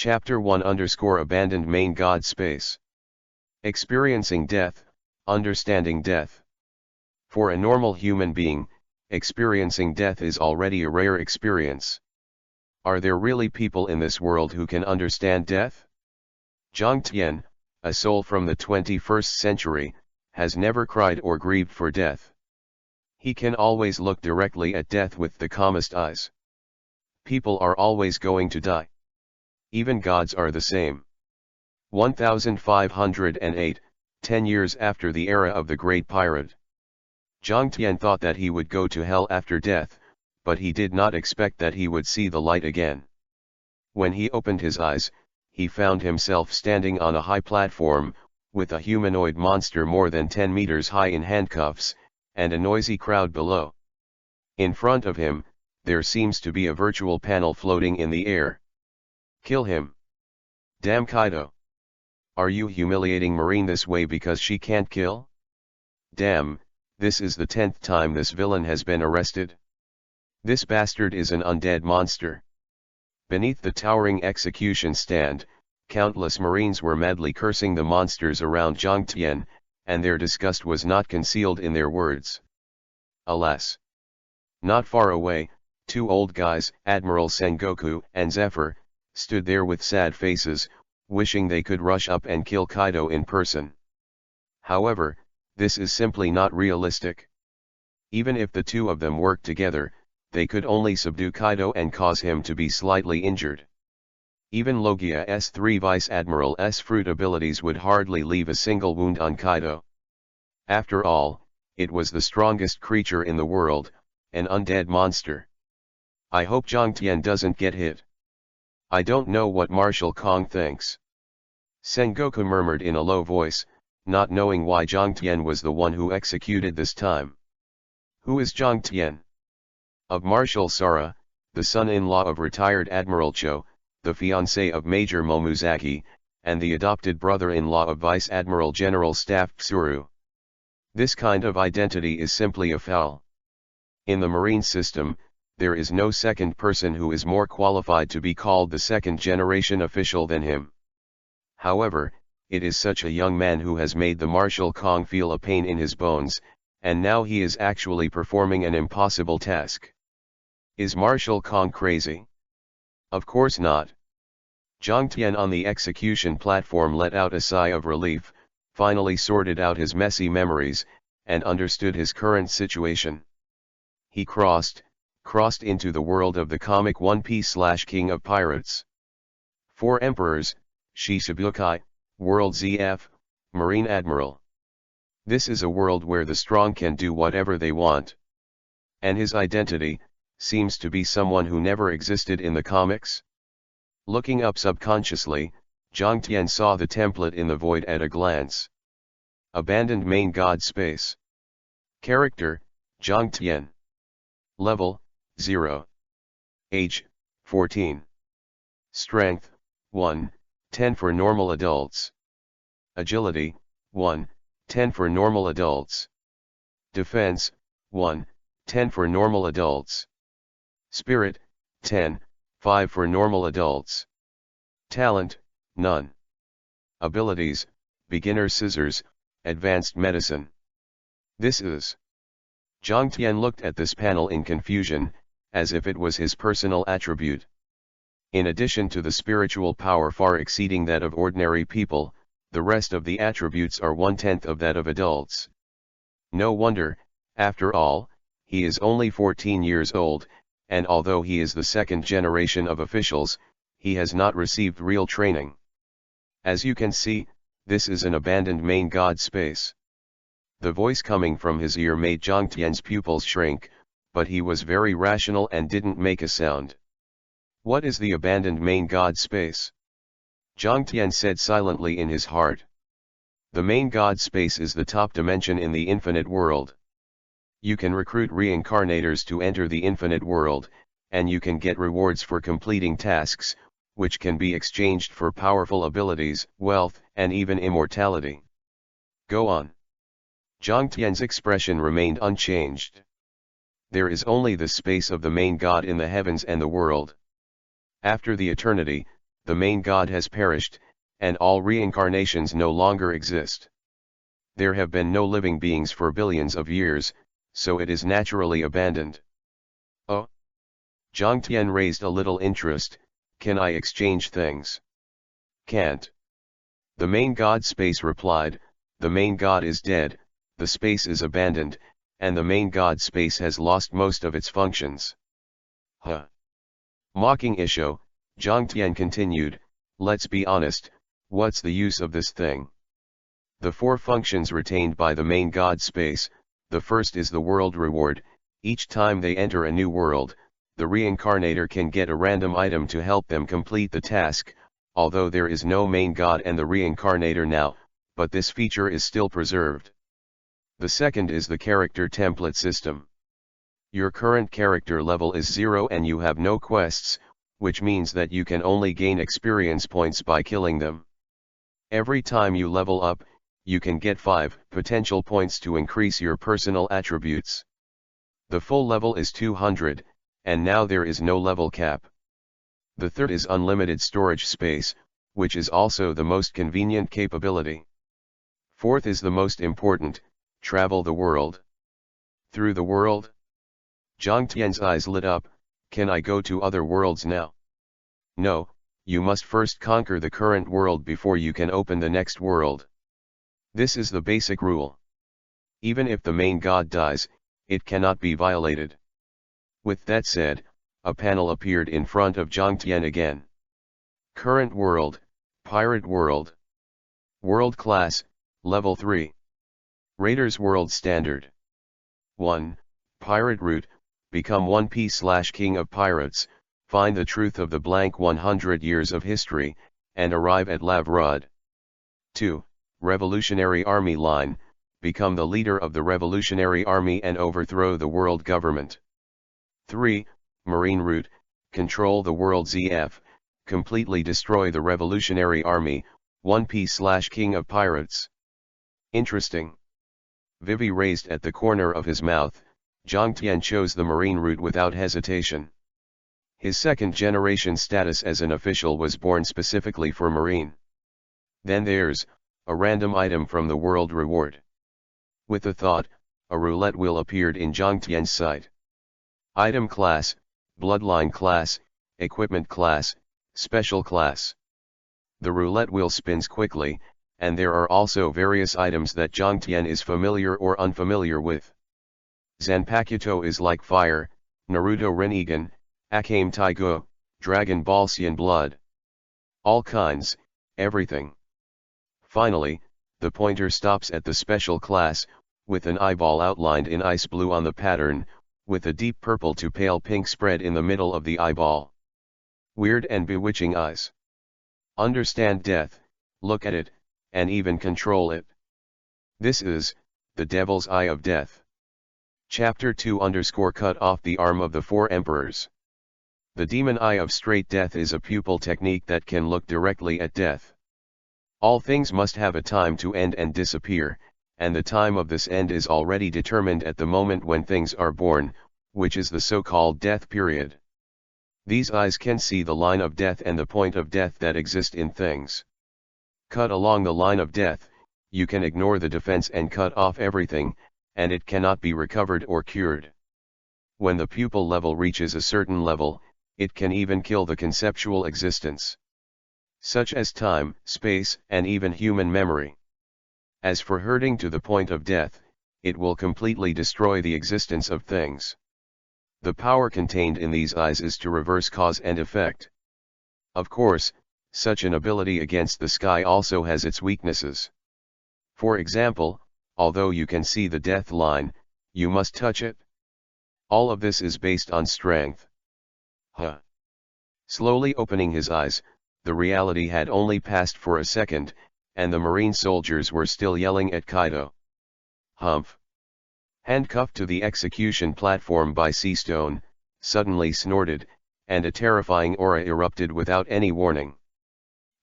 Chapter 1-Abandoned Main God Space. Experiencing death, understanding death. For a normal human being, experiencing death is already a rare experience. Are there really people in this world who can understand death? Zhang Tian, a soul from the 21st century, has never cried or grieved for death. He can always look directly at death with the calmest eyes. People are always going to die. Even gods are the same. 1508, 10 years after the era of the Great Pirate. Zhang Tian thought that he would go to hell after death, but he did not expect that he would see the light again. When he opened his eyes, he found himself standing on a high platform, with a humanoid monster more than 10 meters high in handcuffs, and a noisy crowd below. In front of him, there seems to be a virtual panel floating in the air. Kill him. Damn Kaido. Are you humiliating Marine this way because she can't kill? Damn, this is the 10th time this villain has been arrested. This bastard is an undead monster. Beneath the towering execution stand, countless Marines were madly cursing the monsters around Zhang Tian, and their disgust was not concealed in their words. Alas! Not far away, two old guys, Admiral Sengoku and Zephyr, stood there with sad faces, wishing they could rush up and kill Kaido in person. However, this is simply not realistic. Even if the two of them worked together, they could only subdue Kaido and cause him to be slightly injured. Even Logia's 3 Vice Admiral's fruit abilities would hardly leave a single wound on Kaido. After all, it was the strongest creature in the world, an undead monster. I hope Zhang Tian doesn't get hit. I don't know what Marshal Kong thinks. Sengoku murmured in a low voice, not knowing why Zhang Tian was the one who executed this time. Who is Zhang Tian? Of Marshal Sara, the son-in-law of retired Admiral Cho, the fiancé of Major Momozaki, and the adopted brother-in-law of Vice Admiral General Staff Tsuru. This kind of identity is simply a foul. In the Marine system, there is no second person who is more qualified to be called the second-generation official than him. However, it is such a young man who has made the Marshal Kong feel a pain in his bones, and now he is actually performing an impossible task. Is Marshal Kong crazy? Of course not. Zhang Tian on the execution platform let out a sigh of relief, finally sorted out his messy memories, and understood his current situation. He crossed into the world of the comic One Piece/King of Pirates. 4 Emperors, Shichibukai, World ZF, Marine Admiral. This is a world where the strong can do whatever they want. And his identity seems to be someone who never existed in the comics. Looking up subconsciously, Zhang Tian saw the template in the void at a glance. Abandoned Main God Space. Character, Zhang Tian. Level, 0. Age, 14. Strength, 1, 10 for normal adults. Agility, 1, 10 for normal adults. Defense, 1, 10 for normal adults. Spirit, 10, 5 for normal adults. Talent, none. Abilities, Beginner Scissors, Advanced Medicine. This is. Zhang Tian looked at this panel in confusion, as if it was his personal attribute. In addition to the spiritual power far exceeding that of ordinary people, the rest of the attributes are 1/10 of that of adults. No wonder, after all, he is only 14 years old, and although he is the second generation of officials, he has not received real training. As you can see, this is an abandoned main god space. The voice coming from his ear made Zhang Tian's pupils shrink, but he was very rational and didn't make a sound. What is the abandoned main god space? Zhang Tian said silently in his heart. The main god space is the top dimension in the infinite world. You can recruit reincarnators to enter the infinite world, and you can get rewards for completing tasks, which can be exchanged for powerful abilities, wealth, and even immortality. Go on. Zhang Tian's expression remained unchanged. There is only the space of the main god in the heavens and the world. After the eternity, the main god has perished, and all reincarnations no longer exist. There have been no living beings for billions of years, so it is naturally abandoned. Oh? Zhang Tian raised a little interest. Can I exchange things? Can't. The main god space replied, the main god is dead, the space is abandoned, and the main god space has lost most of its functions. Huh. Mocking Isho, Zhang Tian continued, let's be honest, what's the use of this thing? The 4 functions retained by the main god space, the first is the world reward. Each time they enter a new world, the reincarnator can get a random item to help them complete the task, although there is no main god and the reincarnator now, but this feature is still preserved. The second is the character template system. Your current character level is 0 and you have no quests, which means that you can only gain experience points by killing them. Every time you level up, you can get 5 potential points to increase your personal attributes. The full level is 200, and now there is no level cap. The third is unlimited storage space, which is also the most convenient capability. Fourth is the most important, travel the world. Through the world? Zhang Tian's eyes lit up, can I go to other worlds now? No, you must first conquer the current world before you can open the next world. This is the basic rule. Even if the main god dies, it cannot be violated. With that said, a panel appeared in front of Zhang Tian again. Current world, Pirate World. World Class, Level 3. Raiders World Standard. 1. Pirate Route, become 1P/King of Pirates, find the truth of the blank 100 years of history, and arrive at Lavrod. 2. Revolutionary Army Line, become the leader of the Revolutionary Army and overthrow the world government. 3. Marine Route, control the world ZF, completely destroy the Revolutionary Army, 1P/King of Pirates. Interesting. Vivi raised at the corner of his mouth. Zhang Tian chose the Marine Route without hesitation. His second-generation status as an official was born specifically for Marine. Then there's a random item from the world reward. With the thought, a roulette wheel appeared in Zhang Tian's sight. Item class, bloodline class, equipment class, special class. The roulette wheel spins quickly, and there are also various items that Zhang Tian is familiar or unfamiliar with. Zanpakuto is like fire, Naruto Rinnegan, Akame Taigo, Dragon Ball Cyan blood. All kinds, everything. Finally, the pointer stops at the special class, with an eyeball outlined in ice blue on the pattern, with a deep purple to pale pink spread in the middle of the eyeball. Weird and bewitching eyes. Understand death, look at it, and even control it. This is the Devil's Eye of Death. Chapter 2 _ cut off the arm of the 4 emperors. The Demon Eye of Straight Death is a pupil technique that can look directly at death. All things must have a time to end and disappear, and the time of this end is already determined at the moment when things are born, which is the so-called death period. These eyes can see the line of death and the point of death that exist in things. Cut along the line of death, you can ignore the defense and cut off everything, and it cannot be recovered or cured. When the pupil level reaches a certain level, it can even kill the conceptual existence, such as time, space, and even human memory. As for hurting to the point of death, it will completely destroy the existence of things. The power contained in these eyes is to reverse cause and effect. Of course, such an ability against the sky also has its weaknesses. For example, although you can see the death line, you must touch it. All of this is based on strength. Slowly opening his eyes, the reality had only passed for a second, and the marine soldiers were still yelling at Kaido. Humph. Handcuffed to the execution platform by Seastone, suddenly snorted, and a terrifying aura erupted without any warning.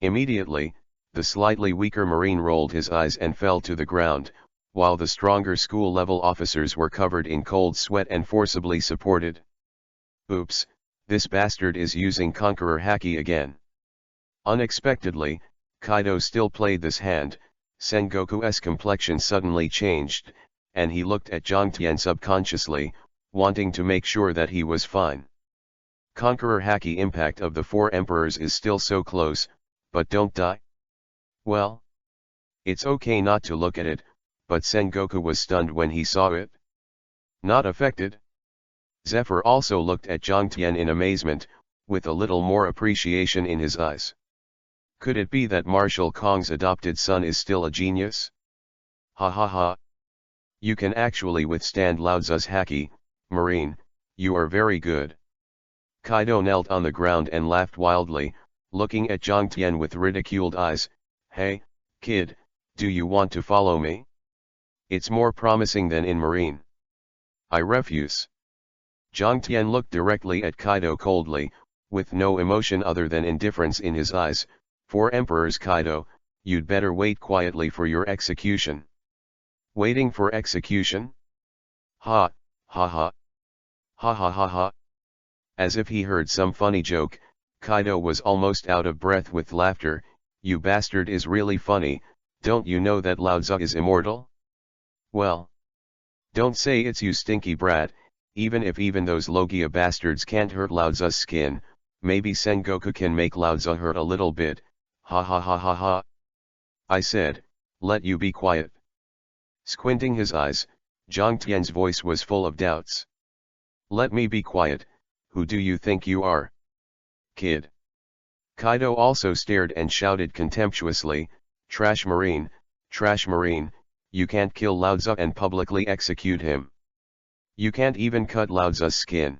Immediately, the slightly weaker marine rolled his eyes and fell to the ground, while the stronger school-level officers were covered in cold sweat and forcibly supported. Oops, this bastard is using Conqueror Haki again. Unexpectedly, Kaido still played this hand. Sengoku's complexion suddenly changed, and he looked at Jongtian subconsciously, wanting to make sure that he was fine. Conqueror Haki impact of the four emperors is still so close, but don't die? Well, it's okay not to look at it, but Sengoku was stunned when he saw it. Not affected? Zephyr also looked at Jongtian in amazement, with a little more appreciation in his eyes. Could it be that Marshal Kong's adopted son is still a genius? Ha ha ha. You can actually withstand Lao Tzu's haki, Marine, you are very good. Kaido knelt on the ground and laughed wildly, looking at Jongtian with ridiculed eyes. Hey, kid, do you want to follow me? It's more promising than in Marine. I refuse. Jongtian looked directly at Kaido coldly, with no emotion other than indifference in his eyes. Four emperors, Kaido, you'd better wait quietly for your execution. Waiting for execution? Ha, ha ha. Ha ha ha ha. As if he heard some funny joke, Kaido was almost out of breath with laughter. You bastard is really funny, don't you know that Lao Tzu is immortal? Well. Don't say it's you stinky brat, even if those Logia bastards can't hurt Lao Tzu's skin, maybe Sengoku can make Lao Tzu hurt a little bit. Ha ha ha ha ha. I said, let you be quiet. Squinting his eyes, Jongtian's voice was full of doubts. Let me be quiet, who do you think you are? Kid. Kaido also stared and shouted contemptuously, trash marine, you can't kill Lao Tzu and publicly execute him. You can't even cut Lao Tzu's skin.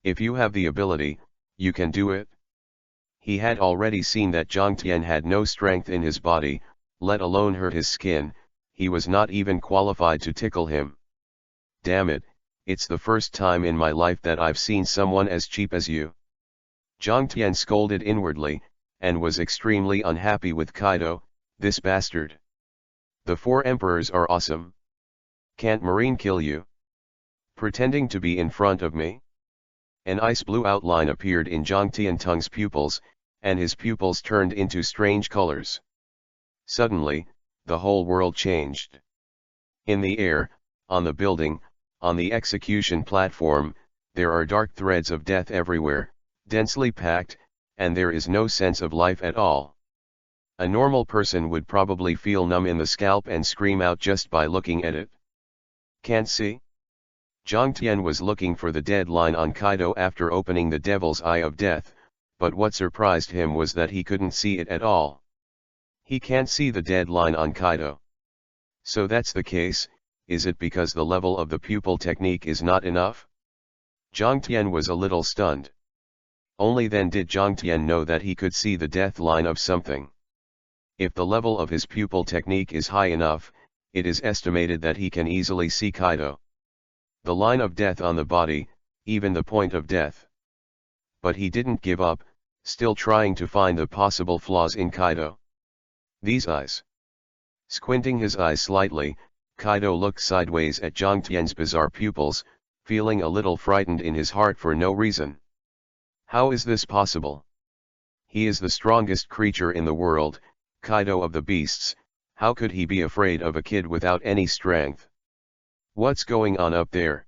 If you have the ability, you can do it. He had already seen that Jongtian had no strength in his body, let alone hurt his skin. He was not even qualified to tickle him. Damn it, it's the first time in my life that I've seen someone as cheap as you. Jongtian scolded inwardly, and was extremely unhappy with Kaido, this bastard. The four emperors are awesome. Can't Marine kill you? Pretending to be in front of me? An ice blue outline appeared in Jongtian Tung's pupils, and his pupils turned into strange colors. Suddenly, the whole world changed. In the air, on the building, on the execution platform, there are dark threads of death everywhere, densely packed, and there is no sense of life at all. A normal person would probably feel numb in the scalp and scream out just by looking at it. Can't see? Jongtian was looking for the deadline on Kaido after opening the Devil's Eye of Death, but what surprised him was that he couldn't see it at all. He can't see the deadline on Kaido. So that's the case, is it because the level of the pupil technique is not enough? Jongtian was a little stunned. Only then did Jongtian know that he could see the death line of something. If the level of his pupil technique is high enough, it is estimated that he can easily see Kaido. The line of death on the body, even the point of death. But he didn't give up, still trying to find the possible flaws in Kaido. These eyes. Squinting his eyes slightly, Kaido looked sideways at Jongtian's bizarre pupils, feeling a little frightened in his heart for no reason. How is this possible? He is the strongest creature in the world, Kaido of the beasts, how could he be afraid of a kid without any strength? What's going on up there?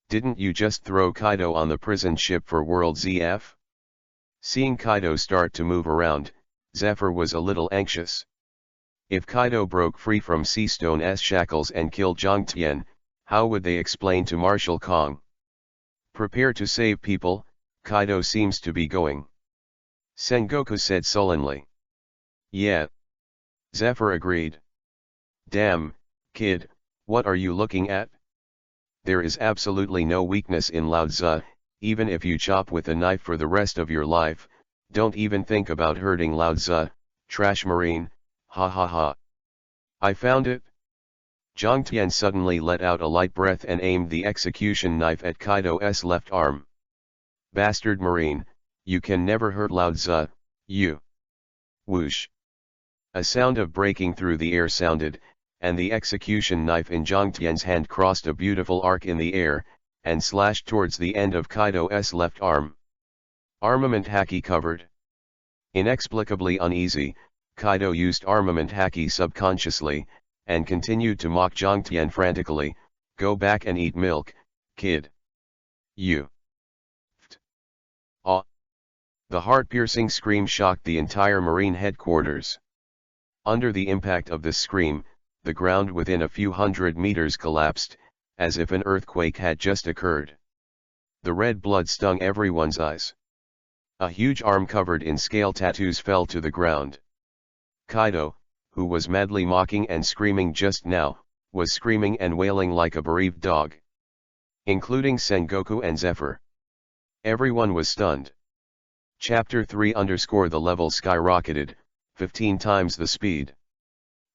Didn't you just throw Kaido on the prison ship for World ZF? Seeing Kaido start to move around, Zephyr was a little anxious. If Kaido broke free from Seastone's shackles and killed Jongtian, how would they explain to Marshal Kong? Prepare to save people, Kaido seems to be going. Sengoku said sullenly. Yeah. Zephyr agreed. Damn, kid, what are you looking at? There is absolutely no weakness in Lao Tzu, even if you chop with a knife for the rest of your life, don't even think about hurting Lao Tzu, trash marine, ha ha ha. I found it. Jongtian suddenly let out a light breath and aimed the execution knife at Kaido's left arm. Bastard marine, you can never hurt Lao Tzu, you. Whoosh. A sound of breaking through the air sounded, and the execution knife in Jongtian's hand crossed a beautiful arc in the air, and slashed towards the end of Kaido's left arm. Armament Haki covered. Inexplicably uneasy, Kaido used armament Haki subconsciously, and continued to mock Zhangtian frantically, "Go back and eat milk, kid. You. Ft. Ah." The heart-piercing scream shocked the entire Marine headquarters. Under the impact of this scream, the ground within a few hundred meters collapsed, as if an earthquake had just occurred. The red blood stung everyone's eyes. A huge arm covered in scale tattoos fell to the ground. Kaido, who was madly mocking and screaming just now, was screaming and wailing like a bereaved dog. Including Sengoku and Zephyr. Everyone was stunned. Chapter 3 _ the level skyrocketed, 15 times the speed.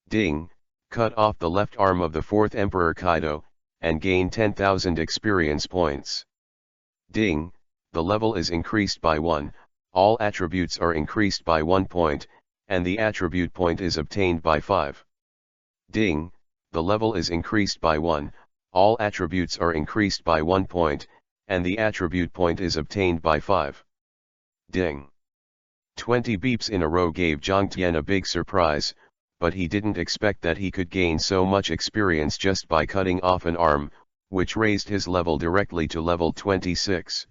Ding, cut off the left arm of the 4th Emperor Kaido, and gain 10,000 experience points. Ding, the level is increased by 1, all attributes are increased by 1 point, and the attribute point is obtained by 5. Ding, the level is increased by 1, all attributes are increased by 1 point, and the attribute point is obtained by 5. Ding. 20 beeps in a row gave Zhangtian a big surprise, but he didn't expect that he could gain so much experience just by cutting off an arm, which raised his level directly to level 26.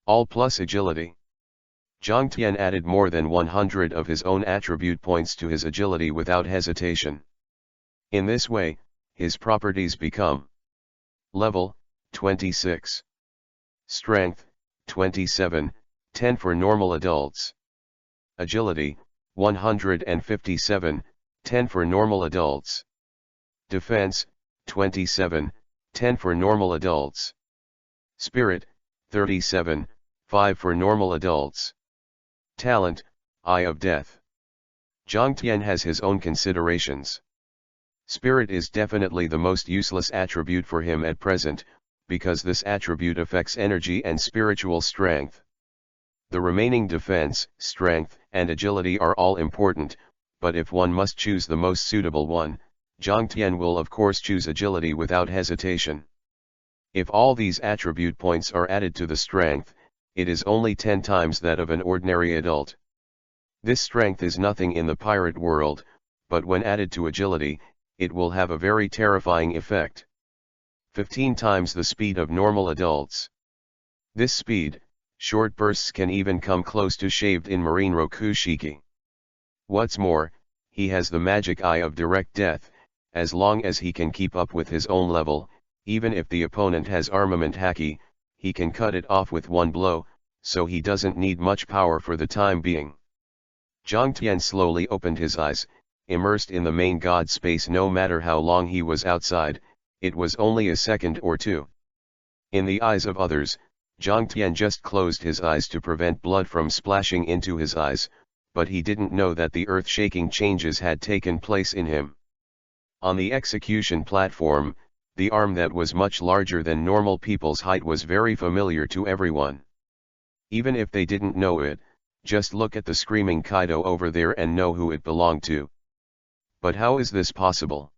All plus agility. Zhangtian added more than 100 of his own attribute points to his agility without hesitation. In this way, his properties become: level, 26. Strength, 27, 10 for normal adults. Agility, 157, 10 for normal adults. Defense, 27, 10 for normal adults. Spirit, 37, 5 for normal adults. Talent, Eye of Death. Zhangtian has his own considerations. Spirit is definitely the most useless attribute for him at present, because this attribute affects energy and spiritual strength. The remaining defense, strength, and agility are all important, but if one must choose the most suitable one, Zhangtian will of course choose agility without hesitation. If all these attribute points are added to the strength, it is only 10 times that of an ordinary adult. This strength is nothing in the pirate world, but when added to agility, it will have a very terrifying effect. 15 times the speed of normal adults. This speed, short bursts can even come close to shaved in Marine Rokushiki. What's more, he has the magic eye of direct death, as long as he can keep up with his own level, even if the opponent has armament Haki, he can cut it off with one blow, so he doesn't need much power for the time being. Zhangtian slowly opened his eyes, immersed in the main god space. No matter how long he was outside, it was only a second or two. In the eyes of others, Zhangtian just closed his eyes to prevent blood from splashing into his eyes, but he didn't know that the earth-shaking changes had taken place in him. On the execution platform, the arm that was much larger than normal people's height was very familiar to everyone. Even if they didn't know it, just look at the screaming Kaido over there and know who it belonged to. But how is this possible?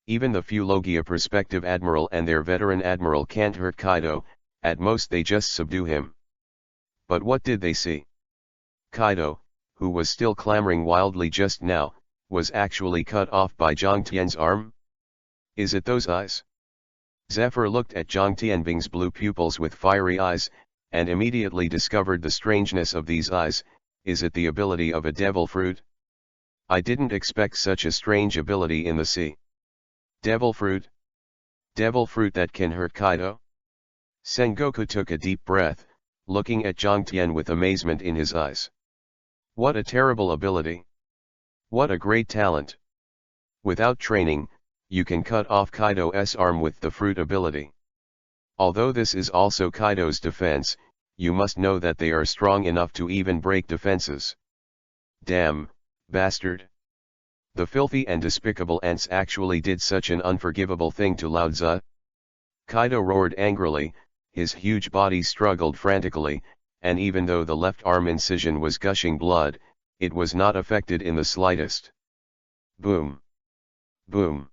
Even the few Logia prospective admiral and their veteran admiral can't hurt Kaido, at most they just subdue him. But what did they see? Kaido, who was still clamoring wildly just now, was actually cut off by Zhangtian's arm? Is it those eyes? Zephyr looked at Zhang Tianbing's blue pupils with fiery eyes, and immediately discovered the strangeness of these eyes. Is it the ability of a devil fruit? I didn't expect such a strange ability in the sea. Devil fruit? Devil fruit that can hurt Kaido? Sengoku took a deep breath, looking at Zhangtian with amazement in his eyes. What a terrible ability! What a great talent! Without training, you can cut off Kaido's arm with the fruit ability. Although this is also Kaido's defense, you must know that they are strong enough to even break defenses. Damn, bastard! The filthy and despicable ants actually did such an unforgivable thing to Lao Tzu. Kaido roared angrily, his huge body struggled frantically, and even though the left arm incision was gushing blood, it was not affected in the slightest. Boom! Boom!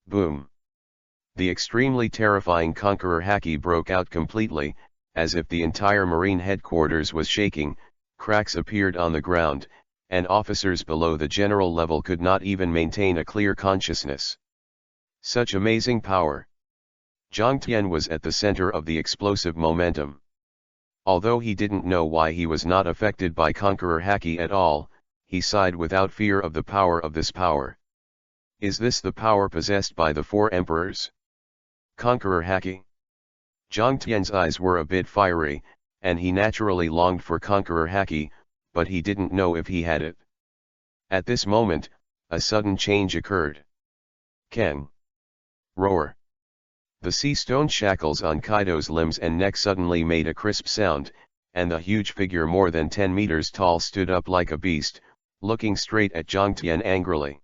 Boom! The extremely terrifying Conqueror Haki broke out completely, as if the entire Marine headquarters was shaking, Cracks appeared on the ground, and officers below the general level could not even maintain a clear consciousness. Such amazing power! Jiang Tian was at the center of the explosive momentum. Although he didn't know why he was not affected by Conqueror Haki at all, he sighed without fear of the power of this power. Is this the power possessed by the four emperors? Conqueror Haki? Jiang Tian's eyes were a bit fiery, and he naturally longed for Conqueror Haki, but he didn't know if he had it. At this moment, a sudden change occurred. Keng! Roar! The sea stone shackles on Kaido's limbs and neck suddenly made a crisp sound, and the huge figure more than 10 meters tall stood up like a beast, looking straight at Jiang Tian angrily.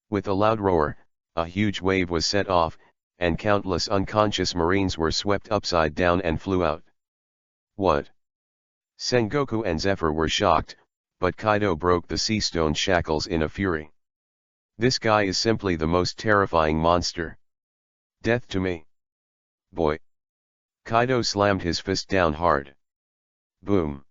With a loud roar, a huge wave was set off, and countless unconscious marines were swept upside down and flew out. What? Sengoku and Zephyr were shocked, but Kaido broke the sea stone shackles in a fury. This guy is simply the most terrifying monster. Death to me! Boy! Kaido slammed his fist down hard. Boom!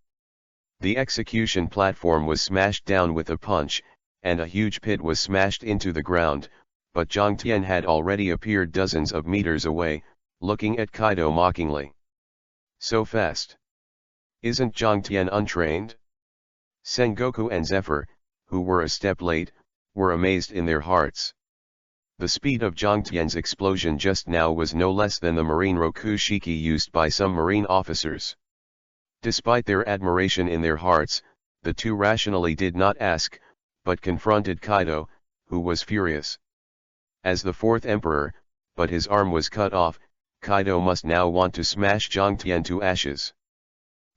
The execution platform was smashed down with a punch, and a huge pit was smashed into the ground, but Jiang Tian had already appeared dozens of meters away, looking at Kaido mockingly. So fast! Isn't Jiang Tian untrained? Sengoku and Zephyr, who were a step late, were amazed in their hearts. The speed of Jiang Tian's explosion just now was no less than the marine Rokushiki used by some marine officers. Despite their admiration in their hearts, the two rationally did not ask, but confronted Kaido, who was furious. As the fourth emperor, but his arm was cut off, Kaido must now want to smash Jiang Tian to ashes.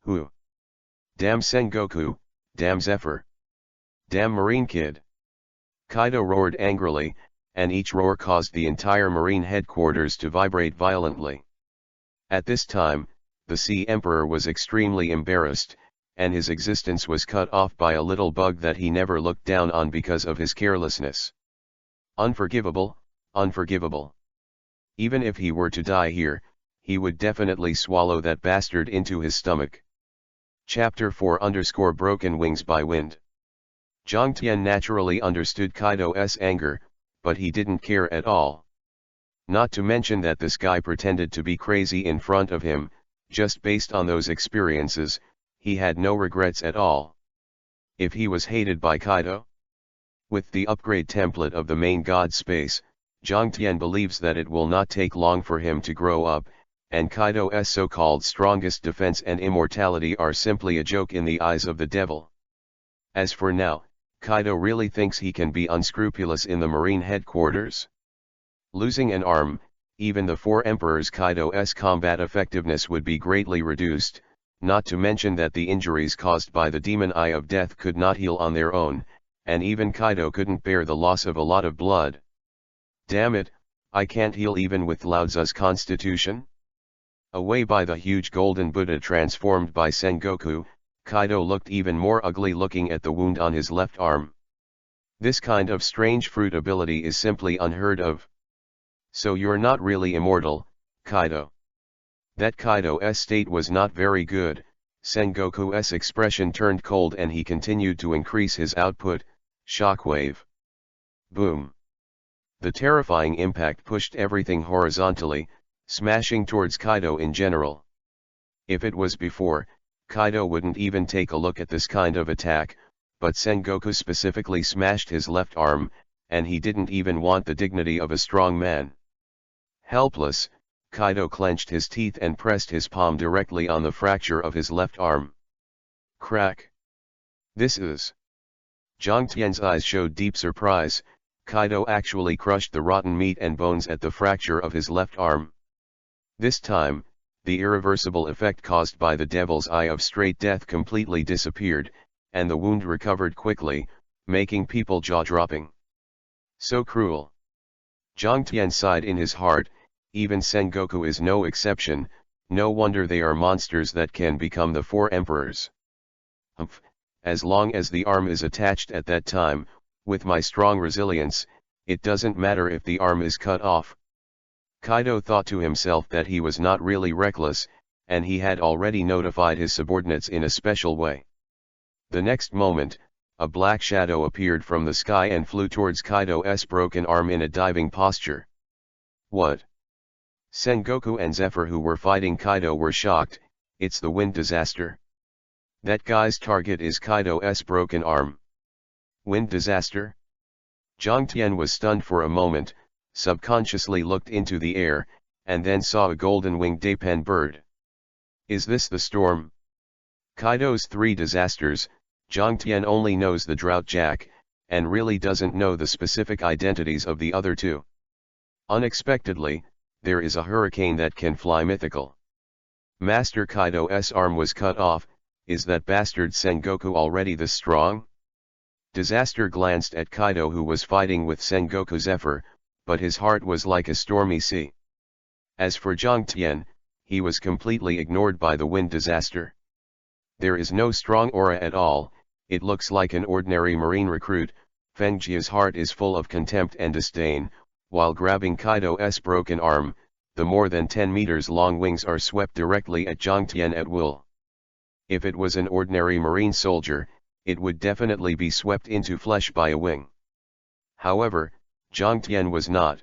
Who? Damn Sengoku, damn Zephyr! Damn Marine Kid! Kaido roared angrily, and each roar caused the entire marine headquarters to vibrate violently. At this time, the Sea Emperor was extremely embarrassed, and his existence was cut off by a little bug that he never looked down on because of his carelessness. Unforgivable, unforgivable. Even if he were to die here, he would definitely swallow that bastard into his stomach. Chapter 4 Broken Wings by Wind. Jiang Tian naturally understood Kaido's anger, but he didn't care at all. Not to mention that this guy pretended to be crazy in front of him, just based on those experiences, he had no regrets at all. If he was hated by Kaido? With the upgrade template of the main god space, Jiang Tian believes that it will not take long for him to grow up, and Kaido's so-called strongest defense and immortality are simply a joke in the eyes of the devil. As for now, Kaido really thinks he can be unscrupulous in the marine headquarters. Losing an arm, even the four emperors Kaido's combat effectiveness would be greatly reduced, not to mention that the injuries caused by the demon eye of death could not heal on their own, and even Kaido couldn't bear the loss of a lot of blood. Damn it, I can't heal even with Laozu's constitution? Away by the huge golden Buddha transformed by Sengoku, Kaido looked even more ugly looking at the wound on his left arm. This kind of strange fruit ability is simply unheard of. So you're not really immortal, Kaido. That Kaido's state was not very good. Sengoku's expression turned cold and he continued to increase his output. Shockwave. Boom. The terrifying impact pushed everything horizontally, smashing towards Kaido in general. If it was before, Kaido wouldn't even take a look at this kind of attack, but Sengoku specifically smashed his left arm, and he didn't even want the dignity of a strong man. Helpless, Kaido clenched his teeth and pressed his palm directly on the fracture of his left arm. Crack. This is... Jiang Tian's eyes showed deep surprise. Kaido actually crushed the rotten meat and bones at the fracture of his left arm. This time, the irreversible effect caused by the devil's eye of straight death completely disappeared, and the wound recovered quickly, making people jaw-dropping. So cruel. Jiang Tian sighed in his heart. Even Sengoku is no exception, no wonder they are monsters that can become the four emperors. Humph, as long as the arm is attached at that time, with my strong resilience, it doesn't matter if the arm is cut off. Kaido thought to himself that he was not really reckless, and he had already notified his subordinates in a special way. The next moment, a black shadow appeared from the sky and flew towards Kaido's broken arm in a diving posture. What? Sengoku and Zephyr, who were fighting Kaido, were shocked. It's the wind disaster. That guy's target is Kaido's broken arm. Wind disaster? Jiang Tian was stunned for a moment, subconsciously looked into the air, and then saw a golden-winged dapen bird. Is this the storm? Kaido's three disasters. Jiang Tian only knows the drought jack, and really doesn't know the specific identities of the other two. Unexpectedly, there is a hurricane that can fly mythical. Master Kaido's arm was cut off. Is that bastard Sengoku already this strong? Disaster glanced at Kaido, who was fighting with Sengoku Zephyr, but his heart was like a stormy sea. As for Jiang Tian, he was completely ignored by the wind disaster. There is no strong aura at all. It looks like an ordinary marine recruit. Feng Jia's heart is full of contempt and disdain. While grabbing Kaido's broken arm, the more than 10 meters long wings are swept directly at Jiang Tian at will. If it was an ordinary marine soldier, it would definitely be swept into flesh by a wing. However, Jiang Tian was not.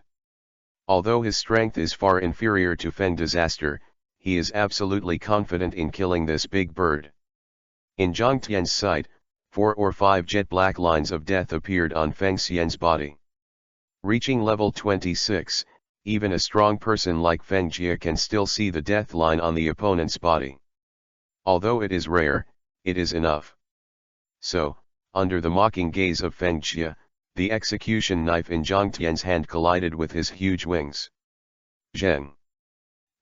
Although his strength is far inferior to Feng Disaster, he is absolutely confident in killing this big bird. In Jiang Tian's sight, 4 or 5 jet black lines of death appeared on Feng Xian's body. Reaching level 26, even a strong person like Feng Jia can still see the death line on the opponent's body. Although it is rare, it is enough. So, under the mocking gaze of Feng Jia, the execution knife in Jiang Tian's hand collided with his huge wings. Zheng.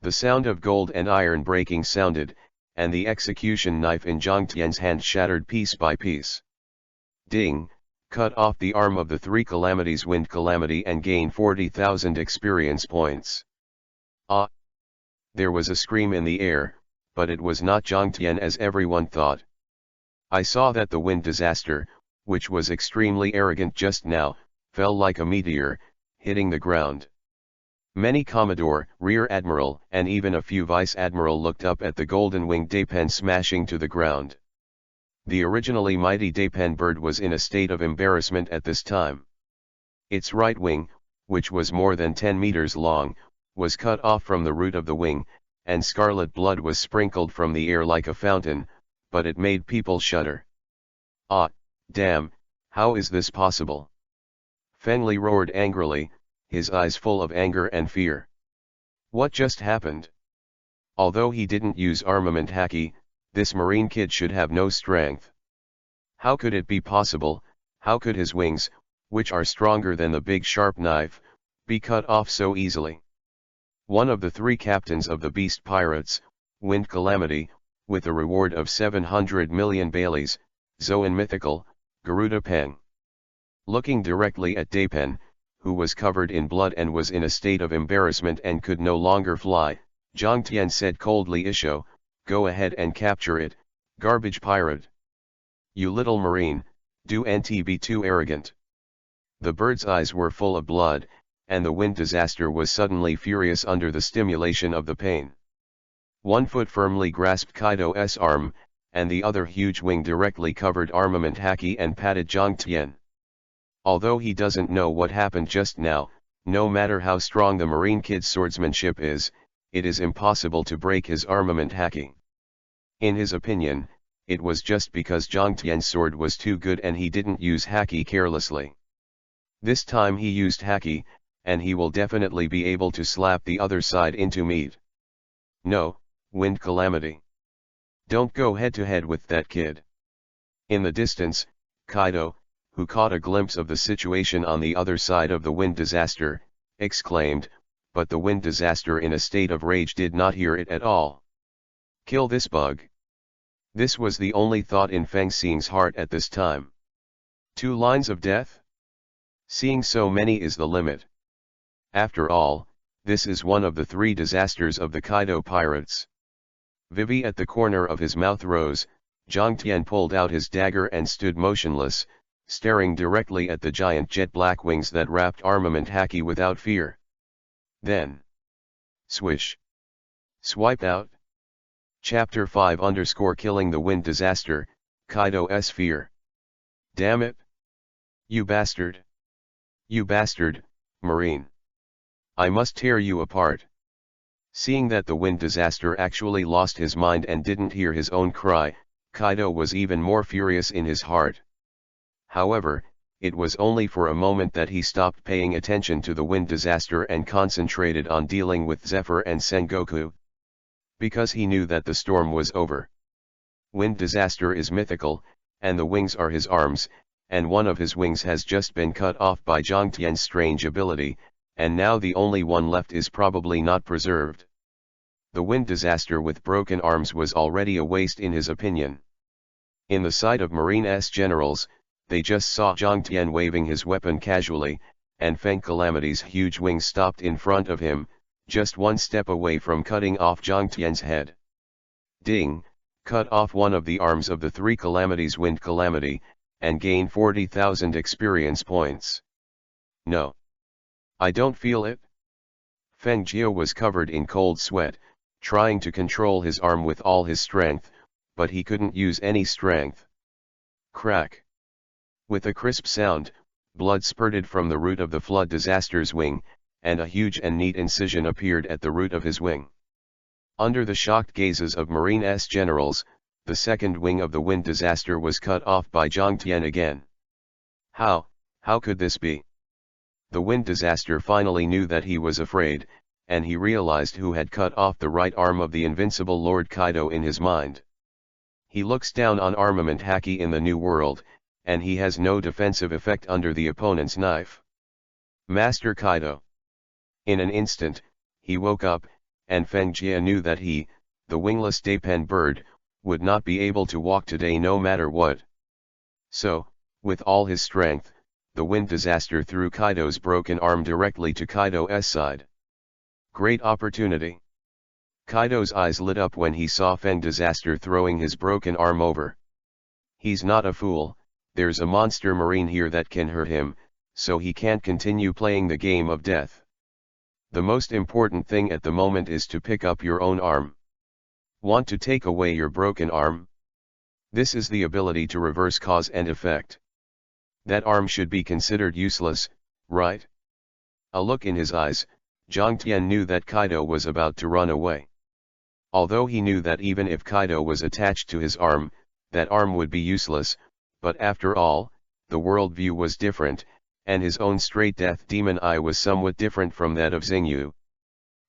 The sound of gold and iron breaking sounded, and the execution knife in Jiang Tian's hand shattered piece by piece. Ding, cut off the arm of the 3 calamities wind calamity and gain 40,000 experience points. Ah! There was a scream in the air, but it was not Jiang Tian as everyone thought. I saw that the wind disaster, which was extremely arrogant just now, fell like a meteor, hitting the ground. Many Commodore, Rear Admiral, and even a few Vice Admiral looked up at the golden-winged dapen smashing to the ground. The originally mighty dapen bird was in a state of embarrassment at this time. Its right wing, which was more than 10 meters long, was cut off from the root of the wing, and scarlet blood was sprinkled from the air like a fountain, but it made people shudder. Ah, damn, how is this possible? Feng Li roared angrily, his eyes full of anger and fear. What just happened? Although he didn't use armament Haki, this marine kid should have no strength. How could it be possible? How could his wings, which are stronger than the big sharp knife, be cut off so easily? One of the 3 captains of the beast pirates, Wind Calamity, with a reward of 700 million Baileys, Zoan Mythical, Garuda Peng. Looking directly at Dapen, who was covered in blood and was in a state of embarrassment and could no longer fly, Jiang Tian said coldly, Isho, go ahead and capture it, garbage pirate. You little marine, don't be too arrogant. The bird's eyes were full of blood, and the wind disaster was suddenly furious under the stimulation of the pain. One foot firmly grasped Kaido's arm, and the other huge wing directly covered armament Haki and patted Jiang Tian. Although he doesn't know what happened just now, no matter how strong the marine kid's swordsmanship is, it is impossible to break his armament Haki. In his opinion, it was just because Jiang Tian's sword was too good and he didn't use Haki carelessly. This time he used Haki, and he will definitely be able to slap the other side into meat. No, Wind Calamity. Don't go head to head with that kid. In the distance, Kaido, who caught a glimpse of the situation on the other side of the wind disaster, exclaimed, but the wind disaster in a state of rage did not hear it at all. Kill this bug. This was the only thought in Feng Xing's heart at this time. 2 lines of death? Seeing so many is the limit. After all, this is one of the 3 disasters of the Kaido pirates. Vivi at the corner of his mouth rose. Jiang Tian pulled out his dagger and stood motionless, staring directly at the giant jet black wings that wrapped armament Haki without fear. Then, swish. Swiped out. Chapter 5 _ Killing the Wind Disaster. Kaido's fear. Damn it! You bastard! You bastard, Marine! I must tear you apart. Seeing that the wind disaster actually lost his mind and didn't hear his own cry, Kaido was even more furious in his heart. However, it was only for a moment that he stopped paying attention to the wind disaster and concentrated on dealing with Zephyr and Sengoku. Because he knew that the storm was over. Wind disaster is mythical, and the wings are his arms, and one of his wings has just been cut off by Zhangtian's strange ability, and now the only one left is probably not preserved. The wind disaster with broken arms was already a waste in his opinion. In the sight of Marine's generals, they just saw Zhangtian waving his weapon casually, and Feng Calamity's huge wings stopped in front of him, just one step away from cutting off Zhangtian's head. Ding! Cut off one of the arms of the three Calamities Wind Calamity, and gain 40,000 experience points. No. I don't feel it. Feng Jiao was covered in cold sweat, trying to control his arm with all his strength, but he couldn't use any strength. Crack! With a crisp sound, blood spurted from the root of the flood disaster's wing, and a huge and neat incision appeared at the root of his wing. Under the shocked gazes of Marine's generals, the second wing of the wind disaster was cut off by Zhangtian again. How could this be? The wind disaster finally knew that he was afraid, and he realized who had cut off the right arm of the invincible Lord Kaido in his mind. He looks down on armament Haki in the New World, and he has no defensive effect under the opponent's knife. Master Kaido. In an instant, he woke up, and Feng Jia knew that he, the wingless Daypen bird, would not be able to walk today no matter what. So, with all his strength, the wind disaster threw Kaido's broken arm directly to Kaido's side. Great opportunity. Kaido's eyes lit up when he saw Feng disaster throwing his broken arm over. He's not a fool, there's a monster marine here that can hurt him, so he can't continue playing the game of death. The most important thing at the moment is to pick up your own arm. Want to take away your broken arm? This is the ability to reverse cause and effect. That arm should be considered useless, right? A look in his eyes, Zhangtian knew that Kaido was about to run away. Although he knew that even if Kaido was attached to his arm, that arm would be useless, but after all, the worldview was different, and his own straight death demon eye was somewhat different from that of Xingyu.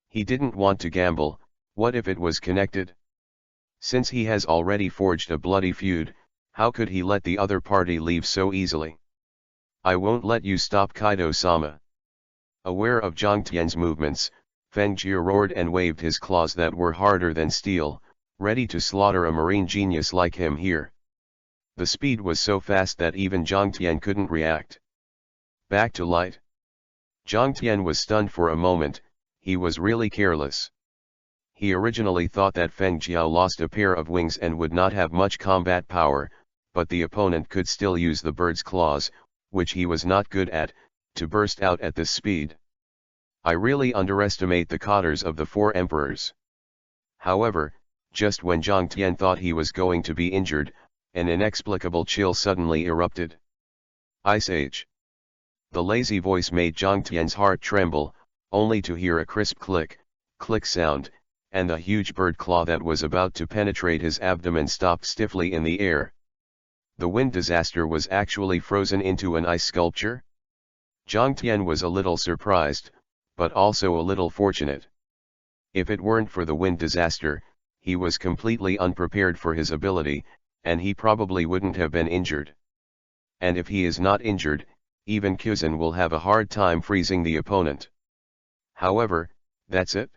He didn't want to gamble. What if it was connected? Since he has already forged a bloody feud, how could he let the other party leave so easily? I won't let you stop Kaido-sama. Aware of Zhangtian's movements, Feng Jia roared and waved his claws that were harder than steel, ready to slaughter a marine genius like him here. The speed was so fast that even Zhangtian couldn't react. Back to light. Zhangtian was stunned for a moment. He was really careless. He originally thought that Feng Jiao lost a pair of wings and would not have much combat power, but the opponent could still use the bird's claws, which he was not good at, to burst out at this speed. I really underestimate the cotters of the four emperors. However, just when Zhangtian thought he was going to be injured, an inexplicable chill suddenly erupted. Ice Age. The lazy voice made Zhangtian's heart tremble, only to hear a crisp click sound, and the huge bird claw that was about to penetrate his abdomen stopped stiffly in the air. The wind disaster was actually frozen into an ice sculpture? Zhangtian was a little surprised, but also a little fortunate. If it weren't for the wind disaster, he was completely unprepared for his ability, and he probably wouldn't have been injured. And if he is not injured, even Kuzan will have a hard time freezing the opponent. However, that's it.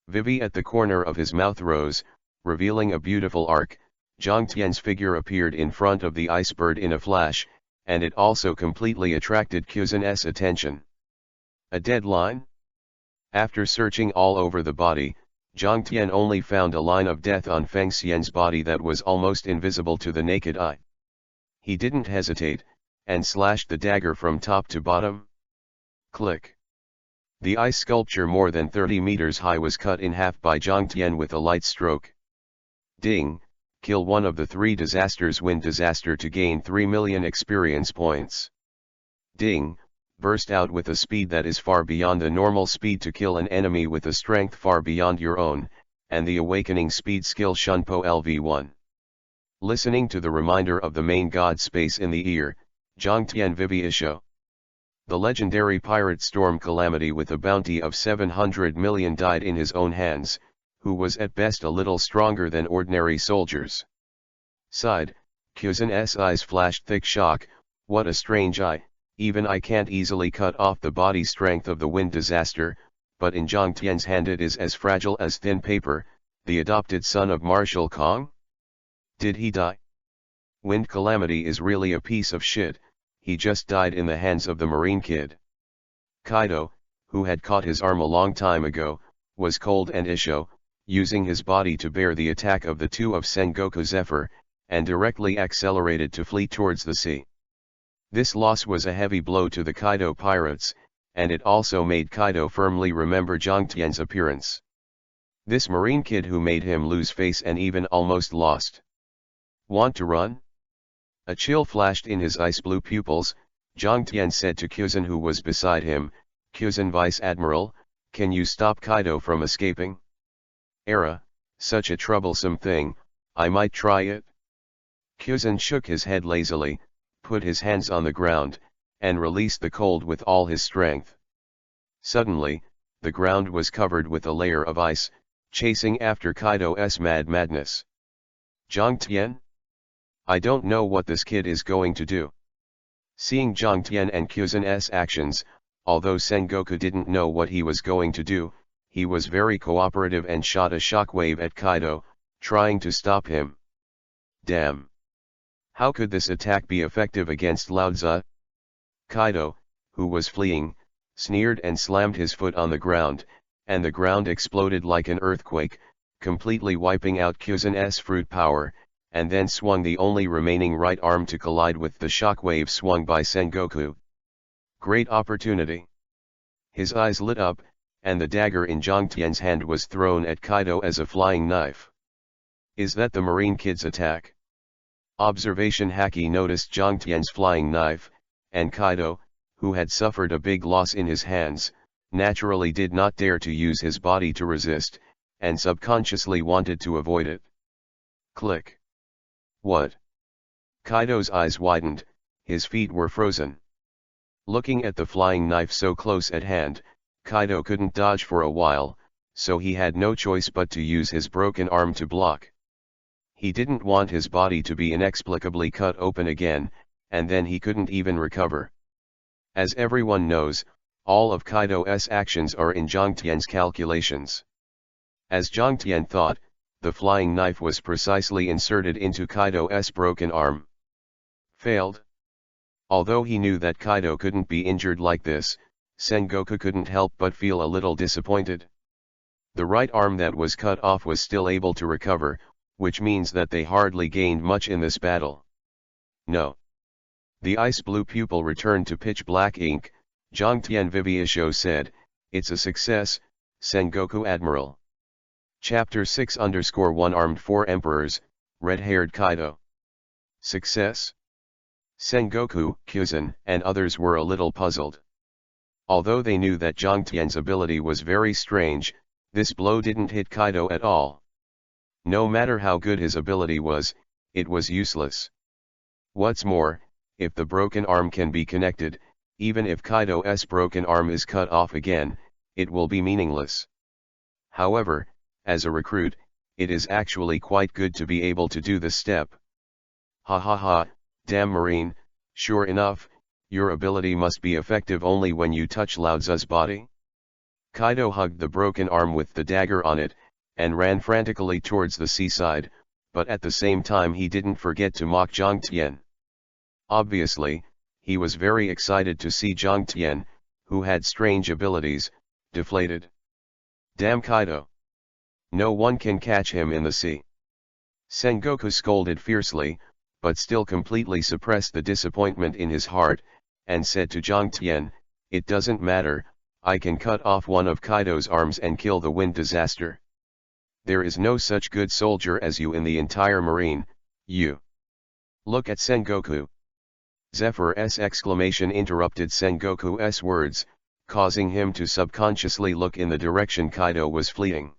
Vivi at the corner of his mouth rose, revealing a beautiful arc. Zhangtian's figure appeared in front of the ice bird in a flash, and it also completely attracted Kuzan's attention. A deadline? After searching all over the body, Zhangtian only found a line of death on Feng Xian's body that was almost invisible to the naked eye. He didn't hesitate, and slashed the dagger from top to bottom. Click. The ice sculpture more than 30 meters high was cut in half by Zhangtian with a light stroke. Ding! kill one of the 3 disasters wind disaster to gain 3 million experience points. Ding, burst out with a speed that is far beyond the normal speed to kill an enemy with a strength far beyond your own, and the awakening speed skill Shunpo LV1. Listening to the reminder of the main god space in the ear, Zhangtian Vivi Isho. The legendary pirate Storm Calamity with a bounty of 700 million died in his own hands, who was at best a little stronger than ordinary soldiers. Sighed, Kyuzen's eyes flashed thick shock. What a strange eye, even I can't easily cut off the body strength of the wind disaster, but in Zhangtian's hand it is as fragile as thin paper, the adopted son of Marshal Kong? Did he die? Wind Calamity is really a piece of shit, he just died in the hands of the Marine Kid. Kaido, who had caught his arm a long time ago, was cold and Isho, using his body to bear the attack of the 2 of Sengoku Zephyr, and directly accelerated to flee towards the sea. This loss was a heavy blow to the Kaido pirates, and it also made Kaido firmly remember Zhangtian's appearance. This Marine Kid who made him lose face and even almost lost. Want to run? A chill flashed in his ice blue pupils. Zhangtian said to Kyuzen who was beside him, Kyuzen Vice Admiral, can you stop Kaido from escaping? Such a troublesome thing, I might try it. Kyuzen shook his head lazily, put his hands on the ground, and released the cold with all his strength. Suddenly, the ground was covered with a layer of ice, chasing after Kaido's madness. Zhangtian? I don't know what this kid is going to do. Seeing Zhangtian and Kyuzen's actions, although Sengoku didn't know what he was going to do, he was very cooperative and shot a shockwave at Kaido, trying to stop him. Damn! How could this attack be effective against Laozi? Kaido, who was fleeing, sneered and slammed his foot on the ground, and the ground exploded like an earthquake, completely wiping out Kyuzen's fruit power, and then swung the only remaining right arm to collide with the shockwave swung by Sengoku. Great opportunity. His eyes lit up, and the dagger in Zhangtian's hand was thrown at Kaido as a flying knife. Is that the Marine Kid's attack? Observation Haki noticed Zhangtian's flying knife, and Kaido, who had suffered a big loss in his hands, naturally did not dare to use his body to resist, and subconsciously wanted to avoid it. Click. What? Kaido's eyes widened, his feet were frozen. Looking at the flying knife so close at hand, Kaido couldn't dodge for a while, so he had no choice but to use his broken arm to block. He didn't want his body to be inexplicably cut open again, and then he couldn't even recover. As everyone knows, all of Kaido's actions are in Zhangtian's calculations. As Zhangtian thought, the flying knife was precisely inserted into Kaido's broken arm. Failed. Although he knew that Kaido couldn't be injured like this, Sengoku couldn't help but feel a little disappointed. The right arm that was cut off was still able to recover, which means that they hardly gained much in this battle. No. The ice blue pupil returned to pitch black ink. Zhangtian Viviisho said, it's a success, Sengoku Admiral. Chapter 6_1 Armed 4 Emperors, Red-Haired Kaido. Success? Sengoku, Kyuzen, and others were a little puzzled. Although they knew that Zhangtian's ability was very strange, this blow didn't hit Kaido at all. No matter how good his ability was, it was useless. What's more, if the broken arm can be connected, even if Kaido's broken arm is cut off again, it will be meaningless. However, as a recruit, it is actually quite good to be able to do this step. Ha ha ha, damn Marine, sure enough, your ability must be effective only when you touch Laozi's body. Kaido hugged the broken arm with the dagger on it, and ran frantically towards the seaside, but at the same time he didn't forget to mock Zhangtian. Obviously, he was very excited to see Zhangtian, who had strange abilities, deflated. Damn Kaido! No one can catch him in the sea. Sengoku scolded fiercely, but still completely suppressed the disappointment in his heart, and said to Zhangtian, it doesn't matter, I can cut off one of Kaido's arms and kill the wind disaster. There is no such good soldier as you in the entire marine, you. Look at Sengoku. Zephyr's exclamation interrupted Sengoku's words, causing him to subconsciously look in the direction Kaido was fleeing.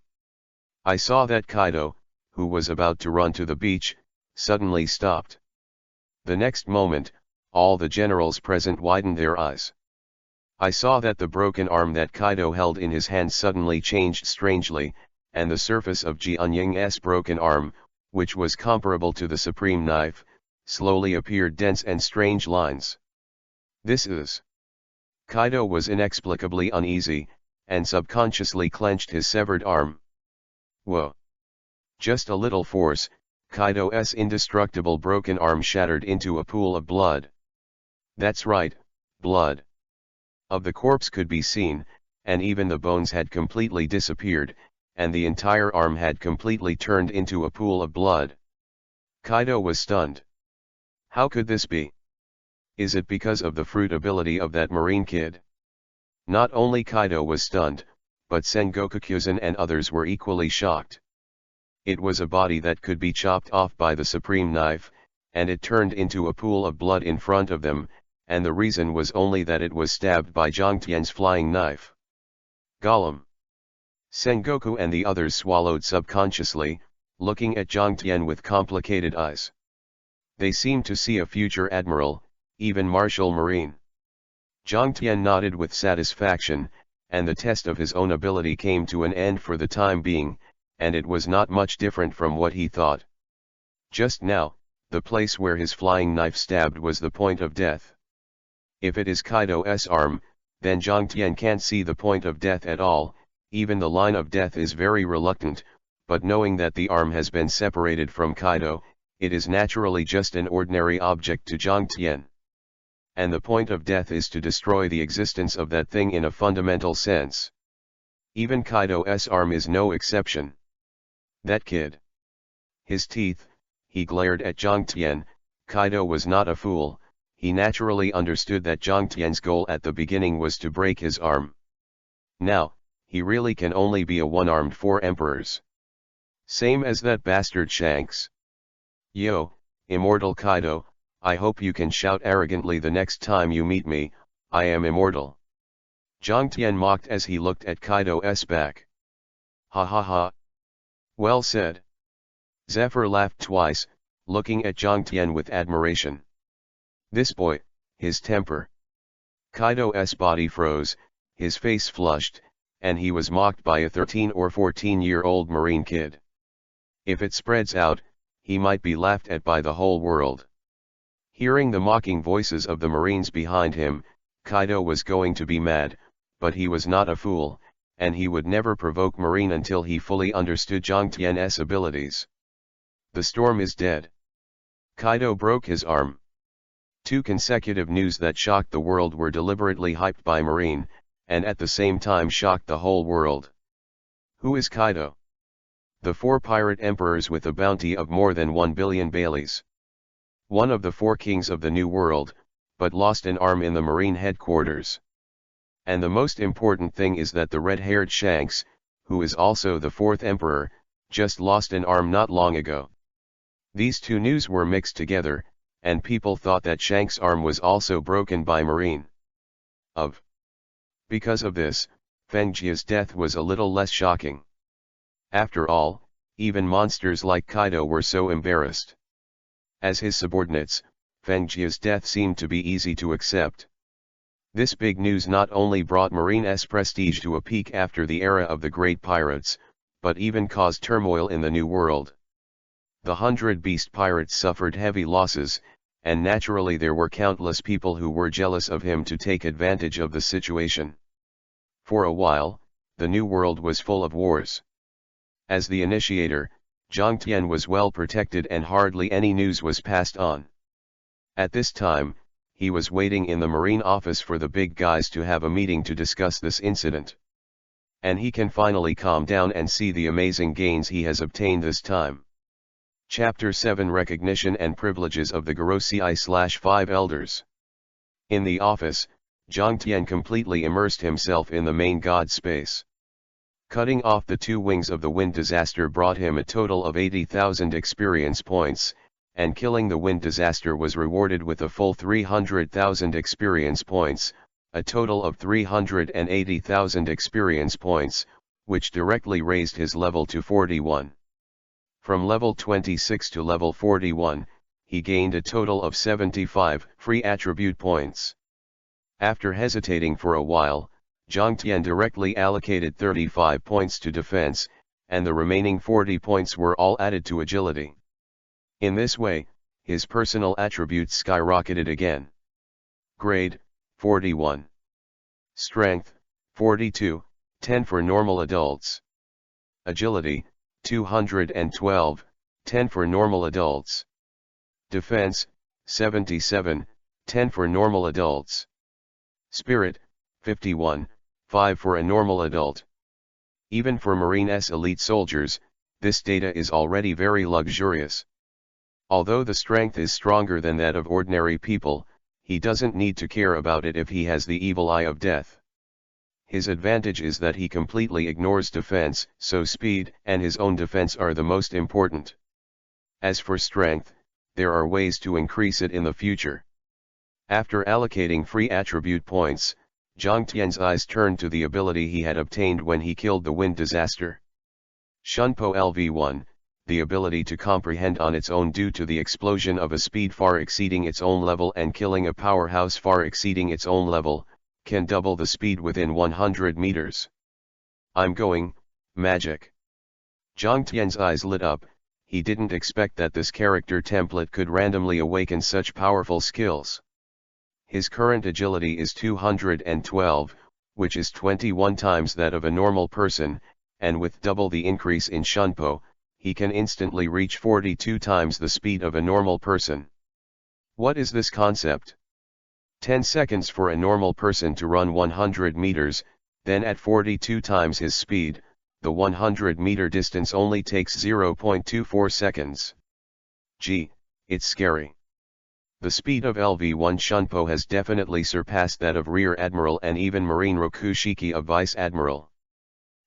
I saw that Kaido, who was about to run to the beach, suddenly stopped. The next moment, all the generals present widened their eyes. I saw that the broken arm that Kaido held in his hand suddenly changed strangely, and the surface of Jianying's broken arm, which was comparable to the supreme knife, slowly appeared dense and strange lines. This is... Kaido was inexplicably uneasy, and subconsciously clenched his severed arm. Whoa! Just a little force, Kaido's indestructible broken arm shattered into a pool of blood. That's right, blood. Of the corpse could be seen, and even the bones had completely disappeared, and the entire arm had completely turned into a pool of blood. Kaido was stunned. How could this be? Is it because of the fruit ability of that marine kid? Not only Kaido was stunned, but Sengoku-kyuzen and others were equally shocked. It was a body that could be chopped off by the supreme knife, and it turned into a pool of blood in front of them, and the reason was only that it was stabbed by Zhang Tian's flying knife. Gollum. Sengoku and the others swallowed subconsciously, looking at Zhang Tian with complicated eyes. They seemed to see a future admiral, even Marshal Marine. Zhang Tian nodded with satisfaction, and the test of his own ability came to an end for the time being, and it was not much different from what he thought. Just now, the place where his flying knife stabbed was the point of death. If it is Kaido's arm, then Zhang Tian can't see the point of death at all, even the line of death is very reluctant, but knowing that the arm has been separated from Kaido, it is naturally just an ordinary object to Zhang Tian. And the point of death is to destroy the existence of that thing in a fundamental sense. Even Kaido's arm is no exception. That kid. His teeth, he glared at Zhang Tian. Kaido was not a fool, he naturally understood that Zhang Tian's goal at the beginning was to break his arm. Now, he really can only be a one-armed four emperors. Same as that bastard Shanks. Yo, immortal Kaido, I hope you can shout arrogantly the next time you meet me, I am immortal. Zhang Tian mocked as he looked at Kaido's back. Ha ha ha. Well said. Zephyr laughed twice, looking at Zhang Tian with admiration. This boy, his temper. Kaido's body froze, his face flushed, and he was mocked by a 13 or 14-year-old marine kid. If it spreads out, he might be laughed at by the whole world. Hearing the mocking voices of the marines behind him, Kaido was going to be mad, but he was not a fool, and he would never provoke Marine until he fully understood Zhang Tian's abilities. The storm is dead. Kaido broke his arm. 2 consecutive news that shocked the world were deliberately hyped by Marine, and at the same time shocked the whole world. Who is Kaido? The 4 pirate emperors with a bounty of more than 1 billion Baileys. One of the 4 kings of the New World, but lost an arm in the Marine headquarters. And the most important thing is that the red-haired Shanks, who is also the 4th emperor, just lost an arm not long ago. These 2 news were mixed together, and people thought that Shanks' arm was also broken by Marine. Because of this, Fengjia's death was a little less shocking. After all, even monsters like Kaido were so embarrassed. As his subordinates, Fengjia's death seemed to be easy to accept. This big news not only brought Marine's prestige to a peak after the era of the great pirates, but even caused turmoil in the New World. The 100 Beast pirates suffered heavy losses, and naturally there were countless people who were jealous of him to take advantage of the situation. For a while, the New World was full of wars. As the initiator, Zhang Tian was well protected and hardly any news was passed on. At this time, he was waiting in the Marine office for the big guys to have a meeting to discuss this incident. And he can finally calm down and see the amazing gains he has obtained this time. Chapter 7 Recognition and Privileges of the Gorosei/5 Elders. In the office, Zhang Tian completely immersed himself in the main god space. Cutting off the 2 wings of the wind disaster brought him a total of 80,000 experience points, and killing the wind disaster was rewarded with a full 300,000 experience points, a total of 380,000 experience points, which directly raised his level to 41. From level 26 to level 41, he gained a total of 75 free attribute points. After hesitating for a while, Zhang Tian directly allocated 35 points to defense, and the remaining 40 points were all added to agility. In this way, his personal attributes skyrocketed again. Grade, 41. Strength, 42, 10 for normal adults. Agility, 212, 10 for normal adults. Defense, 77, 10 for normal adults. Spirit, 51, 5 for a normal adult. Even for Marine's elite soldiers, this data is already very luxurious. Although the strength is stronger than that of ordinary people, he doesn't need to care about it if he has the evil eye of death. His advantage is that he completely ignores defense, so speed and his own defense are the most important. As for strength, there are ways to increase it in the future. After allocating free attribute points, Zhang Tian's eyes turned to the ability he had obtained when he killed the wind disaster. Shunpo LV1, the ability to comprehend on its own due to the explosion of a speed far exceeding its own level and killing a powerhouse far exceeding its own level, can double the speed within 100 meters. I'm going, magic. Zhang Tian's eyes lit up. He didn't expect that this character template could randomly awaken such powerful skills. His current agility is 212, which is 21 times that of a normal person, and with double the increase in Shunpo, he can instantly reach 42 times the speed of a normal person. What is this concept? 10 seconds for a normal person to run 100 meters, then at 42 times his speed, the 100-meter distance only takes 0.24 seconds. Gee, it's scary. The speed of LV1 Shunpo has definitely surpassed that of Rear Admiral and even Marine Rokushiki of Vice Admiral.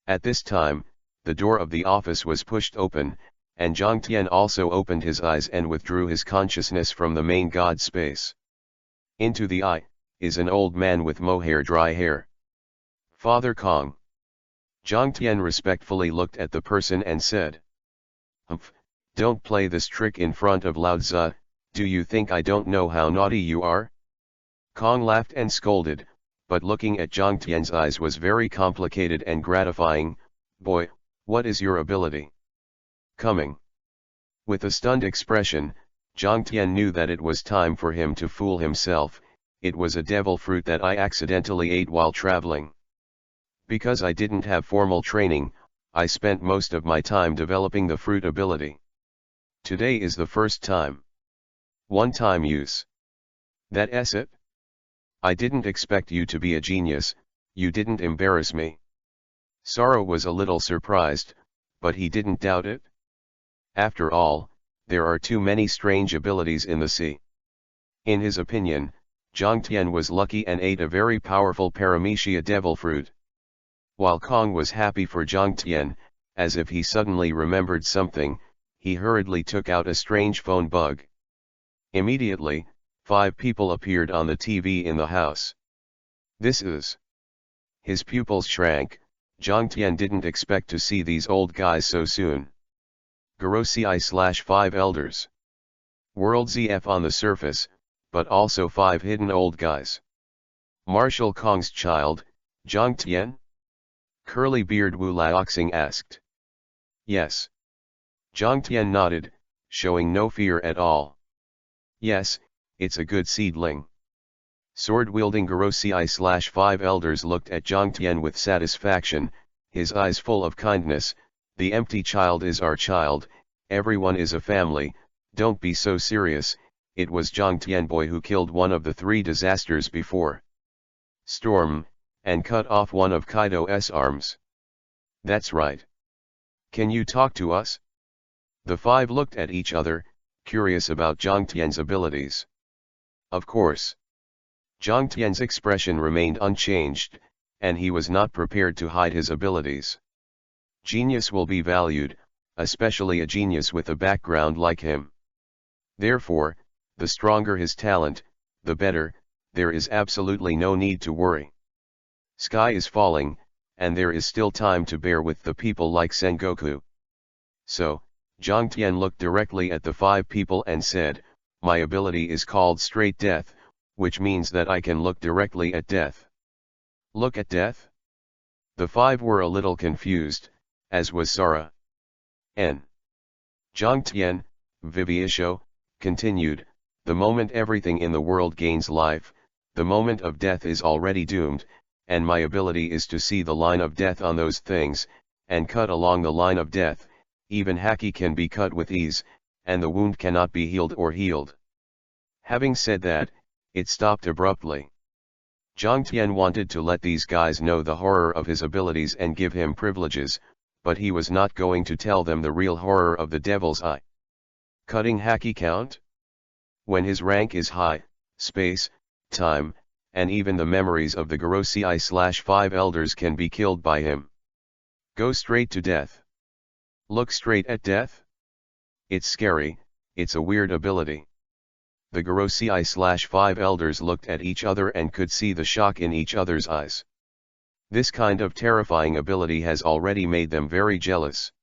At this time, the door of the office was pushed open, and Zhang Tian also opened his eyes and withdrew his consciousness from the main god space. Into the eye, is an old man with mohair dry hair. Father Kong. Zhang Tian respectfully looked at the person and said, "Humph, don't play this trick in front of Lao Tzu. Do you think I don't know how naughty you are?" Kong laughed and scolded, but looking at Zhang Tian's eyes was very complicated and gratifying. "Boy, what is your ability?" "Coming." With a stunned expression, Zhang Tian knew that it was time for him to fool himself. It was a devil fruit that I accidentally ate while traveling. Because I didn't have formal training, I spent most of my time developing the fruit ability. Today is the first time. One-time use. That's it? I didn't expect you to be a genius. You didn't embarrass me. Saro was a little surprised, but he didn't doubt it. After all, there are too many strange abilities in the sea. In his opinion, Zhang Tian was lucky and ate a very powerful Paramecia devil fruit. While Kong was happy for Zhang Tian, as if he suddenly remembered something, he hurriedly took out a strange phone bug. Immediately, 5 people appeared on the TV in the house. This is... His pupils shrank. Zhang Tian didn't expect to see these old guys so soon. Garosei/5 elders. World ZF on the surface, but also 5 hidden old guys. Marshal Kong's child, Zhang Tian? Curly-beard Wu Laoxing asked. Yes. Zhang Tian nodded, showing no fear at all. Yes, it's a good seedling. Sword-wielding Garosei/5 elders looked at Zhang Tian with satisfaction, his eyes full of kindness. The empty child is our child, everyone is a family, don't be so serious. It was Zhang Tianboy who killed one of the 3 disasters before Storm, and cut off one of Kaido's arms. That's right. Can you talk to us? The 5 looked at each other, curious about Zhang Tian's abilities. Of course. Zhang Tian's expression remained unchanged, and he was not prepared to hide his abilities. Genius will be valued, especially a genius with a background like him. Therefore, the stronger his talent, the better, there is absolutely no need to worry. Sky is falling, and there is still time to bear with the people like Sengoku. So, Jiang Tian looked directly at the 5 people and said, my ability is called Straight Death, which means that I can look directly at death. Look at death? The 5 were a little confused, as was Sara. N. Jiang Tian, Viviisho, continued, the moment everything in the world gains life, the moment of death is already doomed, and my ability is to see the line of death on those things, and cut along the line of death. Even Haki can be cut with ease, and the wound cannot be healed or healed. Having said that, it stopped abruptly. Jiang Tian wanted to let these guys know the horror of his abilities and give him privileges, but he was not going to tell them the real horror of the devil's eye. Cutting Haki count? When his rank is high, space, time, and even the memories of the Gorosei/5 elders can be killed by him. Go straight to death. Look straight at death? It's scary, it's a weird ability. The Gorosei/5 elders looked at each other and could see the shock in each other's eyes. This kind of terrifying ability has already made them very jealous.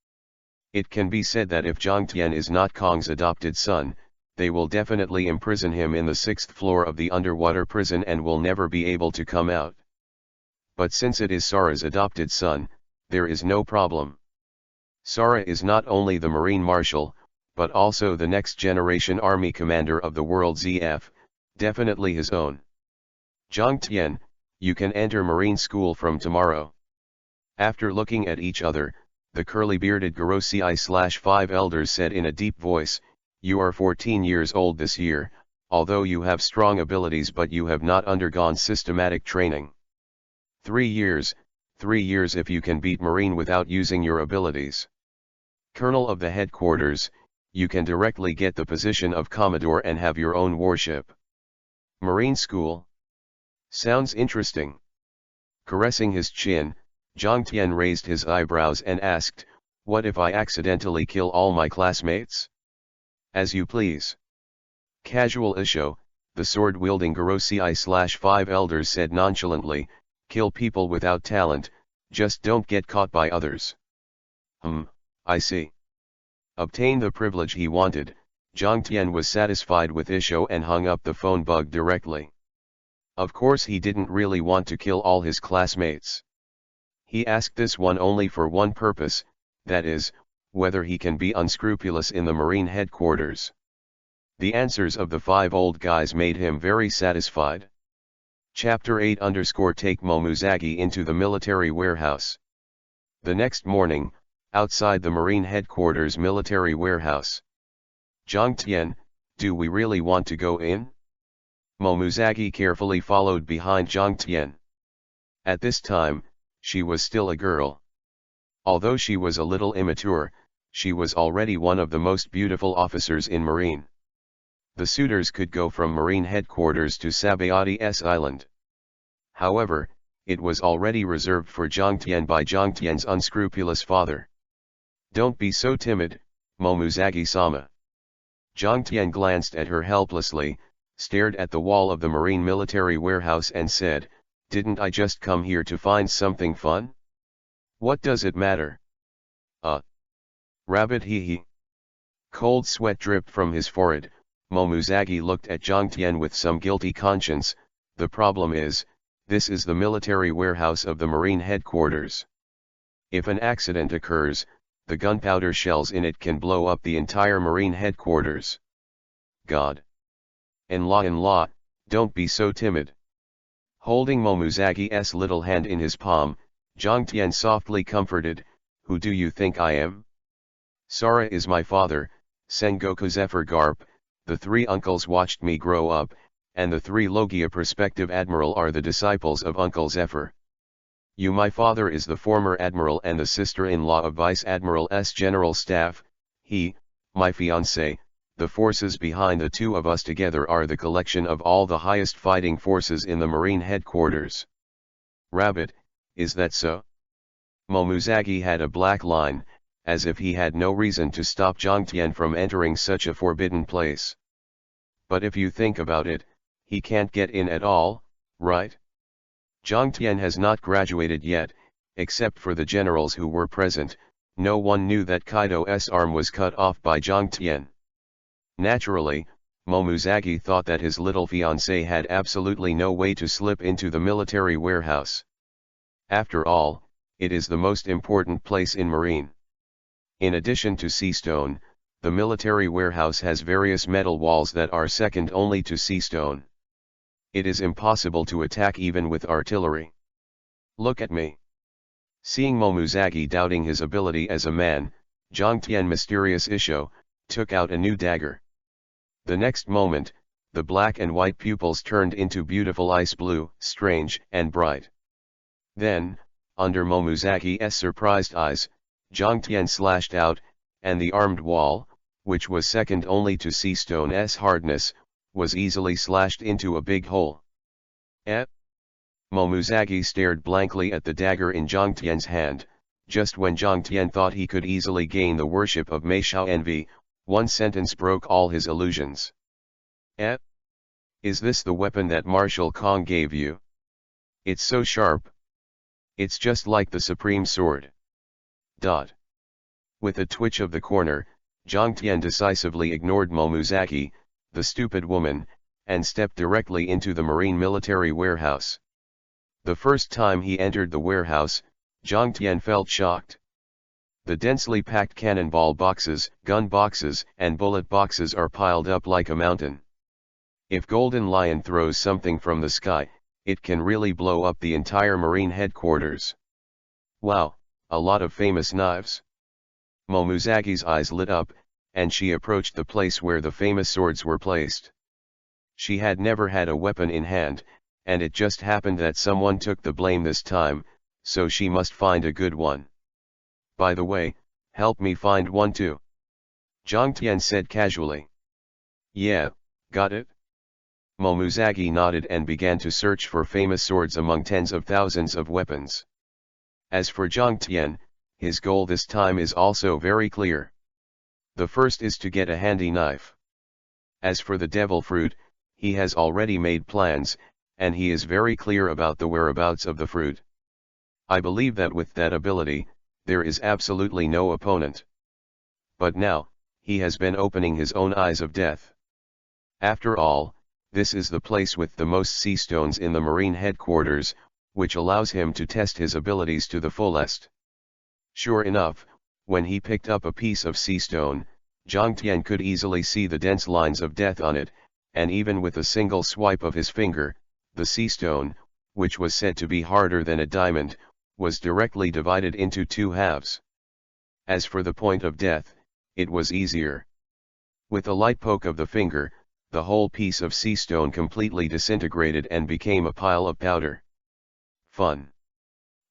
It can be said that if Jiang Tian is not Kong's adopted son, they will definitely imprison him in the 6th floor of the underwater prison and will never be able to come out. But since it is Sara's adopted son, there is no problem. Sara is not only the Marine Marshal, but also the next generation army commander of the world ZF, definitely his own. Jiang Tian, you can enter Marine School from tomorrow. After looking at each other, the curly-bearded Gorosei/5 elders said in a deep voice, you are 14 years old this year, although you have strong abilities but you have not undergone systematic training. 3 years if you can beat Marine without using your abilities. Colonel of the headquarters, you can directly get the position of Commodore and have your own warship. Marine School? Sounds interesting. Caressing his chin, Jiang Tian raised his eyebrows and asked, what if I accidentally kill all my classmates? As you please. Casual Isho, the sword-wielding Gorosei/5 elders said nonchalantly, kill people without talent, just don't get caught by others. I see. Obtain the privilege he wanted, Jiang Tian was satisfied with Isho and hung up the phone bug directly. Of course he didn't really want to kill all his classmates. He asked this one only for one purpose, that is, whether he can be unscrupulous in the Marine headquarters. The answers of the 5 old guys made him very satisfied. Chapter 8 Take Momuzagi into the military warehouse. The next morning, outside the Marine headquarters military warehouse. Jiang Tian, do we really want to go in? Momuzagi carefully followed behind Jiang Tian. At this time, she was still a girl. Although she was a little immature, she was already one of the most beautiful officers in Marine. The suitors could go from Marine headquarters to Sabayati's island. However, it was already reserved for Jiang Tian by Jiang Tian's unscrupulous father. Don't be so timid, Momuzagi-sama. Jiang Tian glanced at her helplessly, stared at the wall of the Marine military warehouse and said, didn't I just come here to find something fun? What does it matter? Rabbit hee. Cold sweat dripped from his forehead. Momuzagi looked at Jiang Tian with some guilty conscience. The problem is, this is the military warehouse of the Marine headquarters. If an accident occurs, the gunpowder shells in it can blow up the entire Marine headquarters. God. In-law, don't be so timid. Holding Momuzagi's little hand in his palm, Jiang Tian softly comforted, who do you think I am? Sara is my father, Sengoku Zephyr Garp, the 3 uncles watched me grow up, and the 3 Logia prospective admiral are the disciples of Uncle Zephyr. You my father is the former admiral and the sister-in-law of Vice Admiral S. General Staff, he, my fiancé, the forces behind the 2 of us together are the collection of all the highest fighting forces in the Marine headquarters. Rabbit, is that so? Momuzagi had a black line, as if he had no reason to stop Jiang Tian from entering such a forbidden place. But if you think about it, he can't get in at all, right? Jiang Tian has not graduated yet, except for the generals who were present. No one knew that Kaido's arm was cut off by Jiang Tian. Naturally, Momuzagi thought that his little fiancé had absolutely no way to slip into the military warehouse. After all, it is the most important place in Marine. In addition to sea stone, the military warehouse has various metal walls that are second only to sea stone. It is impossible to attack even with artillery. Look at me. Seeing Momuzagi doubting his ability as a man, Jiang Tian mysterious Isho took out a new dagger. The next moment, the black and white pupils turned into beautiful ice blue, strange and bright. Then, under Momuzagi's surprised eyes, Jiang Tian slashed out, and the armed wall, which was second only to sea stone's hardness, was easily slashed into a big hole. Eh? Momuzagi stared blankly at the dagger in Jiang Tian's hand. Just when Jiang Tian thought he could easily gain the worship of Meishao envy, one sentence broke all his illusions. Eh? Is this the weapon that Marshal Kong gave you? It's so sharp. It's just like the Supreme Sword. With a twitch of the corner, Jiang Tian decisively ignored Momuzagi, the stupid woman, and stepped directly into the Marine military warehouse. The first time he entered the warehouse, Jiang Tian felt shocked. The densely packed cannonball boxes, gun boxes, and bullet boxes are piled up like a mountain. If Golden Lion throws something from the sky, it can really blow up the entire Marine headquarters. Wow, a lot of famous knives. Momuzagi's eyes lit up, and she approached the place where the famous swords were placed. She had never had a weapon in hand, and it just happened that someone took the blame this time, so she must find a good one. By the way, help me find one too. Jiang Tian said casually. Yeah, got it? Momuzagi nodded and began to search for famous swords among tens of thousands of weapons. As for Jiang Tian, his goal this time is also very clear. The first is to get a handy knife. As for the devil fruit, he has already made plans, and he is very clear about the whereabouts of the fruit. I believe that with that ability, there is absolutely no opponent. But now, he has been opening his own eyes of death. After all, this is the place with the most sea stones in the Marine headquarters, which allows him to test his abilities to the fullest. Sure enough, when he picked up a piece of sea stone, Jiang Tian could easily see the dense lines of death on it, and even with a single swipe of his finger, the sea stone, which was said to be harder than a diamond, was directly divided into two halves. As for the point of death, it was easier. With a light poke of the finger, the whole piece of sea stone completely disintegrated and became a pile of powder. Fun.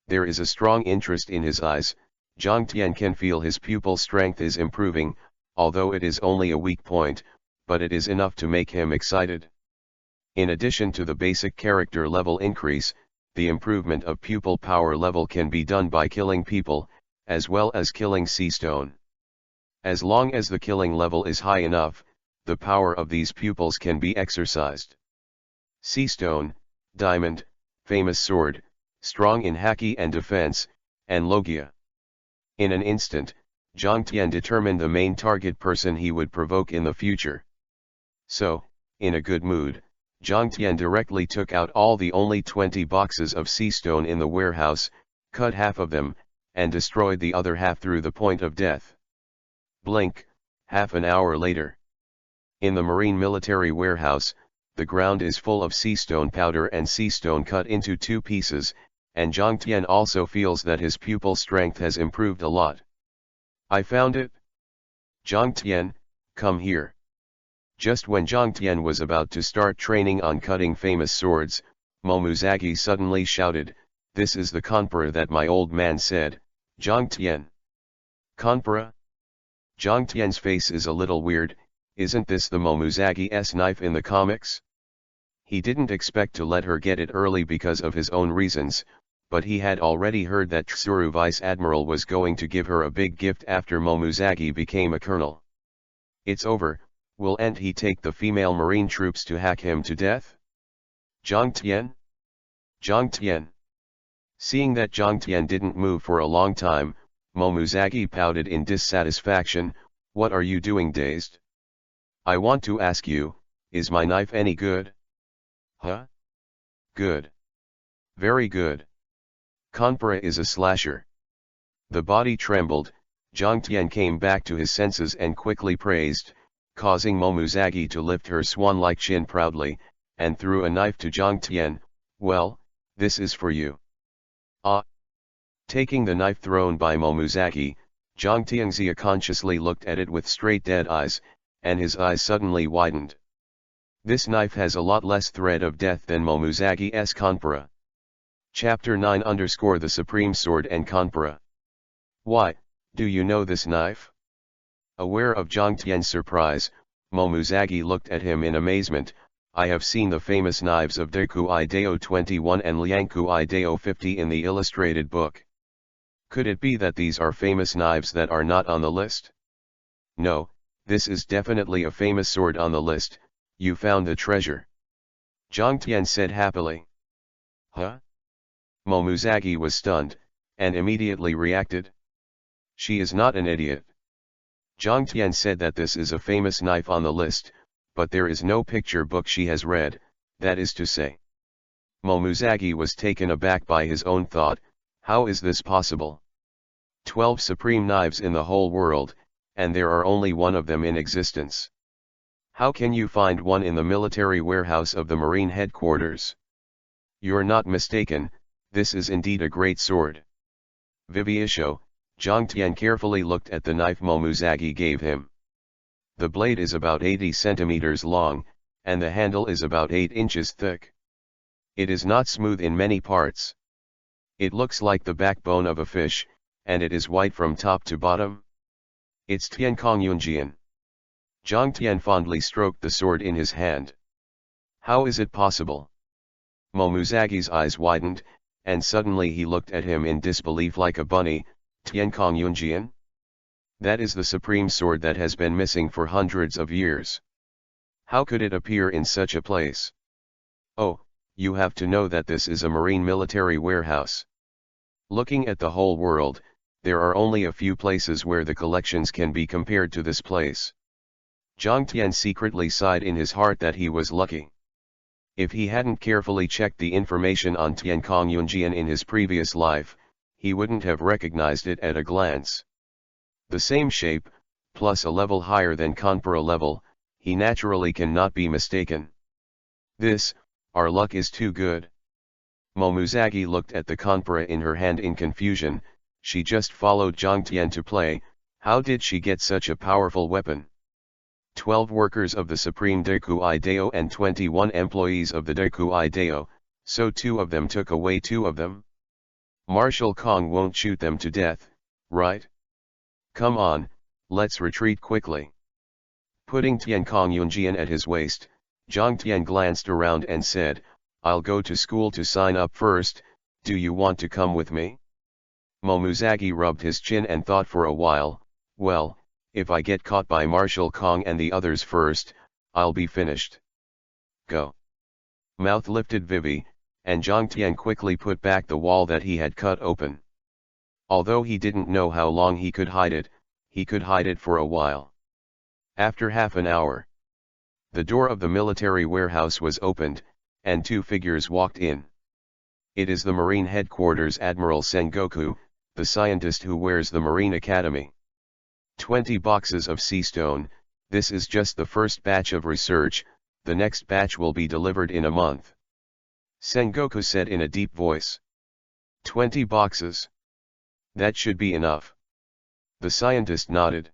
There is a strong interest in his eyes. Jiang Tian can feel his pupil strength is improving, although it is only a weak point, but it is enough to make him excited. In addition to the basic character level increase, the improvement of pupil power level can be done by killing people, as well as killing sea stone. As long as the killing level is high enough, the power of these pupils can be exercised. Sea stone, diamond, famous sword, strong in Haki and defense, and Logia. In an instant, Jiang Tian determined the main target person he would provoke in the future. So, in a good mood, Jiang Tian directly took out all the only 20 boxes of sea stone in the warehouse, cut half of them, and destroyed the other half through the point of death. Blink, half an hour later. In the Marine military warehouse, the ground is full of sea stone powder and sea stone cut into two pieces, and Jiang Tian also feels that his pupil strength has improved a lot. I found it. Jiang Tian, come here. Just when Jiang Tian was about to start training on cutting famous swords, Momuzagi suddenly shouted, "This is the Conqueror that my old man said, Jiang Tian." Conqueror? Jiang Tian's face is a little weird. Isn't this the Momuzagi's knife in the comics? He didn't expect to let her get it early because of his own reasons, but he had already heard that Tsuru Vice Admiral was going to give her a big gift after Momuzagi became a colonel. It's over, will he take the female marine troops to hack him to death? Jiang Tian? Jiang Tian. Seeing that Jiang Tian didn't move for a long time, Momuzagi pouted in dissatisfaction. What are you doing, dazed? I want to ask you, is my knife any good? Huh? Good. Very good. Conqueror is a slasher. The body trembled. Jiang Tian came back to his senses and quickly praised, causing Momuzagi to lift her swan-like chin proudly, and threw a knife to Jiang Tian. Well, this is for you. Ah! Taking the knife thrown by Momuzagi, Jiang Tianxia consciously looked at it with straight dead eyes, and his eyes suddenly widened. This knife has a lot less threat of death than Momuzagi's Conqueror. Chapter 9 _ The Supreme Sword and Conqueror. Why, do you know this knife? Aware of Jiang Tian's surprise, Momuzagi looked at him in amazement. I have seen the famous knives of Deku Ideo 21 and Lianku Ideo 50 in the illustrated book. Could it be that these are famous knives that are not on the list? No, this is definitely a famous sword on the list. You found the treasure. Jiang Tian said happily. Huh? Momuzagi was stunned, and immediately reacted. She is not an idiot. Jiang Tian said that this is a famous knife on the list, but there is no picture book she has read, that is to say. Momuzagi was taken aback by his own thought. How is this possible? 12 supreme knives in the whole world, and there are only one of them in existence. How can you find one in the military warehouse of the Marine headquarters? You're not mistaken, this is indeed a great sword. Vivisho, Jiang Tian carefully looked at the knife Momuzagi gave him. The blade is about 80 centimeters long, and the handle is about 8 inches thick. It is not smooth in many parts. It looks like the backbone of a fish, and it is white from top to bottom. It's Tiankong Yunjian. Jiang Tian fondly stroked the sword in his hand. How is it possible? Momuzagi's eyes widened, and suddenly he looked at him in disbelief like a bunny. Tiankong Yunjian? That is the supreme sword that has been missing for hundreds of years. How could it appear in such a place? Oh, you have to know that this is a marine military warehouse. Looking at the whole world, there are only a few places where the collections can be compared to this place. Jiang Tian secretly sighed in his heart that he was lucky. If he hadn't carefully checked the information on Tiankong Yunjian in his previous life, he wouldn't have recognized it at a glance. The same shape, plus a level higher than Conqueror level, he naturally cannot be mistaken. Our luck is too good. Momuzagi looked at the Conqueror in her hand in confusion. She just followed Jiang Tian to play. How did she get such a powerful weapon? 12 workers of the Supreme Deku Ideo and 21 employees of the Deku Ideo, so 2 of them took away 2 of them? Marshal Kong won't shoot them to death, right? Come on, let's retreat quickly. Putting Tiankong Yunjian at his waist, Jiang Tian glanced around and said, I'll go to school to sign up first, do you want to come with me? Momuzagi rubbed his chin and thought for a while, well, if I get caught by Marshal Kong and the others first, I'll be finished. Go. Mouth lifted Vivi, and Jiang Tian quickly put back the wall that he had cut open. Although he didn't know how long he could hide it for a while. After half an hour, the door of the military warehouse was opened, and 2 figures walked in. It is the Marine headquarters Admiral Sengoku, the scientist who wears the Marine Academy. 20 boxes of sea stone, this is just the first batch of research, the next batch will be delivered in a month. Sengoku said in a deep voice. 20 boxes. That should be enough. The scientist nodded.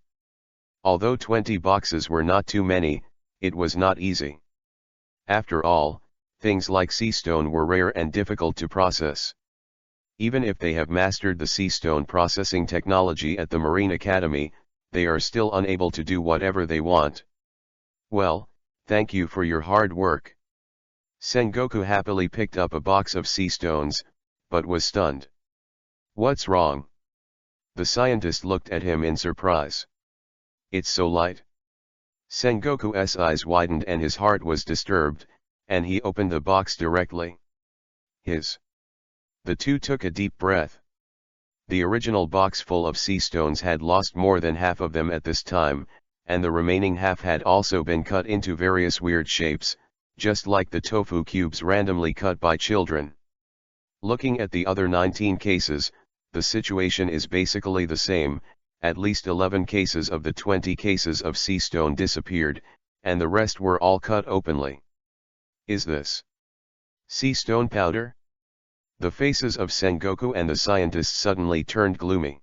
Although 20 boxes were not too many, it was not easy. After all, things like sea stone were rare and difficult to process. Even if they have mastered the sea stone processing technology at the Marine Academy, they are still unable to do whatever they want. Well, thank you for your hard work. Sengoku happily picked up a box of sea stones, but was stunned. "What's wrong?" The scientist looked at him in surprise. "It's so light." Sengoku's eyes widened and his heart was disturbed, and he opened the box directly. The two took a deep breath. The original box full of sea stones had lost more than half of them at this time, and the remaining half had also been cut into various weird shapes, just like the tofu cubes randomly cut by children. Looking at the other 19 cases, the situation is basically the same. At least 11 cases of the 20 cases of sea stone disappeared, and the rest were all cut openly. Is this sea stone powder? The faces of Sengoku and the scientists suddenly turned gloomy.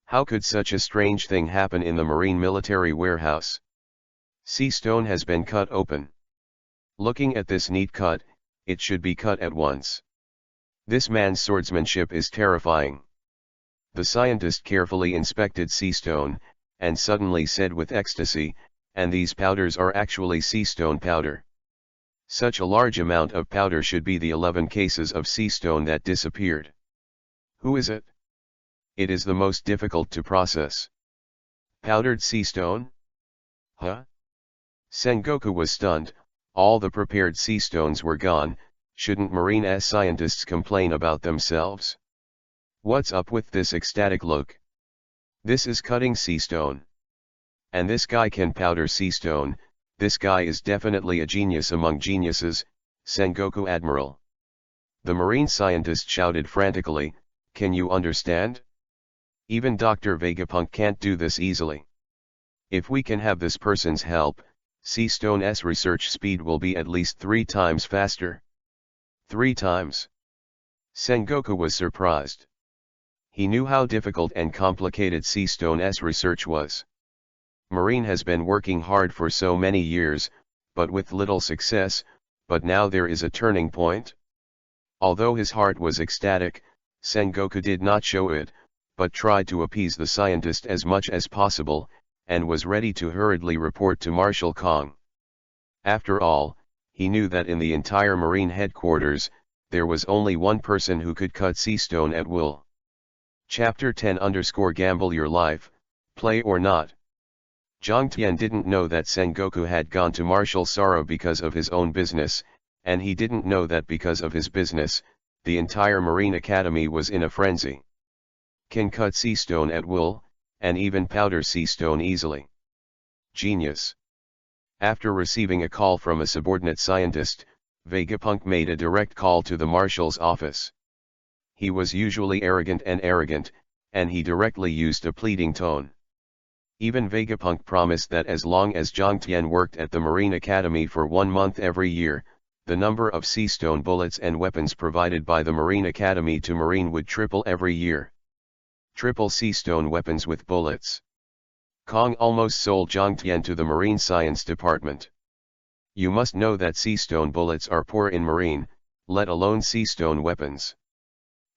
How could such a strange thing happen in the marine military warehouse? Sea stone has been cut open. Looking at this neat cut, it should be cut at once. This man's swordsmanship is terrifying. The scientist carefully inspected sea stone, and suddenly said with ecstasy, "And these powders are actually sea stone powder. Such a large amount of powder should be the 11 cases of sea stone that disappeared. Who is it? It is the most difficult to process. Powdered sea stone? Huh?" Sengoku was stunned. All the prepared sea stones were gone. Shouldn't marine scientists complain about themselves? What's up with this ecstatic look? This is cutting sea stone. And this guy can powder sea stone. This guy is definitely a genius among geniuses, Sengoku Admiral. The marine scientist shouted frantically, "Can you understand? Even Dr. Vegapunk can't do this easily. If we can have this person's help, sea stone's research speed will be at least 3 times faster." 3 times? Sengoku was surprised. He knew how difficult and complicated sea stone's research was. Marine has been working hard for so many years, but with little success, but now there is a turning point. Although his heart was ecstatic, Sengoku did not show it, but tried to appease the scientist as much as possible, and was ready to hurriedly report to Marshal Kong. After all, he knew that in the entire Marine headquarters, there was only one person who could cut sea stone at will. Chapter 10_Gamble Your Life, Play or Not. Zhang Tian didn't know that Sengoku had gone to Marshal Sara because of his own business, and he didn't know that because of his business, the entire Marine Academy was in a frenzy. Can cut sea stone at will, and even powder sea stone easily. Genius. After receiving a call from a subordinate scientist, Vegapunk made a direct call to the Marshal's office. He was usually arrogant, and he directly used a pleading tone. Even Vegapunk promised that as long as Zhang Tian worked at the Marine Academy for 1 month every year, the number of sea stone bullets and weapons provided by the Marine Academy to Marine would triple every year. Triple sea stone weapons with bullets. Kong almost sold Zhang Tian to the Marine Science Department. You must know that sea stone bullets are poor in Marine, let alone sea stone weapons.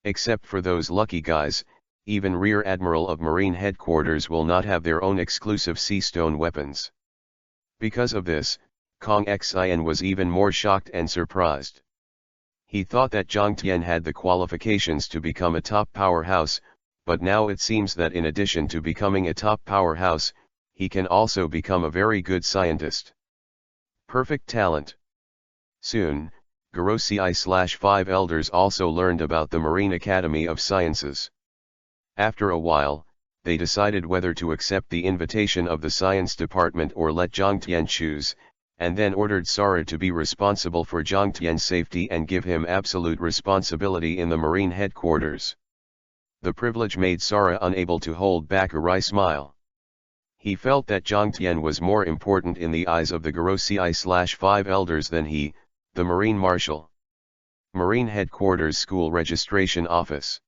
Except for those lucky guys, even Rear Admiral of Marine Headquarters will not have their own exclusive sea stone weapons. Because of this, Kong Xin was even more shocked and surprised. He thought that Zhang Tian had the qualifications to become a top powerhouse, but now it seems that in addition to becoming a top powerhouse, he can also become a very good scientist. Perfect talent. Soon, Garosei/5 elders also learned about the Marine Academy of Sciences. After a while, they decided whether to accept the invitation of the science department or let Zhang Tian choose, and then ordered Sara to be responsible for Zhang Tian's safety and give him absolute responsibility in the Marine headquarters. The privilege made Sara unable to hold back a wry smile. He felt that Zhang Tian was more important in the eyes of the Garosei/5 elders than he, the Marine Marshal. Marine Headquarters School Registration Office.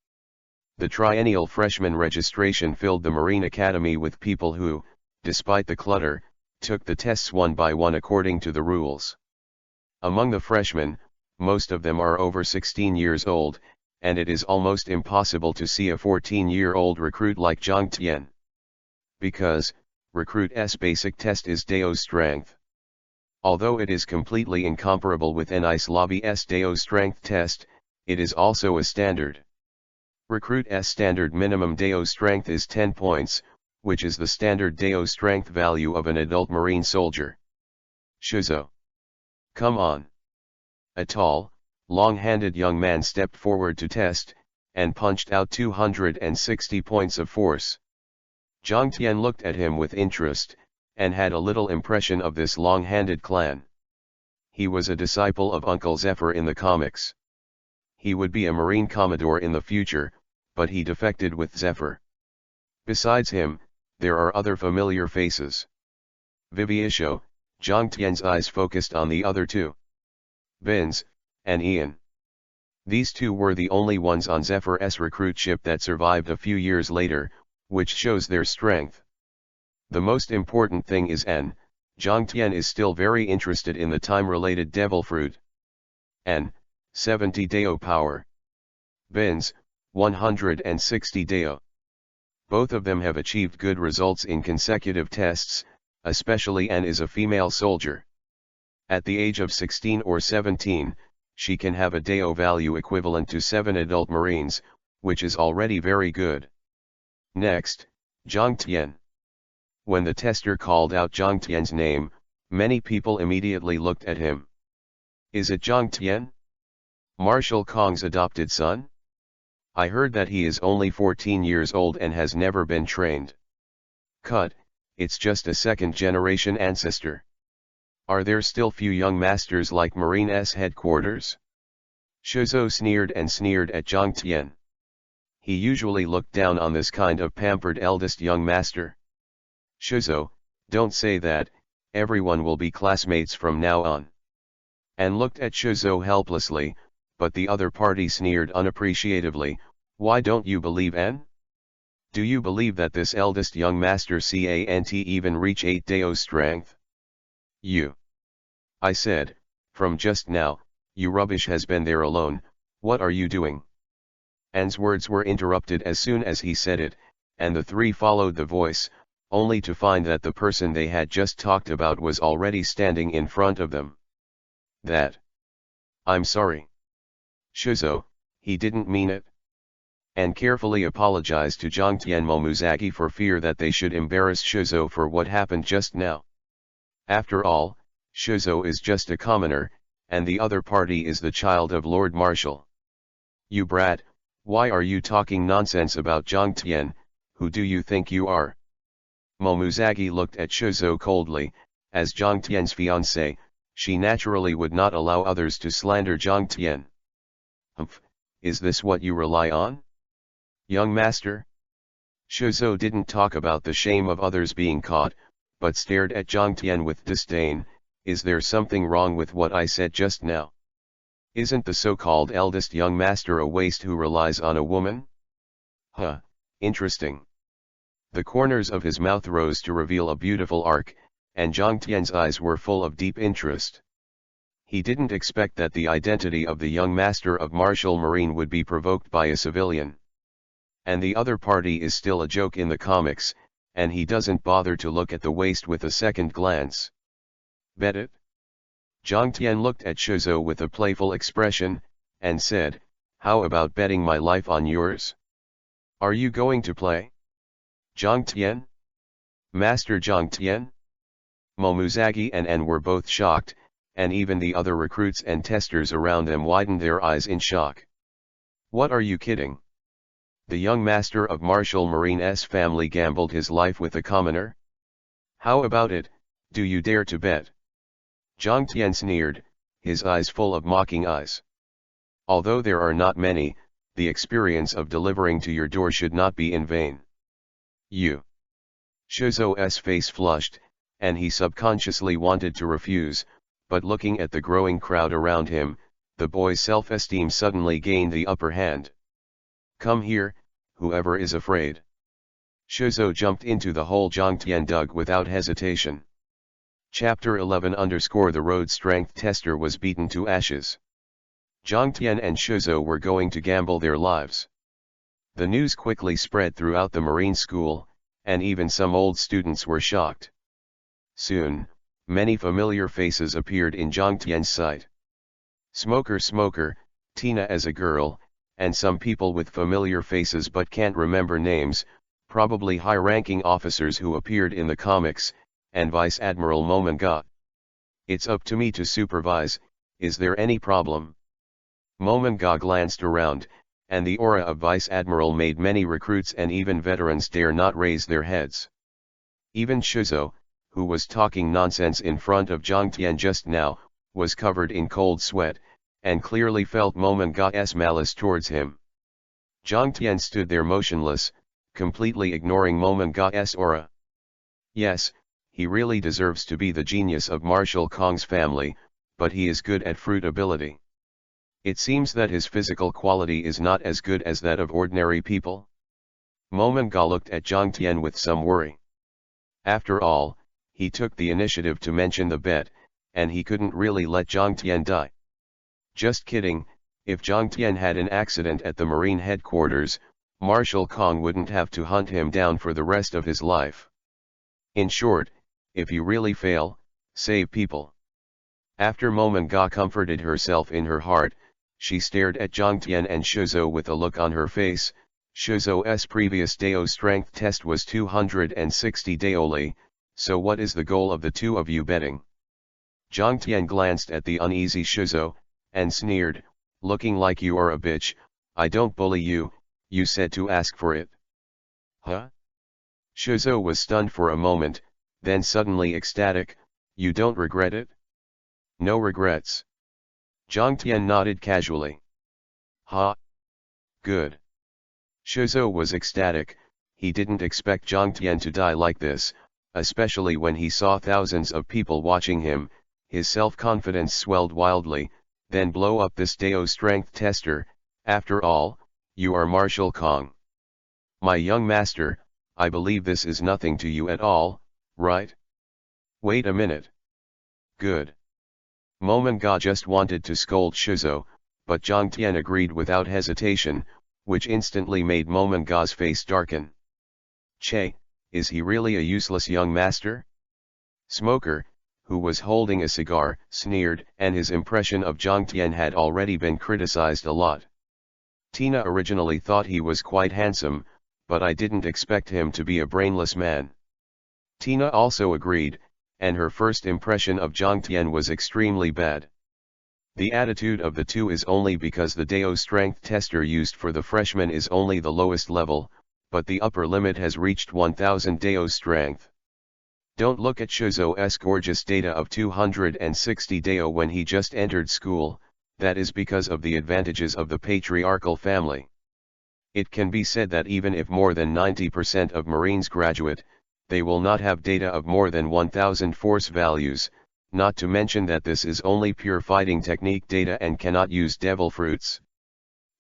The triennial freshman registration filled the Marine Academy with people who, despite the clutter, took the tests one by one according to the rules. Among the freshmen, most of them are over 16 years old, and it is almost impossible to see a 14-year-old recruit like Zhang Tian. Because, Recruit's basic test is Deo Strength. Although it is completely incomparable with NI's Lobby's Deo Strength test, it is also a standard. Recruit's standard minimum DAO strength is 10 points, which is the standard DAO strength value of an adult Marine soldier. Shuzo. Come on. A tall, long-handed young man stepped forward to test, and punched out 260 points of force. Zhang Tian looked at him with interest, and had a little impression of this long-handed clan. He was a disciple of Uncle Zephyr in the comics. He would be a Marine Commodore in the future, but he defected with Zephyr. Besides him, there are other familiar faces. Viviisho, Zhang Tian's eyes focused on the other two. Binz, and Ian. These two were the only ones on Zephyr's recruit ship that survived a few years later, which shows their strength. The most important thing is N. Zhang Tian is still very interested in the time-related devil fruit. N. 70 Dao power. Binz, 160 Dao. Both of them have achieved good results in consecutive tests, especially N is a female soldier. At the age of 16 or 17, she can have a Dao value equivalent to 7 adult Marines, which is already very good. Next, Zhang Tian. When the tester called out Zhang Tian's name, many people immediately looked at him. Is it Zhang Tian? Marshal Kong's adopted son? I heard that he is only 14 years old and has never been trained. Cut, it's just a second-generation ancestor. Are there still few young masters like Marine's headquarters? Shuzo sneered and sneered at Zhang Tian. He usually looked down on this kind of pampered eldest young master. Shuzo, don't say that, everyone will be classmates from now on. And looked at Shuzo helplessly, but the other party sneered unappreciatively. Why don't you believe N? Do you believe that this eldest young master can't even reach 8 Dao strength? I said, from just now, you rubbish has been there alone, what are you doing? N's words were interrupted as soon as he said it, and the three followed the voice, only to find that the person they had just talked about was already standing in front of them. I'm sorry. Shuzo, he didn't mean it. And carefully apologized to Zhang Tian Momuzaki for fear that they should embarrass Shuzo for what happened just now. After all, Shuzo is just a commoner, and the other party is the child of Lord Marshal. You brat, why are you talking nonsense about Zhang Tian? Who do you think you are? Momuzaki looked at Shuzo coldly. As Zhang Tian's fiancée, she naturally would not allow others to slander Zhang Tian. Humph, is this what you rely on? Young master? Shuzo didn't talk about the shame of others being caught, but stared at Zhang Tian with disdain. Is there something wrong with what I said just now? Isn't the so-called eldest young master a waste who relies on a woman? Huh, interesting. The corners of his mouth rose to reveal a beautiful arc, and Zhang Tian's eyes were full of deep interest. He didn't expect that the identity of the young master of Martial Marine would be provoked by a civilian. And the other party is still a joke in the comics, and he doesn't bother to look at the waist with a second glance. Bet it? Zhang Tian looked at Shuzo with a playful expression, and said, how about betting my life on yours? Are you going to play? Zhang Tian? Master Zhang Tian? Momuzaki and N were both shocked, and even the other recruits and testers around them widened their eyes in shock. What are you kidding? The young master of Martial Marine's family gambled his life with a commoner? How about it, do you dare to bet? Zhang Tian sneered, his eyes full of mocking eyes. Although there are not many, the experience of delivering to your door should not be in vain. Shuzo's face flushed, and he subconsciously wanted to refuse, but looking at the growing crowd around him, the boy's self-esteem suddenly gained the upper hand. Come here, whoever is afraid. Shuzo jumped into the hole Zhang Tian dug without hesitation. Chapter 11 The road strength tester was beaten to ashes. Zhang Tian and Shuzo were going to gamble their lives. The news quickly spread throughout the Marine School, and even some old students were shocked. Soon, many familiar faces appeared in Zhang Tian's sight. Smoker, Tina as a girl, and some people with familiar faces but can't remember names, probably high-ranking officers who appeared in the comics, and Vice Admiral Momonga. It's up to me to supervise, is there any problem? Momonga glanced around, and the aura of Vice Admiral made many recruits and even veterans dare not raise their heads. Even Shuzo, who was talking nonsense in front of Zhang Tian just now, was covered in cold sweat, and clearly felt Momonga's malice towards him. Zhang Tian stood there motionless, completely ignoring Momonga's aura. Yes, he really deserves to be the genius of Marshal Kong's family, but he is good at fruit ability. It seems that his physical quality is not as good as that of ordinary people. Momonga looked at Zhang Tian with some worry. After all, he took the initiative to mention the bet, and he couldn't really let Zhang Tian die. Just kidding, if Zhang Tian had an accident at the Marine headquarters, Marshal Kong wouldn't have to hunt him down for the rest of his life. In short, if you really fail, save people. After Momonga comforted herself in her heart, she stared at Zhang Tian and Shuzo with a look on her face. Shuzo's previous Dao strength test was 260 Daoli, so what is the goal of the two of you betting? Zhang Tian glanced at the uneasy Shuzo, and sneered, looking like you are a bitch. I don't bully you, you said to ask for it. Huh? Shuzo was stunned for a moment, then suddenly ecstatic, you don't regret it? No regrets. Zhang Tian nodded casually. Ha! Good. Shuzo was ecstatic, he didn't expect Zhang Tian to die like this, especially when he saw thousands of people watching him. His self-confidence swelled wildly, then blow up this Dao strength tester. After all, you are Marshal Kong. My young master, I believe this is nothing to you at all, right? Wait a minute. Good. Momonga just wanted to scold Shuzo, but Zhang Tian agreed without hesitation, which instantly made Momonga's face darken. Che, is he really a useless young master? Smoker, who was holding a cigar, sneered, and his impression of Zhang Tian had already been criticized a lot. Tina originally thought he was quite handsome, but I didn't expect him to be a brainless man. Tina also agreed, and her first impression of Zhang Tian was extremely bad. The attitude of the two is only because the Dao strength tester used for the freshman is only the lowest level, but the upper limit has reached 1000 Dao strength. Don't look at Shuzo's gorgeous data of 260 Dao when he just entered school, that is because of the advantages of the patriarchal family. It can be said that even if more than 90% of Marines graduate, they will not have data of more than 1000 force values, not to mention that this is only pure fighting technique data and cannot use devil fruits.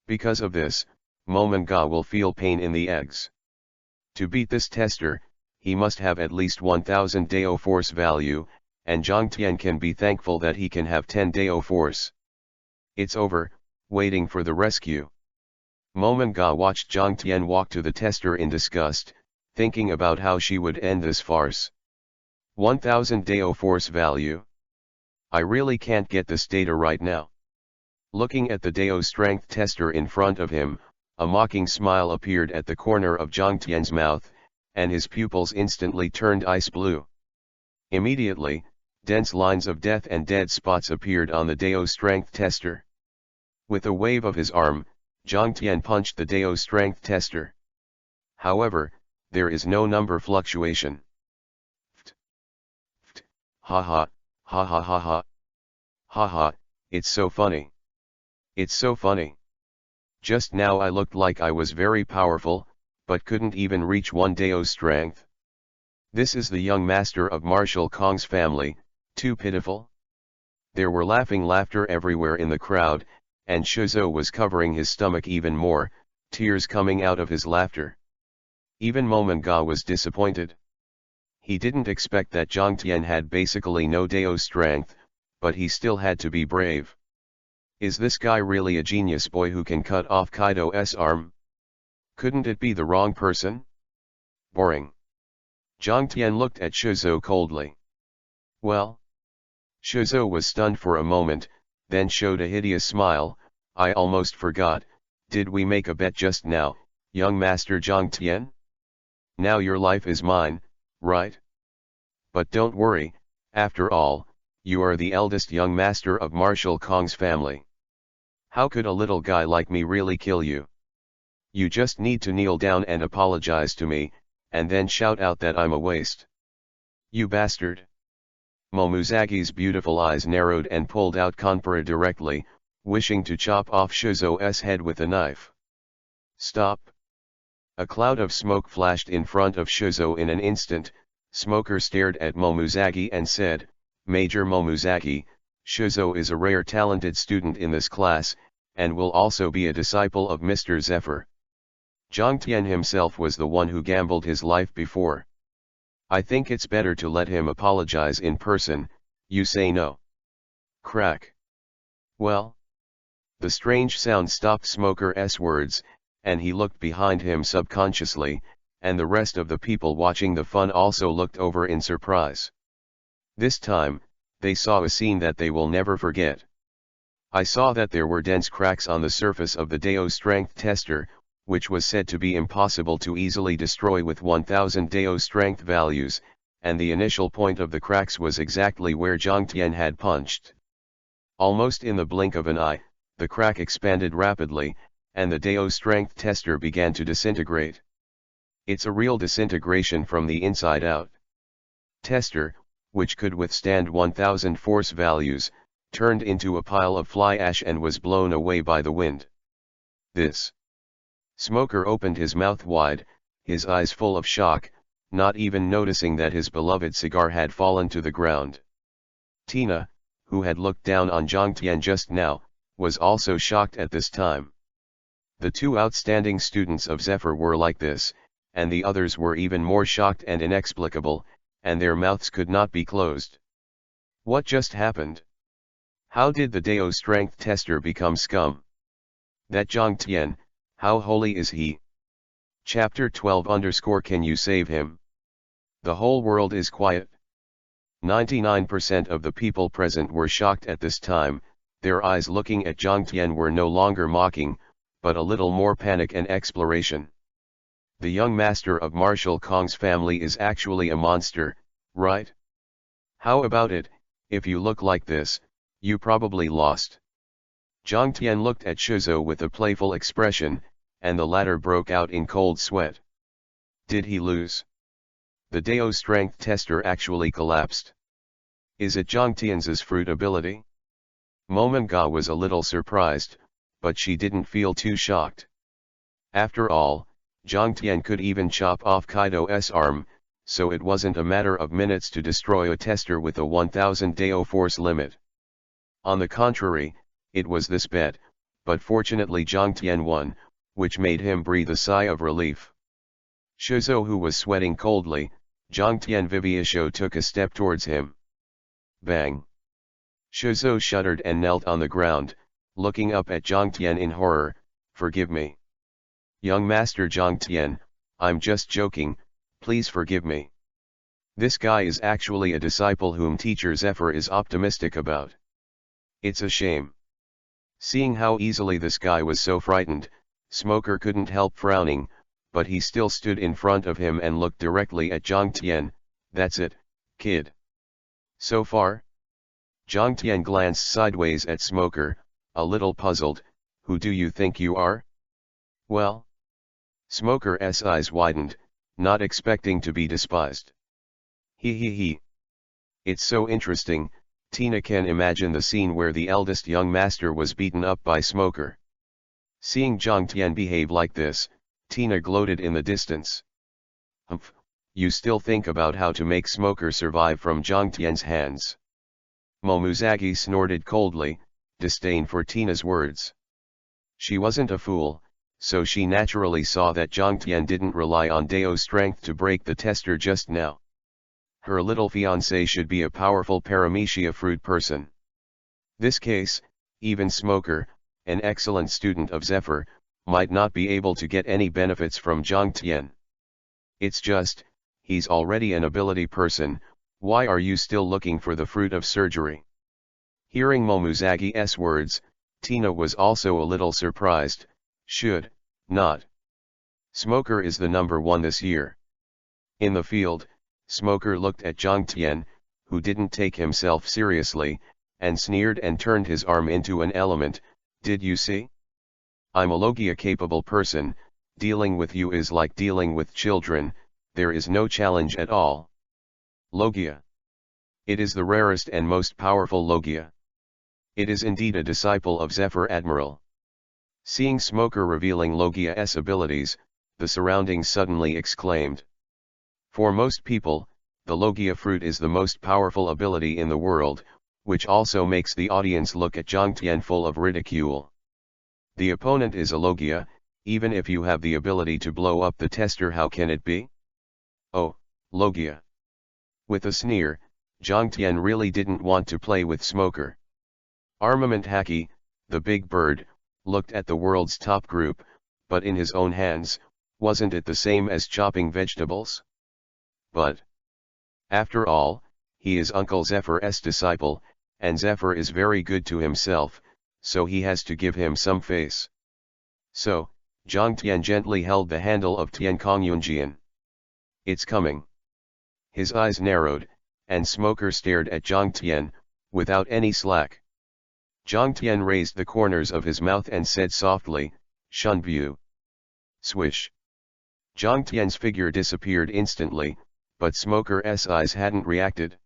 Because of this, Momonga will feel pain in the eggs. To beat this tester, he must have at least 1000 Dao force value, and Zhang Tian can be thankful that he can have 10 Dao force. It's over, waiting for the rescue. Momonga watched Zhang Tian walk to the tester in disgust, thinking about how she would end this farce. 1000 Dao force value. I really can't get this data right now. Looking at the Dao strength tester in front of him, a mocking smile appeared at the corner of Zhang Tian's mouth, and his pupils instantly turned ice blue. Immediately, dense lines of death and dead spots appeared on the Dao strength tester. With a wave of his arm, Zhang Tian punched the Dao strength tester. However, there is no number fluctuation. Ha ha, ha ha ha ha. Ha ha, it's so funny. It's so funny. Just now I looked like I was very powerful, but couldn't even reach 1 Dao strength. This is the young master of Marshal Kong's family, too pitiful. There were laughter everywhere in the crowd, and Shuzo was covering his stomach even more, tears coming out of his laughter. Even Momonga was disappointed. He didn't expect that Zhang Tian had basically no Dao strength, but he still had to be brave. Is this guy really a genius boy who can cut off Kaido's arm? Couldn't it be the wrong person? Boring. Zhang Tian looked at Shuzo coldly. Well? Shuzo was stunned for a moment, then showed a hideous smile, I almost forgot, did we make a bet just now, young Master Zhang Tian? Now your life is mine, right? But don't worry, after all, you are the eldest young master of Marshal Kong's family. How could a little guy like me really kill you? You just need to kneel down and apologize to me, and then shout out that I'm a waste. You bastard. Momozagi's beautiful eyes narrowed and pulled out Conqueror directly, wishing to chop off Shizuo's head with a knife. Stop. A cloud of smoke flashed in front of Shizuo in an instant. Smoker stared at Momozagi and said, Major Momozagi, Shizuo is a rare talented student in this class, and will also be a disciple of Mr. Zephyr. Zhang Tian himself was the one who gambled his life before. I think it's better to let him apologize in person, you say no? Crack. Well? The strange sound stopped Smoker's words, and he looked behind him subconsciously, and the rest of the people watching the fun also looked over in surprise. This time, they saw a scene that they will never forget. I saw that there were dense cracks on the surface of the Dao strength tester, which was said to be impossible to easily destroy with 1000 Dao strength values, and the initial point of the cracks was exactly where Zhang Tian had punched. Almost in the blink of an eye, the crack expanded rapidly, and the Dao strength tester began to disintegrate. It's a real disintegration from the inside out. Tester, which could withstand 1000 force values, turned into a pile of fly ash and was blown away by the wind. This. Smoker opened his mouth wide, his eyes full of shock, not even noticing that his beloved cigar had fallen to the ground. Tina, who had looked down on Zhang Tian just now, was also shocked at this time. The two outstanding students of Zephyr were like this, and the others were even more shocked and inexplicable, and their mouths could not be closed. What just happened? How did the Dao strength tester become scum? That Zhang Tian, how holy is he? Chapter 12 Can you save him? The whole world is quiet. 99% of the people present were shocked at this time, their eyes looking at Zhang Tian were no longer mocking, but a little more panic and exploration. The young master of Marshal Kong's family is actually a monster, right? How about it, if you look like this, you probably lost. Zhang Tian looked at Shizuo with a playful expression, and the latter broke out in cold sweat. Did he lose? The Dao strength tester actually collapsed. Is it Zhang Tian's fruit ability? Momonga was a little surprised, but she didn't feel too shocked. After all, Zhang Tian could even chop off Kaido's arm, so it wasn't a matter of minutes to destroy a tester with a 1000 Dao force limit. On the contrary, it was this bet, but fortunately Zhang Tian won, which made him breathe a sigh of relief. Shizuo, who was sweating coldly, Zhang Tian Viviasho took a step towards him. Bang! Shizuo shuddered and knelt on the ground, looking up at Zhang Tian in horror. Forgive me. Young Master Zhang Tian, I'm just joking, please forgive me. This guy is actually a disciple whom Teacher Zephyr is optimistic about. It's a shame. Seeing how easily this guy was so frightened, Smoker couldn't help frowning, but he still stood in front of him and looked directly at Zhang Tian. That's it, kid. So far? Zhang Tian glanced sideways at Smoker, a little puzzled. Who do you think you are? Well? Smoker's eyes widened, not expecting to be despised. He. It's so interesting. Tina can imagine the scene where the eldest young master was beaten up by Smoker. Seeing Zhang Tian behave like this, Tina gloated in the distance. Humph, you still think about how to make Smoker survive from Zhang Tian's hands. Momozagi snorted coldly, disdain for Tina's words. She wasn't a fool, so she naturally saw that Zhang Tian didn't rely on Dao strength to break the tester just now. Her little fiancé should be a powerful paramecia fruit person. This case, even Smoker, an excellent student of Zephyr, might not be able to get any benefits from Zhang Tian. It's just, he's already an ability person, why are you still looking for the fruit of surgery? Hearing Momozagi's words, Tina was also a little surprised, should not. Smoker is the number one this year. In the field, Smoker looked at Zhang Tian, who didn't take himself seriously, and sneered and turned his arm into an element. Did you see? I'm a Logia-capable person, dealing with you is like dealing with children, there is no challenge at all. Logia. It is the rarest and most powerful Logia. It is indeed a disciple of Zephyr Admiral. Seeing Smoker revealing Logia's abilities, the surroundings suddenly exclaimed. For most people, the Logia fruit is the most powerful ability in the world, which also makes the audience look at Zhang Tian full of ridicule. The opponent is a Logia, even if you have the ability to blow up the tester, how can it be? Oh, Logia. With a sneer, Zhang Tian really didn't want to play with Smoker. Armament Haki, the big bird, looked at the world's top group, but in his own hands, wasn't it the same as chopping vegetables? But after all, he is Uncle Zephyr's disciple, and Zephyr is very good to himself, so he has to give him some face. So, Zhang Tian gently held the handle of Tiankong Yunjian. It's coming. His eyes narrowed, and Smoker stared at Zhang Tian, without any slack. Zhang Tian raised the corners of his mouth and said softly, Shunbu. Swish. Zhang Tian's figure disappeared instantly, but Smoker's eyes hadn't reacted.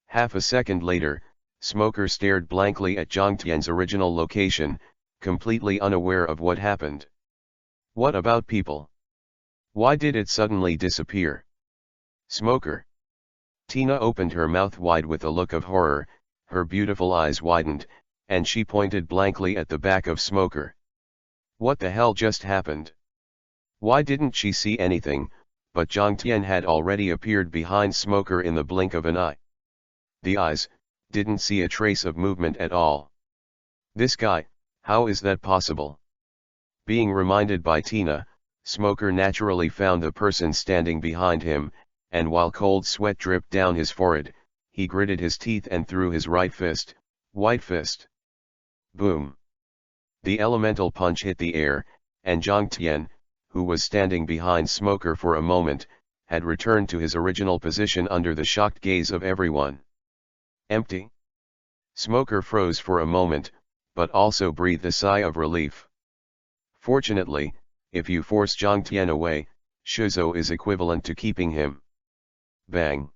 Half a second later, Smoker stared blankly at Zhang Tian's original location, completely unaware of what happened. What about people? Why did it suddenly disappear? Smoker. Tina opened her mouth wide with a look of horror, her beautiful eyes widened, and she pointed blankly at the back of Smoker. What the hell just happened? Why didn't she see anything? But Zhang Tian had already appeared behind Smoker in the blink of an eye. The eyes didn't see a trace of movement at all. This guy, how is that possible? Being reminded by Tina, Smoker naturally found the person standing behind him, and while cold sweat dripped down his forehead, he gritted his teeth and threw his right fist, white fist. Boom! The elemental punch hit the air, and Zhang Tian, who was standing behind Smoker for a moment, had returned to his original position under the shocked gaze of everyone. Empty? Smoker froze for a moment, but also breathed a sigh of relief. Fortunately, if you force Zhang Tian away, Shuzo is equivalent to keeping him. Bang!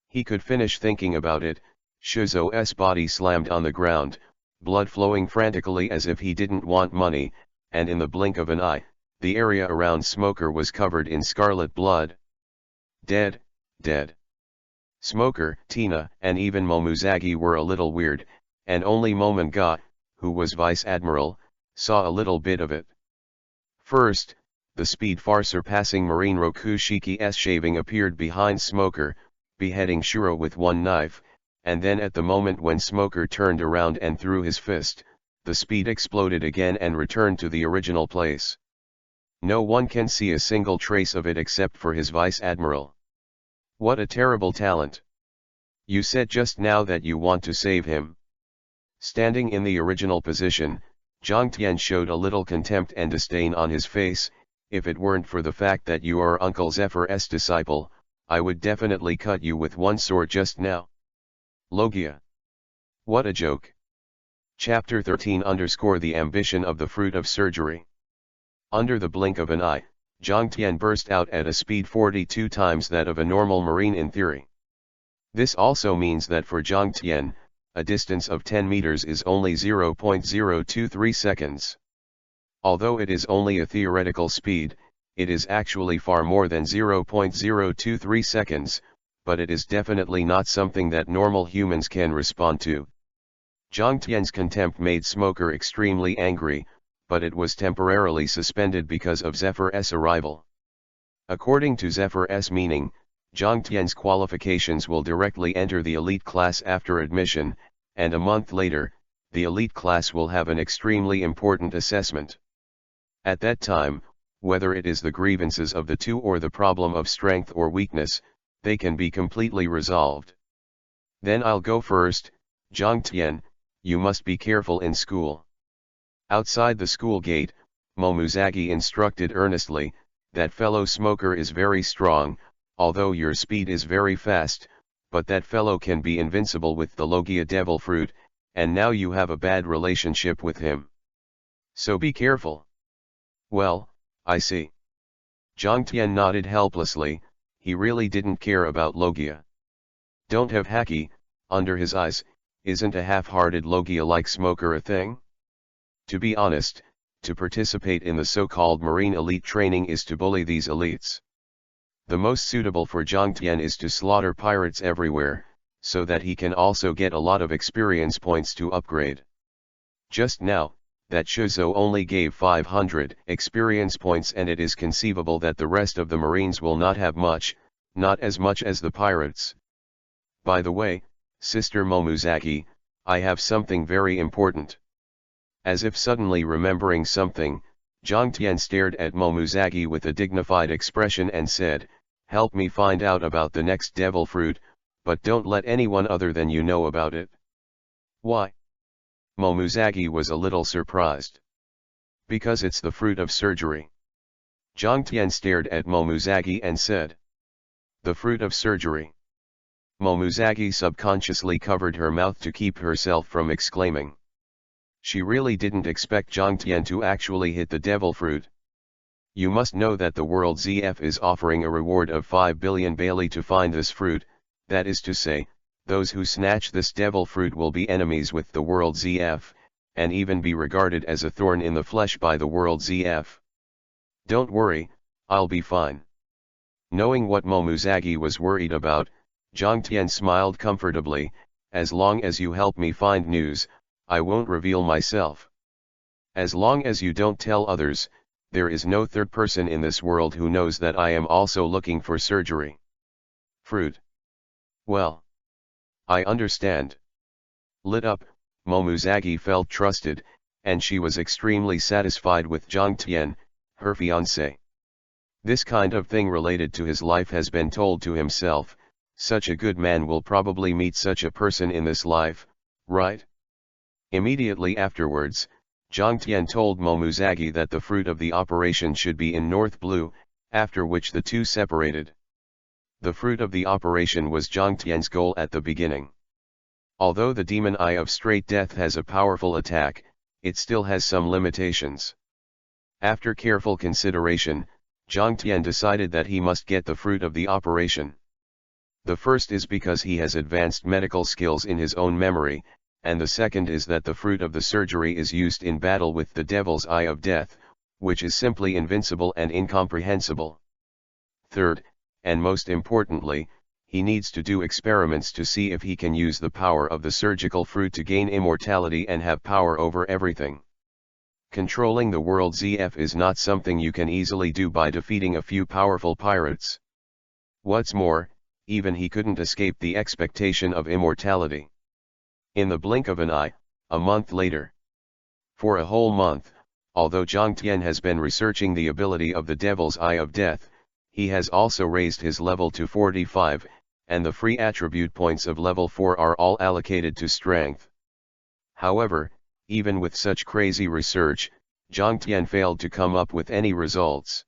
He could finish thinking about it, Shuzo's body slammed on the ground, blood flowing frantically as if he didn't want money, and in the blink of an eye, the area around Smoker was covered in scarlet blood. Dead, dead. Smoker, Tina, and even Momuzagi were a little weird, and only Momanga, who was Vice Admiral, saw a little bit of it. First, the speed far surpassing Marine Rokushiki's shaving appeared behind Smoker, beheading Shuro with one knife, and then at the moment when Smoker turned around and threw his fist, the speed exploded again and returned to the original place. No one can see a single trace of it except for his Vice Admiral. What a terrible talent. You said just now that you want to save him. Standing in the original position, Zhang Tian showed a little contempt and disdain on his face. If it weren't for the fact that you are Uncle Zephyr's disciple, I would definitely cut you with one sword just now. Logia. What a joke. Chapter 13 _ The ambition of the fruit of surgery. Under the blink of an eye, Zhang Tian burst out at a speed 42 times that of a normal marine in theory. This also means that for Zhang Tian, a distance of 10 meters is only 0.023 seconds. Although it is only a theoretical speed, it is actually far more than 0.023 seconds, but it is definitely not something that normal humans can respond to. Zhang Tian's contempt made Smoker extremely angry, but it was temporarily suspended because of Zephyr's arrival. According to Zephyr's meaning, Zhang Tian's qualifications will directly enter the elite class after admission, and a month later, the elite class will have an extremely important assessment. At that time, whether it is the grievances of the two or the problem of strength or weakness, they can be completely resolved. Then I'll go first. Zhang Tian, you must be careful in school. Outside the school gate, Momuzagi instructed earnestly, "That fellow smoker is very strong, although your speed is very fast, but that fellow can be invincible with the Logia devil fruit, and now you have a bad relationship with him. So be careful." "Well, I see." Jiang Tian nodded helplessly. He really didn't care about Logia. Don't have Haki under his eyes. Isn't a half-hearted Logia-like smoker a thing? To be honest, to participate in the so-called marine elite training is to bully these elites. The most suitable for Jiang Tian is to slaughter pirates everywhere, so that he can also get a lot of experience points to upgrade. Just now, that Shuzo only gave 500 experience points, and it is conceivable that the rest of the marines will not have much, not as much as the pirates. By the way, Sister Momuzaki, I have something very important. As if suddenly remembering something, Jiang Tian stared at Momuzaki with a dignified expression and said, "Help me find out about the next devil fruit, but don't let anyone other than you know about it." "Why?" Momuzaki was a little surprised. "Because it's the fruit of surgery." Jiang Tian stared at Momuzaki and said, "The fruit of surgery." Momuzaki subconsciously covered her mouth to keep herself from exclaiming. She really didn't expect Jiang Tian to actually hit the devil fruit. You must know that the world ZF is offering a reward of 5 billion Bailey to find this fruit, that is to say, those who snatch this devil fruit will be enemies with the world ZF, and even be regarded as a thorn in the flesh by the world ZF. "Don't worry, I'll be fine." Knowing what Momuzagi was worried about, Jiang Tian smiled comfortably. "As long as you help me find news, I won't reveal myself. As long as you don't tell others, there is no third person in this world who knows that I am also looking for surgery." "Fruit. Well, I understand." Lit up, Momuzagi felt trusted, and she was extremely satisfied with Jiang Tian, her fiancé. This kind of thing related to his life has been told to himself. Such a good man will probably meet such a person in this life, right? Immediately afterwards, Jiang Tian told Momuzagi that the fruit of the operation should be in North Blue, after which the two separated. The fruit of the operation was Jiang Tian's goal at the beginning. Although the demon eye of straight death has a powerful attack, it still has some limitations. After careful consideration, Jiang Tian decided that he must get the fruit of the operation. The first is because he has advanced medical skills in his own memory, and the second is that the fruit of the surgery is used in battle with the devil's eye of death, which is simply invincible and incomprehensible. Third, and most importantly, he needs to do experiments to see if he can use the power of the surgical fruit to gain immortality and have power over everything. Controlling the world ZF is not something you can easily do by defeating a few powerful pirates. What's more, even he couldn't escape the expectation of immortality. In the blink of an eye, a month later. For a whole month, although Jiang Tian has been researching the ability of the Devil's Eye of Death, he has also raised his level to 45, and the free attribute points of level 4 are all allocated to strength. However, even with such crazy research, Jiang Tian failed to come up with any results.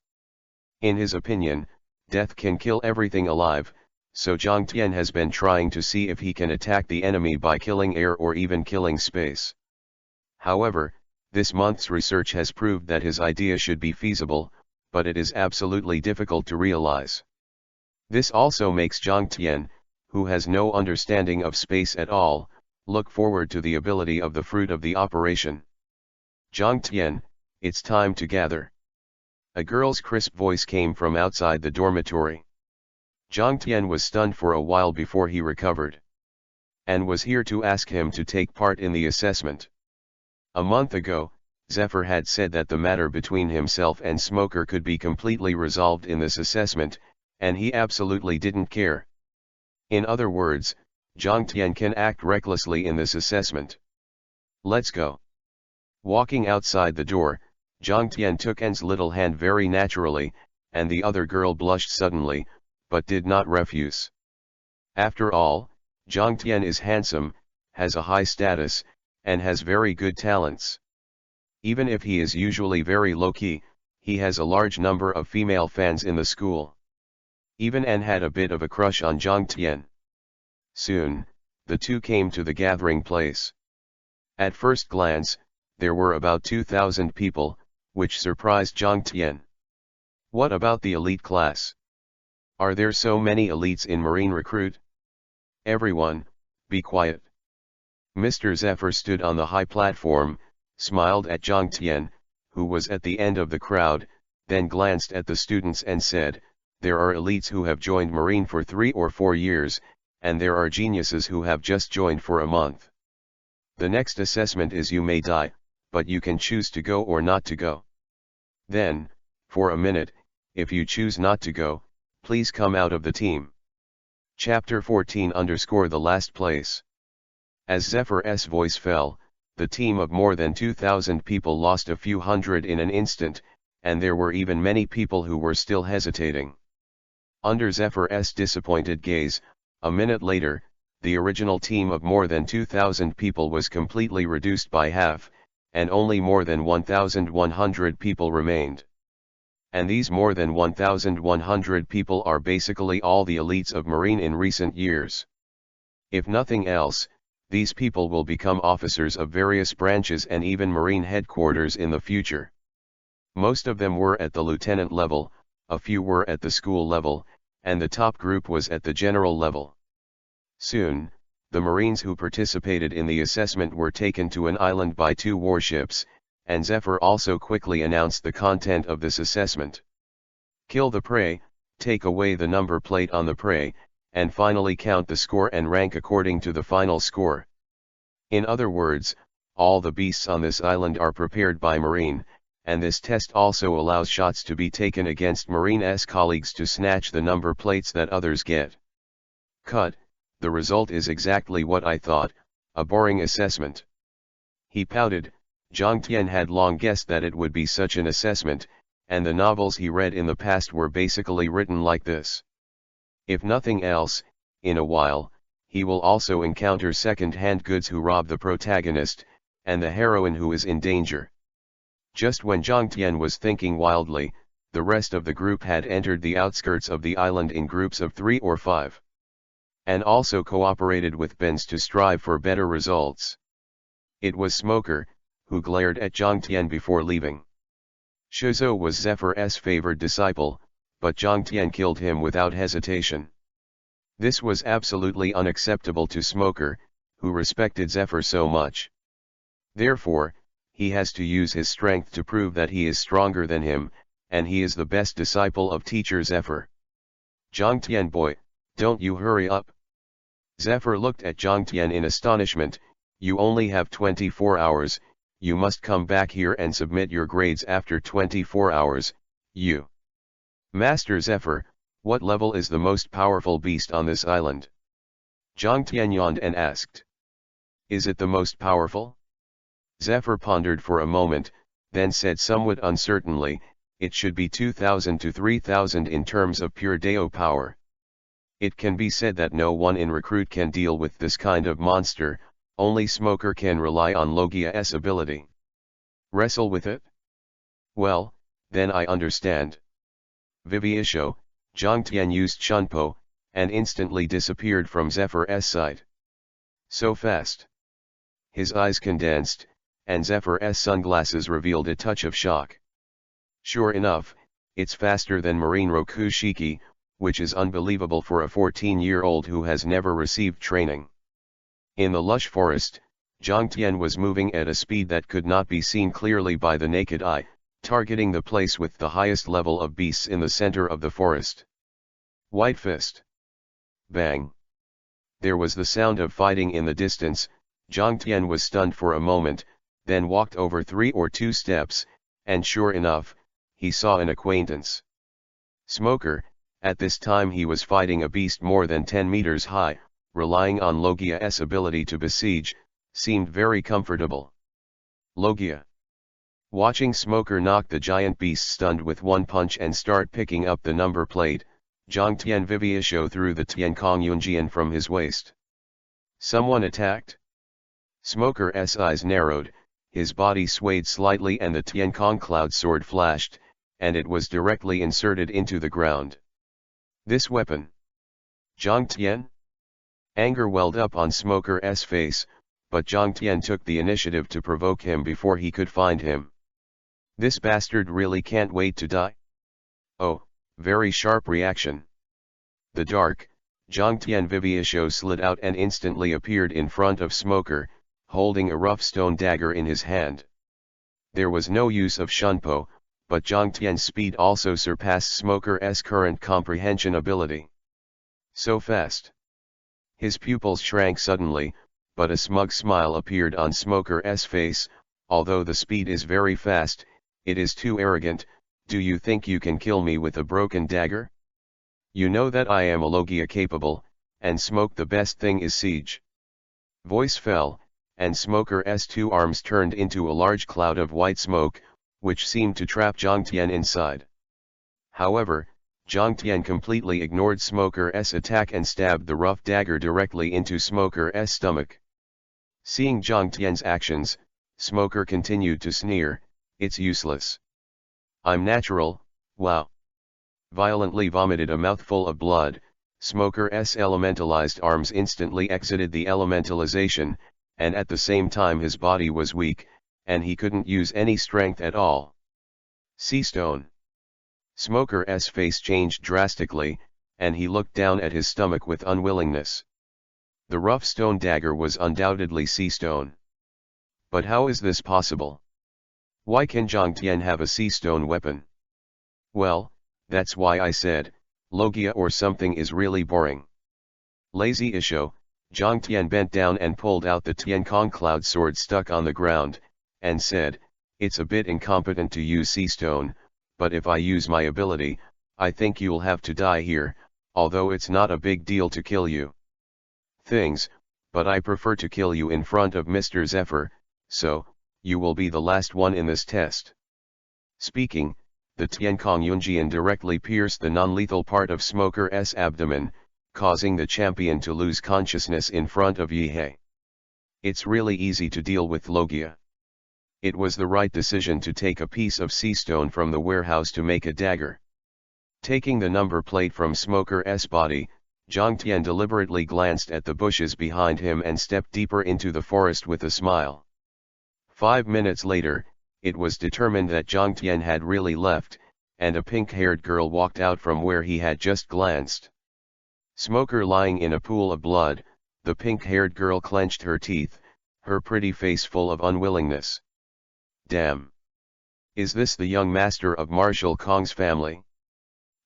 In his opinion, death can kill everything alive, so Jiang Tian has been trying to see if he can attack the enemy by killing air or even killing space. However, this month's research has proved that his idea should be feasible, but it is absolutely difficult to realize. This also makes Jiang Tian, who has no understanding of space at all, look forward to the ability of the fruit of the operation. "Jiang Tian, it's time to gather." A girl's crisp voice came from outside the dormitory. Jiang Tian was stunned for a while before he recovered. And was here to ask him to take part in the assessment. A month ago, Zephyr had said that the matter between himself and Smoker could be completely resolved in this assessment, and he absolutely didn't care. In other words, Jiang Tian can act recklessly in this assessment. Let's go. Walking outside the door, Jiang Tian took En's little hand very naturally, and the other girl blushed suddenly, but did not refuse. After all, Jiang Tian is handsome, has a high status, and has very good talents. Even if he is usually very low-key, he has a large number of female fans in the school. Even N had a bit of a crush on Zhang Tian. Soon, the two came to the gathering place. At first glance, there were about 2,000 people, which surprised Zhang Tian. What about the elite class? Are there so many elites in Marine Recruit? Everyone, be quiet. Mr. Zephyr stood on the high platform, smiled at Zhang Tian, who was at the end of the crowd, then glanced at the students and said, "There are elites who have joined Marine for 3 or 4 years, and there are geniuses who have just joined for a month. The next assessment is you may die, but you can choose to go or not to go. Then, for a minute, if you choose not to go, please come out of the team." Chapter 14 _ the last place. As Zephyr's voice fell, the team of more than 2,000 people lost a few hundred in an instant, and there were even many people who were still hesitating. Under Zephyr's disappointed gaze, a minute later, the original team of more than 2,000 people was completely reduced by half, and only more than 1,100 people remained. And these more than 1,100 people are basically all the elites of Marine in recent years. If nothing else, these people will become officers of various branches and even Marine headquarters in the future. Most of them were at the lieutenant level, a few were at the school level, and the top group was at the general level. Soon, the Marines who participated in the assessment were taken to an island by 2 warships, and Zephyr also quickly announced the content of this assessment. Kill the prey, take away the number plate on the prey, and finally count the score and rank according to the final score. In other words, all the beasts on this island are prepared by Marine, and this test also allows shots to be taken against Marine's colleagues to snatch the number plates that others get. Cut, the result is exactly what I thought, a boring assessment. He pouted. Zhang Tian had long guessed that it would be such an assessment, and the novels he read in the past were basically written like this. If nothing else, in a while, he will also encounter second-hand goods who rob the protagonist, and the heroine who is in danger. Just when Zhang Tian was thinking wildly, the rest of the group had entered the outskirts of the island in groups of 3 or 5. And also cooperated with Benz to strive for better results. It was Smoker, who glared at Zhang Tian before leaving. Shizou was Zephyr's favored disciple, but Zhang Tian killed him without hesitation. This was absolutely unacceptable to Smoker, who respected Zephyr so much. Therefore, he has to use his strength to prove that he is stronger than him, and he is the best disciple of teacher Zephyr. Zhang Tian boy, don't you hurry up. Zephyr looked at Zhang Tian in astonishment. You only have 24 hours, you must come back here and submit your grades after 24 hours, you. Master Zephyr, what level is the most powerful beast on this island? Zhang Tian yawned and asked. Is it the most powerful? Zephyr pondered for a moment, then said somewhat uncertainly, it should be 2,000 to 3,000 in terms of pure Dao power. It can be said that no one in Recruit can deal with this kind of monster, only Smoker can rely on Logia's ability. Wrestle with it? Well, then I understand. Vivisho, Zhang Tian used Shunpo, and instantly disappeared from Zephyr's sight. So fast. His eyes condensed, and Zephyr's sunglasses revealed a touch of shock. Sure enough, it's faster than Marine Rokushiki, which is unbelievable for a 14-year-old who has never received training. In the lush forest, Zhang Tian was moving at a speed that could not be seen clearly by the naked eye, targeting the place with the highest level of beasts in the center of the forest. White Fist. Bang. There was the sound of fighting in the distance. Zhang Tian was stunned for a moment, then walked over 3 or 2 steps, and sure enough, he saw an acquaintance. Smoker. At this time he was fighting a beast more than 10 meters high, relying on Logia's ability to besiege, seemed very comfortable. Logia. Watching Smoker knock the giant beast stunned with one punch and start picking up the number plate, Zhang Tian Vivisho threw the Tiankong Yunjian from his waist. Someone attacked? Smoker's eyes narrowed, his body swayed slightly and the Tiankong cloud sword flashed, and it was directly inserted into the ground. This weapon. Zhang Tian? Anger welled up on Smoker's face, but Zhang Tian took the initiative to provoke him before he could find him. This bastard really can't wait to die? Oh, very sharp reaction. The dark, Zhang Tian Viviisho slid out and instantly appeared in front of Smoker, holding a rough stone dagger in his hand. There was no use of Shunpo, but Zhang Tian's speed also surpassed Smoker's current comprehension ability. So fast. His pupils shrank suddenly, but a smug smile appeared on Smoker's face. Although the speed is very fast, it is too arrogant. Do you think you can kill me with a broken dagger? You know that I am a Logia capable, and Smoke the best thing is siege. Voice fell, and Smoker's two arms turned into a large cloud of white smoke, which seemed to trap Zhang Tian inside. However, Zhang Tian completely ignored Smoker's attack and stabbed the rough dagger directly into Smoker's stomach. Seeing Zhang Tian's actions, Smoker continued to sneer, "It's useless. I'm natural, wow." Violently vomited a mouthful of blood, Smoker's elementalized arms instantly exited the elementalization, and at the same time his body was weak, and he couldn't use any strength at all. Sea stone. Smoker's face changed drastically, and he looked down at his stomach with unwillingness. The rough stone dagger was undoubtedly sea stone. But how is this possible? Why can Zhang Tian have a sea stone weapon? Well, that's why I said, Logia or something is really boring. Lazy Isho, Zhang Tian bent down and pulled out the Tiankong cloud sword stuck on the ground, and said, "It's a bit incompetent to use sea stone, but if I use my ability, I think you'll have to die here, although it's not a big deal to kill you. Things, but I prefer to kill you in front of Mr. Zephyr, so, you will be the last one in this test." Speaking, the Tiankong Yunjian directly pierced the non-lethal part of Smoker's abdomen, causing the champion to lose consciousness in front of Yihei. It's really easy to deal with Logia. It was the right decision to take a piece of sea stone from the warehouse to make a dagger. Taking the number plate from Smoker's body, Zhang Tian deliberately glanced at the bushes behind him and stepped deeper into the forest with a smile. 5 minutes later, it was determined that Zhang Tian had really left, and a pink-haired girl walked out from where he had just glanced. Smoker lying in a pool of blood, the pink-haired girl clenched her teeth, her pretty face full of unwillingness. Damn! Is this the young master of Marshal Kong's family?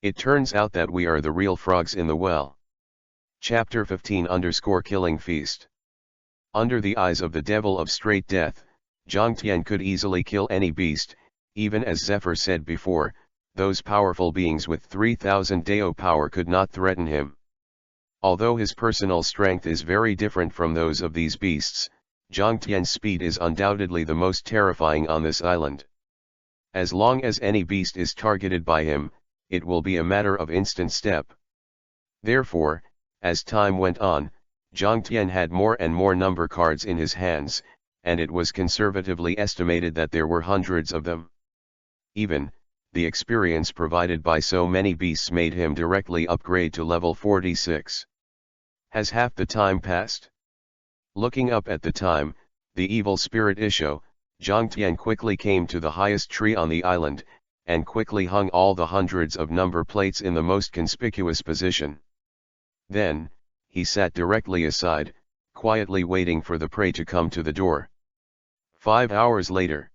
It turns out that we are the real frogs in the well. Chapter 15_Killing Feast. Under the eyes of the devil of straight death, Zhang Tian could easily kill any beast, even as Zephyr said before, those powerful beings with 3000 Dao power could not threaten him. Although his personal strength is very different from those of these beasts, Zhang Tian's speed is undoubtedly the most terrifying on this island. As long as any beast is targeted by him, it will be a matter of instant step. Therefore, as time went on, Zhang Tian had more and more number cards in his hands, and it was conservatively estimated that there were hundreds of them. Even, the experience provided by so many beasts made him directly upgrade to level 46. Has half the time passed? Looking up at the time, the evil spirit Isho, Zhang Tian quickly came to the highest tree on the island, and quickly hung all the hundreds of number plates in the most conspicuous position. Then, he sat directly aside, quietly waiting for the prey to come to the door. 5 hours later.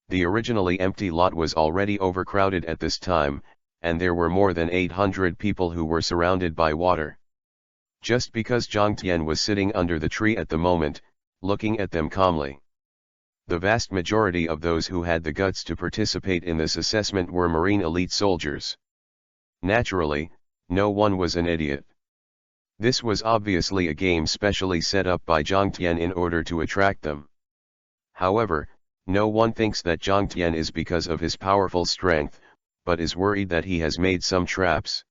The originally empty lot was already overcrowded at this time, and there were more than 800 people who were surrounded by water. Just because Zhang Tian was sitting under the tree at the moment, looking at them calmly. The vast majority of those who had the guts to participate in this assessment were Marine elite soldiers. Naturally, no one was an idiot. This was obviously a game specially set up by Zhang Tian in order to attract them. However, no one thinks that Zhang Tian is because of his powerful strength, but is worried that he has made some traps.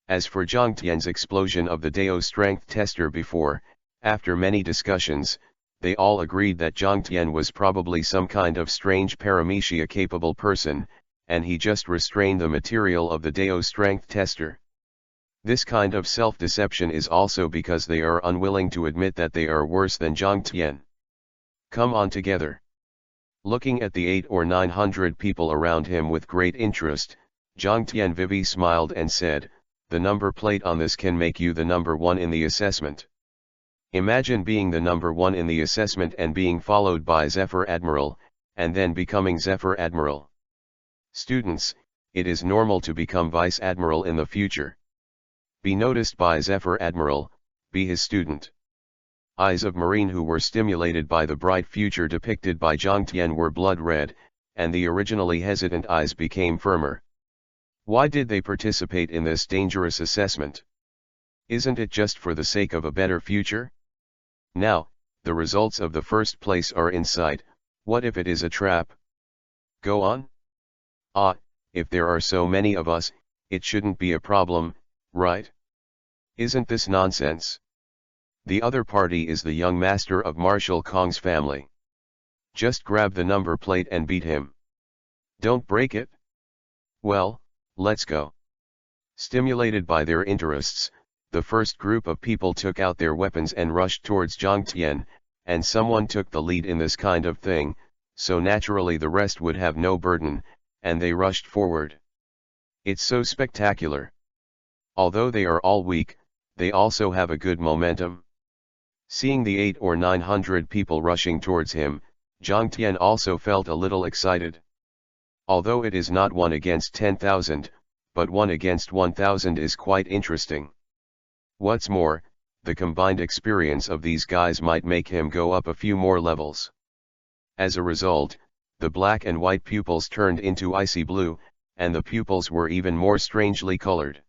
As for Zhang Tian's explosion of the Dao strength tester before, after many discussions, they all agreed that Jiang Tian was probably some kind of strange paramecia-capable person, and he just restrained the material of the Dao strength tester. This kind of self-deception is also because they are unwilling to admit that they are worse than Jiang Tian. Come on together. Looking at the 800 or 900 people around him with great interest, Jiang Tian Vivi smiled and said, "The number plate on this can make you the number one in the assessment. Imagine being the number one in the assessment and being followed by Zephyr Admiral, and then becoming Zephyr Admiral. Students, it is normal to become Vice Admiral in the future. Be noticed by Zephyr Admiral, be his student." Eyes of Marine who were stimulated by the bright future depicted by Jiang Tian were blood red, and the originally hesitant eyes became firmer. Why did they participate in this dangerous assessment? Isn't it just for the sake of a better future? Now, the results of the first place are in sight. What if it is a trap? Go on? If there are so many of us, it shouldn't be a problem, right? Isn't this nonsense? The other party is the young master of Marshal Kong's family. Just grab the number plate and beat him. Don't break it. Well, let's go. Stimulated by their interests, the first group of people took out their weapons and rushed towards Jiang Tian, and someone took the lead in this kind of thing, so naturally the rest would have no burden, and they rushed forward. It's so spectacular. Although they are all weak, they also have a good momentum. Seeing the 800 or 900 people rushing towards him, Jiang Tian also felt a little excited. Although it is not 1 against 10,000, but 1 against 1,000 is quite interesting. What's more, the combined experience of these guys might make him go up a few more levels. As a result, the black and white pupils turned into icy blue, and the pupils were even more strangely colored.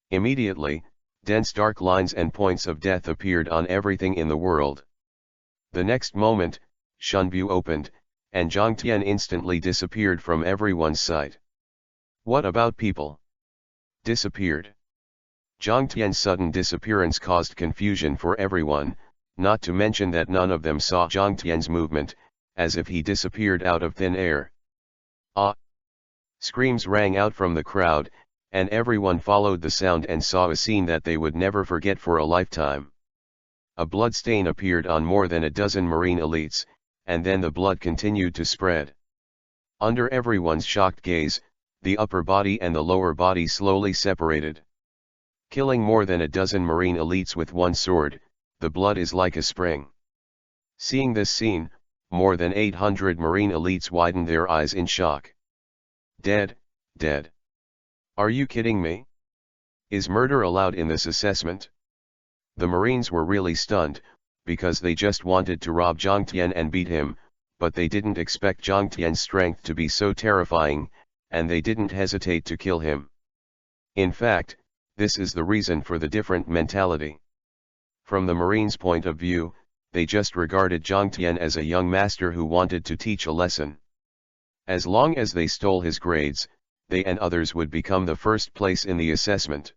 Immediately, dense dark lines and points of death appeared on everything in the world. The next moment, Shunbu opened, and Jiang Tian instantly disappeared from everyone's sight. What about people? Disappeared. Jiang Tian's sudden disappearance caused confusion for everyone, not to mention that none of them saw Jiang Tian's movement, as if he disappeared out of thin air. Ah! Screams rang out from the crowd, and everyone followed the sound and saw a scene that they would never forget for a lifetime. A blood stain appeared on more than a dozen Marine elites, and then the blood continued to spread. Under everyone's shocked gaze, the upper body and the lower body slowly separated. Killing more than a dozen Marine elites with one sword, the blood is like a spring. Seeing this scene, more than 800 Marine elites widened their eyes in shock. Dead, dead. Are you kidding me? Is murder allowed in this assessment? The Marines were really stunned, because they just wanted to rob Jiang Tian and beat him, but they didn't expect Jiang Tian's strength to be so terrifying, and they didn't hesitate to kill him. In fact, this is the reason for the different mentality. From the Marines' point of view, they just regarded Jiang Tian as a young master who wanted to teach a lesson. As long as they stole his grades, they and others would become the first place in the assessment.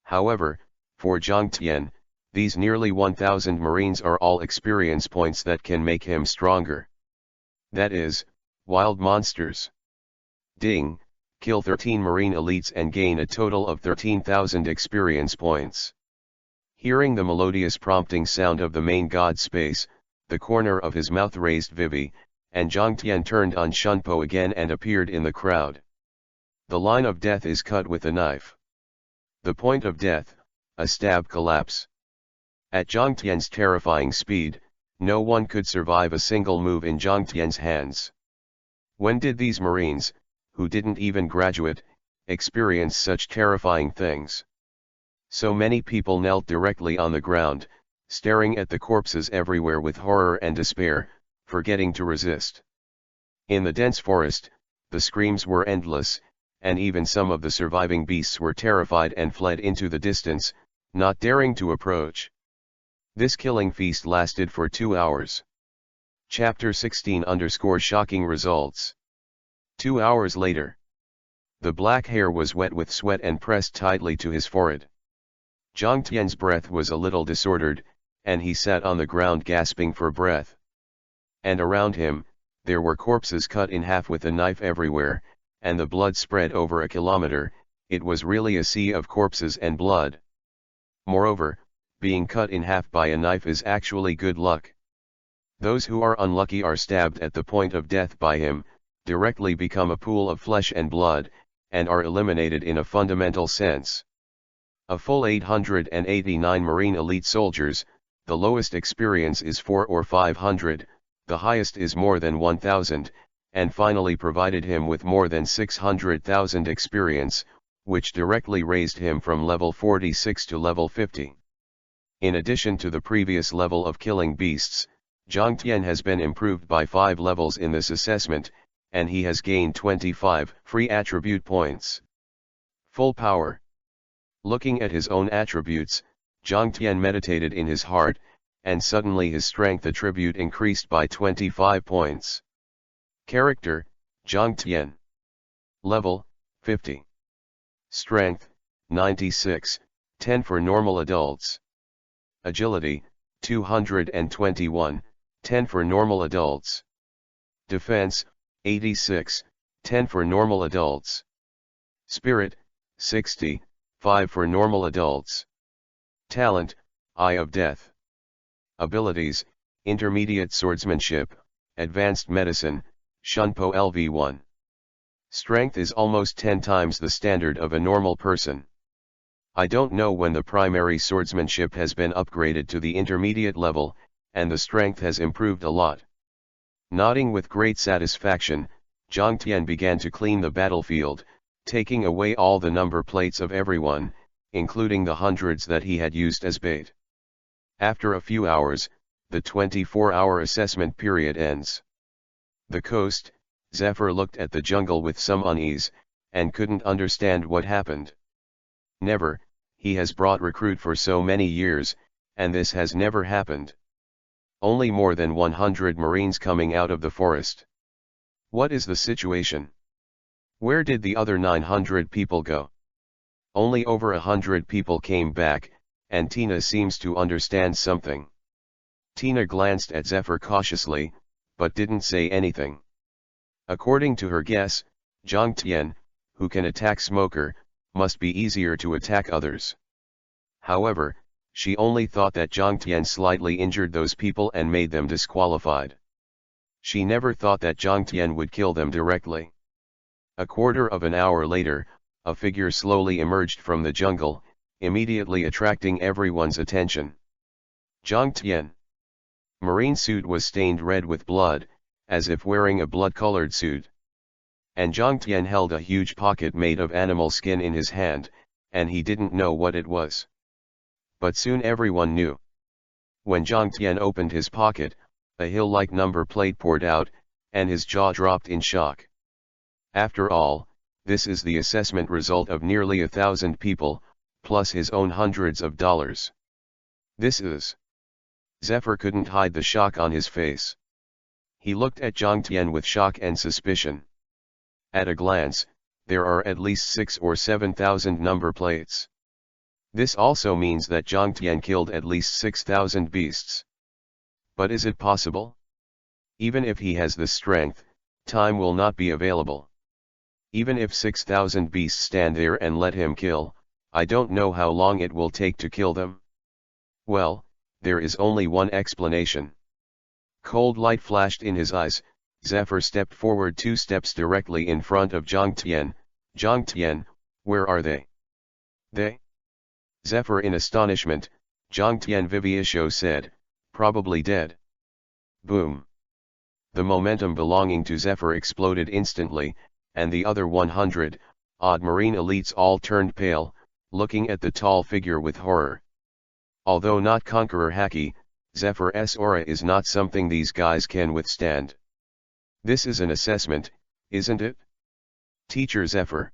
However, for Jiang Tian, these nearly 1,000 Marines are all experience points that can make him stronger. That is, wild monsters. Ding, kill 13 Marine elites and gain a total of 13,000 experience points. Hearing the melodious prompting sound of the main god space, the corner of his mouth raised Vivi, and Jiang Tian turned on Shunpo again and appeared in the crowd. The line of death is cut with a knife. The point of death, a stab collapse. At Jiang Tian's terrifying speed, no one could survive a single move in Jiang Tian's hands. When did these Marines, who didn't even graduate, experience such terrifying things? So many people knelt directly on the ground, staring at the corpses everywhere with horror and despair, forgetting to resist. In the dense forest, the screams were endless, and even some of the surviving beasts were terrified and fled into the distance, not daring to approach. This killing feast lasted for 2 hours. Chapter 16 _ Shocking results. 2 hours later. The black hair was wet with sweat and pressed tightly to his forehead. Jiang Tian's breath was a little disordered, and he sat on the ground gasping for breath. And around him, there were corpses cut in half with a knife everywhere, and the blood spread over a kilometer. It was really a sea of corpses and blood. Moreover, being cut in half by a knife is actually good luck. Those who are unlucky are stabbed at the point of death by him, directly become a pool of flesh and blood, and are eliminated in a fundamental sense. A full 889 Marine elite soldiers, the lowest experience is 400 or 500, the highest is more than 1000, and finally provided him with more than 600,000 experience, which directly raised him from level 46 to level 50. In addition to the previous level of killing beasts, Zhang Tian has been improved by 5 levels in this assessment, and he has gained 25 free attribute points. Full power. Looking at his own attributes, Zhang Tian meditated in his heart, and suddenly his strength attribute increased by 25 points. Character, Zhang Tian. Level, 50. Strength, 96, 10 for normal adults. Agility, 221, 10 for normal adults. Defense, 86, 10 for normal adults. Spirit, 60, 5 for normal adults. Talent, Eye of Death. Abilities, Intermediate Swordsmanship, Advanced Medicine, Shunpo LV1. Strength is almost 10 times the standard of a normal person. I don't know when the primary swordsmanship has been upgraded to the intermediate level, and the strength has improved a lot. Nodding with great satisfaction, Zhang Tian began to clean the battlefield, taking away all the number plates of everyone, including the hundreds that he had used as bait. After a few hours, the 24-hour assessment period ends. The coast, Zephyr looked at the jungle with some unease, and couldn't understand what happened. Never, he has brought recruit for so many years, and this has never happened. Only more than 100 Marines coming out of the forest. What is the situation? Where did the other 900 people go? Only over 100 people came back, and Tina seems to understand something. Tina glanced at Zephyr cautiously, but didn't say anything. According to her guess, Zhang Tian, who can attack Smoker, must be easier to attack others. However, she only thought that Zhang Tian slightly injured those people and made them disqualified. She never thought that Zhang Tian would kill them directly. A quarter of an hour later, a figure slowly emerged from the jungle, immediately attracting everyone's attention. Zhang Tian. Marine suit was stained red with blood, as if wearing a blood-colored suit. And Zhang Tian held a huge pocket made of animal skin in his hand, and he didn't know what it was. But soon everyone knew. When Zhang Tian opened his pocket, a hill-like number plate poured out, and his jaw dropped in shock. After all, this is the assessment result of nearly 1,000 people, plus his own hundreds of dollars. This is... Zephyr couldn't hide the shock on his face. He looked at Zhang Tian with shock and suspicion. At a glance, there are at least 6,000 or 7,000 number plates. This also means that Zhang Tian killed at least 6,000 beasts. But is it possible? Even if he has the strength, time will not be available. Even if 6,000 beasts stand there and let him kill, I don't know how long it will take to kill them. Well, there is only one explanation. Cold light flashed in his eyes. Zephyr stepped forward 2 steps directly in front of Zhang Tian. Zhang Tian, where are they? They? Zephyr in astonishment, Zhang Tian Viviisho said, probably dead. Boom. The momentum belonging to Zephyr exploded instantly, and the other 100-odd Marine elites all turned pale, looking at the tall figure with horror. Although not Conqueror Haki, Zephyr's aura is not something these guys can withstand. This is an assessment, isn't it? Teacher Zephyr.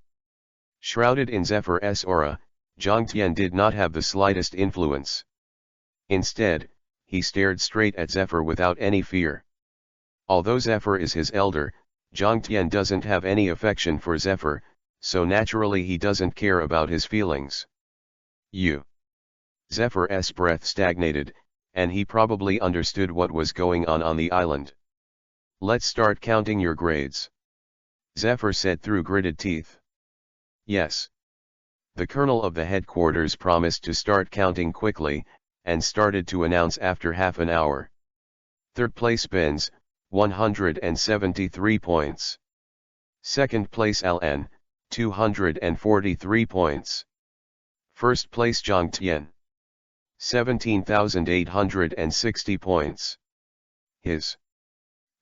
Shrouded in Zephyr's aura, Zhang Tian did not have the slightest influence. Instead, he stared straight at Zephyr without any fear. Although Zephyr is his elder, Zhang Tian doesn't have any affection for Zephyr, so naturally he doesn't care about his feelings. Zephyr's breath stagnated, and he probably understood what was going on the island. "Let's start counting your grades," Zephyr said through gritted teeth. "Yes." The colonel of the headquarters promised to start counting quickly, and started to announce after half an hour. Third place Benz, 173 points. Second place Alan, 243 points. First place Zhangtian, 17,860 points. The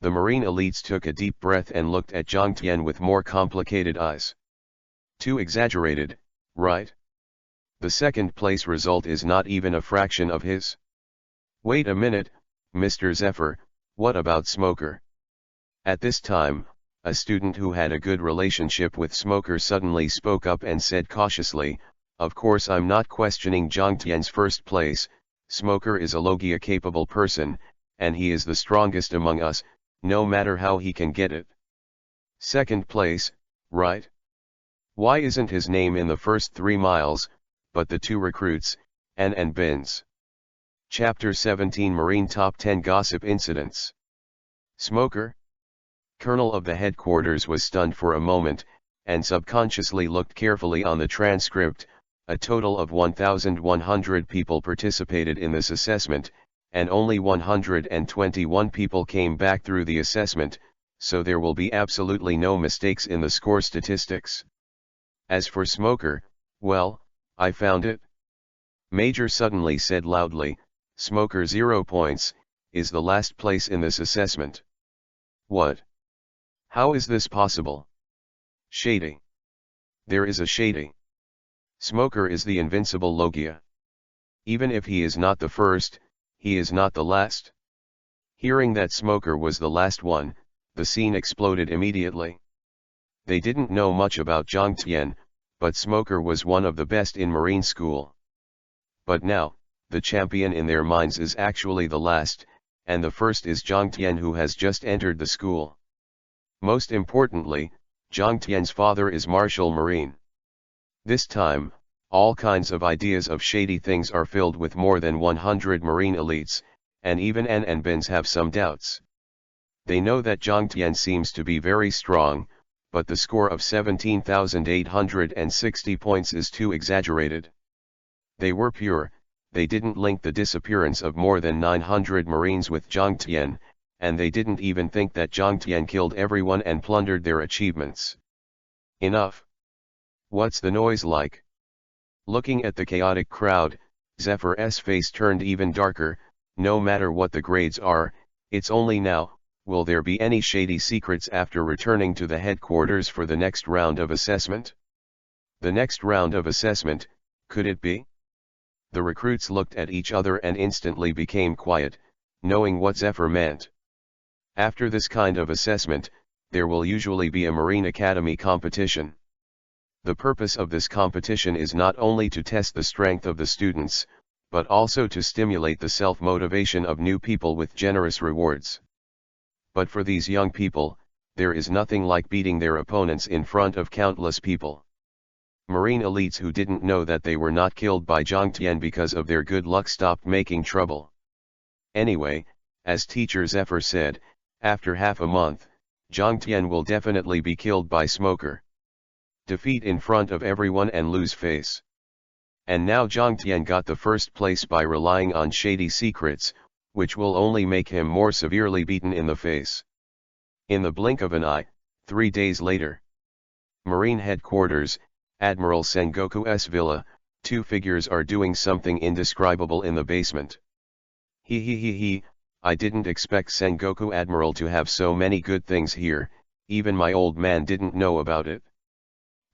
Marine elites took a deep breath and looked at Zhangtian with more complicated eyes. Too exaggerated, right? The second place result is not even a fraction of his. Wait a minute, Mr. Zephyr, what about Smoker? At this time, a student who had a good relationship with Smoker suddenly spoke up and said cautiously, "Of course I'm not questioning Zhangtian's first place. Smoker is a Logia-capable person, and he is the strongest among us, no matter how he can get it. Second place, right? Why isn't his name in the first 3 miles, but the 2 recruits, N and Bins?" Chapter 17 Marine Top 10 Gossip Incidents. Smoker? Colonel of the headquarters was stunned for a moment, and subconsciously looked carefully on the transcript. A total of 1,100 people participated in this assessment, and only 121 people came back through the assessment, so there will be absolutely no mistakes in the score statistics. As for Smoker, well, I found it. Major suddenly said loudly, "Smoker 0 points, is the last place in this assessment." What? How is this possible? Shady. There is a shady. Smoker is the invincible Logia. Even if he is not the first, he is not the last. Hearing that Smoker was the last one, the scene exploded immediately. They didn't know much about Zhangtian, but Smoker was one of the best in Marine School. But now, the champion in their minds is actually the last, and the first is Zhangtian, who has just entered the school. Most importantly, Zhangtian's father is Marshal Marine. This time, all kinds of ideas of shady things are filled with more than 100 Marine elites, and even N and Bins have some doubts. They know that Zhangtian seems to be very strong, but the score of 17,860 points is too exaggerated. They were pure, they didn't link the disappearance of more than 900 Marines with Zhangtian, and they didn't even think that Zhangtian killed everyone and plundered their achievements. Enough. What's the noise like? Looking at the chaotic crowd, Zephyr's face turned even darker. No matter what the grades are, it's only now. Will there be any shady secrets after returning to the headquarters for the next round of assessment? The next round of assessment, could it be? The recruits looked at each other and instantly became quiet, knowing what Zephyr meant. After this kind of assessment, there will usually be a Marine Academy competition. The purpose of this competition is not only to test the strength of the students, but also to stimulate the self-motivation of new people with generous rewards. But for these young people, there is nothing like beating their opponents in front of countless people. Marine elites who didn't know that they were not killed by Zhangtian because of their good luck stopped making trouble. Anyway, as teacher Zephyr said, after half a month, Zhangtian will definitely be killed by Smoker. Defeat in front of everyone and lose face. And now Zhangtian got the first place by relying on shady secrets, which will only make him more severely beaten in the face. In the blink of an eye, 3 days later. Marine Headquarters, Admiral Sengoku's villa, 2 figures are doing something indescribable in the basement. I didn't expect Sengoku Admiral to have so many good things here, even my old man didn't know about it.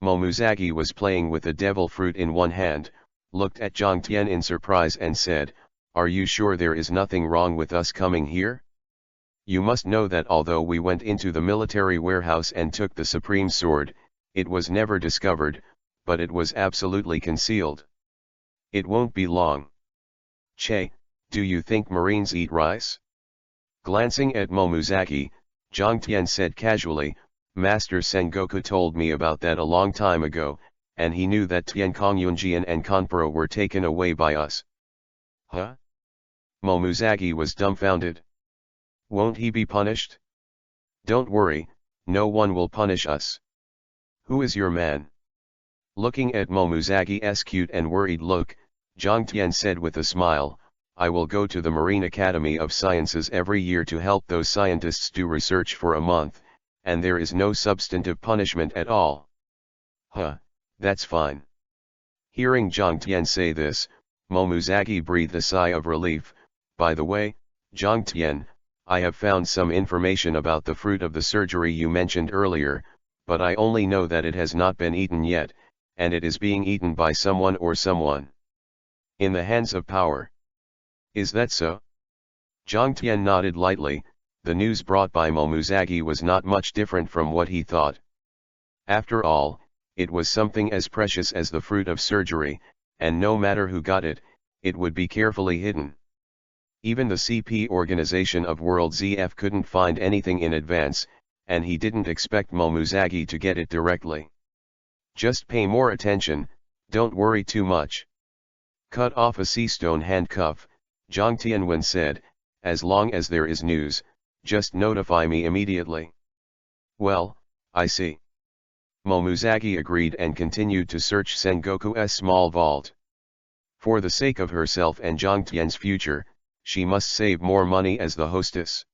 Momuzaki was playing with a devil fruit in one hand, looked at Zhangtian in surprise and said, "Are you sure there is nothing wrong with us coming here? You must know that although we went into the military warehouse and took the supreme sword, it was never discovered, but it was absolutely concealed. It won't be long." "Che, do you think Marines eat rice?" Glancing at Momuzaki, Zhangtian said casually, "Master Sengoku told me about that a long time ago, and he knew that Tiankongyunjian and Conqueror were taken away by us." "Huh?" Momuzagi was dumbfounded. Won't he be punished? Don't worry, no one will punish us. Who is your man? Looking at Momuzagi's cute and worried look, Zhang Tian said with a smile, I will go to the Marine Academy of Sciences every year to help those scientists do research for a month, and there is no substantive punishment at all. Huh, that's fine. Hearing Zhang Tian say this, Momuzagi breathed a sigh of relief. By the way, Zhang Tian, I have found some information about the fruit of the surgery you mentioned earlier, but I only know that it has not been eaten yet, and it is being eaten by someone or someone. In the hands of power. Is that so? Zhang Tian nodded lightly. The news brought by Momuzagi was not much different from what he thought. After all, it was something as precious as the fruit of surgery, and no matter who got it, it would be carefully hidden. Even the CP organization of World ZF couldn't find anything in advance, and he didn't expect Momuzagi to get it directly. Just pay more attention, don't worry too much. Cut off a sea stone handcuff, Zhang Tianwen said, as long as there is news, just notify me immediately. Well, I see. Momuzagi agreed and continued to search Sengoku's small vault. For the sake of herself and Zhang Tian's future, she must save more money as the hostess.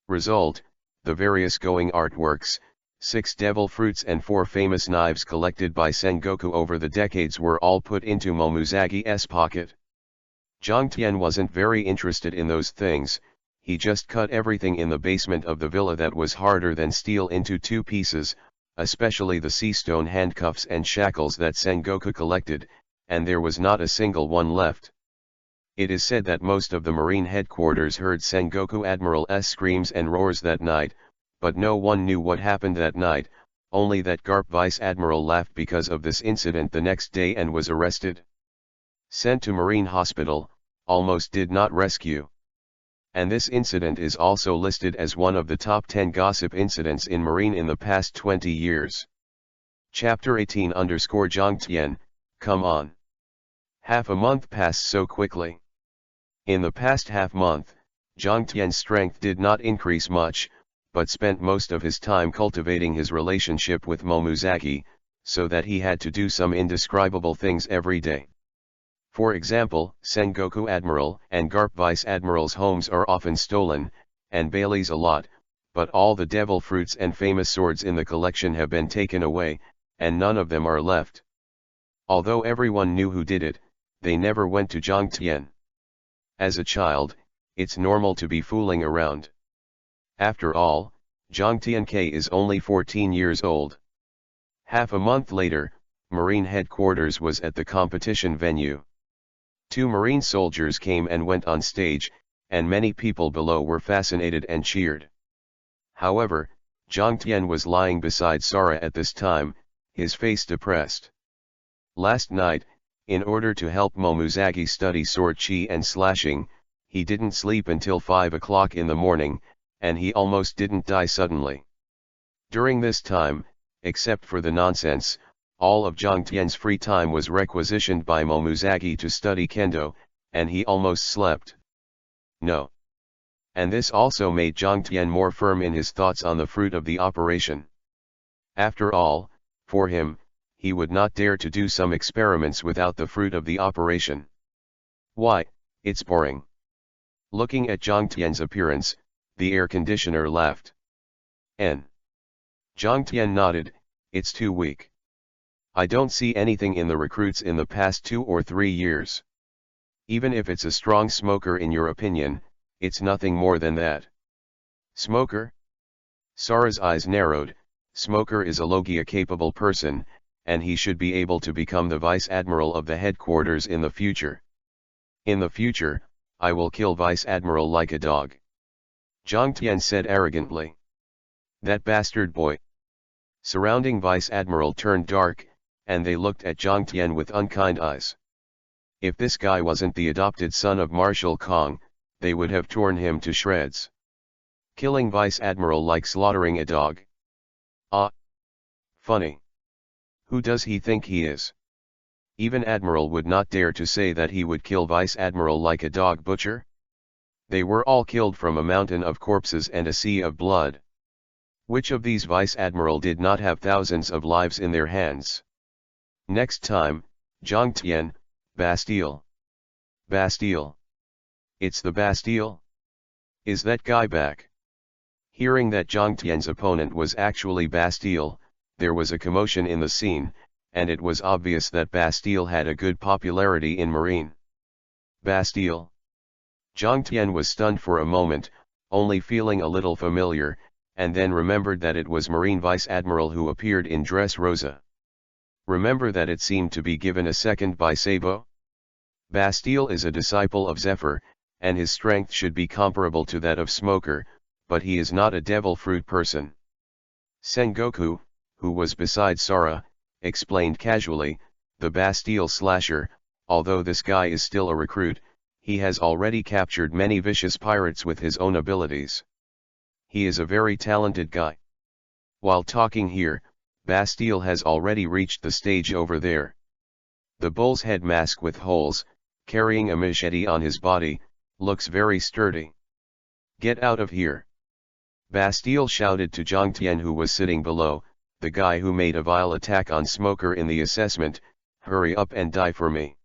Result, the various going artworks, 6 devil fruits and 4 famous knives collected by Sengoku over the decades were all put into Momuzagi's pocket. Zhang Tian wasn't very interested in those things, he just cut everything in the basement of the villa that was harder than steel into 2 pieces, especially the sea stone handcuffs and shackles that Sengoku collected, and there was not a single one left. It is said that most of the Marine headquarters heard Sengoku Admiral's screams and roars that night, but no one knew what happened that night, only that Garp Vice Admiral laughed because of this incident the next day and was arrested. Sent to Marine Hospital, almost did not rescue. And this incident is also listed as one of the top 10 gossip incidents in Marine in the past 20 years. Chapter 18 Zhang Tian, come on. Half a month passed so quickly. In the past half month, Zhang Tian's strength did not increase much, but spent most of his time cultivating his relationship with Momuzagi, so that he had to do some indescribable things every day. For example, Sengoku Admiral and Garp Vice Admiral's homes are often stolen, and Bailey's a lot, but all the devil fruits and famous swords in the collection have been taken away, and none of them are left. Although everyone knew who did it, they never went to Zhang Tian. As a child, it's normal to be fooling around. After all, Zhang Tian is only 14 years old. Half a month later, Marine headquarters was at the competition venue. 2 Marine soldiers came and went on stage, and many people below were fascinated and cheered. However, Zhang Tian was lying beside Sara at this time, his face depressed. Last night, in order to help Momuzagi study sword chi and slashing, he didn't sleep until 5 o'clock in the morning, and he almost didn't die suddenly. During this time, except for the nonsense, all of Zhang Tian's free time was requisitioned by Momuzagi to study kendo, and he almost slept. No. And this also made Zhang Tian more firm in his thoughts on the fruit of the operation. After all, for him, he would not dare to do some experiments without the fruit of the operation. Why, it's boring. Looking at Zhang Tian's appearance, the air conditioner laughed. Zhang Tian nodded, it's too weak. I don't see anything in the recruits in the past 2 or 3 years. Even if it's a strong smoker in your opinion, it's nothing more than that. Smoker? Sara's eyes narrowed. Smoker is a Logia-capable person, and he should be able to become the Vice Admiral of the headquarters in the future. In the future, I will kill Vice Admiral like a dog. Zhang Tian said arrogantly. That bastard boy. Surrounding Vice Admiral turned dark, and they looked at Zhang Tian with unkind eyes. If this guy wasn't the adopted son of Marshal Kong, they would have torn him to shreds. Killing Vice Admiral like slaughtering a dog. Ah. Funny. Who does he think he is? Even Admiral would not dare to say that he would kill Vice Admiral like a dog butcher? They were all killed from a mountain of corpses and a sea of blood. Which of these vice admiral did not have thousands of lives in their hands? Next time, Zhang Tian, Bastille. Bastille. It's the Bastille? Is that guy back? Hearing that Zhang Tian's opponent was actually Bastille, there was a commotion in the scene, and it was obvious that Bastille had a good popularity in Marine. Bastille? Zhang Tian was stunned for a moment, only feeling a little familiar, and then remembered that it was Marine Vice Admiral who appeared in dress rosa. Remember that it seemed to be given a second by Sabo? Bastille is a disciple of Zephyr, and his strength should be comparable to that of Smoker, but he is not a devil fruit person. Sengoku, who was beside Sara, explained casually, the Bastille slasher, although this guy is still a recruit, he has already captured many vicious pirates with his own abilities. He is a very talented guy. While talking here, Bastille has already reached the stage over there. The bull's head mask with holes, carrying a machete on his body, looks very sturdy. Get out of here. Bastille shouted to Zhang Tian, who was sitting below, the guy who made a vile attack on Smoker in the assessment, hurry up and die for me.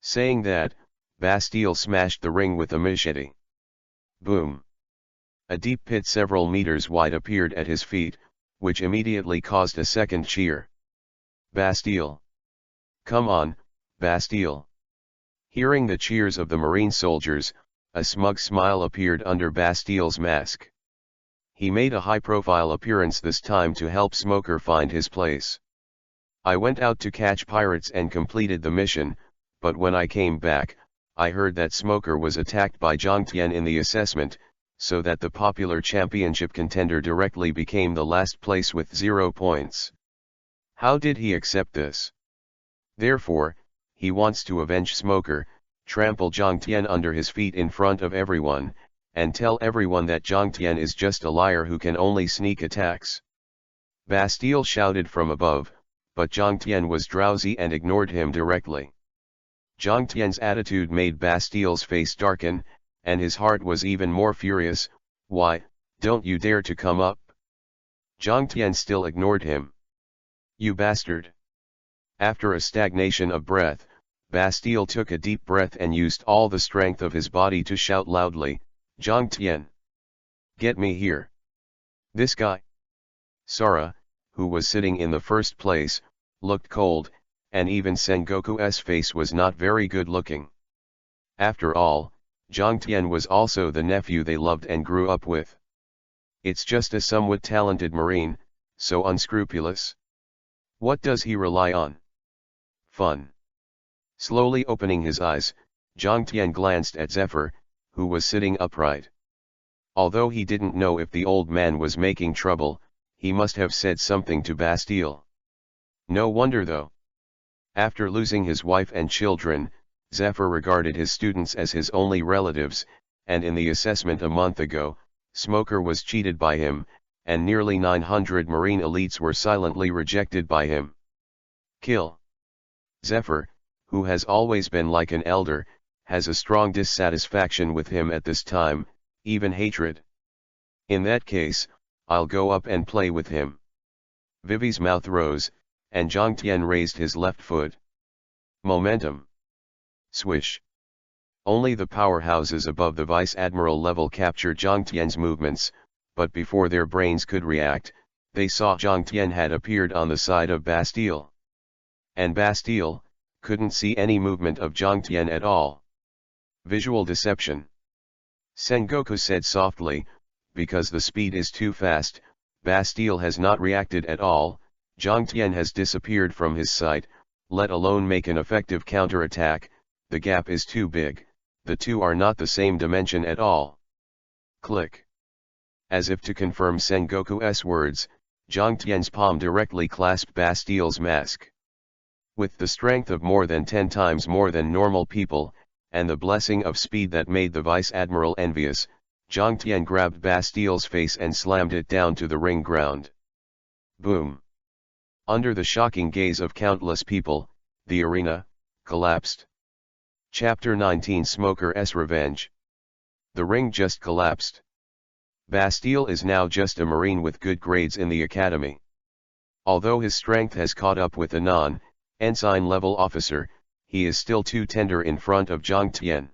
Saying that, Bastille smashed the ring with a machete. Boom. A deep pit several meters wide appeared at his feet, which immediately caused a second cheer. Bastille. Come on, Bastille. Hearing the cheers of the Marine soldiers, a smug smile appeared under Bastille's mask. He made a high-profile appearance this time to help Smoker find his place. I went out to catch pirates and completed the mission, but when I came back, I heard that Smoker was attacked by Zhang Tian in the assessment, so that the popular championship contender directly became the last place with 0 points. How did he accept this? Therefore, he wants to avenge Smoker, trample Zhang Tian under his feet in front of everyone, and tell everyone that Zhang Tian is just a liar who can only sneak attacks. Bastille shouted from above, but Zhang Tian was drowsy and ignored him directly. Zhang Tian's attitude made Bastille's face darken, and his heart was even more furious. Why, don't you dare to come up? Zhang Tian still ignored him. You bastard. After a stagnation of breath, Bastille took a deep breath and used all the strength of his body to shout loudly, Zhang Tian. Get me here. This guy. Sara, who was sitting in the first place, looked cold, and even Sengoku's face was not very good looking. After all, Zhang Tian was also the nephew they loved and grew up with. It's just a somewhat talented Marine, so unscrupulous. What does he rely on? Fun. Slowly opening his eyes, Zhang Tian glanced at Zephyr, who was sitting upright. Although he didn't know if the old man was making trouble, he must have said something to Bastille. No wonder though. After losing his wife and children, Zephyr regarded his students as his only relatives, and in the assessment a month ago, Smoker was cheated by him, and nearly 900 Marine elites were silently rejected by him. Kill. Zephyr, who has always been like an elder, has a strong dissatisfaction with him at this time, even hatred. In that case, I'll go up and play with him. Vivi's mouth rose, and Zhang Tian raised his left foot. Momentum. Swish. Only the powerhouses above the vice admiral level captured Zhang Tian's movements, but before their brains could react, they saw Zhang Tian had appeared on the side of Bastille. And Bastille couldn't see any movement of Zhang Tian at all. Visual deception. Sengoku said softly, because the speed is too fast, Bastille has not reacted at all, Zhang Tian has disappeared from his sight, let alone make an effective counterattack, the gap is too big, the two are not the same dimension at all. Click. As if to confirm Sengoku's words, Zhang Tian's palm directly clasped Bastille's mask. With the strength of more than 10 times more than normal people, and the blessing of speed that made the vice admiral envious, Zhang Tian grabbed Bastille's face and slammed it down to the ring ground. Boom. Under the shocking gaze of countless people, the arena collapsed. Chapter 19 Smoker's Revenge. The ring just collapsed. Bastille is now just a marine with good grades in the academy. Although his strength has caught up with a non-ensign level officer, he is still too tender in front of Zhang Tian.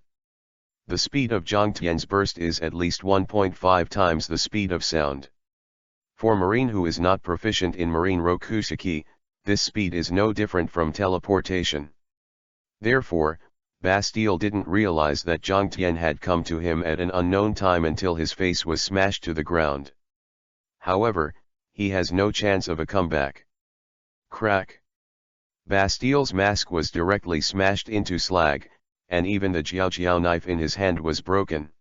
The speed of Zhang Tian's burst is at least 1.5 times the speed of sound. For marine who is not proficient in marine rokushiki, this speed is no different from teleportation. Therefore, Bastille didn't realize that Zhang Tian had come to him at an unknown time until his face was smashed to the ground. However, he has no chance of a comeback. Crack! Bastille's mask was directly smashed into slag, and even the jiao knife in his hand was broken.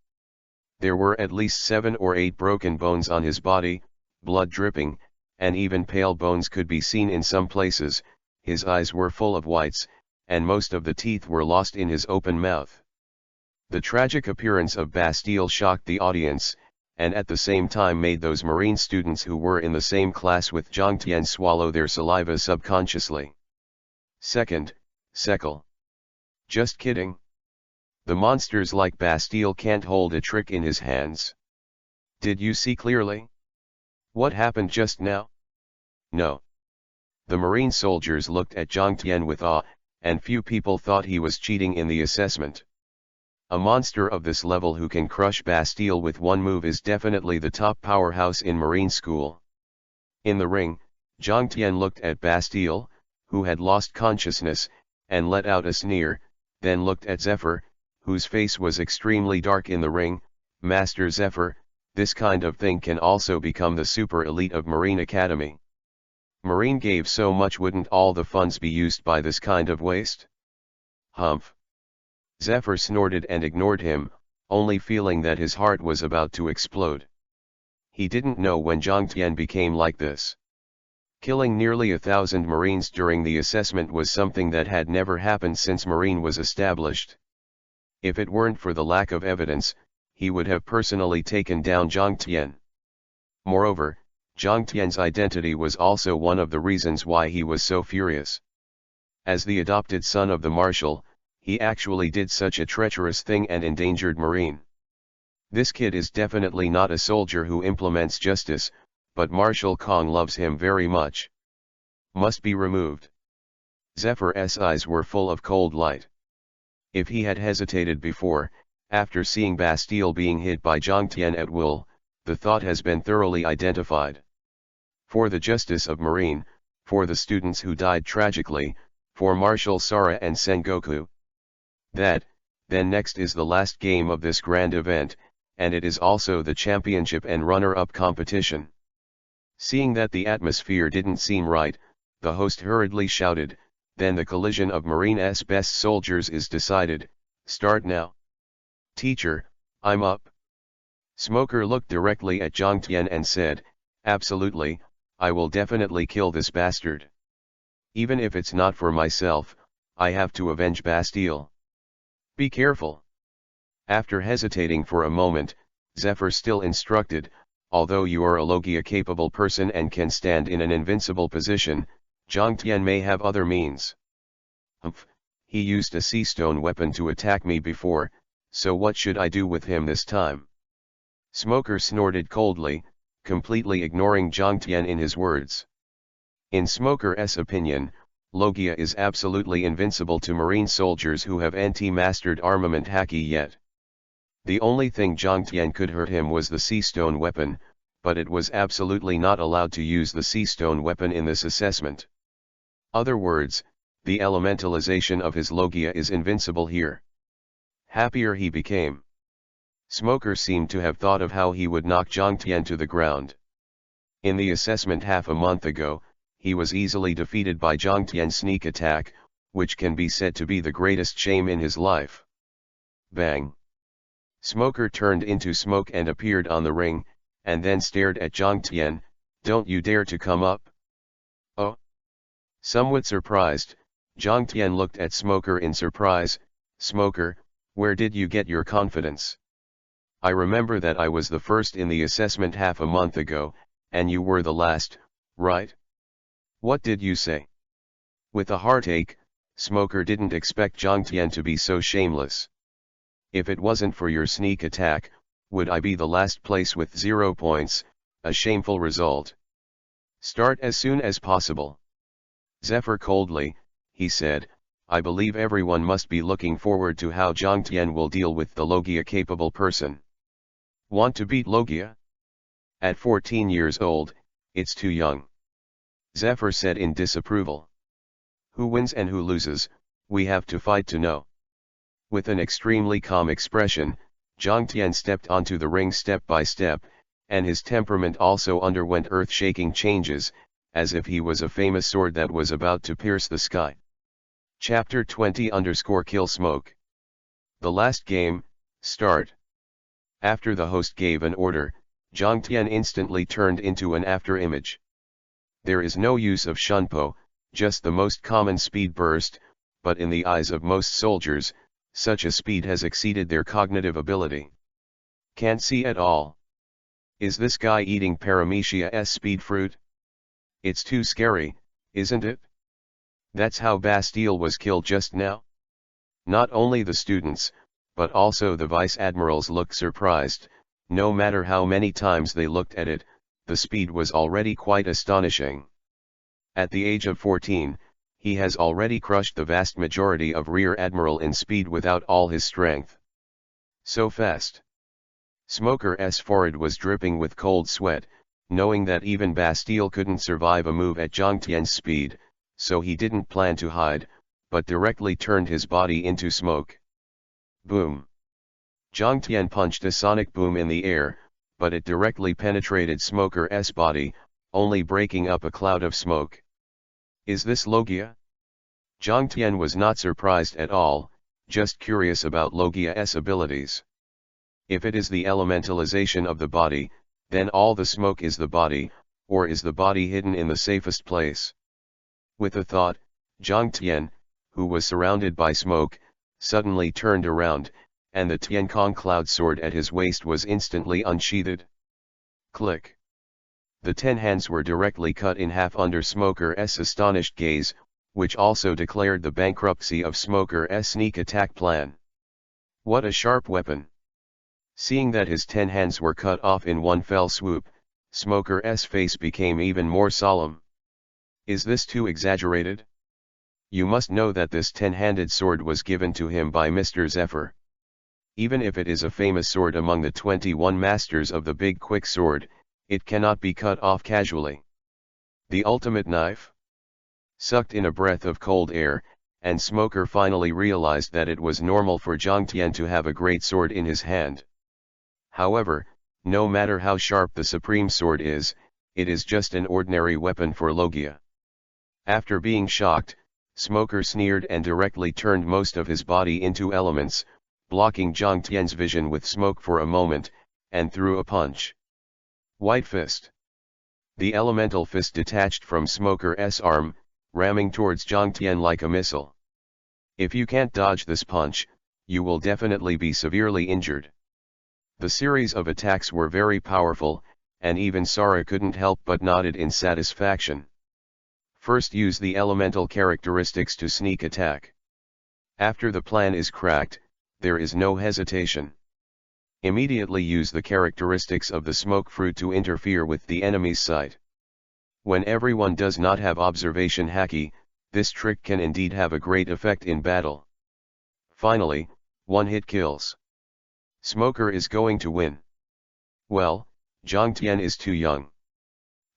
There were at least 7 or 8 broken bones on his body, blood dripping, and even pale bones could be seen in some places. His eyes were full of whites, and most of the teeth were lost in his open mouth. The tragic appearance of Bastille shocked the audience, and at the same time made those marine students who were in the same class with Zhang Tian swallow their saliva subconsciously. Second, Sekel. Just kidding. The monsters like Bastille can't hold a trick in his hands. Did you see clearly? What happened just now? No. The marine soldiers looked at Zhang Tian with awe, and few people thought he was cheating in the assessment. A monster of this level who can crush Bastille with one move is definitely the top powerhouse in marine school. In the ring, Zhang Tian looked at Bastille, who had lost consciousness, and let out a sneer, then looked at Zephyr, whose face was extremely dark in the ring. Master Zephyr, this kind of thing can also become the super elite of Marine Academy. Marine gave so much, wouldn't all the funds be used by this kind of waste? Humph. Zephyr snorted and ignored him, only feeling that his heart was about to explode. He didn't know when Zhang Tian became like this. Killing nearly 1,000 Marines during the assessment was something that had never happened since Marine was established. If it weren't for the lack of evidence, he would have personally taken down Zhang Tian. Moreover, Zhang Tian's identity was also one of the reasons why he was so furious. As the adopted son of the marshal, he actually did such a treacherous thing and endangered Marine. This kid is definitely not a soldier who implements justice, but Marshal Kong loves him very much. Must be removed. Zephyr's eyes were full of cold light. If he had hesitated before, after seeing Bastille being hit by Zhang Tian at will, the thought has been thoroughly identified. For the justice of Marine, for the students who died tragically, for Marshal Sara and Sengoku. Then next is the last game of this grand event, and it is also the championship and runner-up competition. Seeing that the atmosphere didn't seem right, the host hurriedly shouted, "Then the collision of Marine's best soldiers is decided, start now." "Teacher, I'm up." Smoker looked directly at Zhang Tian and said, "Absolutely, I will definitely kill this bastard. Even if it's not for myself, I have to avenge Bastille. Be careful." After hesitating for a moment, Zephyr still instructed, "Although you are a Logia-capable person and can stand in an invincible position, Zhang Tian may have other means." "Humph, he used a sea stone weapon to attack me before, so what should I do with him this time?" Smoker snorted coldly, completely ignoring Zhang Tian in his words. In Smoker's opinion, Logia is absolutely invincible to marine soldiers who have anti-mastered armament Haki yet. The only thing Zhang Tian could hurt him was the sea stone weapon, but it was absolutely not allowed to use the sea stone weapon in this assessment. Other words, the elementalization of his Logia is invincible here. Happier he became. Smoker seemed to have thought of how he would knock Zhang Tian to the ground. In the assessment half a month ago, he was easily defeated by Zhang Tian's sneak attack, which can be said to be the greatest shame in his life. Bang! Smoker turned into smoke and appeared on the ring, and then stared at Zhang Tian. "Don't you dare to come up." "Oh." Somewhat surprised, Zhang Tian looked at Smoker in surprise. "Smoker, where did you get your confidence? I remember that I was the first in the assessment half a month ago, and you were the last, right? What did you say?" With a heartache, Smoker didn't expect Zhang Tian to be so shameless. If it wasn't for your sneak attack, would I be the last place with 0 points, a shameful result. Start as soon as possible. Zephyr coldly, he said, I believe everyone must be looking forward to how Jiang Tian will deal with the Logia-capable person. Want to beat Logia? At 14 years old, it's too young. Zephyr said in disapproval. Who wins and who loses, we have to fight to know. With an extremely calm expression, Jiang Tian stepped onto the ring step by step, and his temperament also underwent earth-shaking changes, as if he was a famous sword that was about to pierce the sky. Chapter 20_Kill Smoke. The last game, start. After the host gave an order, Jiang Tian instantly turned into an after-image. There is no use of shunpo, just the most common speed burst, but in the eyes of most soldiers, such a speed has exceeded their cognitive ability. Can't see at all. Is this guy eating Paramecia's speed fruit? It's too scary, isn't it? That's how Bastille was killed just now? Not only the students, but also the vice-admirals looked surprised. No matter how many times they looked at it, the speed was already quite astonishing. At the age of 14, he has already crushed the vast majority of Rear Admiral in speed without all his strength. So fast. Smoker's forehead was dripping with cold sweat, knowing that even Bastille couldn't survive a move at Jiang Tian's speed, so he didn't plan to hide, but directly turned his body into smoke. Boom. Jiang Tian punched a sonic boom in the air, but it directly penetrated Smoker's body, only breaking up a cloud of smoke. Is this Logia? Jiang Tian was not surprised at all, just curious about Logia's abilities. If it is the elementalization of the body, then all the smoke is the body, or is the body hidden in the safest place? With a thought, Jiang Tian, who was surrounded by smoke, suddenly turned around, and the Tiankong cloud sword at his waist was instantly unsheathed. Click. The 10 hands were directly cut in half under Smoker's astonished gaze, which also declared the bankruptcy of Smoker's sneak attack plan. What a sharp weapon! Seeing that his 10 hands were cut off in one fell swoop, Smoker's face became even more solemn. Is this too exaggerated? You must know that this 10-handed sword was given to him by Mr. Zephyr. Even if it is a famous sword among the 21 masters of the big quick sword, it cannot be cut off casually. The ultimate knife? Sucked in a breath of cold air, and Smoker finally realized that it was normal for Jiang Tian to have a great sword in his hand. However, no matter how sharp the supreme sword is, it is just an ordinary weapon for Logia. After being shocked, Smoker sneered and directly turned most of his body into elements, blocking Jiang Tian's vision with smoke for a moment, and threw a punch. White Fist. The elemental fist detached from Smoker's arm, ramming towards Jiang Tian like a missile. If you can't dodge this punch, you will definitely be severely injured. The series of attacks were very powerful, and even Sara couldn't help but nodded in satisfaction. First, use the elemental characteristics to sneak attack. After the plan is cracked, there is no hesitation. Immediately use the characteristics of the smoke fruit to interfere with the enemy's sight. When everyone does not have observation haki, this trick can indeed have a great effect in battle. Finally, one-hit kills. Smoker is going to win. Well, Jiang Tian is too young.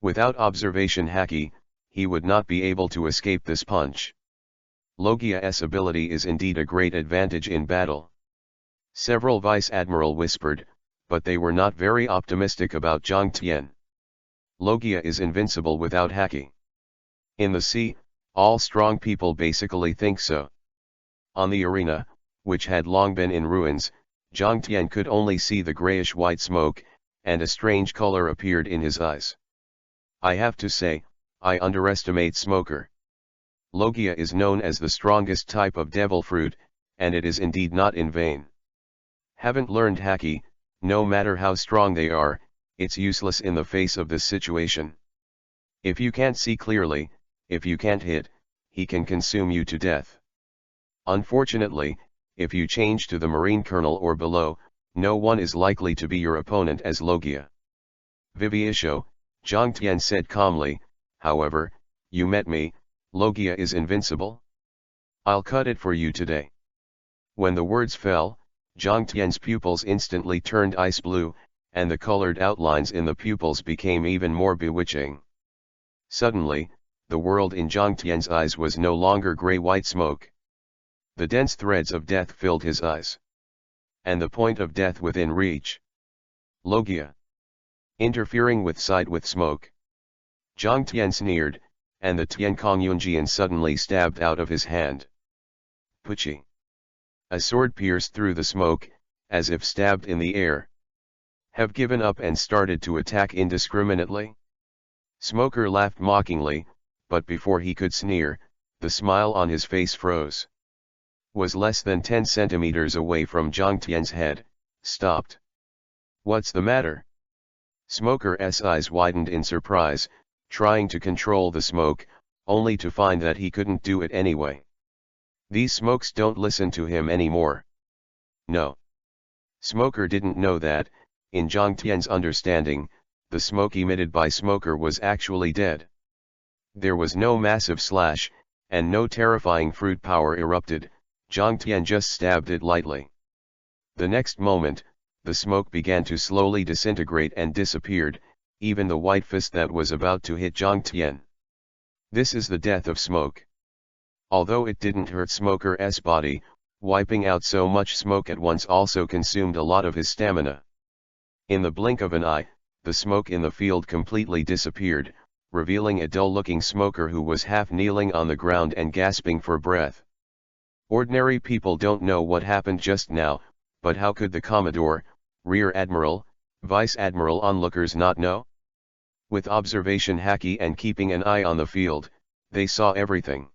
Without observation haki, he would not be able to escape this punch. Logia's ability is indeed a great advantage in battle. Several vice-admiral whispered, but they were not very optimistic about Jiang Tian. Logia is invincible without haki. In the sea, all strong people basically think so. On the arena, which had long been in ruins, Jiang Tian could only see the grayish-white smoke, and a strange color appeared in his eyes. I have to say, I underestimate Smoker. Logia is known as the strongest type of devil fruit, and it is indeed not in vain. Haven't learned haki, no matter how strong they are, it's useless in the face of this situation. If you can't see clearly, if you can't hit, he can consume you to death. Unfortunately, if you change to the Marine Colonel or below, no one is likely to be your opponent as Logia. Vivisho, Zhang Tian said calmly, however, you met me, Logia is invincible? I'll cut it for you today. When the words fell, Zhang Tian's pupils instantly turned ice blue, and the colored outlines in the pupils became even more bewitching. Suddenly, the world in Zhang Tian's eyes was no longer gray-white smoke. The dense threads of death filled his eyes. And the point of death within reach. Logia. Interfering with sight with smoke. Zhang Tian sneered, and the Tiankong Yunjian suddenly stabbed out of his hand. Puchi. A sword pierced through the smoke, as if stabbed in the air. Have given up and started to attack indiscriminately? Smoker laughed mockingly, but before he could sneer, the smile on his face froze. Was less than 10 centimeters away from Zhang Tian's head, stopped. What's the matter? Smoker's eyes widened in surprise, trying to control the smoke, only to find that he couldn't do it anyway. These smokes don't listen to him anymore. No. Smoker didn't know that, in Zhang Tian's understanding, the smoke emitted by Smoker was actually dead. There was no massive slash, and no terrifying fruit power erupted. Zhang Tian just stabbed it lightly. The next moment, the smoke began to slowly disintegrate and disappeared, even the white fist that was about to hit Zhang Tian. This is the death of smoke. Although it didn't hurt Smoker's body, wiping out so much smoke at once also consumed a lot of his stamina. In the blink of an eye, the smoke in the field completely disappeared, revealing a dull-looking Smoker who was half kneeling on the ground and gasping for breath. Ordinary people don't know what happened just now, but how could the Commodore, Rear Admiral, Vice Admiral onlookers not know? With observation Haki and keeping an eye on the field, they saw everything.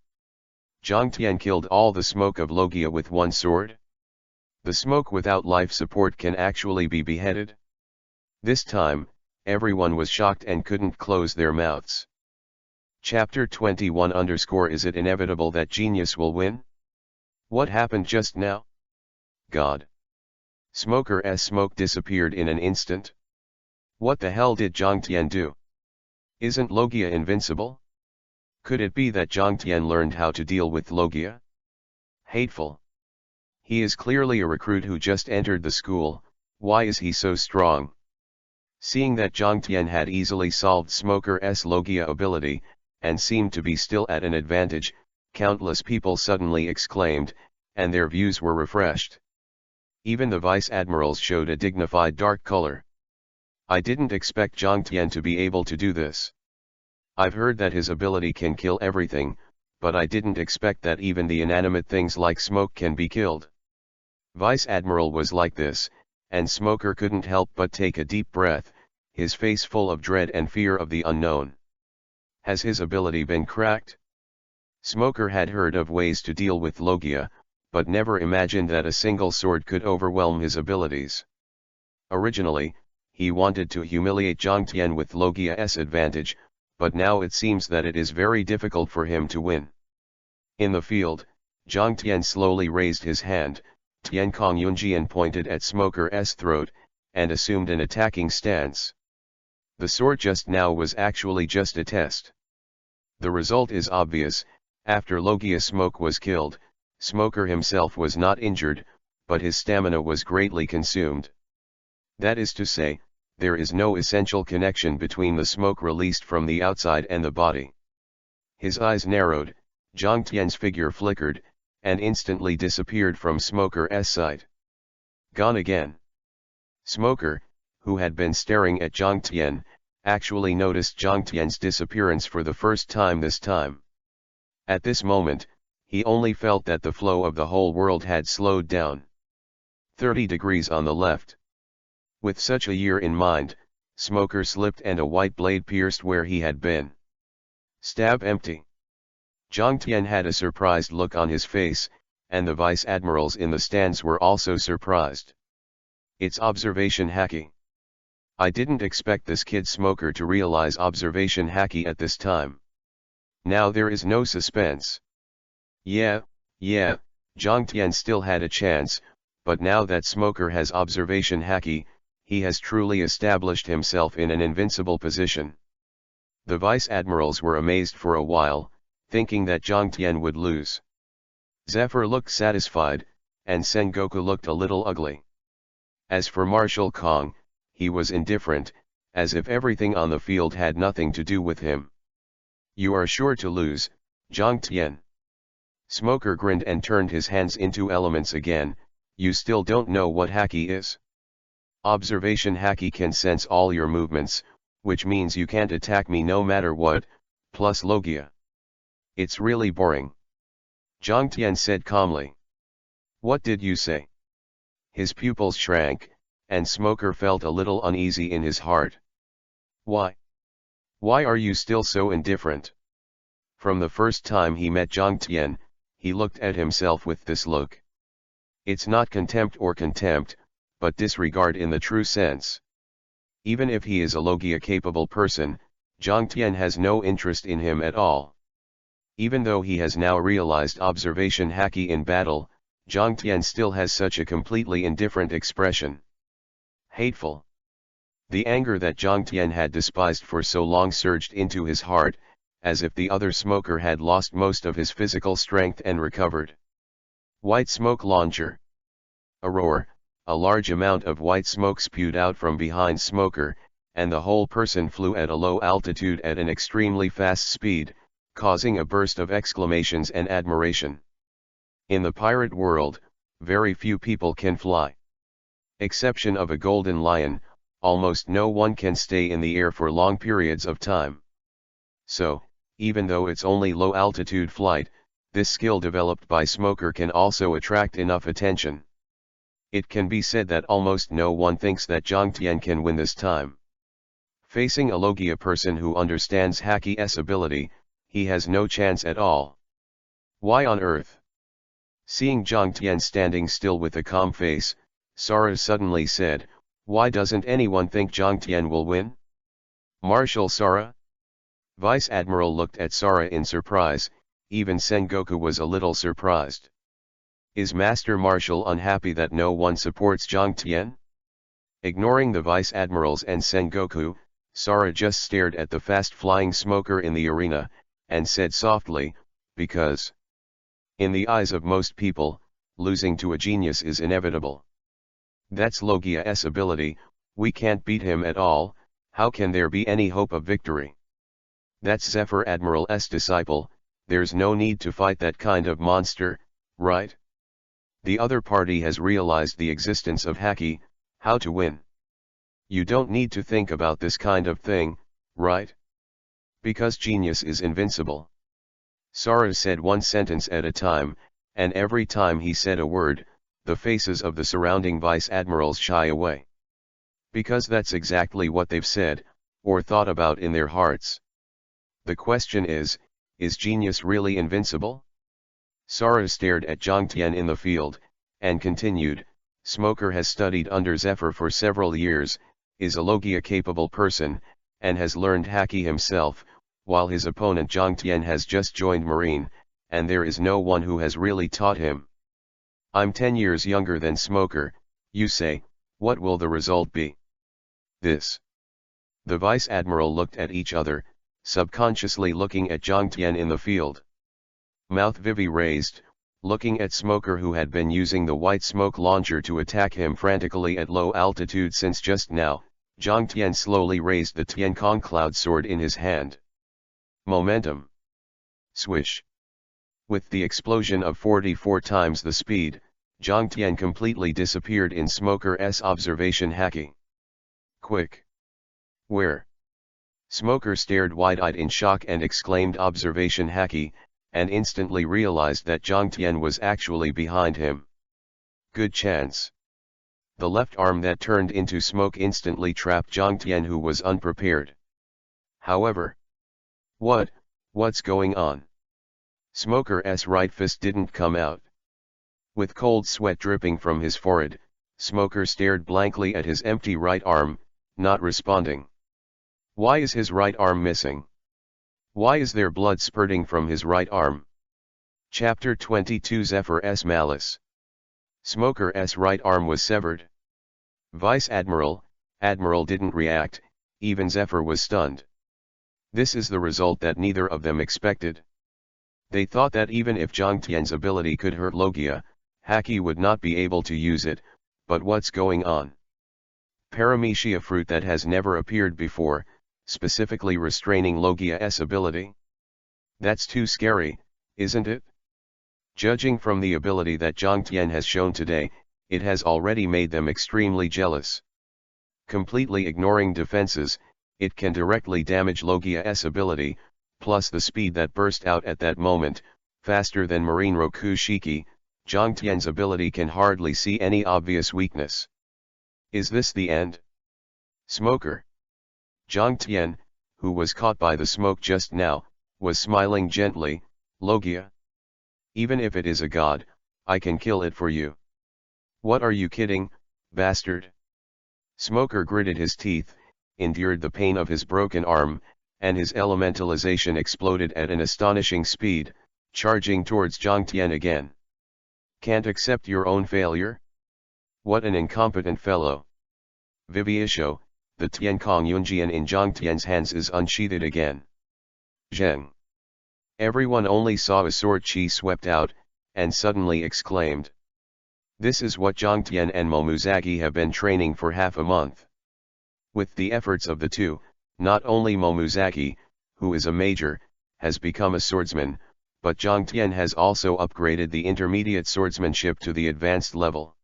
Zhang Tian killed all the smoke of Logia with one sword? The smoke without life support can actually be beheaded? This time, everyone was shocked and couldn't close their mouths. Chapter 21 _ Is it inevitable that genius will win? What happened just now? God. Smoker's smoke disappeared in an instant. What the hell did Zhang Tian do? Isn't Logia invincible? Could it be that Zhang Tian learned how to deal with Logia? Hateful. He is clearly a recruit who just entered the school, why is he so strong? Seeing that Zhang Tian had easily solved Smoker's Logia ability, and seemed to be still at an advantage, countless people suddenly exclaimed, and their views were refreshed. Even the vice admirals showed a dignified dark color. I didn't expect Zhang Tian to be able to do this. I've heard that his ability can kill everything, but I didn't expect that even the inanimate things like smoke can be killed. Vice Admiral was like this, and Smoker couldn't help but take a deep breath, his face full of dread and fear of the unknown. Has his ability been cracked? Smoker had heard of ways to deal with Logia, but never imagined that a single sword could overwhelm his abilities. Originally, he wanted to humiliate Zhang Tian with Logia's advantage, but now it seems that it is very difficult for him to win. In the field, Zhang Tian slowly raised his hand, Tiankong Yunjian pointed at Smoker's throat, and assumed an attacking stance. The sword just now was actually just a test. The result is obvious. After Logia Smoke was killed, Smoker himself was not injured, but his stamina was greatly consumed. That is to say, there is no essential connection between the smoke released from the outside and the body. His eyes narrowed, Zhang Tian's figure flickered, and instantly disappeared from Smoker's sight. Gone again. Smoker, who had been staring at Zhang Tian, actually noticed Zhang Tian's disappearance for the first time this time. At this moment, he only felt that the flow of the whole world had slowed down. 30 degrees on the left. With such a year in mind, Smoker slipped and a white blade pierced where he had been. Stab empty. Zhang Tian had a surprised look on his face, and the vice admirals in the stands were also surprised. It's observation Haki. I didn't expect this kid Smoker to realize observation Haki at this time. Now there is no suspense. Yeah, Jiang Tian still had a chance, but now that Smoker has observation Haki, he has truly established himself in an invincible position. The vice admirals were amazed for a while, thinking that Jiang Tian would lose. Zephyr looked satisfied, and Sengoku looked a little ugly. As for Marshal Kong, he was indifferent, as if everything on the field had nothing to do with him. "You are sure to lose, Jiang Tian." Smoker grinned and turned his hands into elements again. "You still don't know what Haki is? Observation Haki can sense all your movements, which means you can't attack me no matter what, plus Logia. It's really boring." Jiang Tian said calmly. "What did you say?" His pupils shrank, and Smoker felt a little uneasy in his heart. "Why? Why are you still so indifferent?" From the first time he met Jiang Tian, he looked at himself with this look. It's not contempt or contempt, but disregard in the true sense. Even if he is a Logia-capable person, Jiang Tian has no interest in him at all. Even though he has now realized observation Haki in battle, Jiang Tian still has such a completely indifferent expression. Hateful. The anger that Jiang Tian had despised for so long surged into his heart, as if the other Smoker had lost most of his physical strength and recovered. White smoke launcher. A roar, a large amount of white smoke spewed out from behind Smoker, and the whole person flew at a low altitude at an extremely fast speed, causing a burst of exclamations and admiration. In the pirate world, very few people can fly. Exception of a golden lion, almost no one can stay in the air for long periods of time. So, even though it's only low-altitude flight, this skill developed by Smoker can also attract enough attention. It can be said that almost no one thinks that Jiang Tian can win this time. Facing a Logia person who understands Haki's ability, he has no chance at all. Why on earth? Seeing Jiang Tian standing still with a calm face, Sara suddenly said, "Why doesn't anyone think Jiang Tian will win?" "Marshal Sara?" Vice Admiral looked at Sara in surprise. Even Sengoku was a little surprised. Is Master Marshal unhappy that no one supports Jiang Tian? Ignoring the Vice Admirals and Sengoku, Sara just stared at the fast-flying Smoker in the arena, and said softly, "Because in the eyes of most people, losing to a genius is inevitable. That's Logia's ability, we can't beat him at all, how can there be any hope of victory? That's Zephyr Admiral's disciple, there's no need to fight that kind of monster, right? The other party has realized the existence of Haki, how to win. You don't need to think about this kind of thing, right? Because genius is invincible." Sara said one sentence at a time, and every time he said a word, the faces of the surrounding vice admirals shy away. Because that's exactly what they've said, or thought about in their hearts. The question is genius really invincible? Sara stared at Jiang Tian in the field, and continued, "Smoker has studied under Zephyr for several years, is a Logia-capable person, and has learned Haki himself, while his opponent Jiang Tian has just joined Marine, and there is no one who has really taught him. I'm 10 years younger than Smoker, you say, what will the result be?" This. The Vice Admiral looked at each other, subconsciously looking at Jiang Tian in the field. Mouth Vivi raised, looking at Smoker who had been using the white smoke launcher to attack him frantically at low altitude since just now. Jiang Tian slowly raised the Tiankong cloud sword in his hand. Momentum. Swish. With the explosion of 44 times the speed, Jiang Tian completely disappeared in Smoker's observation Haki. Quick. Where? Smoker stared wide-eyed in shock and exclaimed observation Haki, and instantly realized that Jiang Tian was actually behind him. Good chance. The left arm that turned into smoke instantly trapped Jiang Tian, who was unprepared. However, what's going on? Smoker's right fist didn't come out. With cold sweat dripping from his forehead, Smoker stared blankly at his empty right arm, not responding. Why is his right arm missing? Why is there blood spurting from his right arm? Chapter 22 Zephyr's Malice. Smoker's right arm was severed. Vice Admiral didn't react, even Zephyr was stunned. This is the result that neither of them expected. They thought that even if Zhang Tian's ability could hurt Logia, Haki would not be able to use it, but what's going on? Paramecia fruit that has never appeared before, specifically restraining Logia's ability? That's too scary, isn't it? Judging from the ability that Zhang Tian has shown today, it has already made them extremely jealous. Completely ignoring defenses, it can directly damage Logia's ability, plus the speed that burst out at that moment, faster than Marine Roku Shiki, Zhang Tian's ability can hardly see any obvious weakness. Is this the end? Smoker. Zhang Tian, who was caught by the smoke just now, was smiling gently. Logia. Even if it is a god, I can kill it for you. What are you kidding, bastard? Smoker gritted his teeth, endured the pain of his broken arm, and his elementalization exploded at an astonishing speed, charging towards Zhang Tian again. Can't accept your own failure? What an incompetent fellow. Vivisho, the Tiankong Yunjian in Zhang Tian's hands is unsheathed again. Zheng. Everyone only saw a sword chi swept out, and suddenly exclaimed. This is what Zhang Tian and Momuzagi have been training for half a month. With the efforts of the two, not only Momuzagi, who is a major, has become a swordsman, but Zhang Tian has also upgraded the intermediate swordsmanship to the advanced level.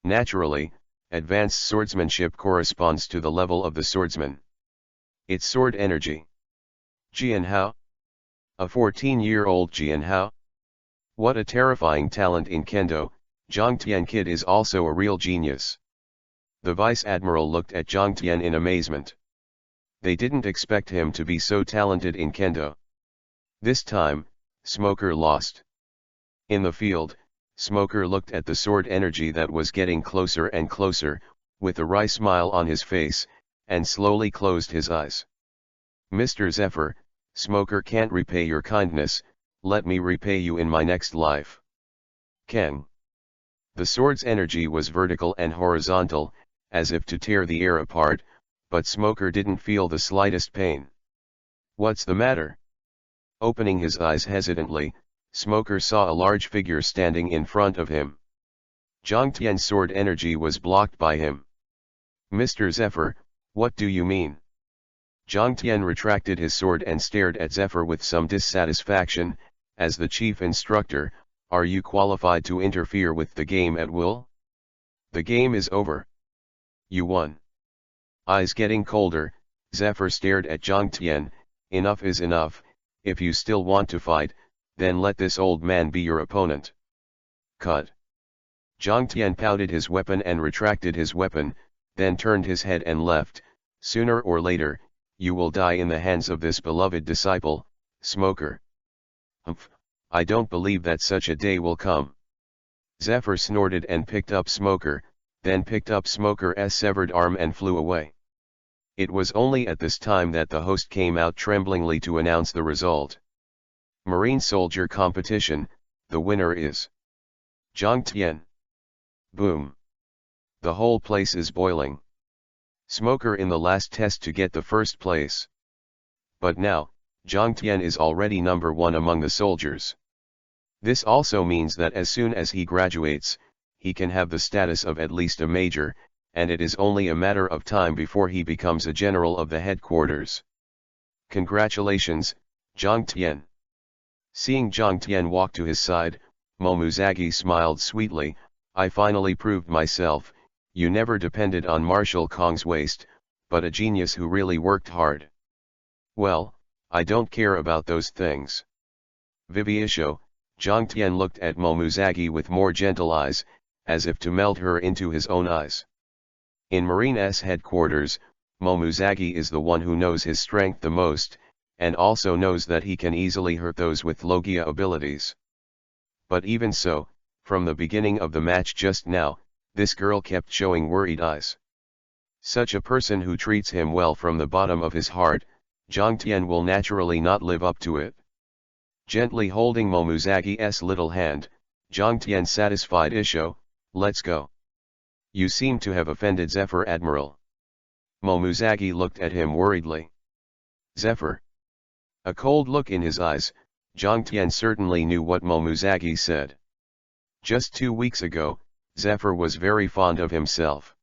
Naturally, advanced swordsmanship corresponds to the level of the swordsman. Its sword energy. Jianhao? A 14-year-old Jianhao? What a terrifying talent in Kendo. Zhang Tian kid is also a real genius. The Vice Admiral looked at Zhang Tian in amazement. They didn't expect him to be so talented in Kendo. This time, Smoker lost. In the field, Smoker looked at the sword energy that was getting closer and closer, with a wry smile on his face, and slowly closed his eyes. Mr. Zephyr, Smoker can't repay your kindness, let me repay you in my next life. Kang. The sword's energy was vertical and horizontal, as if to tear the air apart, but Smoker didn't feel the slightest pain. What's the matter? Opening his eyes hesitantly, Smoker saw a large figure standing in front of him. Zhang Tian's sword energy was blocked by him. Mr. Zephyr, what do you mean? Zhang Tian retracted his sword and stared at Zephyr with some dissatisfaction. As the chief instructor, are you qualified to interfere with the game at will? The game is over. You won. Eyes getting colder, Zephyr stared at Zhang Tian. Enough is enough. If you still want to fight, then let this old man be your opponent. Cut. Zhang Tian pouted his weapon and retracted his weapon, then turned his head and left. Sooner or later, you will die in the hands of this beloved disciple, Smoker. Humph, I don't believe that such a day will come. Zephyr snorted and picked up Smoker, then picked up Smoker's severed arm and flew away. It was only at this time that the host came out tremblingly to announce the result. Marine Soldier Competition, the winner is Zhang Tian. Boom. The whole place is boiling. Smoker in the last test to get the first place. But now, Zhang Tian is already number 1 among the soldiers. This also means that as soon as he graduates, he can have the status of at least a major, and it is only a matter of time before he becomes a general of the headquarters. Congratulations, Zhang Tian. Seeing Zhang Tian walk to his side, Momuzagi smiled sweetly. I finally proved myself. You never depended on Marshal Kong's waist, but a genius who really worked hard. Well, I don't care about those things. Vivisho, Zhang Tian looked at Momuzagi with more gentle eyes, as if to melt her into his own eyes. In Marine's headquarters, Momuzagi is the one who knows his strength the most, and also knows that he can easily hurt those with Logia abilities. But even so, from the beginning of the match just now, this girl kept showing worried eyes. Such a person who treats him well from the bottom of his heart, Zhang Tian will naturally not live up to it. Gently holding Momuzagi's little hand, Jiang Tian satisfied Isho, let's go. You seem to have offended Zephyr, Admiral. Momuzagi looked at him worriedly. Zephyr. A cold look in his eyes, Jiang Tian certainly knew what Momuzagi said. Just 2 weeks ago, Zephyr was very fond of himself.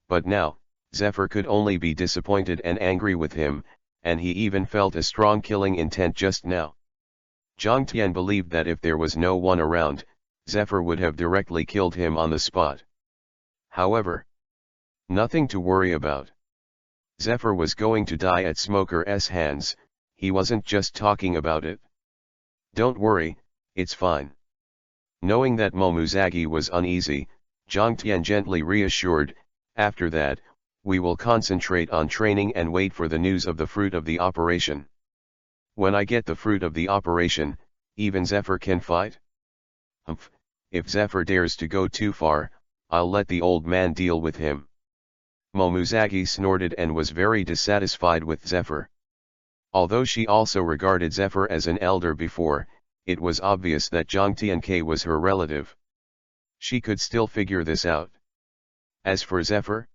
But now, Zephyr could only be disappointed and angry with him, and he even felt a strong killing intent just now. Jiang Tian believed that if there was no one around, Zephyr would have directly killed him on the spot. However, nothing to worry about. Zephyr was going to die at Smoker's hands, he wasn't just talking about it. Don't worry, it's fine. Knowing that Momuzagi was uneasy, Jiang Tian gently reassured, after that, we will concentrate on training and wait for the news of the fruit of the operation. When I get the fruit of the operation, even Zephyr can fight? Humph, if Zephyr dares to go too far, I'll let the old man deal with him. Momuzagi snorted and was very dissatisfied with Zephyr. Although she also regarded Zephyr as an elder before, it was obvious that Jiang Tianke was her relative. She could still figure this out. As for Zephyr,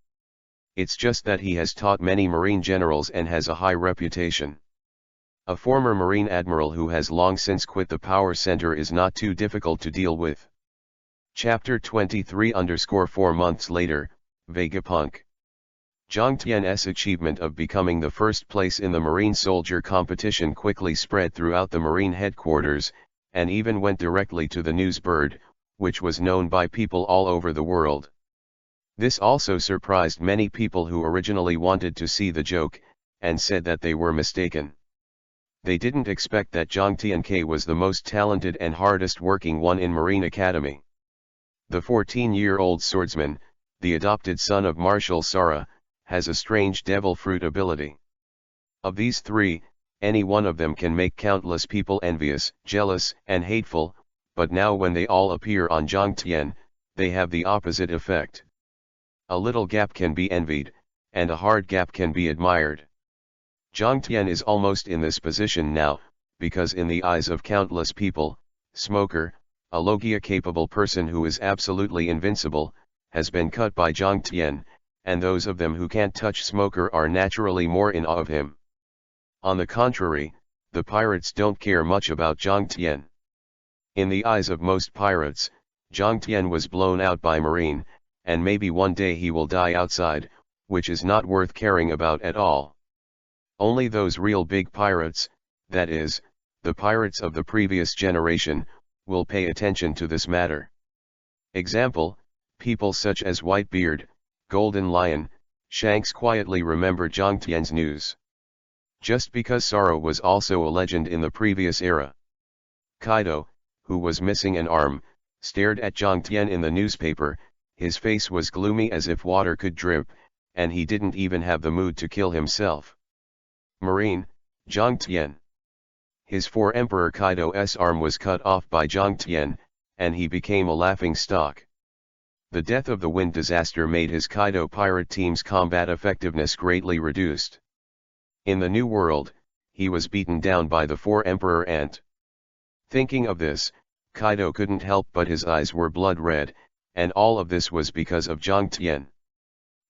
it's just that he has taught many marine generals and has a high reputation. A former marine admiral who has long since quit the power center is not too difficult to deal with. Chapter 23_4 months later, Vegapunk. Jiang Tian's achievement of becoming the first place in the Marine Soldier competition quickly spread throughout the Marine headquarters, and even went directly to the news bird, which was known by people all over the world. This also surprised many people who originally wanted to see the joke, and said that they were mistaken. They didn't expect that Jiang Tianke was the most talented and hardest working one in Marine Academy. The 14-year-old swordsman, the adopted son of Marshal Sara, has a strange devil fruit ability. Of these three, any one of them can make countless people envious, jealous, and hateful, but now when they all appear on Jiang Tian, they have the opposite effect. A little gap can be envied, and a hard gap can be admired. Jiang Tian is almost in this position now, because in the eyes of countless people, Smoker, a Logia-capable person who is absolutely invincible, has been cut by Jiang Tian, and those of them who can't touch Smoker are naturally more in awe of him. On the contrary, the pirates don't care much about Jiang Tian. In the eyes of most pirates, Jiang Tian was blown out by Marine, and maybe one day he will die outside, which is not worth caring about at all. Only those real big pirates, that is, the pirates of the previous generation, will pay attention to this matter. Example, people such as Whitebeard, Golden Lion, Shanks quietly remember Jiang Tian's news. Just because Sara was also a legend in the previous era. Kaido, who was missing an arm, stared at Jiang Tian in the newspaper, his face was gloomy as if water could drip, and he didn't even have the mood to kill himself. Marine, Jiang Tian. His Emperor Kaido's arm was cut off by Jiang Tian, and he became a laughing stock. The death of the wind disaster made his Kaido pirate team's combat effectiveness greatly reduced. In the New World, he was beaten down by the Emperor Ant. Thinking of this, Kaido couldn't help but his eyes were blood red, and all of this was because of Jiang Tian.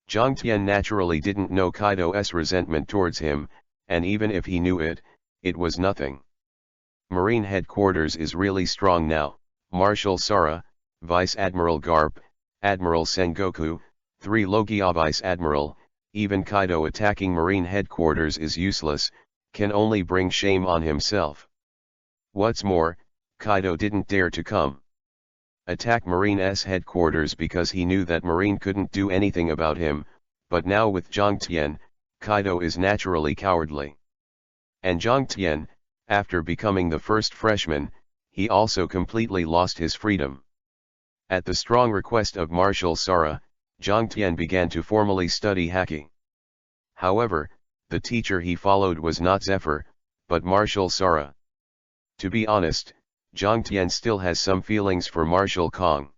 Jiang Tian naturally didn't know Kaido's resentment towards him, and even if he knew it, it was nothing. Marine headquarters is really strong now. Marshal Sara, Vice Admiral Garp, Admiral Sengoku, 3 Logia Vice Admiral, even Kaido attacking Marine headquarters is useless, can only bring shame on himself. What's more, Kaido didn't dare to come attack Marine's headquarters because he knew that Marine couldn't do anything about him, but now with Jiang Tian, Kaido is naturally cowardly. And Jiang Tian, after becoming the first freshman, he also completely lost his freedom. At the strong request of Marshal Sara, Jiang Tian began to formally study Haki. However, the teacher he followed was not Zephyr, but Marshal Sara. To be honest, Jiang Tian still has some feelings for Marshal Kong.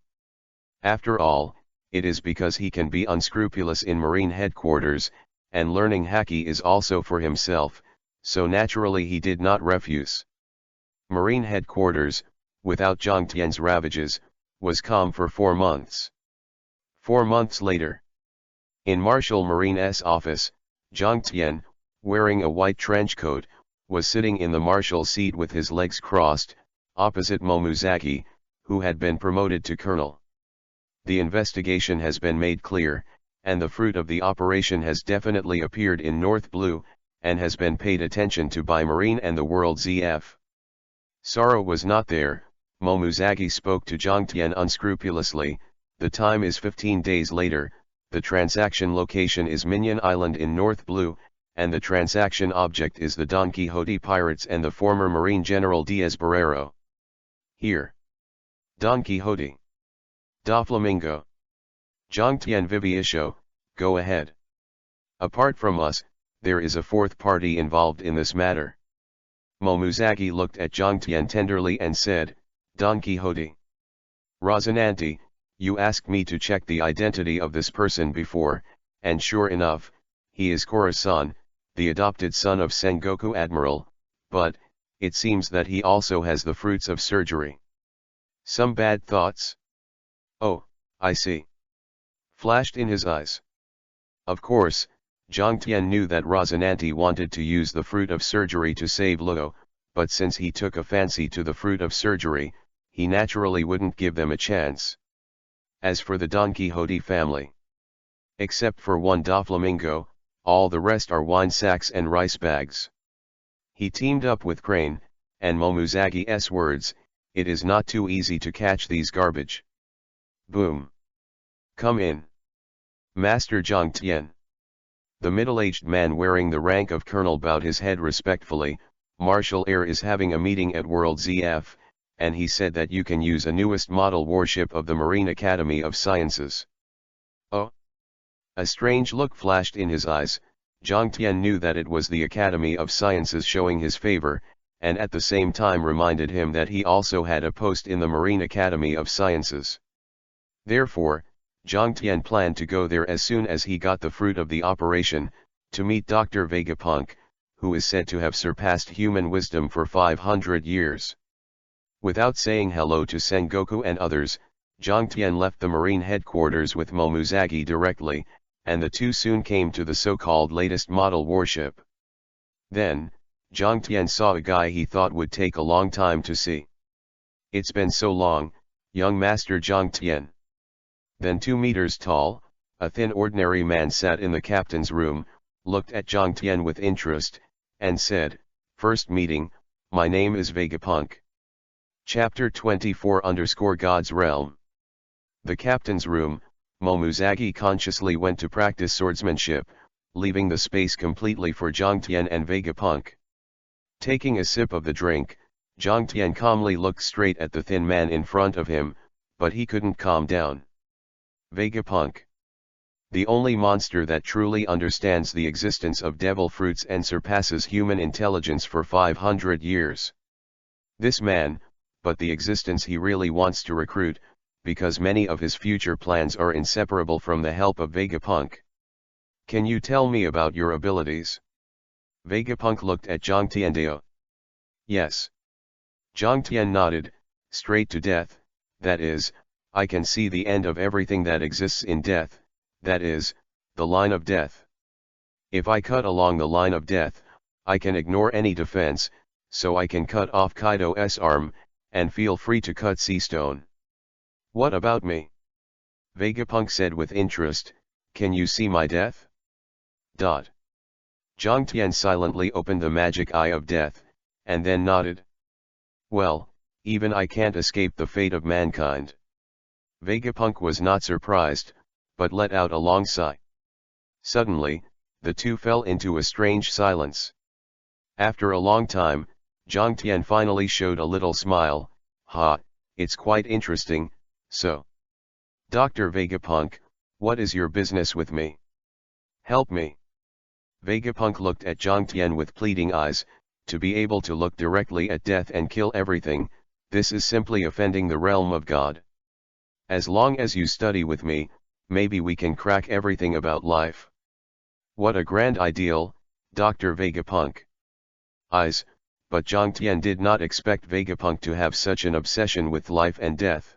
After all, it is because he can be unscrupulous in Marine headquarters, and learning Haki is also for himself, so naturally he did not refuse. Marine headquarters, without Zhang Tian's ravages, was calm for 4 months. 4 months later. In Marshal Marine's office, Zhang Tian, wearing a white trench coat, was sitting in the marshal's seat with his legs crossed, opposite Momuzaki, who had been promoted to colonel. The investigation has been made clear, and the fruit of the operation has definitely appeared in North Blue, and has been paid attention to by Marine and the World ZF. Saro was not there. Momuzaki spoke to Zhang Tian unscrupulously. The time is 15 days later, the transaction location is Minion Island in North Blue, and the transaction object is the Don Quixote pirates and the former Marine General Diaz Barrero. Here. Don Quixote. Doflamingo. Zhang Tian Viviisho, go ahead. Apart from us, there is a fourth party involved in this matter. Momuzaki looked at Zhang Tian tenderly and said, Don Quixote. Rosinante, you asked me to check the identity of this person before, and sure enough, he is Corazon, the adopted son of Sengoku Admiral, but, it seems that he also has the fruits of surgery. Some bad thoughts? Oh, I see. Flashed in his eyes. Of course, Zhang Tian knew that Rosinante wanted to use the fruit of surgery to save Luo, but since he took a fancy to the fruit of surgery, he naturally wouldn't give them a chance. As for the Don Quixote family, except for one Doflamingo, all the rest are wine sacks and rice bags. He teamed up with Crane, and Momuzaki's words, it is not too easy to catch these garbage. Boom. Come in. Master Zhang Tian. The middle-aged man wearing the rank of colonel bowed his head respectfully. Marshal Air is having a meeting at World ZF, and he said that you can use a newest model warship of the Marine Academy of Sciences. Oh? A strange look flashed in his eyes. Zhang Tian knew that it was the Academy of Sciences showing his favor, and at the same time reminded him that he also had a post in the Marine Academy of Sciences. Therefore, Zhang Tian planned to go there as soon as he got the fruit of the operation, to meet Dr. Vegapunk, who is said to have surpassed human wisdom for 500 years. Without saying hello to Sengoku and others, Zhang Tian left the Marine headquarters with Momuzaki directly, and the two soon came to the so-called latest model warship. Then, Zhang Tian saw a guy he thought would take a long time to see. It's been so long, young Master Zhang Tian. Then 2 meters tall, a thin ordinary man sat in the captain's room, looked at Zhang Tian with interest, and said, First meeting, my name is Vegapunk. Chapter 24 God's Realm. The captain's room. Momuzaki consciously went to practice swordsmanship, leaving the space completely for Zhang Tian and Vegapunk. Taking a sip of the drink, Zhang Tian calmly looked straight at the thin man in front of him, but he couldn't calm down. Vegapunk. The only monster that truly understands the existence of devil fruits and surpasses human intelligence for 500 years. This man, but the existence he really wants to recruit, because many of his future plans are inseparable from the help of Vegapunk. Can you tell me about your abilities? Vegapunk looked at Zhang Tian. Yes. Zhang Tian nodded, straight to death, that is, I can see the end of everything that exists in death, that is, the line of death. If I cut along the line of death, I can ignore any defense, so I can cut off Kaido's arm, and feel free to cut Sea-Stone. What about me? Vegapunk said with interest, can you see my death? Zhang Tian silently opened the magic eye of death, and then nodded. Well, even I can't escape the fate of mankind. Vegapunk was not surprised, but let out a long sigh. Suddenly, the two fell into a strange silence. After a long time, Zhang Tian finally showed a little smile. Ha, it's quite interesting, so. Dr. Vegapunk, what is your business with me? Help me. Vegapunk looked at Zhang Tian with pleading eyes. To be able to look directly at death and kill everything, this is simply offending the realm of God. As long as you study with me, maybe we can crack everything about life. What a grand ideal, Dr. Vegapunk. Eyes, but Jiang Tian did not expect Vegapunk to have such an obsession with life and death.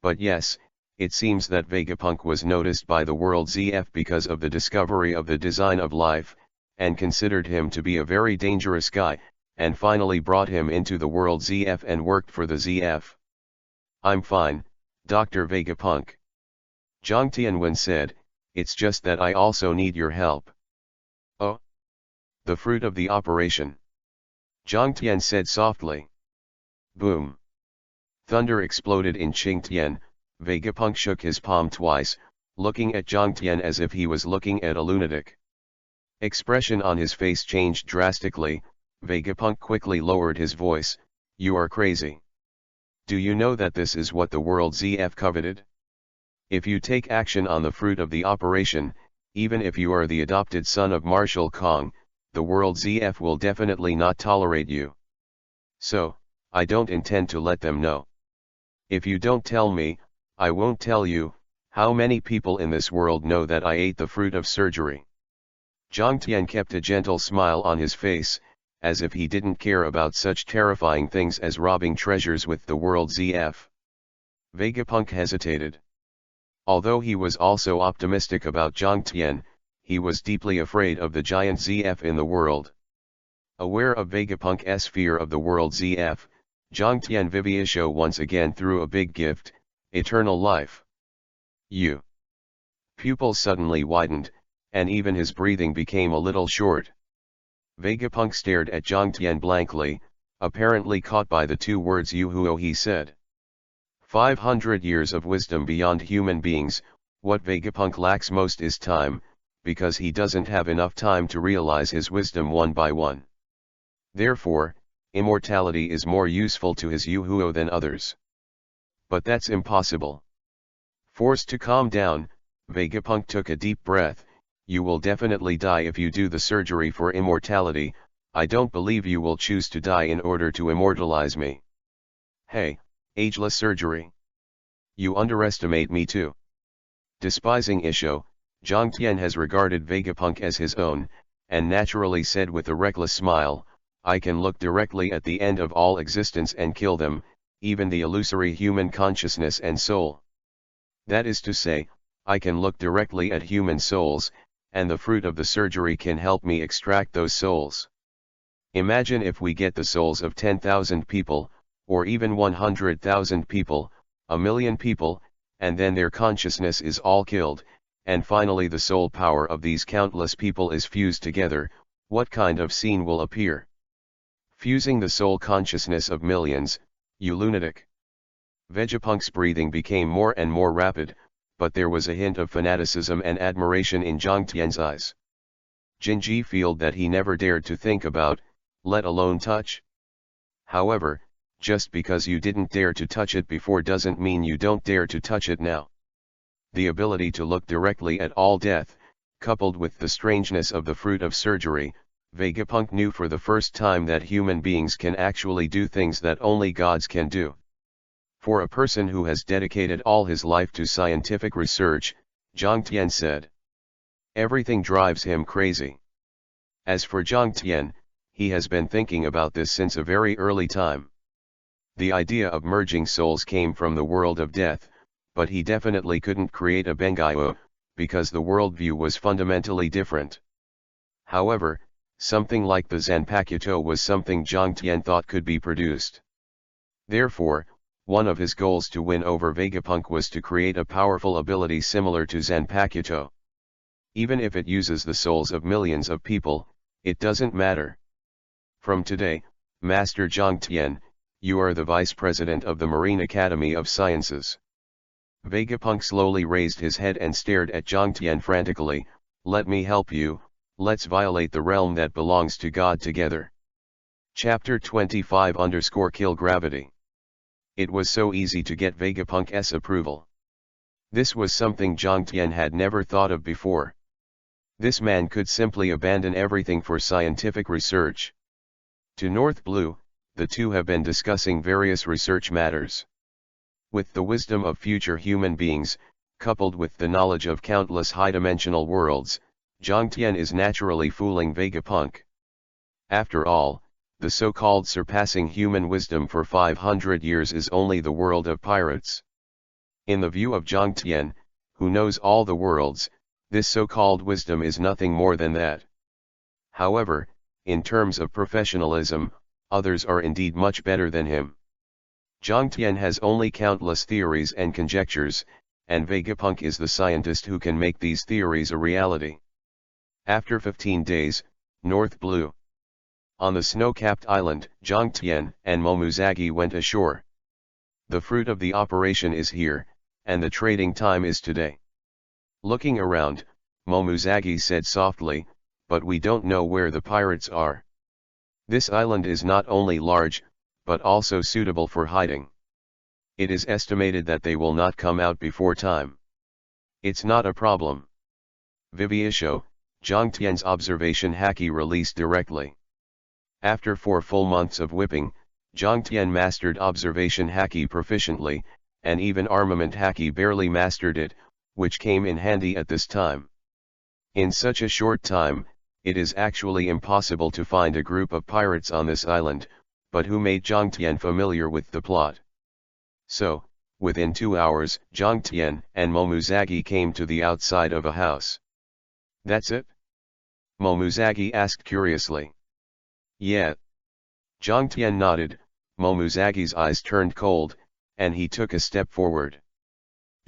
But yes, it seems that Vegapunk was noticed by the world ZF because of the discovery of the design of life, and considered him to be a very dangerous guy, and finally brought him into the world ZF and worked for the ZF. "I'm fine, Dr. Vegapunk," Jiang Tianwen said, "it's just that I also need your help." "Oh? The fruit of the operation," Jiang Tian said softly. Boom! Thunder exploded in Qingtian. Vegapunk shook his palm twice, looking at Jiang Tian as if he was looking at a lunatic. Expression on his face changed drastically. Vegapunk quickly lowered his voice, "You are crazy. Do you know that this is what the world ZF coveted? If you take action on the fruit of the operation, even if you are the adopted son of Marshal Kong, the world ZF will definitely not tolerate you. So, I don't intend to let them know. If you don't tell me, I won't tell you. How many people in this world know that I ate the fruit of surgery?" Jiang Tian kept a gentle smile on his face, as if he didn't care about such terrifying things as robbing treasures with the world ZF. Vegapunk hesitated. Although he was also optimistic about Jiang Tian, he was deeply afraid of the giant ZF in the world. Aware of Vegapunk's fear of the world ZF, Jiang Tian Viviisho once again threw a big gift: eternal life. You. Pupils suddenly widened, and even his breathing became a little short. Vegapunk stared at Jiang Tian blankly, apparently caught by the two words Yuhuo he said. 500 years of wisdom beyond human beings. What Vegapunk lacks most is time, because he doesn't have enough time to realize his wisdom one by one. Therefore, immortality is more useful to his Yuhuo than others. But that's impossible. Forced to calm down, Vegapunk took a deep breath. "You will definitely die if you do the surgery for immortality. I don't believe you will choose to die in order to immortalize me. Hey, ageless surgery. You underestimate me too." Despising Isho, Jiang Tian has regarded Vegapunk as his own, and naturally said with a reckless smile, "I can look directly at the end of all existence and kill them, even the illusory human consciousness and soul. That is to say, I can look directly at human souls, and the fruit of the surgery can help me extract those souls. Imagine if we get the souls of 10,000 people, or even 100,000 people, 1,000,000 people, and then their consciousness is all killed, and finally the soul power of these countless people is fused together. What kind of scene will appear? Fusing the soul consciousness of millions, you lunatic." Vegapunk's breathing became more and more rapid, but there was a hint of fanaticism and admiration in Jiang Tian's eyes. Jinji felt that he never dared to think about, let alone touch. However, just because you didn't dare to touch it before doesn't mean you don't dare to touch it now. The ability to look directly at all death, coupled with the strangeness of the fruit of surgery, Vegapunk knew for the first time that human beings can actually do things that only gods can do. For a person who has dedicated all his life to scientific research, Jiang Tian said, everything drives him crazy. As for Jiang Tian, he has been thinking about this since a very early time. The idea of merging souls came from the world of death, but he definitely couldn't create a Bengaiwo, because the worldview was fundamentally different. However, something like the Zanpakuto was something Jiang Tian thought could be produced. Therefore, one of his goals to win over Vegapunk was to create a powerful ability similar to Zanpakuto. Even if it uses the souls of millions of people, it doesn't matter. From today, Master Jiang Tian, you are the Vice President of the Marine Academy of Sciences. Vegapunk slowly raised his head and stared at Jiang Tian frantically. Let me help you, let's violate the realm that belongs to God together. Chapter 25_Kill Gravity. It was so easy to get Vegapunk's approval. This was something Jiang Tian had never thought of before. This man could simply abandon everything for scientific research. To North Blue, the two have been discussing various research matters. With the wisdom of future human beings, coupled with the knowledge of countless high-dimensional worlds, Jiang Tian is naturally fooling Vegapunk. After all, the so-called surpassing human wisdom for 500 years is only the world of pirates. In the view of Zhang Tian, who knows all the worlds, this so-called wisdom is nothing more than that. However, in terms of professionalism, others are indeed much better than him. Zhang Tian has only countless theories and conjectures, and Vegapunk is the scientist who can make these theories a reality. After 15 days, North Blue. On the snow-capped island, Zhang Tian and Momuzagi went ashore. The fruit of the operation is here, and the trading time is today. Looking around, Momuzagi said softly, but we don't know where the pirates are. This island is not only large, but also suitable for hiding. It is estimated that they will not come out before time. It's not a problem. Viviisho, Zhang Tian's observation Haki released directly. After 4 full months of whipping, Zhang Tian mastered observation Haki proficiently, and even armament Haki barely mastered it, which came in handy at this time. In such a short time, it is actually impossible to find a group of pirates on this island, but who made Zhang Tian familiar with the plot? So, within 2 hours, Zhang Tian and Momuzagi came to the outside of a house. That's it? Momuzagi asked curiously. Yeah. Zhang Tian nodded. Momuzagi's eyes turned cold, and he took a step forward.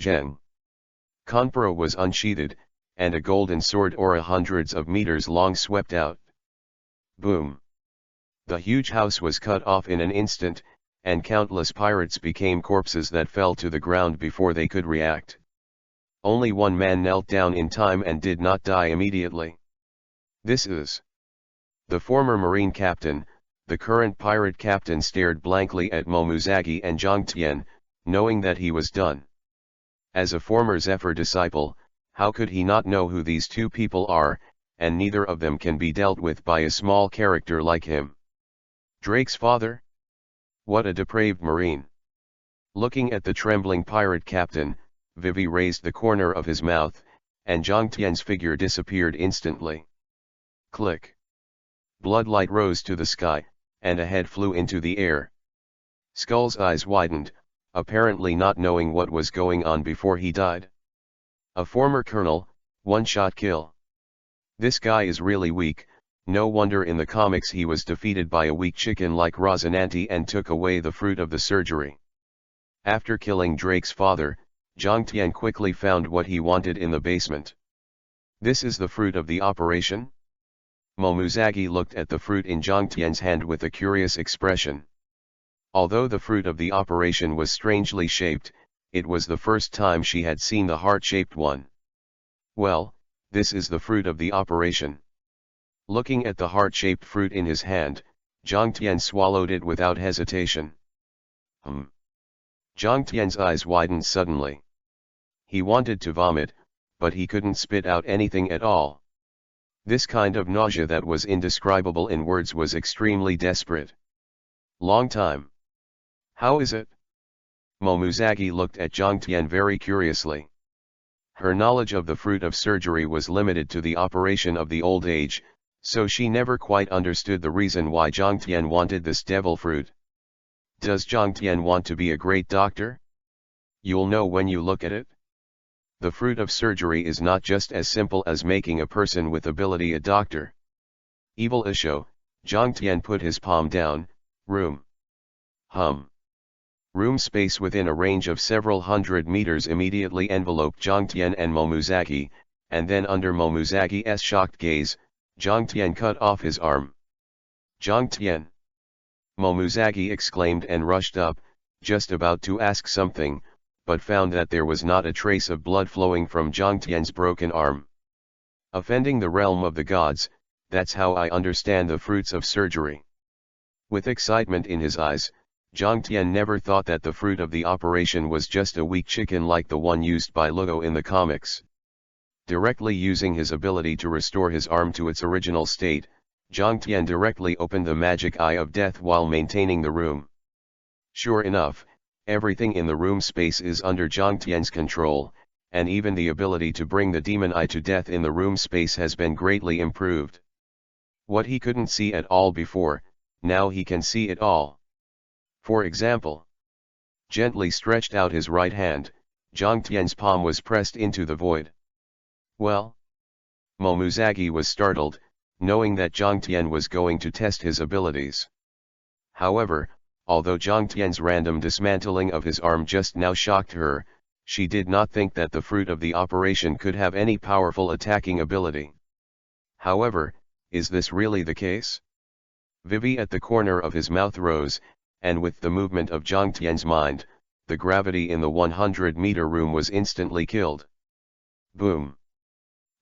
Zheng. Conqueror was unsheathed, and a golden sword aura hundreds of meters long swept out. Boom. The huge house was cut off in an instant, and countless pirates became corpses that fell to the ground before they could react. Only one man knelt down in time and did not die immediately. This is the former Marine captain. The current pirate captain stared blankly at Momuzagi and Zhang Tian, knowing that he was done. As a former Zephyr disciple, how could he not know who these two people are, and neither of them can be dealt with by a small character like him. Drake's father? What a depraved marine. Looking at the trembling pirate captain, Vivi raised the corner of his mouth, and Zhang Tian's figure disappeared instantly. Click. Bloodlight rose to the sky, and a head flew into the air. Skull's eyes widened, apparently not knowing what was going on before he died. A former colonel, one-shot kill. This guy is really weak, no wonder in the comics he was defeated by a weak chicken like Rosinante and took away the fruit of the surgery. After killing Drake's father, Zhang Tian quickly found what he wanted in the basement. This is the fruit of the operation? Momuzagi looked at the fruit in Zhang Tian's hand with a curious expression. Although the fruit of the operation was strangely shaped, it was the first time she had seen the heart-shaped one. Well, this is the fruit of the operation. Looking at the heart-shaped fruit in his hand, Zhang Tian swallowed it without hesitation. Zhang Tian's eyes widened suddenly. He wanted to vomit, but he couldn't spit out anything at all. This kind of nausea that was indescribable in words was extremely desperate. Long time. How is it? Momuzagi looked at Zhang Tian very curiously. Her knowledge of the fruit of surgery was limited to the operation of the old age, so she never quite understood the reason why Zhang Tian wanted this devil fruit. Does Zhang Tian want to be a great doctor? You'll know when you look at it. The fruit of surgery is not just as simple as making a person with ability a doctor. Evil Isho, Zhang Tian put his palm down. Room. Room space within a range of several hundred meters immediately enveloped Zhang Tian and Momuzagi, and then under Momuzagi's shocked gaze, Zhang Tian cut off his arm. Zhang Tian! Momuzagi exclaimed and rushed up, just about to ask something, but found that there was not a trace of blood flowing from Zhang Tian's broken arm. Offending the realm of the gods, that's how I understand the fruits of surgery. With excitement in his eyes, Zhang Tian never thought that the fruit of the operation was just a weak chicken like the one used by Lugo in the comics. Directly using his ability to restore his arm to its original state, Zhang Tian directly opened the magic eye of death while maintaining the room. Sure enough, everything in the room space is under Zhang Tian's control, and even the ability to bring the demon eye to death in the room space has been greatly improved. What he couldn't see at all before, now he can see it all. For example, gently stretched out his right hand, Zhang Tian's palm was pressed into the void. Well? Momuzagi was startled, knowing that Zhang Tian was going to test his abilities. However, although Zhang Tian's random dismantling of his arm just now shocked her, she did not think that the fruit of the operation could have any powerful attacking ability. However, is this really the case? Vivi at the corner of his mouth rose, and with the movement of Zhang Tian's mind, the gravity in the 100-meter room was instantly killed. Boom!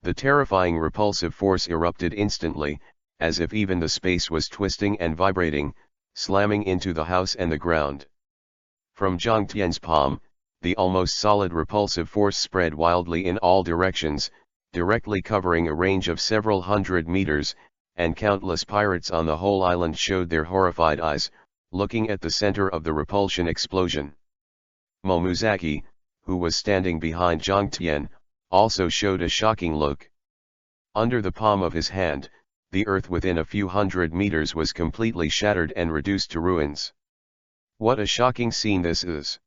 The terrifying repulsive force erupted instantly, as if even the space was twisting and vibrating, slamming into the house and the ground. From Zhang Tian's palm, the almost solid repulsive force spread wildly in all directions, directly covering a range of several hundred meters, and countless pirates on the whole island showed their horrified eyes, looking at the center of the repulsion explosion. Momuzaki, who was standing behind Zhang Tian, also showed a shocking look. Under the palm of his hand, the earth within a few hundred meters was completely shattered and reduced to ruins. What a shocking scene this is!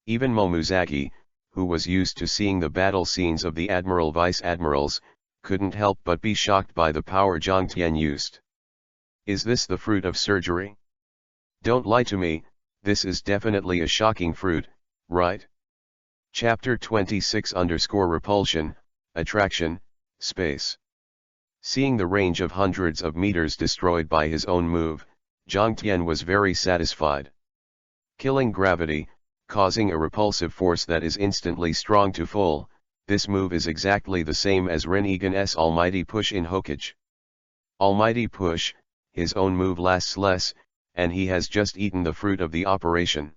Even Momuzaki, who was used to seeing the battle scenes of the Admiral Vice Admirals, couldn't help but be shocked by the power Zhang Tian used. Is this the fruit of surgery? Don't lie to me, this is definitely a shocking fruit, right? Chapter 26_Repulsion, Attraction, Space. Seeing the range of hundreds of meters destroyed by his own move, Zhang Tian was very satisfied. Killing gravity, causing a repulsive force that is instantly strong to full, this move is exactly the same as Rinnegan's Almighty Push in Hokage. Almighty Push, his own move lasts less, and he has just eaten the fruit of the operation.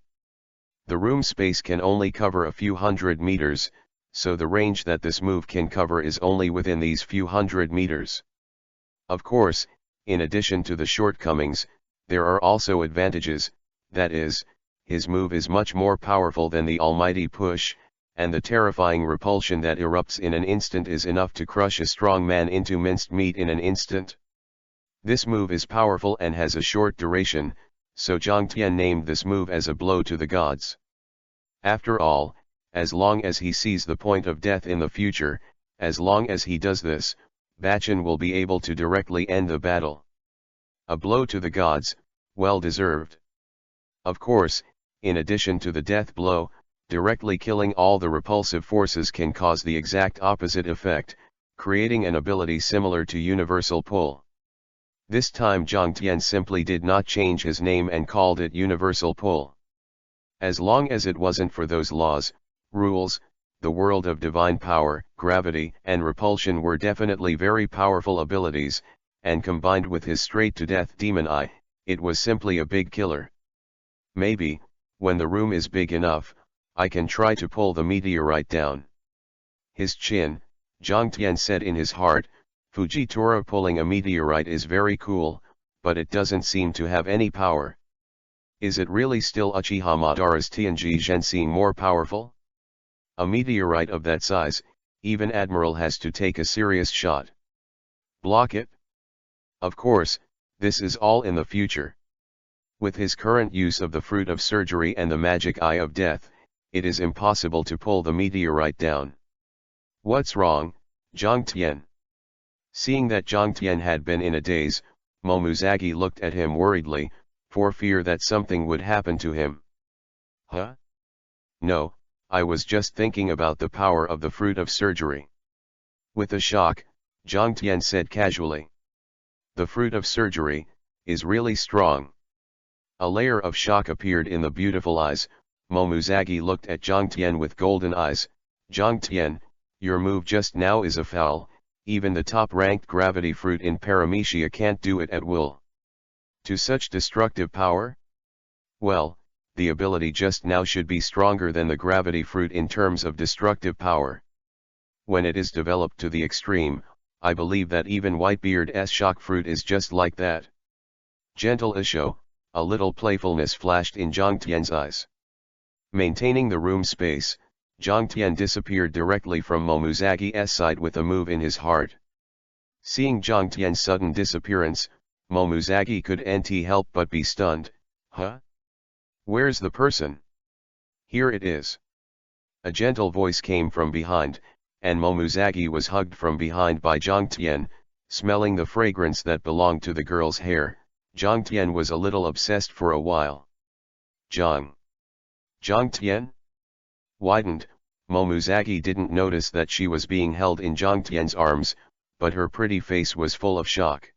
The room space can only cover a few hundred meters, so the range that this move can cover is only within these few hundred meters. Of course, in addition to the shortcomings, there are also advantages, that is, his move is much more powerful than the Almighty Push, and the terrifying repulsion that erupts in an instant is enough to crush a strong man into minced meat in an instant. This move is powerful and has a short duration, so Zhang Tian named this move as a blow to the gods. After all, as long as he sees the point of death in the future, as long as he does this, Bachan will be able to directly end the battle. A blow to the gods, well deserved. Of course, in addition to the death blow, directly killing all the repulsive forces can cause the exact opposite effect, creating an ability similar to universal pull. This time Zhang Tian simply did not change his name and called it universal pull. As long as it wasn't for those laws, rules, the world of divine power, gravity, and repulsion were definitely very powerful abilities, and combined with his straight-to-death demon eye, it was simply a big killer. Maybe, when the room is big enough, I can try to pull the meteorite down. His chin, Zhang Tian said in his heart, Fujitora pulling a meteorite is very cool, but it doesn't seem to have any power. Is it really still Uchiha Madara's Tianji Genshin more powerful? A meteorite of that size, even Admiral has to take a serious shot. Block it? Of course, this is all in the future. With his current use of the fruit of surgery and the magic eye of death, it is impossible to pull the meteorite down. What's wrong, Zhang Tian? Seeing that Zhang Tian had been in a daze, Momuzagi looked at him worriedly, for fear that something would happen to him. Huh? No, I was just thinking about the power of the fruit of surgery. With a shock, Zhang Tian said casually. The fruit of surgery is really strong. A layer of shock appeared in the beautiful eyes. Momuzagi looked at Zhang Tian with golden eyes. Zhang Tian, your move just now is a foul, even the top-ranked gravity fruit in Paramecia can't do it at will. To such destructive power? Well, the ability just now should be stronger than the gravity fruit in terms of destructive power. When it is developed to the extreme, I believe that even Whitebeard's shock fruit is just like that. Gentle Isho, a little playfulness flashed in Zhang Tian's eyes. Maintaining the room space, Zhang Tian disappeared directly from Momuzagi's side with a move in his heart. Seeing Zhang Tian's sudden disappearance, Momuzagi couldn't help but be stunned. Huh? Where's the person? Here it is. A gentle voice came from behind, and Momuzagi was hugged from behind by Zhang, smelling the fragrance that belonged to the girl's hair. Zhang was a little obsessed for a while. Zhang widened. Momuzagi didn't notice that she was being held in Zhang's arms, but her pretty face was full of shock.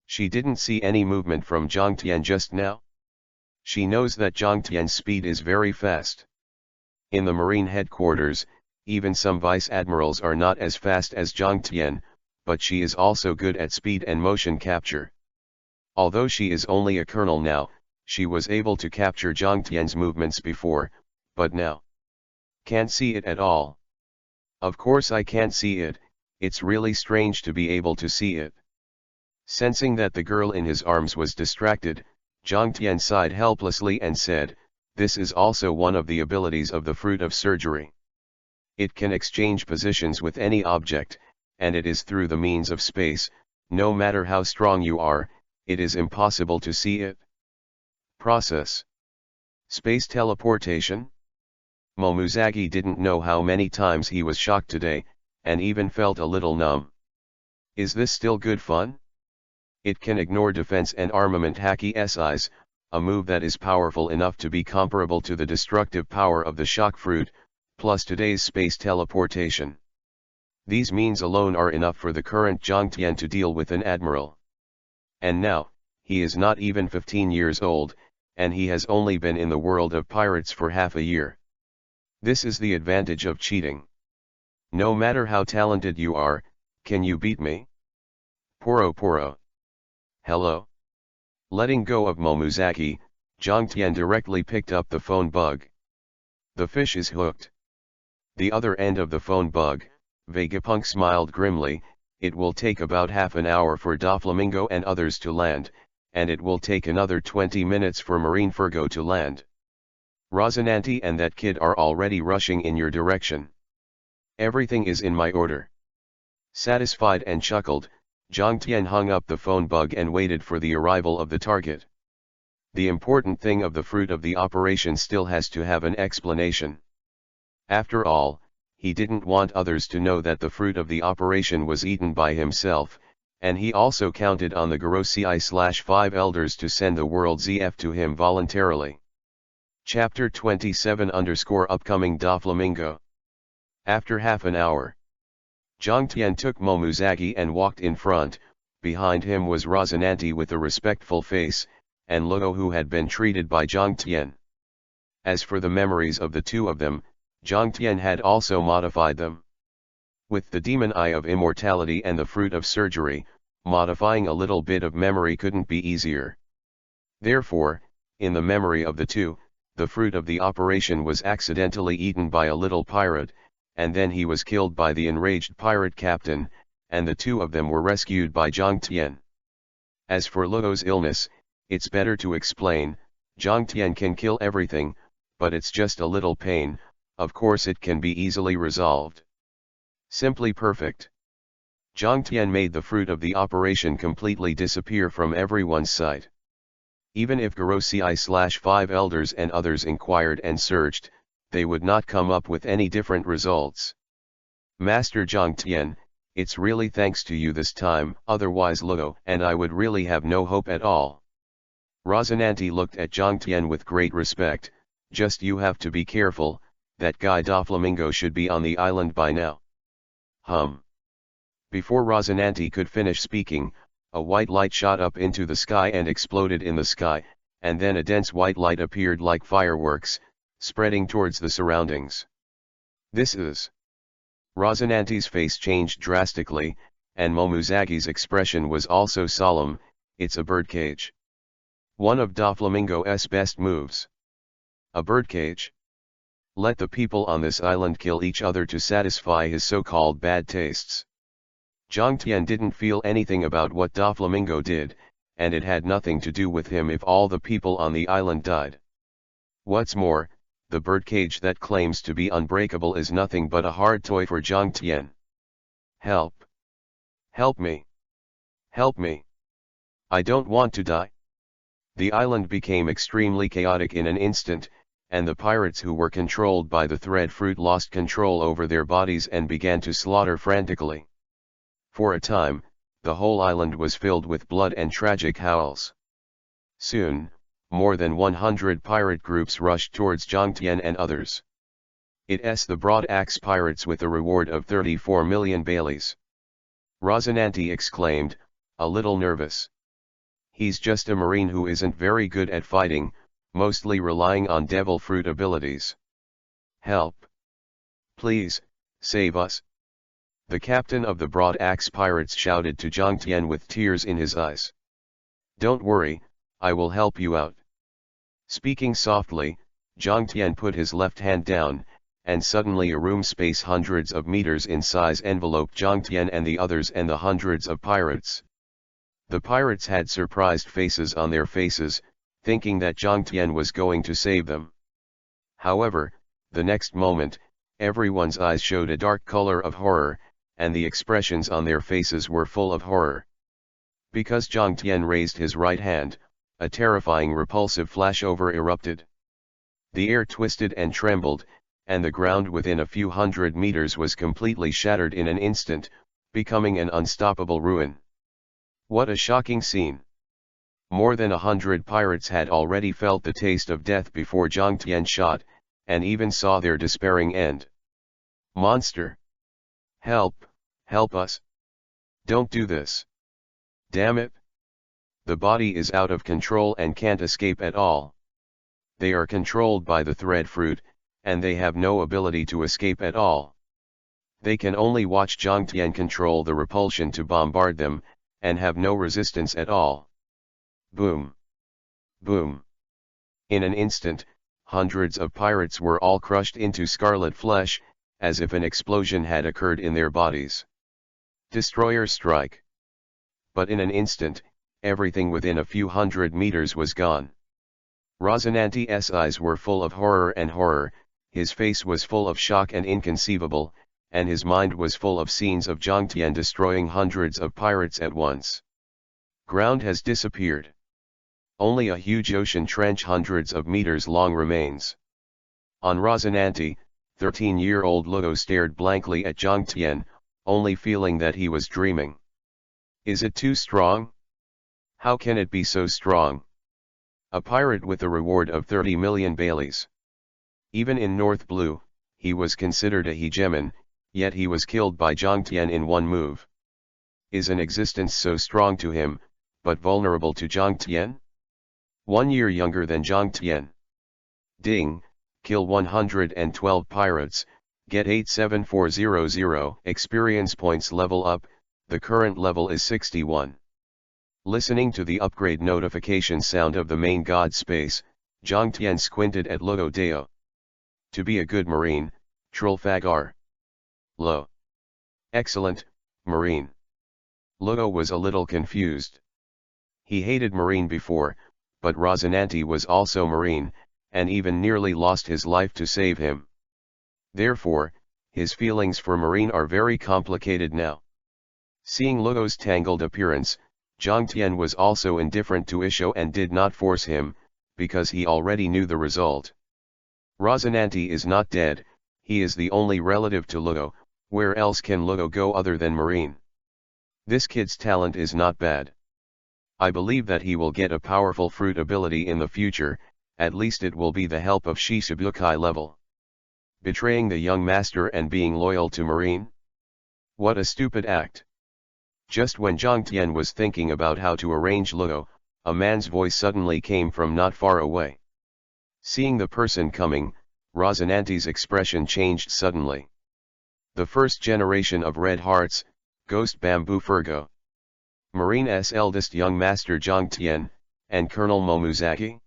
She didn't see any movement from Zhang just now. She knows that Zhang's speed is very fast. In the Marine headquarters, even some vice admirals are not as fast as Zhang, but she is also good at speed and motion capture. Although she is only a colonel now, she was able to capture Zhang's movements before, but now can't see it at all. Of course I can't see it, it's really strange to be able to see it. Sensing that the girl in his arms was distracted, Zhang sighed helplessly and said, "This is also one of the abilities of the fruit of surgery. It can exchange positions with any object, and it is through the means of space. No matter how strong you are, it is impossible to see it." Process. Space teleportation? Momuzagi didn't know how many times he was shocked today, and even felt a little numb. Is this still good fun? It can ignore defense and armament Haki SIs, a move that is powerful enough to be comparable to the destructive power of the shock fruit, plus today's space teleportation. These means alone are enough for the current Zhang to deal with an admiral. And now, he is not even 15 years old, and he has only been in the world of pirates for half a year. This is the advantage of cheating. No matter how talented you are, can you beat me? Poro. Hello? Letting go of Momuzaki, Zhang directly picked up the phone bug. The fish is hooked. The other end of the phone bug, Vegapunk smiled grimly. It will take about half an hour for Doflamingo and others to land, and it will take another 20 minutes for Marine Furgo to land. Rosinante and that kid are already rushing in your direction. Everything is in my order. Satisfied and chuckled, Zhang hung up the phone bug and waited for the arrival of the target. The important thing of the fruit of the operation still has to have an explanation. After all, he didn't want others to know that the fruit of the operation was eaten by himself, and he also counted on the Gorosei/5 elders to send the world ZF to him voluntarily. Chapter 27 Upcoming Doflamingo. After half an hour, Zhang took Momuzagi and walked in front. Behind him was Rosinante with a respectful face, and Luo, who had been treated by Zhang. As for the memories of the two of them, Zhang had also modified them. With the demon eye of immortality and the fruit of surgery, modifying a little bit of memory couldn't be easier. Therefore, in the memory of the two, the fruit of the operation was accidentally eaten by a little pirate, and then he was killed by the enraged pirate captain, and the two of them were rescued by Zhang. As for Luo's illness, it's better to explain. Zhang can kill everything, but it's just a little pain. Of course it can be easily resolved. Simply perfect. Zhang made the fruit of the operation completely disappear from everyone's sight. Even if Gorosei/5 elders and others inquired and searched, they would not come up with any different results. Master Zhang, it's really thanks to you this time, otherwise Luo and I would really have no hope at all. Rosinante looked at Zhang with great respect. Just you have to be careful, that guy Doflamingo should be on the island by now. Before Rosinante could finish speaking, a white light shot up into the sky and exploded in the sky, and then a dense white light appeared like fireworks, spreading towards the surroundings. This is... Rosinante's face changed drastically, and Momuzagi's expression was also solemn. It's a birdcage. One of Doflamingo's best moves. A birdcage? Let the people on this island kill each other to satisfy his so-called bad tastes. Zhang didn't feel anything about what Doflamingo did, and it had nothing to do with him if all the people on the island died. What's more, the birdcage that claims to be unbreakable is nothing but a hard toy for Zhang. Help! Help me! Help me! I don't want to die. The island became extremely chaotic in an instant, and the pirates who were controlled by the thread fruit lost control over their bodies and began to slaughter frantically. For a time, the whole island was filled with blood and tragic howls. Soon, more than 100 pirate groups rushed towards Zhangtian and others. It's the Broad Axe pirates with a reward of 34 million baileys. Rosinante exclaimed, a little nervous. He's just a marine who isn't very good at fighting, mostly relying on devil fruit abilities. Help! Please, save us! The captain of the Broad Axe pirates shouted to Zhangtian with tears in his eyes. Don't worry, I will help you out. Speaking softly, Zhangtian put his left hand down, and suddenly a room space hundreds of meters in size enveloped Zhangtian and the others and the hundreds of pirates. The pirates had surprised faces on their faces, thinking that Zhangtian was going to save them. However, the next moment, everyone's eyes showed a dark color of horror, and the expressions on their faces were full of horror. Because Zhangtian raised his right hand, a terrifying repulsive flashover erupted. The air twisted and trembled, and the ground within a few hundred meters was completely shattered in an instant, becoming an unstoppable ruin. What a shocking scene! More than 100 pirates had already felt the taste of death before Zhangtian shot, and even saw their despairing end. Monster! Help, help us! Don't do this! Damn it! The body is out of control and can't escape at all. They are controlled by the thread fruit, and they have no ability to escape at all. They can only watch Zhangtian control the repulsion to bombard them, and have no resistance at all. Boom! Boom! In an instant, hundreds of pirates were all crushed into scarlet flesh, as if an explosion had occurred in their bodies. Destroyer strike! But in an instant, everything within a few hundred meters was gone. Rosinante's eyes were full of horror and horror, his face was full of shock and inconceivable, and his mind was full of scenes of Zhangtian destroying hundreds of pirates at once. Ground has disappeared. Only a huge ocean trench hundreds of meters long remains. On Rosinante, 13-year-old Ludo stared blankly at Zhangtian, only feeling that he was dreaming. Is it too strong? How can it be so strong? A pirate with a reward of 30 million baileys. Even in North Blue, he was considered a hegemon, yet he was killed by Zhangtian in one move. Is an existence so strong to him, but vulnerable to Zhangtian? 1 year younger than Zhangtian. Ding, kill 112 pirates, get 87400, experience points level up, the current level is 61. Listening to the upgrade notification sound of the main god space, Zhangtian squinted at Ludo Deo. To be a good marine, Trulfagar. Lo. Excellent, marine. Ludo was a little confused. He hated marine before, but Rosinante was also marine, and even nearly lost his life to save him. Therefore, his feelings for marine are very complicated now. Seeing Ludo's tangled appearance, Zhangtian was also indifferent to Isho and did not force him, because he already knew the result. Rosinante is not dead, he is the only relative to Ludo, where else can Ludo go other than marine? This kid's talent is not bad. I believe that he will get a powerful fruit ability in the future, at least it will be the help of Shichibukai level. Betraying the young master and being loyal to marine? What a stupid act. Just when Zhangtian was thinking about how to arrange Ludo, a man's voice suddenly came from not far away. Seeing the person coming, Rosinante's expression changed suddenly. The first generation of Red Hearts, Ghost Bamboo Furgo. Marine's eldest young master Zhangtian, and Colonel Momuzaki?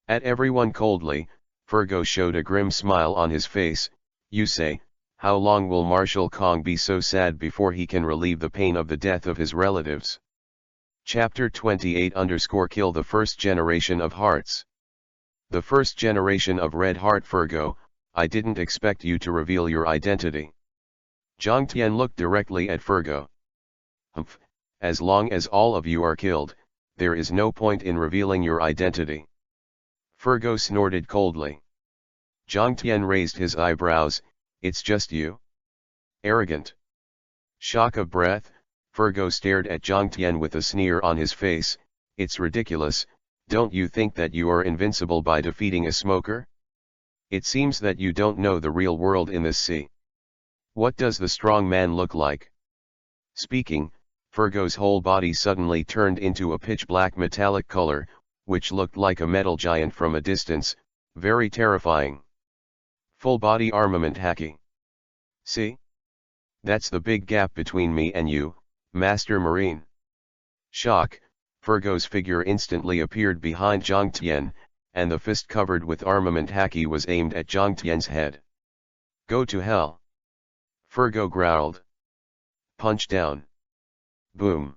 At everyone coldly, Furgo showed a grim smile on his face. You say, how long will Marshal Kong be so sad before he can relieve the pain of the death of his relatives? Chapter 28 Kill the first generation of hearts. The first generation of Red Heart Furgo, I didn't expect you to reveal your identity. Zhangtian looked directly at Furgo. Humph, as long as all of you are killed, there is no point in revealing your identity. Fergo snorted coldly. Zhang Tian raised his eyebrows. It's just you? Arrogant. Shock of breath, Fergo stared at Zhang Tian with a sneer on his face. It's ridiculous, don't you think that you are invincible by defeating a smoker? It seems that you don't know the real world in this sea. What does the strong man look like? Speaking, Fergo's whole body suddenly turned into a pitch-black metallic color, which looked like a metal giant from a distance, very terrifying. Full-body armament Haki. See? That's the big gap between me and you, Master Marine. Shock, Fergo's figure instantly appeared behind Zhang Tian, and the fist covered with armament Haki was aimed at Zhang Tian's head. Go to hell. Fergo growled. Punch down. Boom.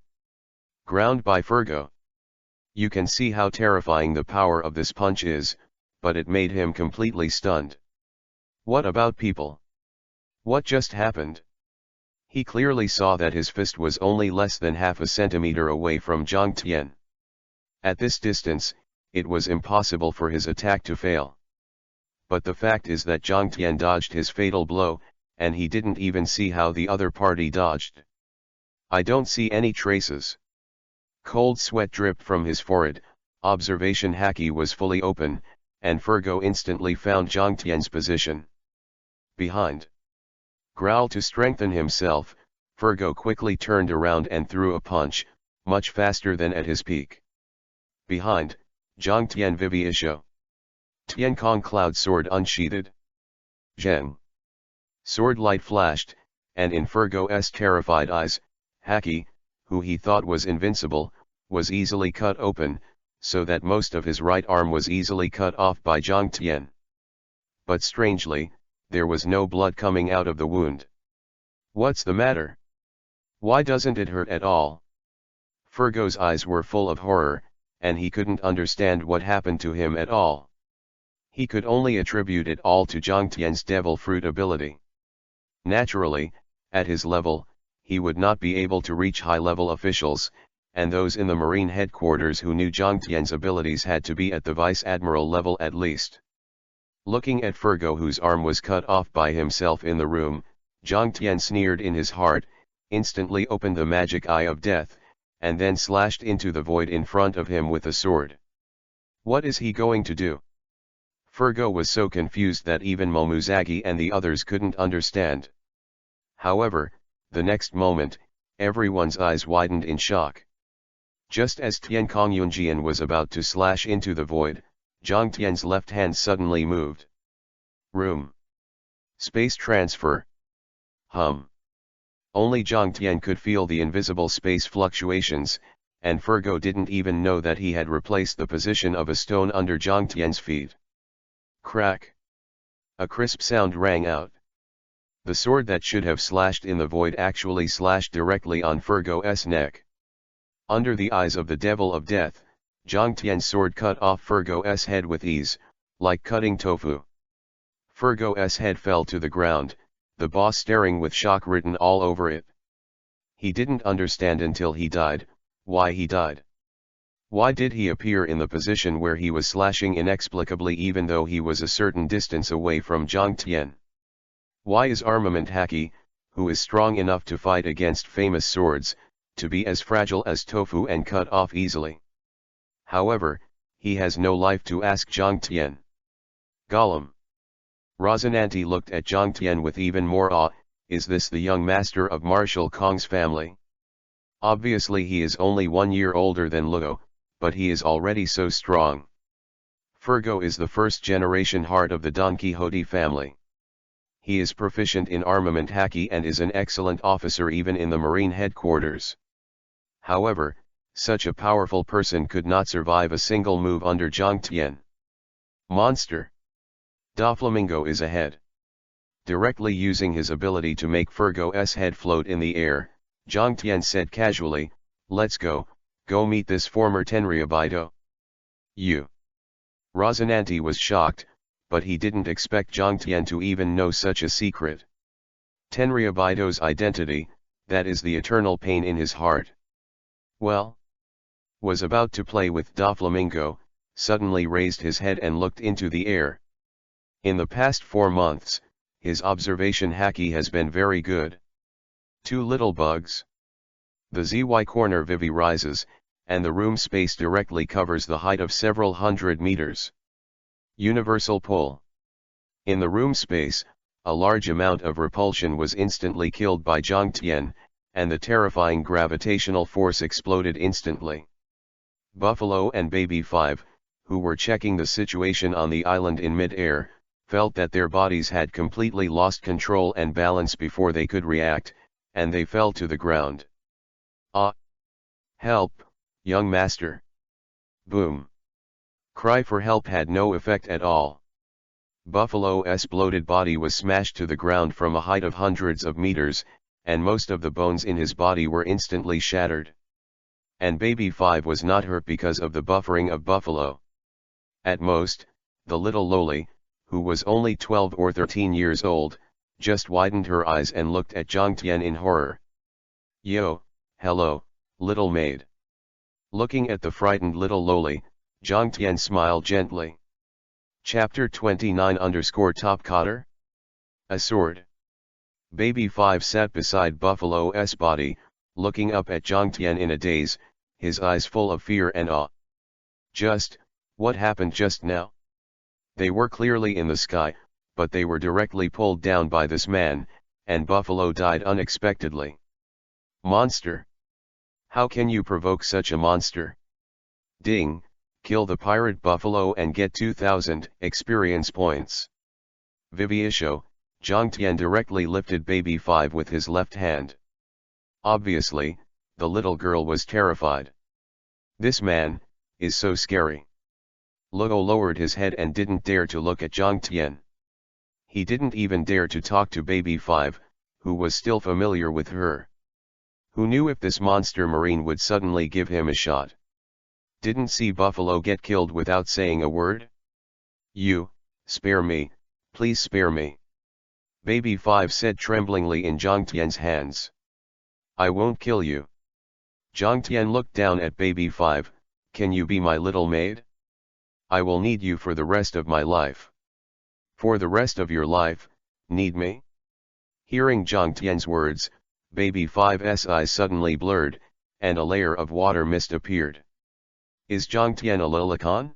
Ground by Fergo. You can see how terrifying the power of this punch is, but it made him completely stunned. What about people? What just happened? He clearly saw that his fist was only less than half a centimeter away from Zhang Tian. At this distance, it was impossible for his attack to fail. But the fact is that Zhang Tian dodged his fatal blow, and he didn't even see how the other party dodged. I don't see any traces. Cold sweat dripped from his forehead, observation Haki was fully open, and Fergo instantly found Zhang Tian's position. Behind. Growl to strengthen himself, Fergo quickly turned around and threw a punch, much faster than at his peak. Behind, Zhang Tian Vivisho. Tiankong Cloud Sword unsheathed. Zheng. Sword light flashed, and in Fergo's terrified eyes, Haki, who he thought was invincible, was easily cut open, so that most of his right arm was easily cut off by Zhang Tian. But strangely, there was no blood coming out of the wound. What's the matter? Why doesn't it hurt at all? Fergo's eyes were full of horror, and he couldn't understand what happened to him at all. He could only attribute it all to Zhang Tian's devil fruit ability. Naturally, at his level, he would not be able to reach high-level officials, and those in the Marine headquarters who knew Zhang Tian's abilities had to be at the Vice Admiral level at least. Looking at Fergo, whose arm was cut off by himself in the room, Zhang Tian sneered in his heart, instantly opened the magic eye of death, and then slashed into the void in front of him with a sword. What is he going to do? Fergo was so confused that even Momuzagi and the others couldn't understand. However, the next moment, everyone's eyes widened in shock. Just as Tiankong Yunjian was about to slash into the void, Zhang Tian's left hand suddenly moved. Room. Space transfer. Only Zhang Tian could feel the invisible space fluctuations, and Fergo didn't even know that he had replaced the position of a stone under Zhang Tian's feet. Crack. A crisp sound rang out. The sword that should have slashed in the void actually slashed directly on Fergo's neck. Under the eyes of the Devil of Death, Zhang Tian's sword cut off Fergo's head with ease, like cutting tofu. Fergo's head fell to the ground, the boss staring with shock written all over it. He didn't understand until he died, why he died. Why did he appear in the position where he was slashing inexplicably even though he was a certain distance away from Zhang Tian? Why is Armament Haki, who is strong enough to fight against famous swords, to be as fragile as tofu and cut off easily? However, he has no life to ask Zhang Tian. Gollum. Rosinante looked at Zhang Tian with even more awe. Is this the young master of Marshal Kong's family? Obviously he is only 1 year older than Luo, but he is already so strong. Fergo is the first generation heart of the Don Quixote family. He is proficient in armament Haki and is an excellent officer even in the Marine headquarters. However, such a powerful person could not survive a single move under Zhang Tian. Monster. Doflamingo is ahead. Directly using his ability to make Fergo's head float in the air, Zhang Tian said casually, "Let's go meet this former Tenryabito." You. Rosinante was shocked, but he didn't expect Zhang Tian to even know such a secret. Tenryabito's identity, that is the eternal pain in his heart. Well? was about to play with Doflamingo, suddenly raised his head and looked into the air. In the past 4 months, his observation Haki has been very good. 2 little bugs. The ZY corner Vivi rises, and the room space directly covers the height of several hundred meters. Universal pull. In the room space, a large amount of repulsion was instantly killed by Zhang Tian, and the terrifying gravitational force exploded instantly. Buffalo and Baby 5, who were checking the situation on the island in mid-air, felt that their bodies had completely lost control and balance before they could react, and they fell to the ground. Ah! Help, young master! Boom! Cry for help had no effect at all. Buffalo's bloated body was smashed to the ground from a height of hundreds of meters, and most of the bones in his body were instantly shattered. And Baby 5 was not hurt because of the buffering of Buffalo. At most, the little loli, who was only 12 or 13 years old, just widened her eyes and looked at Zhang Tian in horror. Yo, hello, little maid. Looking at the frightened little loli, Zhang Tian smiled gently. Chapter 29_Top Cotter? A sword. Baby 5 sat beside Buffalo's body, looking up at Zhang Tian in a daze, his eyes full of fear and awe. What happened just now? They were clearly in the sky, but they were directly pulled down by this man, and Buffalo died unexpectedly. Monster! How can you provoke such a monster? Ding! Kill the pirate Buffalo and get 2,000 experience points. Viviisho, Zhang Tian directly lifted Baby 5 with his left hand. Obviously, the little girl was terrified. This man is so scary. Luo lowered his head and didn't dare to look at Zhang Tian. He didn't even dare to talk to Baby 5, who was still familiar with her. Who knew if this monster marine would suddenly give him a shot? Didn't see Buffalo get killed without saying a word? You, spare me, please spare me. Baby 5 said tremblingly in Zhang Tian's hands. I won't kill you. Zhang Tian looked down at Baby 5, can you be my little maid? I will need you for the rest of my life. For the rest of your life, need me? Hearing Zhang Tian's words, Baby 5's eyes suddenly blurred, and a layer of water mist appeared. Is Zhang Tian a lolicon?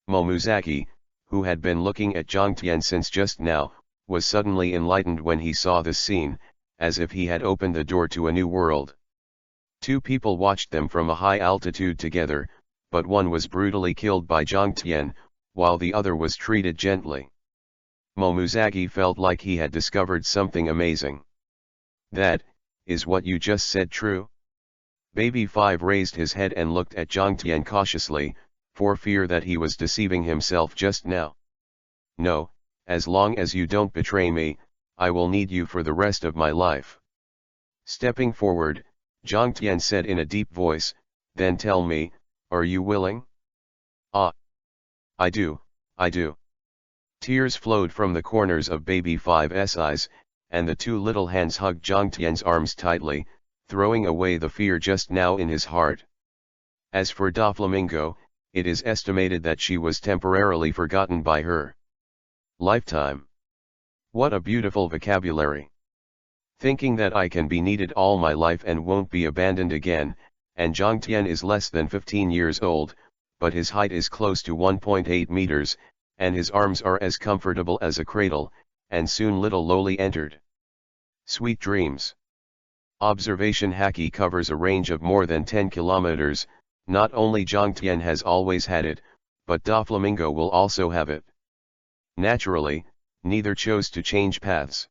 Momuzaki, who had been looking at Zhang Tian since just now, was suddenly enlightened when he saw this scene, as if he had opened the door to a new world. 2 people watched them from a high altitude together, but one was brutally killed by Zhang Tian, while the other was treated gently. Momuzaki felt like he had discovered something amazing. That, is what you just said true? Baby 5 raised his head and looked at Zhang Tian cautiously, for fear that he was deceiving himself just now. No, as long as you don't betray me, I will need you for the rest of my life. Stepping forward, Zhang Tian said in a deep voice, then tell me, are you willing? Ah! I do. Tears flowed from the corners of Baby 5's eyes, and the 2 little hands hugged Zhang Tian's arms tightly, throwing away the fear just now in his heart. As for Doflamingo, it is estimated that she was temporarily forgotten by her lifetime. What a beautiful vocabulary. Thinking that I can be needed all my life and won't be abandoned again, and Zhang Tian is less than 15 years old, but his height is close to 1.8 meters, and his arms are as comfortable as a cradle, and soon little Loli entered. Sweet dreams. Observation Haki covers a range of more than 10 kilometers, not only Zhang Tian has always had it, but Doflamingo will also have it. Naturally, neither chose to change paths.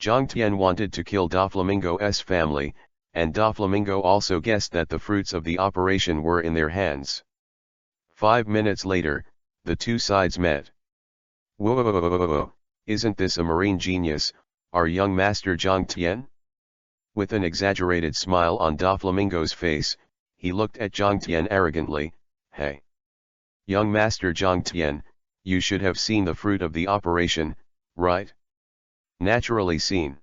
Zhang Tian wanted to kill Doflamingo's family, and Doflamingo also guessed that the fruits of the operation were in their hands. 5 minutes later, the 2 sides met. Whoa, isn't this a marine genius, our young master Zhang Tian? With an exaggerated smile on Doflamingo's face, he looked at Zhang Tian arrogantly, hey. Young master Zhang Tian, you should have seen the fruit of the operation, right? Naturally seen.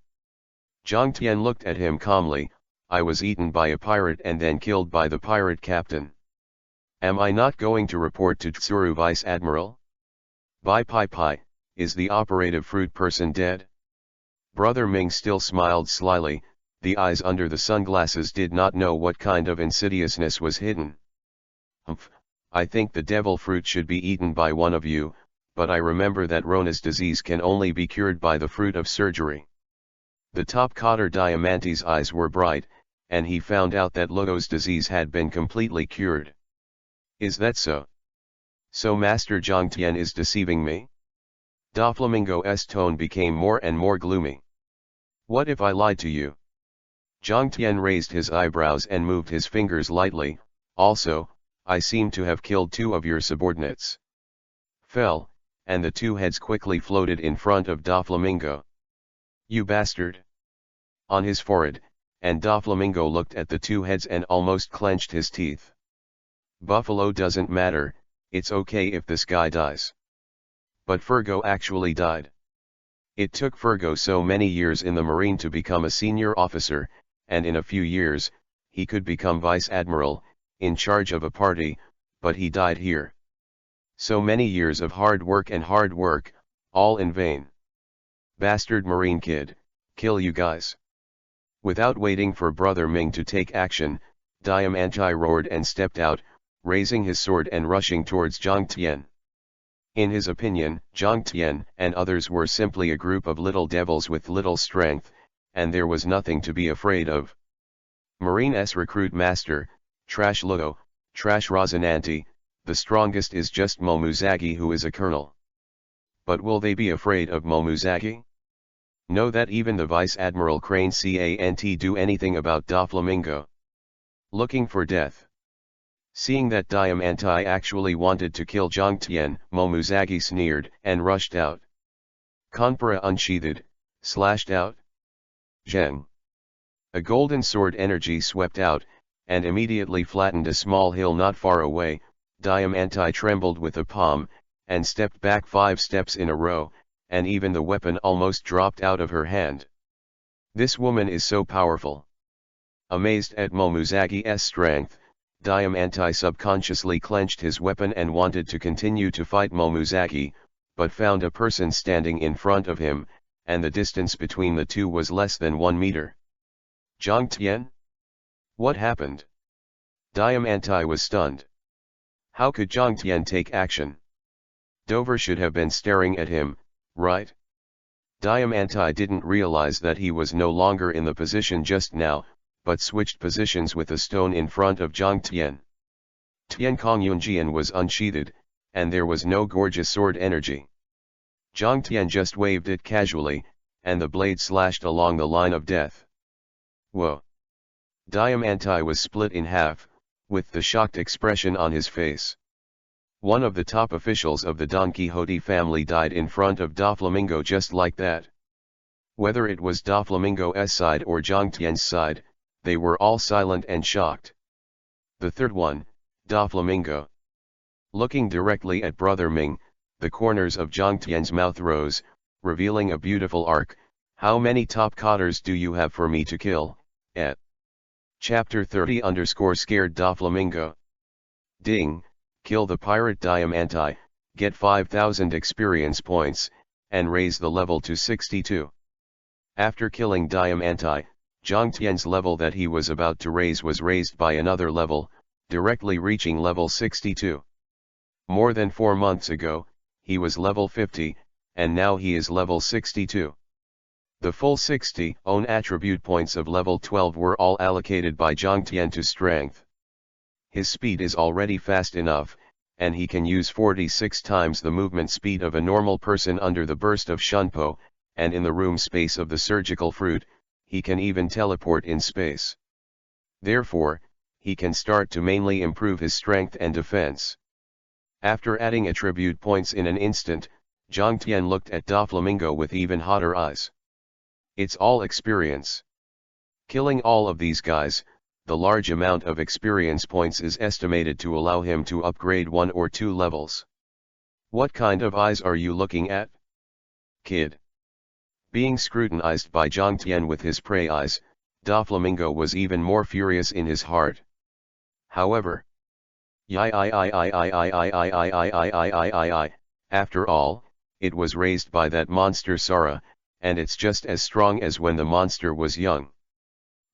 Zhang Tian looked at him calmly, I was eaten by a pirate and then killed by the pirate captain. Am I not going to report to Tsuru Vice Admiral? Bai Pai Pai, is the operative fruit person dead? Brother Ming still smiled slyly, the eyes under the sunglasses did not know what kind of insidiousness was hidden. Humph, I think the devil fruit should be eaten by one of you, but I remember that Rona's disease can only be cured by the fruit of surgery. The top cotter Diamante's eyes were bright, and he found out that Logo's disease had been completely cured. Is that so? So Master Zhang Tian is deceiving me? Doflamingo's tone became more and more gloomy. What if I lied to you? Zhang Tian raised his eyebrows and moved his fingers lightly. Also, I seem to have killed 2 of your subordinates. Fell, and the 2 heads quickly floated in front of Doflamingo. You bastard! On his forehead, and Doflamingo looked at the 2 heads and almost clenched his teeth. Buffalo doesn't matter, it's okay if this guy dies. But Fergo actually died. It took Fergo so many years in the Marine to become a senior officer, and in a few years, he could become Vice Admiral, in charge of a party, but he died here. So many years of hard work, all in vain. Bastard Marine kid, kill you guys. Without waiting for Brother Ming to take action, Diamante roared and stepped out, raising his sword and rushing towards Zhang Tian. In his opinion, Zhang Tian and others were simply a group of little devils with little strength, and there was nothing to be afraid of. Marine's recruit master, Trash Logo, Trash Rosinante, the strongest is just Momuzagi, who is a colonel. But will they be afraid of Momuzagi? Know that even the Vice Admiral Crane can't do anything about Doflamingo. Looking for death. Seeing that Diamante actually wanted to kill Zhang Tian, Momuzagi sneered and rushed out. Conqueror unsheathed, slashed out. Zheng. A golden sword energy swept out, and immediately flattened a small hill not far away. Diamante trembled with a palm, and stepped back 5 steps in a row, and even the weapon almost dropped out of her hand. This woman is so powerful. Amazed at Momuzagi's strength, Diamante subconsciously clenched his weapon and wanted to continue to fight Momuzagi, but found a person standing in front of him, and the distance between the two was less than 1 meter. Zhang Tian? What happened? Diamante was stunned. How could Zhang Tian take action? Dover should have been staring at him, right? Diamante didn't realize that he was no longer in the position just now, but switched positions with a stone in front of Zhang Tian. Tian Kongyunjian was unsheathed, and there was no gorgeous sword energy. Zhang Tian just waved it casually, and the blade slashed along the line of death. Whoa! Diamante was split in half, with the shocked expression on his face. One of the top officials of the Don Quixote family died in front of Doflamingo just like that. Whether it was Doflamingo's side or Zhang Tian's side, they were all silent and shocked. The third one, Doflamingo. Looking directly at Brother Ming, the corners of Zhang Tian's mouth rose, revealing a beautiful arc. How many top cotters do you have for me to kill, Chapter 30 _scared Doflamingo. Ding, kill the pirate Diamante, get 5,000 experience points, and raise the level to 62. After killing Diamante, Zhang Tian's level that he was about to raise was raised by another level, directly reaching level 62. More than 4 months ago, he was level 50, and now he is level 62. The full 60 own attribute points of level 12 were all allocated by Zhang Tian to strength. His speed is already fast enough, and he can use 46 times the movement speed of a normal person under the burst of Shunpo, and in the room space of the surgical fruit, he can even teleport in space. Therefore, he can start to mainly improve his strength and defense. After adding attribute points in an instant, Zhang Tian looked at Doflamingo with even hotter eyes. It's all experience. Killing all of these guys, the large amount of experience points is estimated to allow him to upgrade 1 or 2 levels. What kind of eyes are you looking at, kid? Being scrutinized by Zhang Tian with his prey eyes, Doflamingo was even more furious in his heart. However, after all, it was raised by that monster Sara, and it's just as strong as when the monster was young.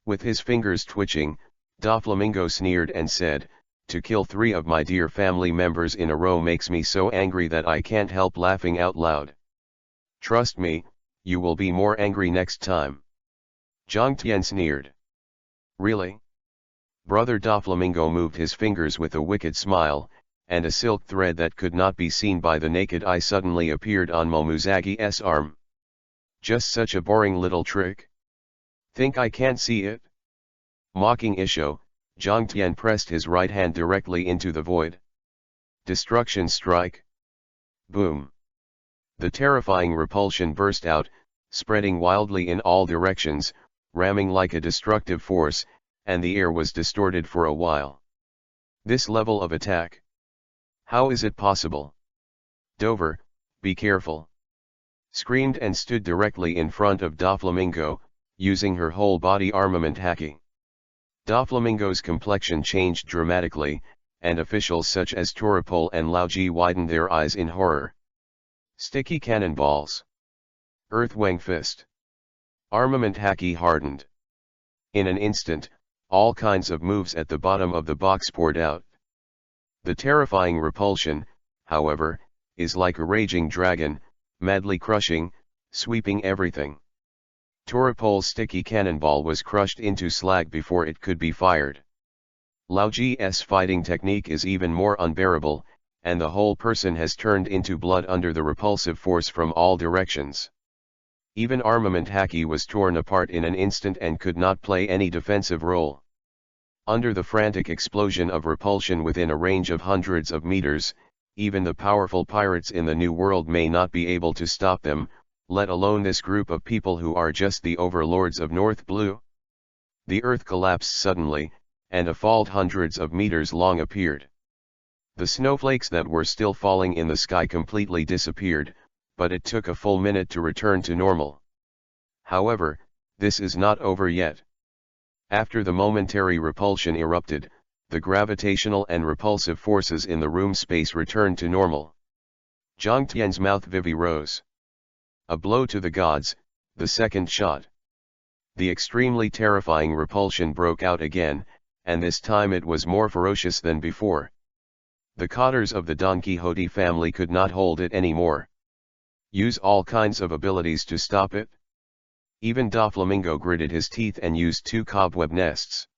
With his fingers twitching, Doflamingo sneered and said, "To kill 3 of my dear family members in a row makes me so angry that I can't help laughing out loud. Trust me, you will be more angry next time." Zhang Tian sneered. "Really?" Brother Doflamingo moved his fingers with a wicked smile, and a silk thread that could not be seen by the naked eye suddenly appeared on Momuzagi's arm. "Just such a boring little trick? Think I can't see it?" Mocking Isho, Zhang Tian pressed his right hand directly into the void. Destruction strike. Boom. The terrifying repulsion burst out, spreading wildly in all directions, ramming like a destructive force, and the air was distorted for a while. This level of attack. How is it possible? Dover, be careful. Screamed and stood directly in front of Doflamingo, using her whole body armament Haki. Doflamingo's complexion changed dramatically, and officials such as Toripol and Laoji widened their eyes in horror. Sticky cannonballs. Earthwang fist. Armament Haki hardened. In an instant, all kinds of moves at the bottom of the box poured out. The terrifying repulsion, however, is like a raging dragon, madly crushing, sweeping everything. Toripol's sticky cannonball was crushed into slag before it could be fired. Laoji's fighting technique is even more unbearable, and the whole person has turned into blood under the repulsive force from all directions. Even armament Haki was torn apart in an instant and could not play any defensive role. Under the frantic explosion of repulsion within a range of hundreds of meters, even the powerful pirates in the New World may not be able to stop them, let alone this group of people who are just the overlords of North Blue. The earth collapsed suddenly, and a fault hundreds of meters long appeared. The snowflakes that were still falling in the sky completely disappeared, but it took a full minute to return to normal. However, this is not over yet. After the momentary repulsion erupted, the gravitational and repulsive forces in the room space returned to normal. Zhang Tian's mouth vivi rose. A blow to the gods, the second shot. The extremely terrifying repulsion broke out again, and this time it was more ferocious than before. The cotters of the Don Quixote family could not hold it anymore. Use all kinds of abilities to stop it? Even Doflamingo gritted his teeth and used 2 cobweb nests.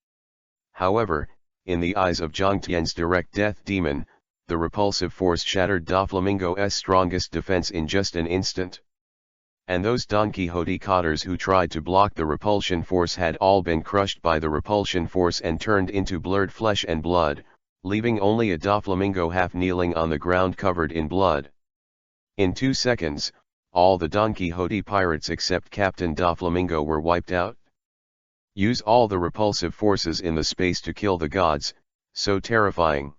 However, in the eyes of Zhang Tian's direct death demon, the repulsive force shattered Doflamingo's strongest defense in just an instant. And those Don Quixote cotters who tried to block the repulsion force had all been crushed by the repulsion force and turned into blurred flesh and blood, leaving only a Doflamingo half kneeling on the ground covered in blood. In 2 seconds, all the Don Quixote pirates except Captain Doflamingo were wiped out. Use all the repulsive forces in the space to kill the gods, so terrifying.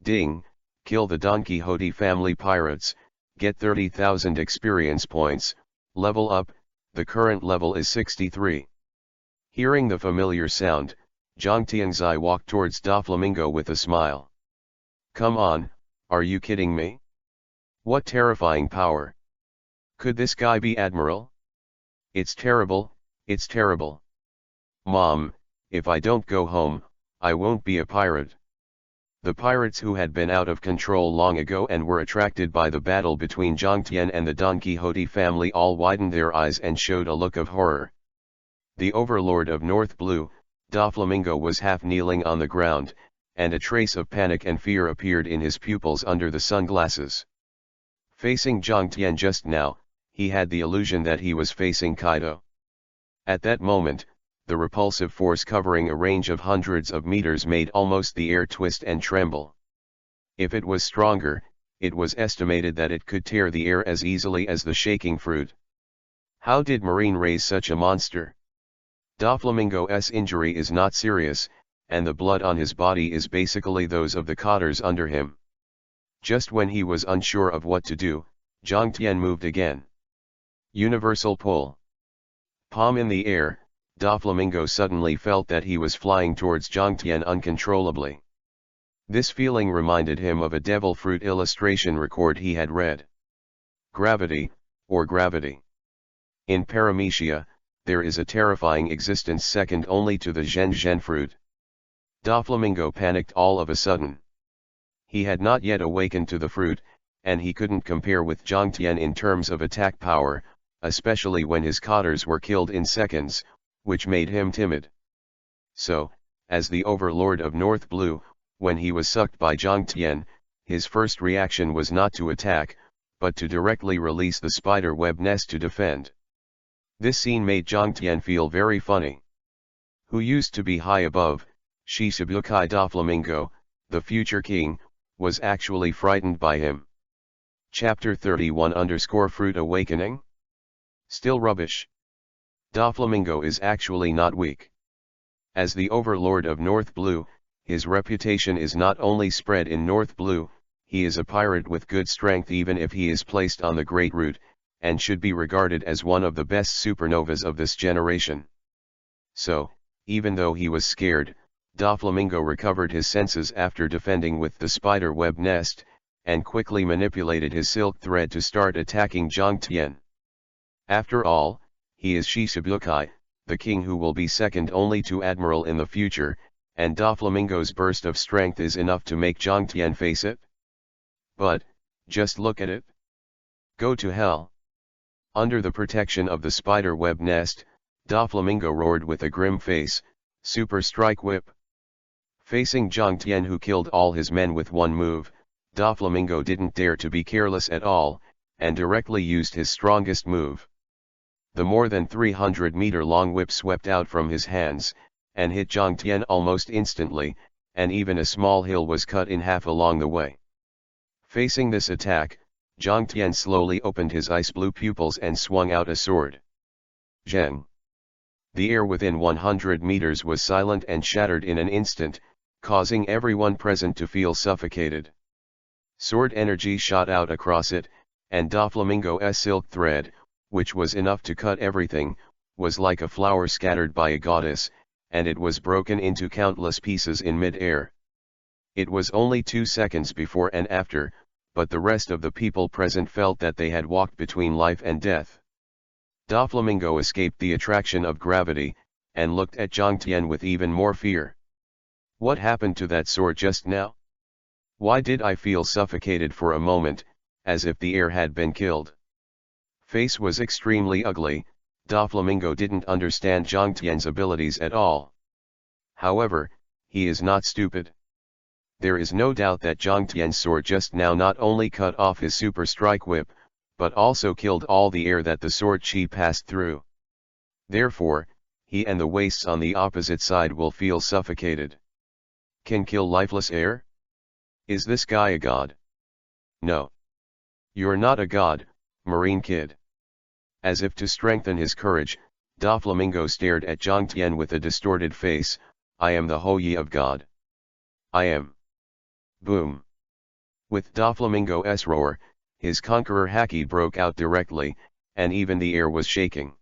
Ding, kill the Don Quixote family pirates, get 30,000 experience points, level up, the current level is 63. Hearing the familiar sound, Zhang Tian's eye walked towards Doflamingo with a smile. Come on, are you kidding me? What terrifying power! Could this guy be Admiral? It's terrible, it's terrible. Mom, if I don't go home, I won't be a pirate. The pirates who had been out of control long ago and were attracted by the battle between Zhang Tian and the Don Quixote family all widened their eyes and showed a look of horror. The overlord of North Blue, Doflamingo, was half kneeling on the ground, and a trace of panic and fear appeared in his pupils under the sunglasses. Facing Zhang Tian just now, he had the illusion that he was facing Kaido. At that moment, the repulsive force covering a range of hundreds of meters made almost the air twist and tremble. If it was stronger, it was estimated that it could tear the air as easily as the shaking fruit. How did Marine raise such a monster? Doflamingo's injury is not serious, and the blood on his body is basically those of the cotters under him. Just when he was unsure of what to do, Zhang Tian moved again. Universal pull. Palm in the air, Doflamingo suddenly felt that he was flying towards Zhangtian uncontrollably. This feeling reminded him of a devil fruit illustration record he had read. Gravity, or gravity. In Paramecia, there is a terrifying existence second only to the Zhen fruit. Doflamingo panicked all of a sudden. He had not yet awakened to the fruit, and he couldn't compare with Zhangtian in terms of attack power, especially when his cotters were killed in seconds, which made him timid. So, as the overlord of North Blue, when he was sucked by Zhangtian, his first reaction was not to attack, but to directly release the spider web nest to defend. This scene made Zhangtian feel very funny. Who used to be high above, Shishibukai Doflamingo, the future king, was actually frightened by him. Chapter 31_Fruit Awakening? Still rubbish. Doflamingo is actually not weak. As the overlord of North Blue, his reputation is not only spread in North Blue, he is a pirate with good strength even if he is placed on the Great Route, and should be regarded as one of the best supernovas of this generation. So, even though he was scared, Doflamingo recovered his senses after defending with the spider web nest, and quickly manipulated his silk thread to start attacking Zhangtian. After all, he is Shishibukai, the king who will be second only to Admiral in the future, and Doflamingo's burst of strength is enough to make Zhangtian face it. But, just look at it. Go to hell. Under the protection of the spider web nest, Doflamingo roared with a grim face, Super Strike Whip. Facing Zhangtian who killed all his men with one move, Doflamingo didn't dare to be careless at all, and directly used his strongest move. The more than 300-meter-long whip swept out from his hands, and hit Zhangtian almost instantly, and even a small hill was cut in half along the way. Facing this attack, Zhangtian slowly opened his ice-blue pupils and swung out a sword. Zheng. The air within 100 meters was silent and shattered in an instant, causing everyone present to feel suffocated. Sword energy shot out across it, and Doflamingo's silk thread, which was enough to cut everything, was like a flower scattered by a goddess, and it was broken into countless pieces in mid-air. It was only 2 seconds before and after, but the rest of the people present felt that they had walked between life and death. Doflamingo escaped the attraction of gravity, and looked at Zhangtian with even more fear. What happened to that sword just now? Why did I feel suffocated for a moment, as if the air had been killed? Face was extremely ugly. Doflamingo didn't understand Zhangtian's abilities at all. However, he is not stupid. There is no doubt that Zhangtian's sword just now not only cut off his super strike whip, but also killed all the air that the sword chi passed through. Therefore, he and the wastes on the opposite side will feel suffocated. Can kill lifeless air? Is this guy a god? No. You're not a god, Marine Kid. As if to strengthen his courage, Doflamingo stared at Zhangtian with a distorted face. I am the Hoyi of God. I am. Boom. With Doflamingo's roar, his Conqueror Haki broke out directly, and even the air was shaking.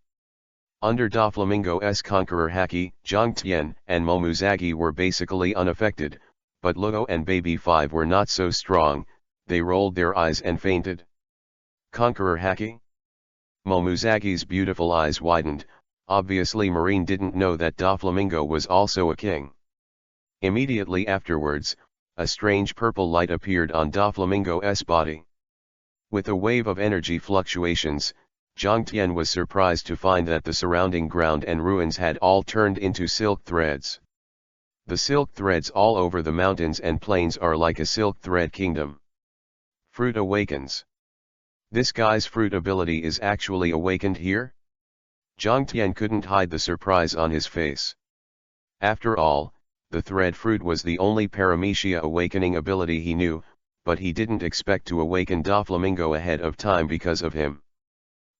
Under Doflamingo's Conqueror Haki, Zhangtian and Momuzagi were basically unaffected, but Luo and Baby 5 were not so strong. They rolled their eyes and fainted. Conqueror Haki? Momuzagi's beautiful eyes widened. Obviously Marine didn't know that Doflamingo was also a king. Immediately afterwards, a strange purple light appeared on Doflamingo's body. With a wave of energy fluctuations, Zhangtian was surprised to find that the surrounding ground and ruins had all turned into silk threads. The silk threads all over the mountains and plains are like a silk thread kingdom. Fruit awakens. This guy's fruit ability is actually awakened here? Zhangtian couldn't hide the surprise on his face. After all, the thread fruit was the only Paramecia awakening ability he knew, but he didn't expect to awaken Doflamingo ahead of time because of him.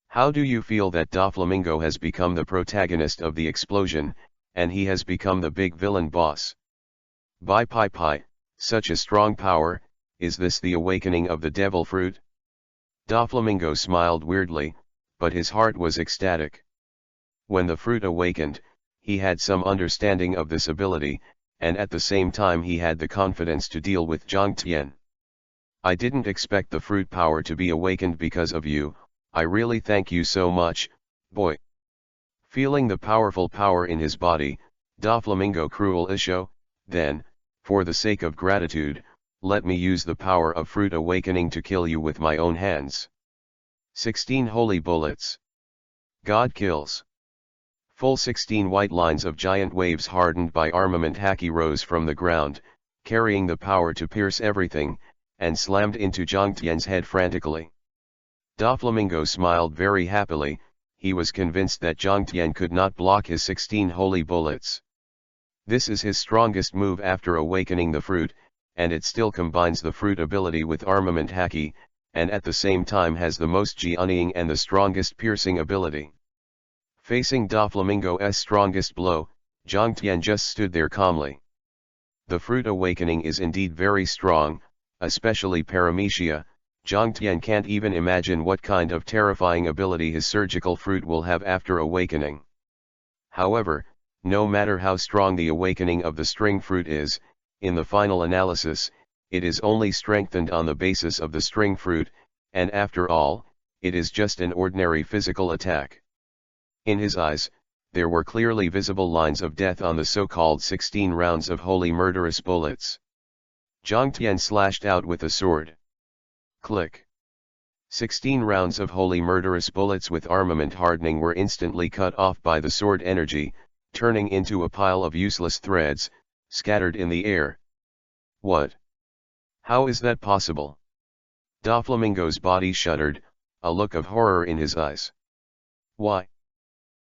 How do you feel that Doflamingo has become the protagonist of the explosion, and he has become the big villain boss? Pi, such a strong power. Is this the awakening of the devil fruit? Doflamingo smiled weirdly, but his heart was ecstatic. When the fruit awakened, he had some understanding of this ability, and at the same time he had the confidence to deal with Jiang Tian. I didn't expect the fruit power to be awakened because of you, I really thank you so much, boy. Feeling the powerful power in his body, Doflamingo cruel Isho, then, for the sake of gratitude, let me use the power of fruit awakening to kill you with my own hands. 16 holy bullets. God kills. Full 16 white lines of giant waves hardened by armament Haki rose from the ground, carrying the power to pierce everything, and slammed into Jiang Tian's head frantically. Doflamingo smiled very happily, he was convinced that Jiang Tian could not block his 16 holy bullets. This is his strongest move after awakening the fruit, and it still combines the fruit ability with armament Haki, and at the same time has the most Jianying and the strongest piercing ability. Facing Doflamingo's strongest blow, Jiang Tian just stood there calmly. The fruit awakening is indeed very strong, especially paramecia. Jiang Tian can't even imagine what kind of terrifying ability his surgical fruit will have after awakening. However, no matter how strong the awakening of the string fruit is, in the final analysis, it is only strengthened on the basis of the string fruit, and after all, it is just an ordinary physical attack. In his eyes, there were clearly visible lines of death on the so-called 16 rounds of holy murderous bullets. Jiang Tian slashed out with a sword. Click. 16 rounds of holy murderous bullets with armament hardening were instantly cut off by the sword energy, turning into a pile of useless threads, scattered in the air. What? How is that possible? Doflamingo's body shuddered, a look of horror in his eyes. Why?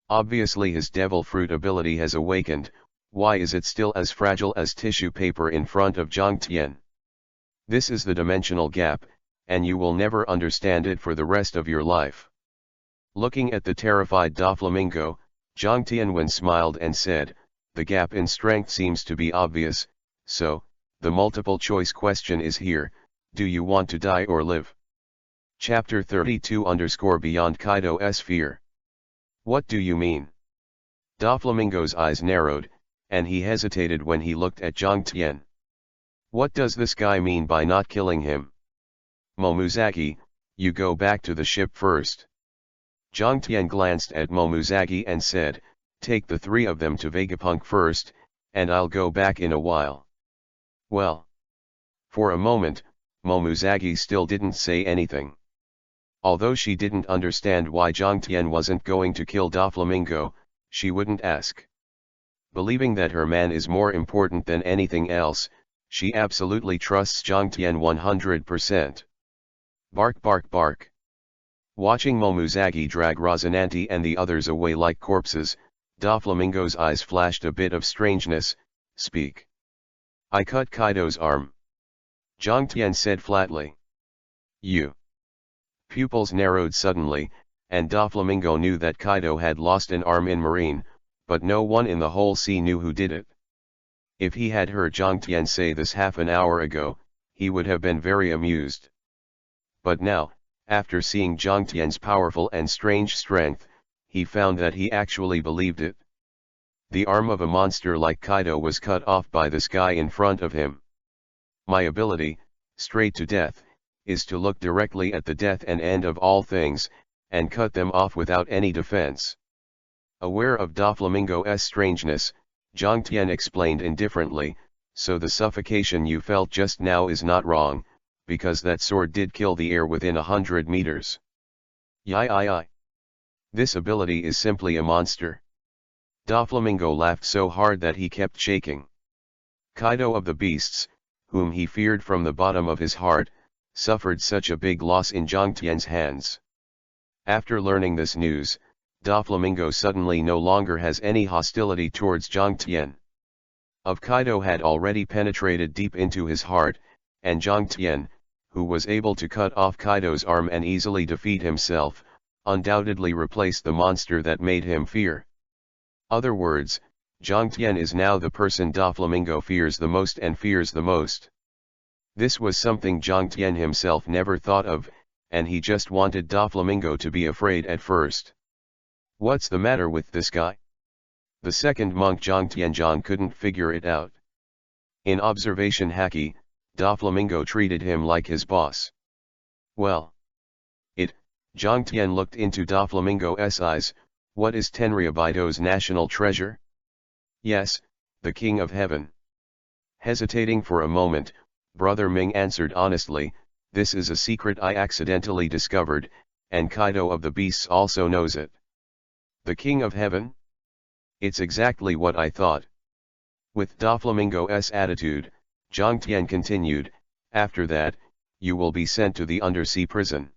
Obviously his devil fruit ability has awakened, why is it still as fragile as tissue paper in front of Jiang Tian? This is the dimensional gap, and you will never understand it for the rest of your life. Looking at the terrified Doflamingo, Jiang Tianwen smiled and said, the gap in strength seems to be obvious, so, the multiple choice question is here, do you want to die or live? Chapter 32_Beyond Kaido's Fear. What do you mean? Doflamingo's eyes narrowed, and he hesitated when he looked at Jiang Tian. What does this guy mean by not killing him? Momuzaki, you go back to the ship first. Jiang Tian glanced at Momuzaki and said, take the three of them to Vegapunk first, and I'll go back in a while. Well. For a moment, Momuzaki still didn't say anything. Although she didn't understand why Jiang Tian wasn't going to kill Doflamingo, she wouldn't ask. Believing that her man is more important than anything else, she absolutely trusts Jiang Tian 100%. Bark bark bark. Watching Momuzaki drag Rosinante and the others away like corpses, Doflamingo's eyes flashed a bit of strangeness. Speak. I cut Kaido's arm. Jiang Tian said flatly. You. Pupils narrowed suddenly, and Doflamingo knew that Kaido had lost an arm in marine, but no one in the whole sea knew who did it. If he had heard Jiang Tian say this half an hour ago, he would have been very amused. But now, after seeing Jiang Tian's powerful and strange strength, he found that he actually believed it. The arm of a monster like Kaido was cut off by this guy in front of him. My ability, straight to death, is to look directly at the death and end of all things, and cut them off without any defense. Aware of Doflamingo's strangeness, Jiang Tian explained indifferently, so the suffocation you felt just now is not wrong, because that sword did kill the air within 100 meters. Yi. This ability is simply a monster. Doflamingo laughed so hard that he kept shaking. Kaido of the beasts, whom he feared from the bottom of his heart, suffered such a big loss in Jiang Tian's hands. After learning this news, Doflamingo suddenly no longer has any hostility towards Jiang Tian. Of Kaido had already penetrated deep into his heart, and Jiang Tian, who was able to cut off Kaido's arm and easily defeat himself, undoubtedly replaced the monster that made him fear. Other words, Jiang Tian is now the person Doflamingo fears the most and fears the most. This was something Jiang Tian himself never thought of, and he just wanted Doflamingo to be afraid at first. What's the matter with this guy? The second monk Zhang Tianzhang couldn't figure it out. In observation Haki, Doflamingo treated him like his boss. Well. Zhang Tian looked into Doflamingo's eyes. What is Tenryabito's national treasure? Yes, the King of Heaven. Hesitating for a moment, Brother Ming answered honestly, this is a secret I accidentally discovered, and Kaido of the Beasts also knows it. The King of Heaven? It's exactly what I thought. With Doflamingo's attitude, Zhang Tian continued, after that, you will be sent to the undersea prison.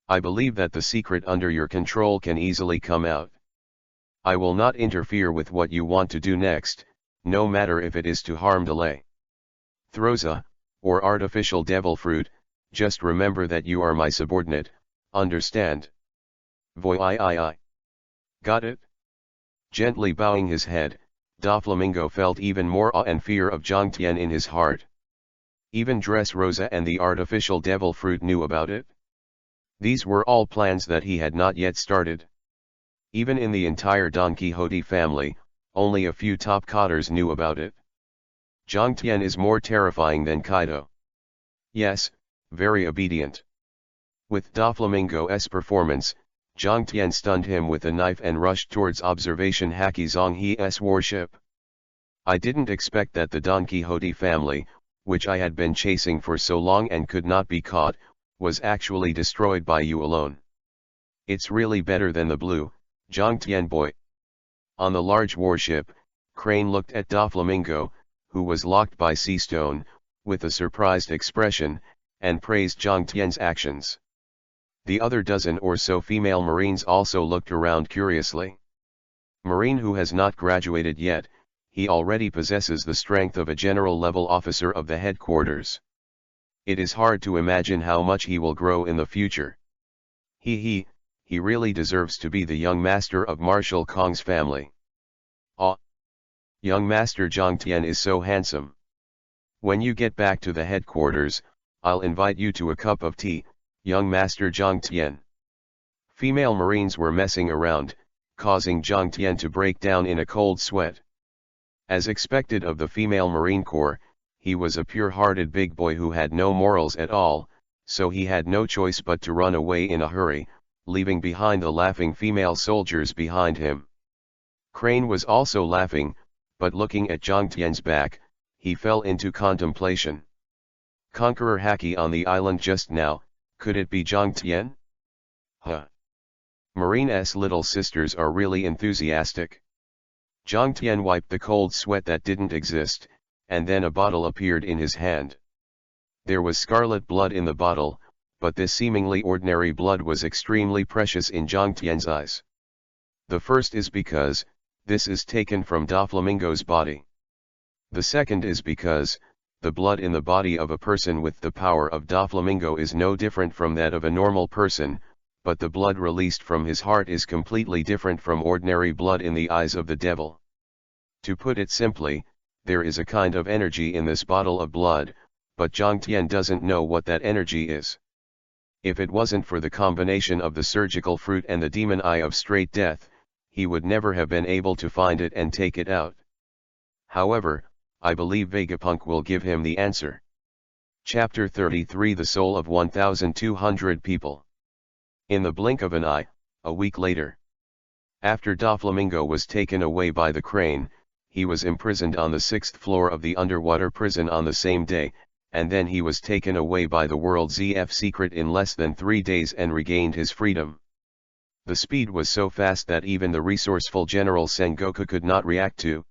I believe that the secret under your control can easily come out. I will not interfere with what you want to do next, no matter if it is to harm delay. Throza, or artificial devil fruit, just remember that you are my subordinate, understand? Voi. Got it? Gently bowing his head, Doflamingo felt even more awe and fear of Zhang Tian in his heart. Even Dressrosa and the artificial devil fruit knew about it. These were all plans that he had not yet started. Even in the entire Don Quixote family, only a few top cotters knew about it. Zhang Tian is more terrifying than Kaido. Yes, very obedient. With Doflamingo's performance, Zhang Tian stunned him with a knife and rushed towards observation Haki Zhonghe's warship. I didn't expect that the Don Quixote family, which I had been chasing for so long and could not be caught, was actually destroyed by you alone. It's really better than the blue, Zhang Tian boy. On the large warship, Crane looked at Doflamingo, who was locked by sea stone, with a surprised expression, and praised Zhang Tian's actions. The other dozen or so female Marines also looked around curiously. Marine who has not graduated yet, he already possesses the strength of a general-level officer of the headquarters. It is hard to imagine how much he will grow in the future. He really deserves to be the young master of Marshal Kong's family. Young Master Zhang Tian is so handsome. When you get back to the headquarters, I'll invite you to a cup of tea, young Master Zhang Tian. Female Marines were messing around, causing Zhang Tian to break down in a cold sweat. As expected of the female Marine Corps, he was a pure-hearted big boy who had no morals at all, so he had no choice but to run away in a hurry, leaving behind the laughing female soldiers behind him. Crane was also laughing, but looking at Zhang Tian's back, he fell into contemplation. Conqueror Haki on the island just now, could it be Zhang Tian? Marine's little sisters are really enthusiastic. Zhang Tian wiped the cold sweat that didn't exist, and then a bottle appeared in his hand. There was scarlet blood in the bottle, but this seemingly ordinary blood was extremely precious in Zhang Tian's eyes. The first is because, this is taken from Doflamingo's body. The second is because, the blood in the body of a person with the power of Doflamingo is no different from that of a normal person, but the blood released from his heart is completely different from ordinary blood in the eyes of the devil. To put it simply, there is a kind of energy in this bottle of blood, but Zhang Tian doesn't know what that energy is. If it wasn't for the combination of the surgical fruit and the demon eye of straight death, he would never have been able to find it and take it out. However, I believe Vegapunk will give him the answer. Chapter 33 The Soul of 1,200 People. In the blink of an eye, a week later. After Doflamingo was taken away by the crane, he was imprisoned on the 6th floor of the underwater prison on the same day, and then he was taken away by the world's ZF secret in less than 3 days and regained his freedom. The speed was so fast that even the resourceful General Sengoku could not react to.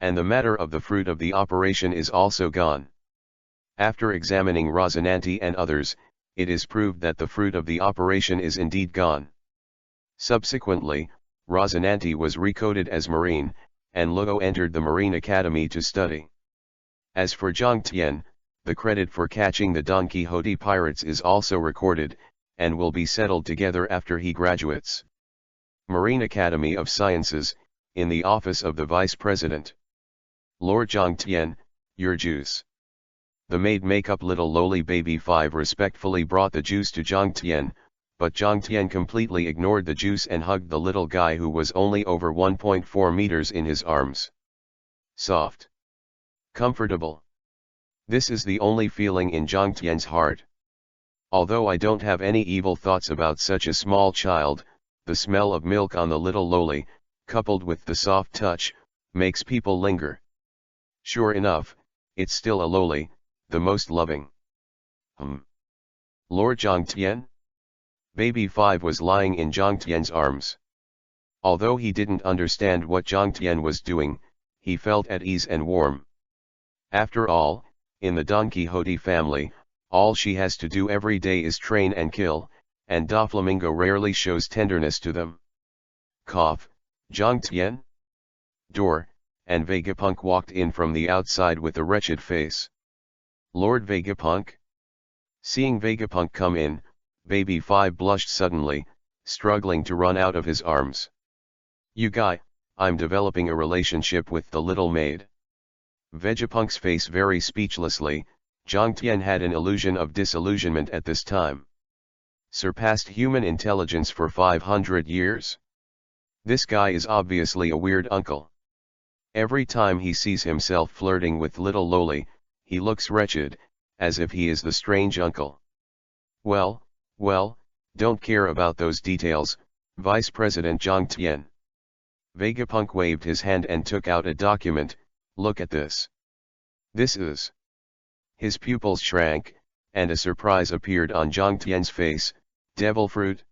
And the matter of the fruit of the operation is also gone. After examining Rosinante and others, it is proved that the fruit of the operation is indeed gone. Subsequently, Rosinante was recoded as Marine, and Luo entered the Marine Academy to study. As for Zhang Tian, the credit for catching the Don Quixote pirates is also recorded, and will be settled together after he graduates. Marine Academy of Sciences, in the office of the Vice President. Lord Zhang Tian, your juice. The maid makeup little lowly baby 5 respectfully brought the juice to Zhang Tian, but Zhang Tian completely ignored the juice and hugged the little guy who was only over 1.4 meters in his arms. Soft. Comfortable. This is the only feeling in Zhang Tian's heart. Although I don't have any evil thoughts about such a small child, the smell of milk on the little loli, coupled with the soft touch, makes people linger. Sure enough, it's still a loli, the most loving. Lord Zhang Tian? Baby 5 was lying in Zhang Tian's arms. Although he didn't understand what Zhang Tian was doing, he felt at ease and warm. After all, in the Don Quixote family, all she has to do every day is train and kill, and Doflamingo rarely shows tenderness to them. Cough, Zhang Tian? Door, and Vegapunk walked in from the outside with a wretched face. Lord Vegapunk? Seeing Vegapunk come in, Baby 5 blushed suddenly, struggling to run out of his arms. You guy, I'm developing a relationship with the little maid. Vegapunk's face very speechlessly. Zhang Tian had an illusion of disillusionment at this time. Surpassed human intelligence for 500 years? This guy is obviously a weird uncle. Every time he sees himself flirting with little loli, he looks wretched, as if he is the strange uncle. Well, don't care about those details, Vice President Zhang Tian. Vegapunk waved his hand and took out a document. Look at this. This is. His pupils shrank, and a surprise appeared on Zhang Tian's face. Devil fruit?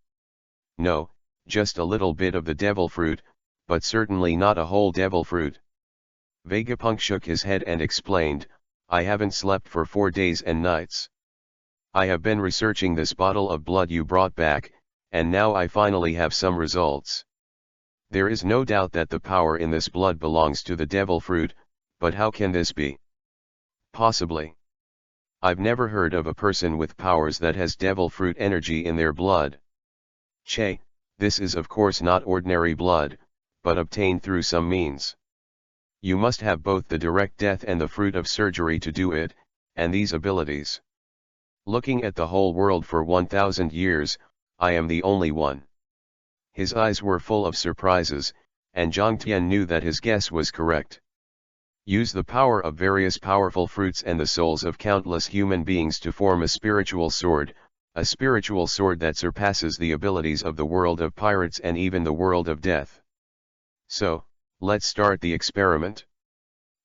No, just a little bit of the devil fruit, but certainly not a whole devil fruit. Vegapunk shook his head and explained, I haven't slept for 4 days and nights. I have been researching this bottle of blood you brought back, and now I finally have some results. There is no doubt that the power in this blood belongs to the devil fruit, but how can this be? Possibly. I've never heard of a person with powers that has devil fruit energy in their blood. Che, this is of course not ordinary blood, but obtained through some means. You must have both the direct death and the fruit of surgery to do it, and these abilities. Looking at the whole world for 1,000 years, I am the only one. His eyes were full of surprises, and Zhang Tian knew that his guess was correct. Use the power of various powerful fruits and the souls of countless human beings to form a spiritual sword that surpasses the abilities of the world of pirates and even the world of death. So, let's start the experiment?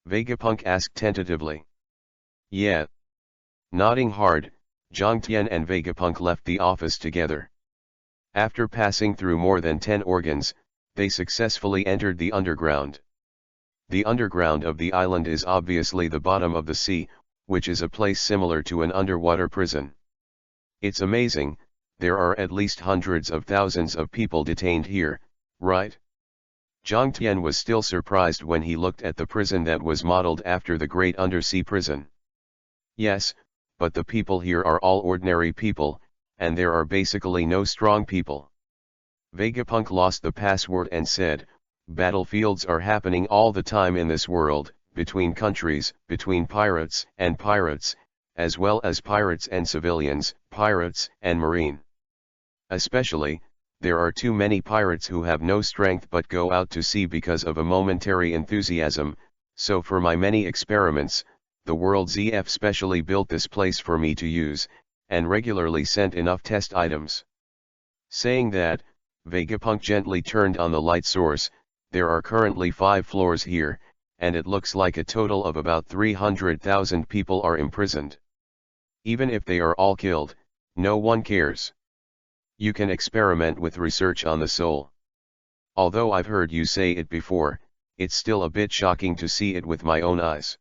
Vegapunk asked tentatively. Yeah. Nodding hard, Zhang Tian and Vegapunk left the office together. After passing through more than 10 organs, they successfully entered the underground. The underground of the island is obviously the bottom of the sea, which is a place similar to an underwater prison. It's amazing, there are at least hundreds of thousands of people detained here, right? Zhang Tian was still surprised when he looked at the prison that was modeled after the great undersea prison. Yes, but the people here are all ordinary people, and there are basically no strong people. Vegapunk lost the password and said, battlefields are happening all the time in this world, between countries, between pirates, as well as pirates and civilians, pirates and marine. Especially, there are too many pirates who have no strength but go out to sea because of a momentary enthusiasm, so for my many experiments, the World ZF specially built this place for me to use, and regularly sent enough test items. Saying that, Vegapunk gently turned on the light source. There are currently 5 floors here, and it looks like a total of about 300,000 people are imprisoned. Even if they are all killed, no one cares. You can experiment with research on the soul. Although I've heard you say it before, it's still a bit shocking to see it with my own eyes.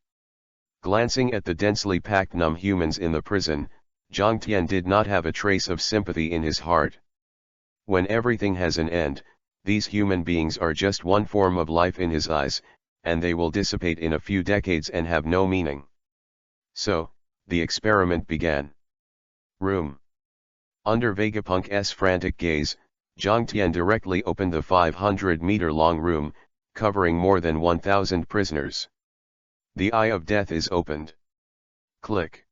Glancing at the densely packed numb humans in the prison, Zhang Tian did not have a trace of sympathy in his heart. When everything has an end, these human beings are just one form of life in his eyes, and they will dissipate in a few decades and have no meaning. So, the experiment began. Room. Under Vegapunk's frantic gaze, Zhang Tian directly opened the 500-meter-long room, covering more than 1,000 prisoners. The Eye of Death is opened. Click.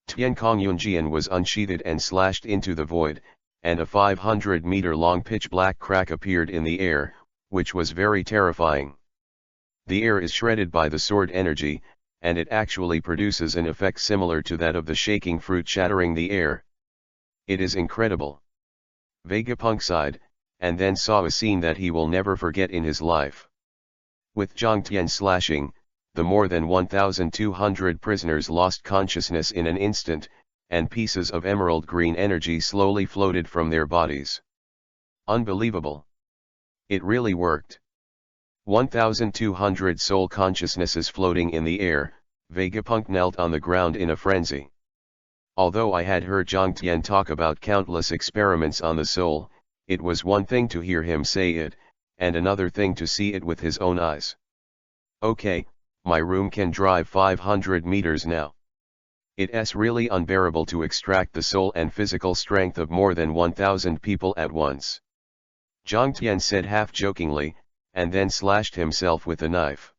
Tian Kongyunjian was unsheathed and slashed into the void, and a 500-meter-long pitch-black crack appeared in the air, which was very terrifying. The air is shredded by the sword energy, and it actually produces an effect similar to that of the shaking fruit shattering the air. It is incredible. Vegapunk sighed, and then saw a scene that he will never forget in his life. With Zhang Tian slashing, the more than 1,200 prisoners lost consciousness in an instant, and pieces of emerald green energy slowly floated from their bodies. Unbelievable. It really worked. 1,200 soul consciousnesses floating in the air. Vegapunk knelt on the ground in a frenzy. Although I had heard Zhang Tian talk about countless experiments on the soul, it was one thing to hear him say it, and another thing to see it with his own eyes. Okay, my room can drive 500 meters now. It's really unbearable to extract the soul and physical strength of more than 1,000 people at once. Zhang Tian said half-jokingly, and then slashed himself with a knife.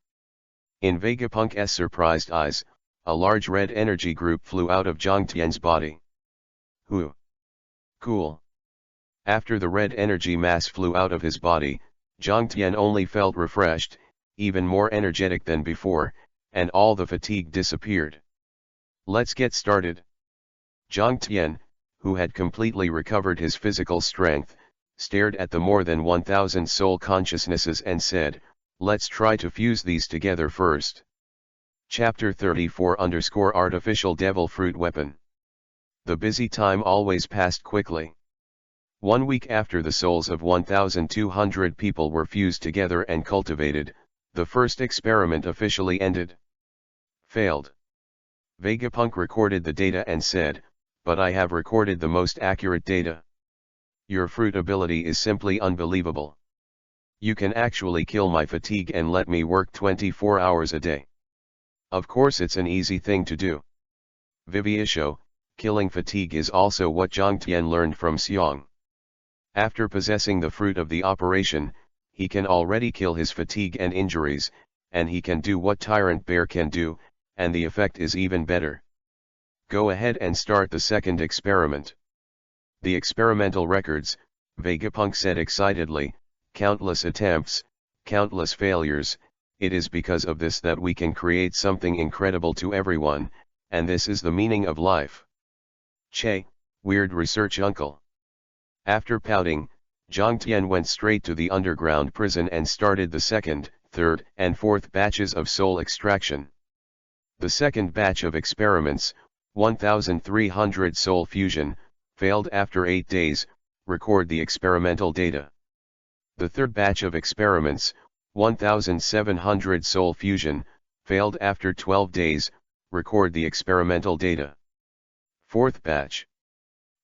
In Vegapunk's surprised eyes, a large red energy group flew out of Zhang Tian's body. Whew! Cool. After the red energy mass flew out of his body, Zhang Tian only felt refreshed, even more energetic than before, and all the fatigue disappeared. Let's get started. Zhang Tian, who had completely recovered his physical strength, stared at the more than 1,000 soul consciousnesses and said, "Let's try to fuse these together first." Chapter 34 Artificial Devil Fruit Weapon. The busy time always passed quickly. 1 week after the souls of 1,200 people were fused together and cultivated, the first experiment officially ended. Failed. Vegapunk recorded the data and said, "But I have recorded the most accurate data. Your fruit ability is simply unbelievable. You can actually kill my fatigue and let me work 24 hours a day." Of course it's an easy thing to do. Viviisho, killing fatigue is also what Zhang Tian learned from Xiong. After possessing the fruit of the operation, he can already kill his fatigue and injuries, and he can do what Tyrant Bear can do, and the effect is even better. Go ahead and start the second experiment. The experimental records, Vegapunk said excitedly, countless attempts, countless failures. It is because of this that we can create something incredible to everyone, and this is the meaning of life. Che, weird research uncle. After pouting, Zhang Tian went straight to the underground prison and started the second, third, and fourth batches of soul extraction. The second batch of experiments, 1,300 soul fusion, failed after 8 days. Record the experimental data. The third batch of experiments, 1,700 soul fusion, failed after 12 days. Record the experimental data. Fourth batch.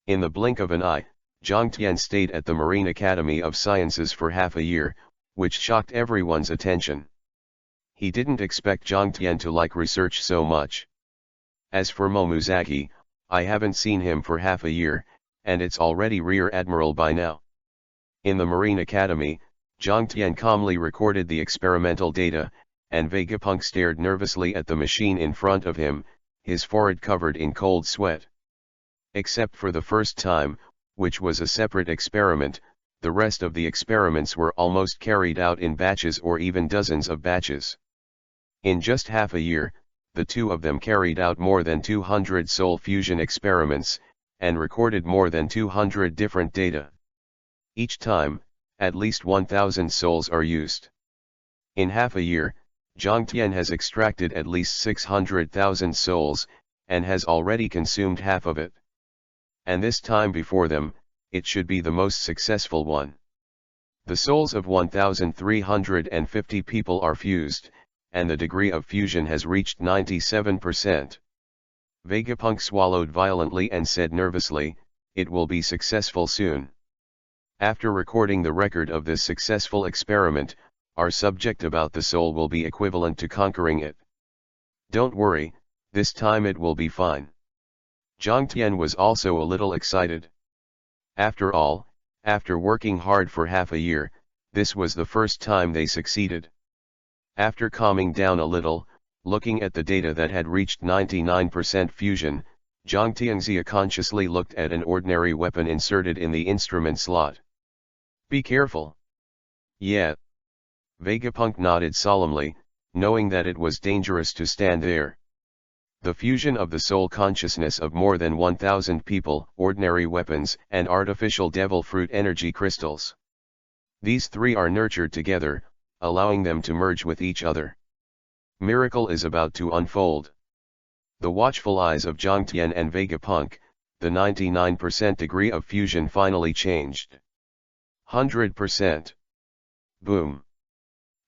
In the blink of an eye, Zhang Tian stayed at the Marine Academy of Sciences for half a year, which shocked everyone's attention. He didn't expect Zhang Tian to like research so much. As for Momuzaki, I haven't seen him for half a year, and it's already Rear Admiral by now. In the Marine Academy, Zhang Tian calmly recorded the experimental data, and Vegapunk stared nervously at the machine in front of him, his forehead covered in cold sweat. Except for the first time, which was a separate experiment, the rest of the experiments were almost carried out in batches or even dozens of batches. In just half a year, the two of them carried out more than 200 soul fusion experiments, and recorded more than 200 different data. Each time, at least 1,000 souls are used. In half a year, Zhang Tian has extracted at least 600,000 souls, and has already consumed half of it. And this time before them, it should be the most successful one. The souls of 1,350 people are fused, and the degree of fusion has reached 97%. Vegapunk swallowed violently and said nervously, "It will be successful soon." After recording the record of this successful experiment, our subject about the soul will be equivalent to conquering it. Don't worry, this time it will be fine. Zhang Tian was also a little excited. After all, after working hard for half a year, this was the first time they succeeded. After calming down a little, looking at the data that had reached 99% fusion, Zhang Tianxia consciously looked at an ordinary weapon inserted in the instrument slot. Be careful. Yeah. Vegapunk nodded solemnly, knowing that it was dangerous to stand there. The fusion of the soul consciousness of more than 1,000 people, ordinary weapons, and artificial devil fruit energy crystals. These three are nurtured together, allowing them to merge with each other. Miracle is about to unfold. The watchful eyes of Zhang Tian and Vegapunk, the 99% degree of fusion finally changed. 100%. Boom.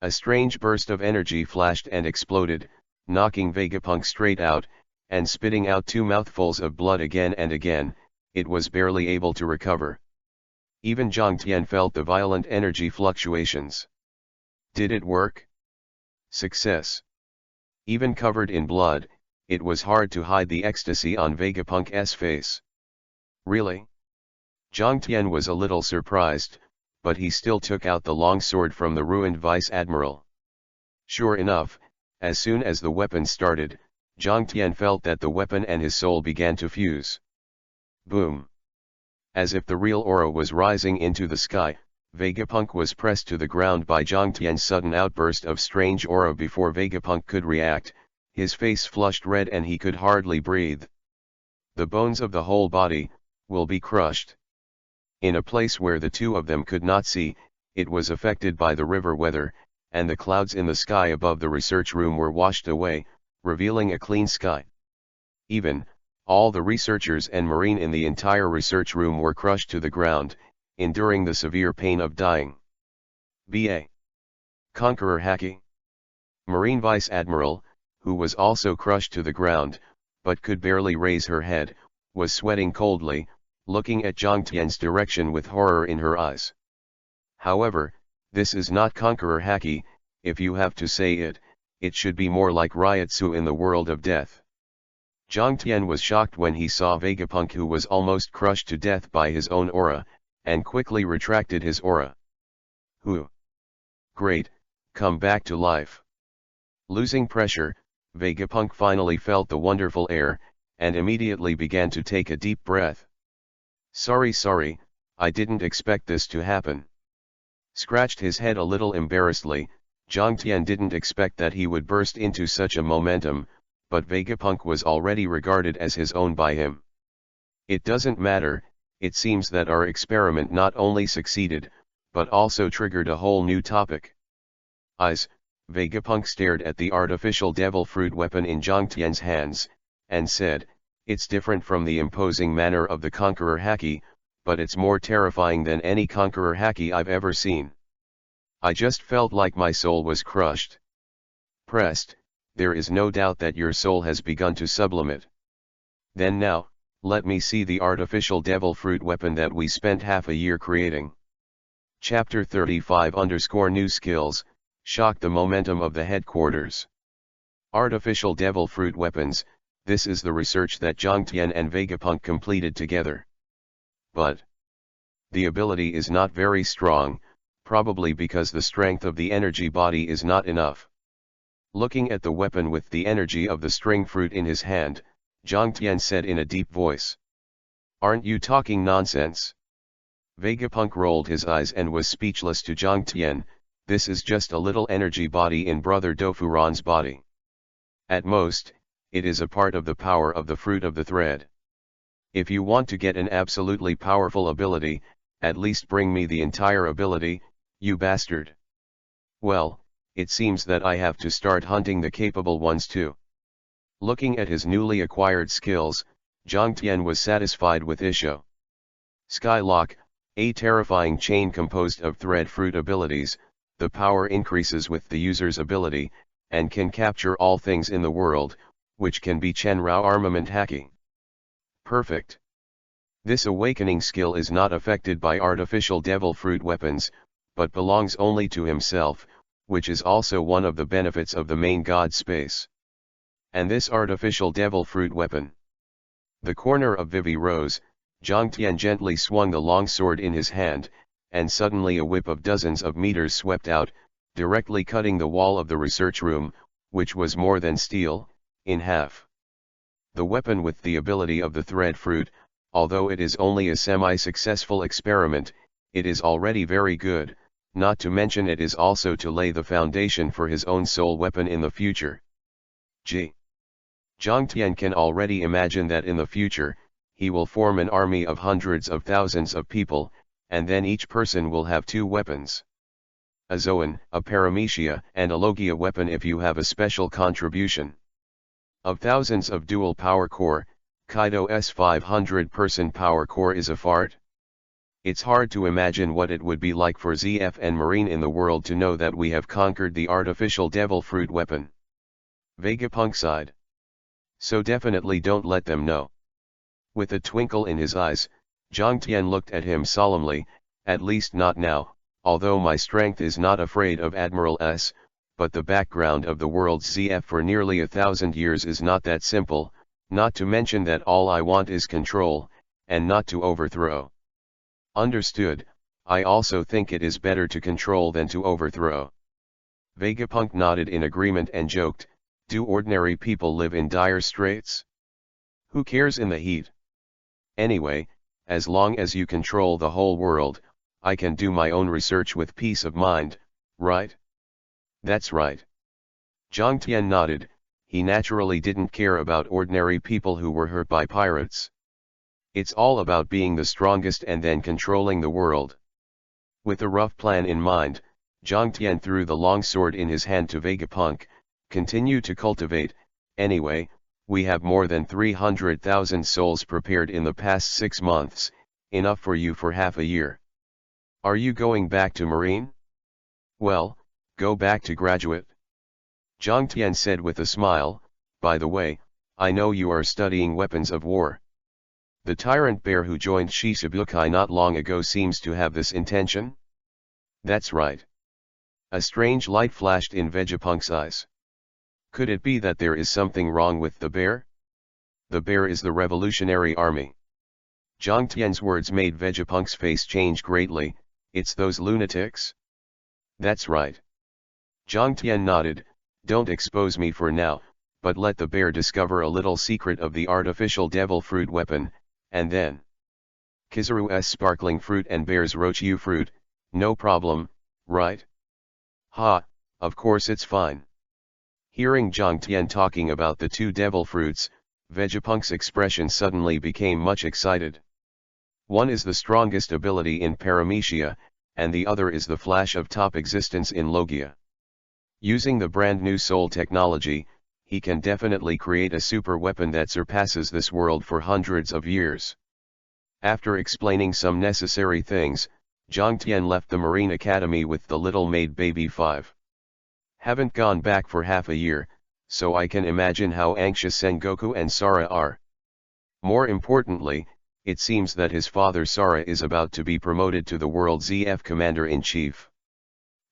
A strange burst of energy flashed and exploded, knocking Vegapunk straight out, and spitting out 2 mouthfuls of blood again and again. It was barely able to recover. Even Zhang Tian felt the violent energy fluctuations. Did it work? Success. Even covered in blood, it was hard to hide the ecstasy on Vegapunk's face. Really? Zhang Tian was a little surprised, but he still took out the long sword from the ruined vice admiral. Sure enough, as soon as the weapon started, Zhang Tian felt that the weapon and his soul began to fuse. Boom. As if the real aura was rising into the sky, Vegapunk was pressed to the ground by Zhang Tian's sudden outburst of strange aura. Before Vegapunk could react, his face flushed red and he could hardly breathe. The bones of the whole body will be crushed. In a place where the two of them could not see, it was affected by the river weather, and the clouds in the sky above the research room were washed away, revealing a clean sky. Even, all the researchers and marine in the entire research room were crushed to the ground, enduring the severe pain of dying. B.A. Conqueror Haki. Marine Vice Admiral, who was also crushed to the ground, but could barely raise her head, was sweating coldly, looking at Zhang Tian's direction with horror in her eyes. However, this is not Conqueror Haki. If you have to say it, it should be more like Ryotsu in the world of death. Zhang Tian was shocked when he saw Vegapunk, who was almost crushed to death by his own aura, and quickly retracted his aura. Who? Great, come back to life. Losing pressure, Vegapunk finally felt the wonderful air, and immediately began to take a deep breath. Sorry, I didn't expect this to happen. Scratched his head a little embarrassedly. Zhang Tian didn't expect that he would burst into such a momentum, but Vegapunk was already regarded as his own by him. It doesn't matter, it seems that our experiment not only succeeded, but also triggered a whole new topic. Eyes. Vegapunk stared at the artificial devil fruit weapon in Zhang Tian's hands, and said, it's different from the imposing manner of the Conqueror Haki, but it's more terrifying than any Conqueror Haki I've ever seen. I just felt like my soul was crushed. Pressed, there is no doubt that your soul has begun to sublimate. Then now, let me see the artificial devil fruit weapon that we spent half a year creating. Chapter 35 _ New Skills, shocked the momentum of the headquarters. Artificial devil fruit weapons, this is the research that Zhang Tian and Vegapunk completed together. But the ability is not very strong, probably because the strength of the energy body is not enough. Looking at the weapon with the energy of the string fruit in his hand, Zhang Tian said in a deep voice. Aren't you talking nonsense? Vegapunk rolled his eyes and was speechless to Zhang Tian. This is just a little energy body in Brother Dofuran's body. At most, it is a part of the power of the fruit of the thread. If you want to get an absolutely powerful ability, at least bring me the entire ability, you bastard. Well, it seems that I have to start hunting the capable ones too. Looking at his newly acquired skills, Zhang Tian was satisfied with Isho. Skylock, a terrifying chain composed of thread fruit abilities. The power increases with the user's ability, and can capture all things in the world, which can be Chenrao armament hacking. Perfect. This awakening skill is not affected by artificial devil fruit weapons, but belongs only to himself, which is also one of the benefits of the main god space. And this artificial devil fruit weapon. The corner of Vivi rose, Zhang Tian gently swung the long sword in his hand, and suddenly a whip of dozens of meters swept out, directly cutting the wall of the research room, which was more than steel, in half. The weapon with the ability of the thread fruit, although it is only a semi-successful experiment, it is already very good, not to mention it is also to lay the foundation for his own soul weapon in the future. Jiang Tian can already imagine that in the future, he will form an army of hundreds of thousands of people, and then each person will have 2 weapons. A Zoan, a Paramecia, and a Logia weapon if you have a special contribution. Of thousands of dual power core, Kaido's 500-person power core is a fart. It's hard to imagine what it would be like for ZF and Marine in the world to know that we have conquered the artificial devil fruit weapon. Vegapunk sighed. So definitely don't let them know. With a twinkle in his eyes, Jiang Tian looked at him solemnly, at least not now, although my strength is not afraid of Admiral S, but the background of the world's ZF for nearly 1,000 years is not that simple, not to mention that all I want is control, and not to overthrow. Understood, I also think it is better to control than to overthrow. Vegapunk nodded in agreement and joked, do ordinary people live in dire straits? Who cares in the heat? Anyway, as long as you control the whole world, I can do my own research with peace of mind, right? That's right. Jiang Tian nodded, he naturally didn't care about ordinary people who were hurt by pirates. It's all about being the strongest and then controlling the world. With a rough plan in mind, Jiang Tian threw the long sword in his hand to Vegapunk, continue to cultivate, anyway, we have more than 300,000 souls prepared in the past 6 months, enough for you for half a year. Are you going back to Marine? Well, go back to graduate. Jiang Tian said with a smile, by the way, I know you are studying weapons of war. The tyrant bear who joined Shichibukai not long ago seems to have this intention? That's right. A strange light flashed in Vegapunk's eyes. Could it be that there is something wrong with the bear? The bear is the revolutionary army. Jiang Tian's words made Vegapunk's face change greatly, it's those lunatics? That's right. Jiang Tian nodded, don't expose me for now, but let the bear discover a little secret of the artificial devil fruit weapon, and then. Kizaru's sparkling fruit and bear's rochu fruit, no problem, right? Ha, of course it's fine. Hearing Jiang Tian talking about the 2 devil fruits, Vegapunk's expression suddenly became much excited. One is the strongest ability in Paramecia, and the other is the flash of top existence in Logia. Using the brand new soul technology, he can definitely create a super weapon that surpasses this world for hundreds of years. After explaining some necessary things, Jiang Tian left the Marine Academy with the little maid baby 5. Haven't gone back for half a year, so I can imagine how anxious Sengoku and Sara are. More importantly, it seems that his father Sara is about to be promoted to the World ZF Commander-in-Chief.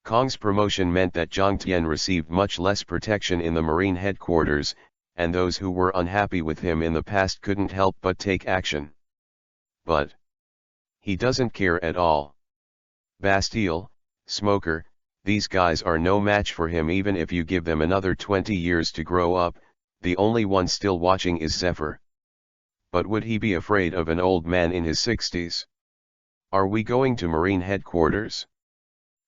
Kong's promotion meant that Jiang Tian received much less protection in the Marine headquarters, and those who were unhappy with him in the past couldn't help but take action. But he doesn't care at all. Bastille, Smoker, these guys are no match for him even if you give them another 20 years to grow up, the only one still watching is Zephyr. But would he be afraid of an old man in his 60s? Are we going to Marine headquarters?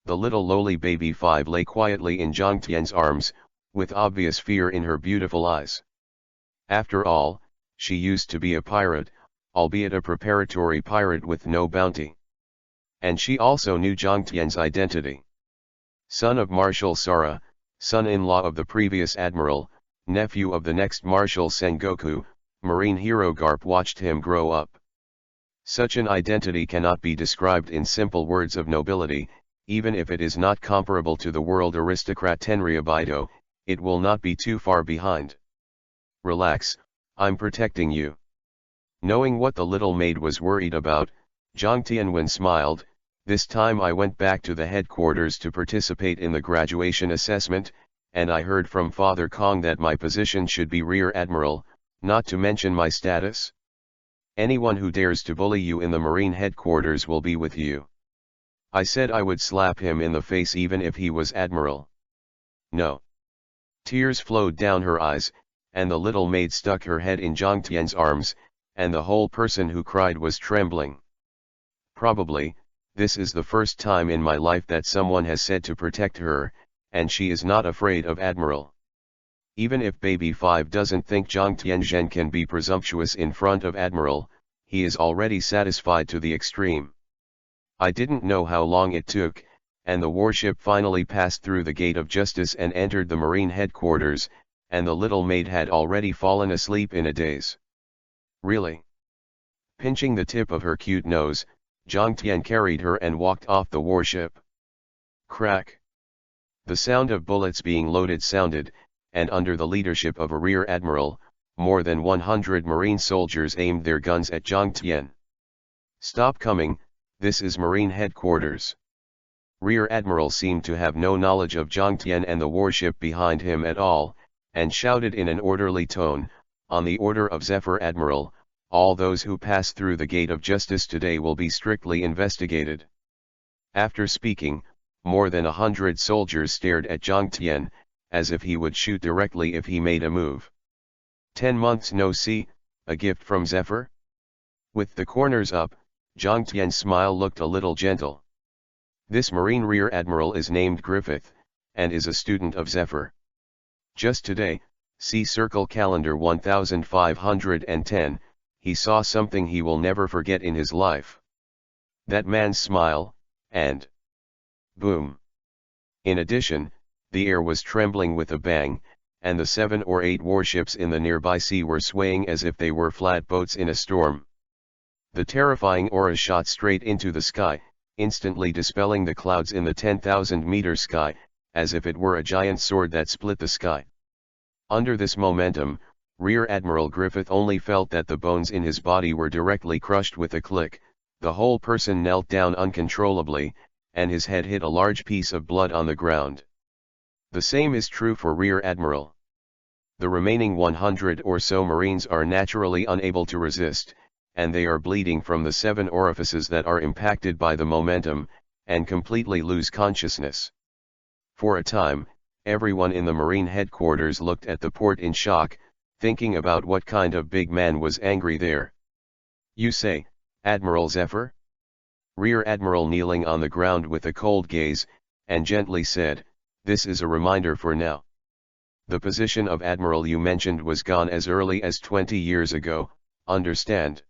The little lowly baby 5 lay quietly in Jiang Tian's arms, with obvious fear in her beautiful eyes. After all, she used to be a pirate, albeit a preparatory pirate with no bounty. And she also knew Jiang Tian's identity. Son of Marshal Sara, son-in-law of the previous admiral, nephew of the next Marshal Sengoku, Marine hero Garp watched him grow up. Such an identity cannot be described in simple words of nobility, even if it is not comparable to the world aristocrat Tenryabito, it will not be too far behind. Relax, I'm protecting you. Knowing what the little maid was worried about, Jiang Tianwen smiled, this time I went back to the headquarters to participate in the graduation assessment, and I heard from Father Kong that my position should be Rear Admiral, not to mention my status. Anyone who dares to bully you in the Marine headquarters will be with you. I said I would slap him in the face even if he was Admiral. No. Tears flowed down her eyes, and the little maid stuck her head in Jiang Tian's arms, and the whole person who cried was trembling. Probably, this is the first time in my life that someone has said to protect her, and she is not afraid of Admiral. Even if Baby 5 doesn't think Jiang Tianzhen can be presumptuous in front of Admiral, he is already satisfied to the extreme. I didn't know how long it took, and the warship finally passed through the gate of justice and entered the marine headquarters, and the little maid had already fallen asleep in a daze. Really? Pinching the tip of her cute nose, Jiang Tian carried her and walked off the warship. Crack! The sound of bullets being loaded sounded, and under the leadership of a rear admiral, more than 100 marine soldiers aimed their guns at Jiang Tian. Stop coming, this is marine headquarters. Rear Admiral seemed to have no knowledge of Jiang Tian and the warship behind him at all, and shouted in an orderly tone, on the order of Zephyr Admiral, all those who pass through the gate of justice today will be strictly investigated. After speaking, more than 100 soldiers stared at Jiang Tian, as if he would shoot directly if he made a move. 10 months no see, a gift from Zephyr? With the corners up, Jiang Tian's smile looked a little gentle. This Marine Rear Admiral is named Griffith, and is a student of Zephyr. Just today, see Circle Calendar 1510, he saw something he will never forget in his life. That man's smile, and boom. In addition, the air was trembling with a bang, and the 7 or 8 warships in the nearby sea were swaying as if they were flatboats in a storm. The terrifying aura shot straight into the sky, instantly dispelling the clouds in the 10,000-meter sky, as if it were a giant sword that split the sky. Under this momentum, Rear Admiral Griffith only felt that the bones in his body were directly crushed with a click, the whole person knelt down uncontrollably, and his head hit a large piece of blood on the ground. The same is true for Rear Admiral. The remaining 100 or so Marines are naturally unable to resist, and they are bleeding from the 7 orifices that are impacted by the momentum, and completely lose consciousness. For a time, everyone in the Marine headquarters looked at the port in shock, thinking about what kind of big man was angry there. You say, Admiral Zephyr? Rear Admiral kneeling on the ground with a cold gaze, and gently said, this is a reminder for now. The position of Admiral you mentioned was gone as early as 20 years ago, understand?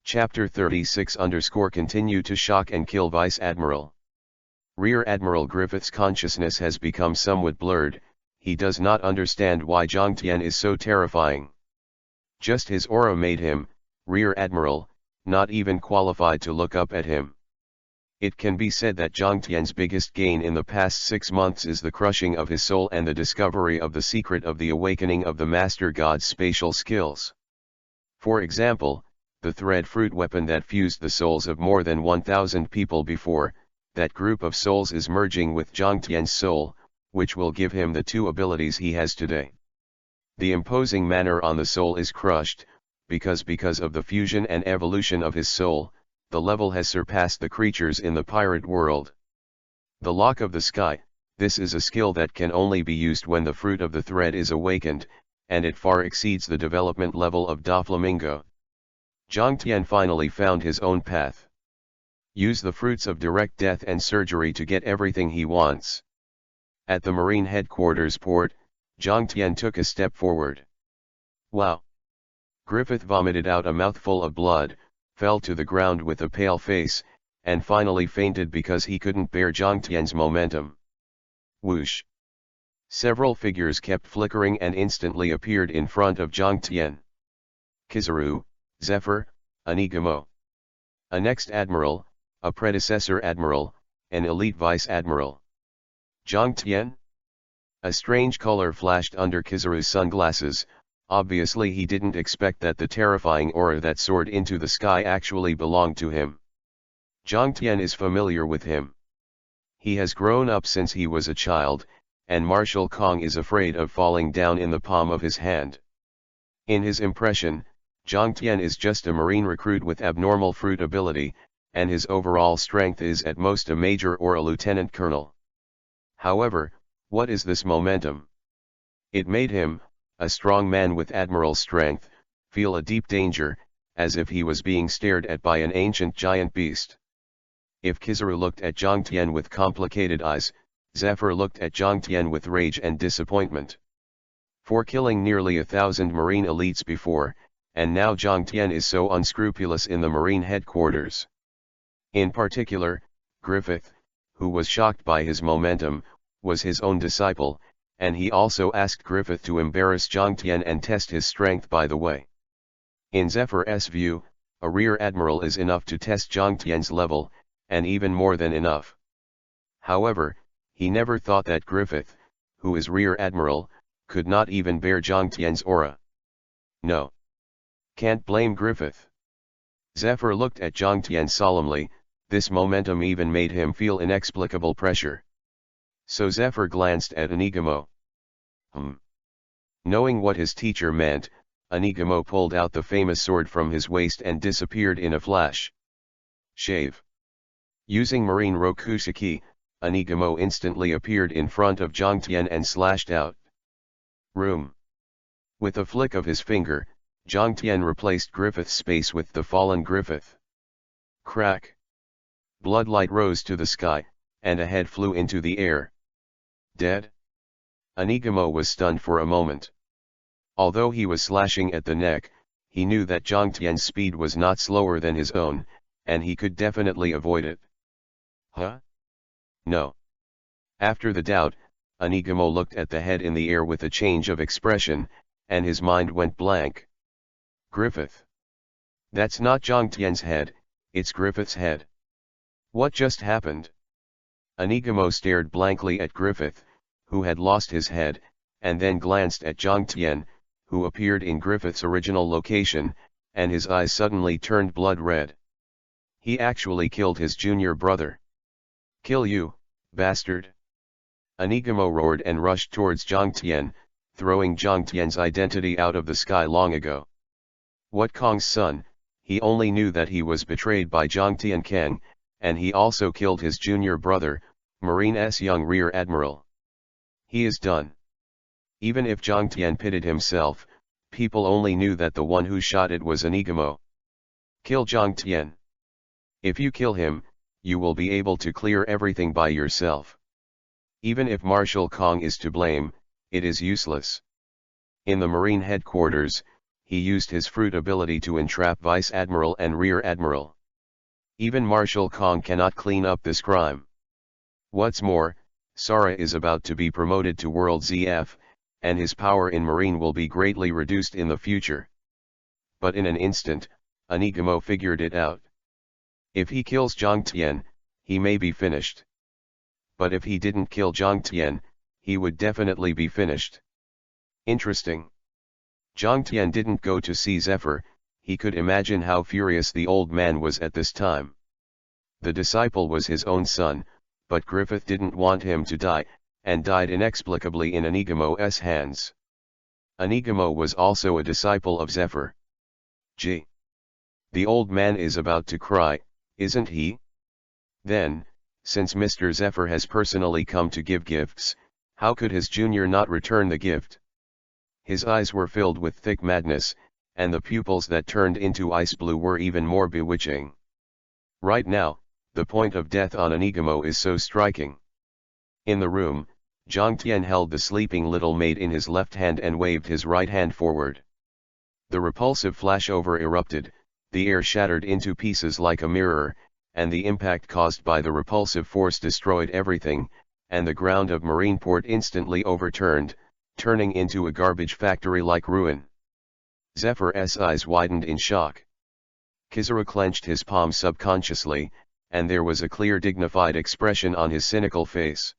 Chapter 36 Continue to shock and kill Vice Admiral. Rear Admiral Griffith's consciousness has become somewhat blurred, he does not understand why Jiang Tian is so terrifying. Just his aura made him, Rear Admiral, not even qualified to look up at him. It can be said that Jiang Tian's biggest gain in the past 6 months is the crushing of his soul and the discovery of the secret of the awakening of the Master God's spatial skills. For example, the thread fruit weapon that fused the souls of more than 1,000 people before, that group of souls is merging with Jiang Tian's soul, which will give him the 2 abilities he has today. The imposing manner on the soul is crushed, because of the fusion and evolution of his soul, the level has surpassed the creatures in the pirate world. The Lock of the Sky, this is a skill that can only be used when the fruit of the thread is awakened, and it far exceeds the development level of Doflamingo. Jiang Tian finally found his own path. Use the fruits of direct death and surgery to get everything he wants. At the Marine headquarters port, Jiang Tian took a step forward. Wow! Griffith vomited out a mouthful of blood, fell to the ground with a pale face, and finally fainted because he couldn't bear Jiang Tian's momentum. Whoosh! Several figures kept flickering and instantly appeared in front of Jiang Tian. Kizaru, Zephyr, Anigamo. A next admiral, a predecessor admiral, an elite vice admiral. Jiang Tian? A strange color flashed under Kizaru's sunglasses, obviously he didn't expect that the terrifying aura that soared into the sky actually belonged to him. Jiang Tian is familiar with him. He has grown up since he was a child, and Marshal Kong is afraid of falling down in the palm of his hand. In his impression, Jiang Tian is just a marine recruit with abnormal fruit ability, and his overall strength is at most a major or a lieutenant colonel. However, what is this momentum? It made him, a strong man with admiral strength, feel a deep danger, as if he was being stared at by an ancient giant beast. If Kizaru looked at Zhang Tian with complicated eyes, Zephyr looked at Zhang Tian with rage and disappointment. For killing nearly 1,000 marine elites before, and now Zhang Tian is so unscrupulous in the marine headquarters. In particular, Griffith, who was shocked by his momentum, was his own disciple, and he also asked Griffith to embarrass Zhang Tian and test his strength by the way. In Zephyr's view, a rear admiral is enough to test Zhang Tian's level, and even more than enough. However, he never thought that Griffith, who is rear admiral, could not even bear Zhang Tian's aura. No. Can't blame Griffith. Zephyr looked at Zhang Tian solemnly, this momentum even made him feel inexplicable pressure. So Zephyr glanced at Anigamo. Knowing what his teacher meant, Anigamo pulled out the famous sword from his waist and disappeared in a flash. Shave. Using marine rokushiki, Anigamo instantly appeared in front of Zhang Tian and slashed out. Room. With a flick of his finger, Zhang Tian replaced Griffith's space with the fallen Griffith. Crack. Bloodlight rose to the sky, and a head flew into the air. Dead? Anigamo was stunned for a moment. Although he was slashing at the neck, he knew that Zhang Tian's speed was not slower than his own, and he could definitely avoid it. Huh? No. After the doubt, Anigamo looked at the head in the air with a change of expression, and his mind went blank. Griffith. That's not Zhang Tian's head, it's Griffith's head. What just happened? Anigamo stared blankly at Griffith, who had lost his head, and then glanced at Zhang Tian, who appeared in Griffith's original location, and his eyes suddenly turned blood red. He actually killed his junior brother. Kill you, bastard! Anigamo roared and rushed towards Zhang Tian, throwing Zhang Tian's identity out of the sky long ago. What Kong's son? He only knew that he was betrayed by Zhang Tian Kang, and he also killed his junior brother, Marine's young rear admiral. He is done. Even if Zhang Tian pitted himself, people only knew that the one who shot it was Anigamo. Kill Zhang Tian. If you kill him, you will be able to clear everything by yourself. Even if Marshal Kong is to blame, it is useless. In the Marine headquarters, he used his fruit ability to entrap Vice Admiral and Rear Admiral. Even Marshal Kong cannot clean up this crime. What's more, Sara is about to be promoted to World ZF, and his power in Marine will be greatly reduced in the future. But in an instant, Anigamo figured it out. If he kills Zhang Tian, he may be finished. But if he didn't kill Zhang Tian, he would definitely be finished. Interesting. Zhang Tian didn't go to see Zephyr, he could imagine how furious the old man was at this time. The disciple was his own son, but Griffith didn't want him to die, and died inexplicably in Anigamo's hands. Anigamo was also a disciple of Zephyr. Gee. The old man is about to cry, isn't he? Then, since Mr. Zephyr has personally come to give gifts, how could his junior not return the gift? His eyes were filled with thick madness, and the pupils that turned into ice blue were even more bewitching. Right now, the point of death on Anigamo is so striking. In the room, Zhang Tian held the sleeping little maid in his left hand and waved his right hand forward. The repulsive flashover erupted, the air shattered into pieces like a mirror, and the impact caused by the repulsive force destroyed everything, and the ground of Marineport instantly overturned, turning into a garbage factory-like ruin. Zephyr's eyes widened in shock. Kizaru clenched his palm subconsciously, and there was a clear dignified expression on his cynical face.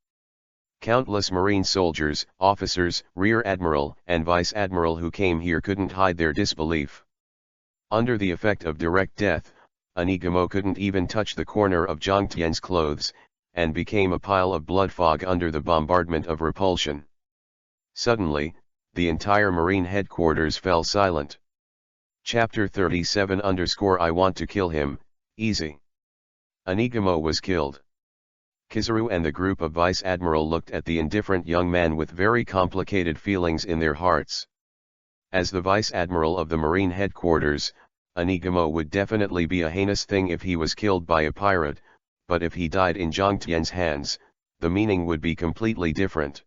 Countless Marine soldiers, officers, Rear Admiral, and Vice Admiral who came here couldn't hide their disbelief. Under the effect of direct death, Anigamo couldn't even touch the corner of Zhang Tian's clothes, and became a pile of blood fog under the bombardment of repulsion. Suddenly, the entire Marine headquarters fell silent. Chapter 37 I want to kill him, easy. Anigamo was killed. Kizaru and the group of Vice Admiral looked at the indifferent young man with very complicated feelings in their hearts. As the Vice Admiral of the Marine Headquarters, Anigamo would definitely be a heinous thing if he was killed by a pirate, but if he died in Zhang Tian's hands, the meaning would be completely different.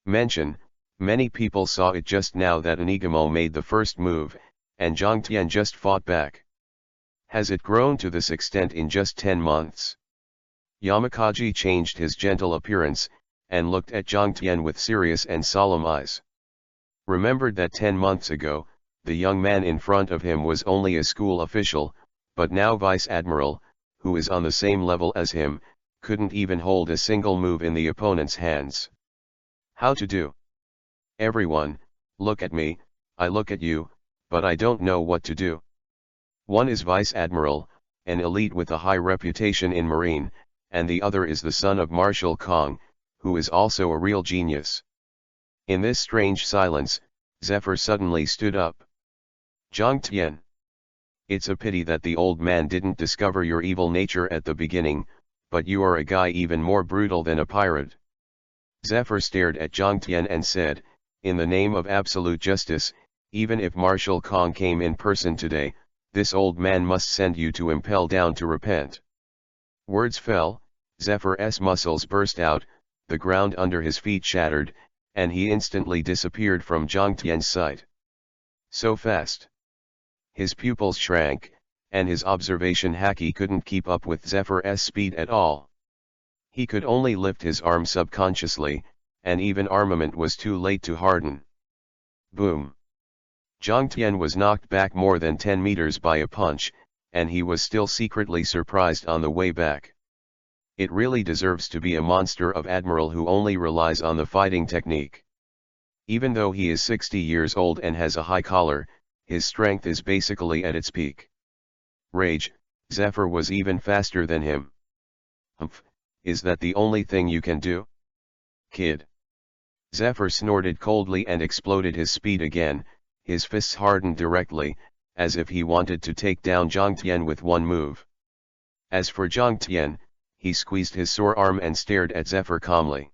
Many people saw it just now that Anigamo made the first move, and Zhang Tian just fought back. Has it grown to this extent in just 10 months? Yamakaji changed his gentle appearance, and looked at Zhang Tian with serious and solemn eyes. Remembered that 10 months ago, the young man in front of him was only a school official, but now Vice Admiral, who is on the same level as him, couldn't even hold a single move in the opponent's hands. How to do? Everyone, look at me, I look at you, but I don't know what to do. One is Vice Admiral, an elite with a high reputation in Marine, and the other is the son of Marshal Kong, who is also a real genius. In this strange silence, Zephyr suddenly stood up. Zhang Tian. It's a pity that the old man didn't discover your evil nature at the beginning, but you are a guy even more brutal than a pirate. Zephyr stared at Zhang Tian and said, in the name of absolute justice, even if Marshal Kong came in person today, this old man must send you to impel down to repent. Words fell, Zephyr's muscles burst out, the ground under his feet shattered, and he instantly disappeared from Zhang Tian's sight. So fast. His pupils shrank, and his observation Haki couldn't keep up with Zephyr's speed at all. He could only lift his arm subconsciously, and even armament was too late to harden. Boom. Zhang Tian was knocked back more than 10 meters by a punch, and he was still secretly surprised on the way back. It really deserves to be a monster of admiral who only relies on the fighting technique. Even though he is 60 years old and has a high collar, his strength is basically at its peak. Rage, Zephyr was even faster than him. Humph, is that the only thing you can do? Kid. Zephyr snorted coldly and exploded his speed again, his fists hardened directly, as if he wanted to take down Zhang Tian with one move. As for Zhang Tian, he squeezed his sore arm and stared at Zephyr calmly.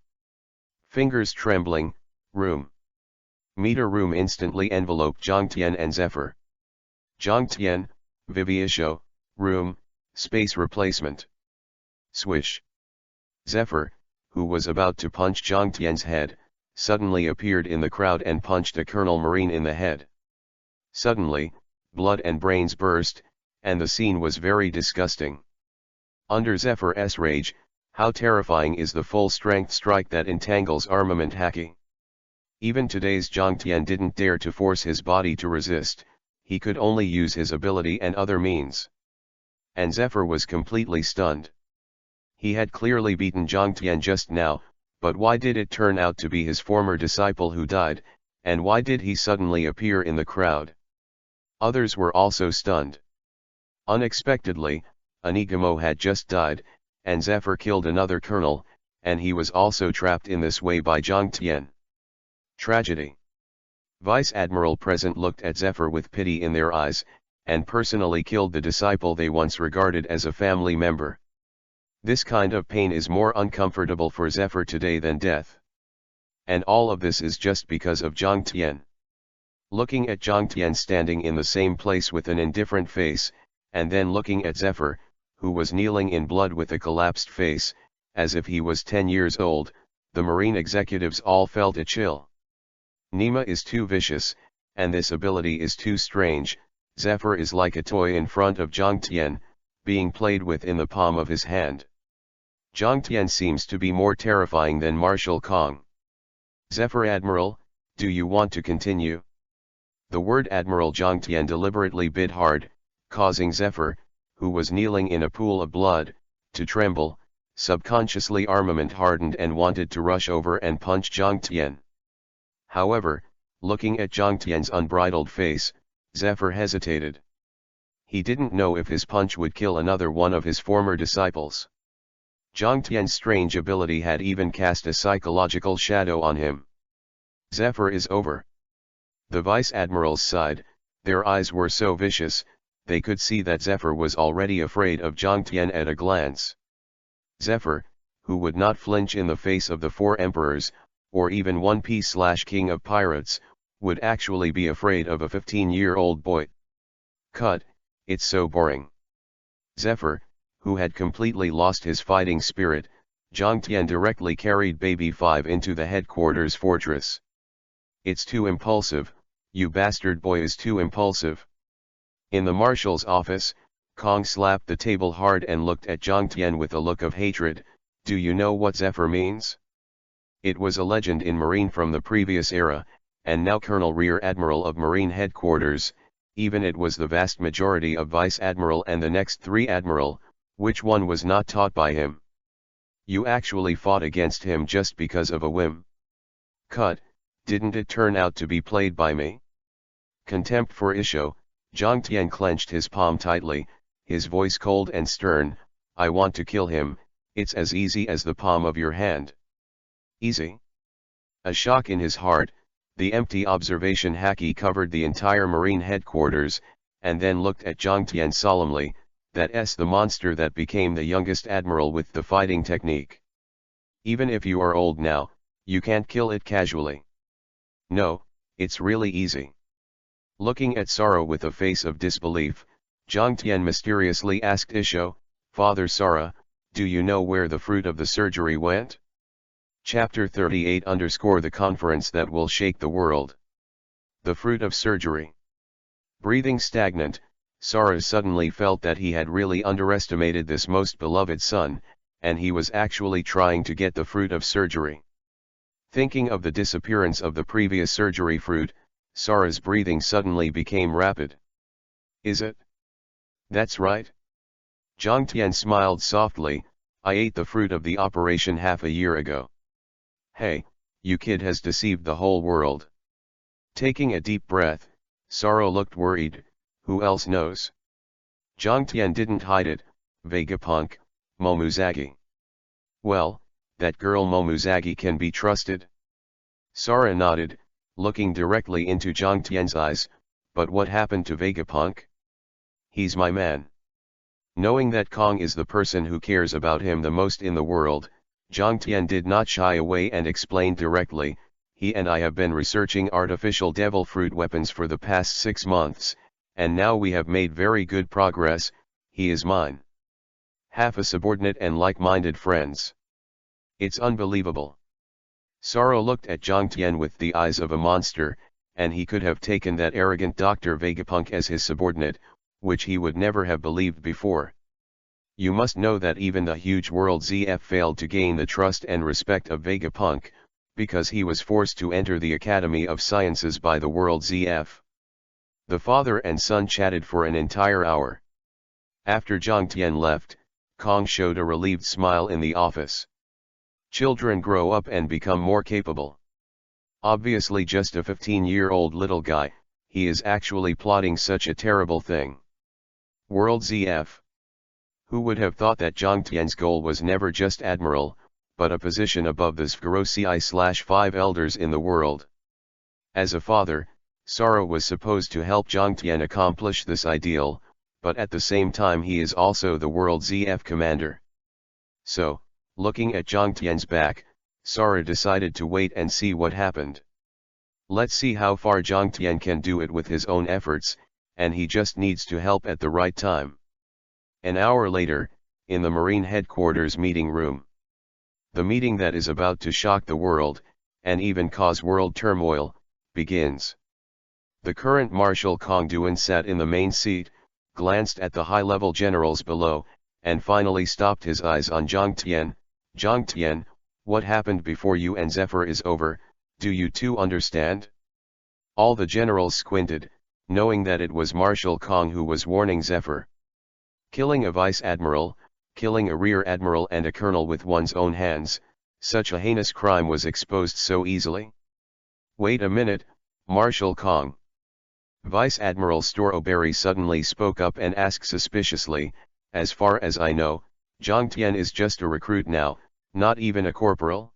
Fingers trembling, room. Meter room instantly enveloped Zhang Tian and Zephyr. Zhang Tian, Viviisho, room, space replacement. Swish. Zephyr, who was about to punch Zhang Tian's head, suddenly appeared in the crowd and punched a Colonel Marine in the head. Suddenly, blood and brains burst, and the scene was very disgusting. Under Zephyr's rage, how terrifying is the full-strength strike that entangles armament Haki. Even today's Zhang Tian didn't dare to force his body to resist, he could only use his ability and other means. And Zephyr was completely stunned. He had clearly beaten Zhang Tian just now, but why did it turn out to be his former disciple who died, and why did he suddenly appear in the crowd? Others were also stunned. Unexpectedly, Anigamo had just died, and Zephyr killed another colonel, and he was also trapped in this way by Zhang Tian. Tragedy. Vice Admiral present looked at Zephyr with pity in their eyes, and personally killed the disciple they once regarded as a family member. This kind of pain is more uncomfortable for Zephyr today than death. And all of this is just because of Zhang Tian. Looking at Zhang Tian standing in the same place with an indifferent face, and then looking at Zephyr, who was kneeling in blood with a collapsed face, as if he was 10 years old, the Marine executives all felt a chill. Nima is too vicious, and this ability is too strange. Zephyr is like a toy in front of Zhang Tian, being played with in the palm of his hand. Zhang Tian seems to be more terrifying than Marshal Kong. Zephyr Admiral, do you want to continue? The word Admiral Zhang Tian deliberately bit hard, causing Zephyr, who was kneeling in a pool of blood, to tremble. Subconsciously armament hardened and wanted to rush over and punch Zhang Tian. However, looking at Zhang Tian's unbridled face, Zephyr hesitated. He didn't know if his punch would kill another one of his former disciples. Zhang Tian's strange ability had even cast a psychological shadow on him. Zephyr is over. The Vice Admirals sighed, their eyes were so vicious, they could see that Zephyr was already afraid of Zhang Tian at a glance. Zephyr, who would not flinch in the face of the 4 emperors, or even 1P/King of pirates, would actually be afraid of a 15-year-old boy. Cut, it's so boring. Zephyr, who had completely lost his fighting spirit, Zhang Tian directly carried Baby 5 into the headquarters fortress. It's too impulsive, you bastard boy is too impulsive. In the marshal's office, Kong slapped the table hard and looked at Zhang Tian with a look of hatred. Do you know what Zephyr means? It was a legend in Marine from the previous era, and now Colonel Rear Admiral of Marine Headquarters. Even it was the vast majority of Vice Admiral and the next 3 Admiral, which one was not taught by him? You actually fought against him just because of a whim. Cut, didn't it turn out to be played by me? Contempt for Isho, Zhang Tian clenched his palm tightly, his voice cold and stern. I want to kill him, it's as easy as the palm of your hand. Easy? A shock in his heart, the empty observation Haki covered the entire Marine headquarters, and then looked at Zhang Tian solemnly. That's the monster that became the youngest admiral with the fighting technique. Even if you are old now, you can't kill it casually. No, it's really easy. Looking at Sara with a face of disbelief, Zhang Tian mysteriously asked Isho, Father Sara, do you know where the fruit of the surgery went? Chapter 38 _ the conference that will shake the world. The fruit of surgery. Breathing stagnant, Sara suddenly felt that he had really underestimated this most beloved son, and he was actually trying to get the fruit of surgery. Thinking of the disappearance of the previous surgery fruit, Sara's breathing suddenly became rapid. Is it? That's right. Zhang Tian smiled softly, I ate the fruit of the operation half a year ago. Hey, you kid has deceived the whole world. Taking a deep breath, Sara looked worried, who else knows? Zhang Tian didn't hide it, Vegapunk, Momuzagi. Well, that girl Momuzagi can be trusted? Sara nodded, looking directly into Zhang Tian's eyes, but what happened to Vegapunk? He's my man. Knowing that Kong is the person who cares about him the most in the world, Zhang Tian did not shy away and explained directly, he and I have been researching artificial devil fruit weapons for the past 6 months, and now we have made very good progress. He is mine. Half a subordinate and like-minded friends. It's unbelievable. Sara looked at Zhang Tian with the eyes of a monster, and he could have taken that arrogant Dr. Vegapunk as his subordinate, which he would never have believed before. You must know that even the huge World ZF failed to gain the trust and respect of Vegapunk, because he was forced to enter the Academy of Sciences by the World ZF. The father and son chatted for an entire hour. After Zhang Tian left, Kong showed a relieved smile in the office. Children grow up and become more capable. Obviously just a 15-year-old little guy, he is actually plotting such a terrible thing. World ZF. Who would have thought that Zhang Tian's goal was never just admiral, but a position above the Sphero-Ci/5 elders in the world? As a father, Sara was supposed to help Zhang Tian accomplish this ideal, but at the same time he is also the World ZF commander. So, looking at Zhang Tian's back, Sara decided to wait and see what happened. Let's see how far Zhang Tian can do it with his own efforts, and he just needs to help at the right time. An hour later, in the Marine headquarters meeting room. The meeting that is about to shock the world, and even cause world turmoil, begins. The current Marshal Kong Duan sat in the main seat, glanced at the high-level generals below, and finally stopped his eyes on Zhang Tian. Zhang Tian, what happened before you and Zephyr is over, do you two understand? All the generals squinted, knowing that it was Marshal Kong who was warning Zephyr. Killing a vice admiral, killing a rear admiral and a colonel with one's own hands, such a heinous crime was exposed so easily? Wait a minute, Marshal Kong. Vice Admiral Strawberry suddenly spoke up and asked suspiciously, as far as I know, Zhang Tian is just a recruit now, not even a corporal?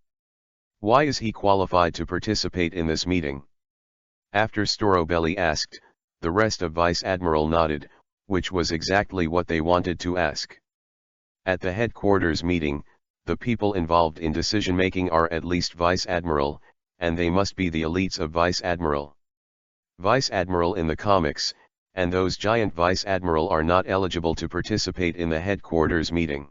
Why is he qualified to participate in this meeting? After Strawberry asked, the rest of Vice Admiral nodded, which was exactly what they wanted to ask. At the headquarters meeting, the people involved in decision-making are at least Vice Admiral, and they must be the elites of Vice Admiral. Vice Admiral in the comics, and those giant Vice Admiral are not eligible to participate in the headquarters meeting.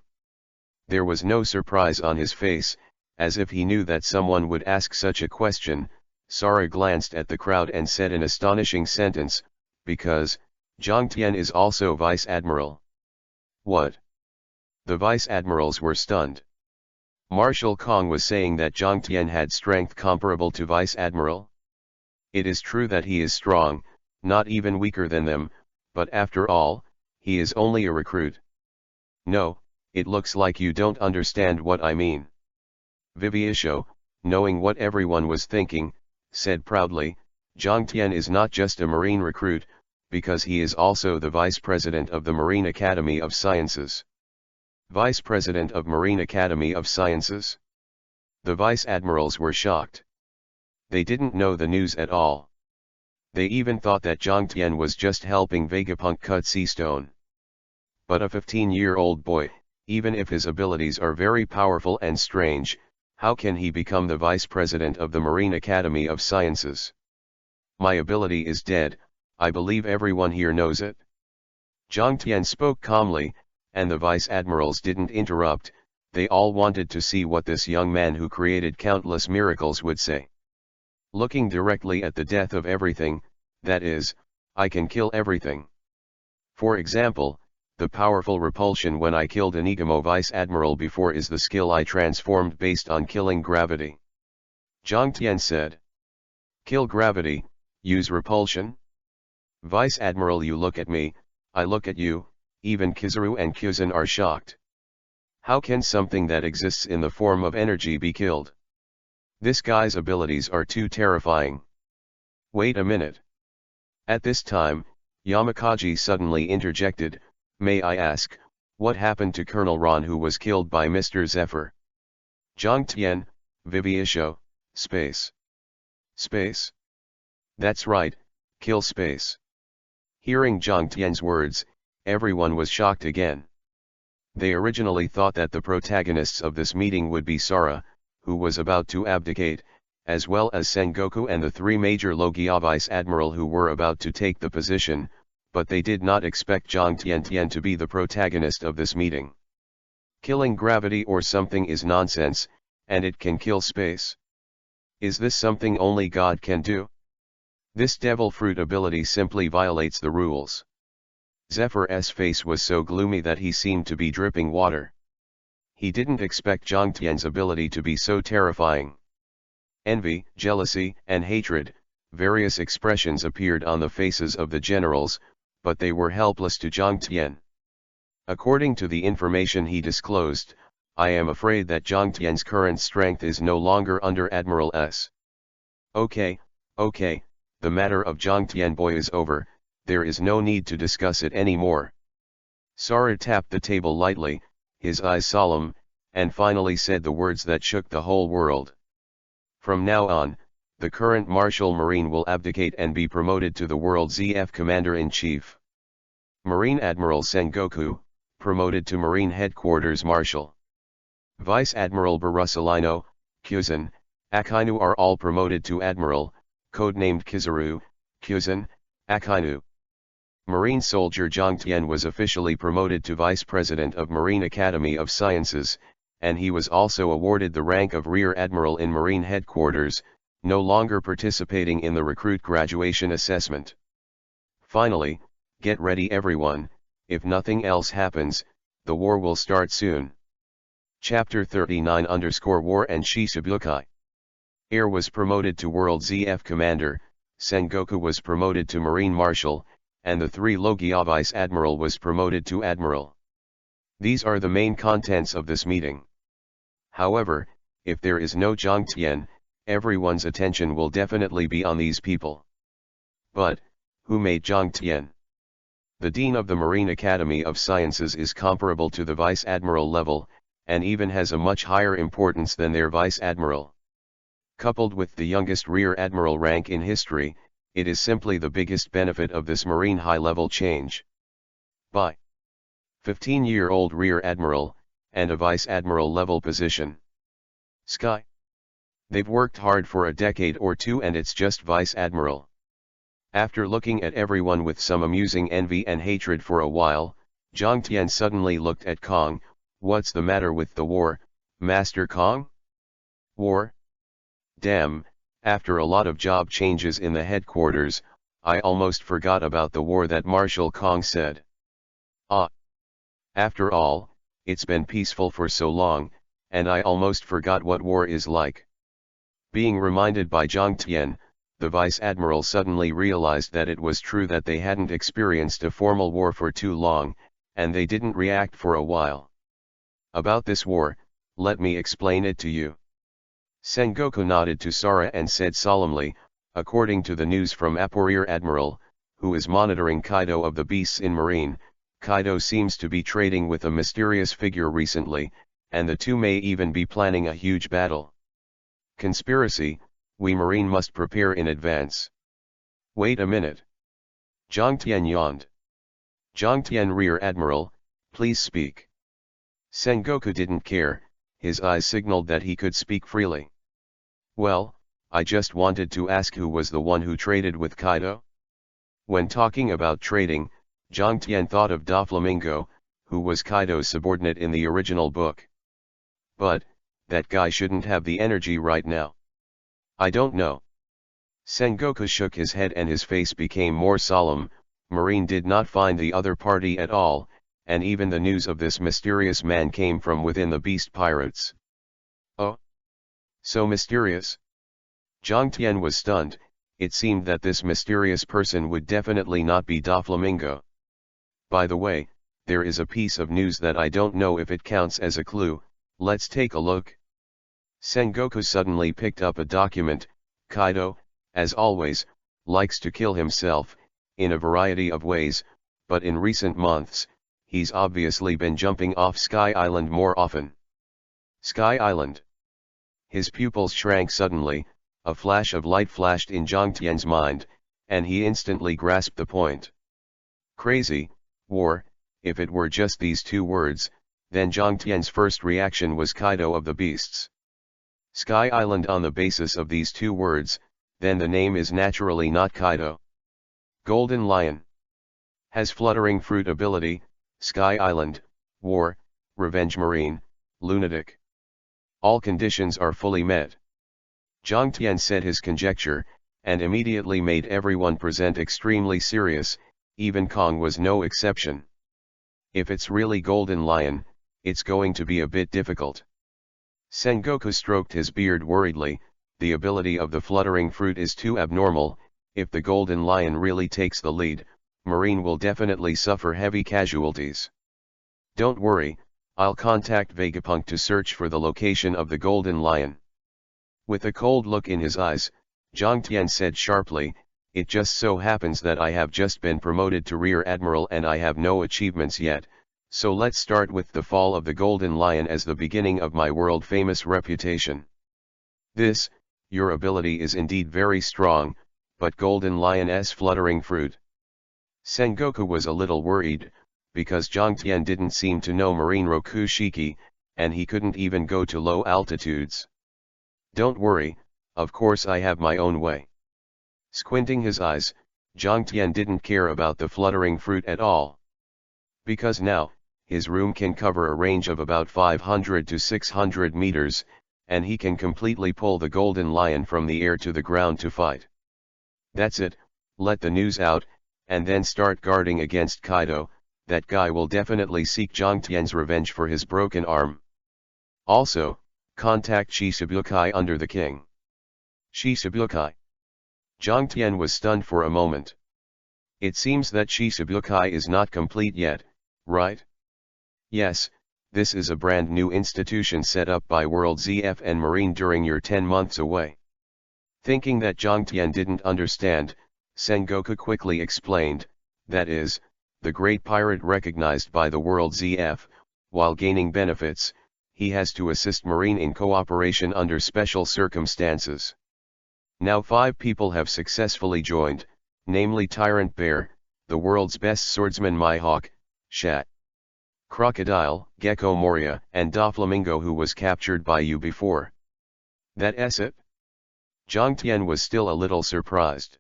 There was no surprise on his face, as if he knew that someone would ask such a question. Sara glanced at the crowd and said an astonishing sentence, because Zhang Tian is also Vice Admiral. What? The Vice Admirals were stunned. Marshal Kong was saying that Zhang Tian had strength comparable to Vice Admiral. It is true that he is strong, not even weaker than them, but after all, he is only a recruit. No, it looks like you don't understand what I mean. Viviisho, knowing what everyone was thinking, said proudly, Zhang Tian is not just a Marine recruit, because he is also the Vice President of the Marine Academy of Sciences. Vice President of Marine Academy of Sciences? The Vice Admirals were shocked. They didn't know the news at all. They even thought that Zhang Tian was just helping Vegapunk cut sea stone. But a 15-year-old boy, even if his abilities are very powerful and strange, how can he become the Vice President of the Marine Academy of Sciences? My ability is dead, I believe everyone here knows it. Zhang Tian spoke calmly, and the Vice Admirals didn't interrupt. They all wanted to see what this young man who created countless miracles would say. Looking directly at the death of everything, that is, I can kill everything. For example, the powerful repulsion when I killed Enigmo Vice Admiral before is the skill I transformed based on killing gravity. Zhang Tian said. Kill gravity, use repulsion? Vice Admiral, you look at me, I look at you, even Kizaru and Kyuzan are shocked. How can something that exists in the form of energy be killed? This guy's abilities are too terrifying. Wait a minute. At this time, Yamakaji suddenly interjected, may I ask, what happened to Colonel Ron who was killed by Mr. Zephyr? Zhang Tian, Viviisho, space. Space? That's right, kill space. Hearing Zhang Tian's words, everyone was shocked again. They originally thought that the protagonists of this meeting would be Sara, who was about to abdicate, as well as Sengoku and the three major Logia Vice Admiral who were about to take the position, but they did not expect Zhang Tian to be the protagonist of this meeting. Killing gravity or something is nonsense, and it can kill space. Is this something only God can do? This devil fruit ability simply violates the rules. Zephyr's face was so gloomy that he seemed to be dripping water. He didn't expect Zhang Tian's ability to be so terrifying. Envy, jealousy, and hatred, various expressions appeared on the faces of the generals, but they were helpless to Zhang Tian. According to the information he disclosed, I am afraid that Zhang Tian's current strength is no longer under Admiral S. Okay, the matter of Zhang Tian boy is over, there is no need to discuss it anymore. Sara tapped the table lightly, his eyes solemn, and finally said the words that shook the whole world. From now on, the current Marshal Marine will abdicate and be promoted to the World ZF Commander-in-Chief. Marine Admiral Sengoku, promoted to Marine Headquarters Marshal. Vice Admiral Barusalino, Kyuzan, Akainu are all promoted to Admiral, codenamed Kizaru, Kyuzan, Akainu. Marine soldier Zhang Tian was officially promoted to Vice President of Marine Academy of Sciences, and he was also awarded the rank of Rear Admiral in Marine Headquarters, no longer participating in the recruit graduation assessment. Finally, get ready everyone, if nothing else happens, the war will start soon. Chapter 39_War and Shichibukai. Air was promoted to World ZF Commander, Sengoku was promoted to Marine Marshal, and the three Logia Vice Admiral was promoted to Admiral. These are the main contents of this meeting. However, if there is no Zhang Tian, everyone's attention will definitely be on these people. But, who made Zhang Tian? The Dean of the Marine Academy of Sciences is comparable to the Vice Admiral level, and even has a much higher importance than their Vice Admiral. Coupled with the youngest Rear Admiral rank in history, it is simply the biggest benefit of this Marine high-level change. By 15-year-old Rear Admiral, and a Vice Admiral level position. Sky. They've worked hard for a decade or two and it's just Vice Admiral. After looking at everyone with some amusing envy and hatred for a while, Jiang Tian suddenly looked at Kong. What's the matter with the war, Master Kong? War? Damn, after a lot of job changes in the headquarters, I almost forgot about the war, that Marshal Kong said. Ah. After all, it's been peaceful for so long, and I almost forgot what war is like. Being reminded by Jiang Tian, the Vice Admiral suddenly realized that it was true that they hadn't experienced a formal war for too long, and they didn't react for a while. About this war, let me explain it to you. Sengoku nodded to Sara and said solemnly, according to the news from Rear Admiral, who is monitoring Kaido of the Beasts in Marine, Kaido seems to be trading with a mysterious figure recently, and the two may even be planning a huge battle. Conspiracy, we Marine must prepare in advance. Wait a minute. Jiang Tian yawned. Jiang Tian, Rear Admiral, please speak. Sengoku didn't care, his eyes signaled that he could speak freely. Well, I just wanted to ask who was the one who traded with Kaido? When talking about trading, Jiang Tian thought of Doflamingo, who was Kaido's subordinate in the original book. But, that guy shouldn't have the energy right now. I don't know. Sengoku shook his head and his face became more solemn. Marine did not find the other party at all, and even the news of this mysterious man came from within the beast pirates. Oh? So mysterious? Jiang Tian was stunned. It seemed that this mysterious person would definitely not be Doflamingo. By the way, there is a piece of news that I don't know if it counts as a clue. Let's take a look. Sengoku suddenly picked up a document. Kaido, as always, likes to kill himself, in a variety of ways, but in recent months, he's obviously been jumping off Sky Island more often. Sky Island. His pupils shrank suddenly, a flash of light flashed in Jiang Tian's mind, and he instantly grasped the point. Crazy, war, if it were just these two words, then Jiang Tian's first reaction was Kaido of the Beasts. Sky Island on the basis of these two words, then the name is naturally not Kaido. Golden Lion. Has fluttering fruit ability, Sky Island, war, revenge marine, lunatic. All conditions are fully met. Jiang Tian said his conjecture, and immediately made everyone present extremely serious, even Kong was no exception. If it's really Golden Lion, it's going to be a bit difficult. Sengoku stroked his beard worriedly. The ability of the fluttering fruit is too abnormal. If the Golden Lion really takes the lead, Marine will definitely suffer heavy casualties. Don't worry, I'll contact Vegapunk to search for the location of the Golden Lion. With a cold look in his eyes, Jiang Tian said sharply, it just so happens that I have just been promoted to Rear Admiral and I have no achievements yet, so let's start with the fall of the Golden Lion as the beginning of my world-famous reputation. This, your ability is indeed very strong, but Golden Lion's fluttering fruit. Sengoku was a little worried, because Jiang Tian didn't seem to know Marine Roku Shiki, and he couldn't even go to low altitudes. Don't worry, of course I have my own way. Squinting his eyes, Jiang Tian didn't care about the fluttering fruit at all. Because now, his room can cover a range of about 500 to 600 meters, and he can completely pull the Golden Lion from the air to the ground to fight. That's it, let the news out, and then start guarding against Kaido. That guy will definitely seek Jiang Tian's revenge for his broken arm. Also, contact Shichibukai under the king. Shichibukai. Jiang Tian was stunned for a moment. It seems that Shichibukai is not complete yet, right? Yes, this is a brand new institution set up by World ZF and Marine during your 10 months away. Thinking that Jiang Tian didn't understand, Sengoku quickly explained, that is, the great pirate recognized by the World ZF, while gaining benefits, he has to assist Marine in cooperation under special circumstances. Now 5 people have successfully joined, namely Tyrant Bear, the world's best swordsman Mihawk, Shat, Crocodile, Gecko Moria, and Doflamingo, who was captured by you before. That's it? Jiang Tian was still a little surprised.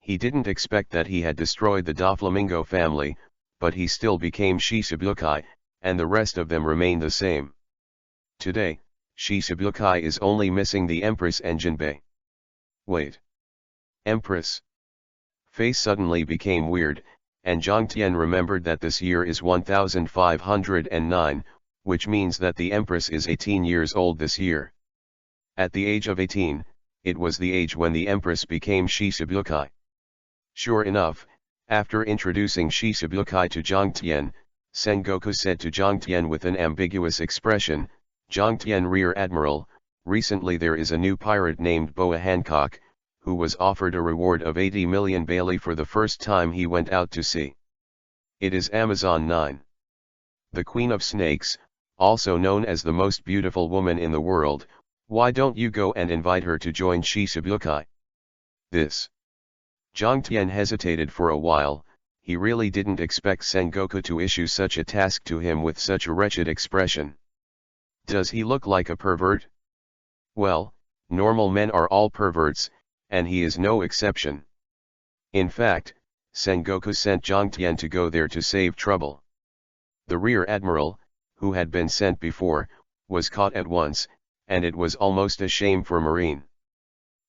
He didn't expect that he had destroyed the Doflamingo family, but he still became Shichibukai, and the rest of them remained the same. Today, Shichibukai is only missing the Empress and Jinbei. Wait. Empress? Face suddenly became weird, and Zhang Tian remembered that this year is 1509, which means that the Empress is 18 years old this year. At the age of 18, it was the age when the Empress became Shichibukai. Sure enough, after introducing Shichibukai to Zhang Tian, Sengoku said to Zhang Tian with an ambiguous expression, "Zhang Tian Rear Admiral, recently there is a new pirate named Boa Hancock, who was offered a reward of 80 million Bailey for the first time he went out to sea. It is Amazon 9. The Queen of Snakes, also known as the most beautiful woman in the world. Why don't you go and invite her to join Shichibukai?" This. Zhang Tian hesitated for a while. He really didn't expect Sengoku to issue such a task to him with such a wretched expression. Does he look like a pervert? Well, normal men are all perverts, and he is no exception. In fact, Sengoku sent Zhang Tian to go there to save trouble. The Rear Admiral, who had been sent before, was caught at once, and it was almost a shame for Marine.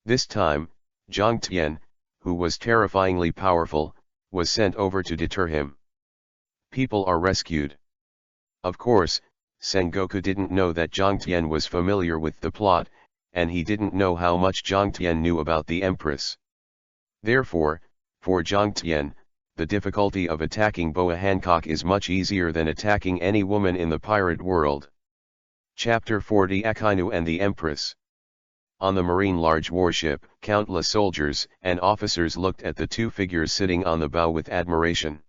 This time, Zhang Tian, who was terrifyingly powerful, was sent over to deter him. People are rescued. Of course, Sengoku didn't know that Zhang Tian was familiar with the plot, and he didn't know how much Zhang Tian knew about the Empress. Therefore, for Zhang Tian, the difficulty of attacking Boa Hancock is much easier than attacking any woman in the pirate world. Chapter 40 Akainu and the Empress. On the marine large warship, countless soldiers and officers looked at the two figures sitting on the bow with admiration.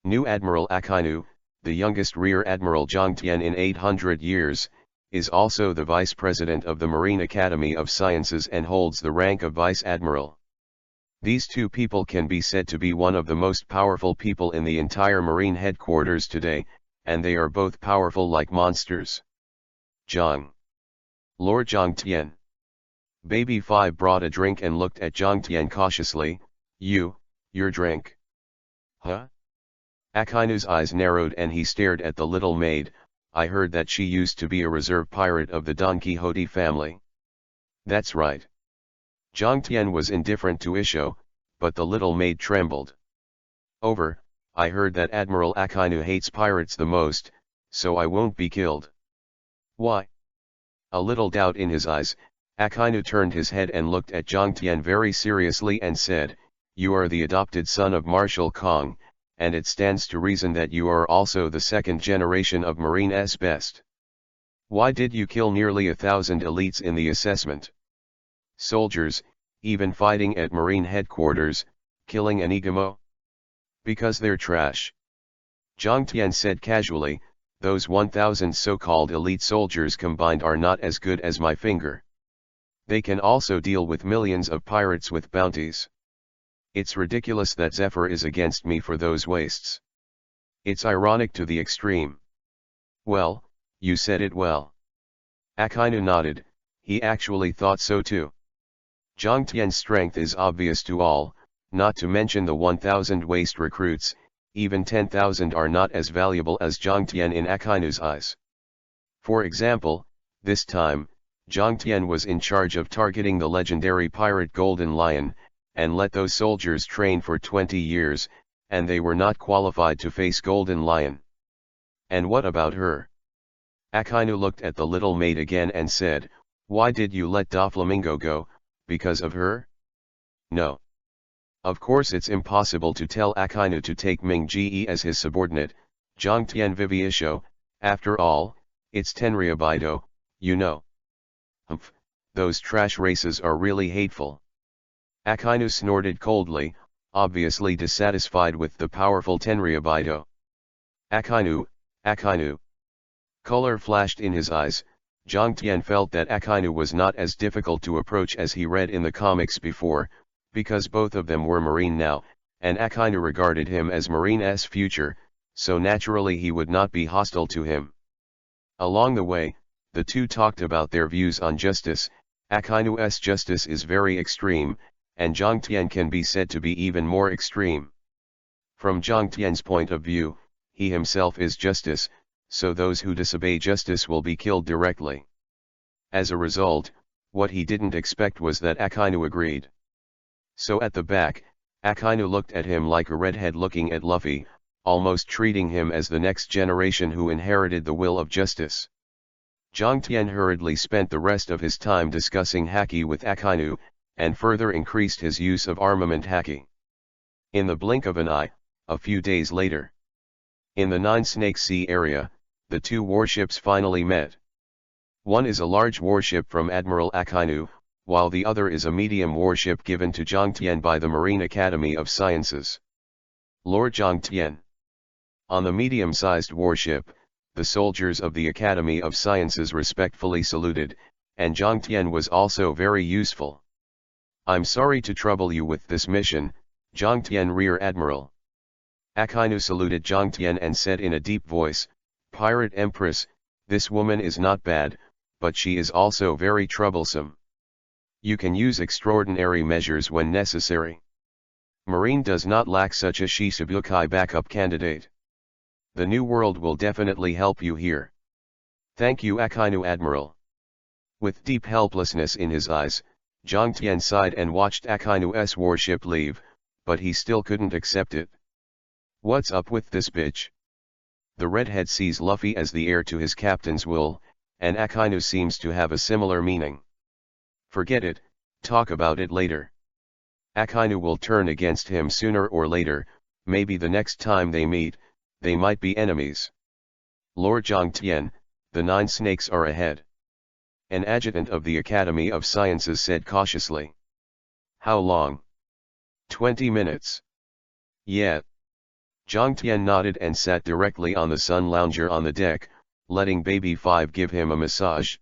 New Admiral Akainu, the youngest Rear Admiral Zhang Tian in 800 years, is also the Vice President of the Marine Academy of Sciences and holds the rank of Vice Admiral. These two people can be said to be one of the most powerful people in the entire Marine headquarters today, and they are both powerful like monsters. Zhang. Lord Zhang Tian. Baby 5 brought a drink and looked at Zhang Tian cautiously. Your drink. Huh? Akainu's eyes narrowed and he stared at the little maid. I heard that she used to be a reserve pirate of the Don Quixote family. That's right. Zhang Tian was indifferent to Isho, but the little maid trembled. I heard that Admiral Akainu hates pirates the most, so I won't be killed. Why? A little doubt in his eyes, Akainu turned his head and looked at Zhang Tian very seriously and said, "You are the adopted son of Marshal Kong, and it stands to reason that you are also the second generation of Marine's best. Why did you kill nearly 1,000 elites in the assessment? Soldiers, even fighting at Marine headquarters, killing an Igamo? Because they're trash." Zhang Tian said casually, "Those 1,000 so-called elite soldiers combined are not as good as my finger. They can also deal with millions of pirates with bounties. It's ridiculous that Zephyr is against me for those wastes. It's ironic to the extreme." Well, you said it well. Akainu nodded, he actually thought so too. Zhang Tian's strength is obvious to all, not to mention the 1,000 waste recruits, even 10,000 are not as valuable as Zhang Tian in Akainu's eyes. For example, this time, Zhang Tian was in charge of targeting the legendary pirate Golden Lion, and let those soldiers train for 20 years, and they were not qualified to face Golden Lion. And what about her? Akainu looked at the little maid again and said, "Why did you let Doflamingo go, because of her?" No. Of course it's impossible to tell Akainu to take Ming Ge as his subordinate, Zhang Tian Viviisho, after all, it's Tenryabaido, you know. Humph, those trash races are really hateful. Akainu snorted coldly, obviously dissatisfied with the powerful Tenryabaido. Akainu. Color flashed in his eyes. Zhang Tian felt that Akainu was not as difficult to approach as he read in the comics before, because both of them were Marine now, and Akainu regarded him as Marine's future, so naturally he would not be hostile to him. Along the way, the two talked about their views on justice. Akainu's justice is very extreme, and Zhang Tian can be said to be even more extreme. From Zhang Tian's point of view, he himself is justice, so those who disobey justice will be killed directly. As a result, what he didn't expect was that Akainu agreed. So at the back, Akainu looked at him like a redhead looking at Luffy, almost treating him as the next generation who inherited the will of justice. Zhang Tian hurriedly spent the rest of his time discussing Haki with Akainu, and further increased his use of armament Haki. In the blink of an eye, a few days later, in the Nine Snakes Sea area, the two warships finally met. One is a large warship from Admiral Akainu, while the other is a medium warship given to Zhang Tian by the Marine Academy of Sciences. Lord Zhang Tian. On the medium-sized warship, the soldiers of the Academy of Sciences respectfully saluted, and Zhang Tian was also very useful. I'm sorry to trouble you with this mission, Zhang Tian Rear Admiral. Akainu saluted Zhang Tian and said in a deep voice, Pirate Empress, this woman is not bad, but she is also very troublesome. You can use extraordinary measures when necessary. Marine does not lack such a Shichibukai backup candidate. The New World will definitely help you here. Thank you Akainu Admiral. With deep helplessness in his eyes, Zhang Tian sighed and watched Akainu's warship leave, but he still couldn't accept it. What's up with this bitch? The redhead sees Luffy as the heir to his captain's will, and Akainu seems to have a similar meaning. Forget it, talk about it later. Akainu will turn against him sooner or later, maybe the next time they meet, they might be enemies. Lord Zhang Tian, the Nine Snakes are ahead. An adjutant of the Academy of Sciences said cautiously. How long? 20 minutes. Yeah. Zhang Tian nodded and sat directly on the sun lounger on the deck, letting Baby 5 give him a massage.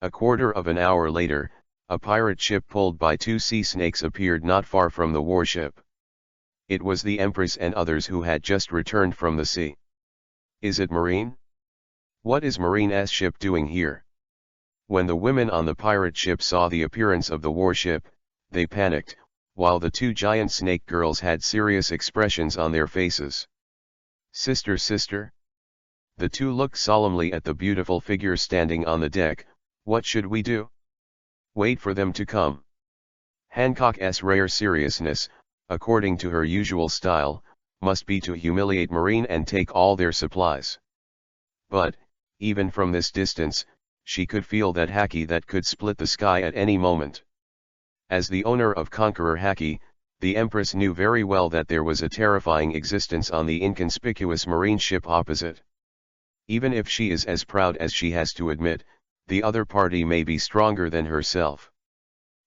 A quarter of an hour later, a pirate ship pulled by two sea snakes appeared not far from the warship. It was the Empress and others who had just returned from the sea. Is it Marine? What is Marine's ship doing here? When the women on the pirate ship saw the appearance of the warship, they panicked, while the two giant snake girls had serious expressions on their faces. Sister, sister? The two looked solemnly at the beautiful figure standing on the deck. What should we do? Wait for them to come. Hancock's rare seriousness, according to her usual style, must be to humiliate Marine and take all their supplies. But, even from this distance, she could feel that Haki that could split the sky at any moment. As the owner of Conqueror Haki, the Empress knew very well that there was a terrifying existence on the inconspicuous Marine ship opposite. Even if she is as proud as she has to admit, the other party may be stronger than herself.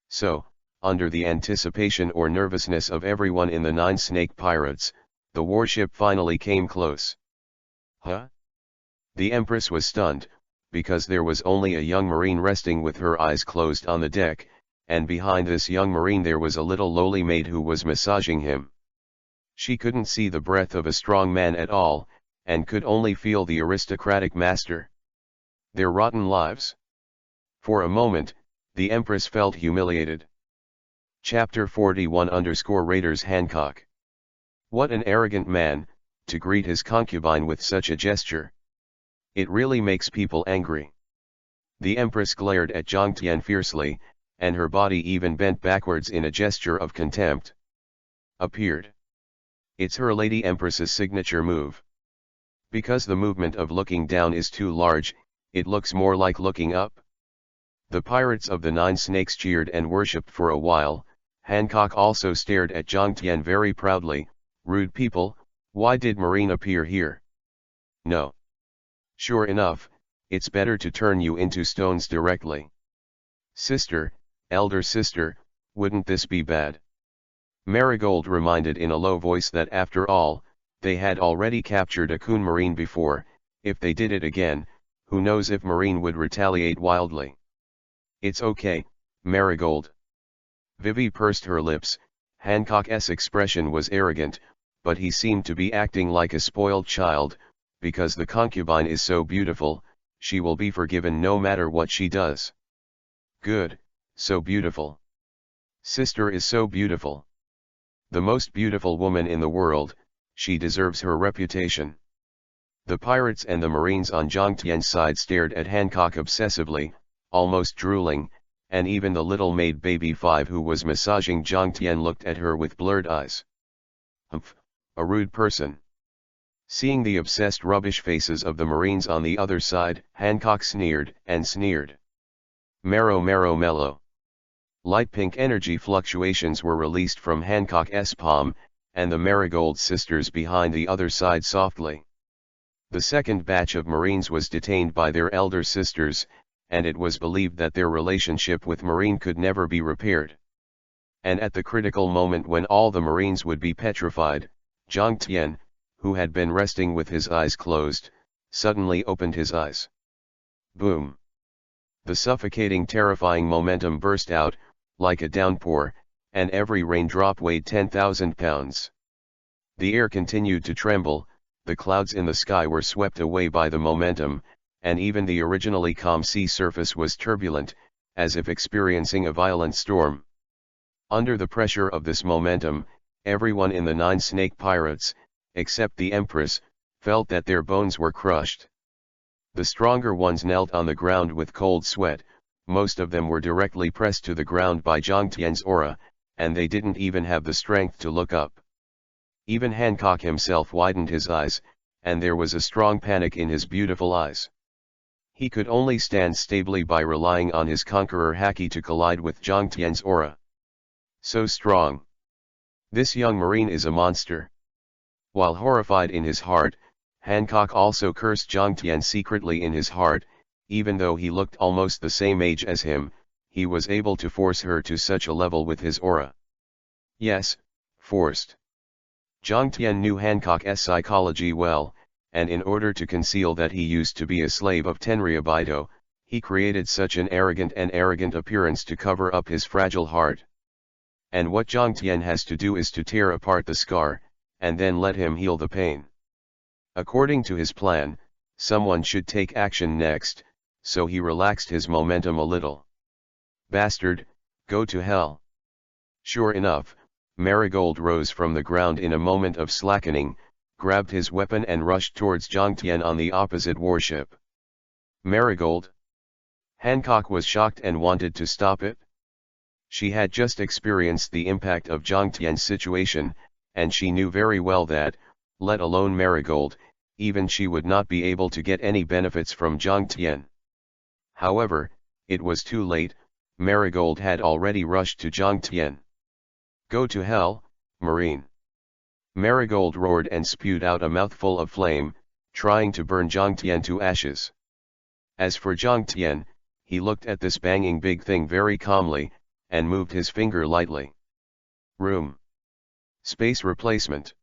So, under the anticipation or nervousness of everyone in the Nine Snake Pirates, the warship finally came close. Huh? The Empress was stunned, because there was only a young Marine resting with her eyes closed on the deck, and behind this young Marine there was a little lowly maid who was massaging him. She couldn't see the breath of a strong man at all, and could only feel the aristocratic master. Their rotten lives. For a moment, the Empress felt humiliated. Chapter 41 Raiders Hancock. What an arrogant man, to greet his concubine with such a gesture. It really makes people angry. The Empress glared at Zhang Tian fiercely, and her body even bent backwards in a gesture of contempt. Appeared. It's her Lady Empress's signature move. Because the movement of looking down is too large, it looks more like looking up. The pirates of the Nine Snakes cheered and worshipped for a while. Hancock also stared at Zhang Tian very proudly. Rude people, why did Marine appear here? No. Sure enough, it's better to turn you into stones directly. Sister, elder sister, wouldn't this be bad? Marigold reminded in a low voice that after all, they had already captured a coon Marine before. If they did it again, who knows if Marine would retaliate wildly. It's okay, Marigold. Vivi pursed her lips. Hancock's expression was arrogant, but he seemed to be acting like a spoiled child. Because the concubine is so beautiful, she will be forgiven no matter what she does. Good, so beautiful. Sister is so beautiful. The most beautiful woman in the world, she deserves her reputation. The pirates and the marines on Zhang Tian's side stared at Hancock obsessively, almost drooling, and even the little maid baby 5 who was massaging Zhang Tian looked at her with blurred eyes. Humph, a rude person. Seeing the obsessed rubbish faces of the marines on the other side, Hancock sneered and sneered. Marrow mellow. Light pink energy fluctuations were released from Hancock's palm, and the Marigold sisters behind the other side softly. The second batch of marines was detained by their elder sisters, and it was believed that their relationship with Marine could never be repaired. And at the critical moment when all the marines would be petrified, Zhang Tian, who had been resting with his eyes closed, suddenly opened his eyes. Boom! The suffocating terrifying momentum burst out, like a downpour, and every raindrop weighed 10,000 pounds. The air continued to tremble, the clouds in the sky were swept away by the momentum, and even the originally calm sea surface was turbulent, as if experiencing a violent storm. Under the pressure of this momentum, everyone in the 9 snake pirates, except the Empress, felt that their bones were crushed. The stronger ones knelt on the ground with cold sweat, most of them were directly pressed to the ground by Zhang Tian's aura, and they didn't even have the strength to look up. Even Hancock himself widened his eyes, and there was a strong panic in his beautiful eyes. He could only stand stably by relying on his Conqueror Haki to collide with Zhang Tian's aura. So strong. This young marine is a monster. While horrified in his heart, Hancock also cursed Zhang Tian secretly in his heart. Even though he looked almost the same age as him, he was able to force her to such a level with his aura. Yes, forced. Zhang Tian knew Hancock's psychology well, and in order to conceal that he used to be a slave of Tenryabito, he created such an arrogant appearance to cover up his fragile heart. And what Zhang Tian has to do is to tear apart the scar, and then let him heal the pain. According to his plan, someone should take action next, so he relaxed his momentum a little. Bastard, go to hell. Sure enough, Marigold rose from the ground in a moment of slackening, grabbed his weapon and rushed towards Zhang Tian on the opposite warship. Marigold? Hancock was shocked and wanted to stop it. She had just experienced the impact of Zhang Tian's situation, and she knew very well that, let alone Marigold, even she would not be able to get any benefits from Zhang Tian. However, it was too late. Marigold had already rushed to Zhang Tian. Go to hell, Marine. Marigold roared and spewed out a mouthful of flame, trying to burn Zhang Tian to ashes. As for Zhang Tian, he looked at this banging big thing very calmly, and moved his finger lightly. Room. Space replacement.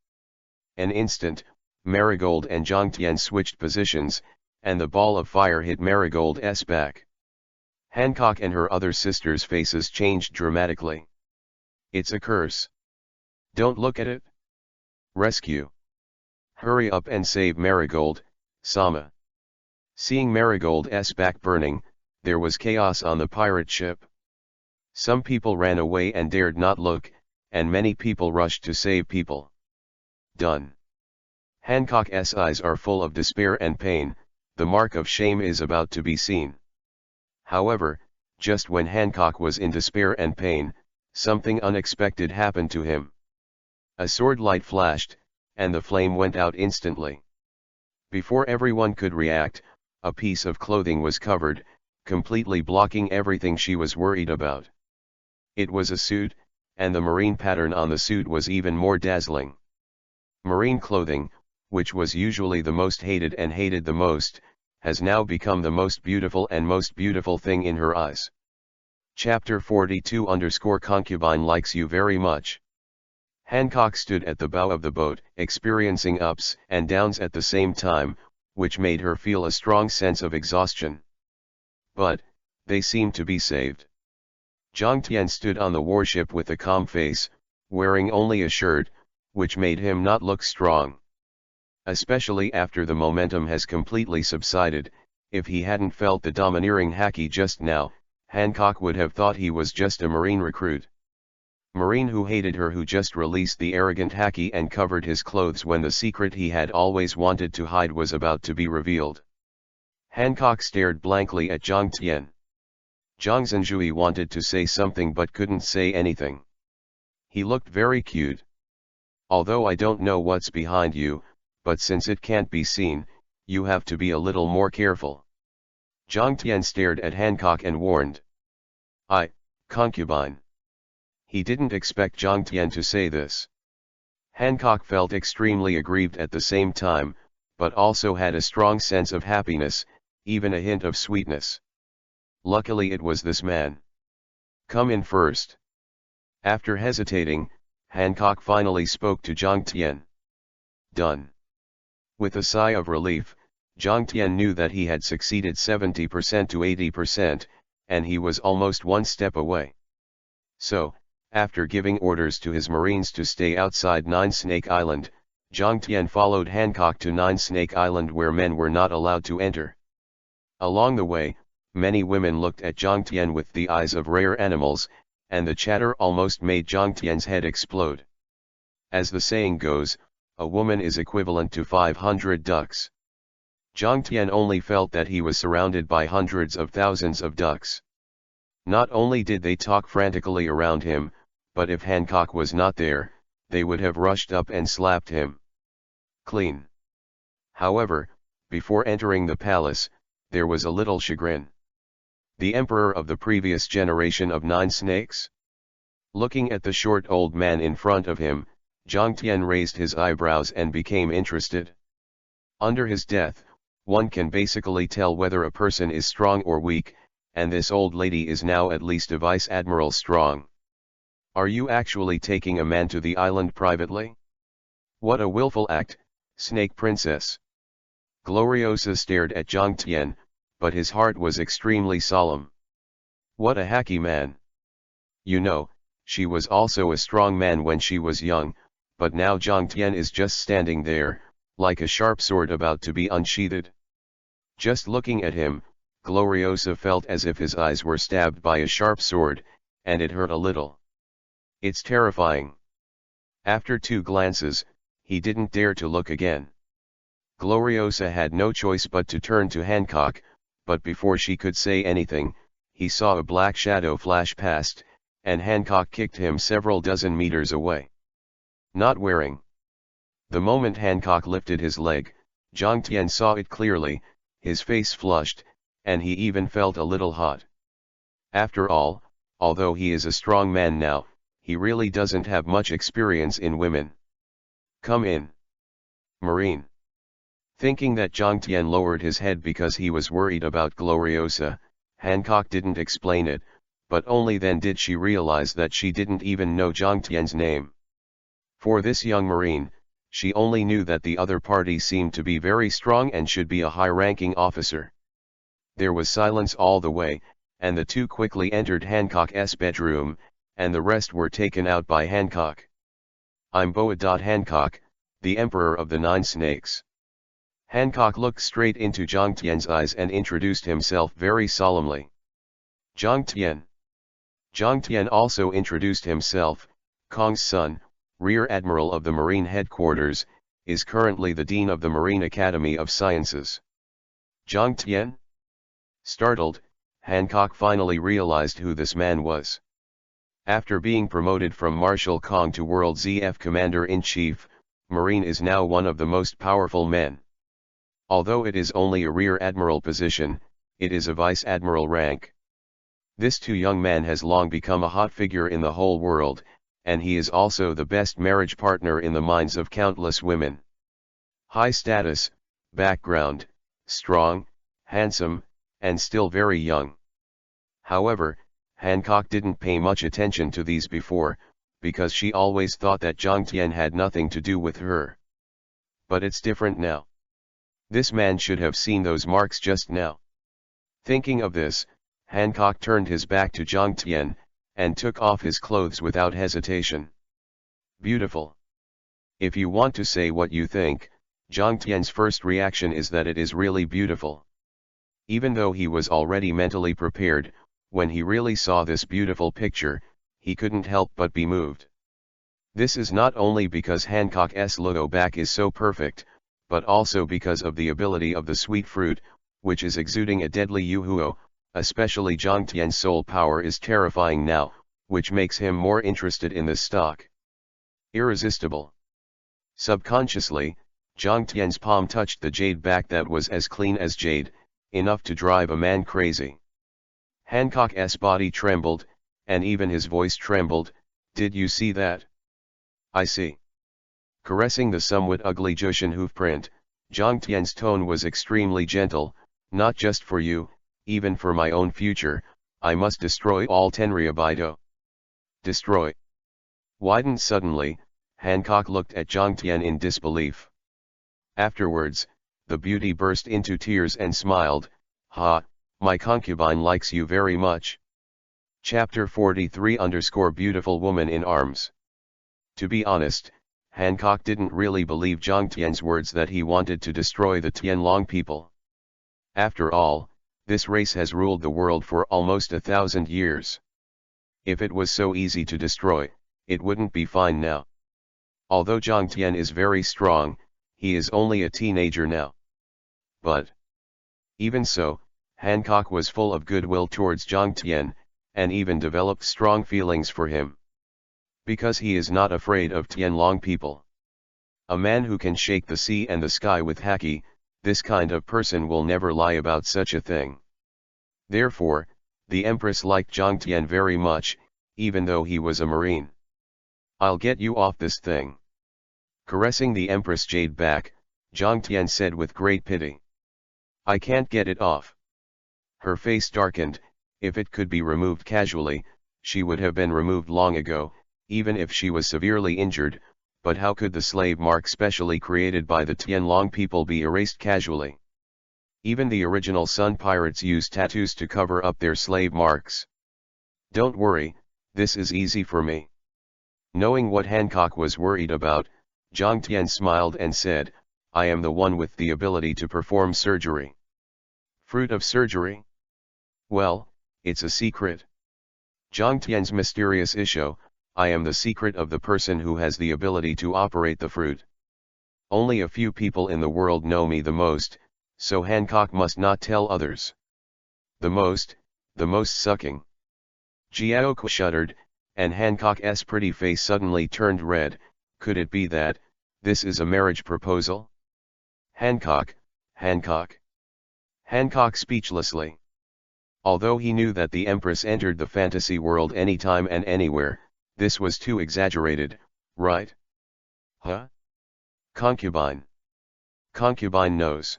An instant, Marigold and Zhang Tian switched positions, and the ball of fire hit Marigold's back. Hancock and her other sisters' faces changed dramatically. It's a curse. Don't look at it. Rescue. Hurry up and save Marigold, Sama. Seeing Marigold's back burning, there was chaos on the pirate ship. Some people ran away and dared not look, and many people rushed to save people. Done. Hancock's eyes are full of despair and pain, the mark of shame is about to be seen. However, just when Hancock was in despair and pain, something unexpected happened to him. A sword light flashed, and the flame went out instantly. Before everyone could react, a piece of clothing was covered, completely blocking everything she was worried about. It was a suit, and the marine pattern on the suit was even more dazzling. Marine clothing, which was usually the most hated and hated the most, has now become the most beautiful thing in her eyes. Chapter 42_Concubine likes you very much. Hancock stood at the bow of the boat, experiencing ups and downs at the same time, which made her feel a strong sense of exhaustion. But, they seemed to be saved. Zhang Tian stood on the warship with a calm face, wearing only a shirt, which made him not look strong. Especially after the momentum has completely subsided, if he hadn't felt the domineering Haki just now, Hancock would have thought he was just a marine recruit. Marine who hated her, who just released the arrogant Haki and covered his clothes when the secret he had always wanted to hide was about to be revealed. Hancock stared blankly at Zhang Tian. Zhang Zhenjui wanted to say something but couldn't say anything. He looked very cute. Although I don't know what's behind you, but since it can't be seen, you have to be a little more careful. Zhang Tian stared at Hancock and warned. Concubine. He didn't expect Zhang Tian to say this. Hancock felt extremely aggrieved at the same time, but also had a strong sense of happiness, even a hint of sweetness. Luckily it was this man. Come in first. After hesitating, Hancock finally spoke to Zhang Tian. Done. With a sigh of relief, Zhang Tian knew that he had succeeded 70% to 80%, and he was almost one step away. So, after giving orders to his marines to stay outside Nine Snake Island, Zhang Tian followed Hancock to Nine Snake Island, where men were not allowed to enter. Along the way, many women looked at Zhang Tian with the eyes of rare animals, and the chatter almost made Zhang Tian's head explode. As the saying goes, a woman is equivalent to 500 ducks. Zhang Tian only felt that he was surrounded by hundreds of thousands of ducks. Not only did they talk frantically around him, but if Hancock was not there, they would have rushed up and slapped him clean. However, before entering the palace, there was a little chagrin. The emperor of the previous generation of Nine Snakes? Looking at the short old man in front of him, Zhang Tian raised his eyebrows and became interested. Under his death, one can basically tell whether a person is strong or weak, and this old lady is now at least a vice admiral strong. Are you actually taking a man to the island privately? What a willful act, Snake Princess. Gloriosa stared at Zhang Tian, but his heart was extremely solemn. What a hacky man. You know, she was also a strong man when she was young, but now Zhang Tian is just standing there, like a sharp sword about to be unsheathed. Just looking at him, Gloriosa felt as if his eyes were stabbed by a sharp sword, and it hurt a little. It's terrifying. After 2 glances, he didn't dare to look again. Gloriosa had no choice but to turn to Hancock, but before she could say anything, he saw a black shadow flash past, and Hancock kicked him several dozen meters away. Not wearing. The moment Hancock lifted his leg, Zhang Tian saw it clearly, his face flushed, and he even felt a little hot. After all, although he is a strong man now, he really doesn't have much experience in women. Come in. Marine. Thinking that Zhang Tian lowered his head because he was worried about Gloriosa, Hancock didn't explain it, but only then did she realize that she didn't even know Zhang Tian's name. For this young Marine, she only knew that the other party seemed to be very strong and should be a high-ranking officer. There was silence all the way, and the two quickly entered Hancock's bedroom, and the rest were taken out by Hancock. I'm Boa. Hancock, the Emperor of the Nine Snakes. Hancock looked straight into Zhang Tian's eyes and introduced himself very solemnly. Zhang Tian. Zhang Tian also introduced himself. Kong's son, Rear Admiral of the Marine Headquarters, is currently the Dean of the Marine Academy of Sciences. Zhang Tian? Startled, Hancock finally realized who this man was. After being promoted from Marshal Kong to World ZF Commander-in-Chief, Marine is now one of the most powerful men. Although it is only a Rear Admiral position, it is a Vice Admiral rank. This too young man has long become a hot figure in the whole world, and he is also the best marriage partner in the minds of countless women. High status, background, strong, handsome, and still very young. However, Hancock didn't pay much attention to these before, because she always thought that Zhang Tian had nothing to do with her. But it's different now. This man should have seen those marks just now. Thinking of this, Hancock turned his back to Zhang Tian, and took off his clothes without hesitation. Beautiful. If you want to say what you think, Zhang Tian's first reaction is that it is really beautiful. Even though he was already mentally prepared, when he really saw this beautiful picture, he couldn't help but be moved. This is not only because Hancock's logo back is so perfect, but also because of the ability of the sweet fruit, which is exuding a deadly yuhuo, especially Jiang Tian's soul power is terrifying now, which makes him more interested in this stock. Irresistible. Subconsciously, Jiang Tian's palm touched the jade back that was as clean as jade, enough to drive a man crazy. Hancock's body trembled, and even his voice trembled. Did you see that? I see. Caressing the somewhat ugly Jushin hoofprint, Jiang Tian's tone was extremely gentle. Not just for you, even for my own future, I must destroy all Tenryabito. Destroy. Widened suddenly, Hancock looked at Jiang Tian in disbelief. Afterwards, the beauty burst into tears and smiled. Ha, my concubine likes you very much. Chapter 43_Beautiful Woman in Arms. To be honest, Hancock didn't really believe Jiang Tian's words that he wanted to destroy the Tianlong people. After all, this race has ruled the world for almost 1,000 years. If it was so easy to destroy, it wouldn't be fine now. Although Jiang Tian is very strong, he is only a teenager now. But even so, Hancock was full of goodwill towards Jiang Tian, and even developed strong feelings for him. Because he is not afraid of Tianlong people. A man who can shake the sea and the sky with Haki, this kind of person will never lie about such a thing. Therefore, the Empress liked Jiang Tian very much, even though he was a marine. I'll get you off this thing. Caressing the Empress jade back, Jiang Tian said with great pity. I can't get it off. Her face darkened. If it could be removed casually, she would have been removed long ago, even if she was severely injured, but how could the slave mark specially created by the Tianlong people be erased casually? Even the original Sun pirates used tattoos to cover up their slave marks. Don't worry, this is easy for me. Knowing what Hancock was worried about, Jiang Tian smiled and said, I am the one with the ability to perform surgery. Fruit of surgery? Well, it's a secret. Jiang Tian's mysterious issue. I am the secret of the person who has the ability to operate the fruit. Only a few people in the world know me the most, so Hancock must not tell others. The most sucking. Jiaoku shuddered, and Hancock's pretty face suddenly turned red. Could it be that this is a marriage proposal? Hancock speechlessly. Although he knew that the Empress entered the fantasy world anytime and anywhere, this was too exaggerated, right? Huh? Concubine knows.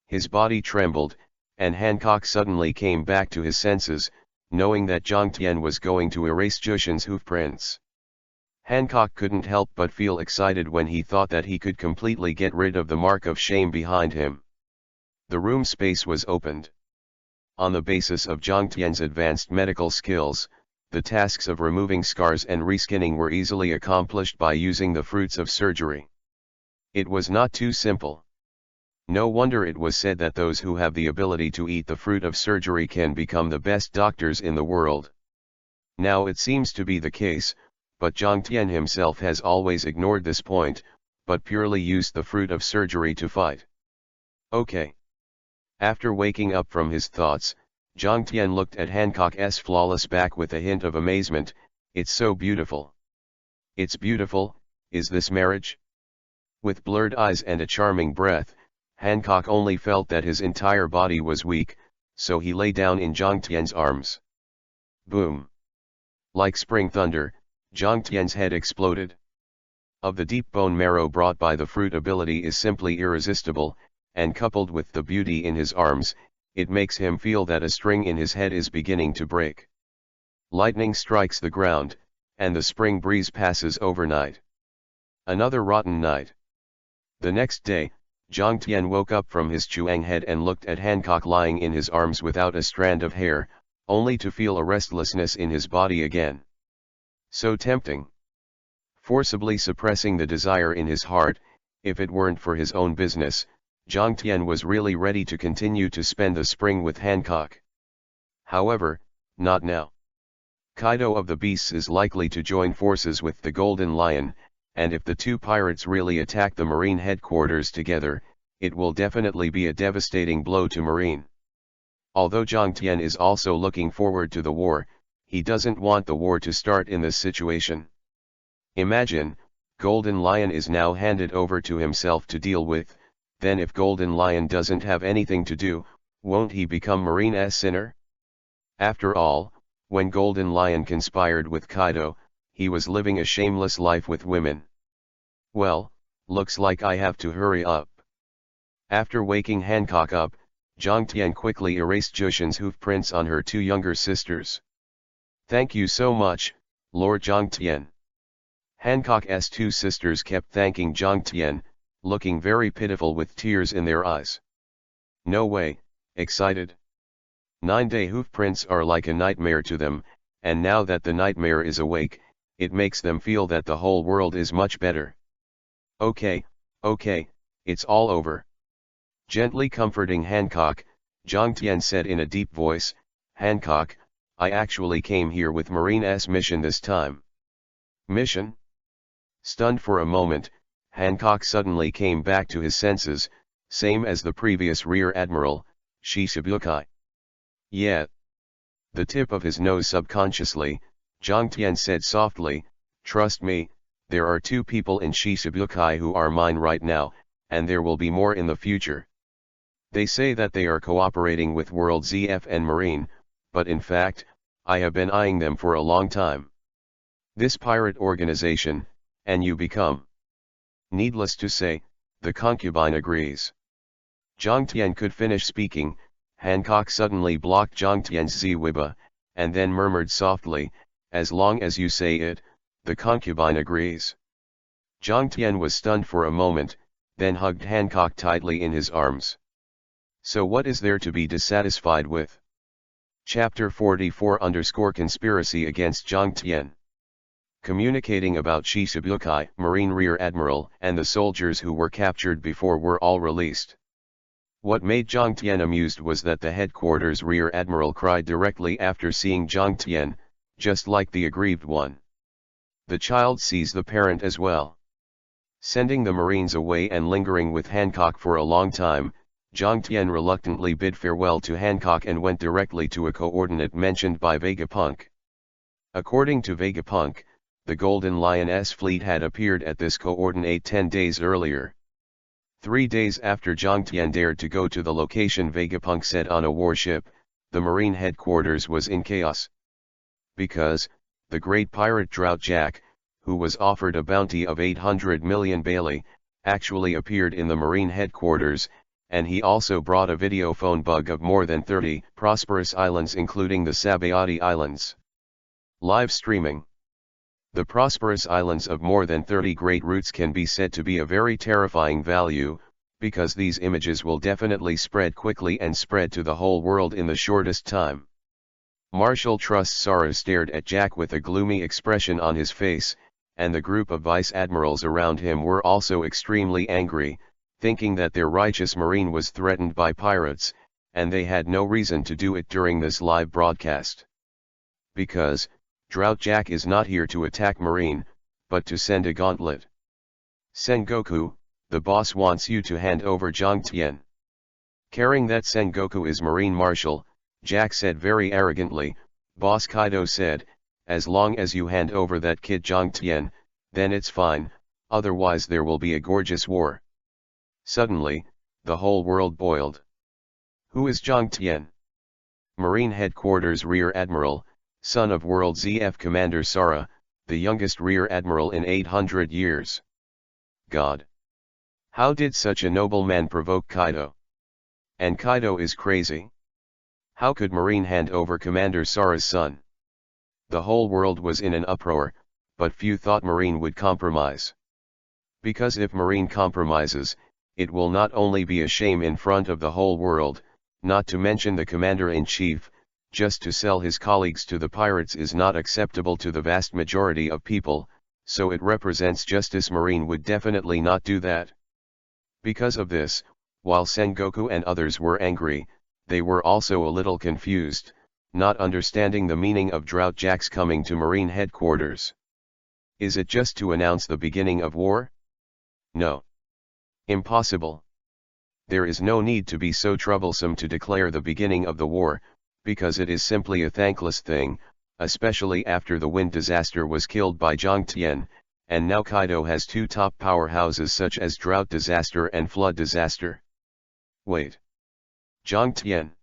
His body trembled, and Hancock suddenly came back to his senses, knowing that Jiang Tian was going to erase Jushin's hoofprints. Hancock couldn't help but feel excited when he thought that he could completely get rid of the mark of shame behind him. The room space was opened. On the basis of Jiang Tian's advanced medical skills, the tasks of removing scars and reskinning were easily accomplished by using the fruits of surgery. It was not too simple. No wonder it was said that those who have the ability to eat the fruit of surgery can become the best doctors in the world. Now it seems to be the case, but Jiang Tian himself has always ignored this point, but purely used the fruit of surgery to fight. Okay. After waking up from his thoughts, Jiang Tian looked at Hancock's flawless back with a hint of amazement. It's so beautiful. It's beautiful, is this marriage? With blurred eyes and a charming breath, Hancock only felt that his entire body was weak, so he lay down in Jiang Tian's arms. Boom! Like spring thunder, Jiang Tian's head exploded. Of the deep bone marrow brought by the fruit ability is simply irresistible, and coupled with the beauty in his arms, it makes him feel that a string in his head is beginning to break. Lightning strikes the ground, and the spring breeze passes overnight. Another rotten night. The next day, Jiang Tian woke up from his chuang head and looked at Hancock lying in his arms without a strand of hair, only to feel a restlessness in his body again. So tempting. Forcibly suppressing the desire in his heart, if it weren't for his own business, Jiang Tian was really ready to continue to spend the spring with Hancock. However, not now. Kaido of the Beasts is likely to join forces with the Golden Lion, and if the two pirates really attack the Marine headquarters together, it will definitely be a devastating blow to Marine. Although Zhang Tian is also looking forward to the war, he doesn't want the war to start in this situation. Imagine, Golden Lion is now handed over to himself to deal with, then if Golden Lion doesn't have anything to do, won't he become Marine's sinner? After all, when Golden Lion conspired with Kaido, he was living a shameless life with women. Well, looks like I have to hurry up. After waking Hancock up, Zhang Tian quickly erased Jushin's hoofprints on her two younger sisters. Thank you so much, Lord Zhang Tian. Hancock's two sisters kept thanking Zhang Tian, looking very pitiful with tears in their eyes. No way, excited. 9-day hoofprints are like a nightmare to them, and now that the nightmare is awake, it makes them feel that the whole world is much better. Okay, it's all over. Gently comforting Hancock, Zhang Tian said in a deep voice, Hancock, I actually came here with Marine's mission this time. Mission? Stunned for a moment, Hancock suddenly came back to his senses, same as the previous Rear Admiral, Shishibukai. Yeah. The tip of his nose subconsciously, Zhang Tian said softly, trust me, there are two people in Shishibukai who are mine right now, and there will be more in the future. They say that they are cooperating with World ZF and Marine, but in fact, I have been eyeing them for a long time. This pirate organization, and you become. Needless to say, the concubine agrees. Zhang Tian could finish speaking, Hancock suddenly blocked Zhang Tian's ziwiba, and then murmured softly, as long as you say it, the concubine agrees. Zhang Tian was stunned for a moment, then hugged Hancock tightly in his arms. So what is there to be dissatisfied with? Chapter 44_Conspiracy against Zhang Tian. Communicating about Shishibukai, Marine Rear Admiral, and the soldiers who were captured before were all released. What made Zhang Tian amused was that the headquarters Rear Admiral cried directly after seeing Zhang Tian, just like the aggrieved one. The child sees the parent as well. Sending the Marines away and lingering with Hancock for a long time, Zhang Tian reluctantly bid farewell to Hancock and went directly to a coordinate mentioned by Vegapunk. According to Vegapunk, the Golden Lion's fleet had appeared at this coordinate 10 days earlier. 3 days after Zhang Tian dared to go to the location Vegapunk said on a warship, the Marine headquarters was in chaos. Because, the great pirate Drought Jack, who was offered a bounty of 800 million Bailey, actually appeared in the Marine headquarters, and he also brought a video phone bug of more than 30 prosperous islands including the Sabayati Islands. Live streaming. The prosperous islands of more than 30 great routes can be said to be a very terrifying value, because these images will definitely spread quickly and spread to the whole world in the shortest time. Marshal Trust Sara stared at Jack with a gloomy expression on his face, and the group of vice admirals around him were also extremely angry, thinking that their righteous marine was threatened by pirates, and they had no reason to do it during this live broadcast. Because, Drought Jack is not here to attack Marine, but to send a gauntlet. Sengoku, the boss wants you to hand over Zhang Tian. Caring that Sengoku is Marine Marshal, Jack said very arrogantly, Boss Kaido said, as long as you hand over that kid Zhang Tian, then it's fine, otherwise there will be a gorgeous war. Suddenly, the whole world boiled. Who is Zhang Tian? Marine Headquarters Rear Admiral, son of World ZF Commander Sara, the youngest Rear Admiral in 800 years. God! How did such a nobleman provoke Kaido? And Kaido is crazy. How could Marine hand over Commander Sara's son? The whole world was in an uproar, but few thought Marine would compromise. Because if Marine compromises, it will not only be a shame in front of the whole world, not to mention the Commander-in-Chief, just to sell his colleagues to the pirates is not acceptable to the vast majority of people, so it represents justice. Marine would definitely not do that. Because of this, while Sengoku and others were angry, they were also a little confused, not understanding the meaning of Drought Jack's coming to Marine headquarters. Is it just to announce the beginning of war? No. Impossible. There is no need to be so troublesome to declare the beginning of the war, because it is simply a thankless thing, especially after the wind disaster was killed by Jiang Tian, and now Kaido has two top powerhouses such as drought disaster and flood disaster. Wait. Jiang Tian.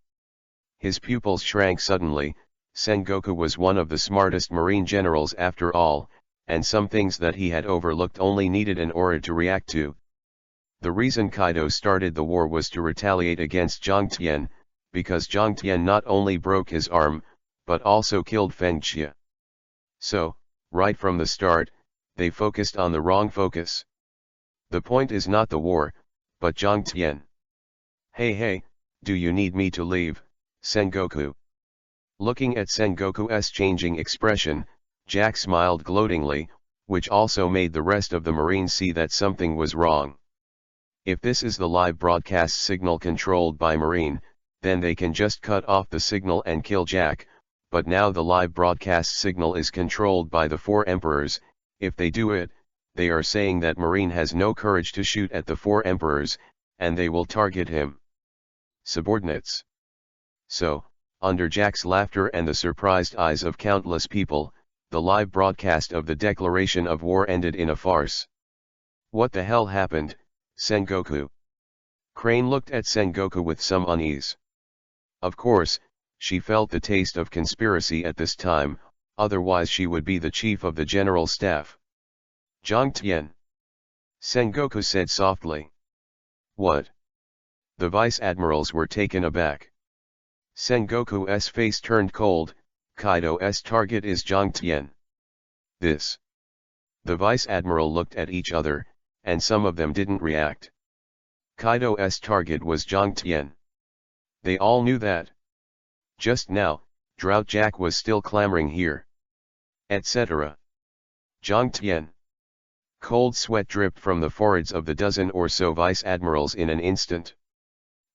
His pupils shrank suddenly. Sengoku was one of the smartest marine generals after all, and some things that he had overlooked only needed an aura to react to. The reason Kaido started the war was to retaliate against Jiang Tian, because Jiang Tian not only broke his arm, but also killed Feng Xie. So, right from the start, they focused on the wrong focus. The point is not the war, but Jiang Tian. Hey, do you need me to leave, Sengoku? Looking at Sengoku's changing expression, Jack smiled gloatingly, which also made the rest of the Marines see that something was wrong. If this is the live broadcast signal controlled by Marine, then they can just cut off the signal and kill Jack, but now the live broadcast signal is controlled by the four emperors. If they do it, they are saying that Marine has no courage to shoot at the four emperors, and they will target him. Subordinates. So, under Jack's laughter and the surprised eyes of countless people, the live broadcast of the declaration of war ended in a farce. What the hell happened, Sengoku? Crane looked at Sengoku with some unease. Of course, she felt the taste of conspiracy at this time, otherwise she would be the chief of the general staff. Jiang Tian. Sengoku said softly. What? The vice admirals were taken aback. Sengoku's face turned cold. Kaido's target is Jiang Tian. This. The vice admiral looked at each other, and some of them didn't react. Kaido's target was Jiang Tian. They all knew that. Just now, Drought Jack was still clamoring here. Etc. Jiang Tian. Cold sweat dripped from the foreheads of the dozen or so vice admirals in an instant.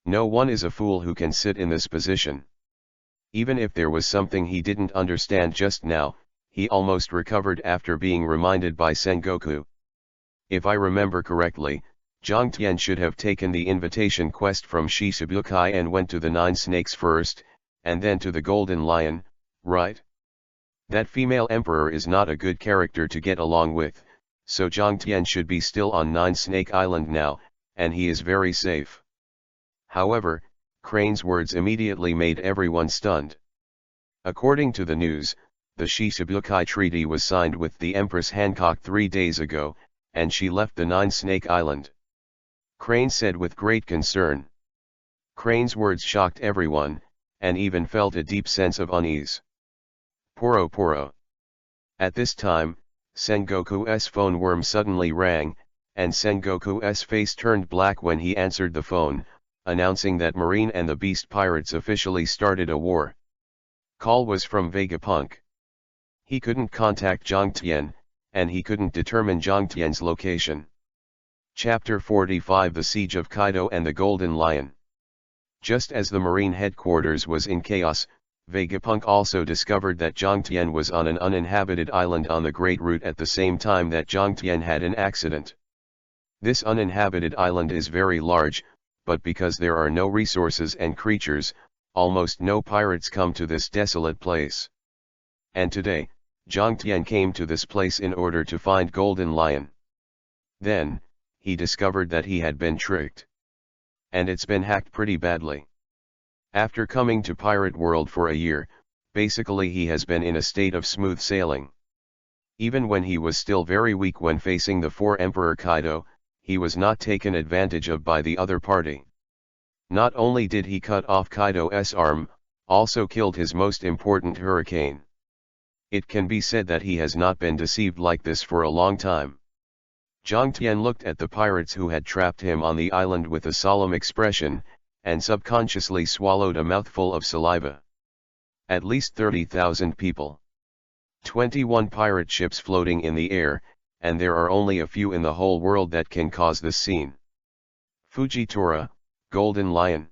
No one is a fool who can sit in this position. Even if there was something he didn't understand just now, he almost recovered after being reminded by Sengoku. If I remember correctly, Jiang Tian should have taken the invitation quest from Shichibukai and went to the Nine Snakes first, and then to the Golden Lion, right? That female emperor is not a good character to get along with, so Jiang Tian should be still on Nine Snake Island now, and he is very safe. However, Crane's words immediately made everyone stunned. According to the news, the Shichibukai Treaty was signed with the Empress Hancock 3 days ago, and she left the Nine Snake Island. Crane said with great concern. Crane's words shocked everyone, and even felt a deep sense of unease. Poro. At this time, Sengoku's phone worm suddenly rang, and Sengoku's face turned black when he answered the phone, announcing that Marine and the Beast Pirates officially started a war. Call was from Vegapunk. He couldn't contact Jiang Tian, and he couldn't determine Jiang Tian's location. Chapter 45 The Siege of Kaido and the Golden Lion. Just as the Marine headquarters was in chaos, Vegapunk also discovered that Jiang Tian was on an uninhabited island on the Great Route at the same time that Jiang Tian had an accident. This uninhabited island is very large, but because there are no resources and creatures, almost no pirates come to this desolate place. And today, Jiang Tian came to this place in order to find Golden Lion. Then, he discovered that he had been tricked. And it's been hacked pretty badly. After coming to Pirate World for a year, basically he has been in a state of smooth sailing. Even when he was still very weak when facing the Four Emperor Kaido, he was not taken advantage of by the other party. Not only did he cut off Kaido's arm, also killed his most important hurricane. It can be said that he has not been deceived like this for a long time. Jiang Tian looked at the pirates who had trapped him on the island with a solemn expression, and subconsciously swallowed a mouthful of saliva. At least 30,000 people. 21 pirate ships floating in the air, and there are only a few in the whole world that can cause this scene. Fujitora, Golden Lion.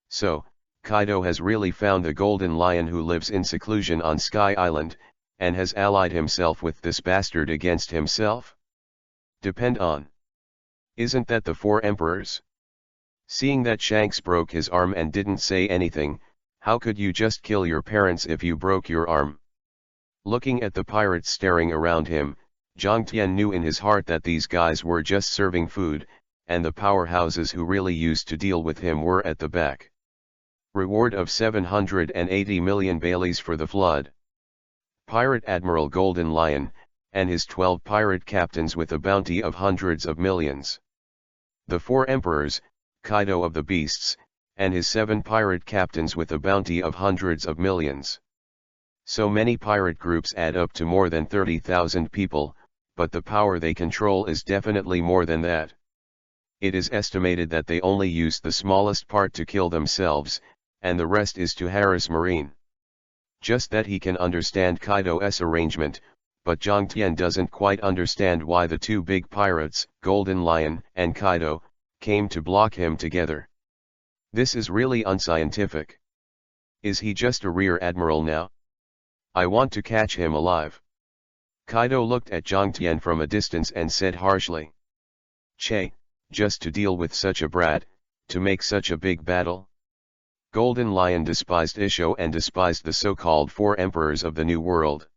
So, Kaido has really found the golden lion who lives in seclusion on Sky Island, and has allied himself with this bastard against himself? Depend on. Isn't that the four emperors? Seeing that Shanks broke his arm and didn't say anything, how could you just kill your parents if you broke your arm? Looking at the pirates staring around him, Zhang Tian knew in his heart that these guys were just serving food, and the powerhouses who really used to deal with him were at the back. Reward of 780 million Baileys for the flood. Pirate Admiral Golden Lion, and his 12 pirate captains with a bounty of hundreds of millions. The four emperors, Kaido of the Beasts, and his 7 pirate captains with a bounty of hundreds of millions. So many pirate groups add up to more than 30,000 people, but the power they control is definitely more than that. It is estimated that they only use the smallest part to kill themselves, and the rest is to harass Marine. Just that he can understand Kaido's arrangement, but Zhang Tian doesn't quite understand why the two big pirates, Golden Lion and Kaido, came to block him together. This is really unscientific. Is he just a rear admiral now? I want to catch him alive. Kaido looked at Zhang Tian from a distance and said harshly. Che, just to deal with such a brat, to make such a big battle? Golden Lion despised Isho and despised the so-called four emperors of the New World.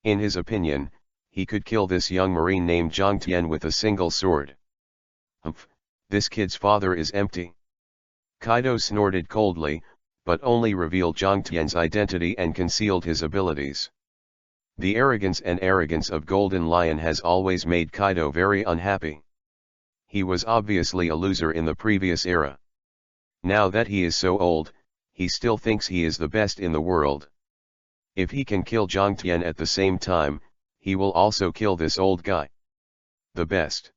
In his opinion, he could kill this young marine named Zhang Tian with a single sword. Humph, this kid's father is empty. Kaido snorted coldly, but only revealed Zhang Tian's identity and concealed his abilities. The arrogance of Golden Lion has always made Kaido very unhappy. He was obviously a loser in the previous era. Now that he is so old, he still thinks he is the best in the world. If he can kill Zhang Tian at the same time, he will also kill this old guy. The best.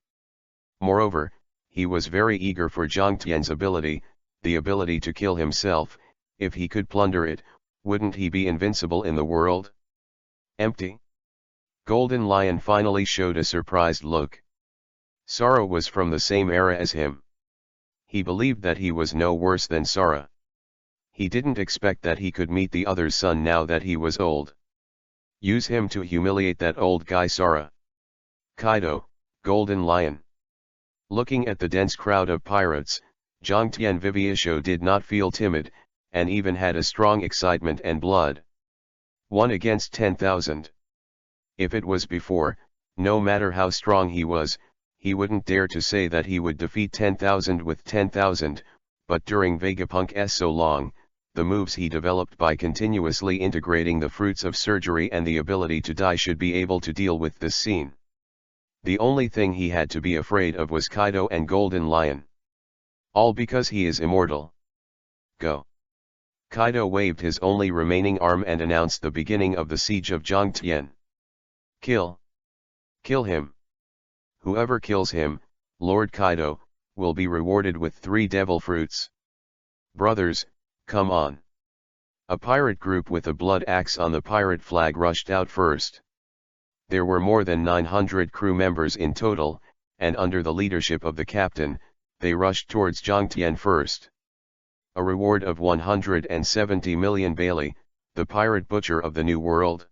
Moreover, he was very eager for Zhang Tian's ability, the ability to kill himself. If he could plunder it, wouldn't he be invincible in the world? Empty? Golden Lion finally showed a surprised look. Sora was from the same era as him. He believed that he was no worse than Sora. He didn't expect that he could meet the other's son now that he was old. Use him to humiliate that old guy Sora. Kaido, Golden Lion. Looking at the dense crowd of pirates, Zhang Tian Viviisho did not feel timid, and even had a strong excitement and blood. 1 against 10,000. If it was before, no matter how strong he was, he wouldn't dare to say that he would defeat 10,000 with 10,000, but during Vegapunk's so long, the moves he developed by continuously integrating the fruits of surgery and the ability to die should be able to deal with this scene. The only thing he had to be afraid of was Kaido and Golden Lion. All because he is immortal. Go. Kaido waved his only remaining arm and announced the beginning of the siege of Zhang Tian. Kill. Kill him. Whoever kills him, Lord Kaido, will be rewarded with 3 devil fruits. Brothers, come on. A pirate group with a blood axe on the pirate flag rushed out first. There were more than 900 crew members in total, and under the leadership of the captain, they rushed towards Zhang Tian first. A reward of 170 million Bailey, the pirate butcher of the New World.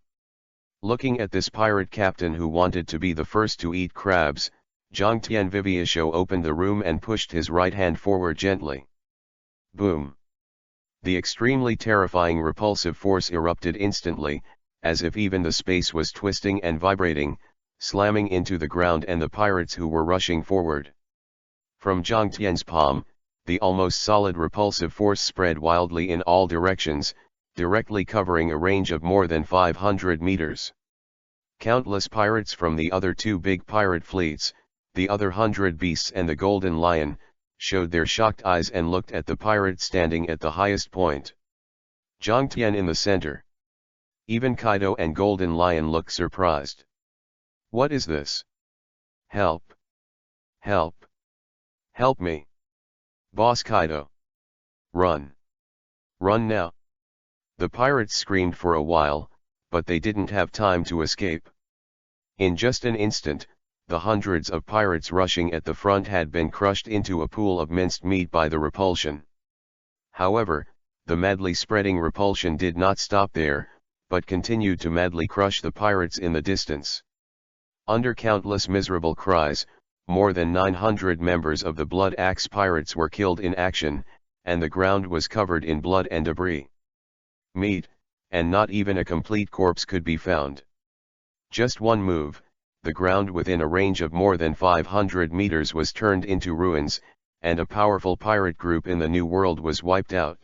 Looking at this pirate captain who wanted to be the first to eat crabs, Zhang Tian Viviisho opened the room and pushed his right hand forward gently. Boom! The extremely terrifying repulsive force erupted instantly, as if even the space was twisting and vibrating, slamming into the ground and the pirates who were rushing forward. From Zhang Tian's palm, the almost solid repulsive force spread wildly in all directions, directly covering a range of more than 500 meters. Countless pirates from the other 2 big pirate fleets, the other 100 beasts and the Golden Lion, showed their shocked eyes and looked at the pirate standing at the highest point. Zhang Tian in the center. Even Kaido and Golden Lion looked surprised. What is this? Help! Help! Help me! Boss Kaido! Run! Run now! The pirates screamed for a while, but they didn't have time to escape. In just an instant, the hundreds of pirates rushing at the front had been crushed into a pool of minced meat by the repulsion. However, the madly spreading repulsion did not stop there, but continued to madly crush the pirates in the distance. Under countless miserable cries, more than 900 members of the Blood Axe Pirates were killed in action, and the ground was covered in blood and debris. Meat, and not even a complete corpse could be found. Just one move, the ground within a range of more than 500 meters was turned into ruins, and a powerful pirate group in the New World was wiped out.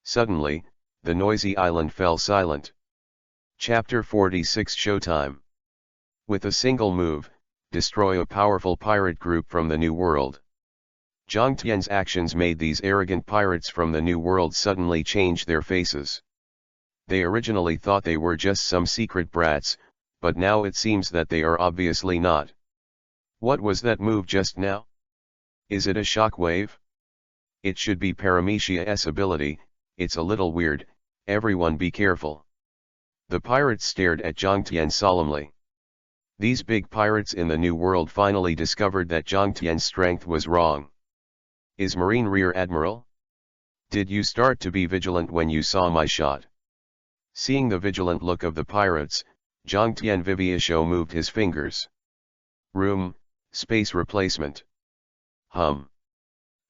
Suddenly, the noisy island fell silent. Chapter 46 Showtime. With a single move, destroy a powerful pirate group from the New World. Zhang Tian's actions made these arrogant pirates from the New World suddenly change their faces. They originally thought they were just some secret brats, but now it seems that they are obviously not. What was that move just now? Is it a shockwave? It should be Paramecia's ability. It's a little weird, everyone be careful. The pirates stared at Zhang Tian solemnly. These big pirates in the New World finally discovered that Zhang Tian's strength was wrong. Is Marine Rear Admiral? Did you start to be vigilant when you saw my shot? Seeing the vigilant look of the pirates, Zhang Tian Viviesho moved his fingers. Room, space replacement. Hum.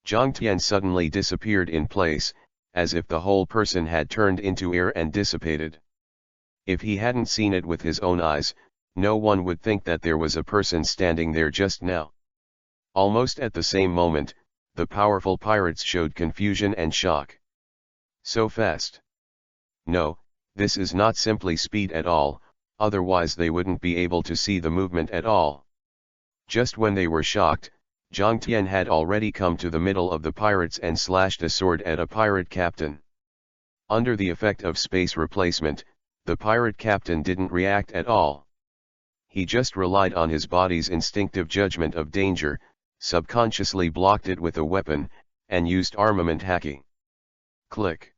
Zhang Tian suddenly disappeared in place, as if the whole person had turned into air and dissipated. If he hadn't seen it with his own eyes, no one would think that there was a person standing there just now. Almost at the same moment, the powerful pirates showed confusion and shock. So fast. No, this is not simply speed at all, otherwise they wouldn't be able to see the movement at all. Just when they were shocked, Zhang Tian had already come to the middle of the pirates and slashed a sword at a pirate captain. Under the effect of space replacement, the pirate captain didn't react at all. He just relied on his body's instinctive judgment of danger, subconsciously blocked it with a weapon, and used armament haki. Click.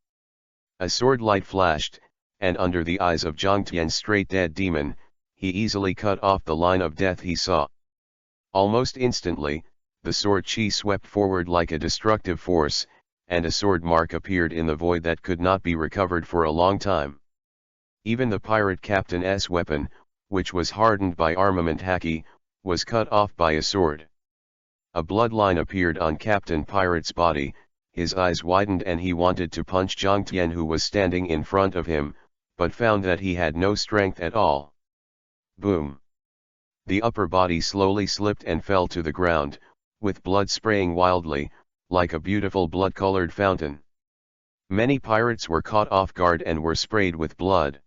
A sword light flashed, and under the eyes of Zhang Tian's straight dead demon, he easily cut off the line of death he saw. Almost instantly, the sword chi swept forward like a destructive force, and a sword mark appeared in the void that could not be recovered for a long time. Even the pirate captain's weapon, which was hardened by armament haki, was cut off by a sword. A bloodline appeared on Captain Pirate's body, his eyes widened and he wanted to punch Zhang Tian who was standing in front of him, but found that he had no strength at all. Boom! The upper body slowly slipped and fell to the ground, with blood spraying wildly, like a beautiful blood-colored fountain. Many pirates were caught off guard and were sprayed with blood.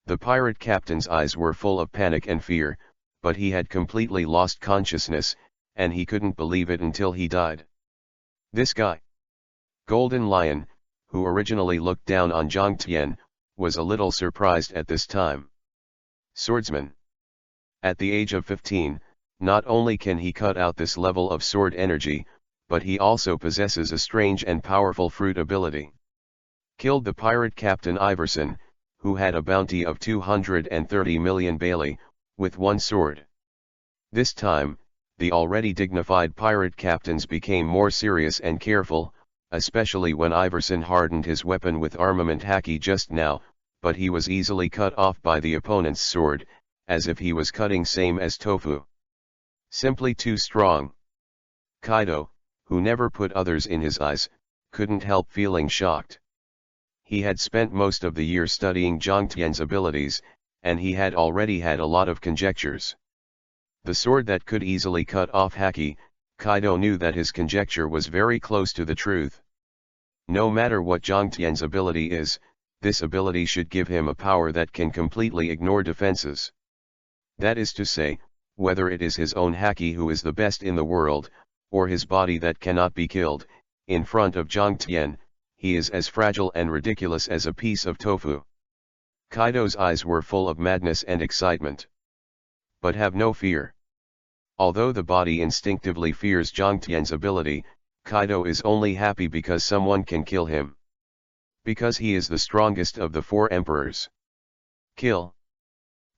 The pirate captain's eyes were full of panic and fear, but he had completely lost consciousness, and he couldn't believe it until he died. This guy, Golden Lion, who originally looked down on Zhang Tian, was a little surprised at this time. Swordsman. At the age of 15, not only can he cut out this level of sword energy, but he also possesses a strange and powerful fruit ability. Killed the pirate captain Iverson, who had a bounty of 230 million Bailey, with one sword. This time, the already dignified pirate captains became more serious and careful, especially when Iverson hardened his weapon with armament haki just now, but he was easily cut off by the opponent's sword, as if he was cutting same as tofu. Simply too strong. Kaido, who never put others in his eyes, couldn't help feeling shocked. He had spent most of the year studying Zhang Tian's abilities, and he had already had a lot of conjectures. The sword that could easily cut off haki, Kaido knew that his conjecture was very close to the truth. No matter what Zhang Tian's ability is, this ability should give him a power that can completely ignore defenses. That is to say, whether it is his own haki who is the best in the world, or his body that cannot be killed, in front of Zhang Tian, he is as fragile and ridiculous as a piece of tofu. Kaido's eyes were full of madness and excitement. But have no fear. Although the body instinctively fears Zhang Tian's ability, Kaido is only happy because someone can kill him. Because he is the strongest of the four emperors. Kill!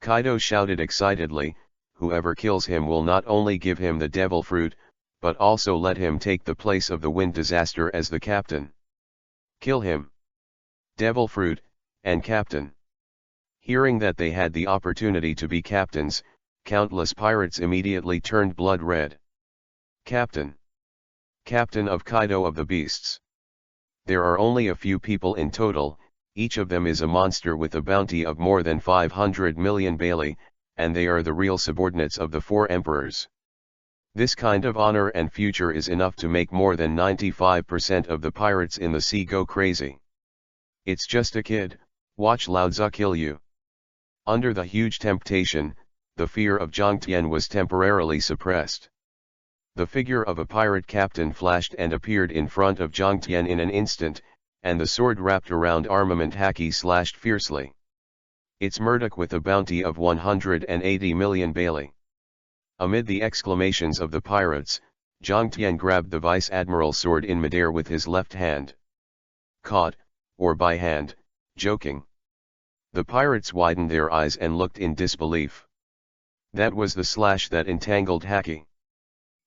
Kaido shouted excitedly, whoever kills him will not only give him the devil fruit, but also let him take the place of the wind disaster as the captain. Kill him. Devil fruit, and captain. Hearing that they had the opportunity to be captains, countless pirates immediately turned blood red. Captain. Captain of Kaido of the Beasts. There are only a few people in total, each of them is a monster with a bounty of more than 500 million Bailey, and they are the real subordinates of the four emperors. This kind of honor and future is enough to make more than 95% of the pirates in the sea go crazy. It's just a kid, watch Lao Tzu kill you. Under the huge temptation, the fear of Jiang Tian was temporarily suppressed. The figure of a pirate captain flashed and appeared in front of Jiang Tian in an instant, and the sword wrapped around armament Haki slashed fiercely. It's Murdoch with a bounty of 180 million Bailey. Amid the exclamations of the pirates, Jiang Tian grabbed the vice admiral sword in midair with his left hand. Caught, or by hand, joking. The pirates widened their eyes and looked in disbelief. That was the slash that entangled Haki.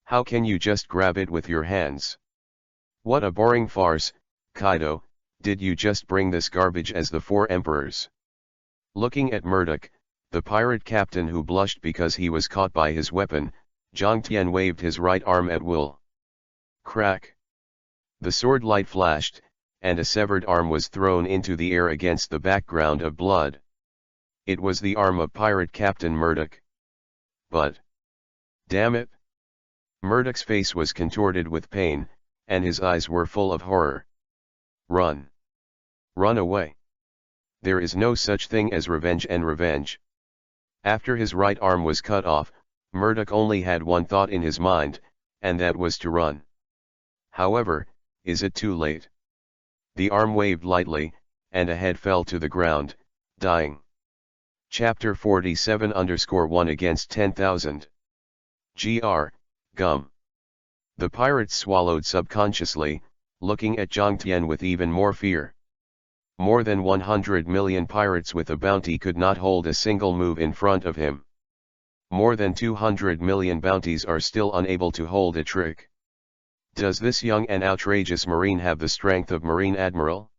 How can you just grab it with your hands? What a boring farce, Kaido, did you just bring this garbage as the four emperors? Looking at Murdoch, the pirate captain who blushed because he was caught by his weapon, Jiang Tian waved his right arm at will. Crack! The sword light flashed, and a severed arm was thrown into the air against the background of blood. It was the arm of pirate captain Murdoch. But, damn it! Murdoch's face was contorted with pain, and his eyes were full of horror. Run! Run away! There is no such thing as revenge and revenge. After his right arm was cut off, Murdoch only had one thought in his mind, and that was to run. However, is it too late? The arm waved lightly, and a head fell to the ground, dying. Chapter 47_1 against 10,000. Gum. The pirates swallowed subconsciously, looking at Jiang Tian with even more fear. More than 100 million pirates with a bounty could not hold a single move in front of him. More than 200 million bounties are still unable to hold a trick. Does this young and outrageous marine have the strength of Marine Admiral?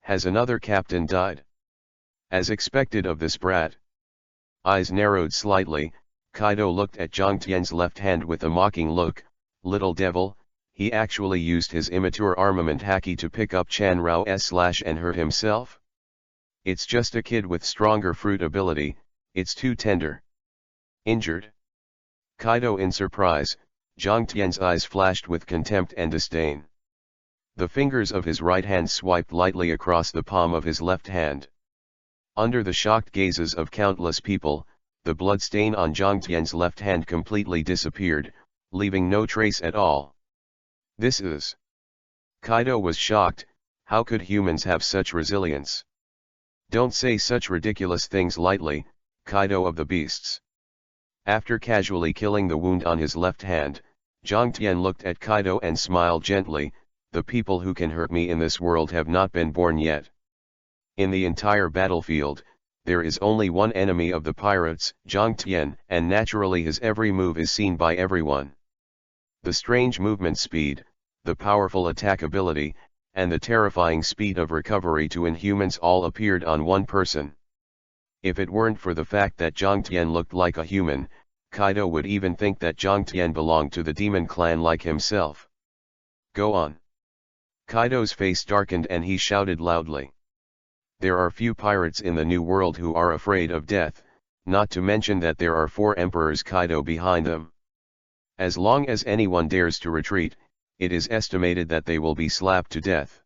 Has another captain died? As expected of this brat. Eyes narrowed slightly, Kaido looked at Jiang Tian's left hand with a mocking look. Little devil, he actually used his immature armament Haki to pick up Chan Rao's slash and hurt himself? It's just a kid with stronger fruit ability, it's too tender. Injured? Kaido in surprise, Jiang Tian's eyes flashed with contempt and disdain. The fingers of his right hand swiped lightly across the palm of his left hand. Under the shocked gazes of countless people, the blood stain on Jiang Tian's left hand completely disappeared, leaving no trace at all. This is... Kaido was shocked. How could humans have such resilience? Don't say such ridiculous things lightly, Kaido of the Beasts. After casually killing the wound on his left hand, Jiang Tian looked at Kaido and smiled gently. The people who can hurt me in this world have not been born yet. In the entire battlefield, there is only one enemy of the pirates, Jiang Tian, and naturally his every move is seen by everyone. The strange movement speed, the powerful attack ability, and the terrifying speed of recovery to inhumans all appeared on one person. If it weren't for the fact that Jiang Tian looked like a human, Kaido would even think that Jiang Tian belonged to the demon clan like himself. Go on. Kaido's face darkened and he shouted loudly. There are few pirates in the New World who are afraid of death, not to mention that there are 4 emperors Kaido behind them. As long as anyone dares to retreat, it is estimated that they will be slapped to death.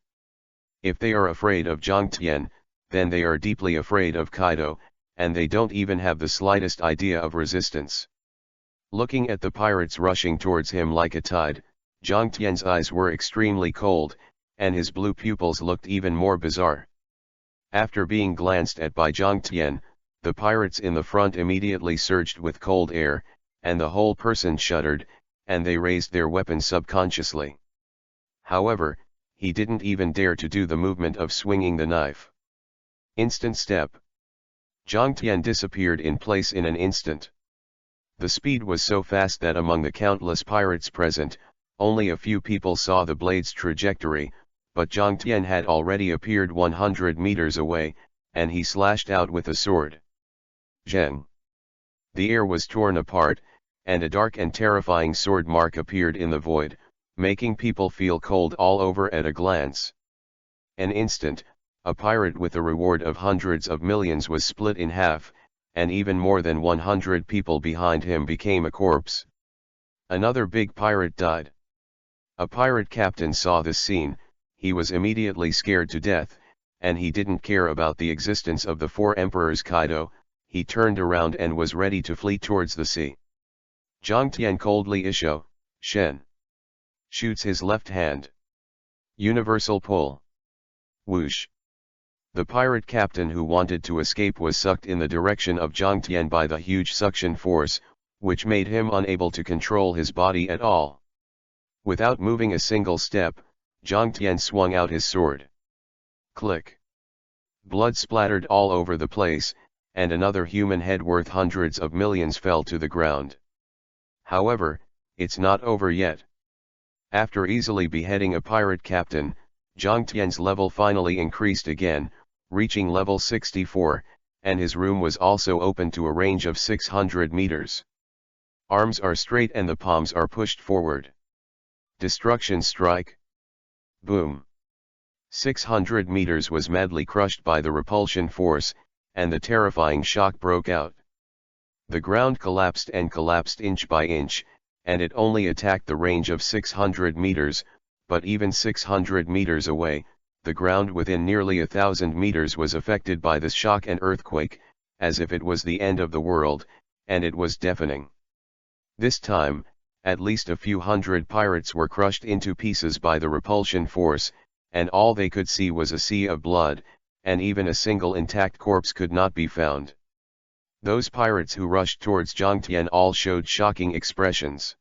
If they are afraid of Jiang Tian, then they are deeply afraid of Kaido, and they don't even have the slightest idea of resistance. Looking at the pirates rushing towards him like a tide, Jiang Tian's eyes were extremely cold, and his blue pupils looked even more bizarre. After being glanced at by Jiang Tian, the pirates in the front immediately surged with cold air, and the whole person shuddered, and they raised their weapons subconsciously. However, he didn't even dare to do the movement of swinging the knife. Instant step. Jiang Tian disappeared in place in an instant. The speed was so fast that among the countless pirates present, only a few people saw the blade's trajectory, but Zhang Tian had already appeared 100 meters away, and he slashed out with a sword. Zheng. The air was torn apart, and a dark and terrifying sword mark appeared in the void, making people feel cold all over at a glance. An instant, a pirate with a reward of hundreds of millions was split in half, and even more than 100 people behind him became a corpse. Another big pirate died. A pirate captain saw this scene. He was immediately scared to death, and he didn't care about the existence of the four emperors Kaido. He turned around and was ready to flee towards the sea. Zhang Tian coldly isho, Shen. Shoots his left hand. Universal pull. Whoosh. The pirate captain who wanted to escape was sucked in the direction of Zhang Tian by the huge suction force, which made him unable to control his body at all. Without moving a single step, Zhang Tian swung out his sword. Click. Blood splattered all over the place, and another human head worth hundreds of millions fell to the ground. However, it's not over yet. After easily beheading a pirate captain, Zhang Tian's level finally increased again, reaching level 64, and his room was also open to a range of 600 meters. Arms are straight and the palms are pushed forward. Destruction strike. Boom. 600 meters was madly crushed by the repulsion force, and the terrifying shock broke out. The ground collapsed and collapsed inch by inch, and it only attacked the range of 600 meters, but even 600 meters away, the ground within nearly 1,000 meters was affected by the shock and earthquake, as if it was the end of the world, and it was deafening. This time, at least a few hundred pirates were crushed into pieces by the repulsion force, and all they could see was a sea of blood, and even a single intact corpse could not be found. Those pirates who rushed towards Zhang Tian all showed shocking expressions.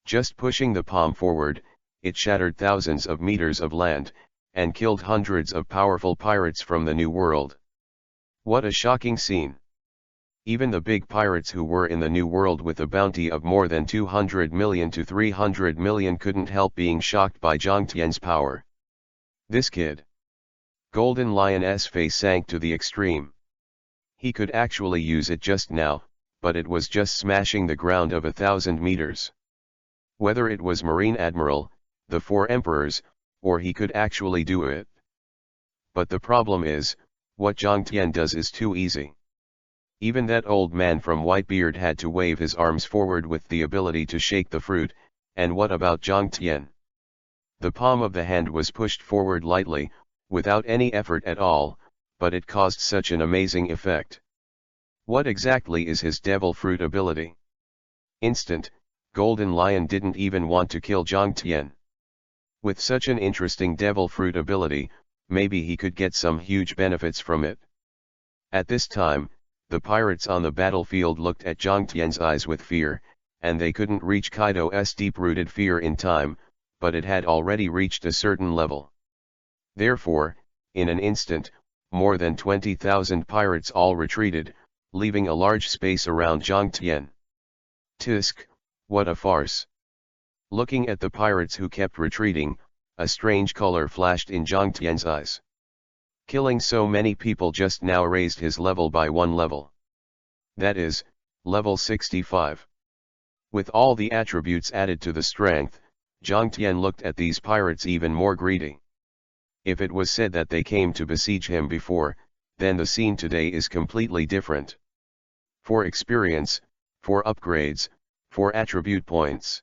Just pushing the palm forward, it shattered thousands of meters of land, and killed hundreds of powerful pirates from the New World. What a shocking scene! Even the big pirates who were in the New World with a bounty of more than 200 million to 300 million couldn't help being shocked by Zhang Tian's power. This kid. Golden Lion's face sank to the extreme. He could actually use it just now, but it was just smashing the ground of 1,000 meters. Whether it was Marine Admiral, the four emperors, or he could actually do it. But the problem is, what Zhang Tian does is too easy. Even that old man from Whitebeard had to wave his arms forward with the ability to shake the fruit, and what about Zhang Tian? The palm of the hand was pushed forward lightly, without any effort at all, but it caused such an amazing effect. What exactly is his devil fruit ability? Instant, Golden Lion didn't even want to kill Zhang Tian. With such an interesting devil fruit ability, maybe he could get some huge benefits from it. At this time, the pirates on the battlefield looked at Zhang Tian's eyes with fear, and they couldn't reach Kaido's deep-rooted fear in time, but it had already reached a certain level. Therefore, in an instant, more than 20,000 pirates all retreated, leaving a large space around Zhang Tian. Tisk, what a farce! Looking at the pirates who kept retreating, a strange color flashed in Zhang Tian's eyes. Killing so many people just now raised his level by 1 level. That is, level 65. With all the attributes added to the strength, Zhang Tian looked at these pirates even more greedy. If it was said that they came to besiege him before, then the scene today is completely different. For experience, for upgrades, for attribute points.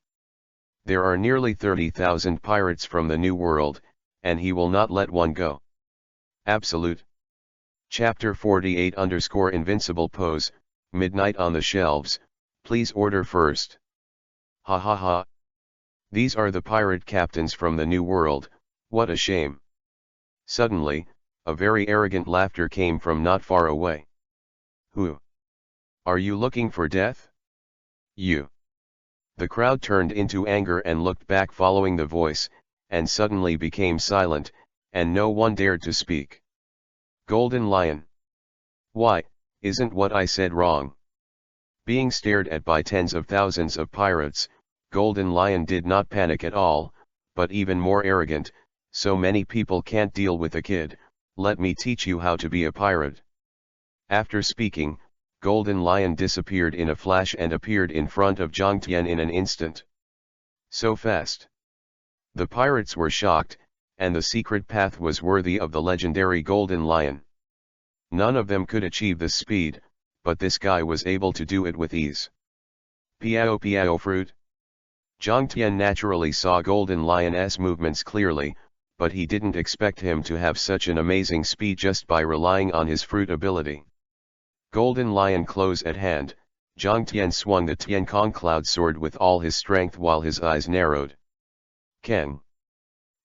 There are nearly 30,000 pirates from the New World, and he will not let one go. Absolute. Chapter 48 _ Invincible Pose, Midnight on the Shelves, please order first. Ha ha ha. These are the pirate captains from the New World, what a shame. Suddenly, a very arrogant laughter came from not far away. Who? Are you looking for death? You. The crowd turned into anger and looked back following the voice, and suddenly became silent, and no one dared to speak. Golden Lion. Why, isn't what I said wrong? Being stared at by tens of thousands of pirates, Golden Lion did not panic at all, but even more arrogant, So many people can't deal with a kid, let me teach you how to be a pirate. After speaking, Golden Lion disappeared in a flash and appeared in front of Jiang Tian in an instant. So fast. The pirates were shocked, and the secret path was worthy of the legendary Golden Lion. None of them could achieve this speed, but this guy was able to do it with ease. Piao piao fruit. Jiang Tian naturally saw Golden Lion's movements clearly, but he didn't expect him to have such an amazing speed just by relying on his fruit ability. Golden Lion close at hand, Jiang Tian swung the Tiankong Cloud Sword with all his strength while his eyes narrowed. Keng.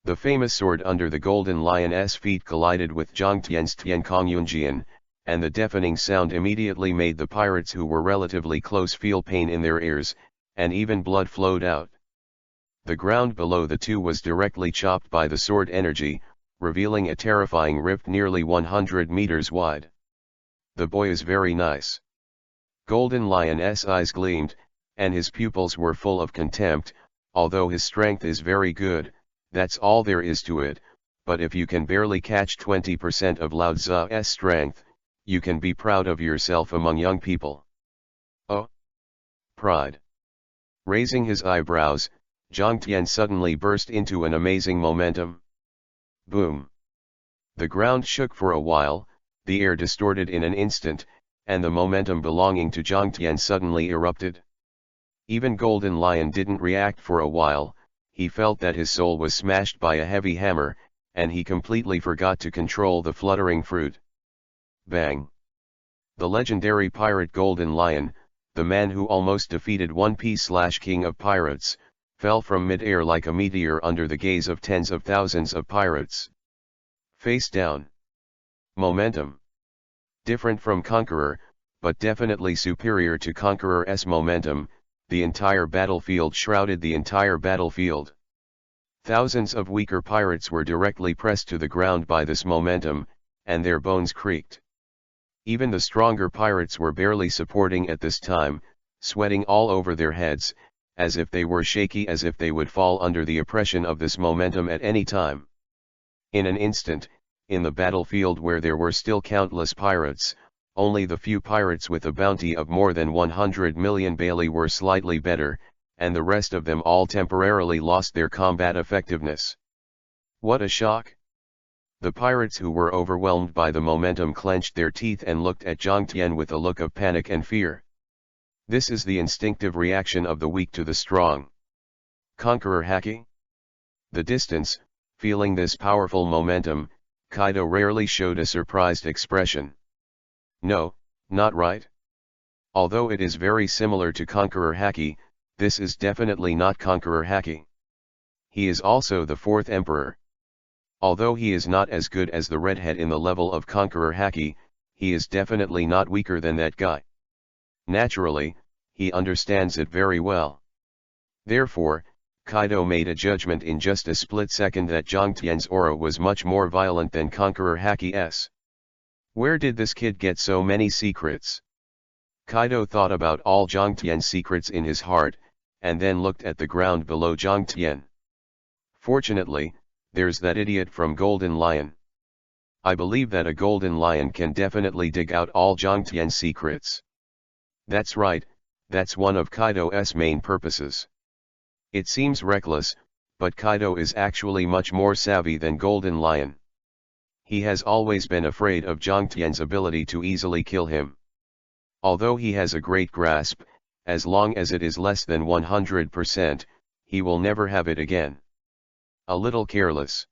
The famous sword under the Golden Lion's feet collided with Jiang Tian's Tiankong Yunjian, and the deafening sound immediately made the pirates who were relatively close feel pain in their ears, and even blood flowed out. The ground below the two was directly chopped by the sword energy, revealing a terrifying rift nearly 100 meters wide. The boy is very nice. Golden Lion's eyes gleamed, and his pupils were full of contempt. Although his strength is very good, that's all there is to it, but if you can barely catch 20% of Lao Tzu's strength, you can be proud of yourself among young people. Oh! Pride. Raising his eyebrows, Jiang Tian suddenly burst into an amazing momentum. Boom! The ground shook for a while, the air distorted in an instant, and the momentum belonging to Jiang Tian suddenly erupted. Even Golden Lion didn't react for a while. He felt that his soul was smashed by a heavy hammer, and he completely forgot to control the fluttering fruit. Bang! The legendary pirate Golden Lion, the man who almost defeated One Piece/King of Pirates, fell from mid-air like a meteor under the gaze of tens of thousands of pirates. Face down. Momentum. Different from Conqueror, but definitely superior to Conqueror's momentum, the entire battlefield shrouded the entire battlefield. Thousands of weaker pirates were directly pressed to the ground by this momentum, and their bones creaked. Even the stronger pirates were barely supporting at this time, sweating all over their heads, as if they were shaky, as if they would fall under the oppression of this momentum at any time. In an instant, in the battlefield where there were still countless pirates, only the few pirates with a bounty of more than 100 million Bailey were slightly better, and the rest of them all temporarily lost their combat effectiveness. What a shock! The pirates who were overwhelmed by the momentum clenched their teeth and looked at Jiang Tian with a look of panic and fear. This is the instinctive reaction of the weak to the strong. Conqueror Haki? The distance, feeling this powerful momentum, Kaido rarely showed a surprised expression. No, not right. Although it is very similar to Conqueror Haki, this is definitely not Conqueror Haki. He is also the fourth emperor. Although he is not as good as the redhead in the level of Conqueror Haki, he is definitely not weaker than that guy. Naturally, he understands it very well. Therefore, Kaido made a judgment in just a split second that Jiang Tian's aura was much more violent than Conqueror Haki's. Where did this kid get so many secrets? Kaido thought about all Jiang Tian's secrets in his heart, and then looked at the ground below Jiang Tian. Fortunately, there's that idiot from Golden Lion. I believe that a Golden Lion can definitely dig out all Jiang Tian's secrets. That's right, that's one of Kaido's main purposes. It seems reckless, but Kaido is actually much more savvy than Golden Lion. He has always been afraid of Jiang Tian's ability to easily kill him. Although he has a great grasp, as long as it is less than 100%, he will never have it again. A little careless.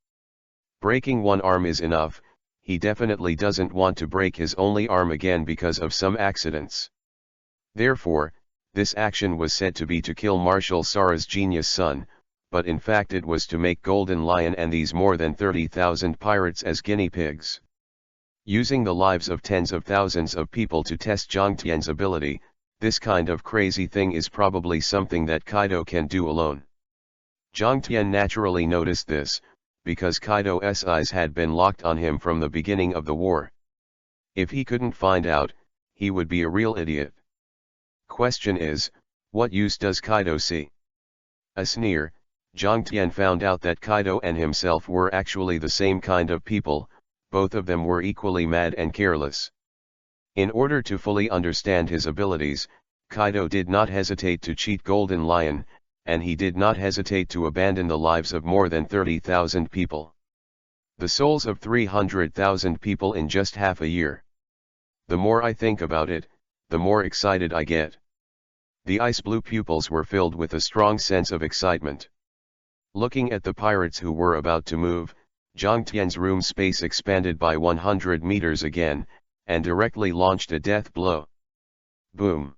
Breaking one arm is enough, he definitely doesn't want to break his only arm again because of some accidents. Therefore, this action was said to be to kill Marshal Sara's genius son, but in fact it was to make Golden Lion and these more than 30,000 pirates as guinea pigs. Using the lives of tens of thousands of people to test Jiang Tian's ability, this kind of crazy thing is probably something that Kaido can do alone. Jiang Tian naturally noticed this, because Kaido's eyes had been locked on him from the beginning of the war. If he couldn't find out, he would be a real idiot. Question is, what use does Kaido see? A sneer, Zhang Tian found out that Kaido and himself were actually the same kind of people, both of them were equally mad and careless. In order to fully understand his abilities, Kaido did not hesitate to cheat Golden Lion, and he did not hesitate to abandon the lives of more than 30,000 people. The souls of 300,000 people in just half a year. The more I think about it, the more excited I get. The ice blue pupils were filled with a strong sense of excitement. Looking at the pirates who were about to move, Zhang Tian's room space expanded by 100 meters again, and directly launched a death blow. Boom!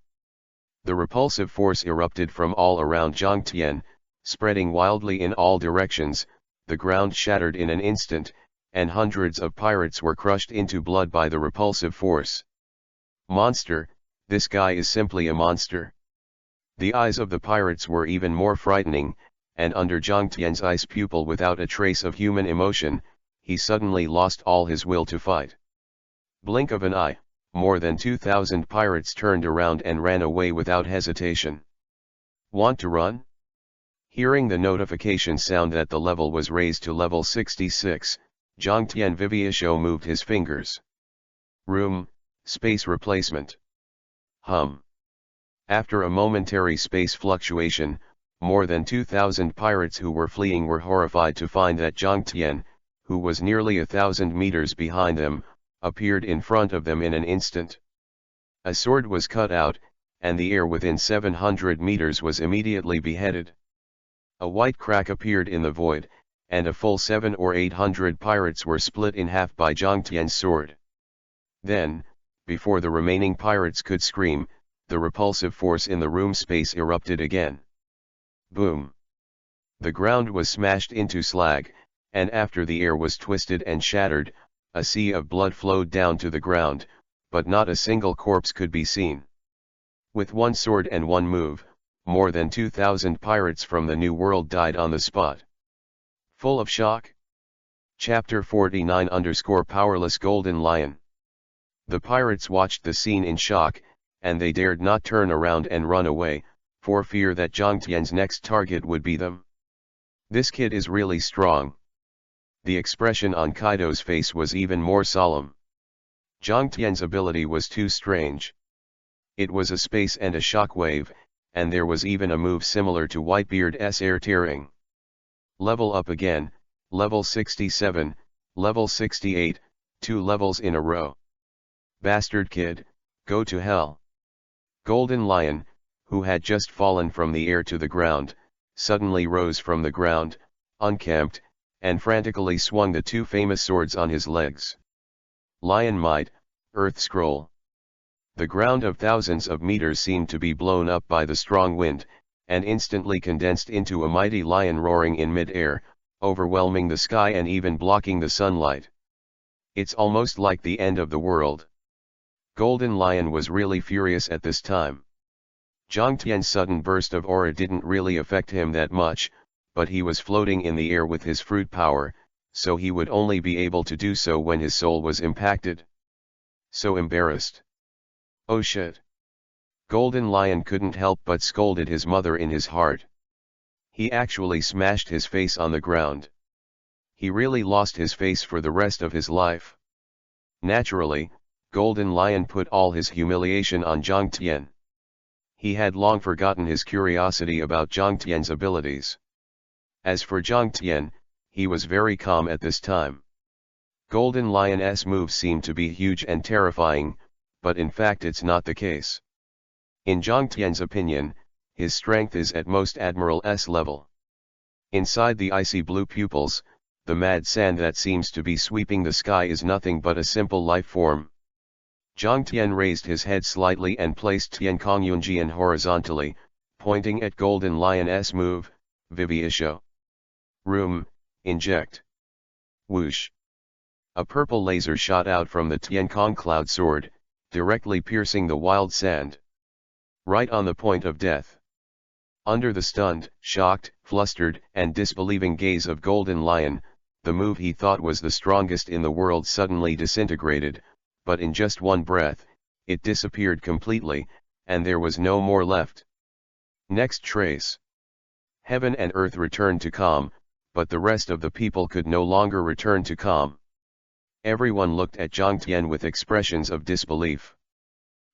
The repulsive force erupted from all around Zhang Tian, spreading wildly in all directions. The ground shattered in an instant, and hundreds of pirates were crushed into blood by the repulsive force. Monster, this guy is simply a monster. The eyes of the pirates were even more frightening, and under Zhang Tian's ice pupil without a trace of human emotion, he suddenly lost all his will to fight. Blink of an eye, more than 2,000 pirates turned around and ran away without hesitation. Want to run? Hearing the notification sound that the level was raised to level 66, Zhang Tian Vivisho moved his fingers. Room, space replacement. After a momentary space fluctuation, more than 2,000 pirates who were fleeing were horrified to find that Zhang Tian, who was nearly 1,000 meters behind them, appeared in front of them in an instant. A sword was cut out, and the air within 700 meters was immediately beheaded. A white crack appeared in the void, and a full 700 or 800 pirates were split in half by Zhang Tian's sword. Then, before the remaining pirates could scream, the repulsive force in the room space erupted again. Boom! The ground was smashed into slag, and after the air was twisted and shattered, a sea of blood flowed down to the ground, but not a single corpse could be seen. With one sword and one move, more than 2,000 pirates from the New World died on the spot. Full of shock? Chapter 49 Powerless Golden Lion. The pirates watched the scene in shock, and they dared not turn around and run away, for fear that Zhang Tian's next target would be them. This kid is really strong. The expression on Kaido's face was even more solemn. Zhang Tian's ability was too strange. It was a space and a shockwave, and there was even a move similar to Whitebeard's air tearing. Level up again, level 67, level 68, 2 levels in a row. Bastard kid, go to hell. Golden Lion, who had just fallen from the air to the ground, suddenly rose from the ground, unkempt, and frantically swung the two famous swords on his legs. Lion Might, Earth Scroll. The ground of thousands of meters seemed to be blown up by the strong wind, and instantly condensed into a mighty lion roaring in mid-air, overwhelming the sky and even blocking the sunlight. It's almost like the end of the world. Golden Lion was really furious at this time. Zhang Tian's sudden burst of aura didn't really affect him that much, but he was floating in the air with his fruit power, so he would only be able to do so when his soul was impacted. So embarrassed. Oh shit. Golden Lion couldn't help but scolded his mother in his heart. He actually smashed his face on the ground. He really lost his face for the rest of his life. Naturally, Golden Lion put all his humiliation on Zhang Tian. He had long forgotten his curiosity about Zhang Tian's abilities. As for Zhang Tian, he was very calm at this time. Golden Lion's moves seemed to be huge and terrifying, but in fact it's not the case. In Zhang Tian's opinion, his strength is at most Admiral's level. Inside the icy blue pupils, the mad sand that seems to be sweeping the sky is nothing but a simple life form. Zhang Tian raised his head slightly and placed Tienkong Yunjian horizontally, pointing at Golden Lion's move, Vivisho. Room, inject. Whoosh. A purple laser shot out from the Tienkong cloud sword, directly piercing the wild sand. Right on the point of death. Under the stunned, shocked, flustered, and disbelieving gaze of Golden Lion, the move he thought was the strongest in the world suddenly disintegrated, but in just one breath, it disappeared completely, and there was no more left. Next trace. Heaven and earth returned to calm, but the rest of the people could no longer return to calm. Everyone looked at Jiang Tian with expressions of disbelief.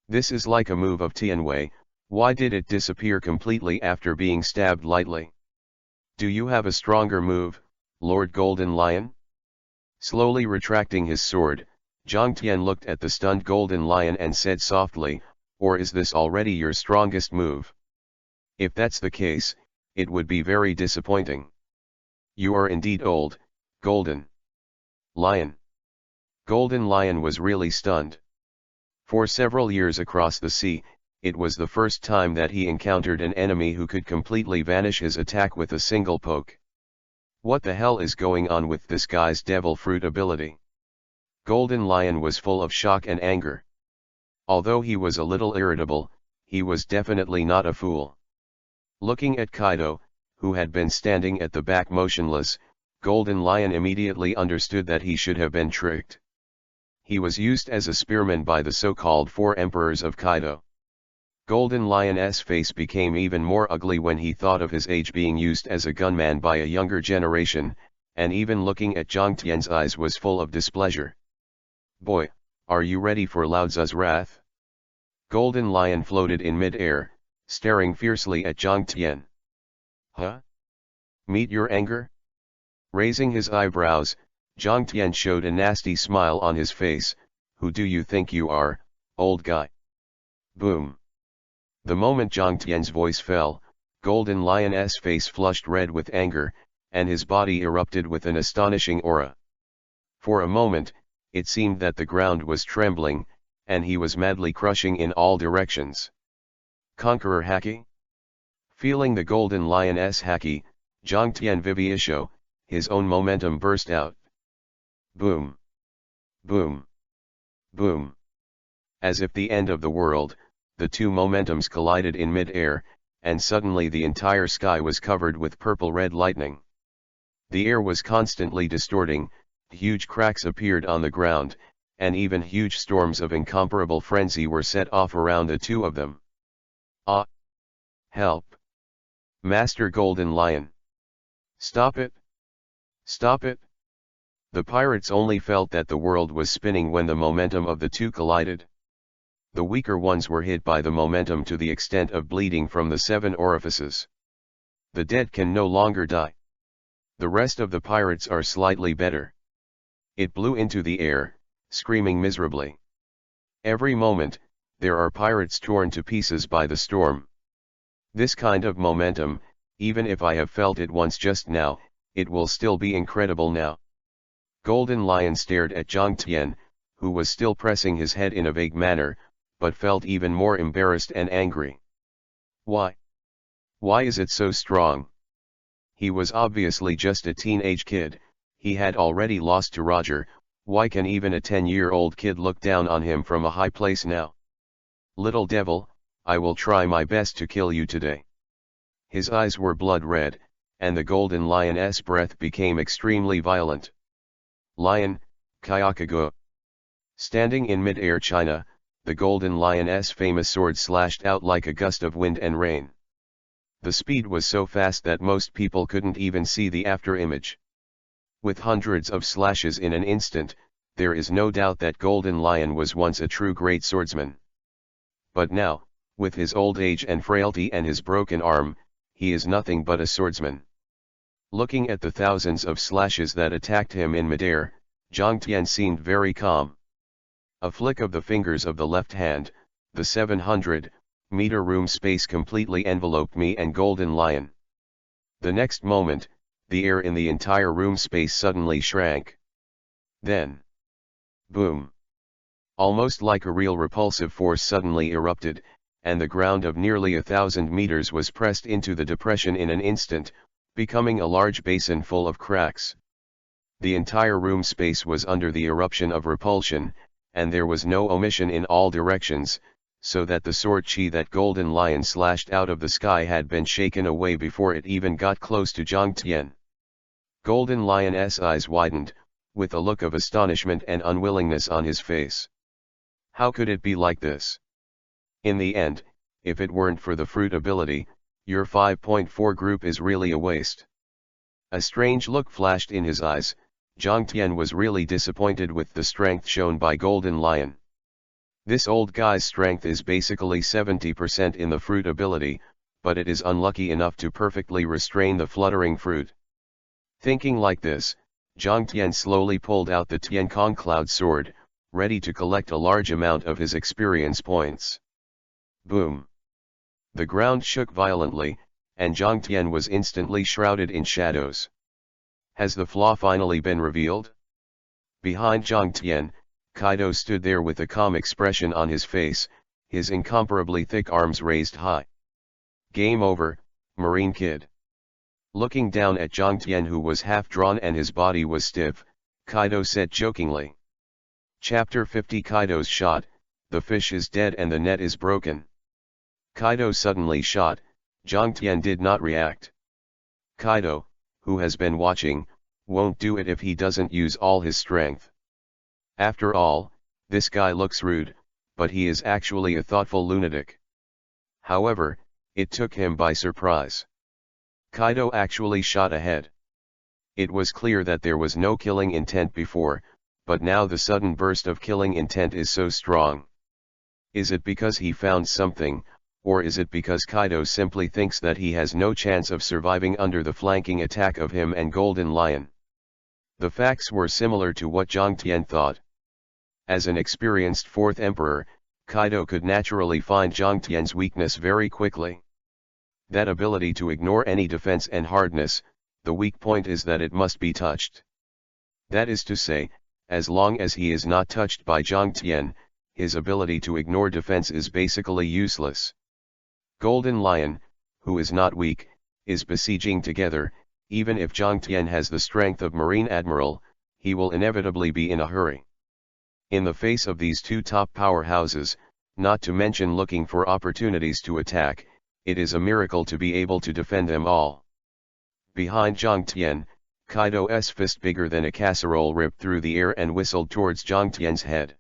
This is like a move of Tianwei, why did it disappear completely after being stabbed lightly? Do you have a stronger move, Lord Golden Lion? Slowly retracting his sword, Jiang Tian looked at the stunned Golden Lion and said softly, or is this already your strongest move? If that's the case, it would be very disappointing. You are indeed old, Golden Lion. Golden Lion was really stunned. For several years across the sea, it was the first time that he encountered an enemy who could completely vanish his attack with a single poke. What the hell is going on with this guy's devil fruit ability? Golden Lion was full of shock and anger. Although he was a little irritable, he was definitely not a fool. Looking at Kaido, who had been standing at the back motionless, Golden Lion immediately understood that he should have been tricked. He was used as a spearman by the so-called four emperors of Kaido. Golden Lion's face became even more ugly when he thought of his age being used as a gunman by a younger generation, and even looking at Jiang Tian's eyes was full of displeasure. Boy, are you ready for Lao Tzu's wrath? Golden Lion floated in mid-air, staring fiercely at Jiang Tian. Huh? Meet your anger? Raising his eyebrows, Jiang Tian showed a nasty smile on his face. Who do you think you are, old guy? Boom. The moment Jiang Tian's voice fell, Golden Lion's face flushed red with anger, and his body erupted with an astonishing aura. For a moment, it seemed that the ground was trembling, and he was madly crushing in all directions. Conqueror Haki? Feeling the Golden Lion's Haki, Jiang Tian Vivisho, his own momentum burst out. Boom. Boom. Boom. As if the end of the world, the two momentums collided in mid-air, and suddenly the entire sky was covered with purple-red lightning. The air was constantly distorting, huge cracks appeared on the ground, and even huge storms of incomparable frenzy were set off around the two of them. Ah! Help! Master Golden Lion! Stop it! Stop it! The pirates only felt that the world was spinning when the momentum of the two collided. The weaker ones were hit by the momentum to the extent of bleeding from the 7 orifices. The dead can no longer die. The rest of the pirates are slightly better. It blew into the air, screaming miserably. Every moment, there are pirates torn to pieces by the storm. This kind of momentum, even if I have felt it once just now, it will still be incredible now. Golden Lion stared at Jiang Tian, who was still pressing his head in a vague manner, but felt even more embarrassed and angry. Why? Why is it so strong? He was obviously just a teenage kid, he had already lost to Roger, why can even a 10-year-old kid look down on him from a high place now? Little devil, I will try my best to kill you today. His eyes were blood red, and the Golden Lion's breath became extremely violent. Lion, Kayakago. Standing in mid-air China, the Golden Lion's famous sword slashed out like a gust of wind and rain. The speed was so fast that most people couldn't even see the after-image. With hundreds of slashes in an instant, there is no doubt that Golden Lion was once a true great swordsman. But now, with his old age and frailty and his broken arm, he is nothing but a swordsman. Looking at the thousands of slashes that attacked him in midair, Jiang Tian seemed very calm. A flick of the fingers of the left hand, the 700-meter room space completely enveloped me and Golden Lion. The next moment, the air in the entire room space suddenly shrank. Then, boom! Almost like a real repulsive force suddenly erupted, and the ground of nearly 1,000 meters was pressed into the depression in an instant, becoming a large basin full of cracks. The entire room space was under the eruption of repulsion, and there was no omission in all directions, so that the sword chi that Golden Lion slashed out of the sky had been shaken away before it even got close to Jiang Tian. Golden Lion's eyes widened, with a look of astonishment and unwillingness on his face. How could it be like this? In the end, if it weren't for the fruit ability, Your 5.4 group is really a waste. A strange look flashed in his eyes. Jiang Tian was really disappointed with the strength shown by Golden Lion. This old guy's strength is basically 70% in the fruit ability, but it is unlucky enough to perfectly restrain the fluttering fruit. Thinking like this, Jiang Tian slowly pulled out the Tiankong Cloud Sword, ready to collect a large amount of his experience points. Boom! The ground shook violently, and Jiang Tian was instantly shrouded in shadows. Has the flaw finally been revealed? Behind Jiang Tian, Kaido stood there with a calm expression on his face, his incomparably thick arms raised high. Game over, Marine Kid. Looking down at Jiang Tian, who was half-drawn and his body was stiff, Kaido said jokingly. Chapter 50 Kaido's shot, the fish is dead and the net is broken. Kaido suddenly shot, Jiang Tian did not react. Kaido, who has been watching, won't do it if he doesn't use all his strength. After all, this guy looks rude, but he is actually a thoughtful lunatic. However, it took him by surprise. Kaido actually shot ahead. It was clear that there was no killing intent before, but now the sudden burst of killing intent is so strong. Is it because he found something, or is it because Kaido simply thinks that he has no chance of surviving under the flanking attack of him and Golden Lion? The facts were similar to what Jiang Tian thought. As an experienced fourth emperor, Kaido could naturally find Jiang Tian's weakness very quickly. That ability to ignore any defense and hardness, the weak point is that it must be touched. That is to say, as long as he is not touched by Jiang Tian, his ability to ignore defense is basically useless. Golden Lion, who is not weak, is besieging together. Even if Jiang Tian has the strength of Marine Admiral, he will inevitably be in a hurry. In the face of these two top powerhouses, not to mention looking for opportunities to attack, it is a miracle to be able to defend them all. Behind Jiang Tian, Kaido's fist bigger than a casserole ripped through the air and whistled towards Jiang Tian's head.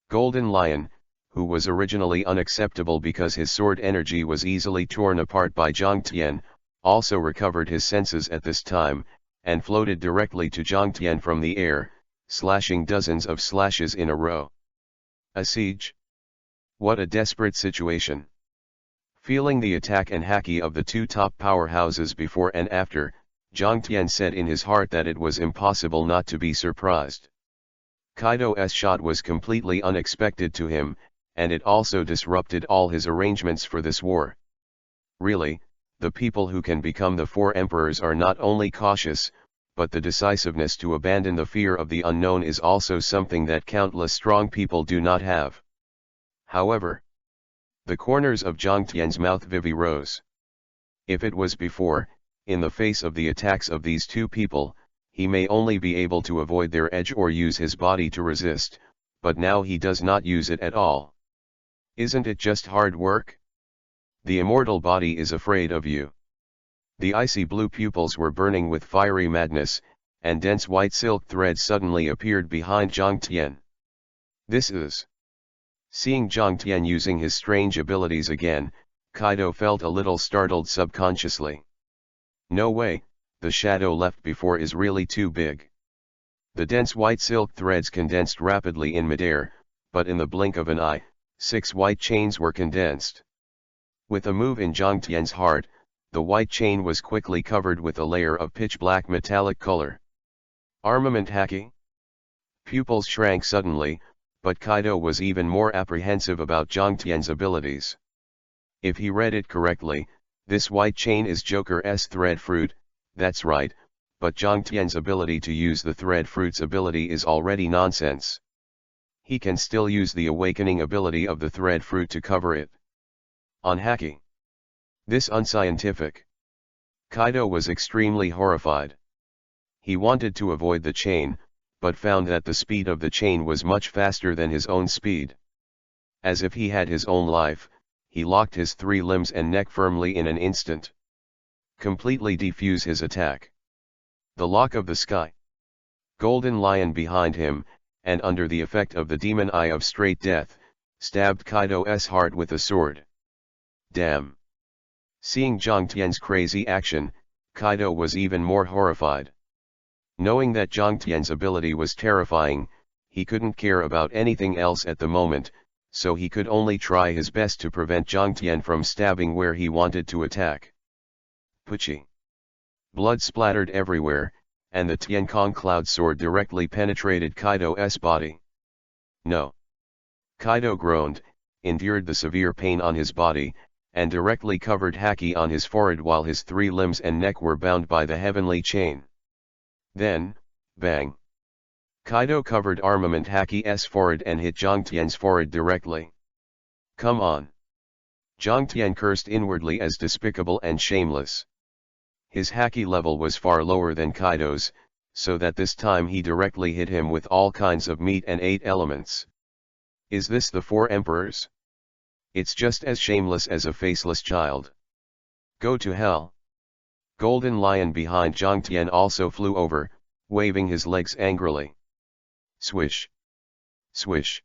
Golden Lion, who was originally unacceptable because his sword energy was easily torn apart by Jiang Tian, also recovered his senses at this time, and floated directly to Jiang Tian from the air, slashing dozens of slashes in a row. A siege? What a desperate situation. Feeling the attack and haki of the two top powerhouses before and after, Jiang Tian said in his heart that it was impossible not to be surprised. Kaido's shot was completely unexpected to him, and it also disrupted all his arrangements for this war. Really, the people who can become the four emperors are not only cautious, but the decisiveness to abandon the fear of the unknown is also something that countless strong people do not have. However, the corners of Jiang Tian's mouth vivi rose. If it was before, in the face of the attacks of these two people, he may only be able to avoid their edge or use his body to resist, but now he does not use it at all. Isn't it just hard work? The immortal body is afraid of you. The icy blue pupils were burning with fiery madness, and dense white silk threads suddenly appeared behind Jiang Tian. This is... Seeing Jiang Tian using his strange abilities again, Kaido felt a little startled subconsciously. No way, the shadow left before is really too big. The dense white silk threads condensed rapidly in midair, but in the blink of an eye, 6 white chains were condensed. With a move in Jiang Tian's heart, the white chain was quickly covered with a layer of pitch-black metallic color. Armament hacking? Pupils shrank suddenly, but Kaido was even more apprehensive about Jiang Tian's abilities. If he read it correctly, this white chain is Joker's thread fruit, that's right, but Jiang Tian's ability to use the thread fruit's ability is already nonsense. He can still use the awakening ability of the thread fruit to cover it. Unhacking. This unscientific. Kaido was extremely horrified. He wanted to avoid the chain, but found that the speed of the chain was much faster than his own speed. As if he had his own life, he locked his 3 limbs and neck firmly in an instant. Completely defuse his attack. The lock of the sky. Golden Lion behind him, and under the effect of the demon eye of straight death, stabbed Kaido's heart with a sword. Damn. Seeing Jiang Tian's crazy action, Kaido was even more horrified. Knowing that Jiang Tian's ability was terrifying, he couldn't care about anything else at the moment, so he could only try his best to prevent Jiang Tian from stabbing where he wanted to attack. Pucci. Blood splattered everywhere, and the Tiankong cloud sword directly penetrated Kaido's body. No. Kaido groaned, endured the severe pain on his body, and directly covered Haki on his forehead while his 3 limbs and neck were bound by the heavenly chain. Then, bang. Kaido covered armament Haki's forehead and hit Jiang Tian's forehead directly. Come on. Jiang Tian cursed inwardly as despicable and shameless. His Haki level was far lower than Kaido's, so that this time he directly hit him with all kinds of meat and 8 elements. Is this the 4 emperors? It's just as shameless as a faceless child. Go to hell. Golden Lion behind Jiang Tian also flew over, waving his legs angrily. Swish. Swish.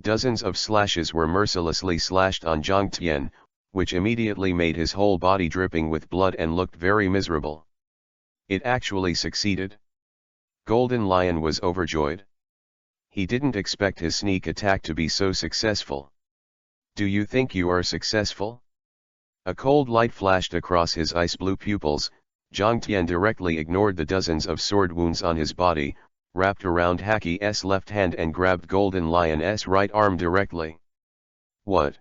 Dozens of slashes were mercilessly slashed on Jiang Tian, which immediately made his whole body dripping with blood and looked very miserable. It actually succeeded. Golden Lion was overjoyed. He didn't expect his sneak attack to be so successful. Do you think you are successful? A cold light flashed across his ice blue pupils. Jiang Tian directly ignored the dozens of sword wounds on his body, wrapped around Haki's left hand and grabbed Golden Lion's right arm directly. What?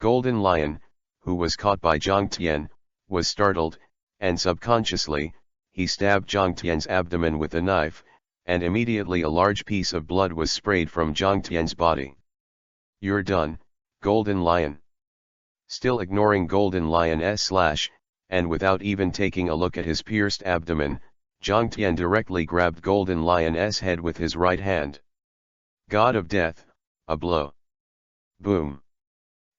Golden Lion, who was caught by Jiang Tian, was startled, and subconsciously, he stabbed Jiang Tian's abdomen with a knife, and immediately a large piece of blood was sprayed from Jiang Tian's body. You're done, Golden Lion. Still ignoring Golden Lion's slash, and without even taking a look at his pierced abdomen, Jiang Tian directly grabbed Golden Lion's head with his right hand. God of Death, a blow. Boom.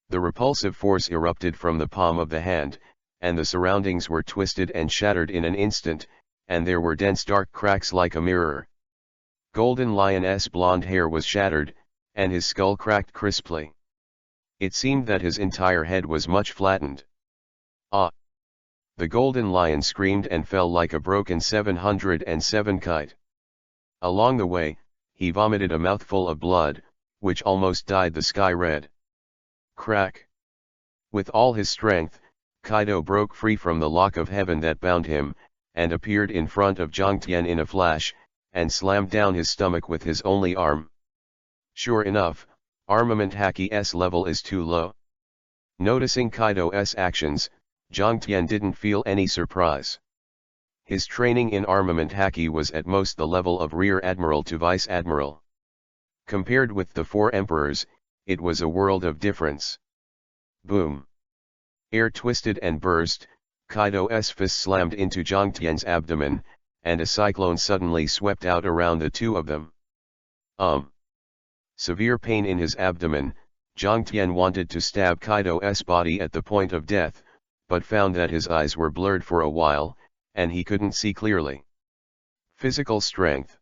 The repulsive force erupted from the palm of the hand, and the surroundings were twisted and shattered in an instant, and there were dense dark cracks like a mirror. Golden Lion's blonde hair was shattered, and his skull cracked crisply. It seemed that his entire head was much flattened. Ah! The Golden Lion screamed and fell like a broken 707 kite. Along the way, he vomited a mouthful of blood, which almost dyed the sky red. Crack! With all his strength, Kaido broke free from the lock of heaven that bound him, and appeared in front of Jiang Tian in a flash, and slammed down his stomach with his only arm. Sure enough, armament Haki's level is too low. Noticing Kaido's actions, Jiang Tian didn't feel any surprise. His training in armament Haki was at most the level of Rear Admiral to Vice Admiral. Compared with the 4 emperors, it was a world of difference. Boom! Air twisted and burst, Kaido's fist slammed into Jiang Tian's abdomen, and a cyclone suddenly swept out around the two of them. Severe pain in his abdomen, Jiang Tian wanted to stab Kaido's body at the point of death, but found that his eyes were blurred for a while, and he couldn't see clearly. Physical strength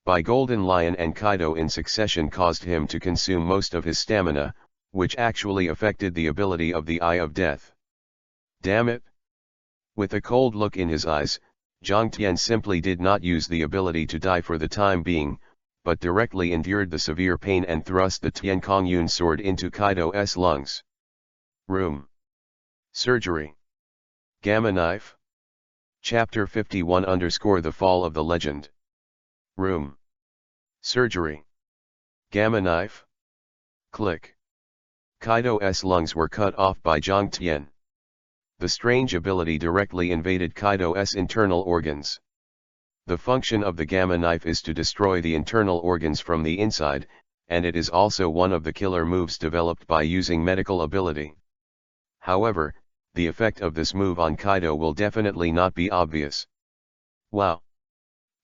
by Golden Lion and Kaido in succession caused him to consume most of his stamina, which actually affected the ability of the Eye of Death. Damn it! With a cold look in his eyes, Jiang Tian simply did not use the ability to die for the time being, but directly endured the severe pain and thrust the Tiankong Yun sword into Kaido's lungs. Room. Surgery. Gamma Knife. Chapter 51 _ The Fall of the Legend. Room. Surgery. Gamma Knife. Click. Kaido's lungs were cut off by Jiang Tian. The strange ability directly invaded Kaido's internal organs. The function of the Gamma Knife is to destroy the internal organs from the inside, and it is also one of the killer moves developed by using medical ability. However, the effect of this move on Kaido will definitely not be obvious. Wow!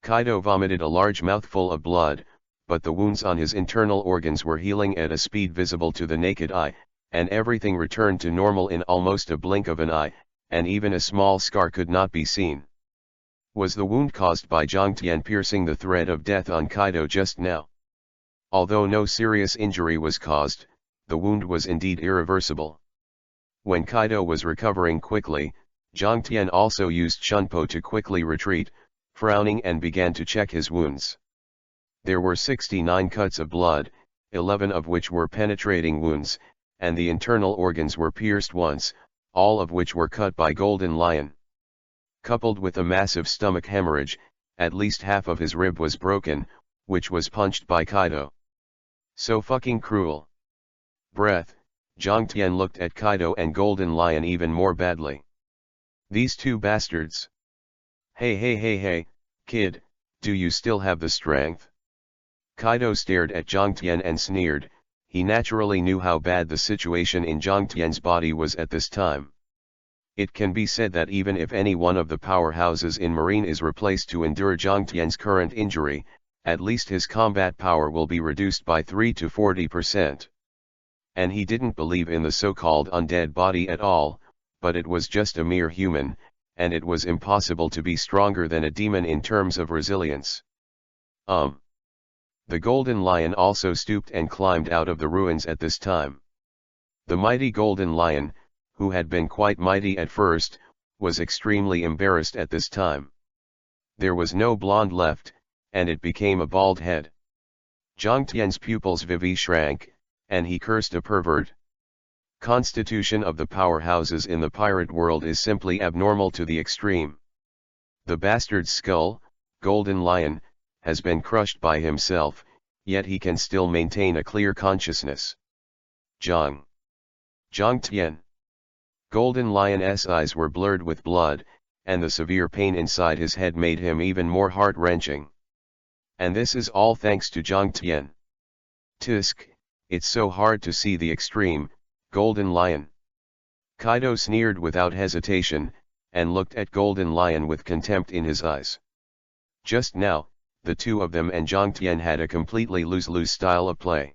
Kaido vomited a large mouthful of blood, but the wounds on his internal organs were healing at a speed visible to the naked eye, and everything returned to normal in almost a blink of an eye, and even a small scar could not be seen. Was the wound caused by Jiang Tian piercing the thread of death on Kaido just now? Although no serious injury was caused, the wound was indeed irreversible. When Kaido was recovering quickly, Jiang Tian also used Shunpo to quickly retreat, frowning, and began to check his wounds. There were 69 cuts of blood, 11 of which were penetrating wounds, and the internal organs were pierced once, all of which were cut by Golden Lion. Coupled with a massive stomach hemorrhage, at least half of his rib was broken, which was punched by Kaido. So fucking cruel. Breath. Jiang Tian looked at Kaido and Golden Lion even more badly. These two bastards. Hey, kid, do you still have the strength? Kaido stared at Jiang Tian and sneered. He naturally knew how bad the situation in Jiang Tian's body was at this time. It can be said that even if any one of the powerhouses in Marine is replaced to endure Jiang Tian's current injury, at least his combat power will be reduced by 3 to 40%. And he didn't believe in the so-called undead body at all, but it was just a mere human, and it was impossible to be stronger than a demon in terms of resilience. The Golden Lion also stooped and climbed out of the ruins at this time. The mighty Golden Lion, who had been quite mighty at first, was extremely embarrassed at this time. There was no blonde left, and it became a bald head. Jiang Tian's pupils vivi shrank, and he cursed a pervert. Constitution of the powerhouses in the pirate world is simply abnormal to the extreme. The bastard's skull, Golden Lion, has been crushed by himself, yet he can still maintain a clear consciousness. Jiang Tian. Golden Lion's eyes were blurred with blood, and the severe pain inside his head made him even more heart-wrenching. And this is all thanks to Jiang Tian. Tisk, it's so hard to see the extreme, Golden Lion. Kaido sneered without hesitation, and looked at Golden Lion with contempt in his eyes. Just now, the two of them and Jiang Tian had a completely lose-lose style of play.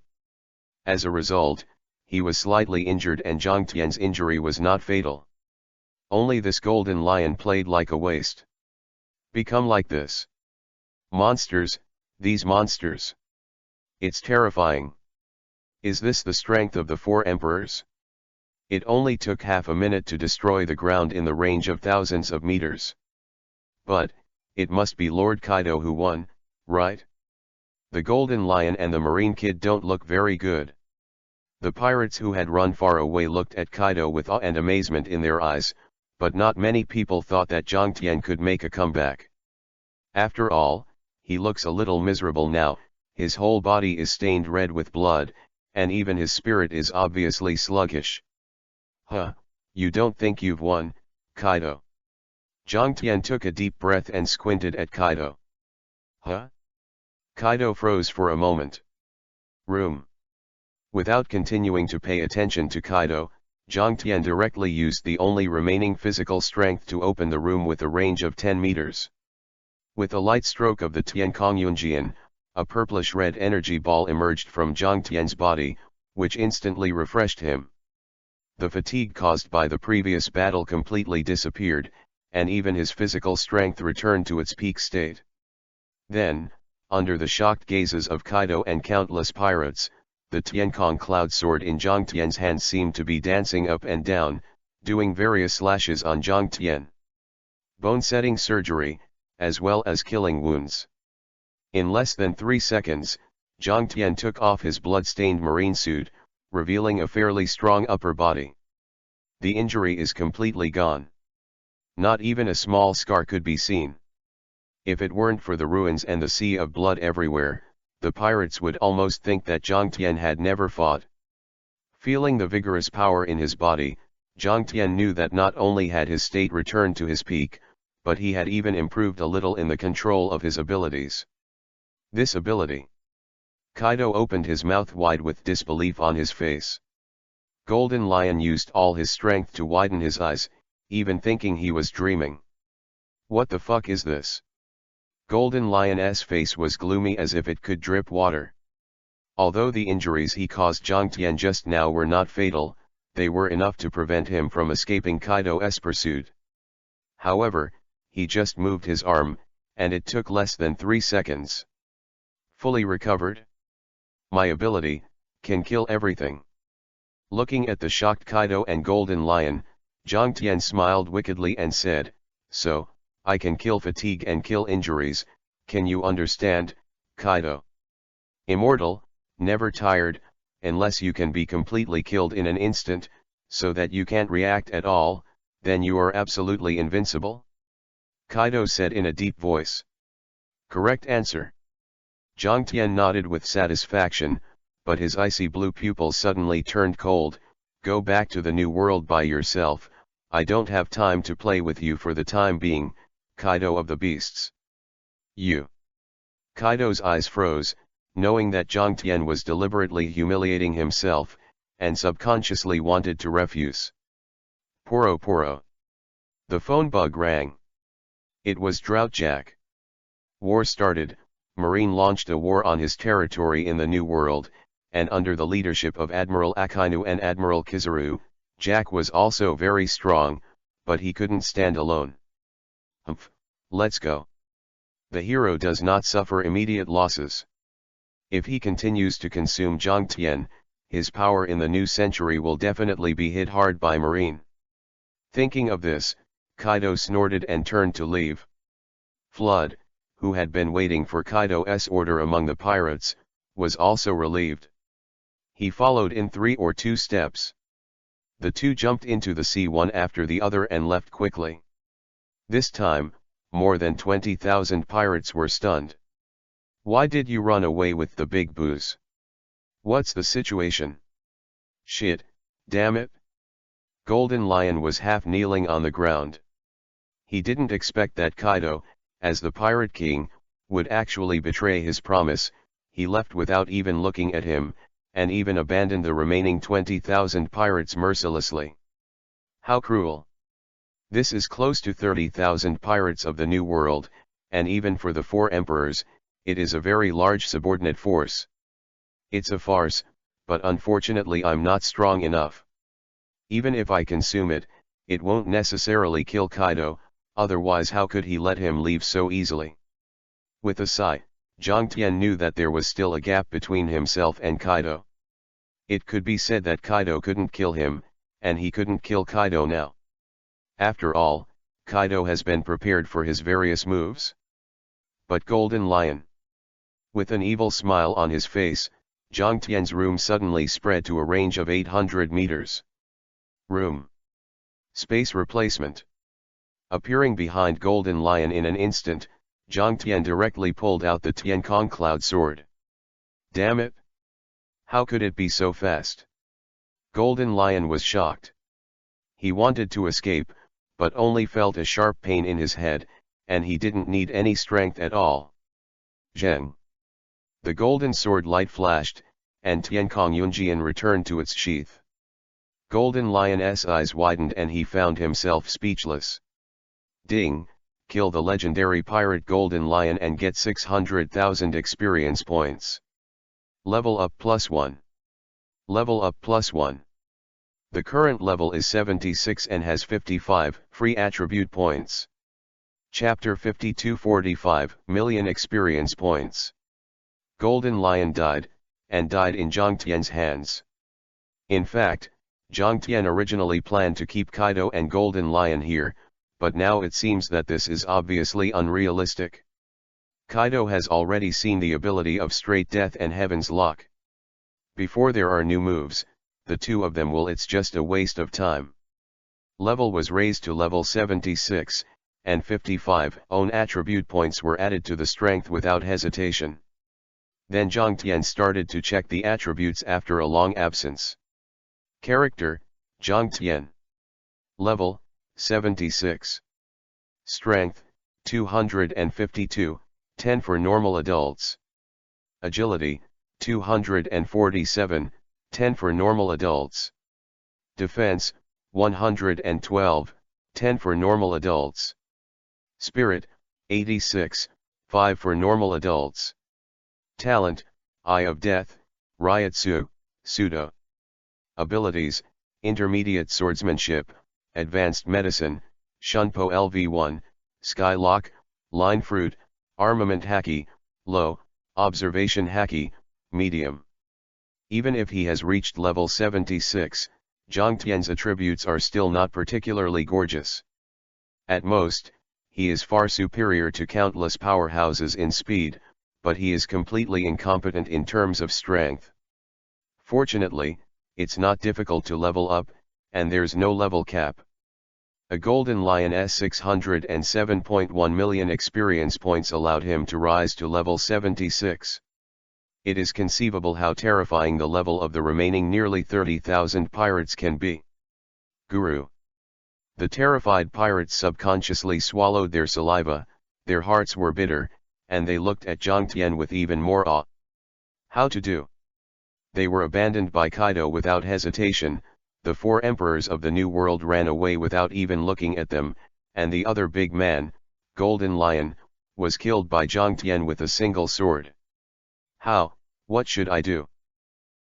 As a result, he was slightly injured and Jiang Tian's injury was not fatal. Only this Golden Lion played like a waste. Become like this. Monsters, these monsters. It's terrifying. Is this the strength of the four emperors? It only took half a minute to destroy the ground in the range of thousands of meters. But, it must be Lord Kaido who won, right? The Golden Lion and the Marine Kid don't look very good. The pirates who had run far away looked at Kaido with awe and amazement in their eyes, but not many people thought that Jiang Tian could make a comeback. After all, he looks a little miserable now, his whole body is stained red with blood, and even his spirit is obviously sluggish. Huh, you don't think you've won, Kaido? Jiang Tian took a deep breath and squinted at Kaido. Huh? Kaido froze for a moment. Room. Without continuing to pay attention to Kaido, Jiang Tian directly used the only remaining physical strength to open the room with a range of 10 meters. With a light stroke of the Tiankong Yunjian, a purplish-red energy ball emerged from Jiang Tian's body, which instantly refreshed him. The fatigue caused by the previous battle completely disappeared, and even his physical strength returned to its peak state. Then, under the shocked gazes of Kaido and countless pirates, the Tiankong cloud sword in Jiang Tian's hand seemed to be dancing up and down, doing various slashes on Jiang Tian. Bone-setting surgery, as well as killing wounds. In less than 3 seconds, Jiang Tian took off his blood-stained marine suit, revealing a fairly strong upper body. The injury is completely gone. Not even a small scar could be seen. If it weren't for the ruins and the sea of blood everywhere, the pirates would almost think that Jiang Tian had never fought. Feeling the vigorous power in his body, Jiang Tian knew that not only had his state returned to his peak, but he had even improved a little in the control of his abilities. This ability. Kaido opened his mouth wide with disbelief on his face. Golden Lion used all his strength to widen his eyes, even thinking he was dreaming. What the fuck is this? Golden Lion's face was gloomy as if it could drip water. Although the injuries he caused Jiang Tian just now were not fatal, they were enough to prevent him from escaping Kaido's pursuit. However, he just moved his arm, and it took less than 3 seconds. Fully recovered? My ability can kill everything. Looking at the shocked Kaido and Golden Lion, Zhang Tian smiled wickedly and said, "So, I can kill fatigue and kill injuries, can you understand, Kaido? Immortal, never tired, unless you can be completely killed in an instant, so that you can't react at all, then you are absolutely invincible?" Kaido said in a deep voice. "Correct answer." Zhang Tian nodded with satisfaction, but his icy blue pupils suddenly turned cold. "Go back to the new world by yourself, I don't have time to play with you for the time being, Kaido of the beasts." "You?" Kaido's eyes froze, knowing that Zhang Tian was deliberately humiliating himself, and subconsciously wanted to refuse. "Poro Poro." The phone bug rang. It was Droughtjack. War started. Marine launched a war on his territory in the New World, and under the leadership of Admiral Akainu and Admiral Kizaru, Jack was also very strong, but he couldn't stand alone. "Humph, let's go." The hero does not suffer immediate losses. If he continues to consume Zhang Tian, his power in the new century will definitely be hit hard by Marine. Thinking of this, Kaido snorted and turned to leave. Flood, who had been waiting for Kaido's order among the pirates, was also relieved. He followed in 3 or 2 steps. The two jumped into the sea one after the other and left quickly. This time, more than 20,000 pirates were stunned. "Why did you run away with the big booze? What's the situation? Shit, damn it." Golden Lion was half kneeling on the ground. He didn't expect that Kaido, as the Pirate King, would actually betray his promise. He left without even looking at him, and even abandoned the remaining 20,000 pirates mercilessly. How cruel. This is close to 30,000 pirates of the New World, and even for the 4 emperors, it is a very large subordinate force. It's a farce, but unfortunately I'm not strong enough. Even if I consume it, it won't necessarily kill Kaido, otherwise how could he let him leave so easily? With a sigh, Zhang Tian knew that there was still a gap between himself and Kaido. It could be said that Kaido couldn't kill him, and he couldn't kill Kaido now. After all, Kaido has been prepared for his various moves. But Golden Lion. With an evil smile on his face, Zhang Tian's room suddenly spread to a range of 800 meters. Room. Space replacement. Appearing behind Golden Lion in an instant, Zhang Tian directly pulled out the Tiankong Cloud Sword. Damn it! How could it be so fast? Golden Lion was shocked. He wanted to escape, but only felt a sharp pain in his head, and he didn't need any strength at all. Zheng. The golden sword light flashed, and Tiankong Yunjian returned to its sheath. Golden Lion's eyes widened and he found himself speechless. Ding, kill the legendary pirate Golden Lion and get 600,000 experience points. Level up +1. Level up +1. The current level is 76 and has 55 free attribute points. Chapter 52-45 million experience points. Golden Lion died, and died in Zhang Tian's hands. In fact, Zhang Tian originally planned to keep Kaido and Golden Lion here, but now it seems that this is obviously unrealistic. Kaido has already seen the ability of Straight Death and Heaven's Lock. Before there are new moves, the two of them will. It's just a waste of time. Level was raised to level 76, and 55 own attribute points were added to the strength without hesitation. Then Zhang Tian started to check the attributes after a long absence. Character, Zhang Tian. Level, 76. Strength, 252, 10 for normal adults. Agility, 247, 10 for normal adults. Defense, 112, 10 for normal adults. Spirit, 86, 5 for normal adults. Talent, Eye of Death, Riot Pseudo. Abilities, Intermediate Swordsmanship, Advanced Medicine, Shunpo LV1, Skylock, Line Fruit, Armament Haki, Low, Observation Haki, Medium. Even if he has reached level 76, Zhang Tian's attributes are still not particularly gorgeous. At most, he is far superior to countless powerhouses in speed, but he is completely incompetent in terms of strength. Fortunately, it's not difficult to level up, and there's no level cap. A Golden Lion's 607.1 million experience points allowed him to rise to level 76. It is conceivable how terrifying the level of the remaining nearly 30,000 pirates can be. Guru. The terrified pirates subconsciously swallowed their saliva, their hearts were bitter, and they looked at Zhang Tian with even more awe. How to do? They were abandoned by Kaido without hesitation. The 4 emperors of the New World ran away without even looking at them, and the other big man, Golden Lion, was killed by Zhang Tian with a single sword. How? What should I do?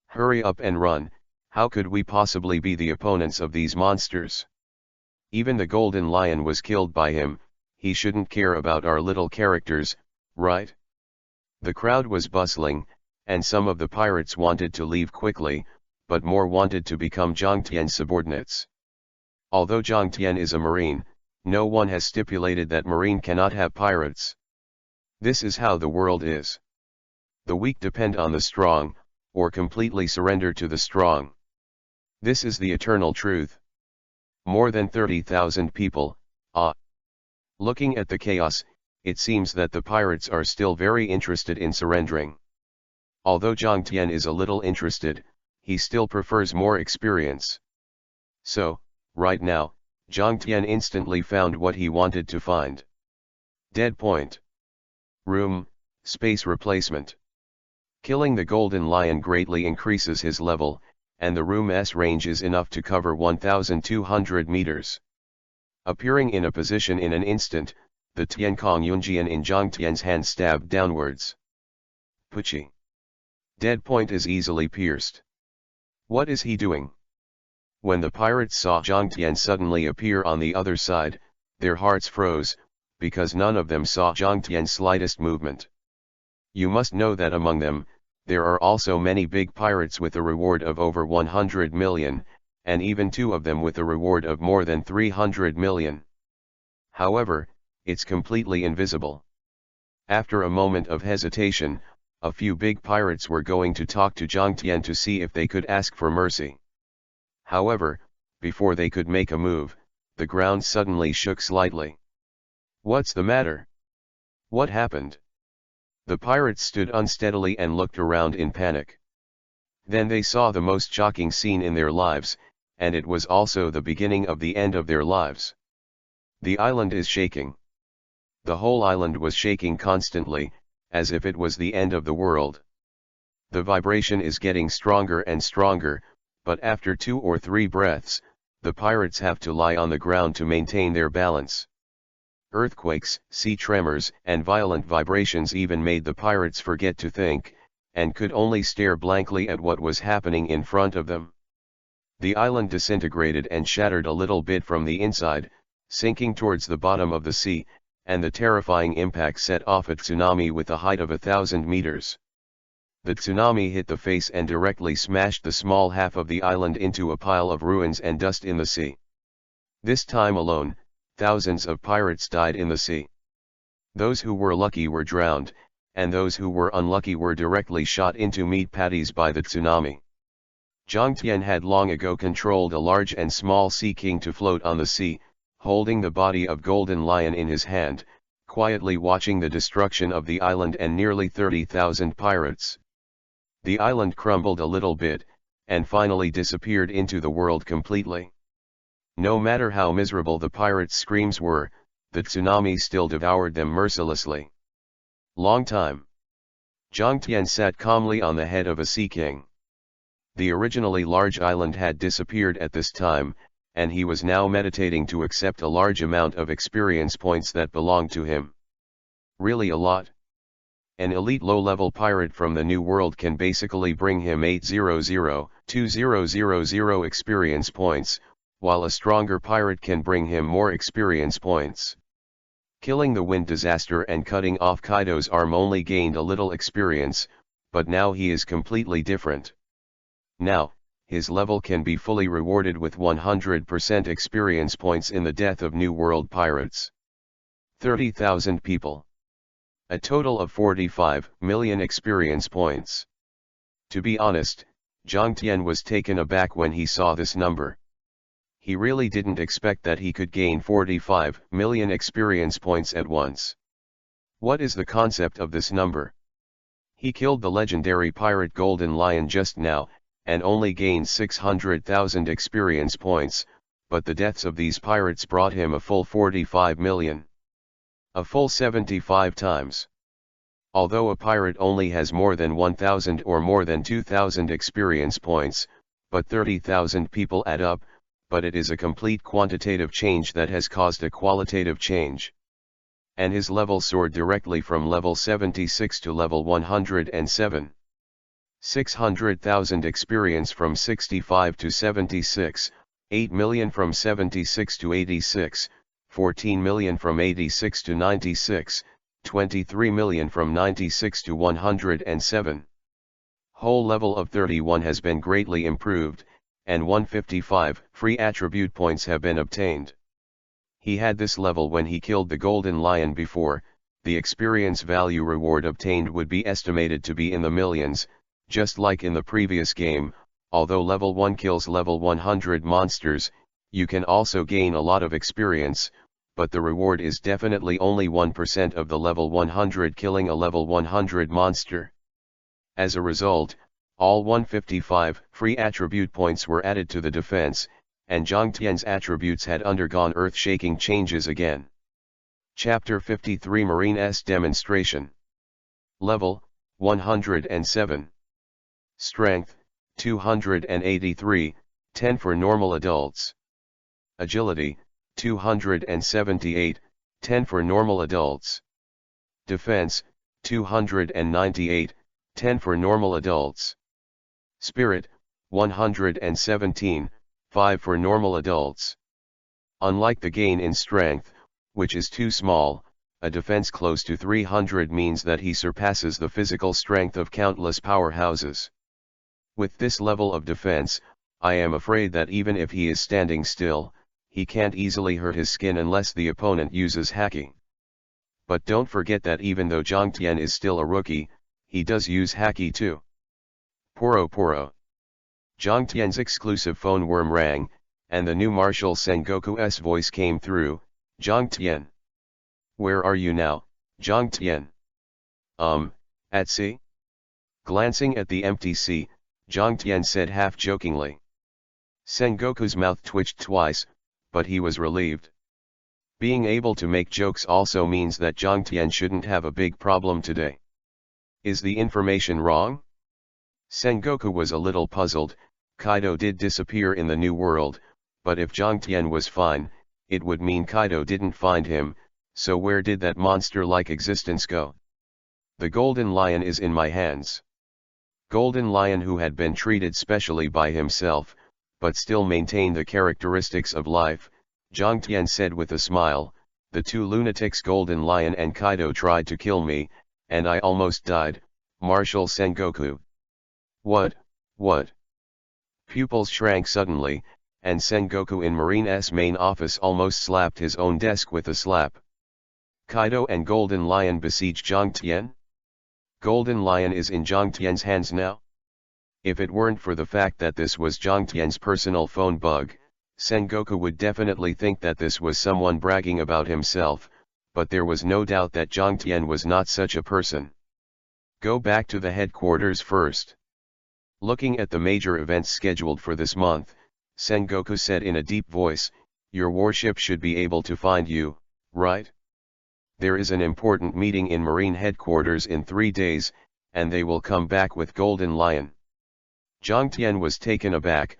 Hurry up and run. How could we possibly be the opponents of these monsters? Even the Golden Lion was killed by him. He shouldn't care about our little characters, right? The crowd was bustling, and some of the pirates wanted to leave quickly, but more wanted to become Zhang Tian's subordinates. Although Zhang Tian is a marine, no one has stipulated that marine cannot have pirates. This is how the world is. The weak depend on the strong, or completely surrender to the strong. This is the eternal truth. More than 30,000 people, Looking at the chaos, it seems that the pirates are still very interested in surrendering. Although Zhang Tian is a little interested, he still prefers more experience. So, right now, Zhang Tian instantly found what he wanted to find. Dead point. Room, space replacement. Killing the Golden Lion greatly increases his level, and the room's range is enough to cover 1,200 meters. Appearing in a position in an instant, the Tiankong Yunjian in Zhang Tian's hand stabbed downwards. Puchi. Dead point is easily pierced. What is he doing? When the pirates saw Zhang Tian suddenly appear on the other side, their hearts froze, because none of them saw Zhang Tian's slightest movement. You must know that among them, there are also many big pirates with a reward of over 100 million, and even 2 of them with a reward of more than 300 million. However, it's completely invisible. After a moment of hesitation, a few big pirates were going to talk to Zhang Tian to see if they could ask for mercy. However, before they could make a move, the ground suddenly shook slightly. What's the matter? What happened? The pirates stood unsteadily and looked around in panic. Then they saw the most shocking scene in their lives, and it was also the beginning of the end of their lives. The island is shaking. The whole island was shaking constantly, as if it was the end of the world. The vibration is getting stronger and stronger, but after 2 or 3 breaths, the pirates have to lie on the ground to maintain their balance. Earthquakes, sea tremors, and violent vibrations even made the pirates forget to think, and could only stare blankly at what was happening in front of them. The island disintegrated and shattered a little bit from the inside, sinking towards the bottom of the sea, and the terrifying impact set off a tsunami with a height of 1,000 meters. The tsunami hit the face and directly smashed the small half of the island into a pile of ruins and dust in the sea. This time alone, thousands of pirates died in the sea. Those who were lucky were drowned, and those who were unlucky were directly shot into meat patties by the tsunami. Zhang Tian had long ago controlled a large and small sea king to float on the sea, holding the body of Golden Lion in his hand, quietly watching the destruction of the island and nearly 30,000 pirates. The island crumbled a little bit, and finally disappeared into the world completely. No matter how miserable the pirates' screams were, the tsunami still devoured them mercilessly. Long time. Zhang Tian sat calmly on the head of a sea king. The originally large island had disappeared at this time, and he was now meditating to accept a large amount of experience points that belonged to him. Really a lot. An elite low-level pirate from the New World can basically bring him 800-2000 experience points, while a stronger pirate can bring him more experience points. Killing the wind disaster and cutting off Kaido's arm only gained a little experience, but now he is completely different. Now, his level can be fully rewarded with 100% experience points in the death of New World pirates. 30,000 people. A total of 45 million experience points. To be honest, Zhang Tian was taken aback when he saw this number. He really didn't expect that he could gain 45 million experience points at once. What is the concept of this number? He killed the legendary pirate Golden Lion just now, and only gained 600,000 experience points, but the deaths of these pirates brought him a full 45 million. A full 75 times. Although a pirate only has more than 1,000 or more than 2,000 experience points, but 30,000 people add up, but it is a complete quantitative change that has caused a qualitative change. And his level soared directly from level 76 to level 107. 600,000 experience from 65 to 76, 8 million from 76 to 86, 14 million from 86 to 96, 23 million from 96 to 107. Whole level of 31 has been greatly improved, and 155 free attribute points have been obtained. He had this level when he killed the Golden Lion before. The experience value reward obtained would be estimated to be in the millions, just like in the previous game. Although level 1 kills level 100 monsters, you can also gain a lot of experience, but the reward is definitely only 1% of the level 100 killing a level 100 monster. As a result, all 155 free attribute points were added to the defense, and Zhang Tian's attributes had undergone earth-shaking changes again. Chapter 53 Marine's Demonstration. Level, 107. Strength, 283, 10 for normal adults. Agility, 278, 10 for normal adults. Defense, 298, 10 for normal adults. Spirit, 117, 5 for normal adults. Unlike the gain in strength, which is too small, a defense close to 300 means that he surpasses the physical strength of countless powerhouses. With this level of defense, I am afraid that even if he is standing still, he can't easily hurt his skin unless the opponent uses Haki. But don't forget that even though Zhang Tian is still a rookie, he does use Haki too. Poro Poro. Zhang Tian's exclusive phone worm rang, and the new Marshal Sengoku's voice came through. Zhang Tian. Where are you now, Zhang Tian? At sea? Glancing at the empty sea, Zhang Tian said half-jokingly. Sengoku's mouth twitched twice, but he was relieved. Being able to make jokes also means that Zhang Tian shouldn't have a big problem today. Is the information wrong? Sengoku was a little puzzled. Kaido did disappear in the new world, but if Zhang Tian was fine, it would mean Kaido didn't find him, so where did that monster-like existence go? The Golden Lion is in my hands. Golden Lion, who had been treated specially by himself, but still maintained the characteristics of life, Zhang Tian said with a smile. The two lunatics Golden Lion and Kaido tried to kill me, and I almost died, Marshal Sengoku. What? Pupils shrank suddenly, and Sengoku in Marine's main office almost slapped his own desk with a slap. Kaido and Golden Lion besiege Zhang Tian? Golden Lion is in Zhang Tian's hands now? If it weren't for the fact that this was Zhang Tian's personal phone bug, Sengoku would definitely think that this was someone bragging about himself, but there was no doubt that Zhang Tian was not such a person. Go back to the headquarters first. Looking at the major events scheduled for this month, Sengoku said in a deep voice, your warship should be able to find you, right? There is an important meeting in Marine headquarters in 3 days, and they will come back with Golden Lion. Zhang Tian was taken aback.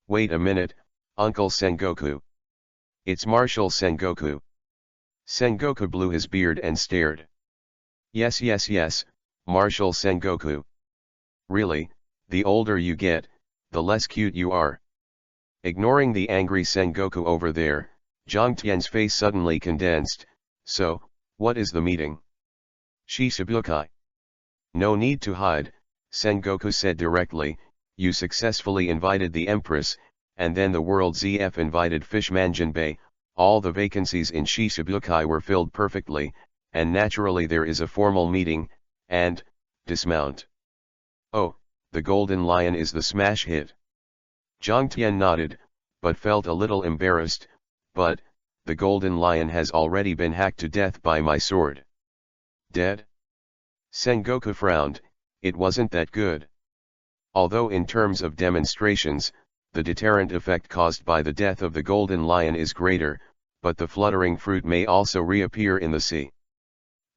Wait a minute, Uncle Sengoku. It's Marshal Sengoku. Sengoku blew his beard and stared. Yes, Marshal Sengoku. Really, the older you get, the less cute you are. Ignoring the angry Sengoku over there, Zhang Tian's face suddenly condensed. So, what is the meeting? Shishibukai. No need to hide, Sengoku said directly, You successfully invited the Empress, and then the World ZF invited Fishman Jinbei. All the vacancies in Shishibukai were filled perfectly, and naturally there is a formal meeting, and, dismount. Oh, the Golden Lion is the smash hit. Jiang Tian nodded, but felt a little embarrassed, but, the Golden Lion has already been hacked to death by my sword. Dead? Sengoku frowned, it wasn't that good. Although in terms of demonstrations, the deterrent effect caused by the death of the Golden Lion is greater, but the fluttering fruit may also reappear in the sea.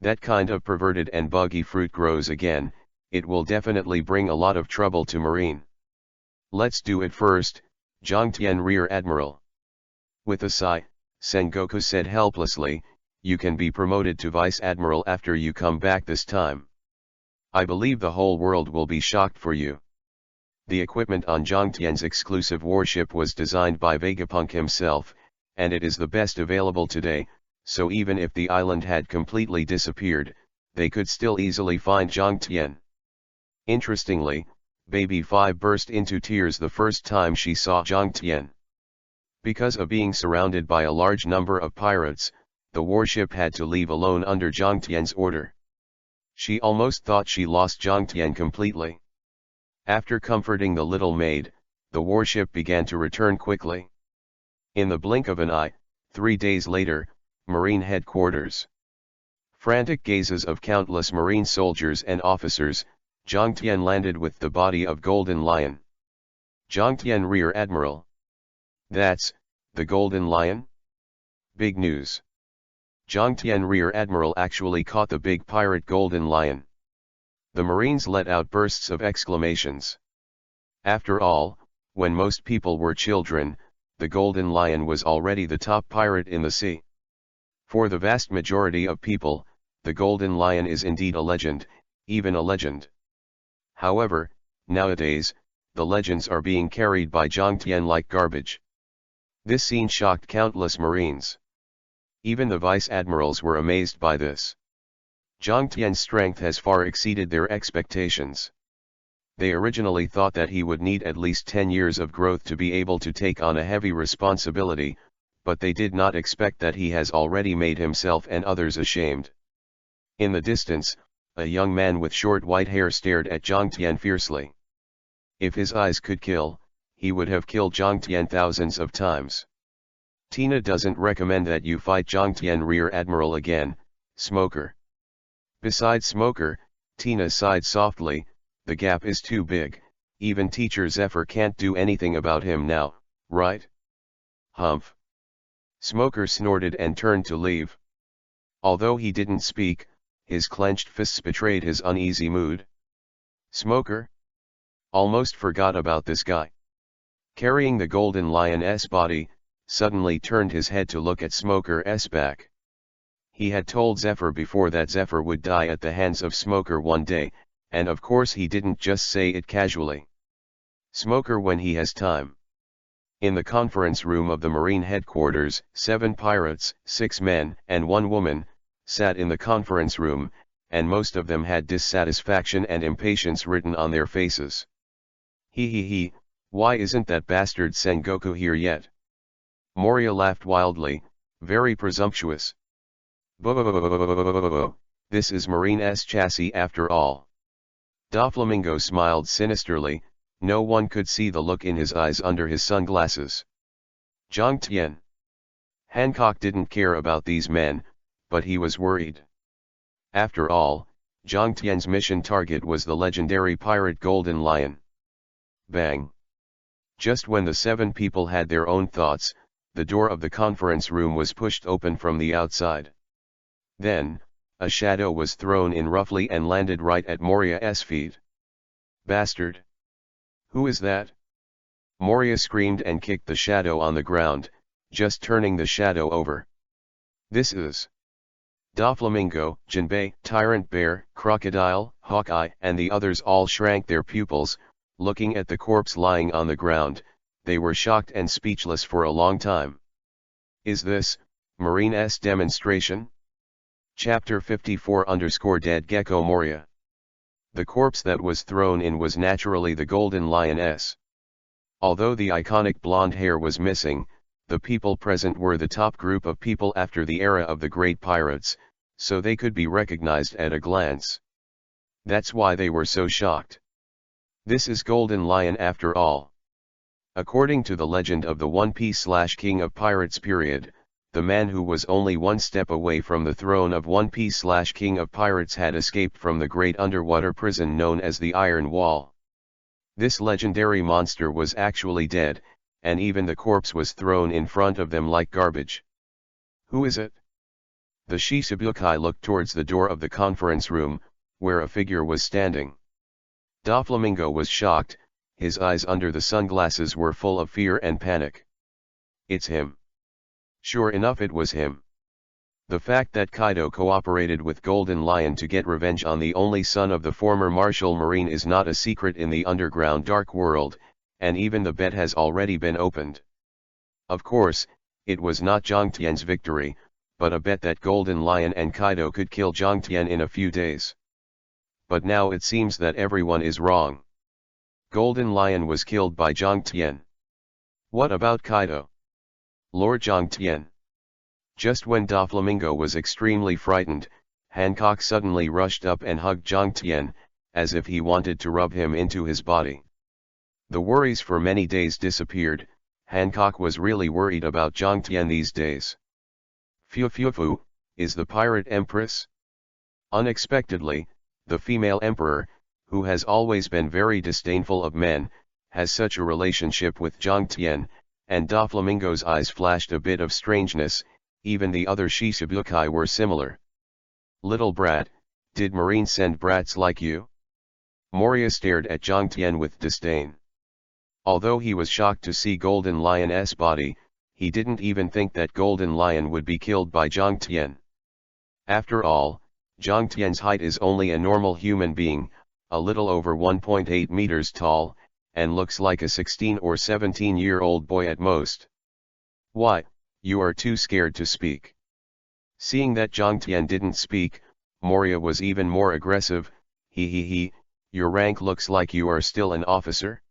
That kind of perverted and buggy fruit grows again, it will definitely bring a lot of trouble to Marine. Let's do it first, Jiang Tian Rear Admiral. With a sigh, Sengoku said helplessly, you can be promoted to Vice Admiral after you come back this time. I believe the whole world will be shocked for you. The equipment on Jiang Tian's exclusive warship was designed by Vegapunk himself, and it is the best available today, so even if the island had completely disappeared, they could still easily find Jiang Tian. Interestingly, Baby 5 burst into tears the first time she saw Jiang Tian. Because of being surrounded by a large number of pirates, the warship had to leave alone under Jiang Tian's order. She almost thought she lost Jiang Tian completely. After comforting the little maid, the warship began to return quickly. In the blink of an eye, 3 days later, Marine headquarters. Frantic gazes of countless Marine soldiers and officers, Jiang Tian landed with the body of Golden Lion. Jiang Tian Rear Admiral. That's, the Golden Lion? Big news. Jiang Tian Rear Admiral actually caught the big pirate Golden Lion. The Marines let out bursts of exclamations. After all, when most people were children, the Golden Lion was already the top pirate in the sea. For the vast majority of people, the Golden Lion is indeed a legend, even a legend. However, nowadays, the legends are being carried by Jiang Tian like garbage. This scene shocked countless Marines. Even the vice admirals were amazed by this. Jiang Tian's strength has far exceeded their expectations. They originally thought that he would need at least 10 years of growth to be able to take on a heavy responsibility, but they did not expect that he has already made himself and others ashamed. In the distance, a young man with short white hair stared at Jiang Tian fiercely. If his eyes could kill, he would have killed Jiang Tian thousands of times. Tina doesn't recommend that you fight Jiang Tian Rear Admiral again, Smoker. Besides Smoker, Tina sighed softly, the gap is too big, even teacher Zephyr can't do anything about him now, right? Humph. Smoker snorted and turned to leave. Although he didn't speak, his clenched fists betrayed his uneasy mood. Smoker? Almost forgot about this guy. Carrying the Golden Lion's body, suddenly turned his head to look at Smoker's back. He had told Zephyr before that Zephyr would die at the hands of Smoker one day, and of course he didn't just say it casually. Smoker when he has time. In the conference room of the Marine headquarters, 7 pirates, 6 men and 1 woman, sat in the conference room, and most of them had dissatisfaction and impatience written on their faces. He, why isn't that bastard Sengoku here yet? Moria laughed wildly, very presumptuous. This is Marine's chassis after all. Doflamingo smiled sinisterly, no one could see the look in his eyes under his sunglasses. Jiang Tian. Hancock didn't care about these men, but he was worried. After all, Jiang Tian's mission target was the legendary pirate Golden Lion. Bang. Just when the 7 people had their own thoughts, the door of the conference room was pushed open from the outside. Then, a shadow was thrown in roughly and landed right at Moria's feet. Bastard! Who is that? Moria screamed and kicked the shadow on the ground, just turning the shadow over. This is Doflamingo, Jinbei, Tyrant Bear, Crocodile, Hawkeye and the others all shrank their pupils, looking at the corpse lying on the ground, they were shocked and speechless for a long time. Is this Marine's demonstration? Chapter 54 _ Dead Gecko Moria. The corpse that was thrown in was naturally the Golden Lioness. Although the iconic blonde hair was missing, the people present were the top group of people after the era of the great pirates, so they could be recognized at a glance. That's why they were so shocked. This is Golden Lion after all. According to the legend of the One Piece/King of Pirates period, the man who was only one step away from the throne of One Piece/King of Pirates had escaped from the great underwater prison known as the Iron Wall. This legendary monster was actually dead, and even the corpse was thrown in front of them like garbage. Who is it? The Shichibukai looked towards the door of the conference room, where a figure was standing. Doflamingo was shocked, his eyes under the sunglasses were full of fear and panic. It's him. Sure enough, it was him. The fact that Kaido cooperated with Golden Lion to get revenge on the only son of the former Martial Marine is not a secret in the underground dark world, and even the bet has already been opened. Of course, it was not Zhang Tian's victory, but a bet that Golden Lion and Kaido could kill Zhang Tian in a few days. But now it seems that everyone is wrong. Golden Lion was killed by Zhang Tian. What about Kaido? Lord Zhang Tian. Just when Doflamingo was extremely frightened, Hancock suddenly rushed up and hugged Zhang Tian, as if he wanted to rub him into his body. The worries for many days disappeared. Hancock was really worried about Zhang Tian these days. Fu, is the pirate empress? Unexpectedly, the female emperor, who has always been very disdainful of men, has such a relationship with Zhang Tian, and Doflamingo's eyes flashed a bit of strangeness. Even the other Shichibukai were similar. Little brat, did Marine send brats like you? Moria stared at Zhang Tian with disdain. Although he was shocked to see Golden Lion's body, he didn't even think that Golden Lion would be killed by Zhang Tian. After all, Zhang Tian's height is only a normal human being, a little over 1.8 meters tall, and looks like a 16 or 17-year-old boy at most. Why? You are too scared to speak. Seeing that Zhang Tian didn't speak, Moria was even more aggressive. Your rank looks like you are still an officer.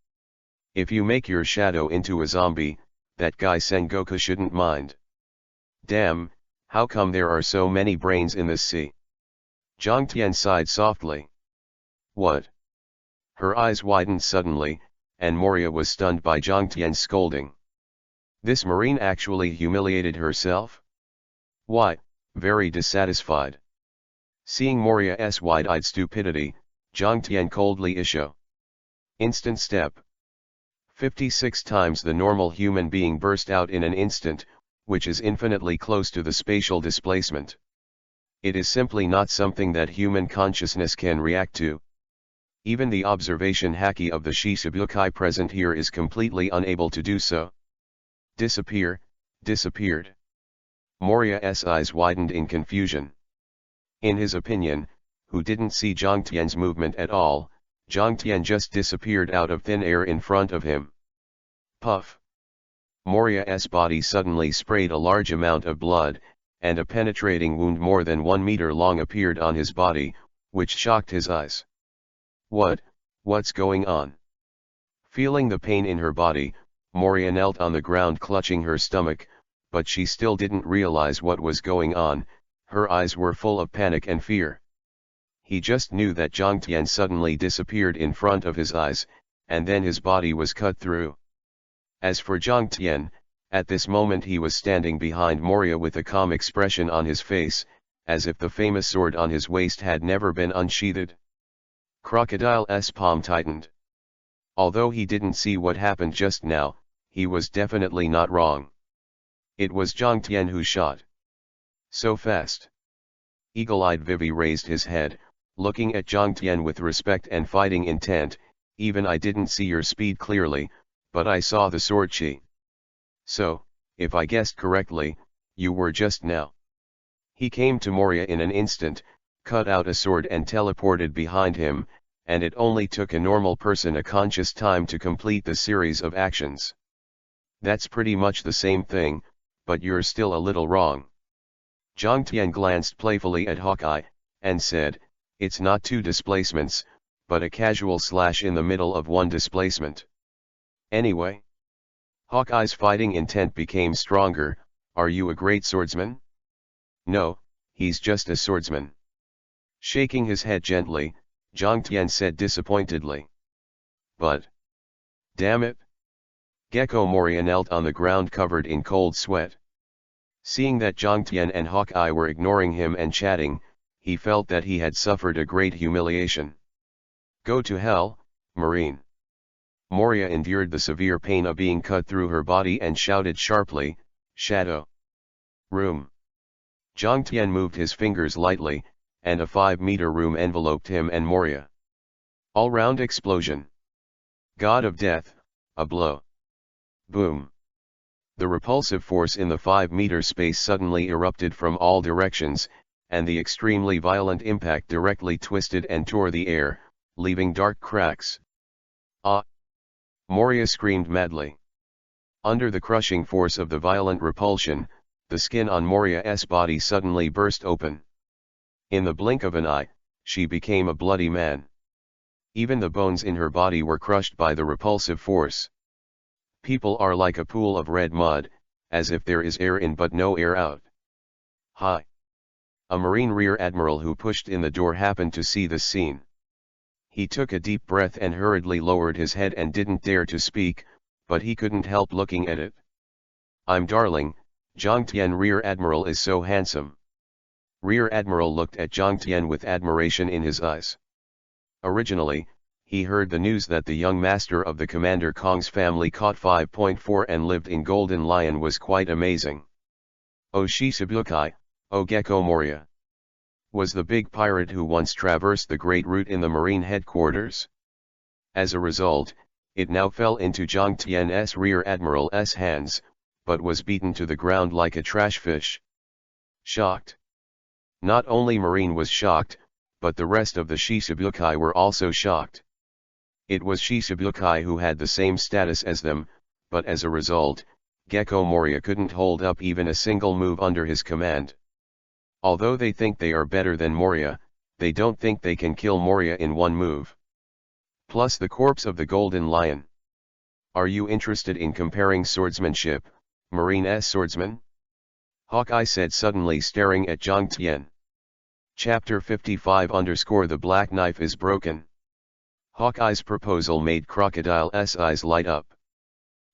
If you make your shadow into a zombie, that guy Sengoku shouldn't mind. Damn, how come there are so many brains in this sea? Zhang Tian sighed softly. What? Her eyes widened suddenly, and Moria was stunned by Zhang Tian's scolding. This Marine actually humiliated herself? Why, very dissatisfied. Seeing Moria's wide-eyed stupidity, Zhang Tian coldly issued. Instant step. 56 times the normal human being burst out in an instant, which is infinitely close to the spatial displacement. It is simply not something that human consciousness can react to. Even the observation Haki of the Shichibukai present here is completely unable to do so. Disappeared. Moria's eyes widened in confusion. In his opinion, who didn't see Zhang Tian's movement at all, Zhang Tian just disappeared out of thin air in front of him. Puff. Moria's body suddenly sprayed a large amount of blood, and a penetrating wound more than 1 meter long appeared on his body, which shocked his eyes. What's going on? Feeling the pain in her body, Moria knelt on the ground clutching her stomach, but she still didn't realize what was going on. Her eyes were full of panic and fear. He just knew that Zhang Tian suddenly disappeared in front of his eyes, and then his body was cut through. As for Zhang Tian, at this moment he was standing behind Moria with a calm expression on his face, as if the famous sword on his waist had never been unsheathed. Crocodile's palm tightened. Although he didn't see what happened just now, he was definitely not wrong. It was Zhang Tian who shot. So fast. Eagle-eyed Vivi raised his head, looking at Zhang Tian with respect and fighting intent. Even I didn't see your speed clearly, but I saw the sword chi. So, if I guessed correctly, you were just now. He came to Moria in an instant, cut out a sword and teleported behind him, and it only took a normal person a conscious time to complete the series of actions. That's pretty much the same thing, but you're still a little wrong. Zhang Tian glanced playfully at Hawkeye, and said, it's not 2 displacements, but a casual slash in the middle of one displacement. Anyway, Hawkeye's fighting intent became stronger. Are you a great swordsman? No, he's just a swordsman. Shaking his head gently, Zhang Tian said disappointedly. But, damn it! Gecko Moria knelt on the ground covered in cold sweat. Seeing that Zhang Tian and Hawkeye were ignoring him and chatting, he felt that he had suffered a great humiliation. Go to hell, Marine. Moria endured the severe pain of being cut through her body and shouted sharply, Shadow. Room. Zhang Tian moved his fingers lightly, and a 5-meter room enveloped him and Moria. All-round explosion. God of Death, a blow. Boom. The repulsive force in the 5-meter space suddenly erupted from all directions, and the extremely violent impact directly twisted and tore the air, leaving dark cracks. Ah! Moria screamed madly. Under the crushing force of the violent repulsion, the skin on Moria's body suddenly burst open. In the blink of an eye, she became a bloody man. Even the bones in her body were crushed by the repulsive force. People are like a pool of red mud, as if there is air in but no air out. Hi! A Marine Rear Admiral who pushed in the door happened to see this scene. He took a deep breath and hurriedly lowered his head and didn't dare to speak, but he couldn't help looking at it. I'm darling, Zhang Tian Rear Admiral is so handsome. Rear Admiral looked at Zhang Tian with admiration in his eyes. Originally, he heard the news that the young master of the Commander Kong's family caught 5.4 and lived in Golden Lion was quite amazing. Oh Shisabukai, oh Gecko Moria. Was the big pirate who once traversed the Great Route in the Marine headquarters. As a result, it now fell into Zhang Tian's Rear Admiral's hands, but was beaten to the ground like a trash fish. Shocked. Not only Marine was shocked, but the rest of the Shisabukai were also shocked. It was Shisabukai who had the same status as them, but as a result, Gecko Moria couldn't hold up even a single move under his command. Although they think they are better than Moria, they don't think they can kill Moria in one move. Plus the corpse of the Golden Lion. Are you interested in comparing swordsmanship, Marine's swordsman? Hawkeye said suddenly staring at Zhang Tian. Chapter 55 _ The Black Knife is Broken. Hawkeye's proposal made Crocodile's eyes light up.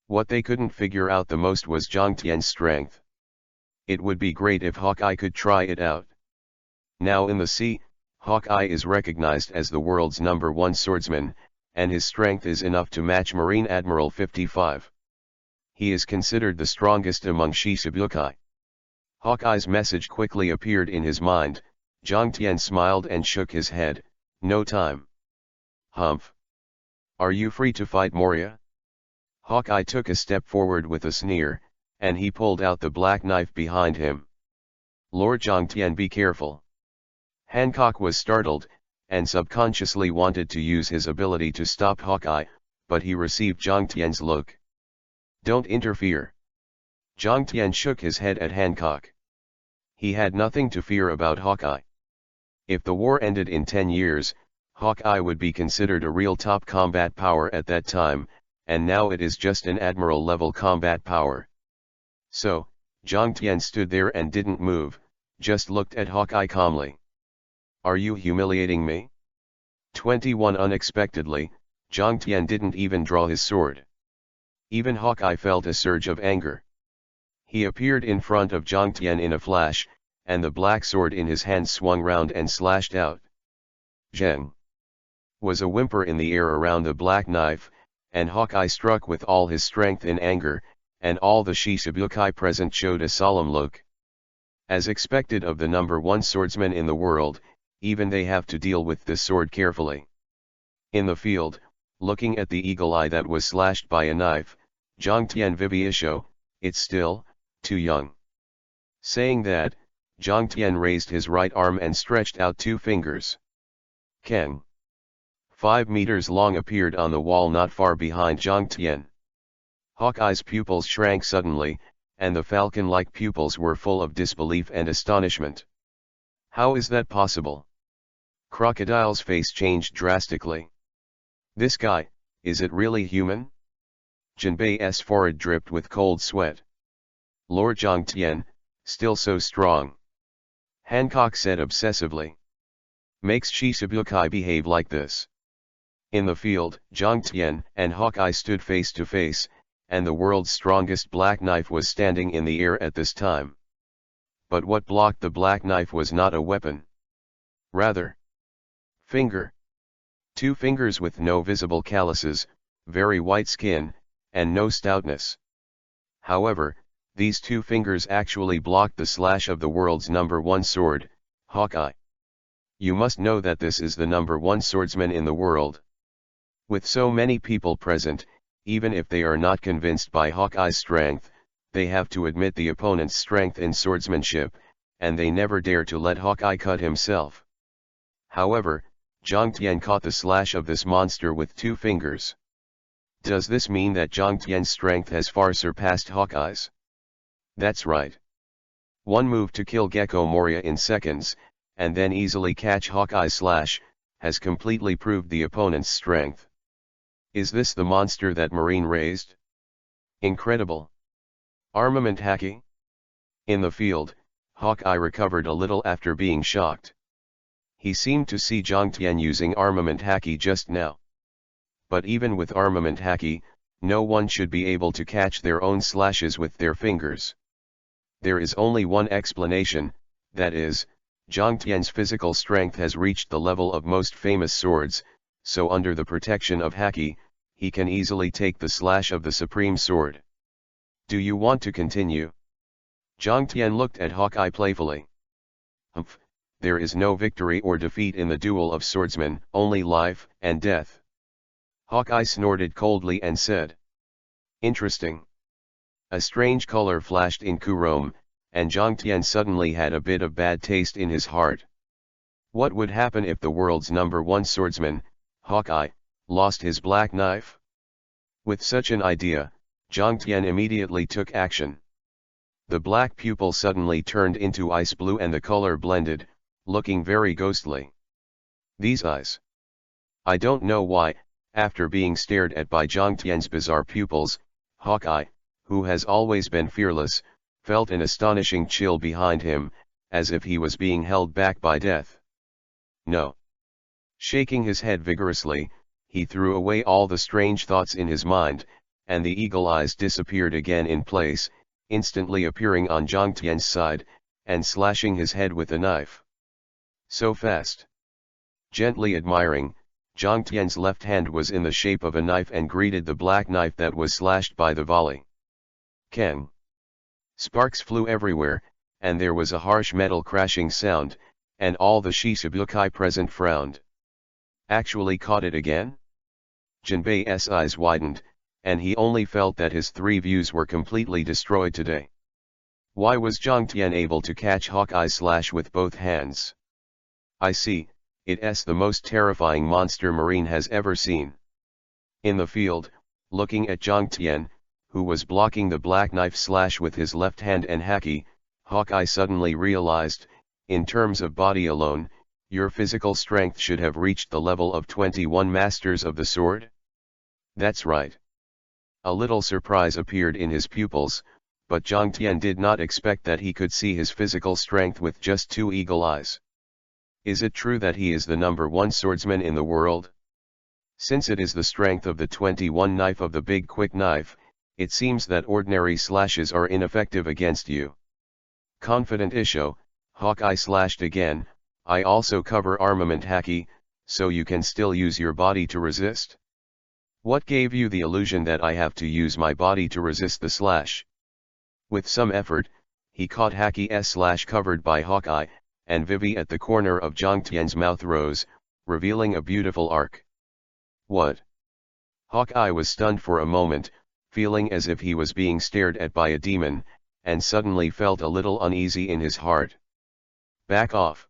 What they couldn't figure out the most was Zhang Tian's strength. It would be great if Hawkeye could try it out. Now in the sea, Hawkeye is recognized as the world's #1 swordsman, and his strength is enough to match Marine Admiral 55. He is considered the strongest among Shisabukai. Hawkeye's message quickly appeared in his mind. Zhang Tian smiled and shook his head, no time. Humph. Are you free to fight Moria? Hawkeye took a step forward with a sneer, and he pulled out the black knife behind him. Lord Zhang Tian, be careful. Hancock was startled, and subconsciously wanted to use his ability to stop Hawkeye, but he received Zhang Tian's look. Don't interfere. Zhang Tian shook his head at Hancock. He had nothing to fear about Hawkeye. If the war ended in 10 years, Hawkeye would be considered a real top combat power at that time, and now it is just an admiral-level combat power. So, Zhang Tian stood there and didn't move, just looked at Hawkeye calmly. Are you humiliating me? 21 Unexpectedly, Zhang Tian didn't even draw his sword. Even Hawkeye felt a surge of anger. He appeared in front of Zhang Tian in a flash, and the black sword in his hand swung round and slashed out. Zheng! Was a whimper in the air around the black knife, and Hawkeye struck with all his strength in anger, and all the Shisabukai present showed a solemn look. As expected of the #1 swordsman in the world, even they have to deal with this sword carefully. In the field, looking at the eagle eye that was slashed by a knife, Zhang Tian Vivisho, it's still too young. Saying that, Zhang Tian raised his right arm and stretched out 2 fingers. Keng. 5 meters long appeared on the wall not far behind Zhang Tian. Hawkeye's pupils shrank suddenly, and the falcon-like pupils were full of disbelief and astonishment. How is that possible? Crocodile's face changed drastically. This guy, is it really human? Jinbei's forehead dripped with cold sweat. Lord Zhangtian, still so strong. Hancock said obsessively. Makes Shichibukai behave like this. In the field, Zhangtian and Hawkeye stood face to face, and the world's strongest black knife was standing in the air at this time. But what blocked the black knife was not a weapon. Rather, finger. 2 fingers with no visible calluses, very white skin, and no stoutness. However, these 2 fingers actually blocked the slash of the world's #1 sword, Hawkeye. You must know that this is the #1 swordsman in the world. With so many people present, even if they are not convinced by Hawkeye's strength, they have to admit the opponent's strength in swordsmanship, and they never dare to let Hawkeye cut himself. However, Zhangtian caught the slash of this monster with 2 fingers. Does this mean that Zhangtian's strength has far surpassed Hawkeye's? That's right. One move to kill Gecko Moria in seconds, and then easily catch Hawkeye's slash, has completely proved the opponent's strength. Is this the monster that Marine raised? Incredible. Armament Haki? In the field, Hawkeye recovered a little after being shocked. He seemed to see Zhangtian using armament Haki just now. But even with armament Haki, no one should be able to catch their own slashes with their fingers. There is only one explanation, that is, Zhangtian's physical strength has reached the level of most famous swords, so under the protection of Haki, he can easily take the slash of the supreme sword. Do you want to continue? Zhangtian looked at Hawkeye playfully. Humph, there is no victory or defeat in the duel of swordsmen, only life and death. Hawkeye snorted coldly and said. Interesting. A strange color flashed in Kurome, and Zhangtian suddenly had a bit of bad taste in his heart. What would happen if the world's #1 swordsman, Hawkeye, lost his black knife? With such an idea, Zhangtian immediately took action. The black pupil suddenly turned into ice blue and the color blended, looking very ghostly. These eyes. I don't know why, after being stared at by Zhangtian's bizarre pupils, Hawkeye, who has always been fearless, felt an astonishing chill behind him, as if he was being held back by death. No. Shaking his head vigorously, he threw away all the strange thoughts in his mind, and the eagle eyes disappeared again in place, instantly appearing on Zhangtian's side, and slashing his head with a knife. So fast. Gently admiring, Zhangtian's left hand was in the shape of a knife and greeted the black knife that was slashed by the volley. Keng. Sparks flew everywhere, and there was a harsh metal crashing sound, and all the Shichibukai present frowned. Actually caught it again? Jinbei's eyes widened, and he only felt that his 3 views were completely destroyed today. Why was Zhangtian able to catch Hawkeye's slash with both hands? I see, it's the most terrifying monster Marine has ever seen. In the field, looking at Zhangtian, who was blocking the black knife slash with his left hand and Haki, Hawkeye suddenly realized, in terms of body alone, your physical strength should have reached the level of 21 masters of the sword? That's right. A little surprise appeared in his pupils, but Zhangtian did not expect that he could see his physical strength with just 2 eagle eyes. Is it true that he is the #1 swordsman in the world? Since it is the strength of the 21 knife of the big quick knife, it seems that ordinary slashes are ineffective against you. Confident Isho, Hawkeye slashed again. I also cover armament Haki, so you can still use your body to resist? What gave you the illusion that I have to use my body to resist the slash? With some effort, he caught Haki's slash covered by Hawkeye, and Vivi at the corner of Zhangtian's mouth rose, revealing a beautiful arc. What? Hawkeye was stunned for a moment, feeling as if he was being stared at by a demon, and suddenly felt a little uneasy in his heart. Back off.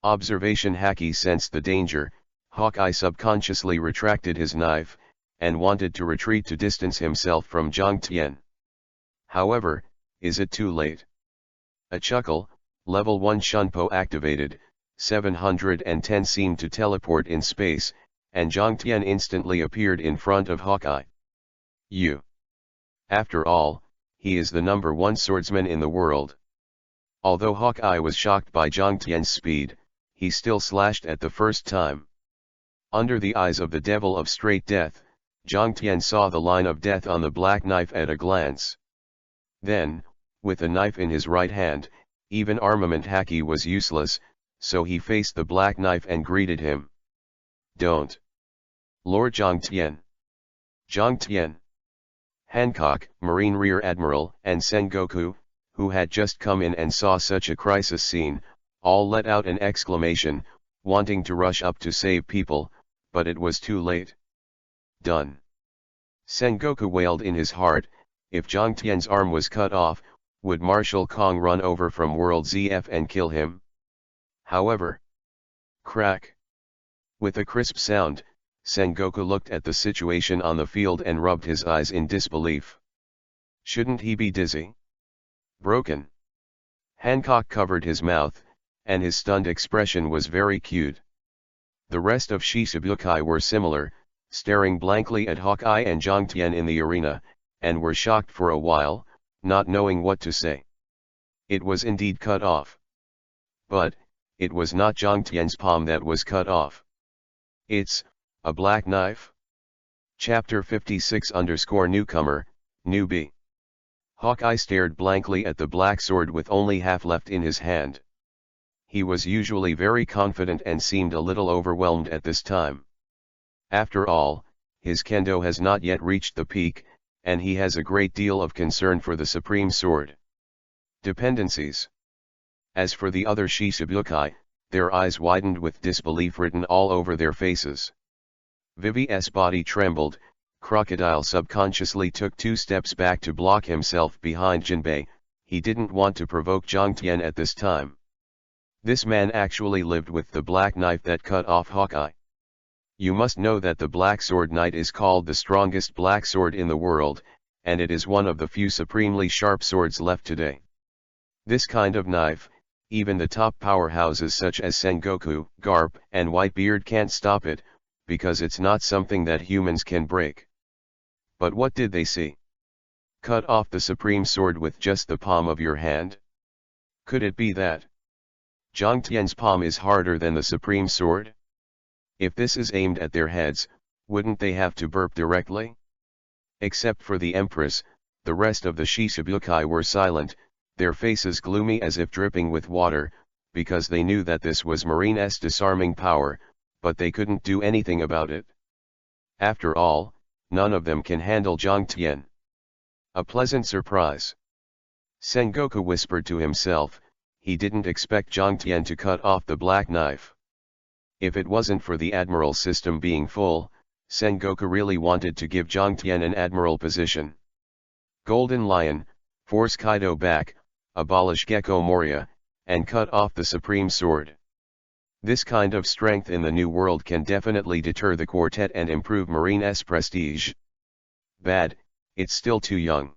Observation Haki sensed the danger. Hawkeye subconsciously retracted his knife, and wanted to retreat to distance himself from Zhangtian. However, is it too late? A chuckle, level 1 Shunpo activated, 710 seemed to teleport in space, and Jiang Tian instantly appeared in front of Hawkeye. After all, he is the #1 swordsman in the world. Although Hawkeye was shocked by Jiang Tian's speed, he still slashed at the first time. Under the eyes of the devil of straight death, Jiang Tian saw the line of death on the black knife at a glance. Then, with the knife in his right hand, even armament Haki was useless, so he faced the black knife and greeted him. "Don't. Lord Jiang Tian." Jiang Tian. Hancock, Marine Rear Admiral, and Sengoku, who had just come in and saw such a crisis scene, all let out an exclamation, wanting to rush up to save people, but it was too late. Done. Sengoku wailed in his heart, if Jiang Tian's arm was cut off, would Marshal Kong run over from World ZF and kill him? However, crack. With a crisp sound, Sengoku looked at the situation on the field and rubbed his eyes in disbelief. Shouldn't he be dizzy? Broken. Hancock covered his mouth, and his stunned expression was very cute. The rest of Shishibukai were similar, staring blankly at Hawkeye and Jiang Tian in the arena, and were shocked for a while, not knowing what to say. It was indeed cut off. But, it was not Jiang Tian's palm that was cut off. It's a black knife? Chapter 56_newcomer, newbie. Hawkeye stared blankly at the black sword with only half left in his hand. He was usually very confident and seemed a little overwhelmed at this time. After all, his kendo has not yet reached the peak, and he has a great deal of concern for the supreme sword. Dependencies. As for the other Shishibukai, their eyes widened with disbelief written all over their faces. Vivi's body trembled. Crocodile subconsciously took 2 steps back to block himself behind Jinbei. He didn't want to provoke Jiang Tian at this time. This man actually lived with the black knife that cut off Hawkeye. You must know that the Black Sword Knight is called the strongest black sword in the world, and it is one of the few supremely sharp swords left today. This kind of knife, even the top powerhouses such as Sengoku, Garp, and Whitebeard can't stop it, because it's not something that humans can break. But what did they see? Cut off the supreme sword with just the palm of your hand? Could it be that Jiang Tian's palm is harder than the supreme sword? If this is aimed at their heads, wouldn't they have to burp directly? Except for the Empress, the rest of the Shishibukai were silent, their faces gloomy as if dripping with water, because they knew that this was Marine's disarming power, but they couldn't do anything about it. After all, none of them can handle Jiang Tian. A pleasant surprise. Sengoku whispered to himself, he didn't expect Jiang Tian to cut off the black knife. If it wasn't for the admiral system being full, Sengoku really wanted to give Jiang Tian an admiral position. Golden Lion, force Kaido back, abolish Gecko Moria, and cut off the supreme sword. This kind of strength in the New World can definitely deter the quartet and improve Marine's prestige. Bad, it's still too young.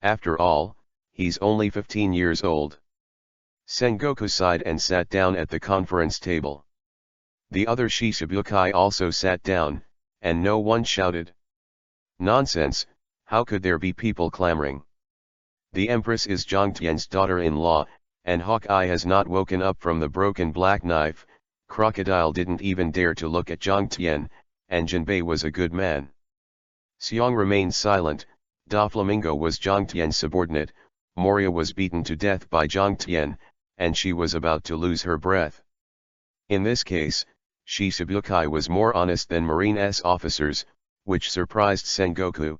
After all, he's only 15 years old. Sengoku sighed and sat down at the conference table. The other Shishibukai also sat down, and no one shouted. Nonsense, how could there be people clamoring? The Empress is Jiang Tian's daughter-in-law, and Hawkeye has not woken up from the broken black knife. Crocodile didn't even dare to look at Jiang Tian, and Jinbei was a good man. Xiong remained silent. Doflamingo was Jiang Tian's subordinate. Moria was beaten to death by Jiang Tian, and she was about to lose her breath. In this case, Shishibukai was more honest than Marine's officers, which surprised Sengoku.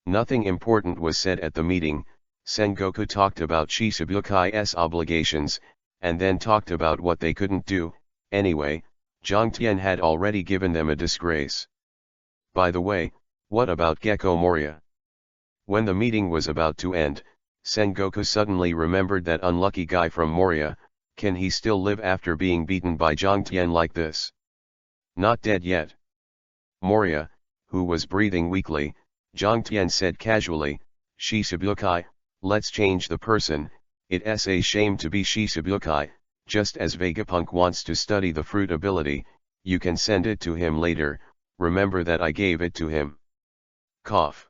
Nothing important was said at the meeting. Sengoku talked about Shishibukai's obligations, and then talked about what they couldn't do. Anyway, Jiang Tian had already given them a disgrace. By the way, what about Gecko Moria? When the meeting was about to end, Sengoku suddenly remembered that unlucky guy from Moria. Can he still live after being beaten by Jiang Tian like this? Not dead yet. Moria, who was breathing weakly, Jiang Tian said casually, Shishibukai, let's change the person. It's a shame to be Shishibukai. Just as Vegapunk wants to study the fruit ability, you can send it to him later, remember that I gave it to him. Cough.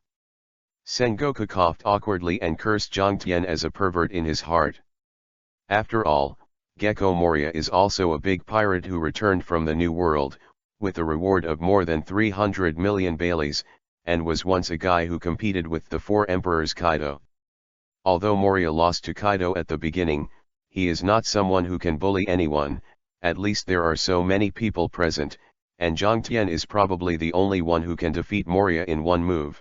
Sengoku coughed awkwardly and cursed Jiang as a pervert in his heart. After all, Gecko Moria is also a big pirate who returned from the New World, with a reward of more than 300 million Baileys, and was once a guy who competed with the four emperors Kaido. Although Moria lost to Kaido at the beginning, he is not someone who can bully anyone, at least there are so many people present, and Jiang is probably the only one who can defeat Moria in one move.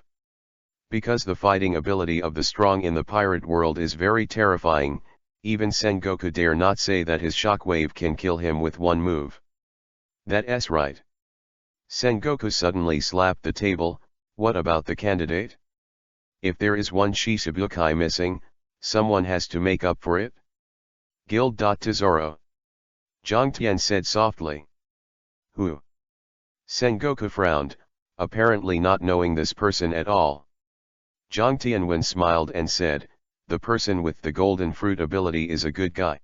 Because the fighting ability of the strong in the pirate world is very terrifying, even Sengoku dare not say that his shockwave can kill him with one move. That's right. Sengoku suddenly slapped the table. What about the candidate? If there is one Shishibukai missing, someone has to make up for it. Guild.Tesoro. Jiang said softly. Who? Sengoku frowned, apparently not knowing this person at all. Jiang Tianwen smiled and said, the person with the golden fruit ability is a good guy.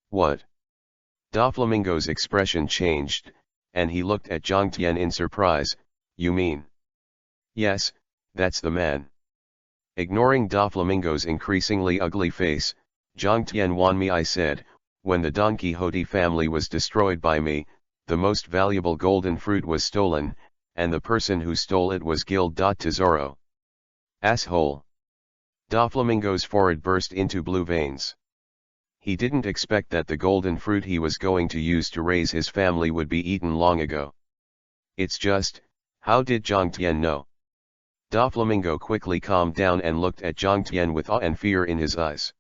What? Doflamingo's expression changed, and he looked at Jiang in surprise. You mean? Yes, that's the man. Ignoring Doflamingo's increasingly ugly face, Jiang Wan me I said, when the Don Quixote family was destroyed by me, the most valuable golden fruit was stolen, and the person who stole it was Guild.Tesoro. Asshole. Doflamingo's forehead burst into blue veins. He didn't expect that the golden fruit he was going to use to raise his family would be eaten long ago. It's just, how did Jiang know? Doflamingo quickly calmed down and looked at Jiang with awe and fear in his eyes.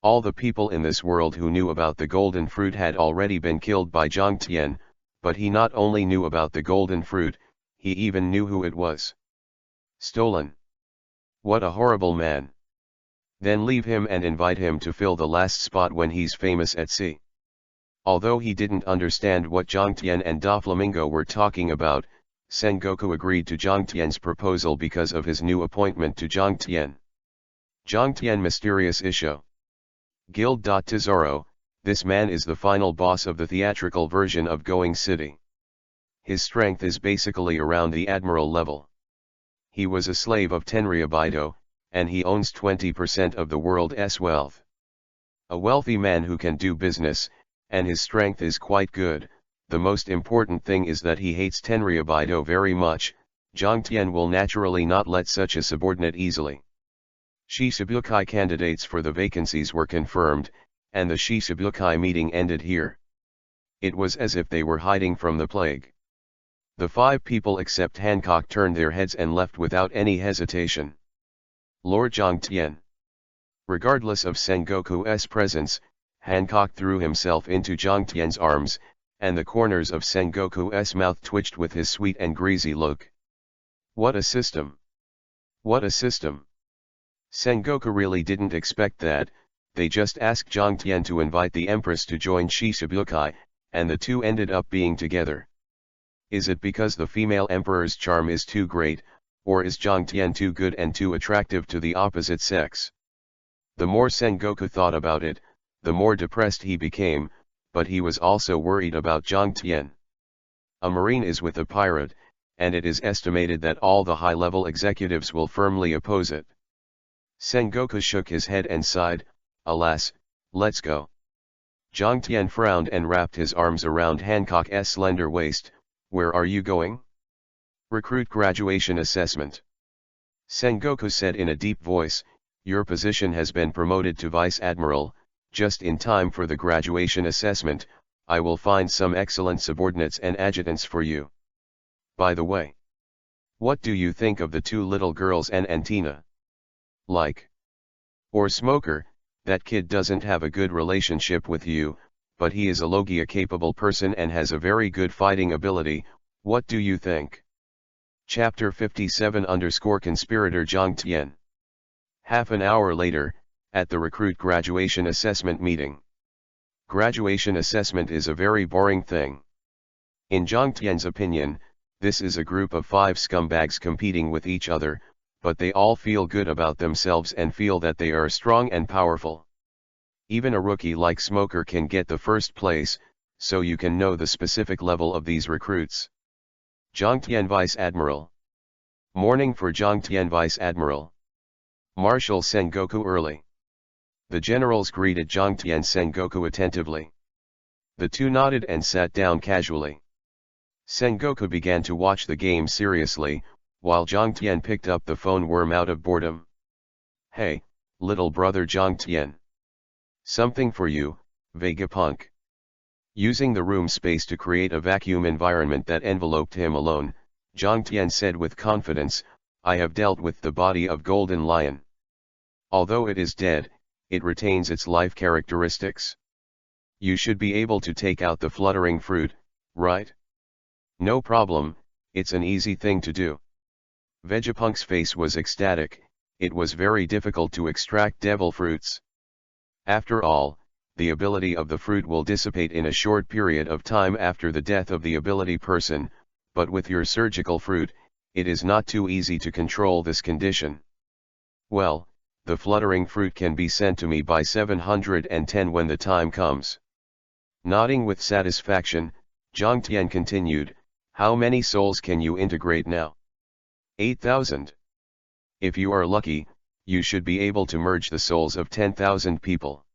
All the people in this world who knew about the golden fruit had already been killed by Jiang, but he not only knew about the golden fruit, he even knew who it was. Stolen. What a horrible man. Then leave him and invite him to fill the last spot when he's famous at sea. Although he didn't understand what Jiang and Doflamingo were talking about, Sengoku agreed to Jiang proposal because of his new appointment to Jiang. Jiang mysterious issue. Guild.Tesoro, this man is the final boss of the theatrical version of Going City. His strength is basically around the admiral level. He was a slave of Tenryabito, and he owns 20% of the world's wealth. A wealthy man who can do business, and his strength is quite good. The most important thing is that he hates Tenryabito very much. Jiang will naturally not let such a subordinate easily. Shishibukai candidates for the vacancies were confirmed, and the Shishibukai meeting ended here. It was as if they were hiding from the plague. The 5 people except Hancock turned their heads and left without any hesitation. Lord Jiang. Regardless of Sengoku's presence, Hancock threw himself into Jiang's arms, and the corners of Sengoku's mouth twitched with his sweet and greasy look. What a system! What a system! Sengoku really didn't expect that. They just asked Jiang to invite the Empress to join Shishibukai, and the two ended up being together. Is it because the female emperor's charm is too great, or is Jiang too good and too attractive to the opposite sex? The more Sengoku thought about it, the more depressed he became, but he was also worried about Jiang. A marine is with a pirate, and it is estimated that all the high-level executives will firmly oppose it. Sengoku shook his head and sighed, alas, let's go. Jiang frowned and wrapped his arms around Hancock's slender waist. Where are you going? Recruit graduation assessment. Sengoku said in a deep voice, your position has been promoted to Vice Admiral, just in time for the graduation assessment. I will find some excellent subordinates and adjutants for you. By the way, what do you think of the 2 little girls and Antina? Like? Or Smoker? That kid doesn't have a good relationship with you, but he is a Logia-capable person and has a very good fighting ability. What do you think? Chapter 57 Conspirator Jiang. Half an hour later, at the recruit graduation assessment meeting. Graduation assessment is a very boring thing. In Jiang's opinion, this is a group of 5 scumbags competing with each other, but they all feel good about themselves and feel that they are strong and powerful. Even a rookie like Smoker can get the first place, so you can know the specific level of these recruits. Zhangtian Vice Admiral. Morning for Zhangtian Vice Admiral. Marshal Sengoku early. The generals greeted Zhangtian Sengoku attentively. The two nodded and sat down casually. Sengoku began to watch the game seriously, while Zhangtian picked up the phone worm out of boredom. Hey, little brother Zhangtian. Something for you, Vegapunk. Using the room space to create a vacuum environment that enveloped him alone, Zhangtian said with confidence, I have dealt with the body of Golden Lion. Although it is dead, it retains its life characteristics. You should be able to take out the fluttering fruit, right? No problem, it's an easy thing to do. Vegapunk's face was ecstatic. It was very difficult to extract devil fruits. After all, the ability of the fruit will dissipate in a short period of time after the death of the ability person, but with your surgical fruit, it is not too easy to control this condition. Well, the fluttering fruit can be sent to me by 710 when the time comes. Nodding with satisfaction, Zhangtian continued, how many souls can you integrate now? 8,000. If you are lucky, you should be able to merge the souls of 10,000 people.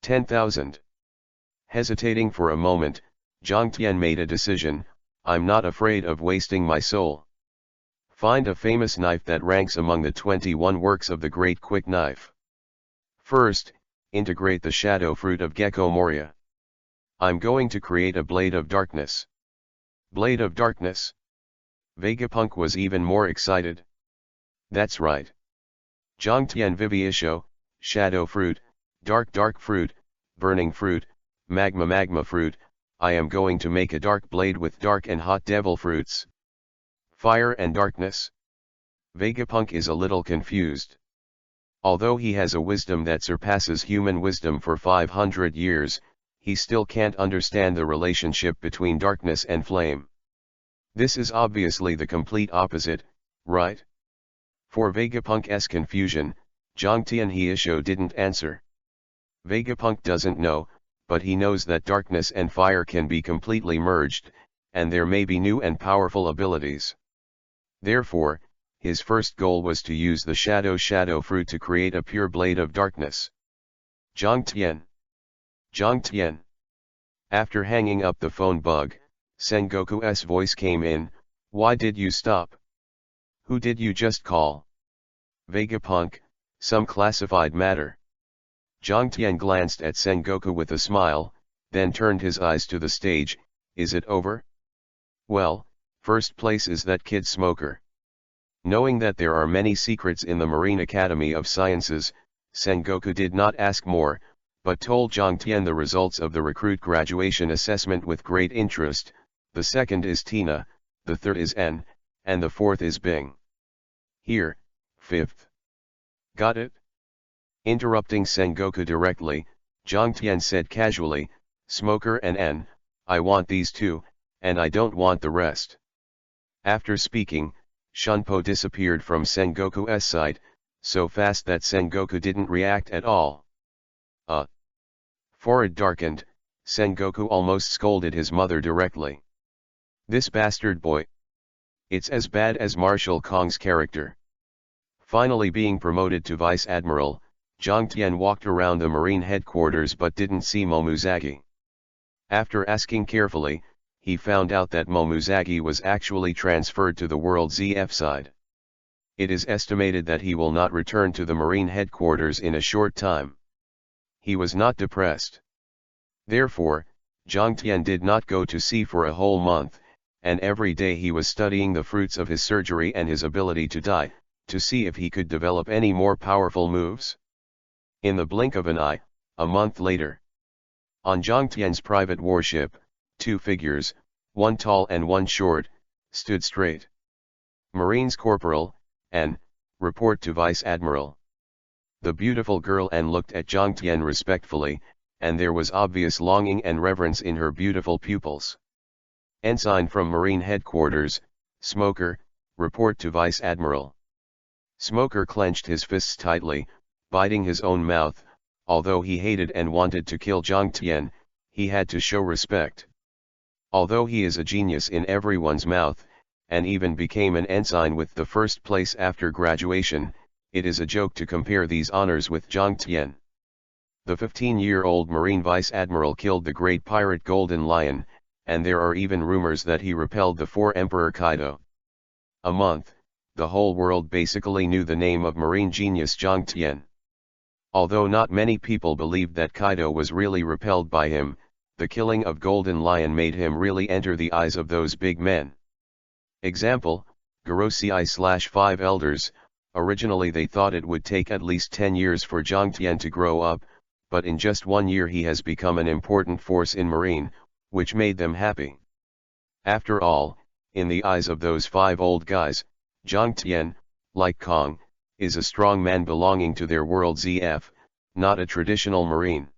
10,000. Hesitating for a moment, Zhangtian made a decision, I'm not afraid of wasting my soul. Find a famous knife that ranks among the 21 works of the Great Quick Knife. First, integrate the shadow fruit of Gecko Moria. I'm going to create a blade of darkness. Blade of darkness. Vegapunk was even more excited. That's right. Zhangtian Viviisho, shadow fruit, dark fruit, burning fruit, magma fruit, I am going to make a dark blade with dark and hot devil fruits. Fire and darkness. Vegapunk is a little confused. Although he has a wisdom that surpasses human wisdom for 500 years, he still can't understand the relationship between darkness and flame. This is obviously the complete opposite, right? For Vegapunk's confusion, Zhangtian Hiisho didn't answer. Vegapunk doesn't know, but he knows that darkness and fire can be completely merged, and there may be new and powerful abilities. Therefore, his first goal was to use the shadow fruit to create a pure blade of darkness. Zhangtian. After hanging up the phone bug, Sengoku's voice came in, why did you stop? Who did you just call? Vegapunk, some classified matter. Zhangtian glanced at Sengoku with a smile, then turned his eyes to the stage, is it over? Well, first place is that kid Smoker. Knowing that there are many secrets in the Marine Academy of Sciences, Sengoku did not ask more, but told Zhangtian the results of the recruit graduation assessment with great interest. The second is Tina, the third is N, and the fourth is Bing. Here, fifth. Got it? Interrupting Sengoku directly, Zhangtian said casually, Smoker and N, I want these two, and I don't want the rest. After speaking, Shunpo disappeared from Sengoku's sight, so fast that Sengoku didn't react at all. Forehead darkened, Sengoku almost scolded his mother directly. This bastard boy. It's as bad as Marshal Kong's character. Finally being promoted to Vice Admiral, Zhangtian walked around the Marine headquarters but didn't see Momuzagi. After asking carefully, he found out that Momuzagi was actually transferred to the World ZF side. It is estimated that he will not return to the Marine headquarters in a short time. He was not depressed. Therefore, Zhangtian did not go to sea for a whole month, and every day he was studying the fruits of his surgery and his ability to die, to see if he could develop any more powerful moves. In the blink of an eye, a month later. On Zhangtian's private warship, two figures, one tall and one short, stood straight. Marines Corporal, N, report to Vice Admiral. The beautiful girl N looked at Zhangtian respectfully, and there was obvious longing and reverence in her beautiful pupils. Ensign from Marine Headquarters, Smoker, report to Vice Admiral. Smoker clenched his fists tightly, biting his own mouth, although he hated and wanted to kill Jiang Tian, he had to show respect. Although he is a genius in everyone's mouth, and even became an ensign with the first place after graduation, it is a joke to compare these honors with Jiang Tian. The 15-year-old Marine Vice Admiral killed the great pirate Golden Lion, and there are even rumors that he repelled the 4 Emperor Kaido. A month, the whole world basically knew the name of marine genius Jiang Tian. Although not many people believed that Kaido was really repelled by him, the killing of Golden Lion made him really enter the eyes of those big men. Example, Garosei/5 elders, originally they thought it would take at least 10 years for Jiang Tian to grow up, but in just 1 year he has become an important force in marine, which made them happy. After all, in the eyes of those 5 old guys, Jiang Tian, like Kong, is a strong man belonging to their world ZF, not a traditional marine.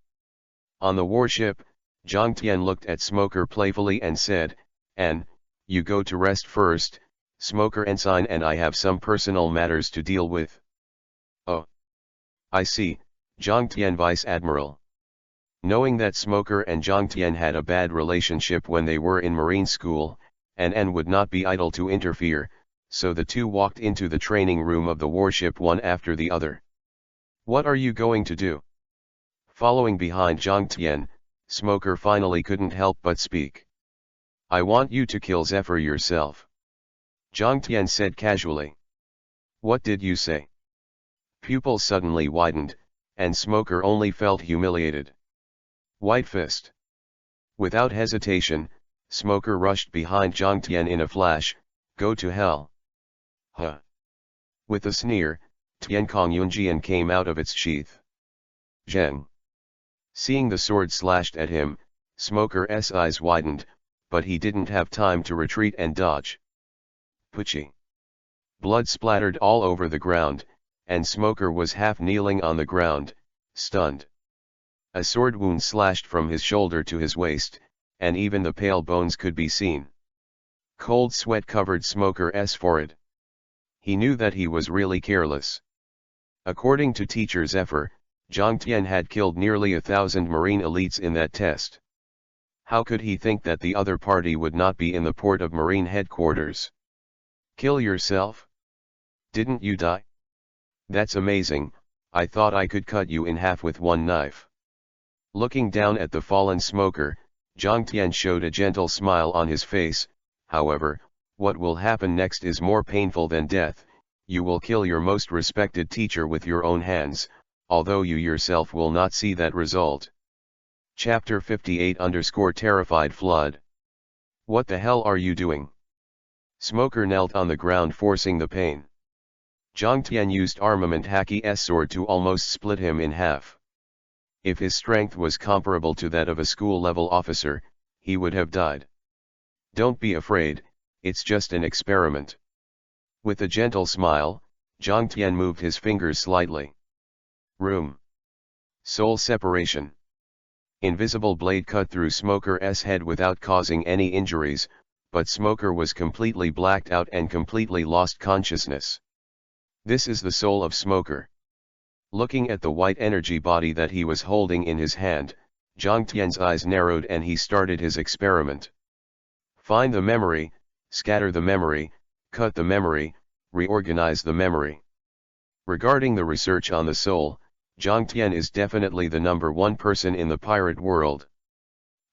On the warship, Jiang Tian looked at Smoker playfully and said, "An, you go to rest first, Smoker Ensign, and I have some personal matters to deal with." "Oh. I see, Jiang Tian Vice Admiral." Knowing that Smoker and Jiang Tian had a bad relationship when they were in marine school, An would not be idle to interfere, so the two walked into the training room of the warship one after the other. "What are you going to do?" Following behind Jiang Tian, Smoker finally couldn't help but speak. "I want you to kill Zephyr yourself," Jiang Tian said casually. "What did you say?" Pupils suddenly widened, and Smoker only felt humiliated. White fist. Without hesitation, Smoker rushed behind Jiang Tian in a flash. "Go to hell." "Huh." With a sneer, Tiankong Yunjian came out of its sheath. "Zheng." Seeing the sword slashed at him, Smoker's eyes widened, but he didn't have time to retreat and dodge. Pucci. Blood splattered all over the ground, and Smoker was half kneeling on the ground, stunned. A sword wound slashed from his shoulder to his waist, and even the pale bones could be seen. Cold sweat covered Smoker's forehead. He knew that he was really careless. According to teacher Zephyr, Jiang Tian had killed nearly 1,000 marine elites in that test. How could he think that the other party would not be in the port of marine headquarters? "Kill yourself? Didn't you die? That's amazing, I thought I could cut you in half with one knife." Looking down at the fallen Smoker, Jiang Tian showed a gentle smile on his face. "However, what will happen next is more painful than death. You will kill your most respected teacher with your own hands, although you yourself will not see that result." Chapter 58_Terrified Flood. "What the hell are you doing?" Smoker knelt on the ground, forcing the pain. Jiang Tian used armament Haki's sword to almost split him in half. If his strength was comparable to that of a school-level officer, he would have died. "Don't be afraid, it's just an experiment." With a gentle smile, Jiang Tian moved his fingers slightly. Room. Soul separation. Invisible blade cut through Smoker's head without causing any injuries, but Smoker was completely blacked out and completely lost consciousness. This is the soul of Smoker. Looking at the white energy body that he was holding in his hand, Jiang Tian's eyes narrowed and he started his experiment. Find the memory, scatter the memory, cut the memory, reorganize the memory. Regarding the research on the soul, Jiang Tian is definitely the #1 person in the pirate world.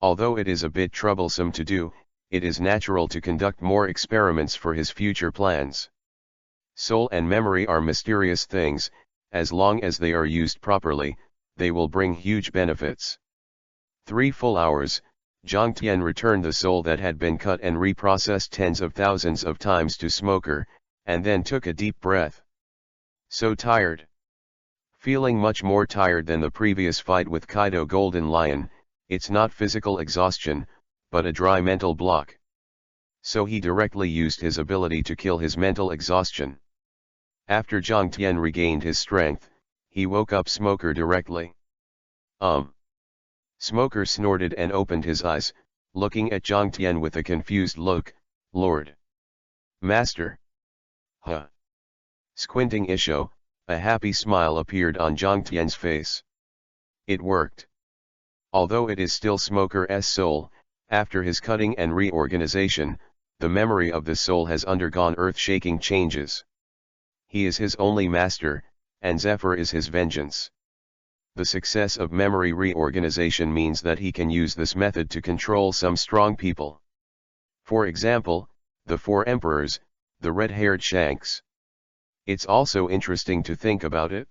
Although it is a bit troublesome to do, it is natural to conduct more experiments for his future plans. Soul and memory are mysterious things. As long as they are used properly, they will bring huge benefits. 3 full hours, Jiang Tian returned the soul that had been cut and reprocessed tens of thousands of times to Smoker, and then took a deep breath. So tired. Feeling much more tired than the previous fight with Kaido Golden Lion, it's not physical exhaustion, but a dry mental block. So he directly used his ability to kill his mental exhaustion. After Jiang Tian regained his strength, he woke up Smoker directly. Smoker snorted and opened his eyes, looking at Jiang Tian with a confused look. "Lord. Master. Huh." Squinting Isho, a happy smile appeared on Jiang Tian's face. It worked. Although it is still Smoker's soul, after his cutting and reorganization, the memory of the soul has undergone earth-shaking changes. He is his only master, and Zephyr is his vengeance. The success of memory reorganization means that he can use this method to control some strong people. For example, the 4 emperors, the red-haired Shanks. It's also interesting to think about it.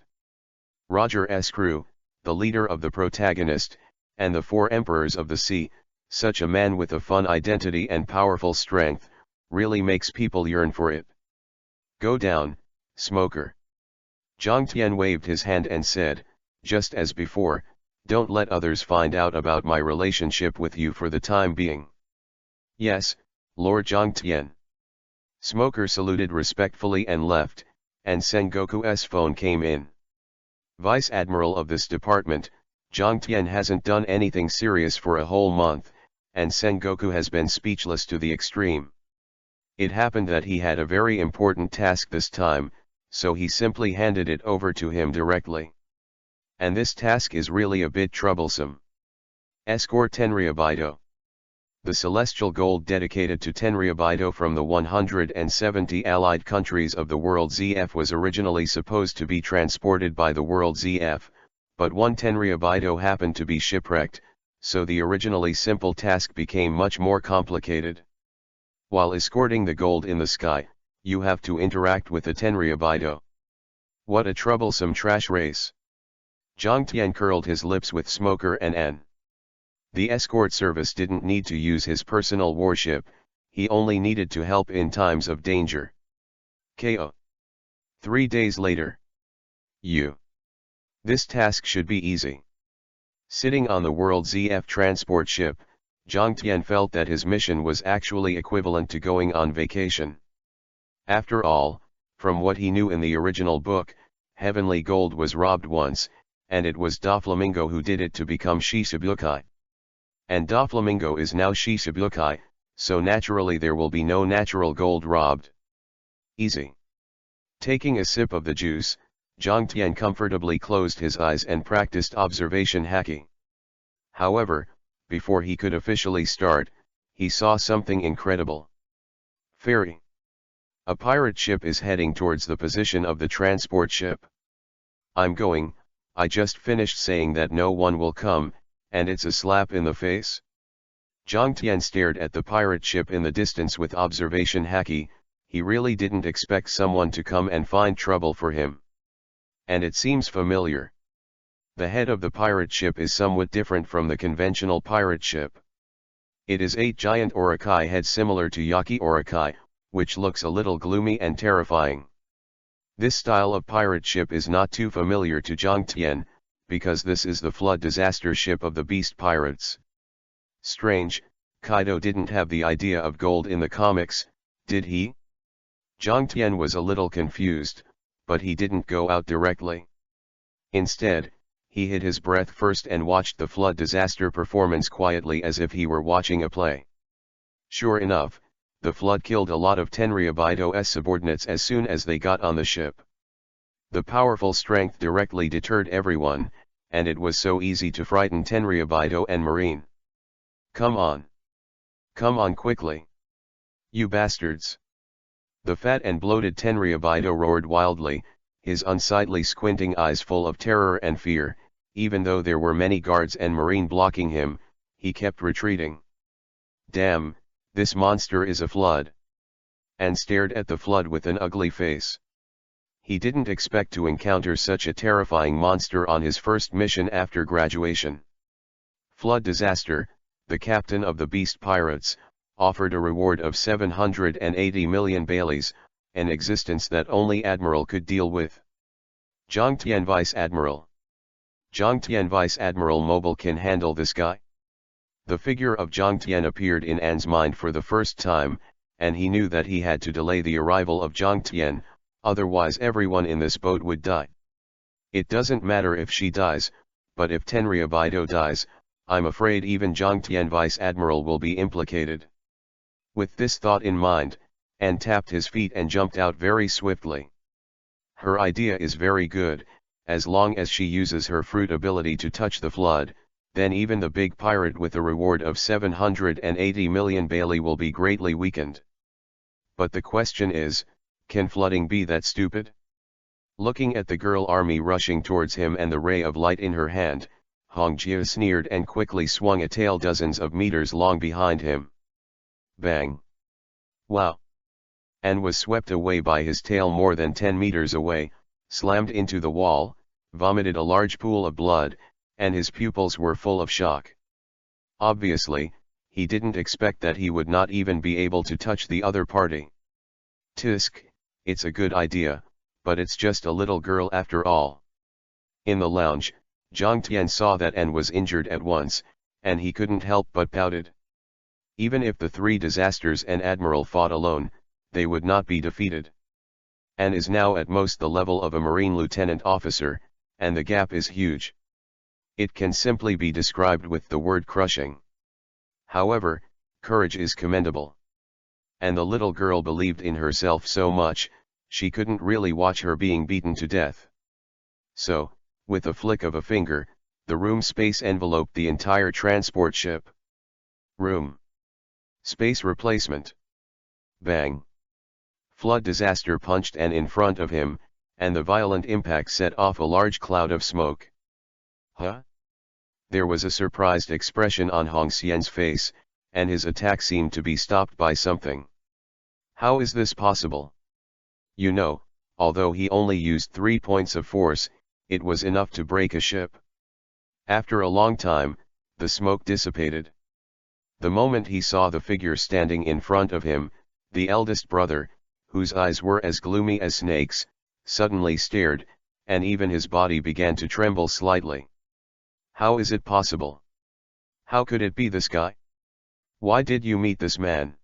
Roger's crew, the leader of the protagonist, and the 4 emperors of the sea, such a man with a fun identity and powerful strength, really makes people yearn for it. Go down, Smoker. Zhang Tian waved his hand and said, just as before, don't let others find out about my relationship with you for the time being. Yes, Lord Zhang Tian. Smoker saluted respectfully and left, and Sengoku's phone came in. Vice Admiral of this department, Zhang Tian hasn't done anything serious for a whole month, and Sengoku has been speechless to the extreme. It happened that he had a very important task this time, so he simply handed it over to him directly. And this task is really a bit troublesome. Escort Tenryabito. The celestial gold dedicated to Tenryabito from the 170 allied countries of the world ZF was originally supposed to be transported by the world ZF, but one Tenryabito happened to be shipwrecked, so the originally simple task became much more complicated. While escorting the gold in the sky, you have to interact with the Tenryabito. What a troublesome trash race. Zhang Tian curled his lips with Smoker and N. The escort service didn't need to use his personal warship, he only needed to help in times of danger. KO. 3 days later. This task should be easy. Sitting on the World ZF transport ship, Zhang Tian felt that his mission was actually equivalent to going on vacation. After all, from what he knew in the original book, heavenly gold was robbed once, and it was Doflamingo who did it to become Shishibukai. And Doflamingo is now Shishibukai, so naturally there will be no natural gold robbed. Easy. Taking a sip of the juice, Zhang Tian comfortably closed his eyes and practiced observation haki. However, before he could officially start, he saw something incredible. Ferry. A pirate ship is heading towards the position of the transport ship. I'm going, I just finished saying that no one will come, and it's a slap in the face. Zhang Tian stared at the pirate ship in the distance with observation haki, he really didn't expect someone to come and find trouble for him. And it seems familiar. The head of the pirate ship is somewhat different from the conventional pirate ship. It is 8 giant Orokai heads similar to Yaki Orokai, which looks a little gloomy and terrifying. This style of pirate ship is not too familiar to Zhang Tian, because this is the flood disaster ship of the beast pirates. Strange, Kaido didn't have the idea of gold in the comics, did he? Zhang Tian was a little confused, but he didn't go out directly. Instead, he hid his breath first and watched the flood disaster performance quietly as if he were watching a play. Sure enough, the flood killed a lot of Tenryabito's subordinates as soon as they got on the ship. The powerful strength directly deterred everyone, and it was so easy to frighten Tenryabito and Marine. Come on! Come on quickly! You bastards! The fat and bloated Tenryabito roared wildly, his unsightly squinting eyes full of terror and fear. Even though there were many guards and Marine blocking him, he kept retreating. Damn, this monster is a flood! And stared at the flood with an ugly face. He didn't expect to encounter such a terrifying monster on his first mission after graduation. Flood Disaster, the captain of the beast pirates, offered a reward of 780 million Baileys, an existence that only Admiral could deal with. Zhang Tian Vice Admiral. Zhang Tian Vice Admiral Mobile can handle this guy? The figure of Zhang Tian appeared in An's mind for the first time, and he knew that he had to delay the arrival of Zhang Tian, otherwise everyone in this boat would die. It doesn't matter if she dies, but if Tenryabito dies, I'm afraid even Zhang Tian Vice Admiral will be implicated. With this thought in mind, An tapped his feet and jumped out very swiftly. Her idea is very good, as long as she uses her fruit ability to touch the flood, then even the big pirate with a reward of 780 million Bailey will be greatly weakened. But the question is, can flooding be that stupid? Looking at the girl army rushing towards him and the ray of light in her hand, Hong Jia sneered and quickly swung a tail dozens of meters long behind him. Bang! Wow! And was swept away by his tail more than 10 meters away, slammed into the wall, vomited a large pool of blood, and his pupils were full of shock. Obviously, he didn't expect that he would not even be able to touch the other party. Tisk, it's a good idea, but it's just a little girl after all. In the lounge, Zhang Tian saw that N was injured at once, and he couldn't help but pouted. Even if the three disasters and Admiral fought alone, they would not be defeated. N is now at most the level of a Marine lieutenant officer, and the gap is huge. It can simply be described with the word crushing. However, courage is commendable. And the little girl believed in herself so much, she couldn't really watch her being beaten to death. So, with a flick of a finger, the room space enveloped the entire transport ship. Room space replacement. Bang! Flood disaster punched N in front of him, and the violent impact set off a large cloud of smoke. Huh? There was a surprised expression on Hong Xian's face, and his attack seemed to be stopped by something. How is this possible? You know, although he only used 3 points of force, it was enough to break a ship. After a long time, the smoke dissipated. The moment he saw the figure standing in front of him, the eldest brother, whose eyes were as gloomy as snakes, suddenly stared, and even his body began to tremble slightly. How is it possible? How could it be this guy? Why did you meet this man?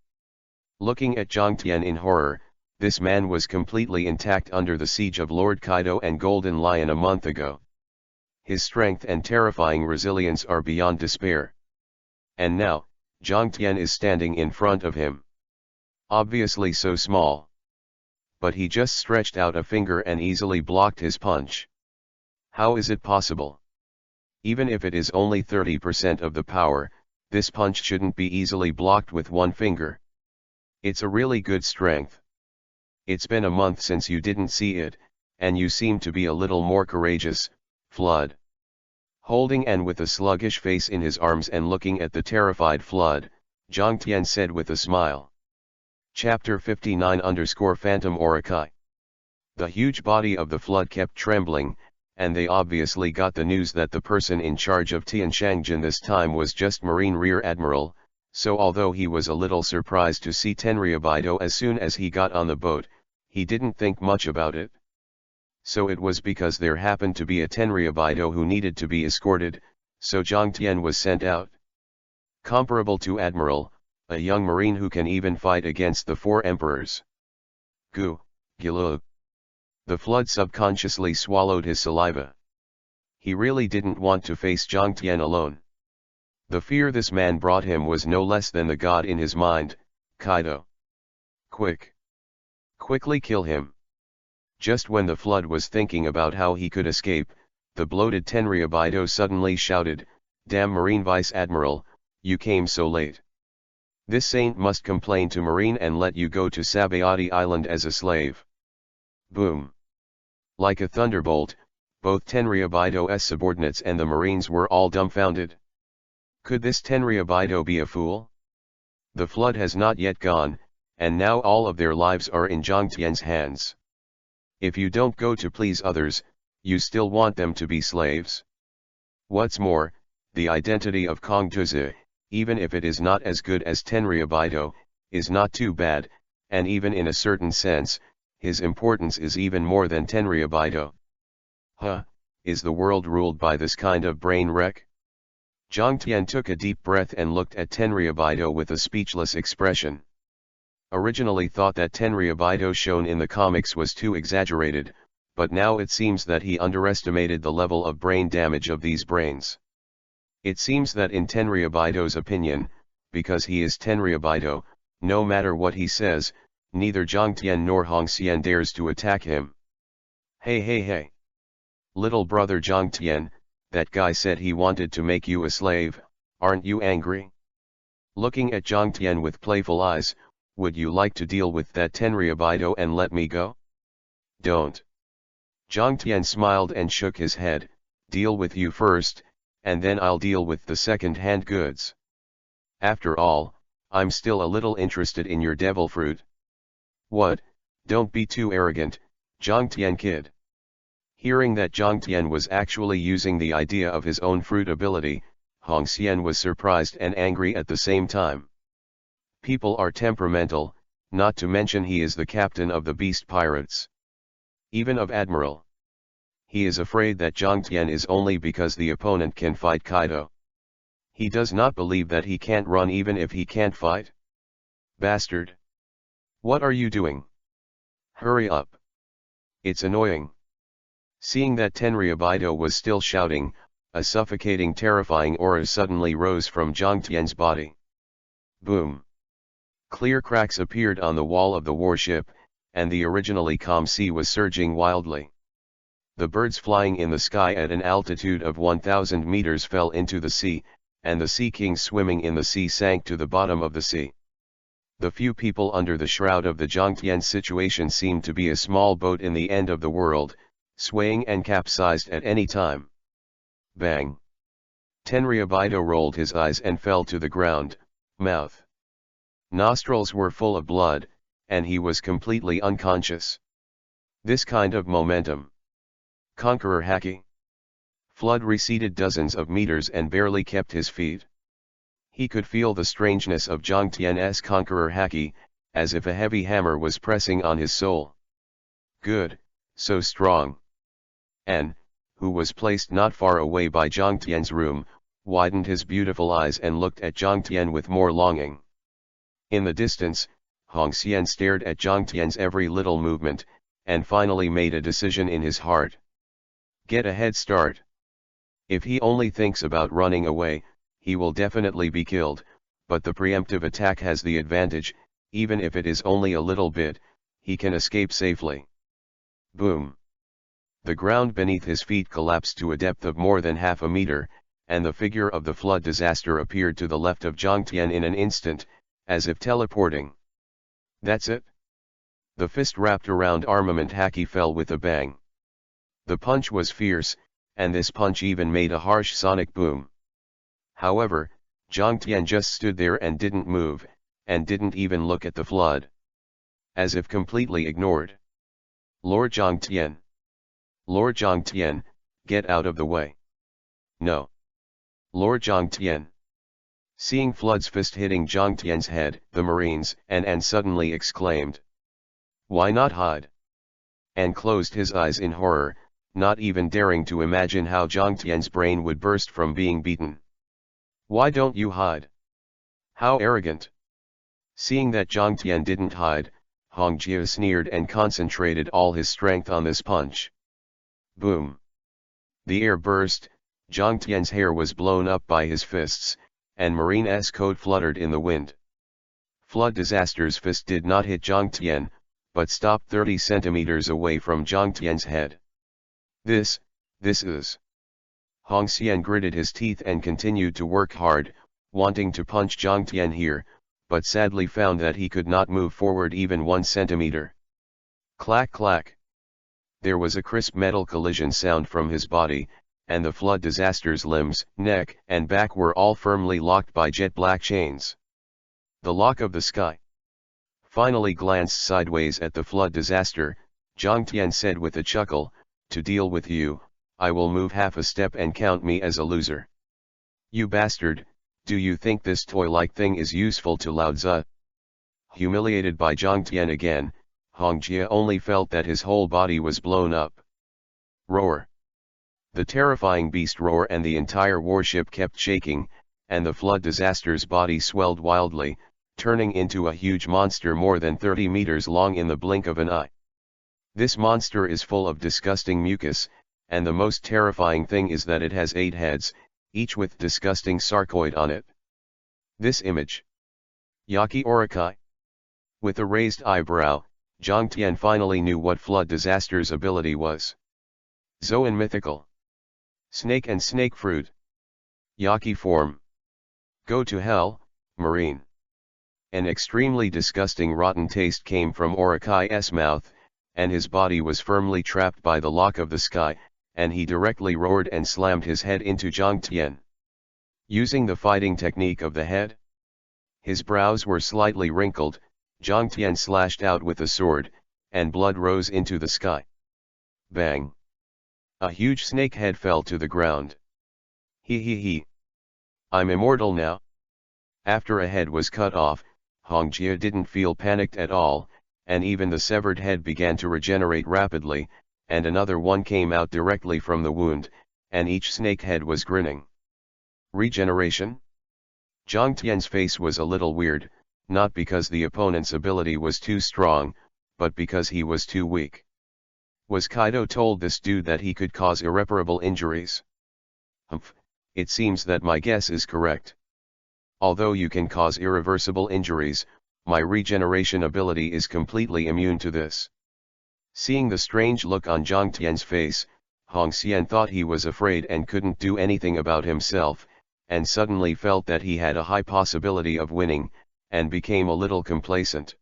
Looking at Zhang Tian in horror, this man was completely intact under the siege of Lord Kaido and Golden Lion a month ago. His strength and terrifying resilience are beyond despair. And now, Zhang Tian is standing in front of him. Obviously so small. But he just stretched out a finger and easily blocked his punch. How is it possible? Even if it is only 30% of the power, this punch shouldn't be easily blocked with one finger. It's a really good strength. It's been a month since you didn't see it, and you seem to be a little more courageous, Flood. Holding N with a sluggish face in his arms and looking at the terrified Flood, Zhang Tian said with a smile. Chapter 59_Phantom Orakai. The huge body of the Flood kept trembling, and they obviously got the news that the person in charge of Tianshangjian this time was just Marine Rear Admiral, so although he was a little surprised to see Tenryubido as soon as he got on the boat, he didn't think much about it. So it was because there happened to be a Tenryubido who needed to be escorted, so Zhang Tian was sent out. Comparable to Admiral, a young marine who can even fight against the 4 emperors. Gilu. The Flood subconsciously swallowed his saliva. He really didn't want to face Zhang Tian alone. The fear this man brought him was no less than the god in his mind, Kaido. Quickly kill him. Just when the Flood was thinking about how he could escape, the bloated Tenryubido suddenly shouted, "Damn Marine Vice Admiral, you came so late. This saint must complain to Marine and let you go to Sabayati Island as a slave." Boom. Like a thunderbolt, both Tenryubido's subordinates and the Marines were all dumbfounded. Could this Tenryubido be a fool? The Flood has not yet gone, and now all of their lives are in Zhang Tian's hands. If you don't go to please others, you still want them to be slaves. What's more, the identity of Kong Tuzi, even if it is not as good as Tenryubido, is not too bad, and even in a certain sense, his importance is even more than Tenryubido. Is the world ruled by this kind of brain wreck? Zhang Tian took a deep breath and looked at Tenryubido with a speechless expression. Originally thought that Tenryubido shown in the comics was too exaggerated, but now it seems that he underestimated the level of brain damage of these brains. It seems that in Tenryubido's opinion, because he is Tenryubido, no matter what he says, neither Zhang Tian nor Hong Xian dares to attack him. Hey. Little brother Zhang, that guy said he wanted to make you a slave, aren't you angry? Looking at Zhang with playful eyes, would you like to deal with that Tenryabito and let me go? Don't. Zhang smiled and shook his head, deal with you first, and then I'll deal with the second-hand goods. After all, I'm still a little interested in your devil fruit. What, don't be too arrogant, Zhang kid. Hearing that Zhang was actually using the idea of his own fruit ability, Hong Xian was surprised and angry at the same time. People are temperamental, not to mention he is the captain of the beast pirates. Even of Admiral. He is afraid that Zhang is only because the opponent can fight Kaido. He does not believe that he can't run even if he can't fight. Bastard! What are you doing? Hurry up! It's annoying. Seeing that Tenryabito was still shouting, a suffocating terrifying aura suddenly rose from Zhang body. Boom! Clear cracks appeared on the wall of the warship, and the originally calm sea was surging wildly. The birds flying in the sky at an altitude of 1,000 meters fell into the sea, and the sea kings swimming in the sea sank to the bottom of the sea. The few people under the shroud of the Zhang situation seemed to be a small boat in the end of the world, swaying and capsized at any time. Bang! Tenryabito rolled his eyes and fell to the ground, mouth. Nostrils were full of blood, and he was completely unconscious. This kind of momentum. Conqueror Haki. Flood receded dozens of meters and barely kept his feet. He could feel the strangeness of Zhang Conqueror Haki, as if a heavy hammer was pressing on his soul. Good, so strong. N, who was placed not far away by Zhang room, widened his beautiful eyes and looked at Zhang with more longing. In the distance, Hong Xian stared at Zhang every little movement, and finally made a decision in his heart. Get a head start. If he only thinks about running away, he will definitely be killed, but the preemptive attack has the advantage, even if it is only a little bit, he can escape safely. Boom! The ground beneath his feet collapsed to a depth of more than half a meter, and the figure of the flood disaster appeared to the left of Zhang in an instant, as if teleporting. That's it? The fist wrapped around armament Haki fell with a bang. The punch was fierce, and this punch even made a harsh sonic boom. However, Zhang just stood there and didn't move, and didn't even look at the flood. As if completely ignored. Lord Zhang Lord Zhang, get out of the way. No. Lord Zhang. Seeing Flood's fist hitting Zhang head, the Marines and suddenly exclaimed. Why not hide? And closed his eyes in horror, not even daring to imagine how Zhang brain would burst from being beaten. Why don't you hide? How arrogant! Seeing that Zhang didn't hide, Hong Jia sneered and concentrated all his strength on this punch. Boom! The air burst, Zhang hair was blown up by his fists, and Marine's coat fluttered in the wind. Flood Disaster's fist did not hit Zhang but stopped 30 centimeters away from Zhang head. This is... Hong Xian gritted his teeth and continued to work hard, wanting to punch Zhang here, but sadly found that he could not move forward even 1 centimeter. Clack clack. There was a crisp metal collision sound from his body, and the Flood Disaster's limbs, neck, and back were all firmly locked by jet black chains. The lock of the sky. Finally glanced sideways at the Flood Disaster, Zhang said with a chuckle, to deal with you, I will move half a step and count me as a loser. You bastard, do you think this toy-like thing is useful to Lao Tzu? Humiliated by Zhang again, Hong Jia only felt that his whole body was blown up. Roar. The terrifying beast roar and the entire warship kept shaking, and the Flood Disaster's body swelled wildly, turning into a huge monster more than 30 meters long in the blink of an eye. This monster is full of disgusting mucus, and the most terrifying thing is that it has 8 heads, each with disgusting sarcoid on it. This image. Yaki Orakai. With a raised eyebrow, Zhang finally knew what Flood Disaster's ability was. Zoan mythical. Snake and snake fruit. Yaki form. Go to hell, marine. An extremely disgusting rotten taste came from Orikai's mouth, and his body was firmly trapped by the lock of the sky, and he directly roared and slammed his head into Jiang Tian. Using the fighting technique of the head, his brows were slightly wrinkled, Jiang Tian slashed out with a sword, and blood rose into the sky. Bang! A huge snake head fell to the ground. He. I'm immortal now. After a head was cut off, Hong Jia didn't feel panicked at all, and even the severed head began to regenerate rapidly, and another one came out directly from the wound, and each snake head was grinning. Regeneration? Jiang Tian's face was a little weird, not because the opponent's ability was too strong, but because he was too weak. Was Kaido told this dude that he could cause irreparable injuries? Humph, it seems that my guess is correct. Although you can cause irreversible injuries, my regeneration ability is completely immune to this. Seeing the strange look on Jiang Tian's face, Hong Xian thought he was afraid and couldn't do anything about himself, and suddenly felt that he had a high possibility of winning, and became a little complacent.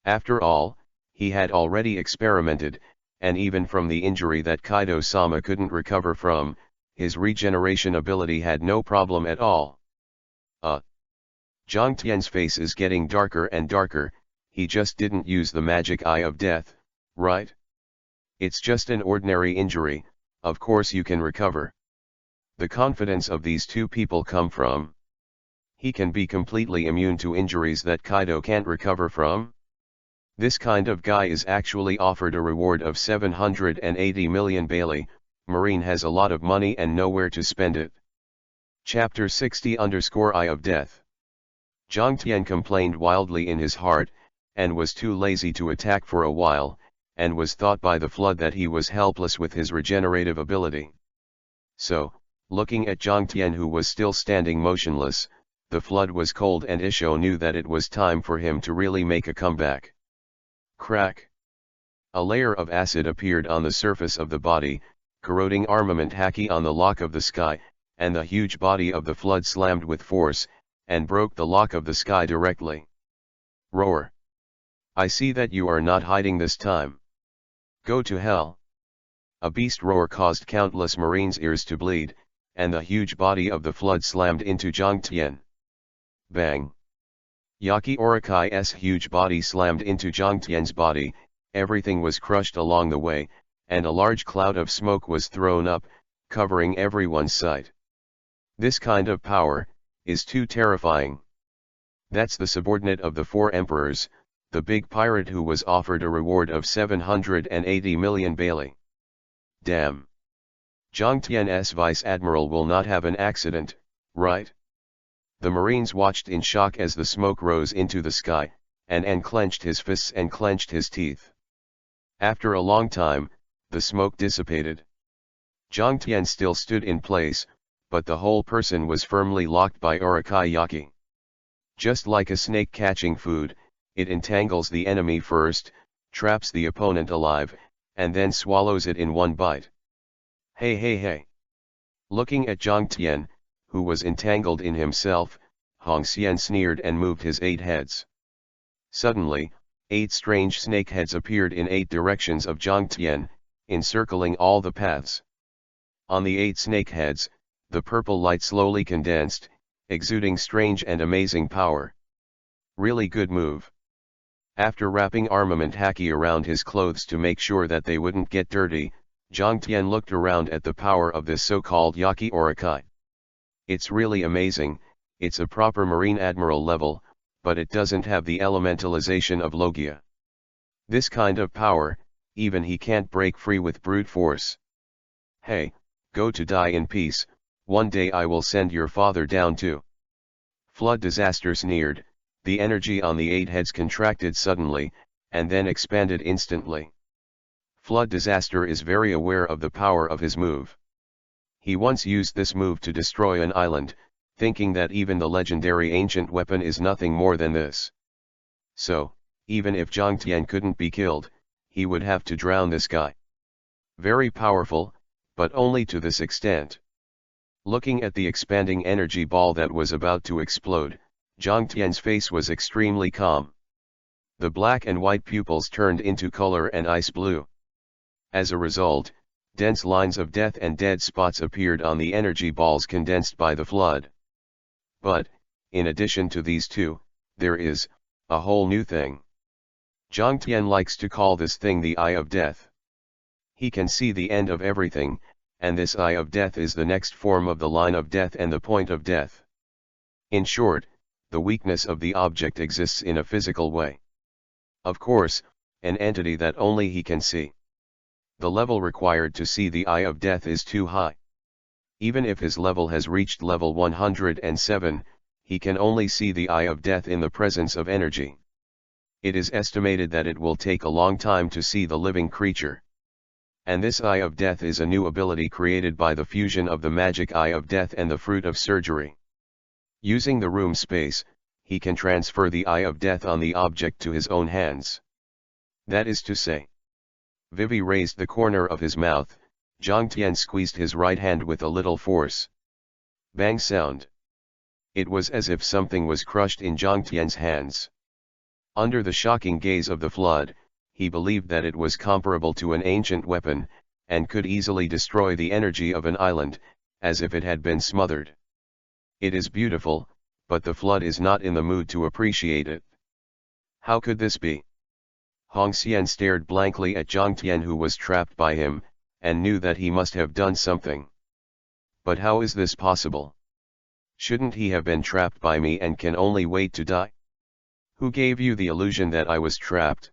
After all, he had already experimented, and even from the injury that Kaido-sama couldn't recover from, his regeneration ability had no problem at all. Jiang Tian's face is getting darker and darker, he just didn't use the magic eye of death, right? It's just an ordinary injury, of course you can recover. The confidence of these two people come from. He can be completely immune to injuries that Kaido can't recover from. This kind of guy is actually offered a reward of 780 million Bailey, Marine has a lot of money and nowhere to spend it. Chapter 60_Eye of Death. Jiang Tian complained wildly in his heart, and was too lazy to attack for a while, and was thought by the flood that he was helpless with his regenerative ability. So, looking at Jiang Tian who was still standing motionless, the flood was cold and Isho knew that it was time for him to really make a comeback. Crack! A layer of acid appeared on the surface of the body, corroding armament Haki on the lock of the sky, and the huge body of the flood slammed with force, and broke the lock of the sky directly. Roar! I see that you are not hiding this time. Go to hell! A beast roar caused countless marines' ears to bleed, and the huge body of the flood slammed into Jiang Tian. Bang! Yaki Orikai's huge body slammed into Jiang Tian's body, everything was crushed along the way, and a large cloud of smoke was thrown up, covering everyone's sight. This kind of power is too terrifying. That's the subordinate of the four emperors, the big pirate who was offered a reward of 780 million Bailey. Damn! Jiang Tian's vice admiral will not have an accident, right? The marines watched in shock as the smoke rose into the sky, and clenched his fists and clenched his teeth. After a long time, the smoke dissipated. Jiang Tian still stood in place, but the whole person was firmly locked by Orokai Yaki. Just like a snake catching food, it entangles the enemy first, traps the opponent alive, and then swallows it in one bite. Hey. Looking at Jiang Tian, who was entangled in himself, Hong Xian sneered and moved his 8 heads. Suddenly, 8 strange snake heads appeared in 8 directions of Jiang Tian, encircling all the paths. On the 8 snake heads, the purple light slowly condensed, exuding strange and amazing power. Really good move. After wrapping armament Haki around his clothes to make sure that they wouldn't get dirty, Jiang Tian looked around at the power of this so-called Yaki Orokai. It's really amazing, it's a proper Marine Admiral level, but it doesn't have the elementalization of Logia. This kind of power, even he can't break free with brute force. Hey, go to die in peace, one day I will send your father down too. Flood disaster sneered, the energy on the 8 heads contracted suddenly, and then expanded instantly. Flood disaster is very aware of the power of his move. He once used this move to destroy an island, thinking that even the legendary ancient weapon is nothing more than this. So, even if Jiang Tian couldn't be killed, he would have to drown this guy. Very powerful, but only to this extent. Looking at the expanding energy ball that was about to explode, Jiang Tian's face was extremely calm. The black and white pupils turned into color and ice blue. As a result, dense lines of death and dead spots appeared on the energy balls condensed by the flood. But, in addition to these two, there is a whole new thing. Jiang Tian likes to call this thing the Eye of Death. He can see the end of everything, and this Eye of Death is the next form of the line of death and the point of death. In short, the weakness of the object exists in a physical way. Of course, an entity that only he can see. The level required to see the Eye of Death is too high. Even if his level has reached level 107, he can only see the Eye of Death in the presence of energy. It is estimated that it will take a long time to see the living creature. And this Eye of Death is a new ability created by the fusion of the magic Eye of Death and the Fruit of Surgery. Using the room space, he can transfer the Eye of Death on the object to his own hands. That is to say, Vivi raised the corner of his mouth, Jiang Tian squeezed his right hand with a little force. Bang sound. It was as if something was crushed in Jiang Tian's hands. Under the shocking gaze of the flood, he believed that it was comparable to an ancient weapon, and could easily destroy the energy of an island, as if it had been smothered. It is beautiful, but the flood is not in the mood to appreciate it. How could this be? Hong Xian stared blankly at Jiang Tian, who was trapped by him, and knew that he must have done something. But how is this possible? Shouldn't he have been trapped by me and can only wait to die? Who gave you the illusion that I was trapped?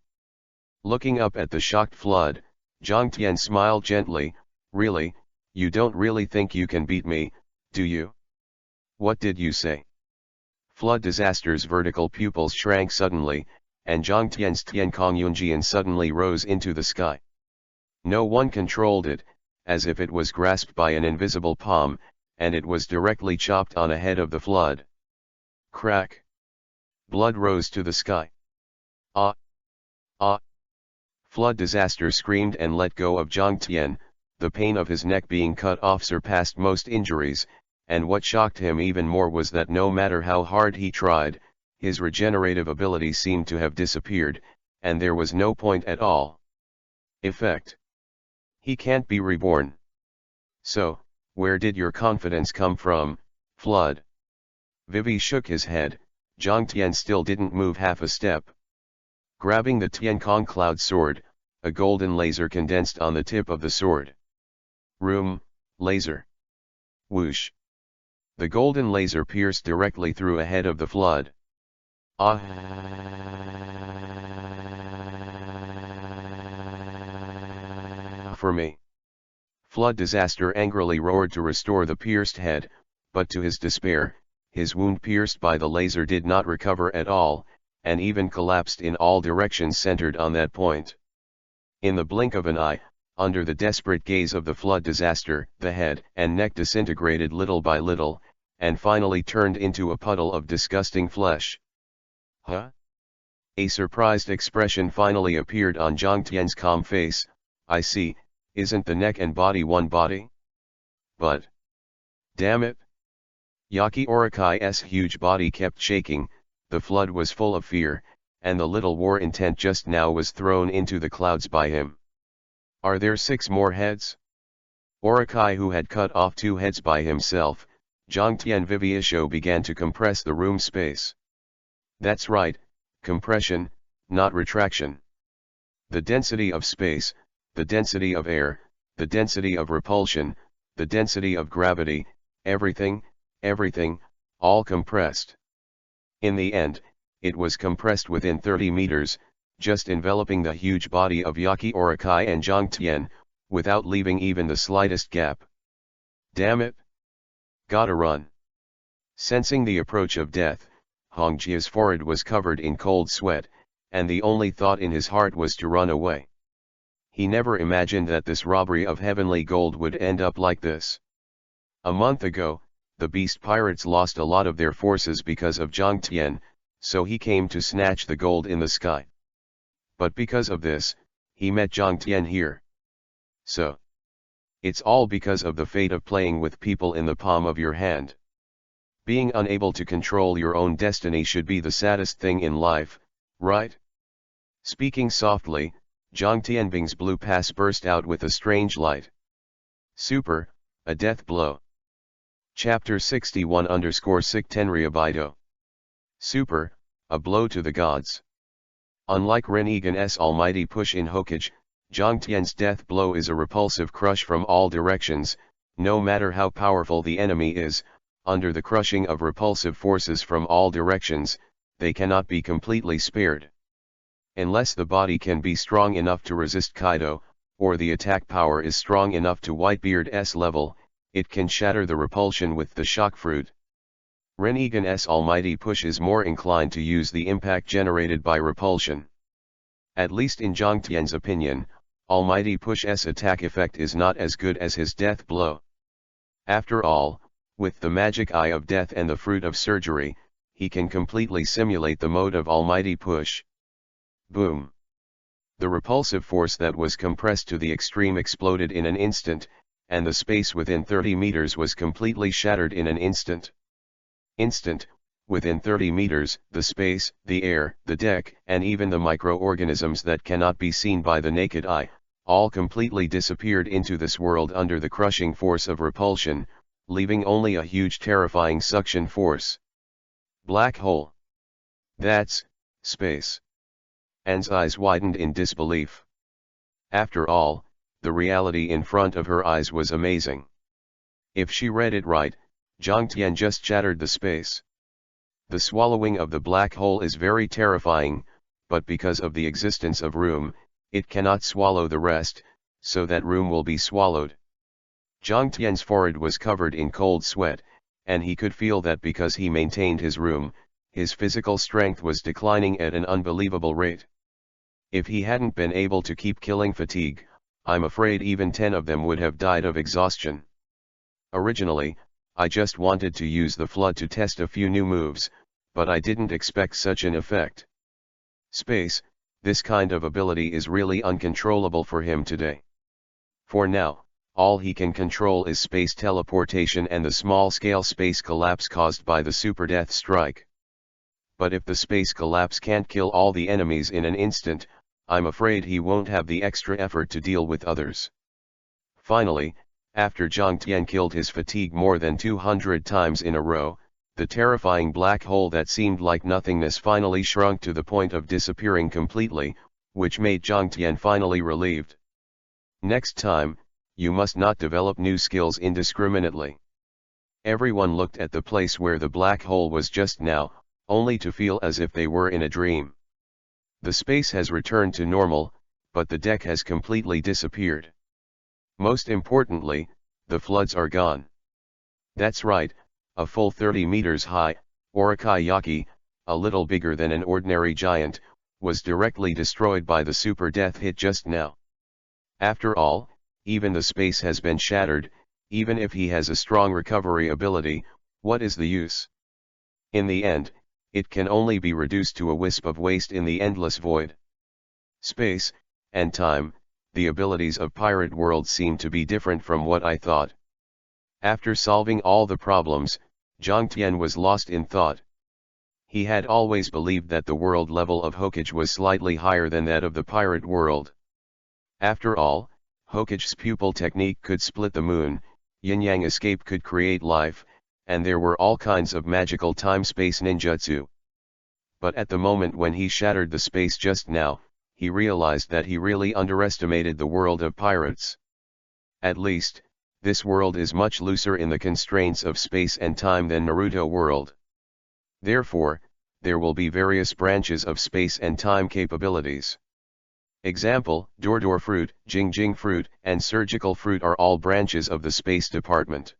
Looking up at the shocked flood, Jiang Tian smiled gently. Really, you don't really think you can beat me, do you? What did you say? Flood disaster's vertical pupils shrank suddenly, and Jiang Tian's Tiankong Yunjian suddenly rose into the sky. No one controlled it, as if it was grasped by an invisible palm, and it was directly chopped on ahead of the flood. Crack! Blood rose to the sky. Ah! Ah! Flood disaster screamed and let go of Jiang Tian. The pain of his neck being cut off surpassed most injuries, and what shocked him even more was that no matter how hard he tried, his regenerative ability seemed to have disappeared, and there was no point at all. Effect. He can't be reborn. So, where did your confidence come from, Flood? Vivi shook his head. Jiang Tian still didn't move half a step. Grabbing the Tiankong cloud sword, a golden laser condensed on the tip of the sword. Room, laser. Whoosh. The golden laser pierced directly through ahead of the flood. Ah! For me. Flood disaster angrily roared to restore the pierced head, but to his despair, his wound pierced by the laser did not recover at all, and even collapsed in all directions centered on that point. In the blink of an eye, under the desperate gaze of the flood disaster, the head and neck disintegrated little by little, and finally turned into a puddle of disgusting flesh. Huh? A surprised expression finally appeared on Jiang Tian's calm face. I see, isn't the neck and body one body? But, damn it! Yaki Orikai's huge body kept shaking. The flood was full of fear, and the little war intent just now was thrown into the clouds by him. Are there 6 more heads? Orikai, who had cut off 2 heads by himself, Jiang Tian Viviisho began to compress the room space. That's right, compression, not retraction. The density of space, the density of air, the density of repulsion, the density of gravity, everything, all compressed. In the end, it was compressed within 30 meters, just enveloping the huge body of Yaki Orikai and Jiang Tian, without leaving even the slightest gap. Damn it! Gotta run. Sensing the approach of death, Hong Jia's forehead was covered in cold sweat, and the only thought in his heart was to run away. He never imagined that this robbery of heavenly gold would end up like this. A month ago, the beast pirates lost a lot of their forces because of Jiang Tian, so he came to snatch the gold in the sky. But because of this, he met Jiang Tian here. So, it's all because of the fate of playing with people in the palm of your hand. Being unable to control your own destiny should be the saddest thing in life, right? Speaking softly, Zhang Tianbing's blue pass burst out with a strange light. Super, a death blow. Chapter 61_6 Tenryabaido. Super, a blow to the gods. Unlike Renegan's almighty push in Hokage, Zhang Tian's death blow is a repulsive crush from all directions. No matter how powerful the enemy is, under the crushing of repulsive forces from all directions, they cannot be completely spared. Unless the body can be strong enough to resist Kaido, or the attack power is strong enough to Whitebeard's level, it can shatter the repulsion with the shock fruit. Renegan's almighty push is more inclined to use the impact generated by repulsion. At least in Zhang Tian's opinion, almighty push's attack effect is not as good as his death blow. After all, with the magic eye of death and the fruit of surgery, he can completely simulate the mode of almighty push. Boom! The repulsive force that was compressed to the extreme exploded in an instant, and the space within 30 meters was completely shattered in an instant. Within 30 meters, the space, the air, the deck, and even the microorganisms that cannot be seen by the naked eye, all completely disappeared into this world under the crushing force of repulsion, leaving only a huge terrifying suction force. Black hole. That's space. Anne's eyes widened in disbelief. After all, the reality in front of her eyes was amazing. If she read it right, Zhang Tian just shattered the space. The swallowing of the black hole is very terrifying, but because of the existence of room, it cannot swallow the rest, so that room will be swallowed. Zhang Tian's forehead was covered in cold sweat, and he could feel that because he maintained his room, his physical strength was declining at an unbelievable rate. If he hadn't been able to keep killing fatigue, I'm afraid even 10 of them would have died of exhaustion. Originally, I just wanted to use the flood to test a few new moves, but I didn't expect such an effect. Space, this kind of ability is really uncontrollable for him today. For now, all he can control is space teleportation and the small-scale space collapse caused by the super death strike. But if the space collapse can't kill all the enemies in an instant, I'm afraid he won't have the extra effort to deal with others. Finally, after Zhang Tian killed his fatigue more than 200 times in a row, the terrifying black hole that seemed like nothingness finally shrunk to the point of disappearing completely, which made Zhang Tian finally relieved. Next time, you must not develop new skills indiscriminately. Everyone looked at the place where the black hole was just now, only to feel as if they were in a dream. The space has returned to normal, but the deck has completely disappeared. Most importantly, the floods are gone. That's right, a full 30 meters high, Orokai Yaki, a little bigger than an ordinary giant, was directly destroyed by the super death hit just now. After all, even the space has been shattered. Even if he has a strong recovery ability, what is the use? In the end, it can only be reduced to a wisp of waste in the endless void. Space, and time, the abilities of pirate worlds seem to be different from what I thought. After solving all the problems, Zhang Tian was lost in thought. He had always believed that the world level of Hokage was slightly higher than that of the pirate world. After all, Hokage's pupil technique could split the moon, yin-yang escape could create life, and there were all kinds of magical time-space ninjutsu. But at the moment when he shattered the space just now, he realized that he really underestimated the world of pirates. At least, this world is much looser in the constraints of space and time than Naruto world. Therefore, there will be various branches of space and time capabilities. Example, Dordor fruit, Jing fruit, and surgical fruit are all branches of the space department.